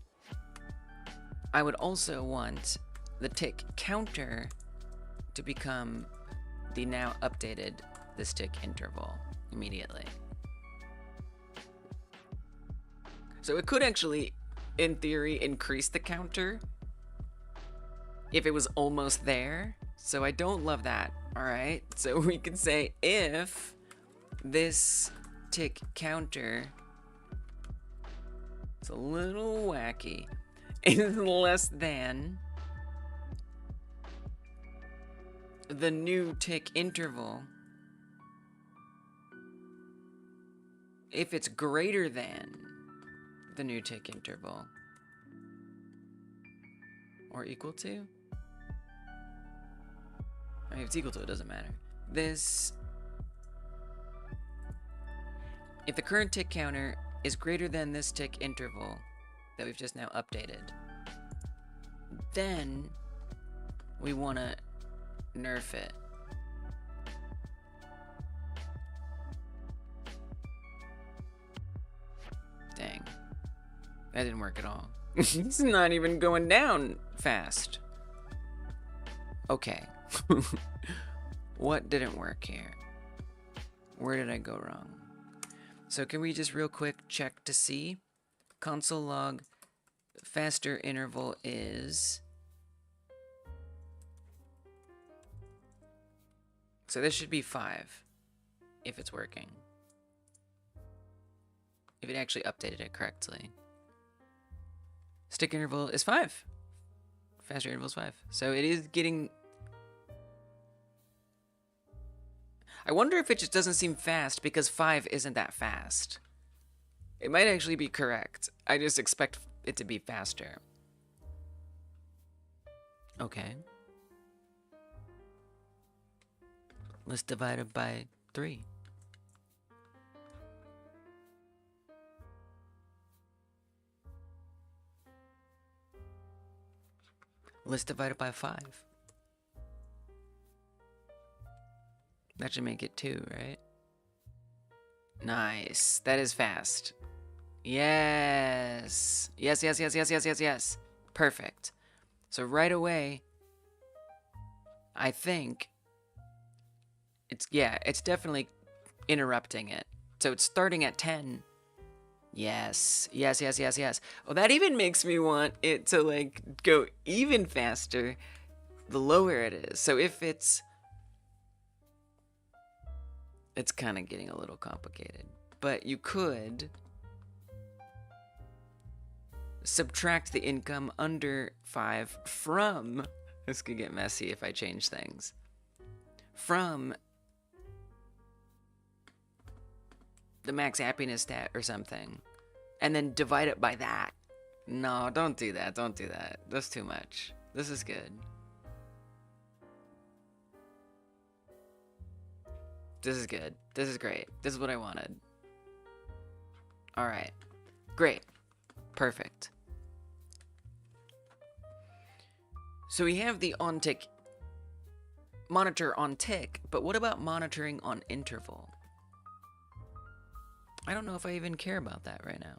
I would also want the tick counter to become the now updated this tick interval immediately. So it could actually, in theory, increase the counter if it was almost there. So I don't love that, all right? So we can say if this tick counter, it's a little wacky, is less than the new tick interval, if it's greater than the new tick interval, or equal to, I mean, if it's equal to, it doesn't matter. If the current tick counter is greater than this tick interval that we've just now updated, then we want to nerf it. Dang. That didn't work at all. It's not even going down fast. Okay. What didn't work here? Where did I go wrong? So can we just real quick check to see? Console log faster interval is... So this should be 5 if it's working. If it actually updated it correctly. Stick interval is 5. Faster interval is 5. So it is getting... I wonder if it just doesn't seem fast because 5 isn't that fast. It might actually be correct. I just expect it to be faster. Okay. Let's divide it by 3. Let's divide it by 5. That should make it 2, right? Nice. That is fast. Yes. Yes, yes, yes, yes, yes, yes, yes. Perfect. So right away, I think it's definitely interrupting it. So it's starting at 10. Yes. Yes, yes, yes, yes. Oh, that even makes me want it to like go even faster the lower it is. So if it's kind of getting a little complicated. But you could subtract the income under 5 from, this could get messy if I change things, from the max happiness stat or something, and then divide it by that. No, don't do that. Don't do that. That's too much. This is good. This is good. This is great. This is what I wanted. All right. Great. Perfect. So we have the on tick, monitor on tick, but what about monitoring on interval? I don't know if I even care about that right now.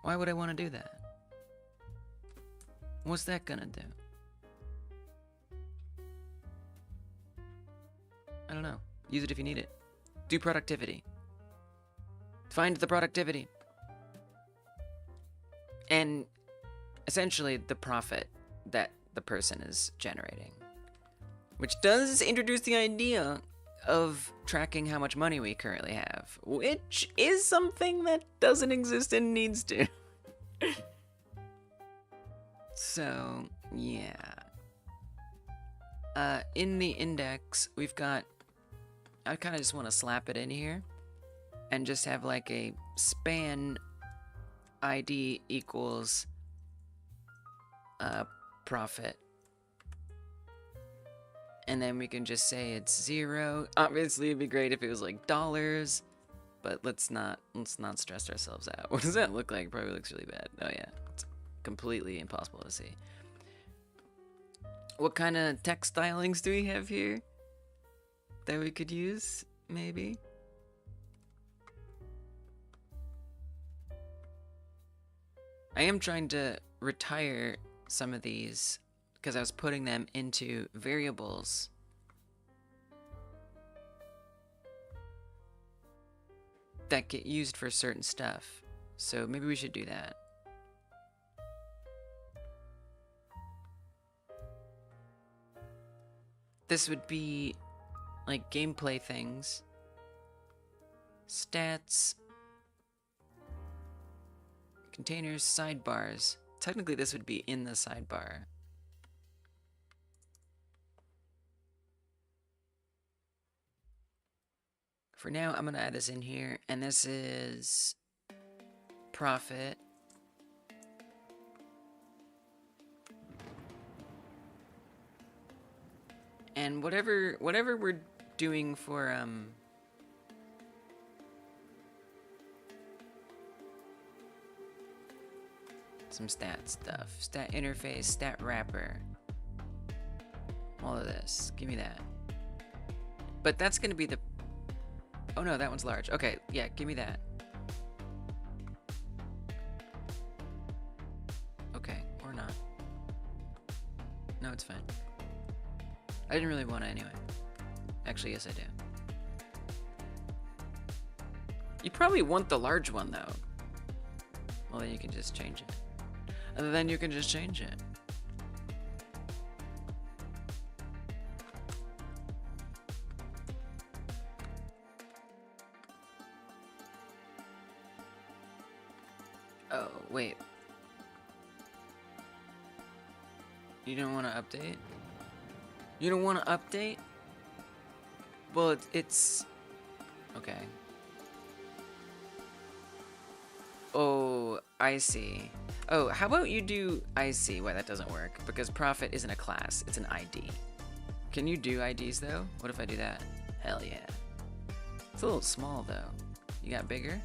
Why would I want to do that? What's that gonna do? I don't know. Use it if you need it. Do productivity. Find the productivity. And essentially the profit that the person is generating. Which does introduce the idea of tracking how much money we currently have, which is something that doesn't exist and needs to. So, yeah. In the index, we've got, I kind of just want to slap it in here and just have like a span ID equals profit. And then we can just say it's 0. Obviously, it'd be great if it was like dollars, but let's not stress ourselves out. What does that look like? Probably looks really bad. Oh yeah, it's completely impossible to see. What kind of text stylings do we have here that we could use? Maybe. I am trying to retire some of these because I was putting them into variables. That get used for certain stuff. So maybe we should do that. This would be like gameplay things. Stats. Containers, sidebars. Technically this would be in the sidebar. For now, I'm going to add this in here, and this is profit. And whatever we're doing for some stat stuff, stat interface, stat wrapper, all of this, give me that. But that's going to be the, oh no, that one's large. Okay, yeah, give me that. Okay, or not. No, it's fine. I didn't really want it anyway. Actually, yes I do. You probably want the large one though. Well, then you can just change it. And then you can just change it. Oh, wait. You don't want to update? You don't want to update? Well, it's... Okay. Oh, I see. Oh, how about you do... I see why that doesn't work. Because profit isn't a class, it's an ID. Can you do IDs, though? What if I do that? Hell yeah. It's a little small, though. You got bigger?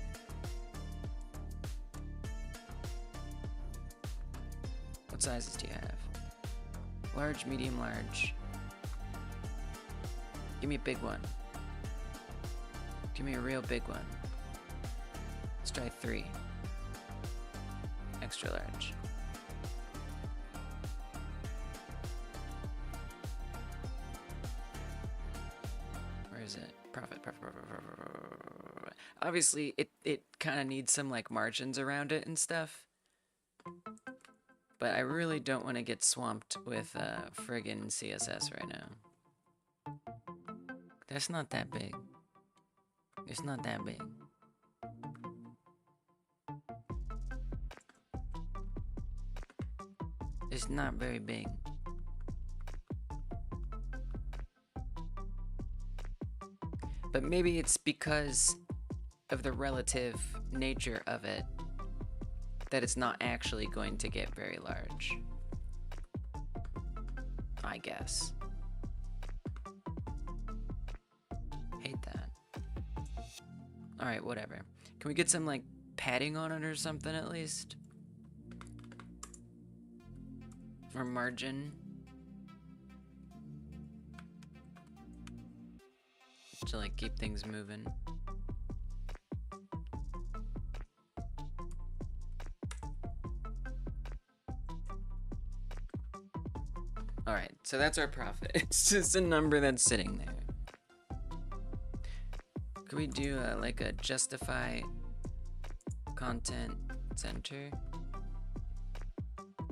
What sizes do you have? Large, medium, large. Give me a big one. Give me a real big one. Let's try 3. Extra large. Where is it? Profit. Obviously, it kind of needs some like margins around it and stuff. But I really don't want to get swamped with friggin' CSS right now. That's not that big. It's not that big. just not very big. But maybe it's because of the relative nature of it that it's not actually going to get very large. I guess. Hate that. Alright, whatever. Can we get some, like, padding on it or something at least? Or margin? To, like, keep things moving. Alright, so that's our profit. It's just a number that's sitting there. Could we do like a justify content center?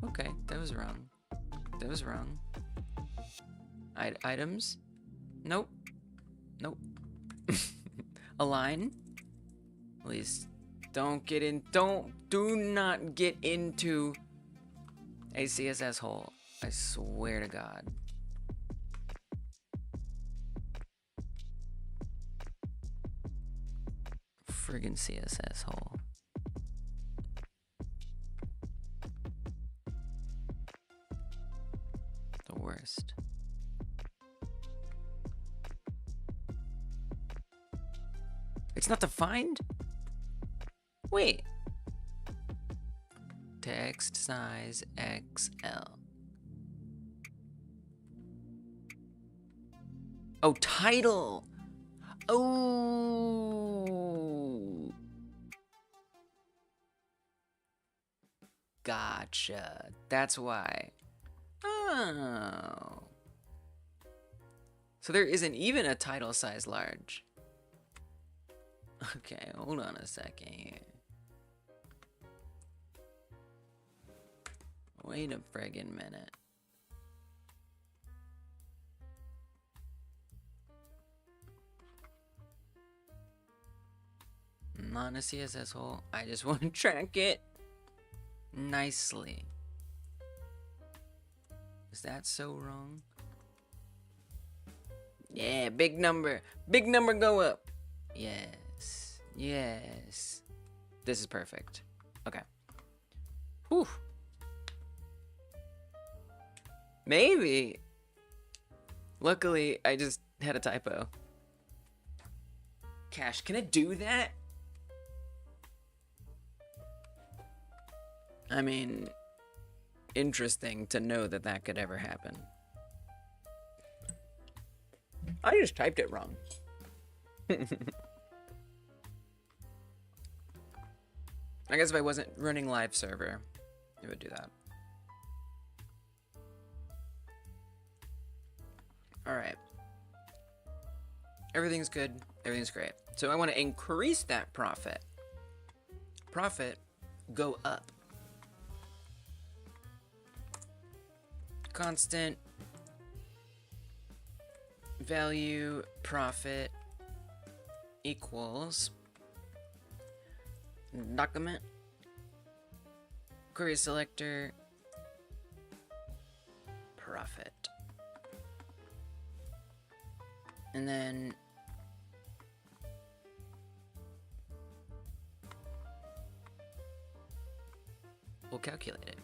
Okay, that was wrong. That was wrong. Items? Nope. Nope. Align? Please don't get in. Do not get into a CSS hole. I swear to God. Friggin' CSS hole. The worst. It's not defined? Wait. Text size XL. Oh, title. Oh. Gotcha. That's why. Oh. So there isn't even a title size large. Okay, hold on a second here. Wait a friggin' minute. I'm not in a CSS hole. I just want to track it nicely. Is that so wrong? Yeah, big number. Big number go up. Yes. Yes. This is perfect. Okay. Whew. Maybe. Luckily, I just had a typo. Cache, can it do that? I mean, interesting to know that that could ever happen. I just typed it wrong. I guess if I wasn't running live server, it would do that. Alright. Everything's good. Everything's great. So I want to increase that profit. Profit, go up. Constant value profit equals document query selector profit. And then we'll calculate it.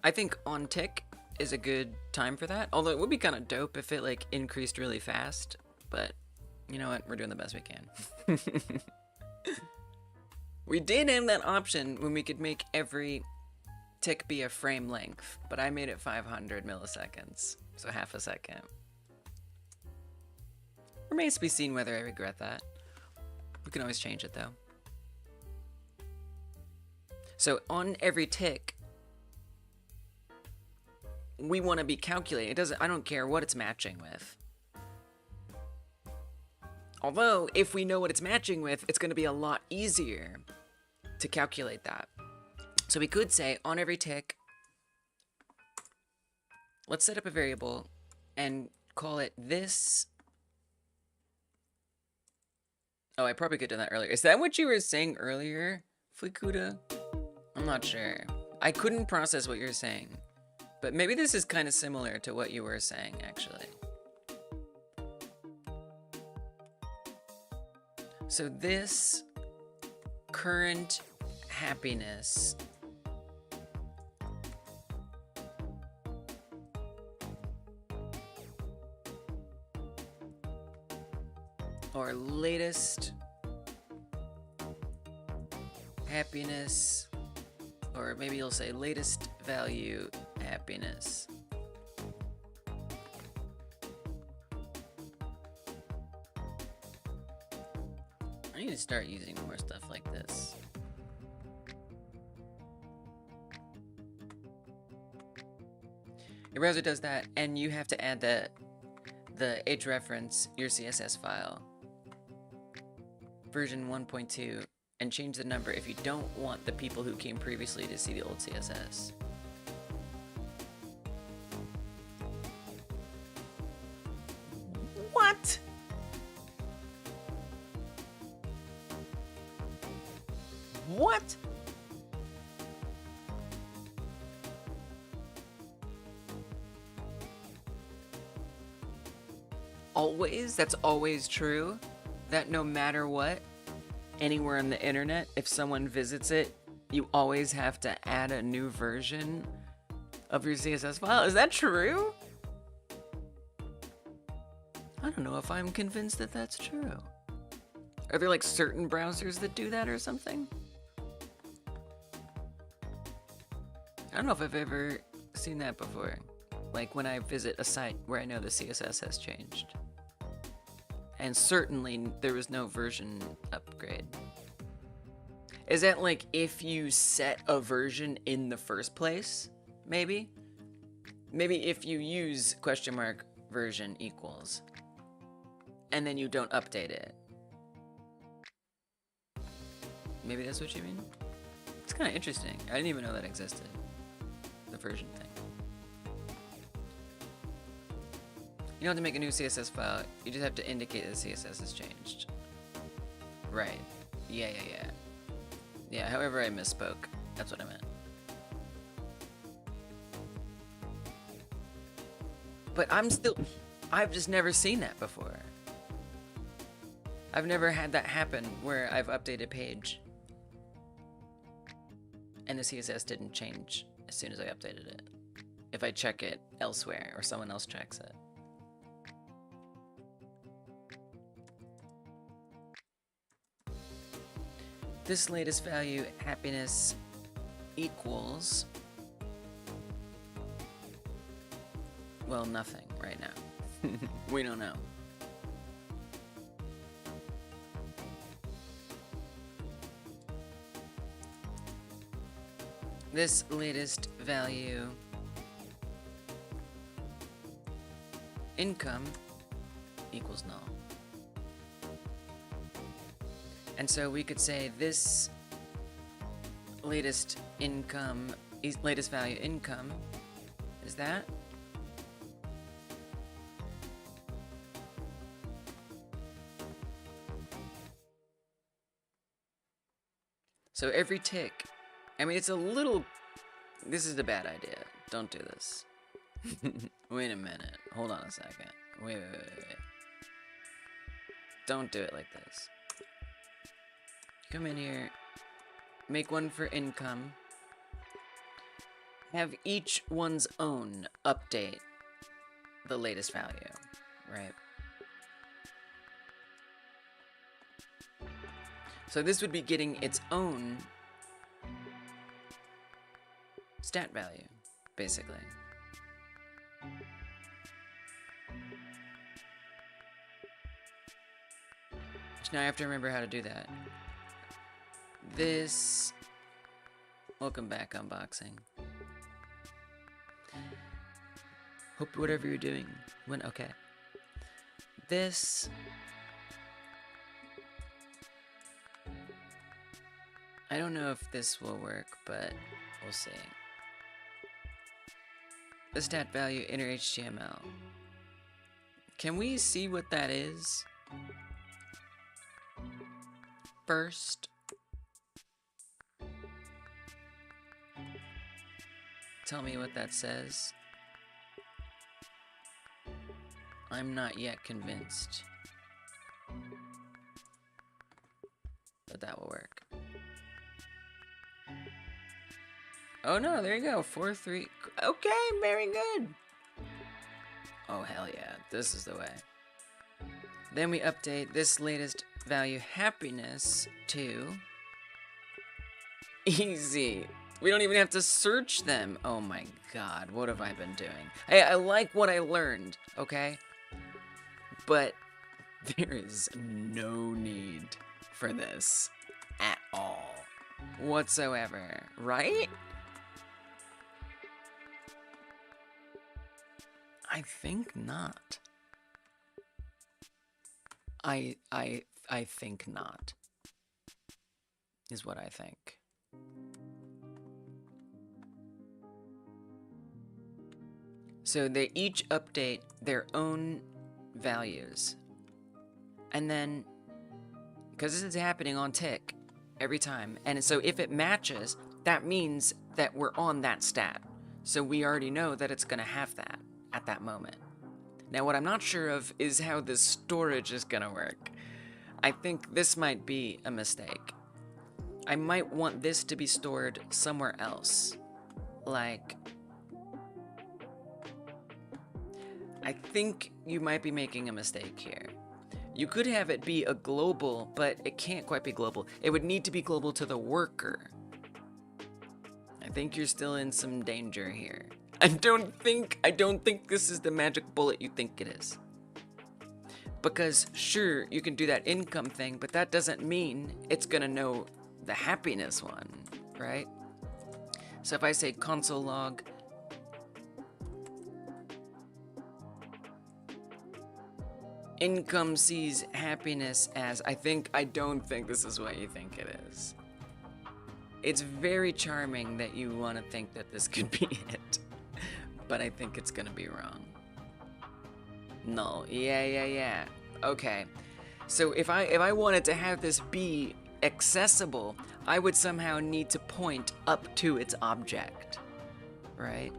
I think on tick is a good time for that. Although it would be kind of dope if it like increased really fast. But you know what? We're doing the best we can. We did have that option when we could make every tick be a frame length, but I made it 500 milliseconds, so half a second. Remains to be seen whether I regret that. We can always change it though. So on every tick, we want to be calculating. It doesn't. I don't care what it's matching with. Although, if we know what it's matching with, it's going to be a lot easier to calculate that. So we could say on every tick, let's set up a variable and call it this. Oh, I probably could have done that earlier. Is that what you were saying earlier, Flikuda? I'm not sure. I couldn't process what you're saying, but maybe this is kind of similar to what you were saying, actually. So this current happiness or latest happiness, or maybe you'll say latest value happiness. I need to start using more stuff like this. Your browser does that, and you have to add the hrefs your CSS file version 1.2 and change the number if you don't want the people who came previously to see the old CSS. What? What? Always? That's always true? That no matter what, anywhere on the internet, if someone visits it, you always have to add a new version of your CSS file? Is that true? I don't know if I'm convinced that that's true. Are there like certain browsers that do that or something? I don't know if I've ever seen that before. Like when I visit a site where I know the CSS has changed. And certainly there was no version upgrade. Is that like if you set a version in the first place? Maybe? Maybe if you use $version equals and then you don't update it. Maybe that's what you mean? It's kind of interesting. I didn't even know that existed. The version thing. You don't have to make a new CSS file, you just have to indicate that CSS has changed. Right. Yeah. Yeah, however I misspoke. That's what I meant. But I've just never seen that before. I've never had that happen where I've updated a page and the CSS didn't change as soon as I updated it. If I check it elsewhere or someone else checks it. This latest value, happiness, equals, well, nothing right now. We don't know. This latest value, income, equals null. And so we could say this latest value income is that. So every tick, I mean, it's a little, this is a bad idea. Don't do this. Wait a minute. Hold on a second. Wait. Don't do it like this. Come in here, make one for income, have each one's own update the latest value, right? So this would be getting its own stat value, basically. Which now I have to remember how to do that. This, welcome back, unboxing. Hope whatever you're doing went okay. This, I don't know if this will work, but we'll see. The stat value inner HTML. Can we see what that is? First. tell me what that says. I'm not yet convinced. But that will work. Oh no, there you go. 4, 3. Okay, very good. Oh hell yeah, this is the way. Then we update this latest value happiness to easy. We don't even have to search them. Oh my god, what have I been doing? Hey, I like what I learned, okay? But there is no need for this at all whatsoever, right? I think not. I think not, is what I think. So they each update their own values. And then, because this is happening on tick every time, and so if it matches, that means that we're on that stat. So we already know that it's going to have that at that moment. Now, what I'm not sure of is how this storage is going to work. I think this might be a mistake. I might want this to be stored somewhere else. Like, I think you might be making a mistake here. You could have it be a global, but it can't quite be global. It would need to be global to the worker. I think you're still in some danger here. I don't think this is the magic bullet you think it is. Because sure, you can do that income thing, but that doesn't mean it's gonna know the happiness one, right? So if I say console log income sees happiness as, I don't think this is what you think it is. It's very charming that you want to think that this could be it, but I think it's gonna be wrong. No, yeah. Okay, so if I wanted to have this be accessible, I would somehow need to point up to its object, right?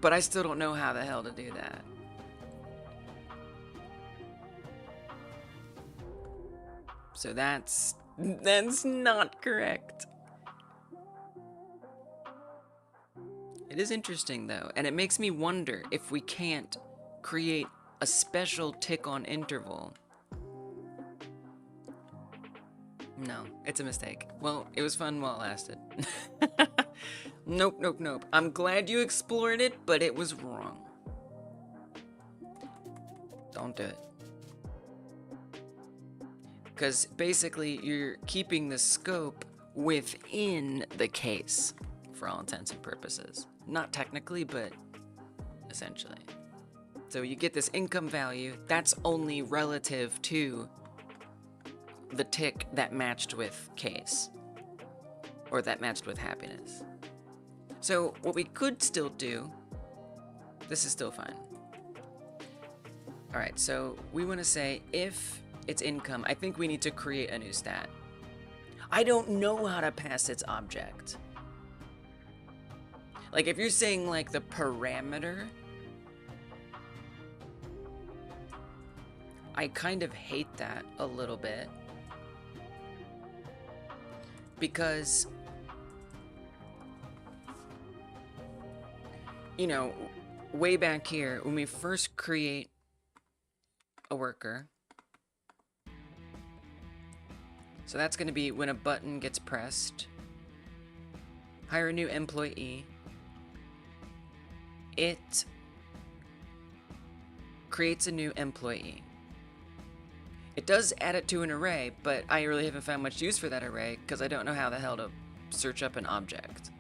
But I still don't know how the hell to do that. So that's not correct. It is interesting though, and it makes me wonder if we can't create a special tick on interval. No, it's a mistake. Well, it was fun while it lasted. Nope. I'm glad you explored it, but it was wrong. Don't do it. Because basically, you're keeping the scope within the case, for all intents and purposes. Not technically, but essentially. So you get this income value, that's only relative to the tick that matched with case, or that matched with happiness. So what we could still do, this is still fine. All right, so we want to say if it's income, I think we need to create a new stat. I don't know how to pass its object. Like if you're saying like the parameter, I kind of hate that a little bit. Because, you know, way back here, when we first create a worker, so that's going to be when a button gets pressed, hire a new employee, it creates a new employee. It does add it to an array, but I really haven't found much use for that array because I don't know how the hell to search up an object.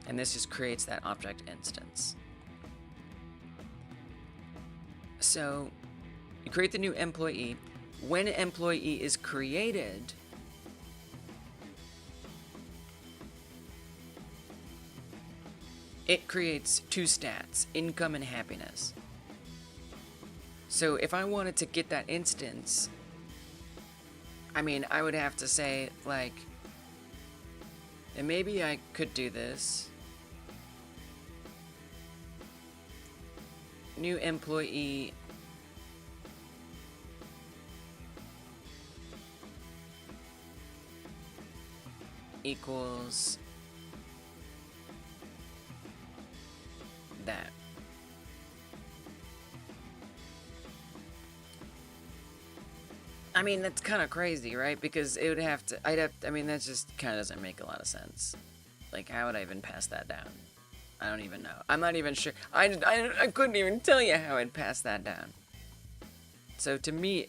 And this just creates that object instance. So you create the new employee. When an employee is created, it creates two stats, income and happiness. So if I wanted to get that instance, I mean, I would have to say, like, and maybe I could do this. new employee equals that. I mean, that's kind of crazy, right? Because it would have to, I mean, that just kind of doesn't make a lot of sense. Like, how would I even pass that down? I don't even know. I'm not even sure. I couldn't even tell you how I'd pass that down. So to me,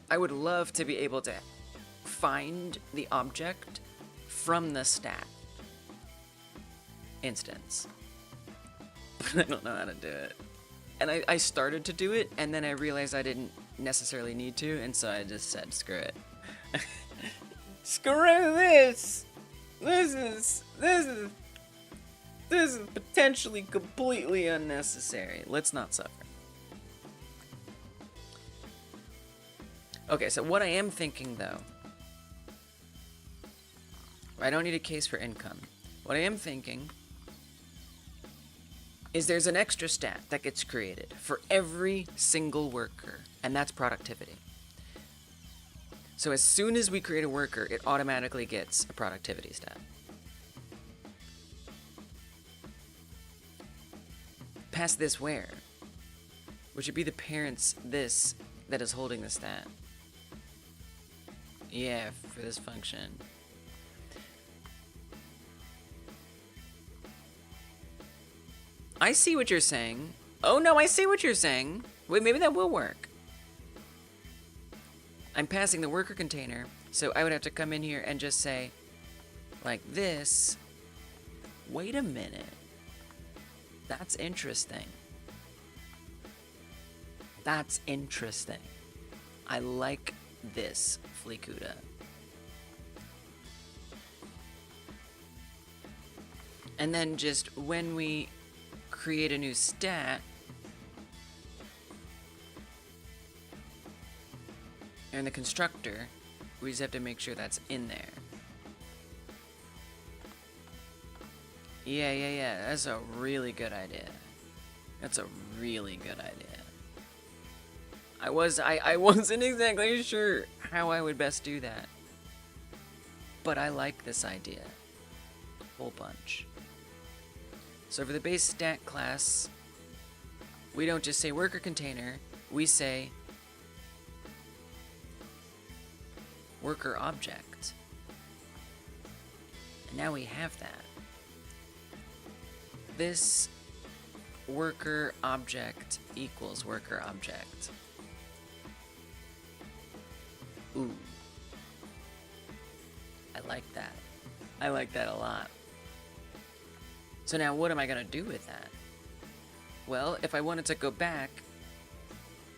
I would love to be able to find the object from the stat instance. But I don't know how to do it. And I started to do it, and then I realized I didn't necessarily need to, and so I just said, screw it. Screw this! This is potentially completely unnecessary. Let's not suffer. Okay, so what I am thinking, though, I don't need a case for income. What I am thinking is there's an extra stat that gets created for every single worker, and that's productivity. So as soon as we create a worker, it automatically gets a productivity stat. Pass this where? Which would be the parents this that is holding the stat. Yeah, for this function. I see what you're saying. Oh no, I see what you're saying. Wait, maybe that will work. I'm passing the worker container, so I would have to come in here and just say, like this. Wait a minute. That's interesting. That's interesting. I like this, Fleekuda. And then just when we create a new stat, and the constructor, we just have to make sure that's in there. Yeah, that's a really good idea. That's a really good idea. I wasn't exactly sure how I would best do that, but I like this idea a whole bunch. So for the base stat class, we don't just say worker container, we say worker object. And now we have that. This worker object equals worker object. Ooh. I like that. I like that a lot. So now what am I gonna do with that? Well, if I wanted to go back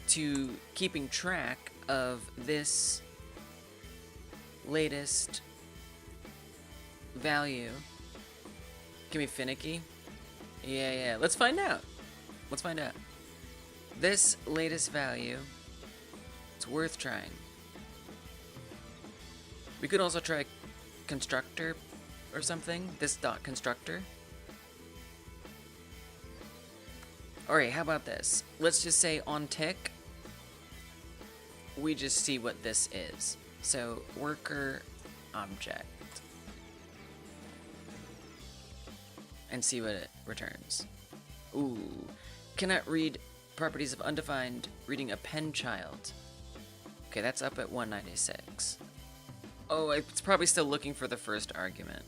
to keeping track of this latest value, can we finicky? Yeah, let's find out. Let's find out. This latest value, it's worth trying. We could also try constructor or something, this dot constructor. Alright, how about this? Let's just say on tick, we just see what this is. So, worker object. And see what it returns. Ooh. Cannot read properties of undefined, reading append child. Okay, that's up at 196. Oh, it's probably still looking for the first argument.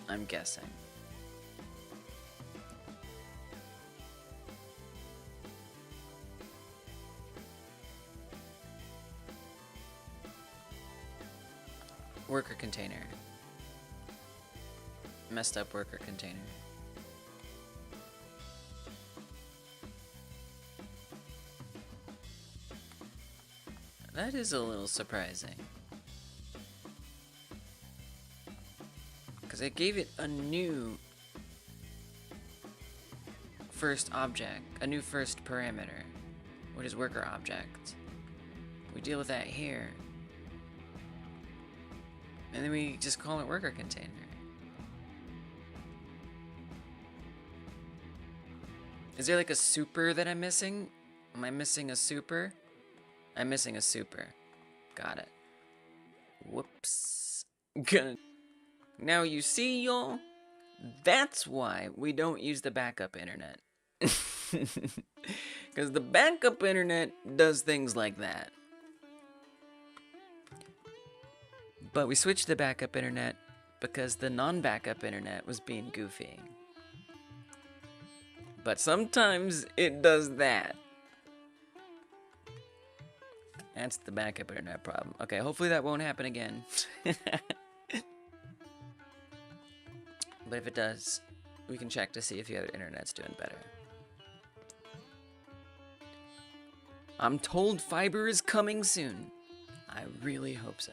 I'm guessing. Worker container. Messed up worker container. That is a little surprising. Because I gave it a new first object, a new first parameter, What is worker object? We deal with that here. And then we just call it worker container. Is there like a super that I'm missing? Am I missing a super? I'm missing a super. Got it. Whoops. Good. Now you see, y'all? That's why we don't use the backup internet. Because the backup internet does things like that. But we switched to backup internet because the non-backup internet was being goofy. But sometimes it does that. That's the backup internet problem. Okay, hopefully that won't happen again. But if it does, we can check to see if the other internet's doing better. I'm told fiber is coming soon. I really hope so.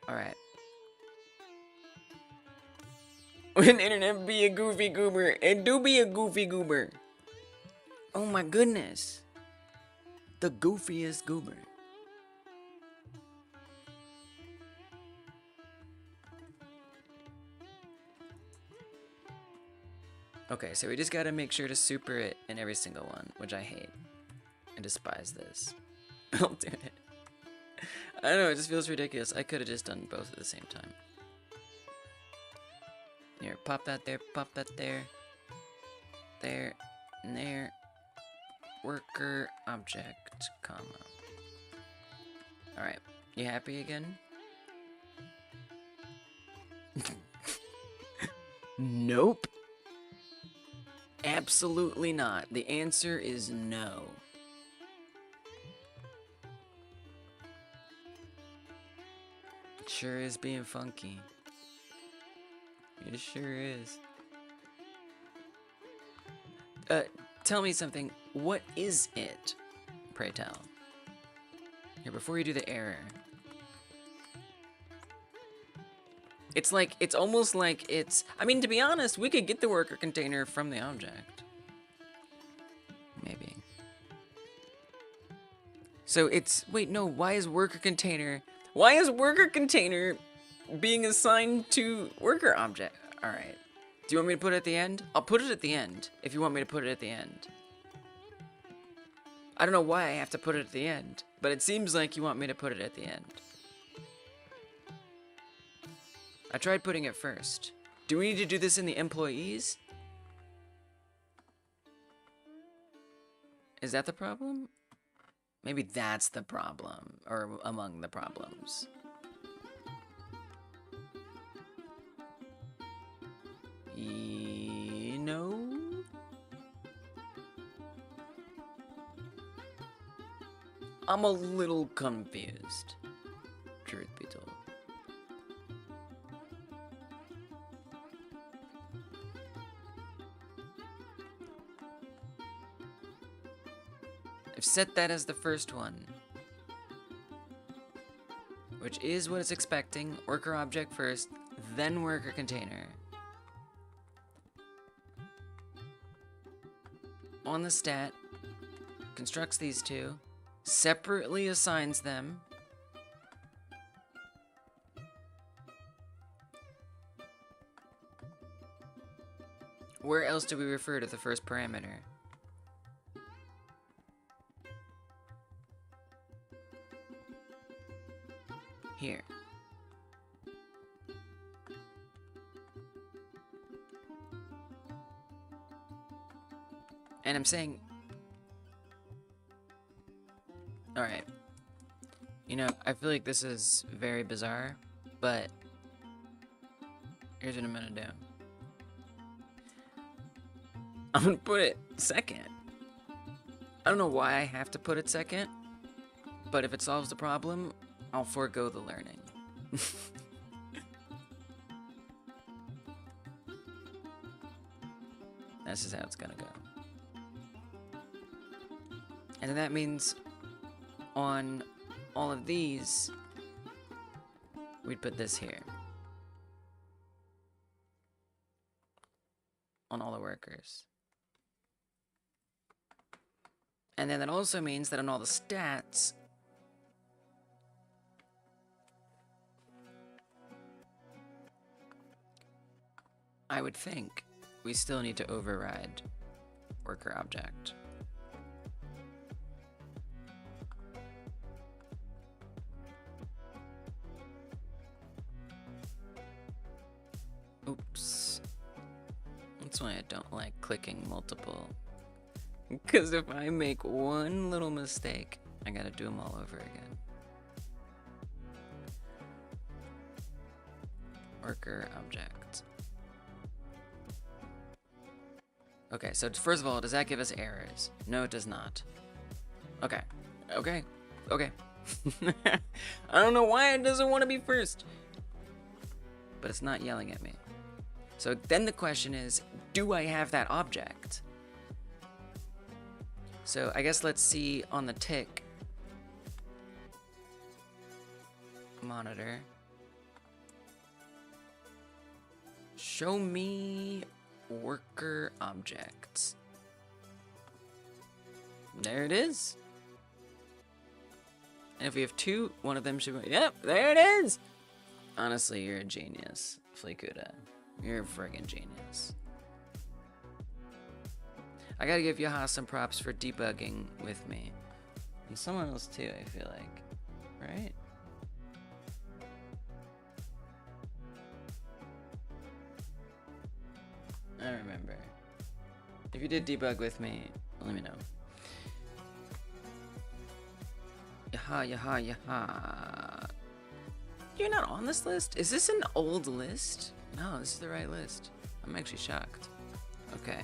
Alright. When internet be a goofy goober, it do be a goofy goober. Oh my goodness. The goofiest goober. Okay, so we just gotta make sure to super it in every single one, which I hate. I despise this. I'll do it. I don't know, it just feels ridiculous. I could have just done both at the same time. Here, pop that there, pop that there. There, and there. Worker, object, comma. Alright, you happy again? Nope. Absolutely not. The answer is no. It sure is being funky. It sure is. Tell me something. What is it? Pray tell. Here, before you do the error. It's almost like it's... I mean, to be honest, we could get the worker container from the object. Maybe. So it's... Wait, no, why is worker container... Why is worker container being assigned to worker object? Alright. Do you want me to put it at the end? I'll put it at the end, if you want me to put it at the end. I don't know why I have to put it at the end, but it seems like you want me to put it at the end. I tried putting it first. Do we need to do this in the employees? Is that the problem? Maybe that's the problem, or among the problems. You know? I'm a little confused, truth be told. I've set that as the first one, which is what it's expecting. Worker object first, then worker container. On the stat, constructs these two, separately assigns them. Where else do we refer to the first parameter? Here. And I'm saying... Alright. You know, I feel like this is very bizarre, but... Here's what I'm gonna do. I'm gonna put it second. I don't know why I have to put it second, but if it solves the problem, I'll forego the learning. That's just how it's gonna go. And then that means on all of these, we'd put this here. On all the workers. And then that also means that on all the stats, I would think we still need to override worker object. Oops. That's why I don't like clicking multiple. Because if I make one little mistake, I gotta do them all over again. Worker object. Okay, so first of all, does that give us errors? No, it does not. Okay. Okay. Okay. I don't know why it doesn't want to be first. But it's not yelling at me. So then the question is, do I have that object? So I guess let's see on the tick monitor. Show me worker objects. There it is. And if we have two, one of them should be, yep, there it is. Honestly, you're a genius, Fleekuda. You're a friggin' genius. I gotta give Yaha some props for debugging with me. And someone else too, I feel like. Right? I remember. If you did debug with me, let me know. Yaha, yaha, yaha. You're not on this list? Is this an old list? No, this is the right list. I'm actually shocked. Okay.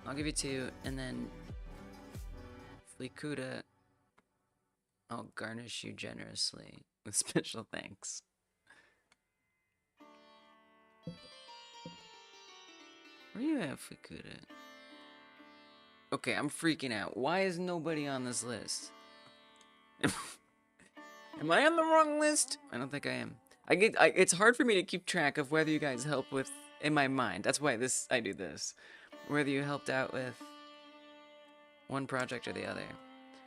I'll give you 2, and then Fleekuda, I'll garnish you generously with special thanks. Where you at, Fleekuda? Okay, I'm freaking out. Why is nobody on this list? Am I on the wrong list? I don't think I am. It's hard for me to keep track of whether you guys help with in my mind. That's why I do this. Whether you helped out with one project or the other.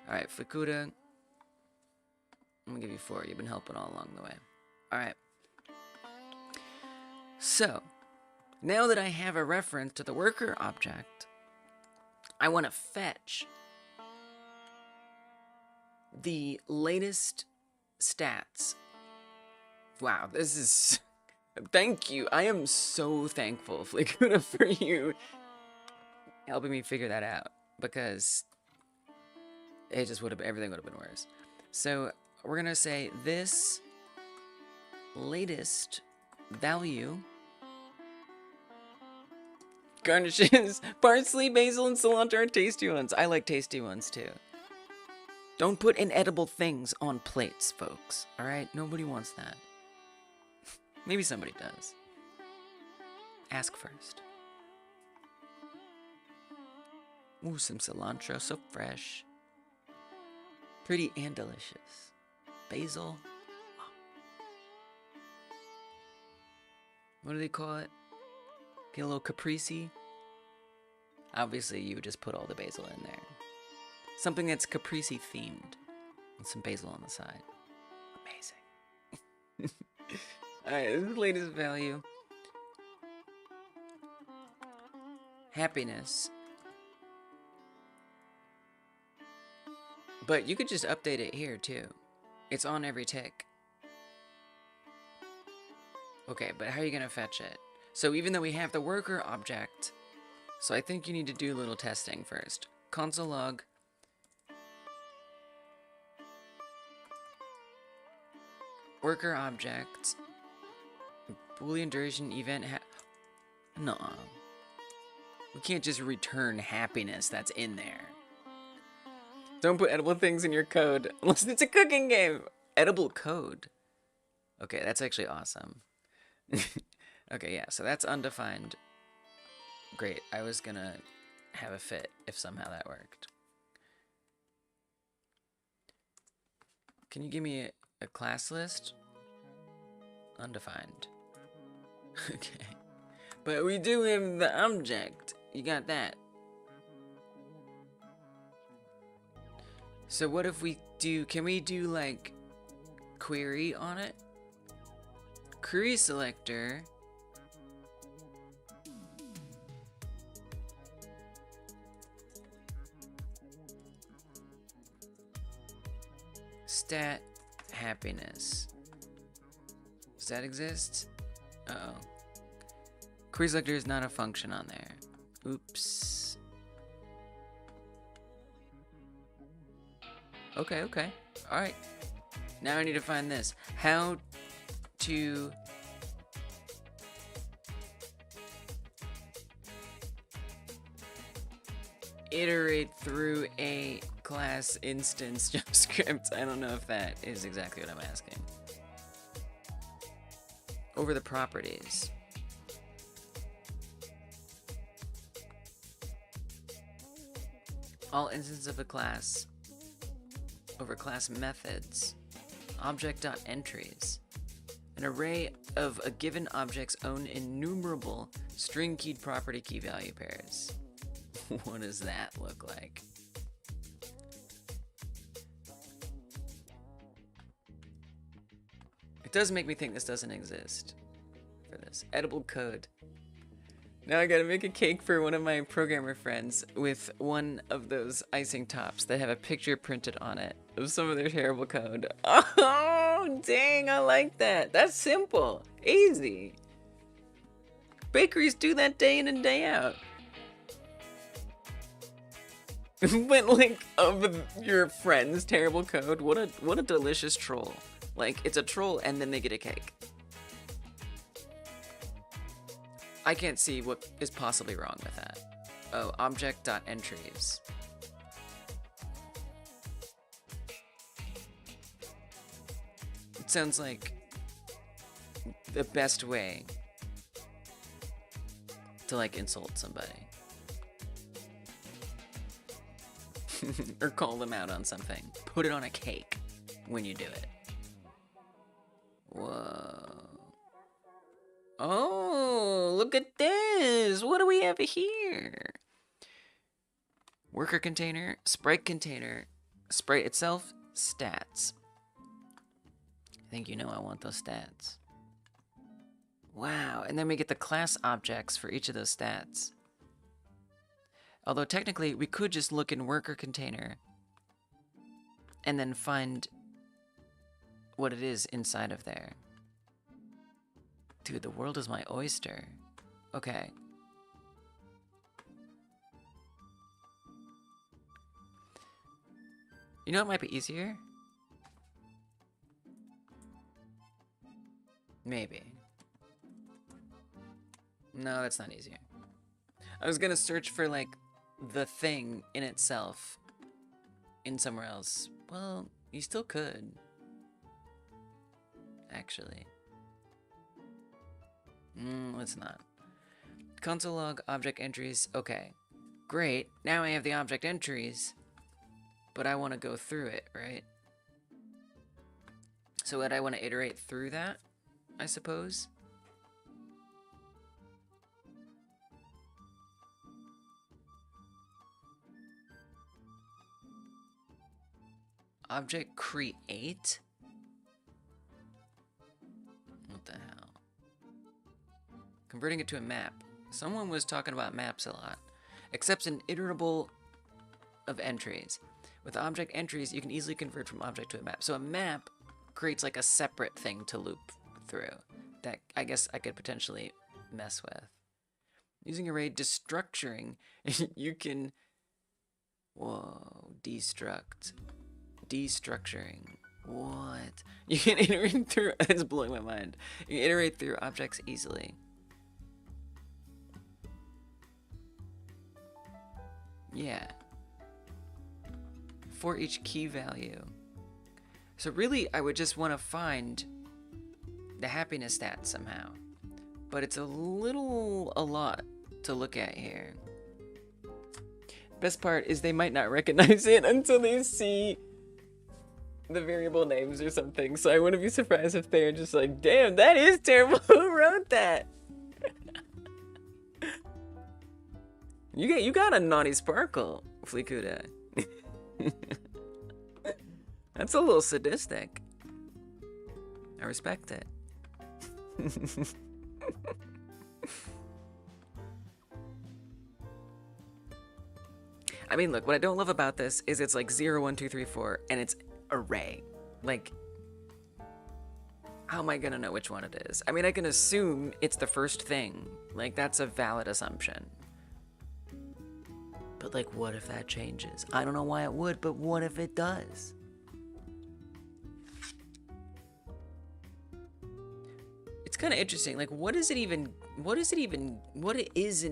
All right, Fleekuda. I'm gonna give you 4. You've been helping all along the way. All right. So now that I have a reference to the worker object, I want to fetch the latest stats. Wow, this is... Thank you. I am so thankful, Fleekuda, for you helping me figure that out. Because it just would have... Everything would have been worse. So we're going to say this latest value garnishes parsley, basil, and cilantro are tasty ones. I like tasty ones too. Don't put inedible things on plates, folks. Alright? Nobody wants that. Maybe somebody does. Ask first. Ooh, some cilantro, so fresh. Pretty and delicious. Basil. What do they call it? Get a little caprese. Obviously, you would just put all the basil in there. Something that's caprese themed. With some basil on the side. Amazing. Alright, this is the latest value. Happiness. But you could just update it here, too. It's on every tick. Okay, but how are you going to fetch it? So even though we have the worker object, so I think you need to do a little testing first. Console log. Worker object. Boolean duration event Nuh-uh. We can't just return happiness that's in there. Don't put edible things in your code unless it's a cooking game. Edible code. Okay, that's actually awesome. Okay, yeah, so that's undefined. Great, I was gonna have a fit if somehow that worked. Can you give me a class list? Undefined. Okay. But we do have the object. You got that. So what if we do, can we do like query on it? Query selector. Stat happiness. Does that exist? Uh-oh. Query selector is not a function on there. Oops. Okay. Alright. Now I need to find this. How to iterate through a class instance JavaScript. I don't know if that is exactly what I'm asking. Over the properties. All instances of a class. Over class methods. Object.entries. An array of a given object's own innumerable string-keyed property key-value pairs. What does that look like? It does make me think this doesn't exist for this. Edible code. Now I gotta make a cake for one of my programmer friends with one of those icing tops that have a picture printed on it of some of their terrible code. Oh, dang, I like that. That's simple. Easy. Bakeries do that day in and day out. But like, of your friend's terrible code, what a delicious troll. Like, it's a troll and then they get a cake. I can't see what is possibly wrong with that. Oh, object.entries. It sounds like the best way to like insult somebody. Or call them out on something. Put it on a cake when you do it. Whoa. Oh, look at this. What do we have here? Worker container, sprite container, sprite itself, stats. I think you know I want those stats. Wow, and then we get the class objects for each of those stats. Although technically we could just look in worker container and then find what it is inside of there. Dude, the world is my oyster. Okay. You know what might be easier? Maybe. No, that's not easier. I was gonna search for, like, the thing in itself in somewhere else. Well, you still could. Actually. Let's not. Console log object entries. Okay. Great. Now I have the object entries, but I want to go through it, right? So would I want to iterate through that, I suppose? Object create? What the hell? Converting it to a map. Someone was talking about maps a lot. Accepts an iterable of entries. With object entries, you can easily convert from object to a map. So a map creates like a separate thing to loop through that I guess I could potentially mess with. Using array destructuring, you can... Whoa, destruct. Destructuring. What? You can iterate through... It's blowing my mind. You can iterate through objects easily. Yeah. For each key value. So really, I would just want to find the happiness stat somehow. But it's a lot to look at here. Best part is they might not recognize it until they see the variable names or something. So I wouldn't be surprised if they're just like, damn, that is terrible. Who wrote that? You got a naughty sparkle, Fleekuda. That's a little sadistic. I respect it. I mean, look, what I don't love about this is it's like 0, 1, 2, 3, 4, and it's array. Like, how am I gonna know which one it is? I mean, I can assume it's the first thing. Like, that's a valid assumption. But, like, what if that changes? I don't know why it would, but what if it does? It's kind of interesting. Like, what is an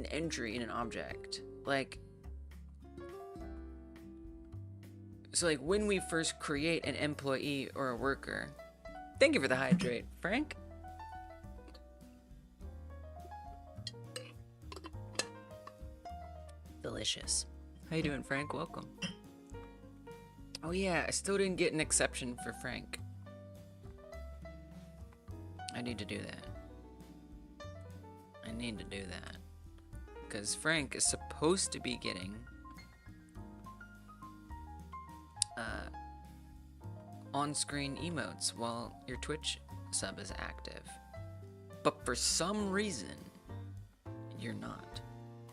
entry in an object? Like, so like when we first create an employee or a worker, thank you for the hydrate, Frank. Delicious. How you doing, Frank? Welcome. Oh yeah, I still didn't get an exception for Frank. I need to do that. I need to do that. Because Frank is supposed to be getting on-screen emotes while your Twitch sub is active. But for some reason, you're not.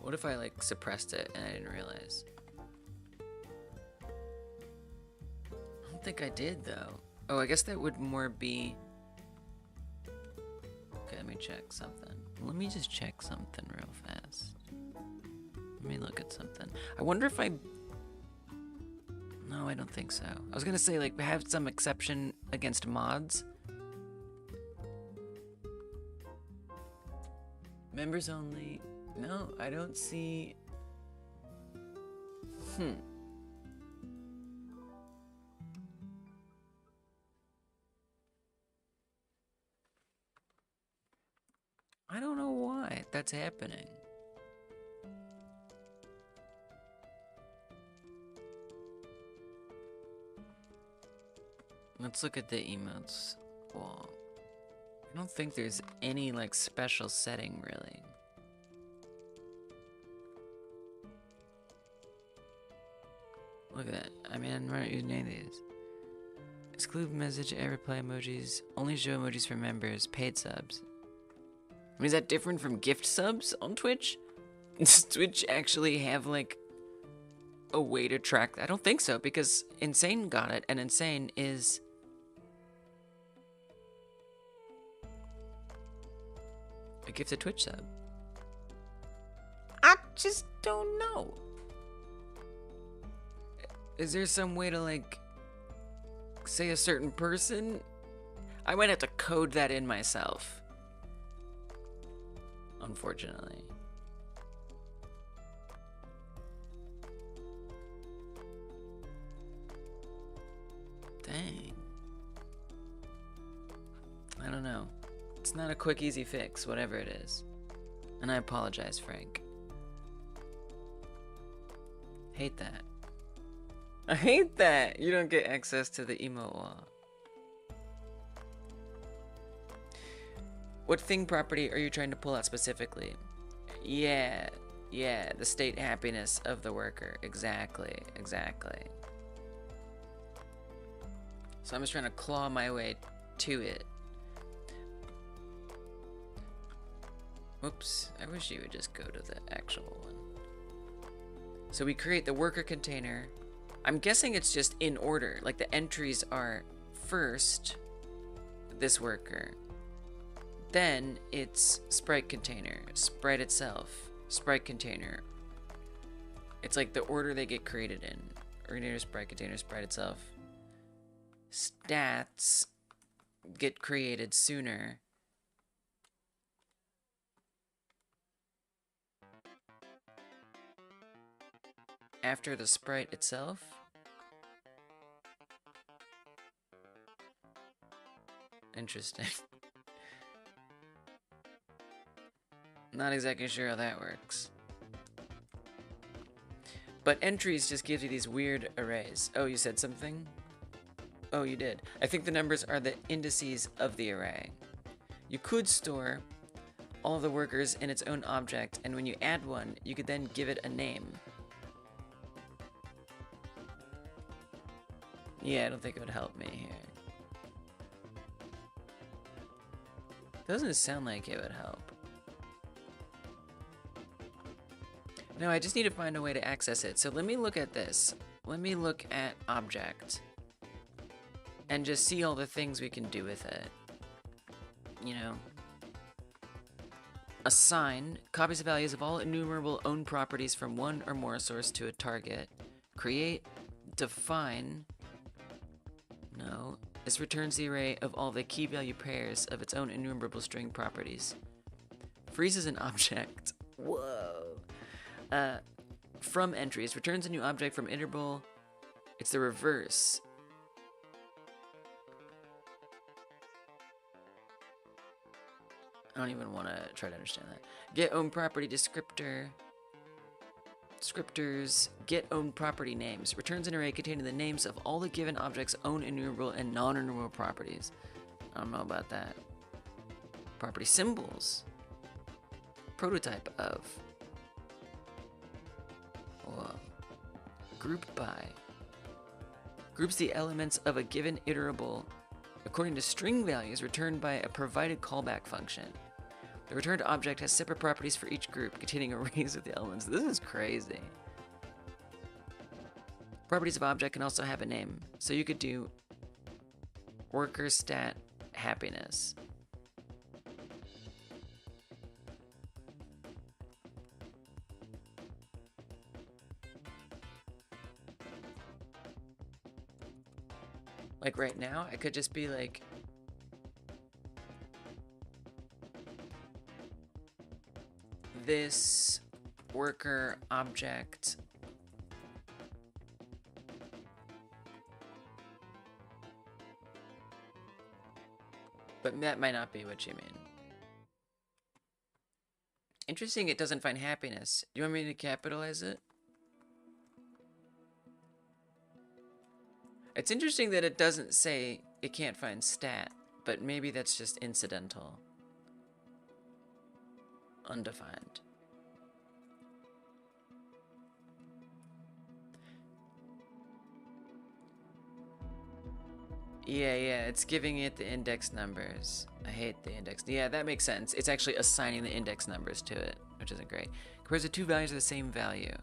What if I like suppressed it and I didn't realize? I don't think I did though. Oh, I guess that would more be... Okay, let me check something. Let me just check something real fast. Let me look at something. I wonder if I... No, I don't think so. I was gonna say, like, have some exception against mods. Members only. No, I don't see... I don't know why that's happening. Let's look at the emotes wall. I don't think there's any like special setting really. Look at that. I mean, I'm not using any of these. Exclude message and reply emojis. Only show emojis for members. Paid subs. I mean, is that different from gift subs on Twitch? Does Twitch actually have like a way to track that? I don't think so, because Insane got it, and Insane is a gifted Twitch sub. I just don't know. Is there some way to like say a certain person? I might have to code that in myself. Unfortunately. Dang. I don't know. It's not a quick, easy fix, whatever it is. And I apologize, Frank. Hate that. I hate that! You don't get access to the emote wall. What thing property are you trying to pull out specifically? Yeah, the state happiness of the worker. Exactly. So I'm just trying to claw my way to it. Oops, I wish you would just go to the actual one. So we create the worker container. I'm guessing it's just in order. Like the entries are first this worker. Then it's sprite container, sprite itself, sprite container. It's like the order they get created in. Originator, sprite container, sprite itself. Stats get created sooner. After the sprite itself. Interesting. Not exactly sure how that works. But entries just gives you these weird arrays. Oh, you said something? Oh, you did. I think the numbers are the indices of the array. You could store all of the workers in its own object, and when you add one, you could then give it a name. Yeah, I don't think it would help me here. Doesn't sound like it would help. No, I just need to find a way to access it. So let me look at this. Let me look at object and just see all the things we can do with it. You know, assign copies of values of all enumerable owned properties from one or more source to a target. Create, define. No, this returns the array of all the key value pairs of its own enumerable string properties. Freezes an object. Whoa. From entries, returns a new object from interval. It's the reverse. I don't even want to try to understand that. Get own property descriptor. Descriptors. Get own property names. Returns an array containing the names of all the given objects' own enumerable and non-enumerable properties. I don't know about that. Property symbols. Prototype of. Whoa. Group by. Groups the elements of a given iterable according to string values returned by a provided callback function. The returned object has separate properties for each group containing arrays of the elements. This is crazy. Properties of object can also have a name. So you could do worker stat happiness. Like right now, I could just be like, this worker object but that might not be what you mean. Interesting, it doesn't find happiness. Do you want me to capitalize it? It's interesting that it doesn't say it can't find stat, but maybe that's just incidental. Undefined. Yeah, it's giving it the index numbers. I hate the index. Yeah, that makes sense. It's actually assigning the index numbers to it, which isn't great. Compares the two values of the same value.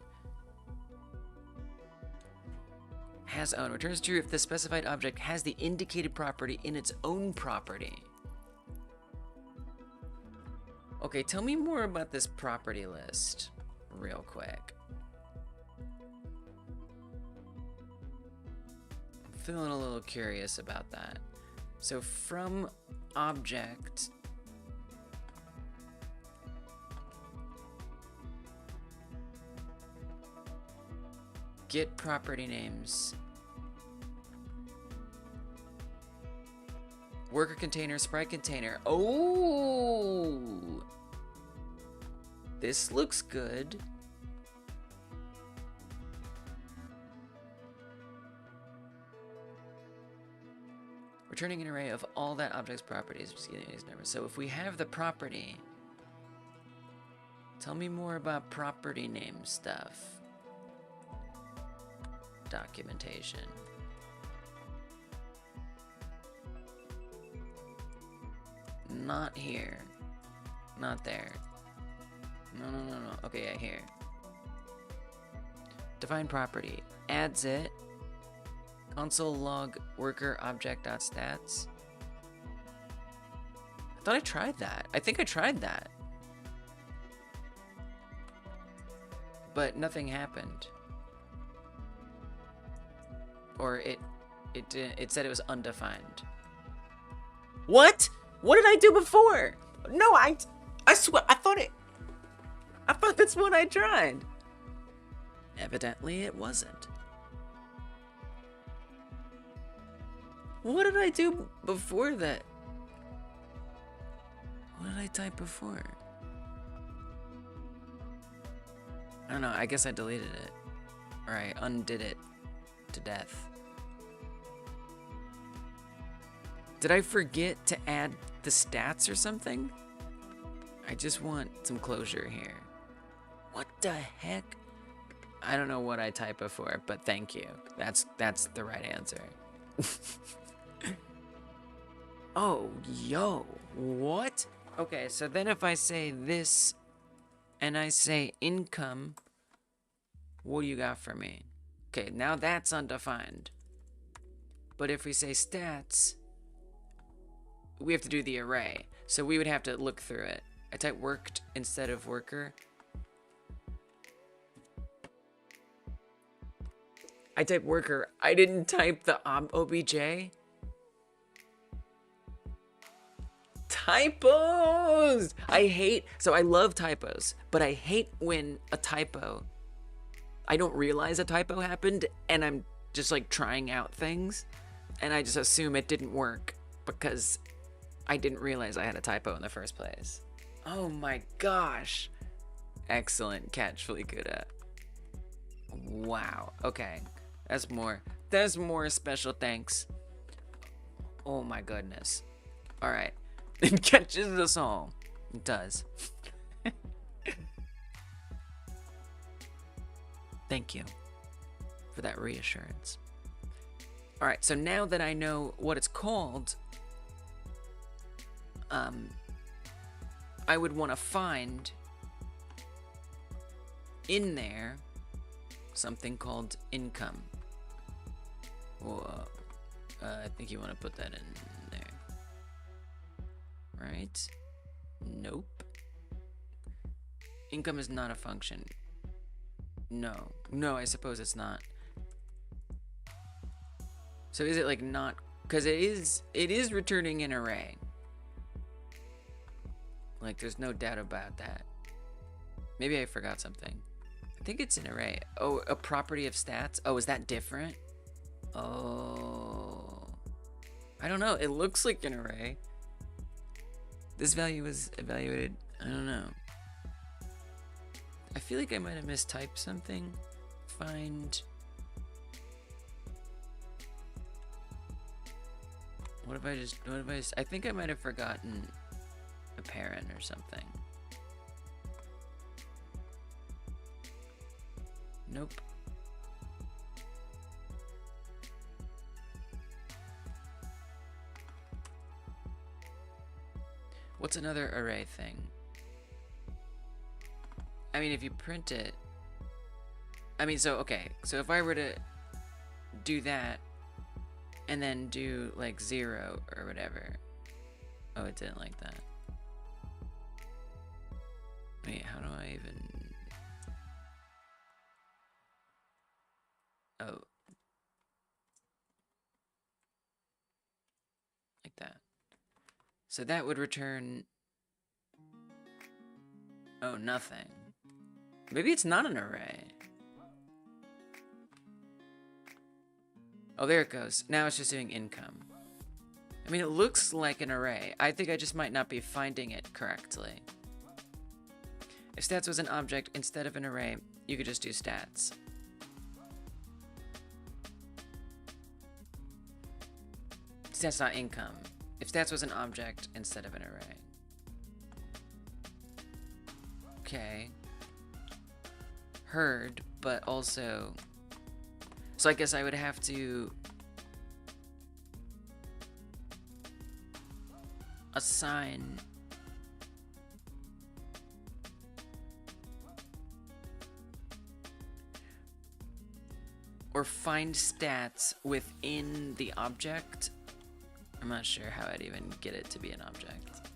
Has own. Returns true if the specified object has the indicated property in its own property. Okay, tell me more about this property list real quick. I'm feeling a little curious about that. So from object, get property names. Worker container, sprite container. Oh! This looks good. Returning an array of all that object's properties. Just getting these numbers. So if we have the property, tell me more about property name stuff. Documentation. Not here. Not there. No. Okay, yeah, here. Define property. Adds it. Console log worker object.stats. I thought I tried that. I think I tried that. But nothing happened. Or it said it was undefined. What? What did I do before? No, I swear, I thought that's what I tried. Evidently it wasn't. What did I do before that? What did I type before? I don't know, I guess I deleted it. Or I undid it to death. Did I forget to add the stats or something? I just want some closure here. What the heck? I don't know what I type before, but thank you. That's the right answer. Oh, yo, what? Okay, so then if I say this and I say income, what do you got for me? Okay, now that's undefined. But if we say stats, we have to do the array. So we would have to look through it. I type worked instead of worker. I type worker. I didn't type the obj. Typos! I love typos, but I hate when a typo, I don't realize a typo happened and I'm just like trying out things and I just assume it didn't work because I didn't realize I had a typo in the first place. Oh my gosh. Excellent catch, Fleekuda. Wow. Okay. That's more special thanks. Oh my goodness. All right. It catches us all. It does. Thank you for that reassurance. All right, so now that I know what it's called, I would want to find in there something called income. Whoa. I think you want to put that in there. Right? Nope. Income is not a function. No, I suppose it's not. So is it like not, because it is returning an array. Like there's no doubt about that. Maybe I forgot something. I think it's an array. Oh, a property of stats. Oh, is that different? Oh, I don't know. It looks like an array. This value is evaluated. I don't know. I feel like I might have mistyped something. Find. What if I just, I think I might have forgotten a parent or something. Nope. What's another array thing? I mean, if you print it, I mean, so, okay, so if I were to do that and then do like 0 or whatever. Oh, it didn't like that. Wait, how do I even? Oh. Like that. So that would return, oh, nothing. Maybe it's not an array. Oh, there it goes. Now it's just doing income. I mean, it looks like an array. I think I just might not be finding it correctly. If stats was an object instead of an array, you could just do stats. Stats not income. If stats was an object instead of an array. Okay. Heard, but also... So I guess I would have to assign or find stats within the object. I'm not sure how I'd even get it to be an object.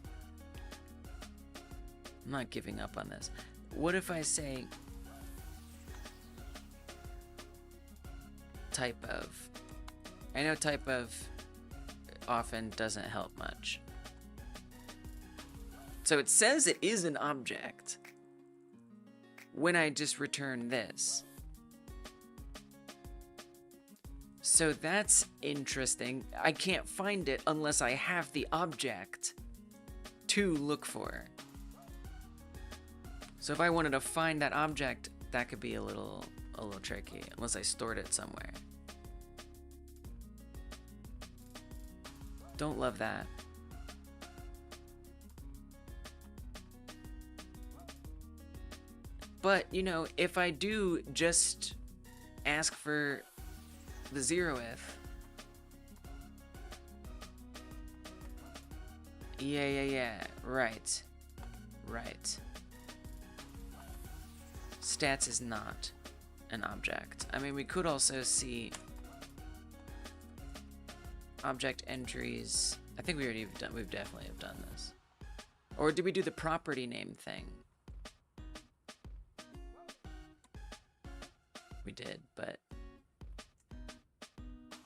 I'm not giving up on this. What if I say type of? I know type of often doesn't help much. So it says it is an object when I just return this. So that's interesting. I can't find it unless I have the object to look for. So if I wanted to find that object, that could be a little tricky unless I stored it somewhere. Don't love that. But, you know, if I do just ask for the 0th, yeah, right. Stats is not an object. I mean, we could also see object entries. I think we've definitely have done this. Or did we do the property name thing? We did, but...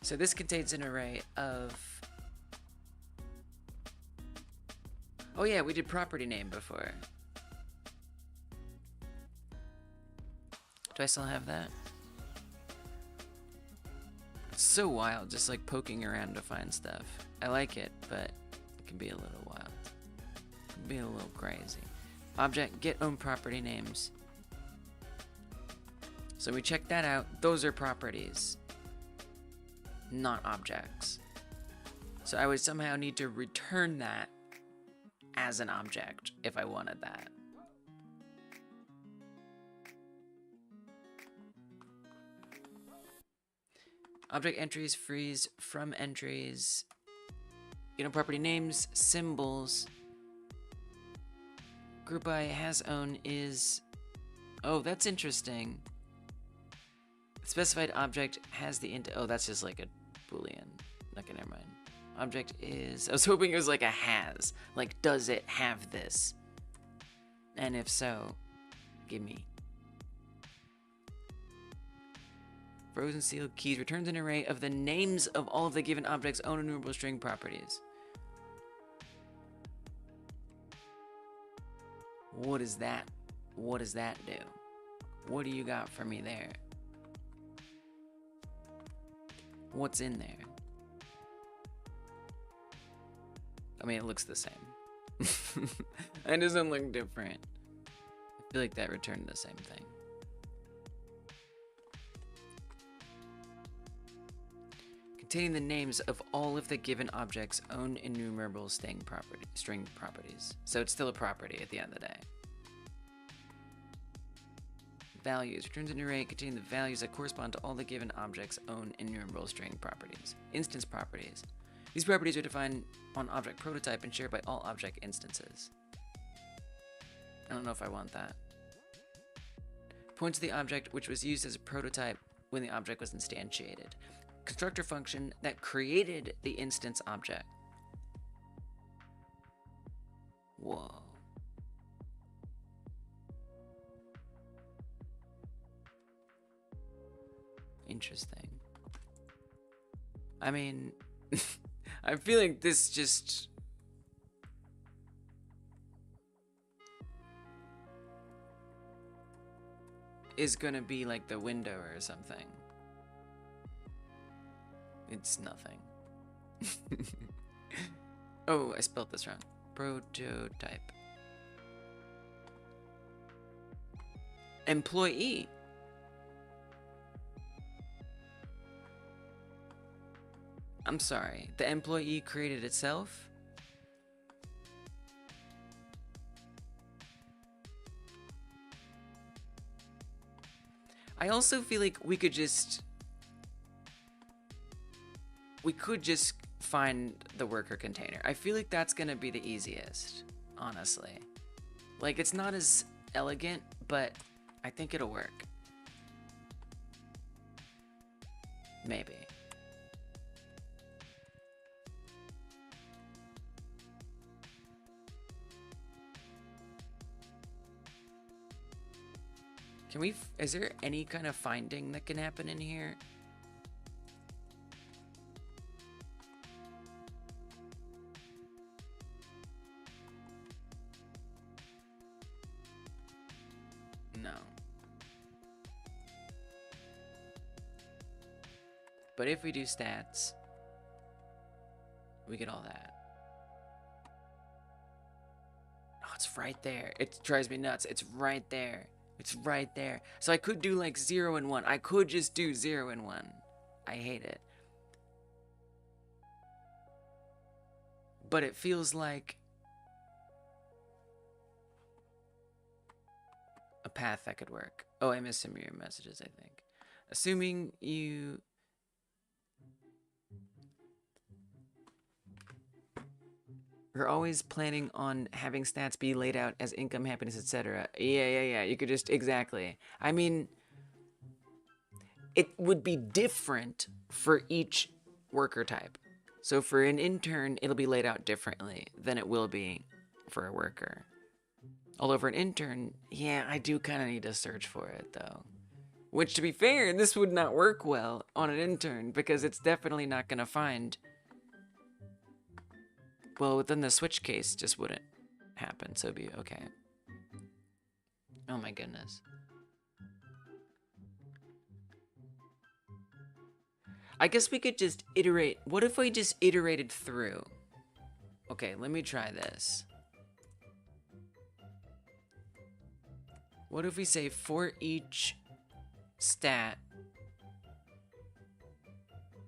So this contains an array of... Oh yeah, we did property name before. Do I still have that? It's so wild, just like poking around to find stuff. I like it, but it can be a little wild. It can be a little crazy. Object get own property names. So we check that out. Those are properties, not objects. So I would somehow need to return that as an object if I wanted that. Object entries freeze from entries. You know, property names, symbols. Group by has own is... Oh, that's interesting. Specified object has the int... Oh, that's just like a boolean. Okay, never mind. Object is... I was hoping it was like a has. Like, does it have this? And if so, give me. Frozen sealed keys returns an array of the names of all of the given object's own enumerable string properties. What is that? What does that do? What do you got for me there? What's in there? I mean, it looks the same. It doesn't look different. I feel like that returned the same thing. Containing the names of all of the given object's own enumerable string properties. So it's still a property at the end of the day. Values returns an array containing the values that correspond to all the given object's own enumerable string properties. Instance properties. These properties are defined on object prototype and shared by all object instances. I don't know if I want that. Points to the object which was used as a prototype when the object was instantiated. Constructor function that created the instance object. Whoa. Interesting. I mean, I'm feeling this just... is gonna be like the window or something. It's nothing. Oh, I spelled this wrong. Prototype. Employee. I'm sorry. The employee created itself? I also feel like we could just find the worker container. I feel like that's gonna be the easiest, honestly. Like, it's not as elegant, but I think it'll work. Maybe. Can we, is there any kind of finding that can happen in here? No. But if we do stats, we get all that. Oh, it's right there. It drives me nuts. It's right there. It's right there. So I could do like 0 and 1. I could just do 0 and 1. I hate it. But it feels like a path that could work. Oh, I missed some of your messages, I think. Assuming you're always planning on having stats be laid out as income, happiness, etc. Yeah. You could just, exactly. I mean, it would be different for each worker type. So for an intern, it'll be laid out differently than it will be for a worker. Although for an intern, yeah, I do kind of need to search for it though. Which, to be fair, this would not work well on an intern because it's definitely not going to find. Well, then the switch case just wouldn't happen, so it'd be okay. Oh my goodness. I guess we could just iterate. What if we just iterated through? Okay, let me try this. What if we say for each stat?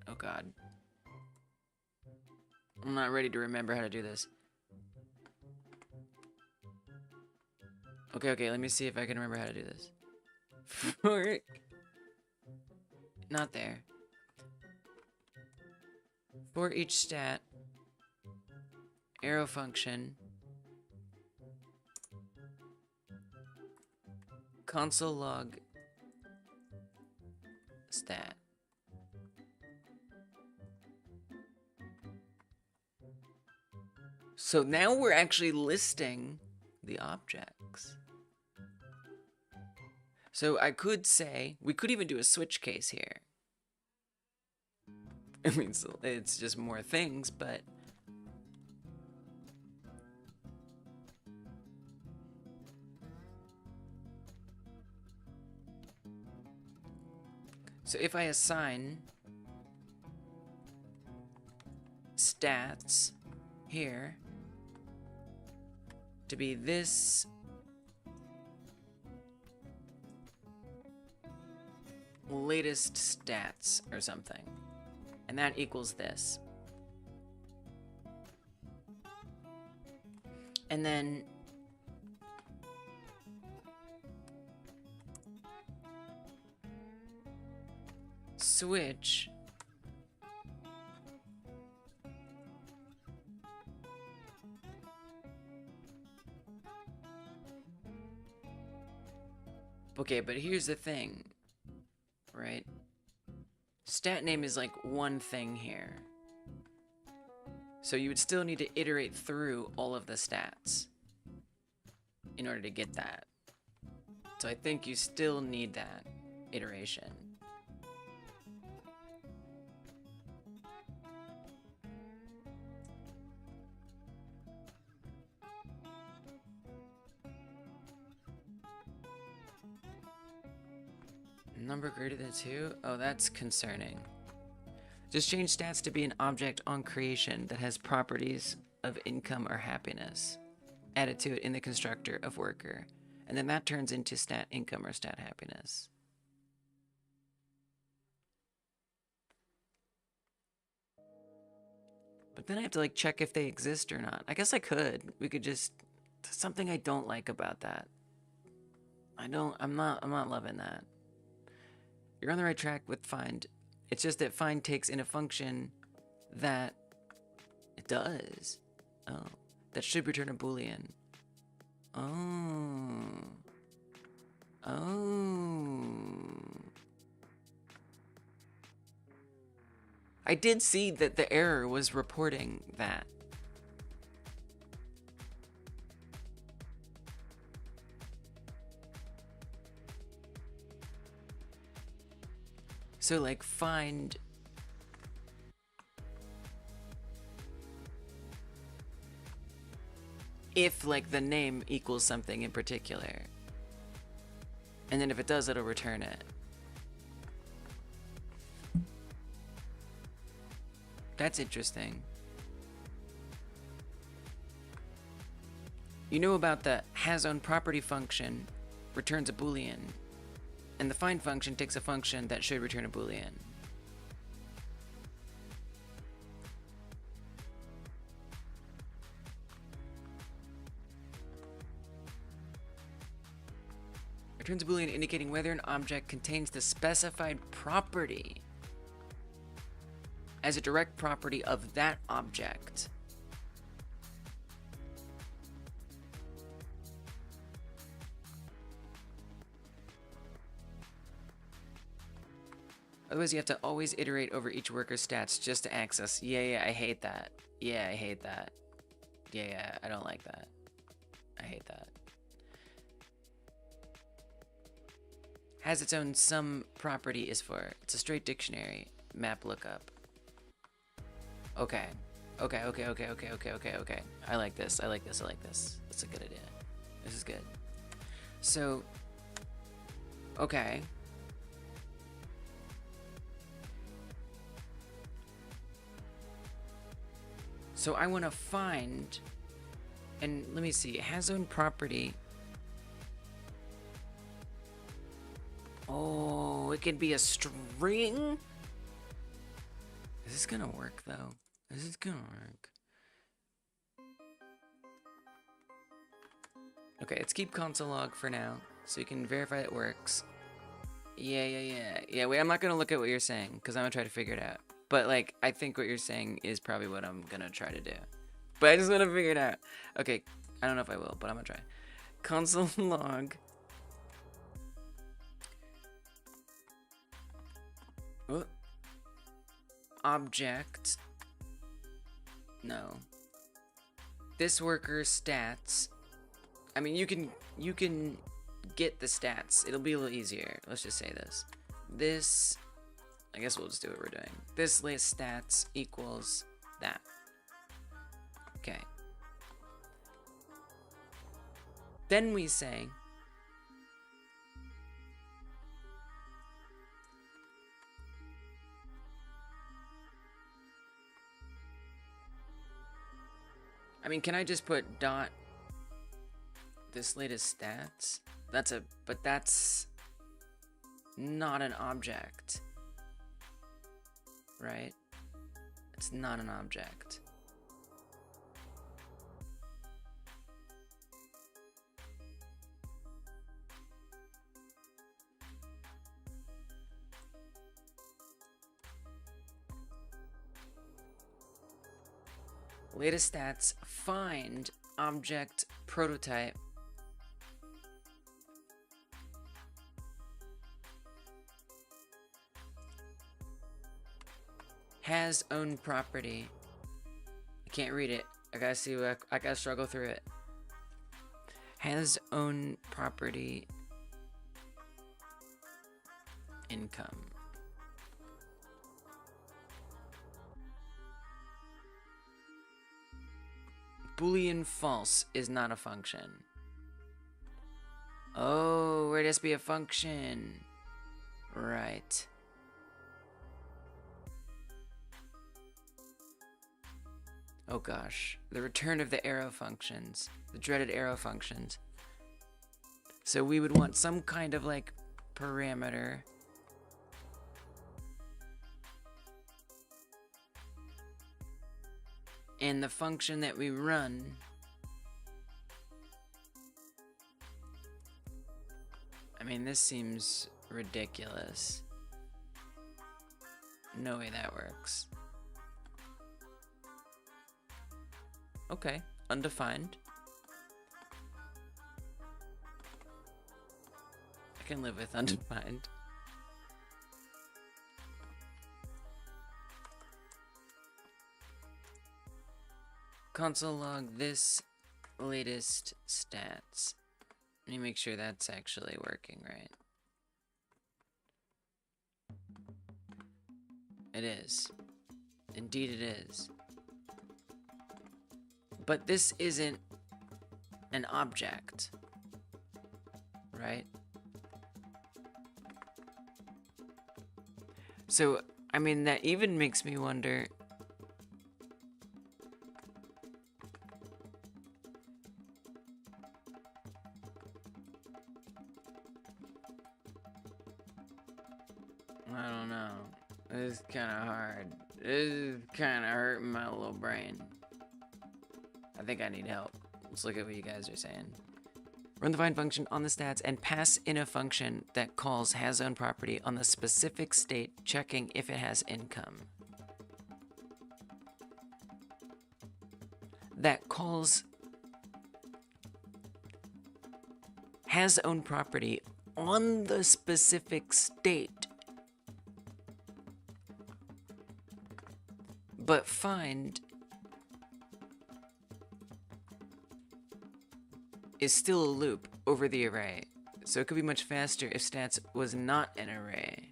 Oh god. I'm not ready to remember how to do this. Okay, let me see if I can remember how to do this. For... Not there. For each stat, arrow function, console log stat. So now we're actually listing the objects. So I could say, we could even do a switch case here. I mean, it's just more things, but... So if I assign stats here to be this latest stats or something, and that equals this. And then switch okay, but here's the thing, right? Stat name is like one thing here. So you would still need to iterate through all of the stats in order to get that. So I think you still need that iteration. Number greater than 2? Oh, that's concerning. Just change stats to be an object on creation that has properties of income or happiness. Add it to it in the constructor of worker. And then that turns into stat income or stat happiness. But then I have to like check if they exist or not. I guess I could. We could just... There's something I don't like about that. I'm not loving that. You're on the right track with find. It's just that find takes in a function that it does. Oh, that should return a Boolean. Oh. I did see that the error was reporting that. So like find if like the name equals something in particular. And then if it does, it'll return it. That's interesting. You know about the hasOwnProperty function returns a Boolean. And the find function takes a function that should return a Boolean. returns a boolean indicating whether an object contains the specified property as a direct property of that object. Otherwise, you have to always iterate over each worker's stats just to access. Yeah, I hate that. Yeah, I hate that. Yeah, I don't like that. I hate that. Has its own sum property is for. It's a straight dictionary map lookup. Okay. Okay. I like this. That's a good idea. This is good. So, okay. So I want to find, and let me see, it has own property. Oh, it can be a string? Is this gonna work though? Is this gonna work? Okay, let's keep console log for now, so you can verify it works. Yeah, wait, I'm not gonna look at what you're saying, because I'm gonna try to figure it out. But, like, I think what you're saying is probably what I'm gonna try to do. But I just wanna figure it out. Okay, I don't know if I will, but I'm gonna try. Console log. Oh. Object. No. This worker's stats. I mean, you can get the stats. It'll be a little easier. Let's just say this. This, I guess we'll just do what we're doing. This list stats equals that. Okay. Then we say I mean, can I just put dot this latest stats? But that's not an object, right? It's not an object. Latest stats, find object prototype. Has own property. I can't read it. I gotta see what I gotta struggle through it. Has own property income. Boolean false is not a function. Oh, it has to be a function. Right. Oh gosh, the return of the arrow functions, the dreaded arrow functions. So we would want some kind of like parameter. And the function that we run I mean, this seems ridiculous. No way that works. Okay, undefined. I can live with undefined. Console log this latest stats. Let me make sure that's actually working right. It is. Indeed it is. But this isn't an object, right? So, I mean, that even makes me wonder. I don't know. This is kind of hard. This is kind of hurting my little brain. I think I need help. Let's look at what you guys are saying. Run the find function on the stats and pass in a function that calls hasOwnProperty on the specific state, checking if it has income. That calls hasOwnProperty on the specific state, but find is still a loop over the array, so it could be much faster if stats was not an array.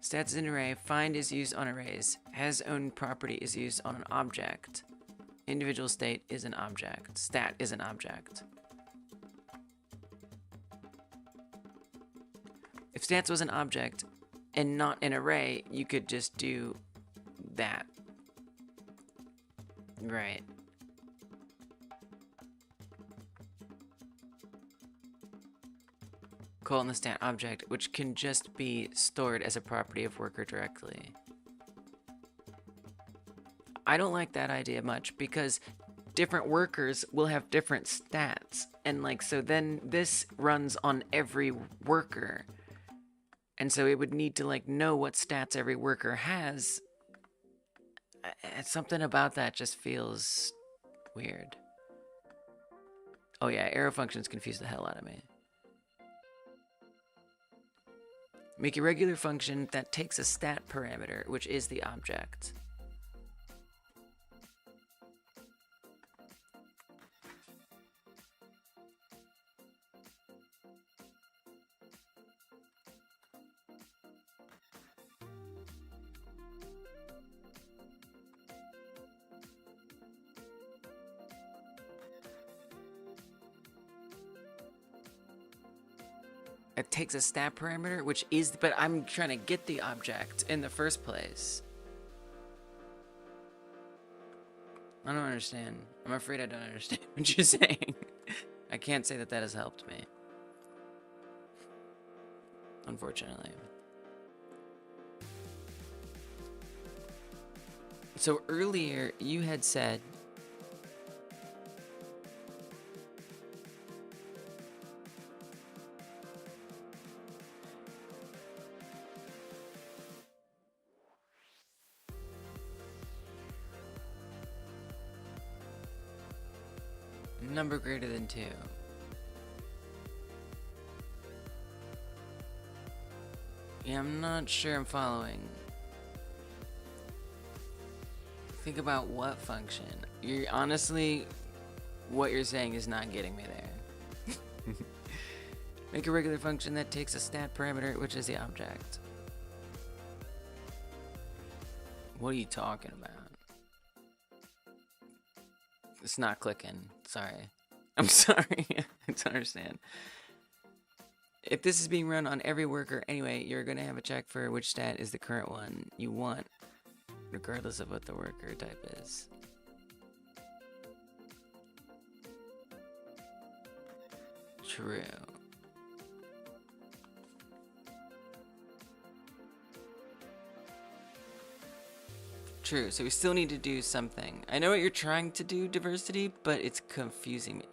Stats is an array, find is used on arrays, hasOwnProperty is used on an object, individual state is an object, stat is an object. If stats was an object and not an array, you could just do that. Right. Call in the stat object, which can just be stored as a property of worker directly. I don't like that idea much because different workers will have different stats. And like, so then this runs on every worker. And so it would need to like know what stats every worker has. Something about that just feels weird. Oh yeah, arrow functions confuse the hell out of me. Make a regular function that takes a stat parameter, which is the object. It takes a stat parameter, which is, but I'm trying to get the object in the first place. I don't understand. I'm afraid I don't understand what you're saying. I can't say that that has helped me. Unfortunately. So earlier you had said number greater than 2. Yeah, I'm not sure I'm following. Think about what function. You're honestly, what you're saying is not getting me there. Make a regular function that takes a stat parameter, which is the object. What are you talking about? It's not clicking. Sorry. I'm sorry. I don't understand. If this is being run on every worker anyway, you're going to have a check for which stat is the current one you want, regardless of what the worker type is. True. True, so we still need to do something. I know what you're trying to do, diversity, but it's confusing me.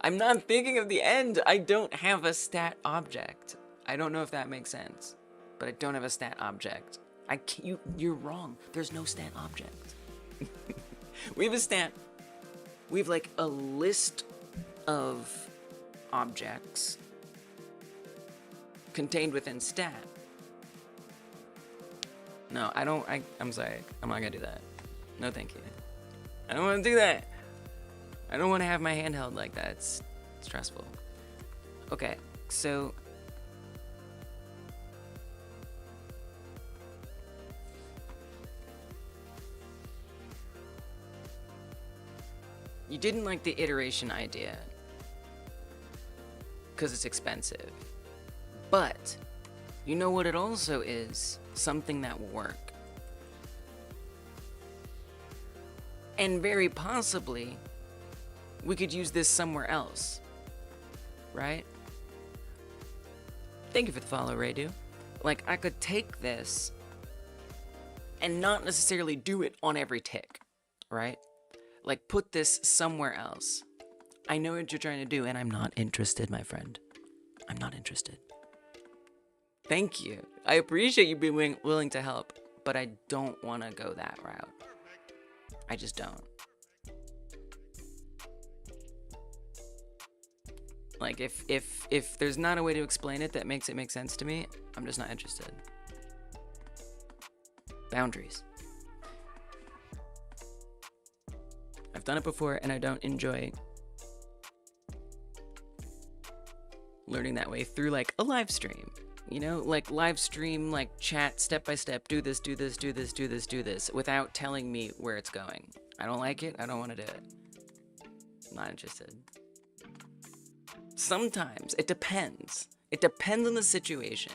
I'm not thinking of the end. I don't have a stat object. I don't know if that makes sense, but I don't have a stat object. You're wrong. There's no stat object. We have a stat. We have like a list of objects contained within stat. No, I don't. I'm sorry. I'm not gonna do that. No, thank you. I don't want to do that. I don't want to have my hand held like that. It's stressful. Okay, so you didn't like the iteration idea because it's expensive, but you know what it also is? Something that will work. And very possibly, we could use this somewhere else, right? Thank you for the follow, Radu. Like, I could take this and not necessarily do it on every tick, right? Like, put this somewhere else. I know what you're trying to do, and I'm not interested, my friend. I'm not interested. Thank you. I appreciate you being willing to help, but I don't want to go that route. I just don't. Like, if there's not a way to explain it that makes it make sense to me, I'm just not interested. Boundaries. I've done it before, and I don't enjoy learning that way through, like, a live stream. You know, like, live stream, like, chat, step by step, do this, do this, do this, do this, do this, without telling me where it's going. I don't like it, I don't want to do it. I'm not interested. Sometimes. It depends. It depends on the situation.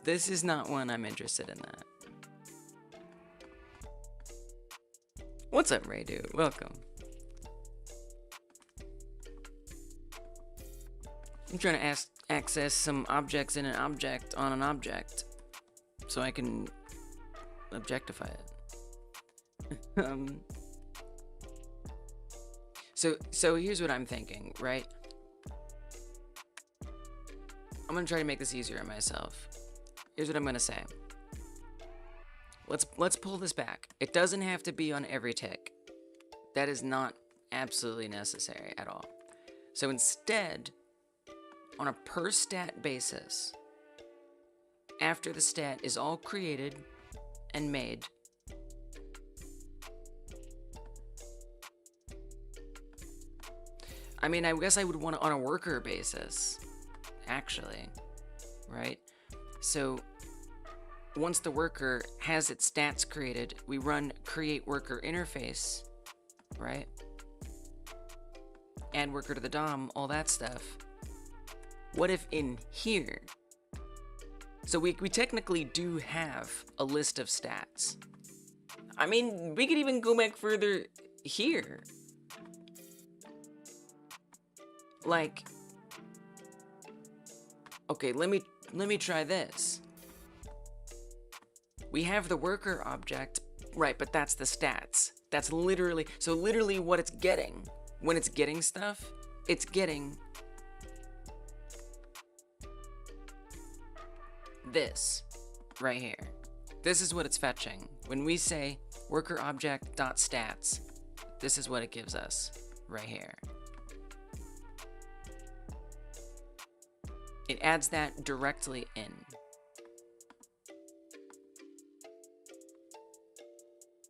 This is not one I'm interested in that. What's up, Ray Dude? Welcome. I'm trying to access some objects in an object on an object so I can objectify it. So here's what I'm thinking, right? I'm gonna try to make this easier on myself. Here's what I'm gonna say. Let's pull this back. It doesn't have to be on every tick. That is not absolutely necessary at all. So instead, on a per stat basis, after the stat is all created and made, I mean, I guess I would want it on a worker basis, actually, right? So once the worker has its stats created, we run create worker interface, right? Add worker to the DOM, all that stuff. What if in here, so we technically do have a list of stats. I mean, we could even go back further here. Like, okay, let me try this. We have the worker object, right, but that's the stats. That's literally, so literally what it's getting, when it's getting stuff, it's getting this right here. This is what it's fetching. When we say worker object dot stats, this is what it gives us right here. It adds that directly in.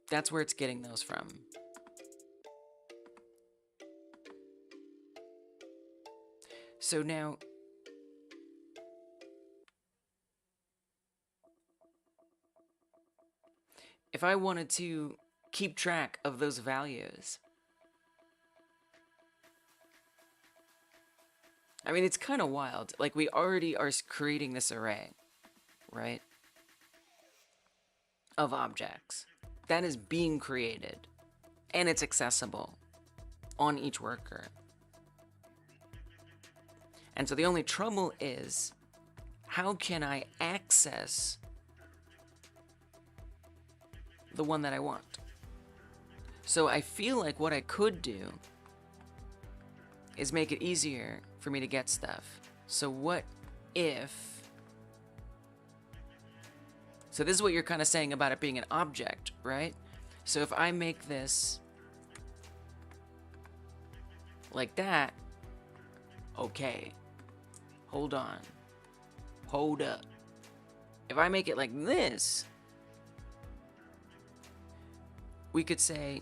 That's where it's getting those from. So now, if I wanted to keep track of those values, I mean, it's kind of wild. Like, we already are creating this array, right, of objects. That is being created, and it's accessible on each worker. And so the only trouble is, how can I access the one that I want? So I feel like what I could do is make it easier for me to get stuff. So what if... So this is what you're kind of saying about it being an object, right? So if I make this like that, okay, hold on, hold up. If I make it like this, we could say,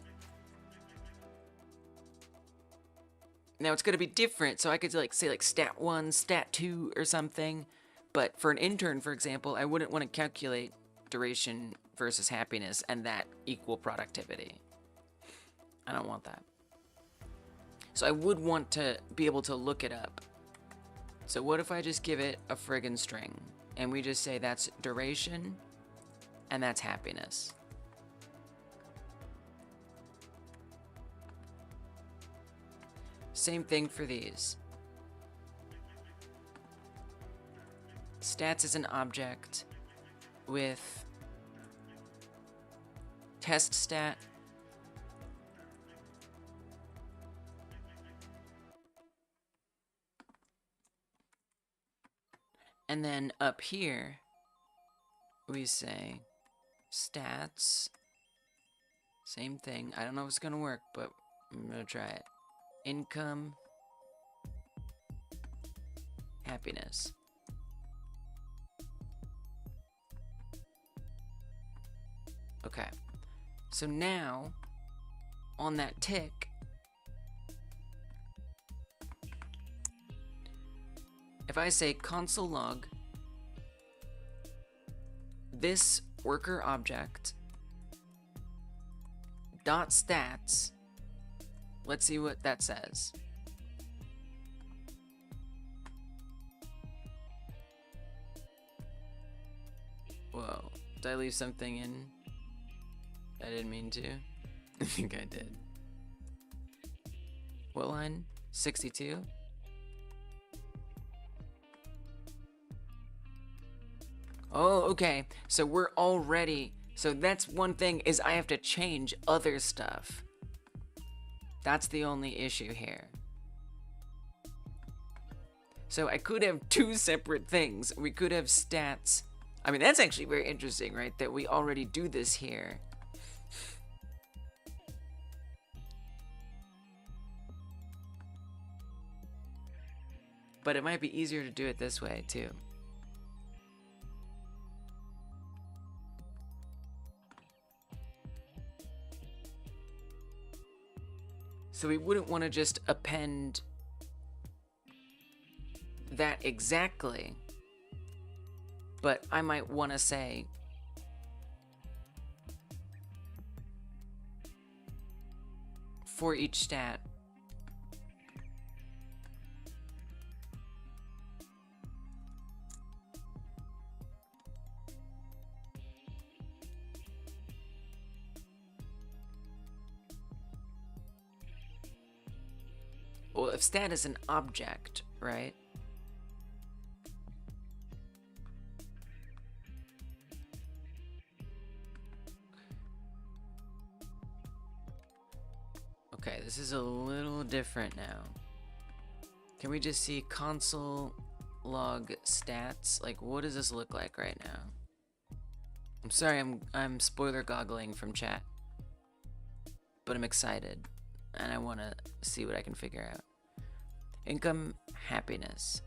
now it's gonna be different, so I could like say like stat 1, stat 2 or something, but for an intern, for example, I wouldn't want to calculate duration versus happiness and that equal productivity. I don't want that. So I would want to be able to look it up. So what if I just give it a friggin' string and we just say that's duration and that's happiness? Same thing for these. Stats is an object with test stat And then up here, we say stats. Same thing. I don't know if it's gonna work, but I'm gonna try it. Income, happiness. Okay. So now, on that tick, if I say console log this worker object dot stats, let's see what that says. Whoa, did I leave something in? I didn't mean to. I think I did. What line? 62? Oh, okay. So we're already... So that's one thing, is I have to change other stuff. That's the only issue here. So I could have two separate things. We could have stats. I mean, that's actually very interesting, right? That we already do this here. But it might be easier to do it this way, too. So we wouldn't want to just append that exactly, but I might want to say for each stat, well, if stat is an object, right? Okay, this is a little different now. Can we just see console log stats? Like, what does this look like right now? I'm sorry, I'm spoiler goggling from chat, but I'm excited and I want to see what I can figure out. Income, happiness.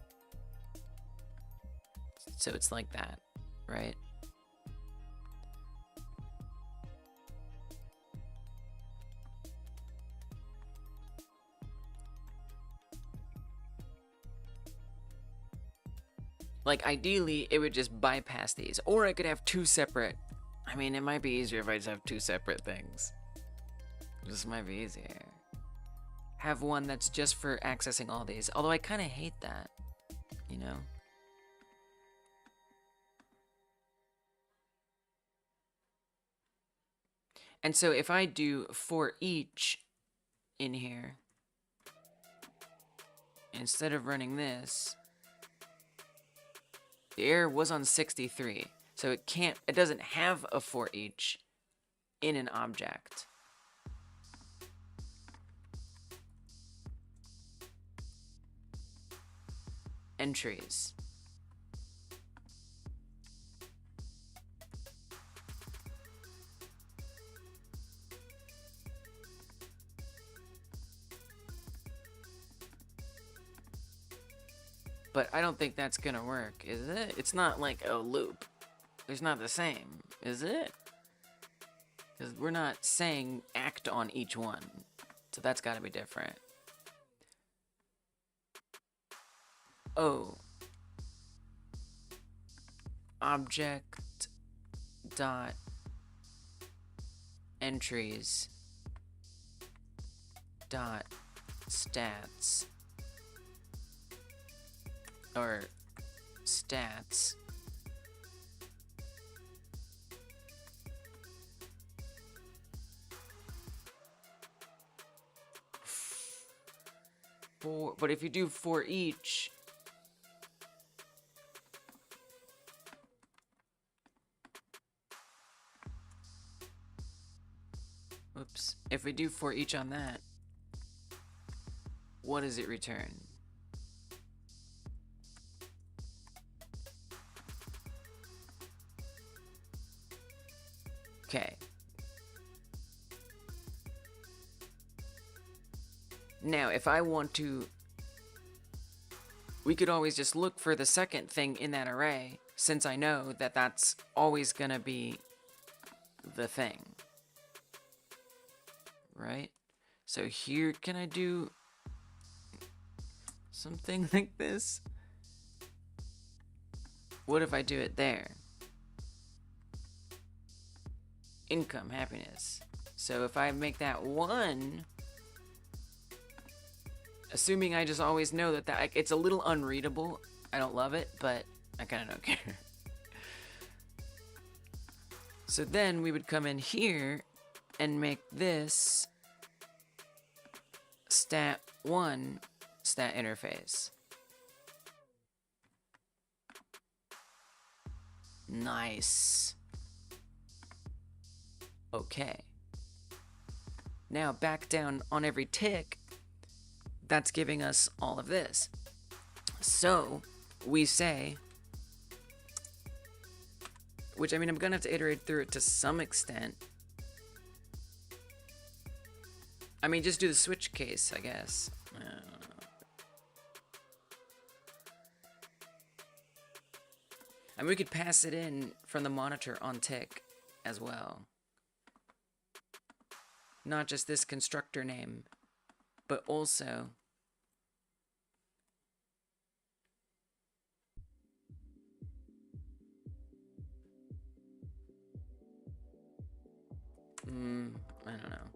So it's like that, right? Like, ideally, it would just bypass these. Or I could have two separate... I mean, it might be easier if I just have two separate things. This might be easier. Have one that's just for accessing all these. Although I kind of hate that, you know? And so if I do for each in here, instead of running this... The error was on 63, so it doesn't have a for each in an object. Entries. But I don't think that's gonna work, is it? It's not like a loop. It's not the same, is it? Because we're not saying act on each one. So that's gotta be different. Oh. Object dot entries dot stats. Or stats. But if you do for each, oops, if we do for each on that, what does it return? Okay. Now, if I want to, we could always just look for the second thing in that array, since I know that that's always gonna be the thing. Right? So here, can I do something like this? What if I do it there? Income, happiness. So if I make that 1, assuming I just always know that it's a little unreadable. I don't love it, but I kind of don't care. So then we would come in here and make this stat1 stat interface. Nice. Okay. Now back down on every tick, that's giving us all of this. So we say, which I mean, I'm gonna have to iterate through it to some extent. I mean, just do the switch case, I guess. And we could pass it in from the monitor on tick as well. Not just this constructor name, but also I don't know.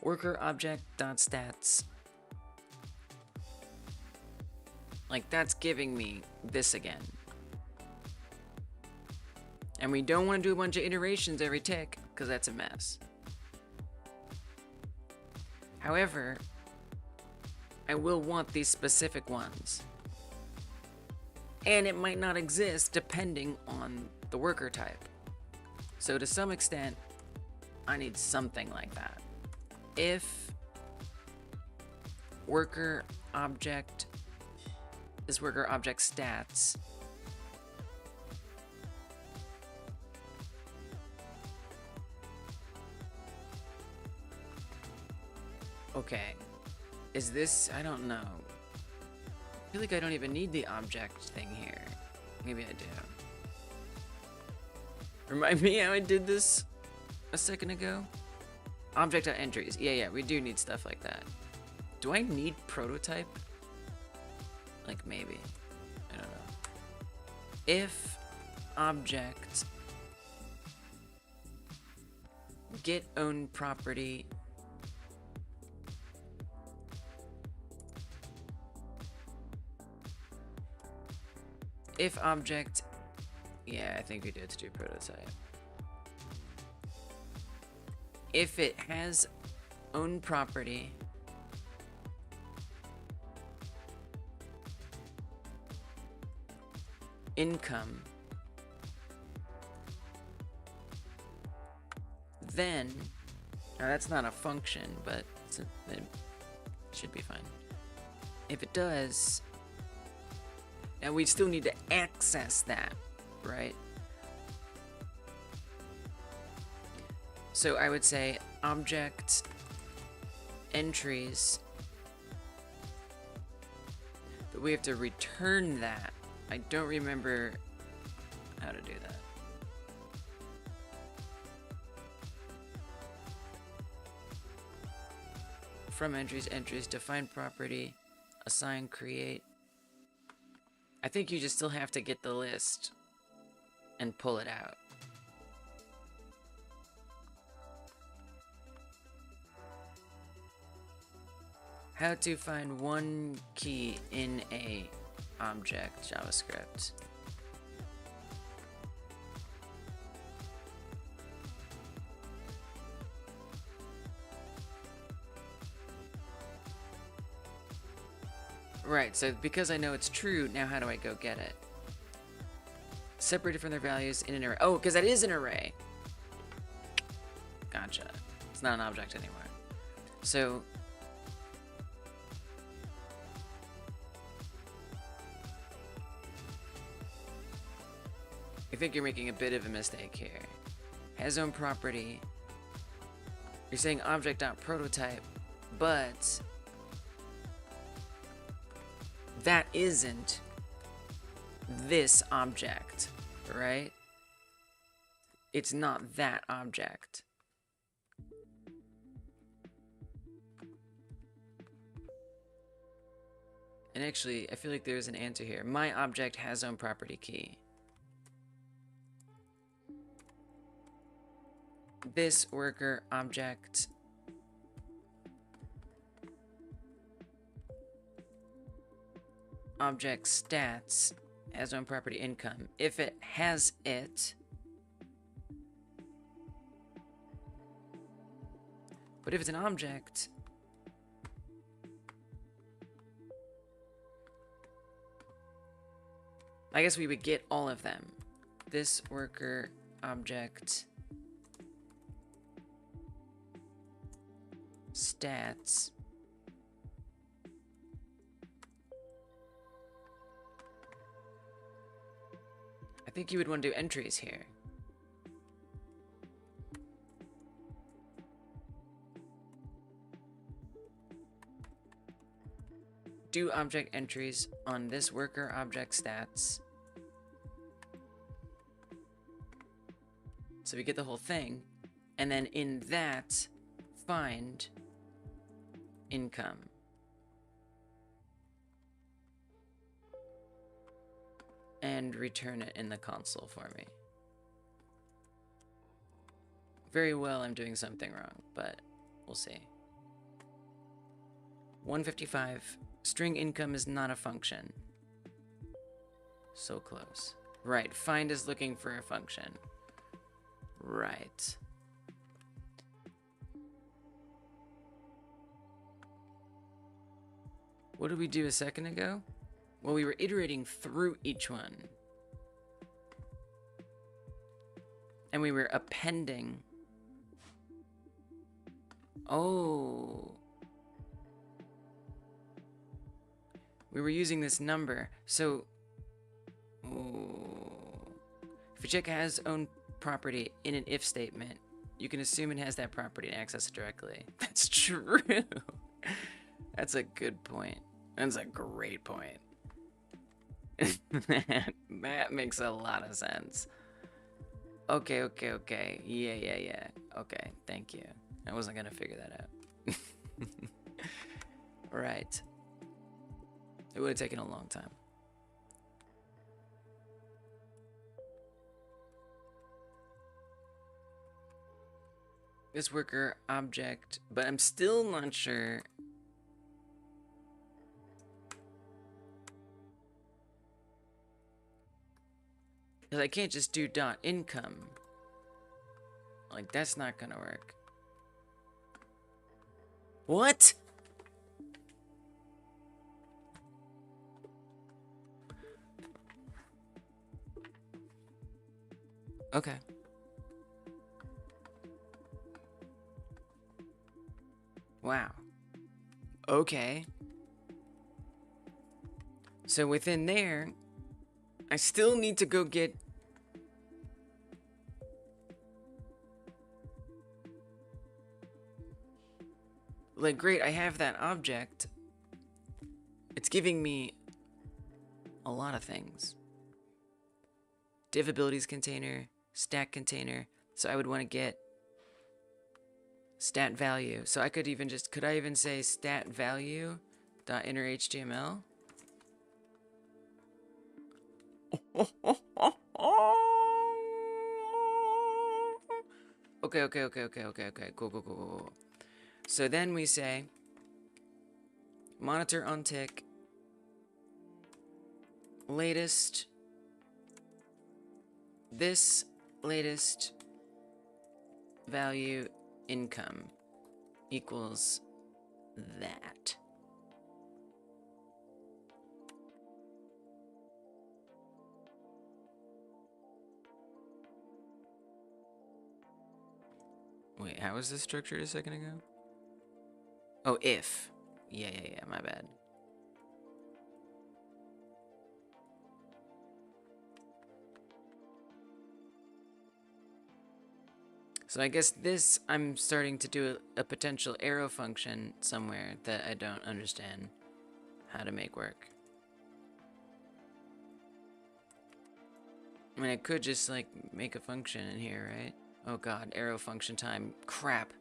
Worker object dot stats. Like, that's giving me this again. And we don't want to do a bunch of iterations every tick, because that's a mess. However, I will want these specific ones. And it might not exist depending on the worker type. So to some extent, I need something like that. If worker object is worker object stats, okay, is this, I don't know. I feel like I don't even need the object thing here. Maybe I do. Remind me how I did this a second ago? Object.entries. Yeah, we do need stuff like that. Do I need prototype? Like, maybe. I don't know. If object get own property if object, yeah, I think we do have to do prototype. If it has own property income, then, now that's not a function, but it should be fine. If it does, and we still need to access that, right? So I would say object entries, but we have to return that. I don't remember how to do that. From entries, define property, assign, create. I think you just still have to get the list and pull it out. How to find one key in a object JavaScript. Right, so because I know it's true, now how do I go get it? Separated from their values in an array. Oh, because that is an array. Gotcha. It's not an object anymore. So I think you're making a bit of a mistake here. Has own property. You're saying object.prototype, but that isn't this object, right? It's not that object. And actually, I feel like there's an answer here. My object has own property key. This worker object stats has own property income. If it has it, but if it's an object, I guess we would get all of them. This worker object stats I think you would want to do entries here. Do object entries on this worker object stats. So we get the whole thing, and then in that, find income. And return it in the console for me. Very well, I'm doing something wrong, but we'll see. 155. String income is not a function. So close. Right, find is looking for a function. Right. What did we do a second ago? Well, we were iterating through each one. And we were appending. Oh. We were using this number. So, if a check has own property in an if statement, you can assume it has that property and access it directly. That's true. That's a good point. That's a great point. That makes a lot of sense. Okay. Yeah. Okay, thank you. I wasn't gonna figure that out. Right. It would have taken a long time. This worker object, but I'm still not sure. Because I can't just do dot income. Like, that's not gonna work. What? Okay. Wow. Okay. So within there, I still need to go get... Like, great, I have that object. It's giving me a lot of things. Div abilities container, stack container. So I would want to get stat value. So I could even just, could I even say stat value dot inner HTML? Okay. Cool. So then we say monitor on tick latest, this latest value income equals that. Wait, how was this structured a second ago? Oh, if. Yeah, my bad. So I guess this, I'm starting to do a potential arrow function somewhere that I don't understand how to make work. I mean, I could just, like, make a function in here, right? Oh god, arrow function time. Crap.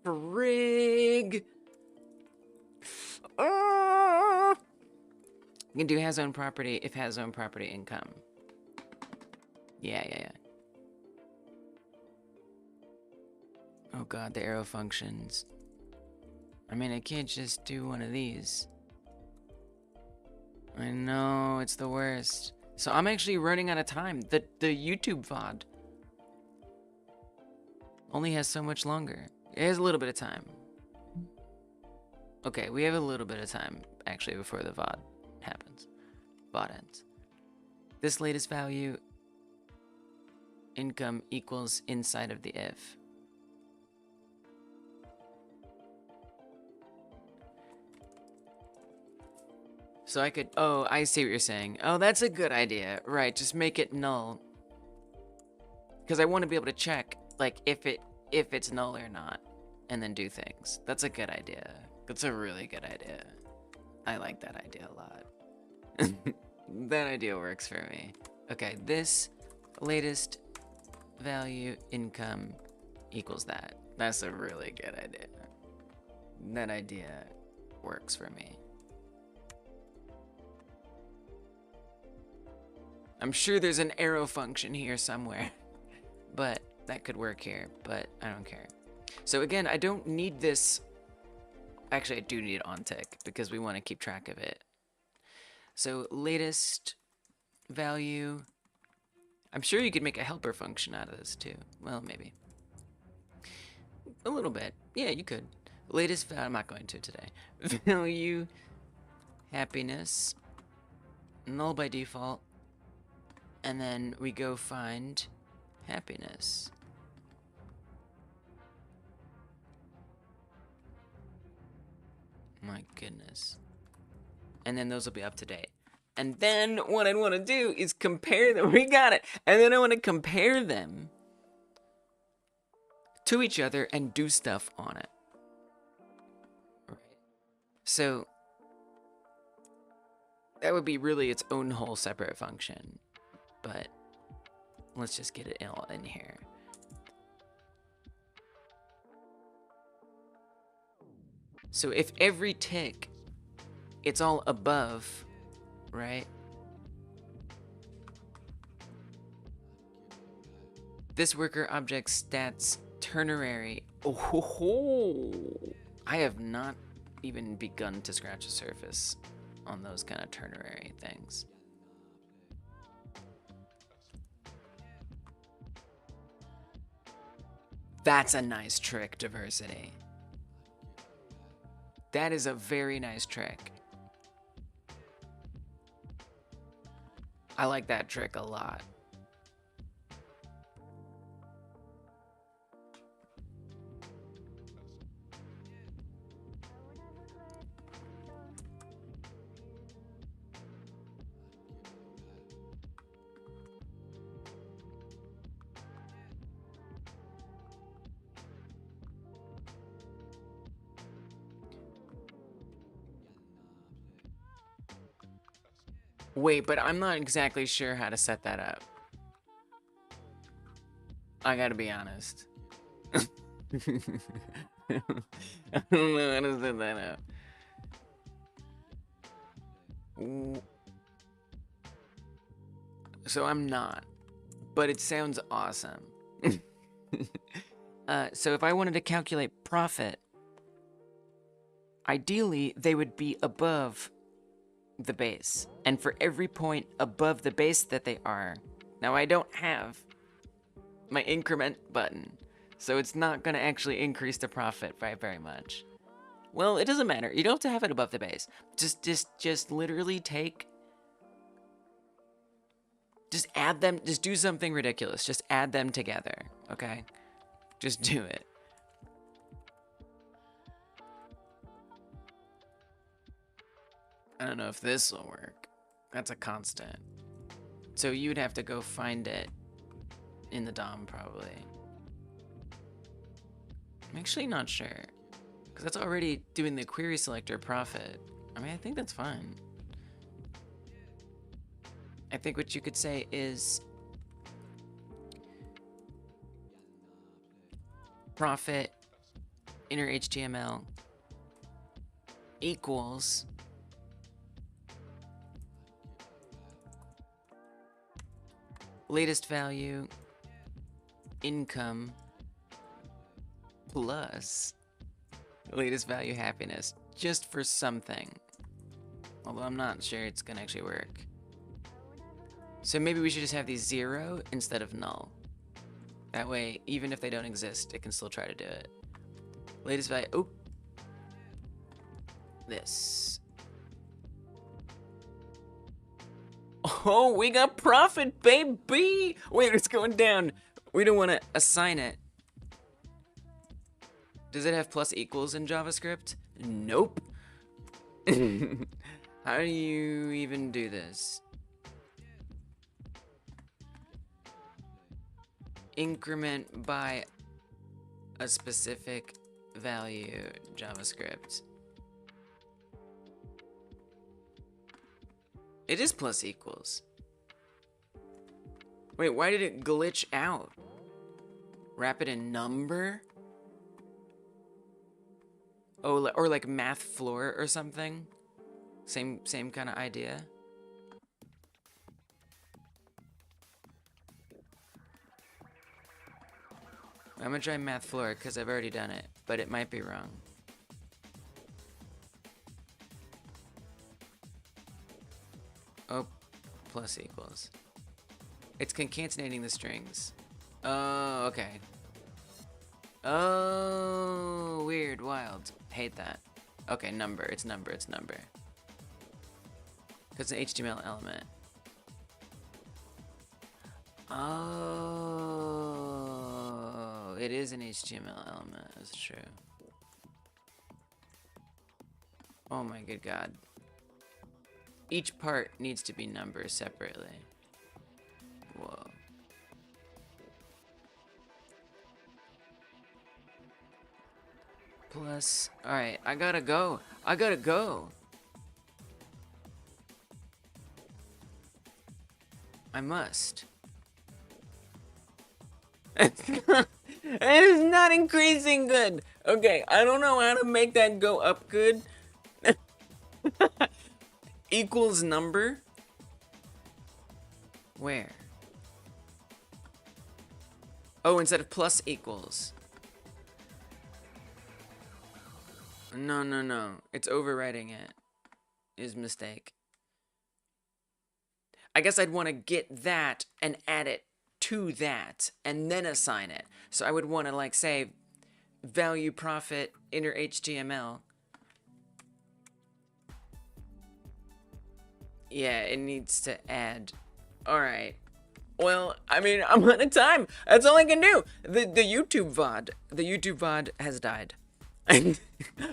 Frig! Oh! You can do has own property if has own property income. Yeah. Oh god, the arrow functions. I mean, I can't just do one of these. I know, it's the worst. So I'm actually running out of time. The YouTube VOD only has so much longer. It has a little bit of time. Okay, we have a little bit of time, actually, before the VOD happens. VOD ends. This latest value, income, equals inside of the if. So I could, oh, I see what you're saying. Oh, that's a good idea. Right, just make it null. Because I want to be able to check, like, if it's null or not, and then do things. That's a good idea. That's a really good idea. I like that idea a lot. That idea works for me. Okay, this latest value income equals that. That's a really good idea. That idea works for me. I'm sure there's an arrow function here somewhere, but that could work here, but I don't care. So again, I don't need this. Actually, I do need onTick because we want to keep track of it. So latest value. I'm sure you could make a helper function out of this too. Well, maybe. A little bit. Yeah, you could. Latest value, I'm not going to today. Value, happiness, null by default. And then we go find happiness. My goodness. And then those will be up to date. And then what I'd want to do is compare them. We got it. And then I want to compare them to each other and do stuff on it. Right. So that would be really its own whole separate function. But let's just get it all in here. So if every tick, it's all above, right? This worker object stats ternary. Oh, I have not even begun to scratch the surface on those kind of ternary things. That's a nice trick, diversity. That is a very nice trick. I like that trick a lot. Wait, but I'm not exactly sure how to set that up. I gotta be honest. I don't know how to set that up. So I'm not, but it sounds awesome. So if I wanted to calculate profit, ideally they would be above the base, and for every point above the base that they are. Now I don't have my increment button, so it's not gonna actually increase the profit by very much. Well, it doesn't matter. You don't have to have it above the base. Just literally just add them. Just do something ridiculous. Just add them together, okay? Just do it. I don't know if this will work. That's a constant. So you'd have to go find it in the DOM, probably. I'm actually not sure, because that's already doing the query selector profit. I mean, I think that's fine. I think what you could say is profit inner HTML equals latest value income plus latest value happiness, just for something. Although I'm not sure it's gonna actually work. So maybe we should just have these 0 instead of null. That way, even if they don't exist, it can still try to do it. Latest value, oh. This. Oh, we got profit, baby! Wait, it's going down. We don't want to assign it. Does it have plus equals in JavaScript? Nope. How do you even do this? Increment by a specific value JavaScript. It is plus equals. Wait, why did it glitch out? Wrap it in number? Oh, or like math floor or something? Same kind of idea. I'm gonna try math floor because I've already done it, but it might be wrong. Oh, plus equals. It's concatenating the strings. Oh, okay. Oh, weird, wild. Hate that. Okay, number. It's number. It's number. Because it's an HTML element. Oh, it is an HTML element. That's true. Oh my good god. Each part needs to be numbered separately. Whoa. Plus, alright, I gotta go. I gotta go. I must. It is not increasing good. Okay, I don't know how to make that go up good. Equals number? Where? Oh, instead of plus equals. No. It's overwriting it. Is mistake. I guess I'd want to get that and add it to that and then assign it. So I would want to like say value profit inner HTML. Yeah, it needs to add. All right. Well, I mean, I'm out of time. That's all I can do. The YouTube VOD has died.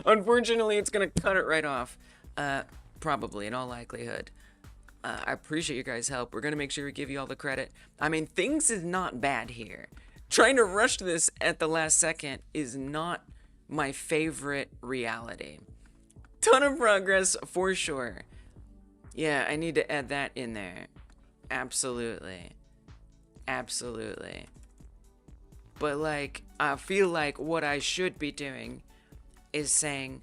Unfortunately, it's gonna cut it right off. Probably, in all likelihood. I appreciate your guys' help. We're gonna make sure we give you all the credit. I mean, things is not bad here. Trying to rush this at the last second is not my favorite reality. Ton of progress for sure. Yeah, I need to add that in there. Absolutely. Absolutely. But like, I feel like what I should be doing is saying,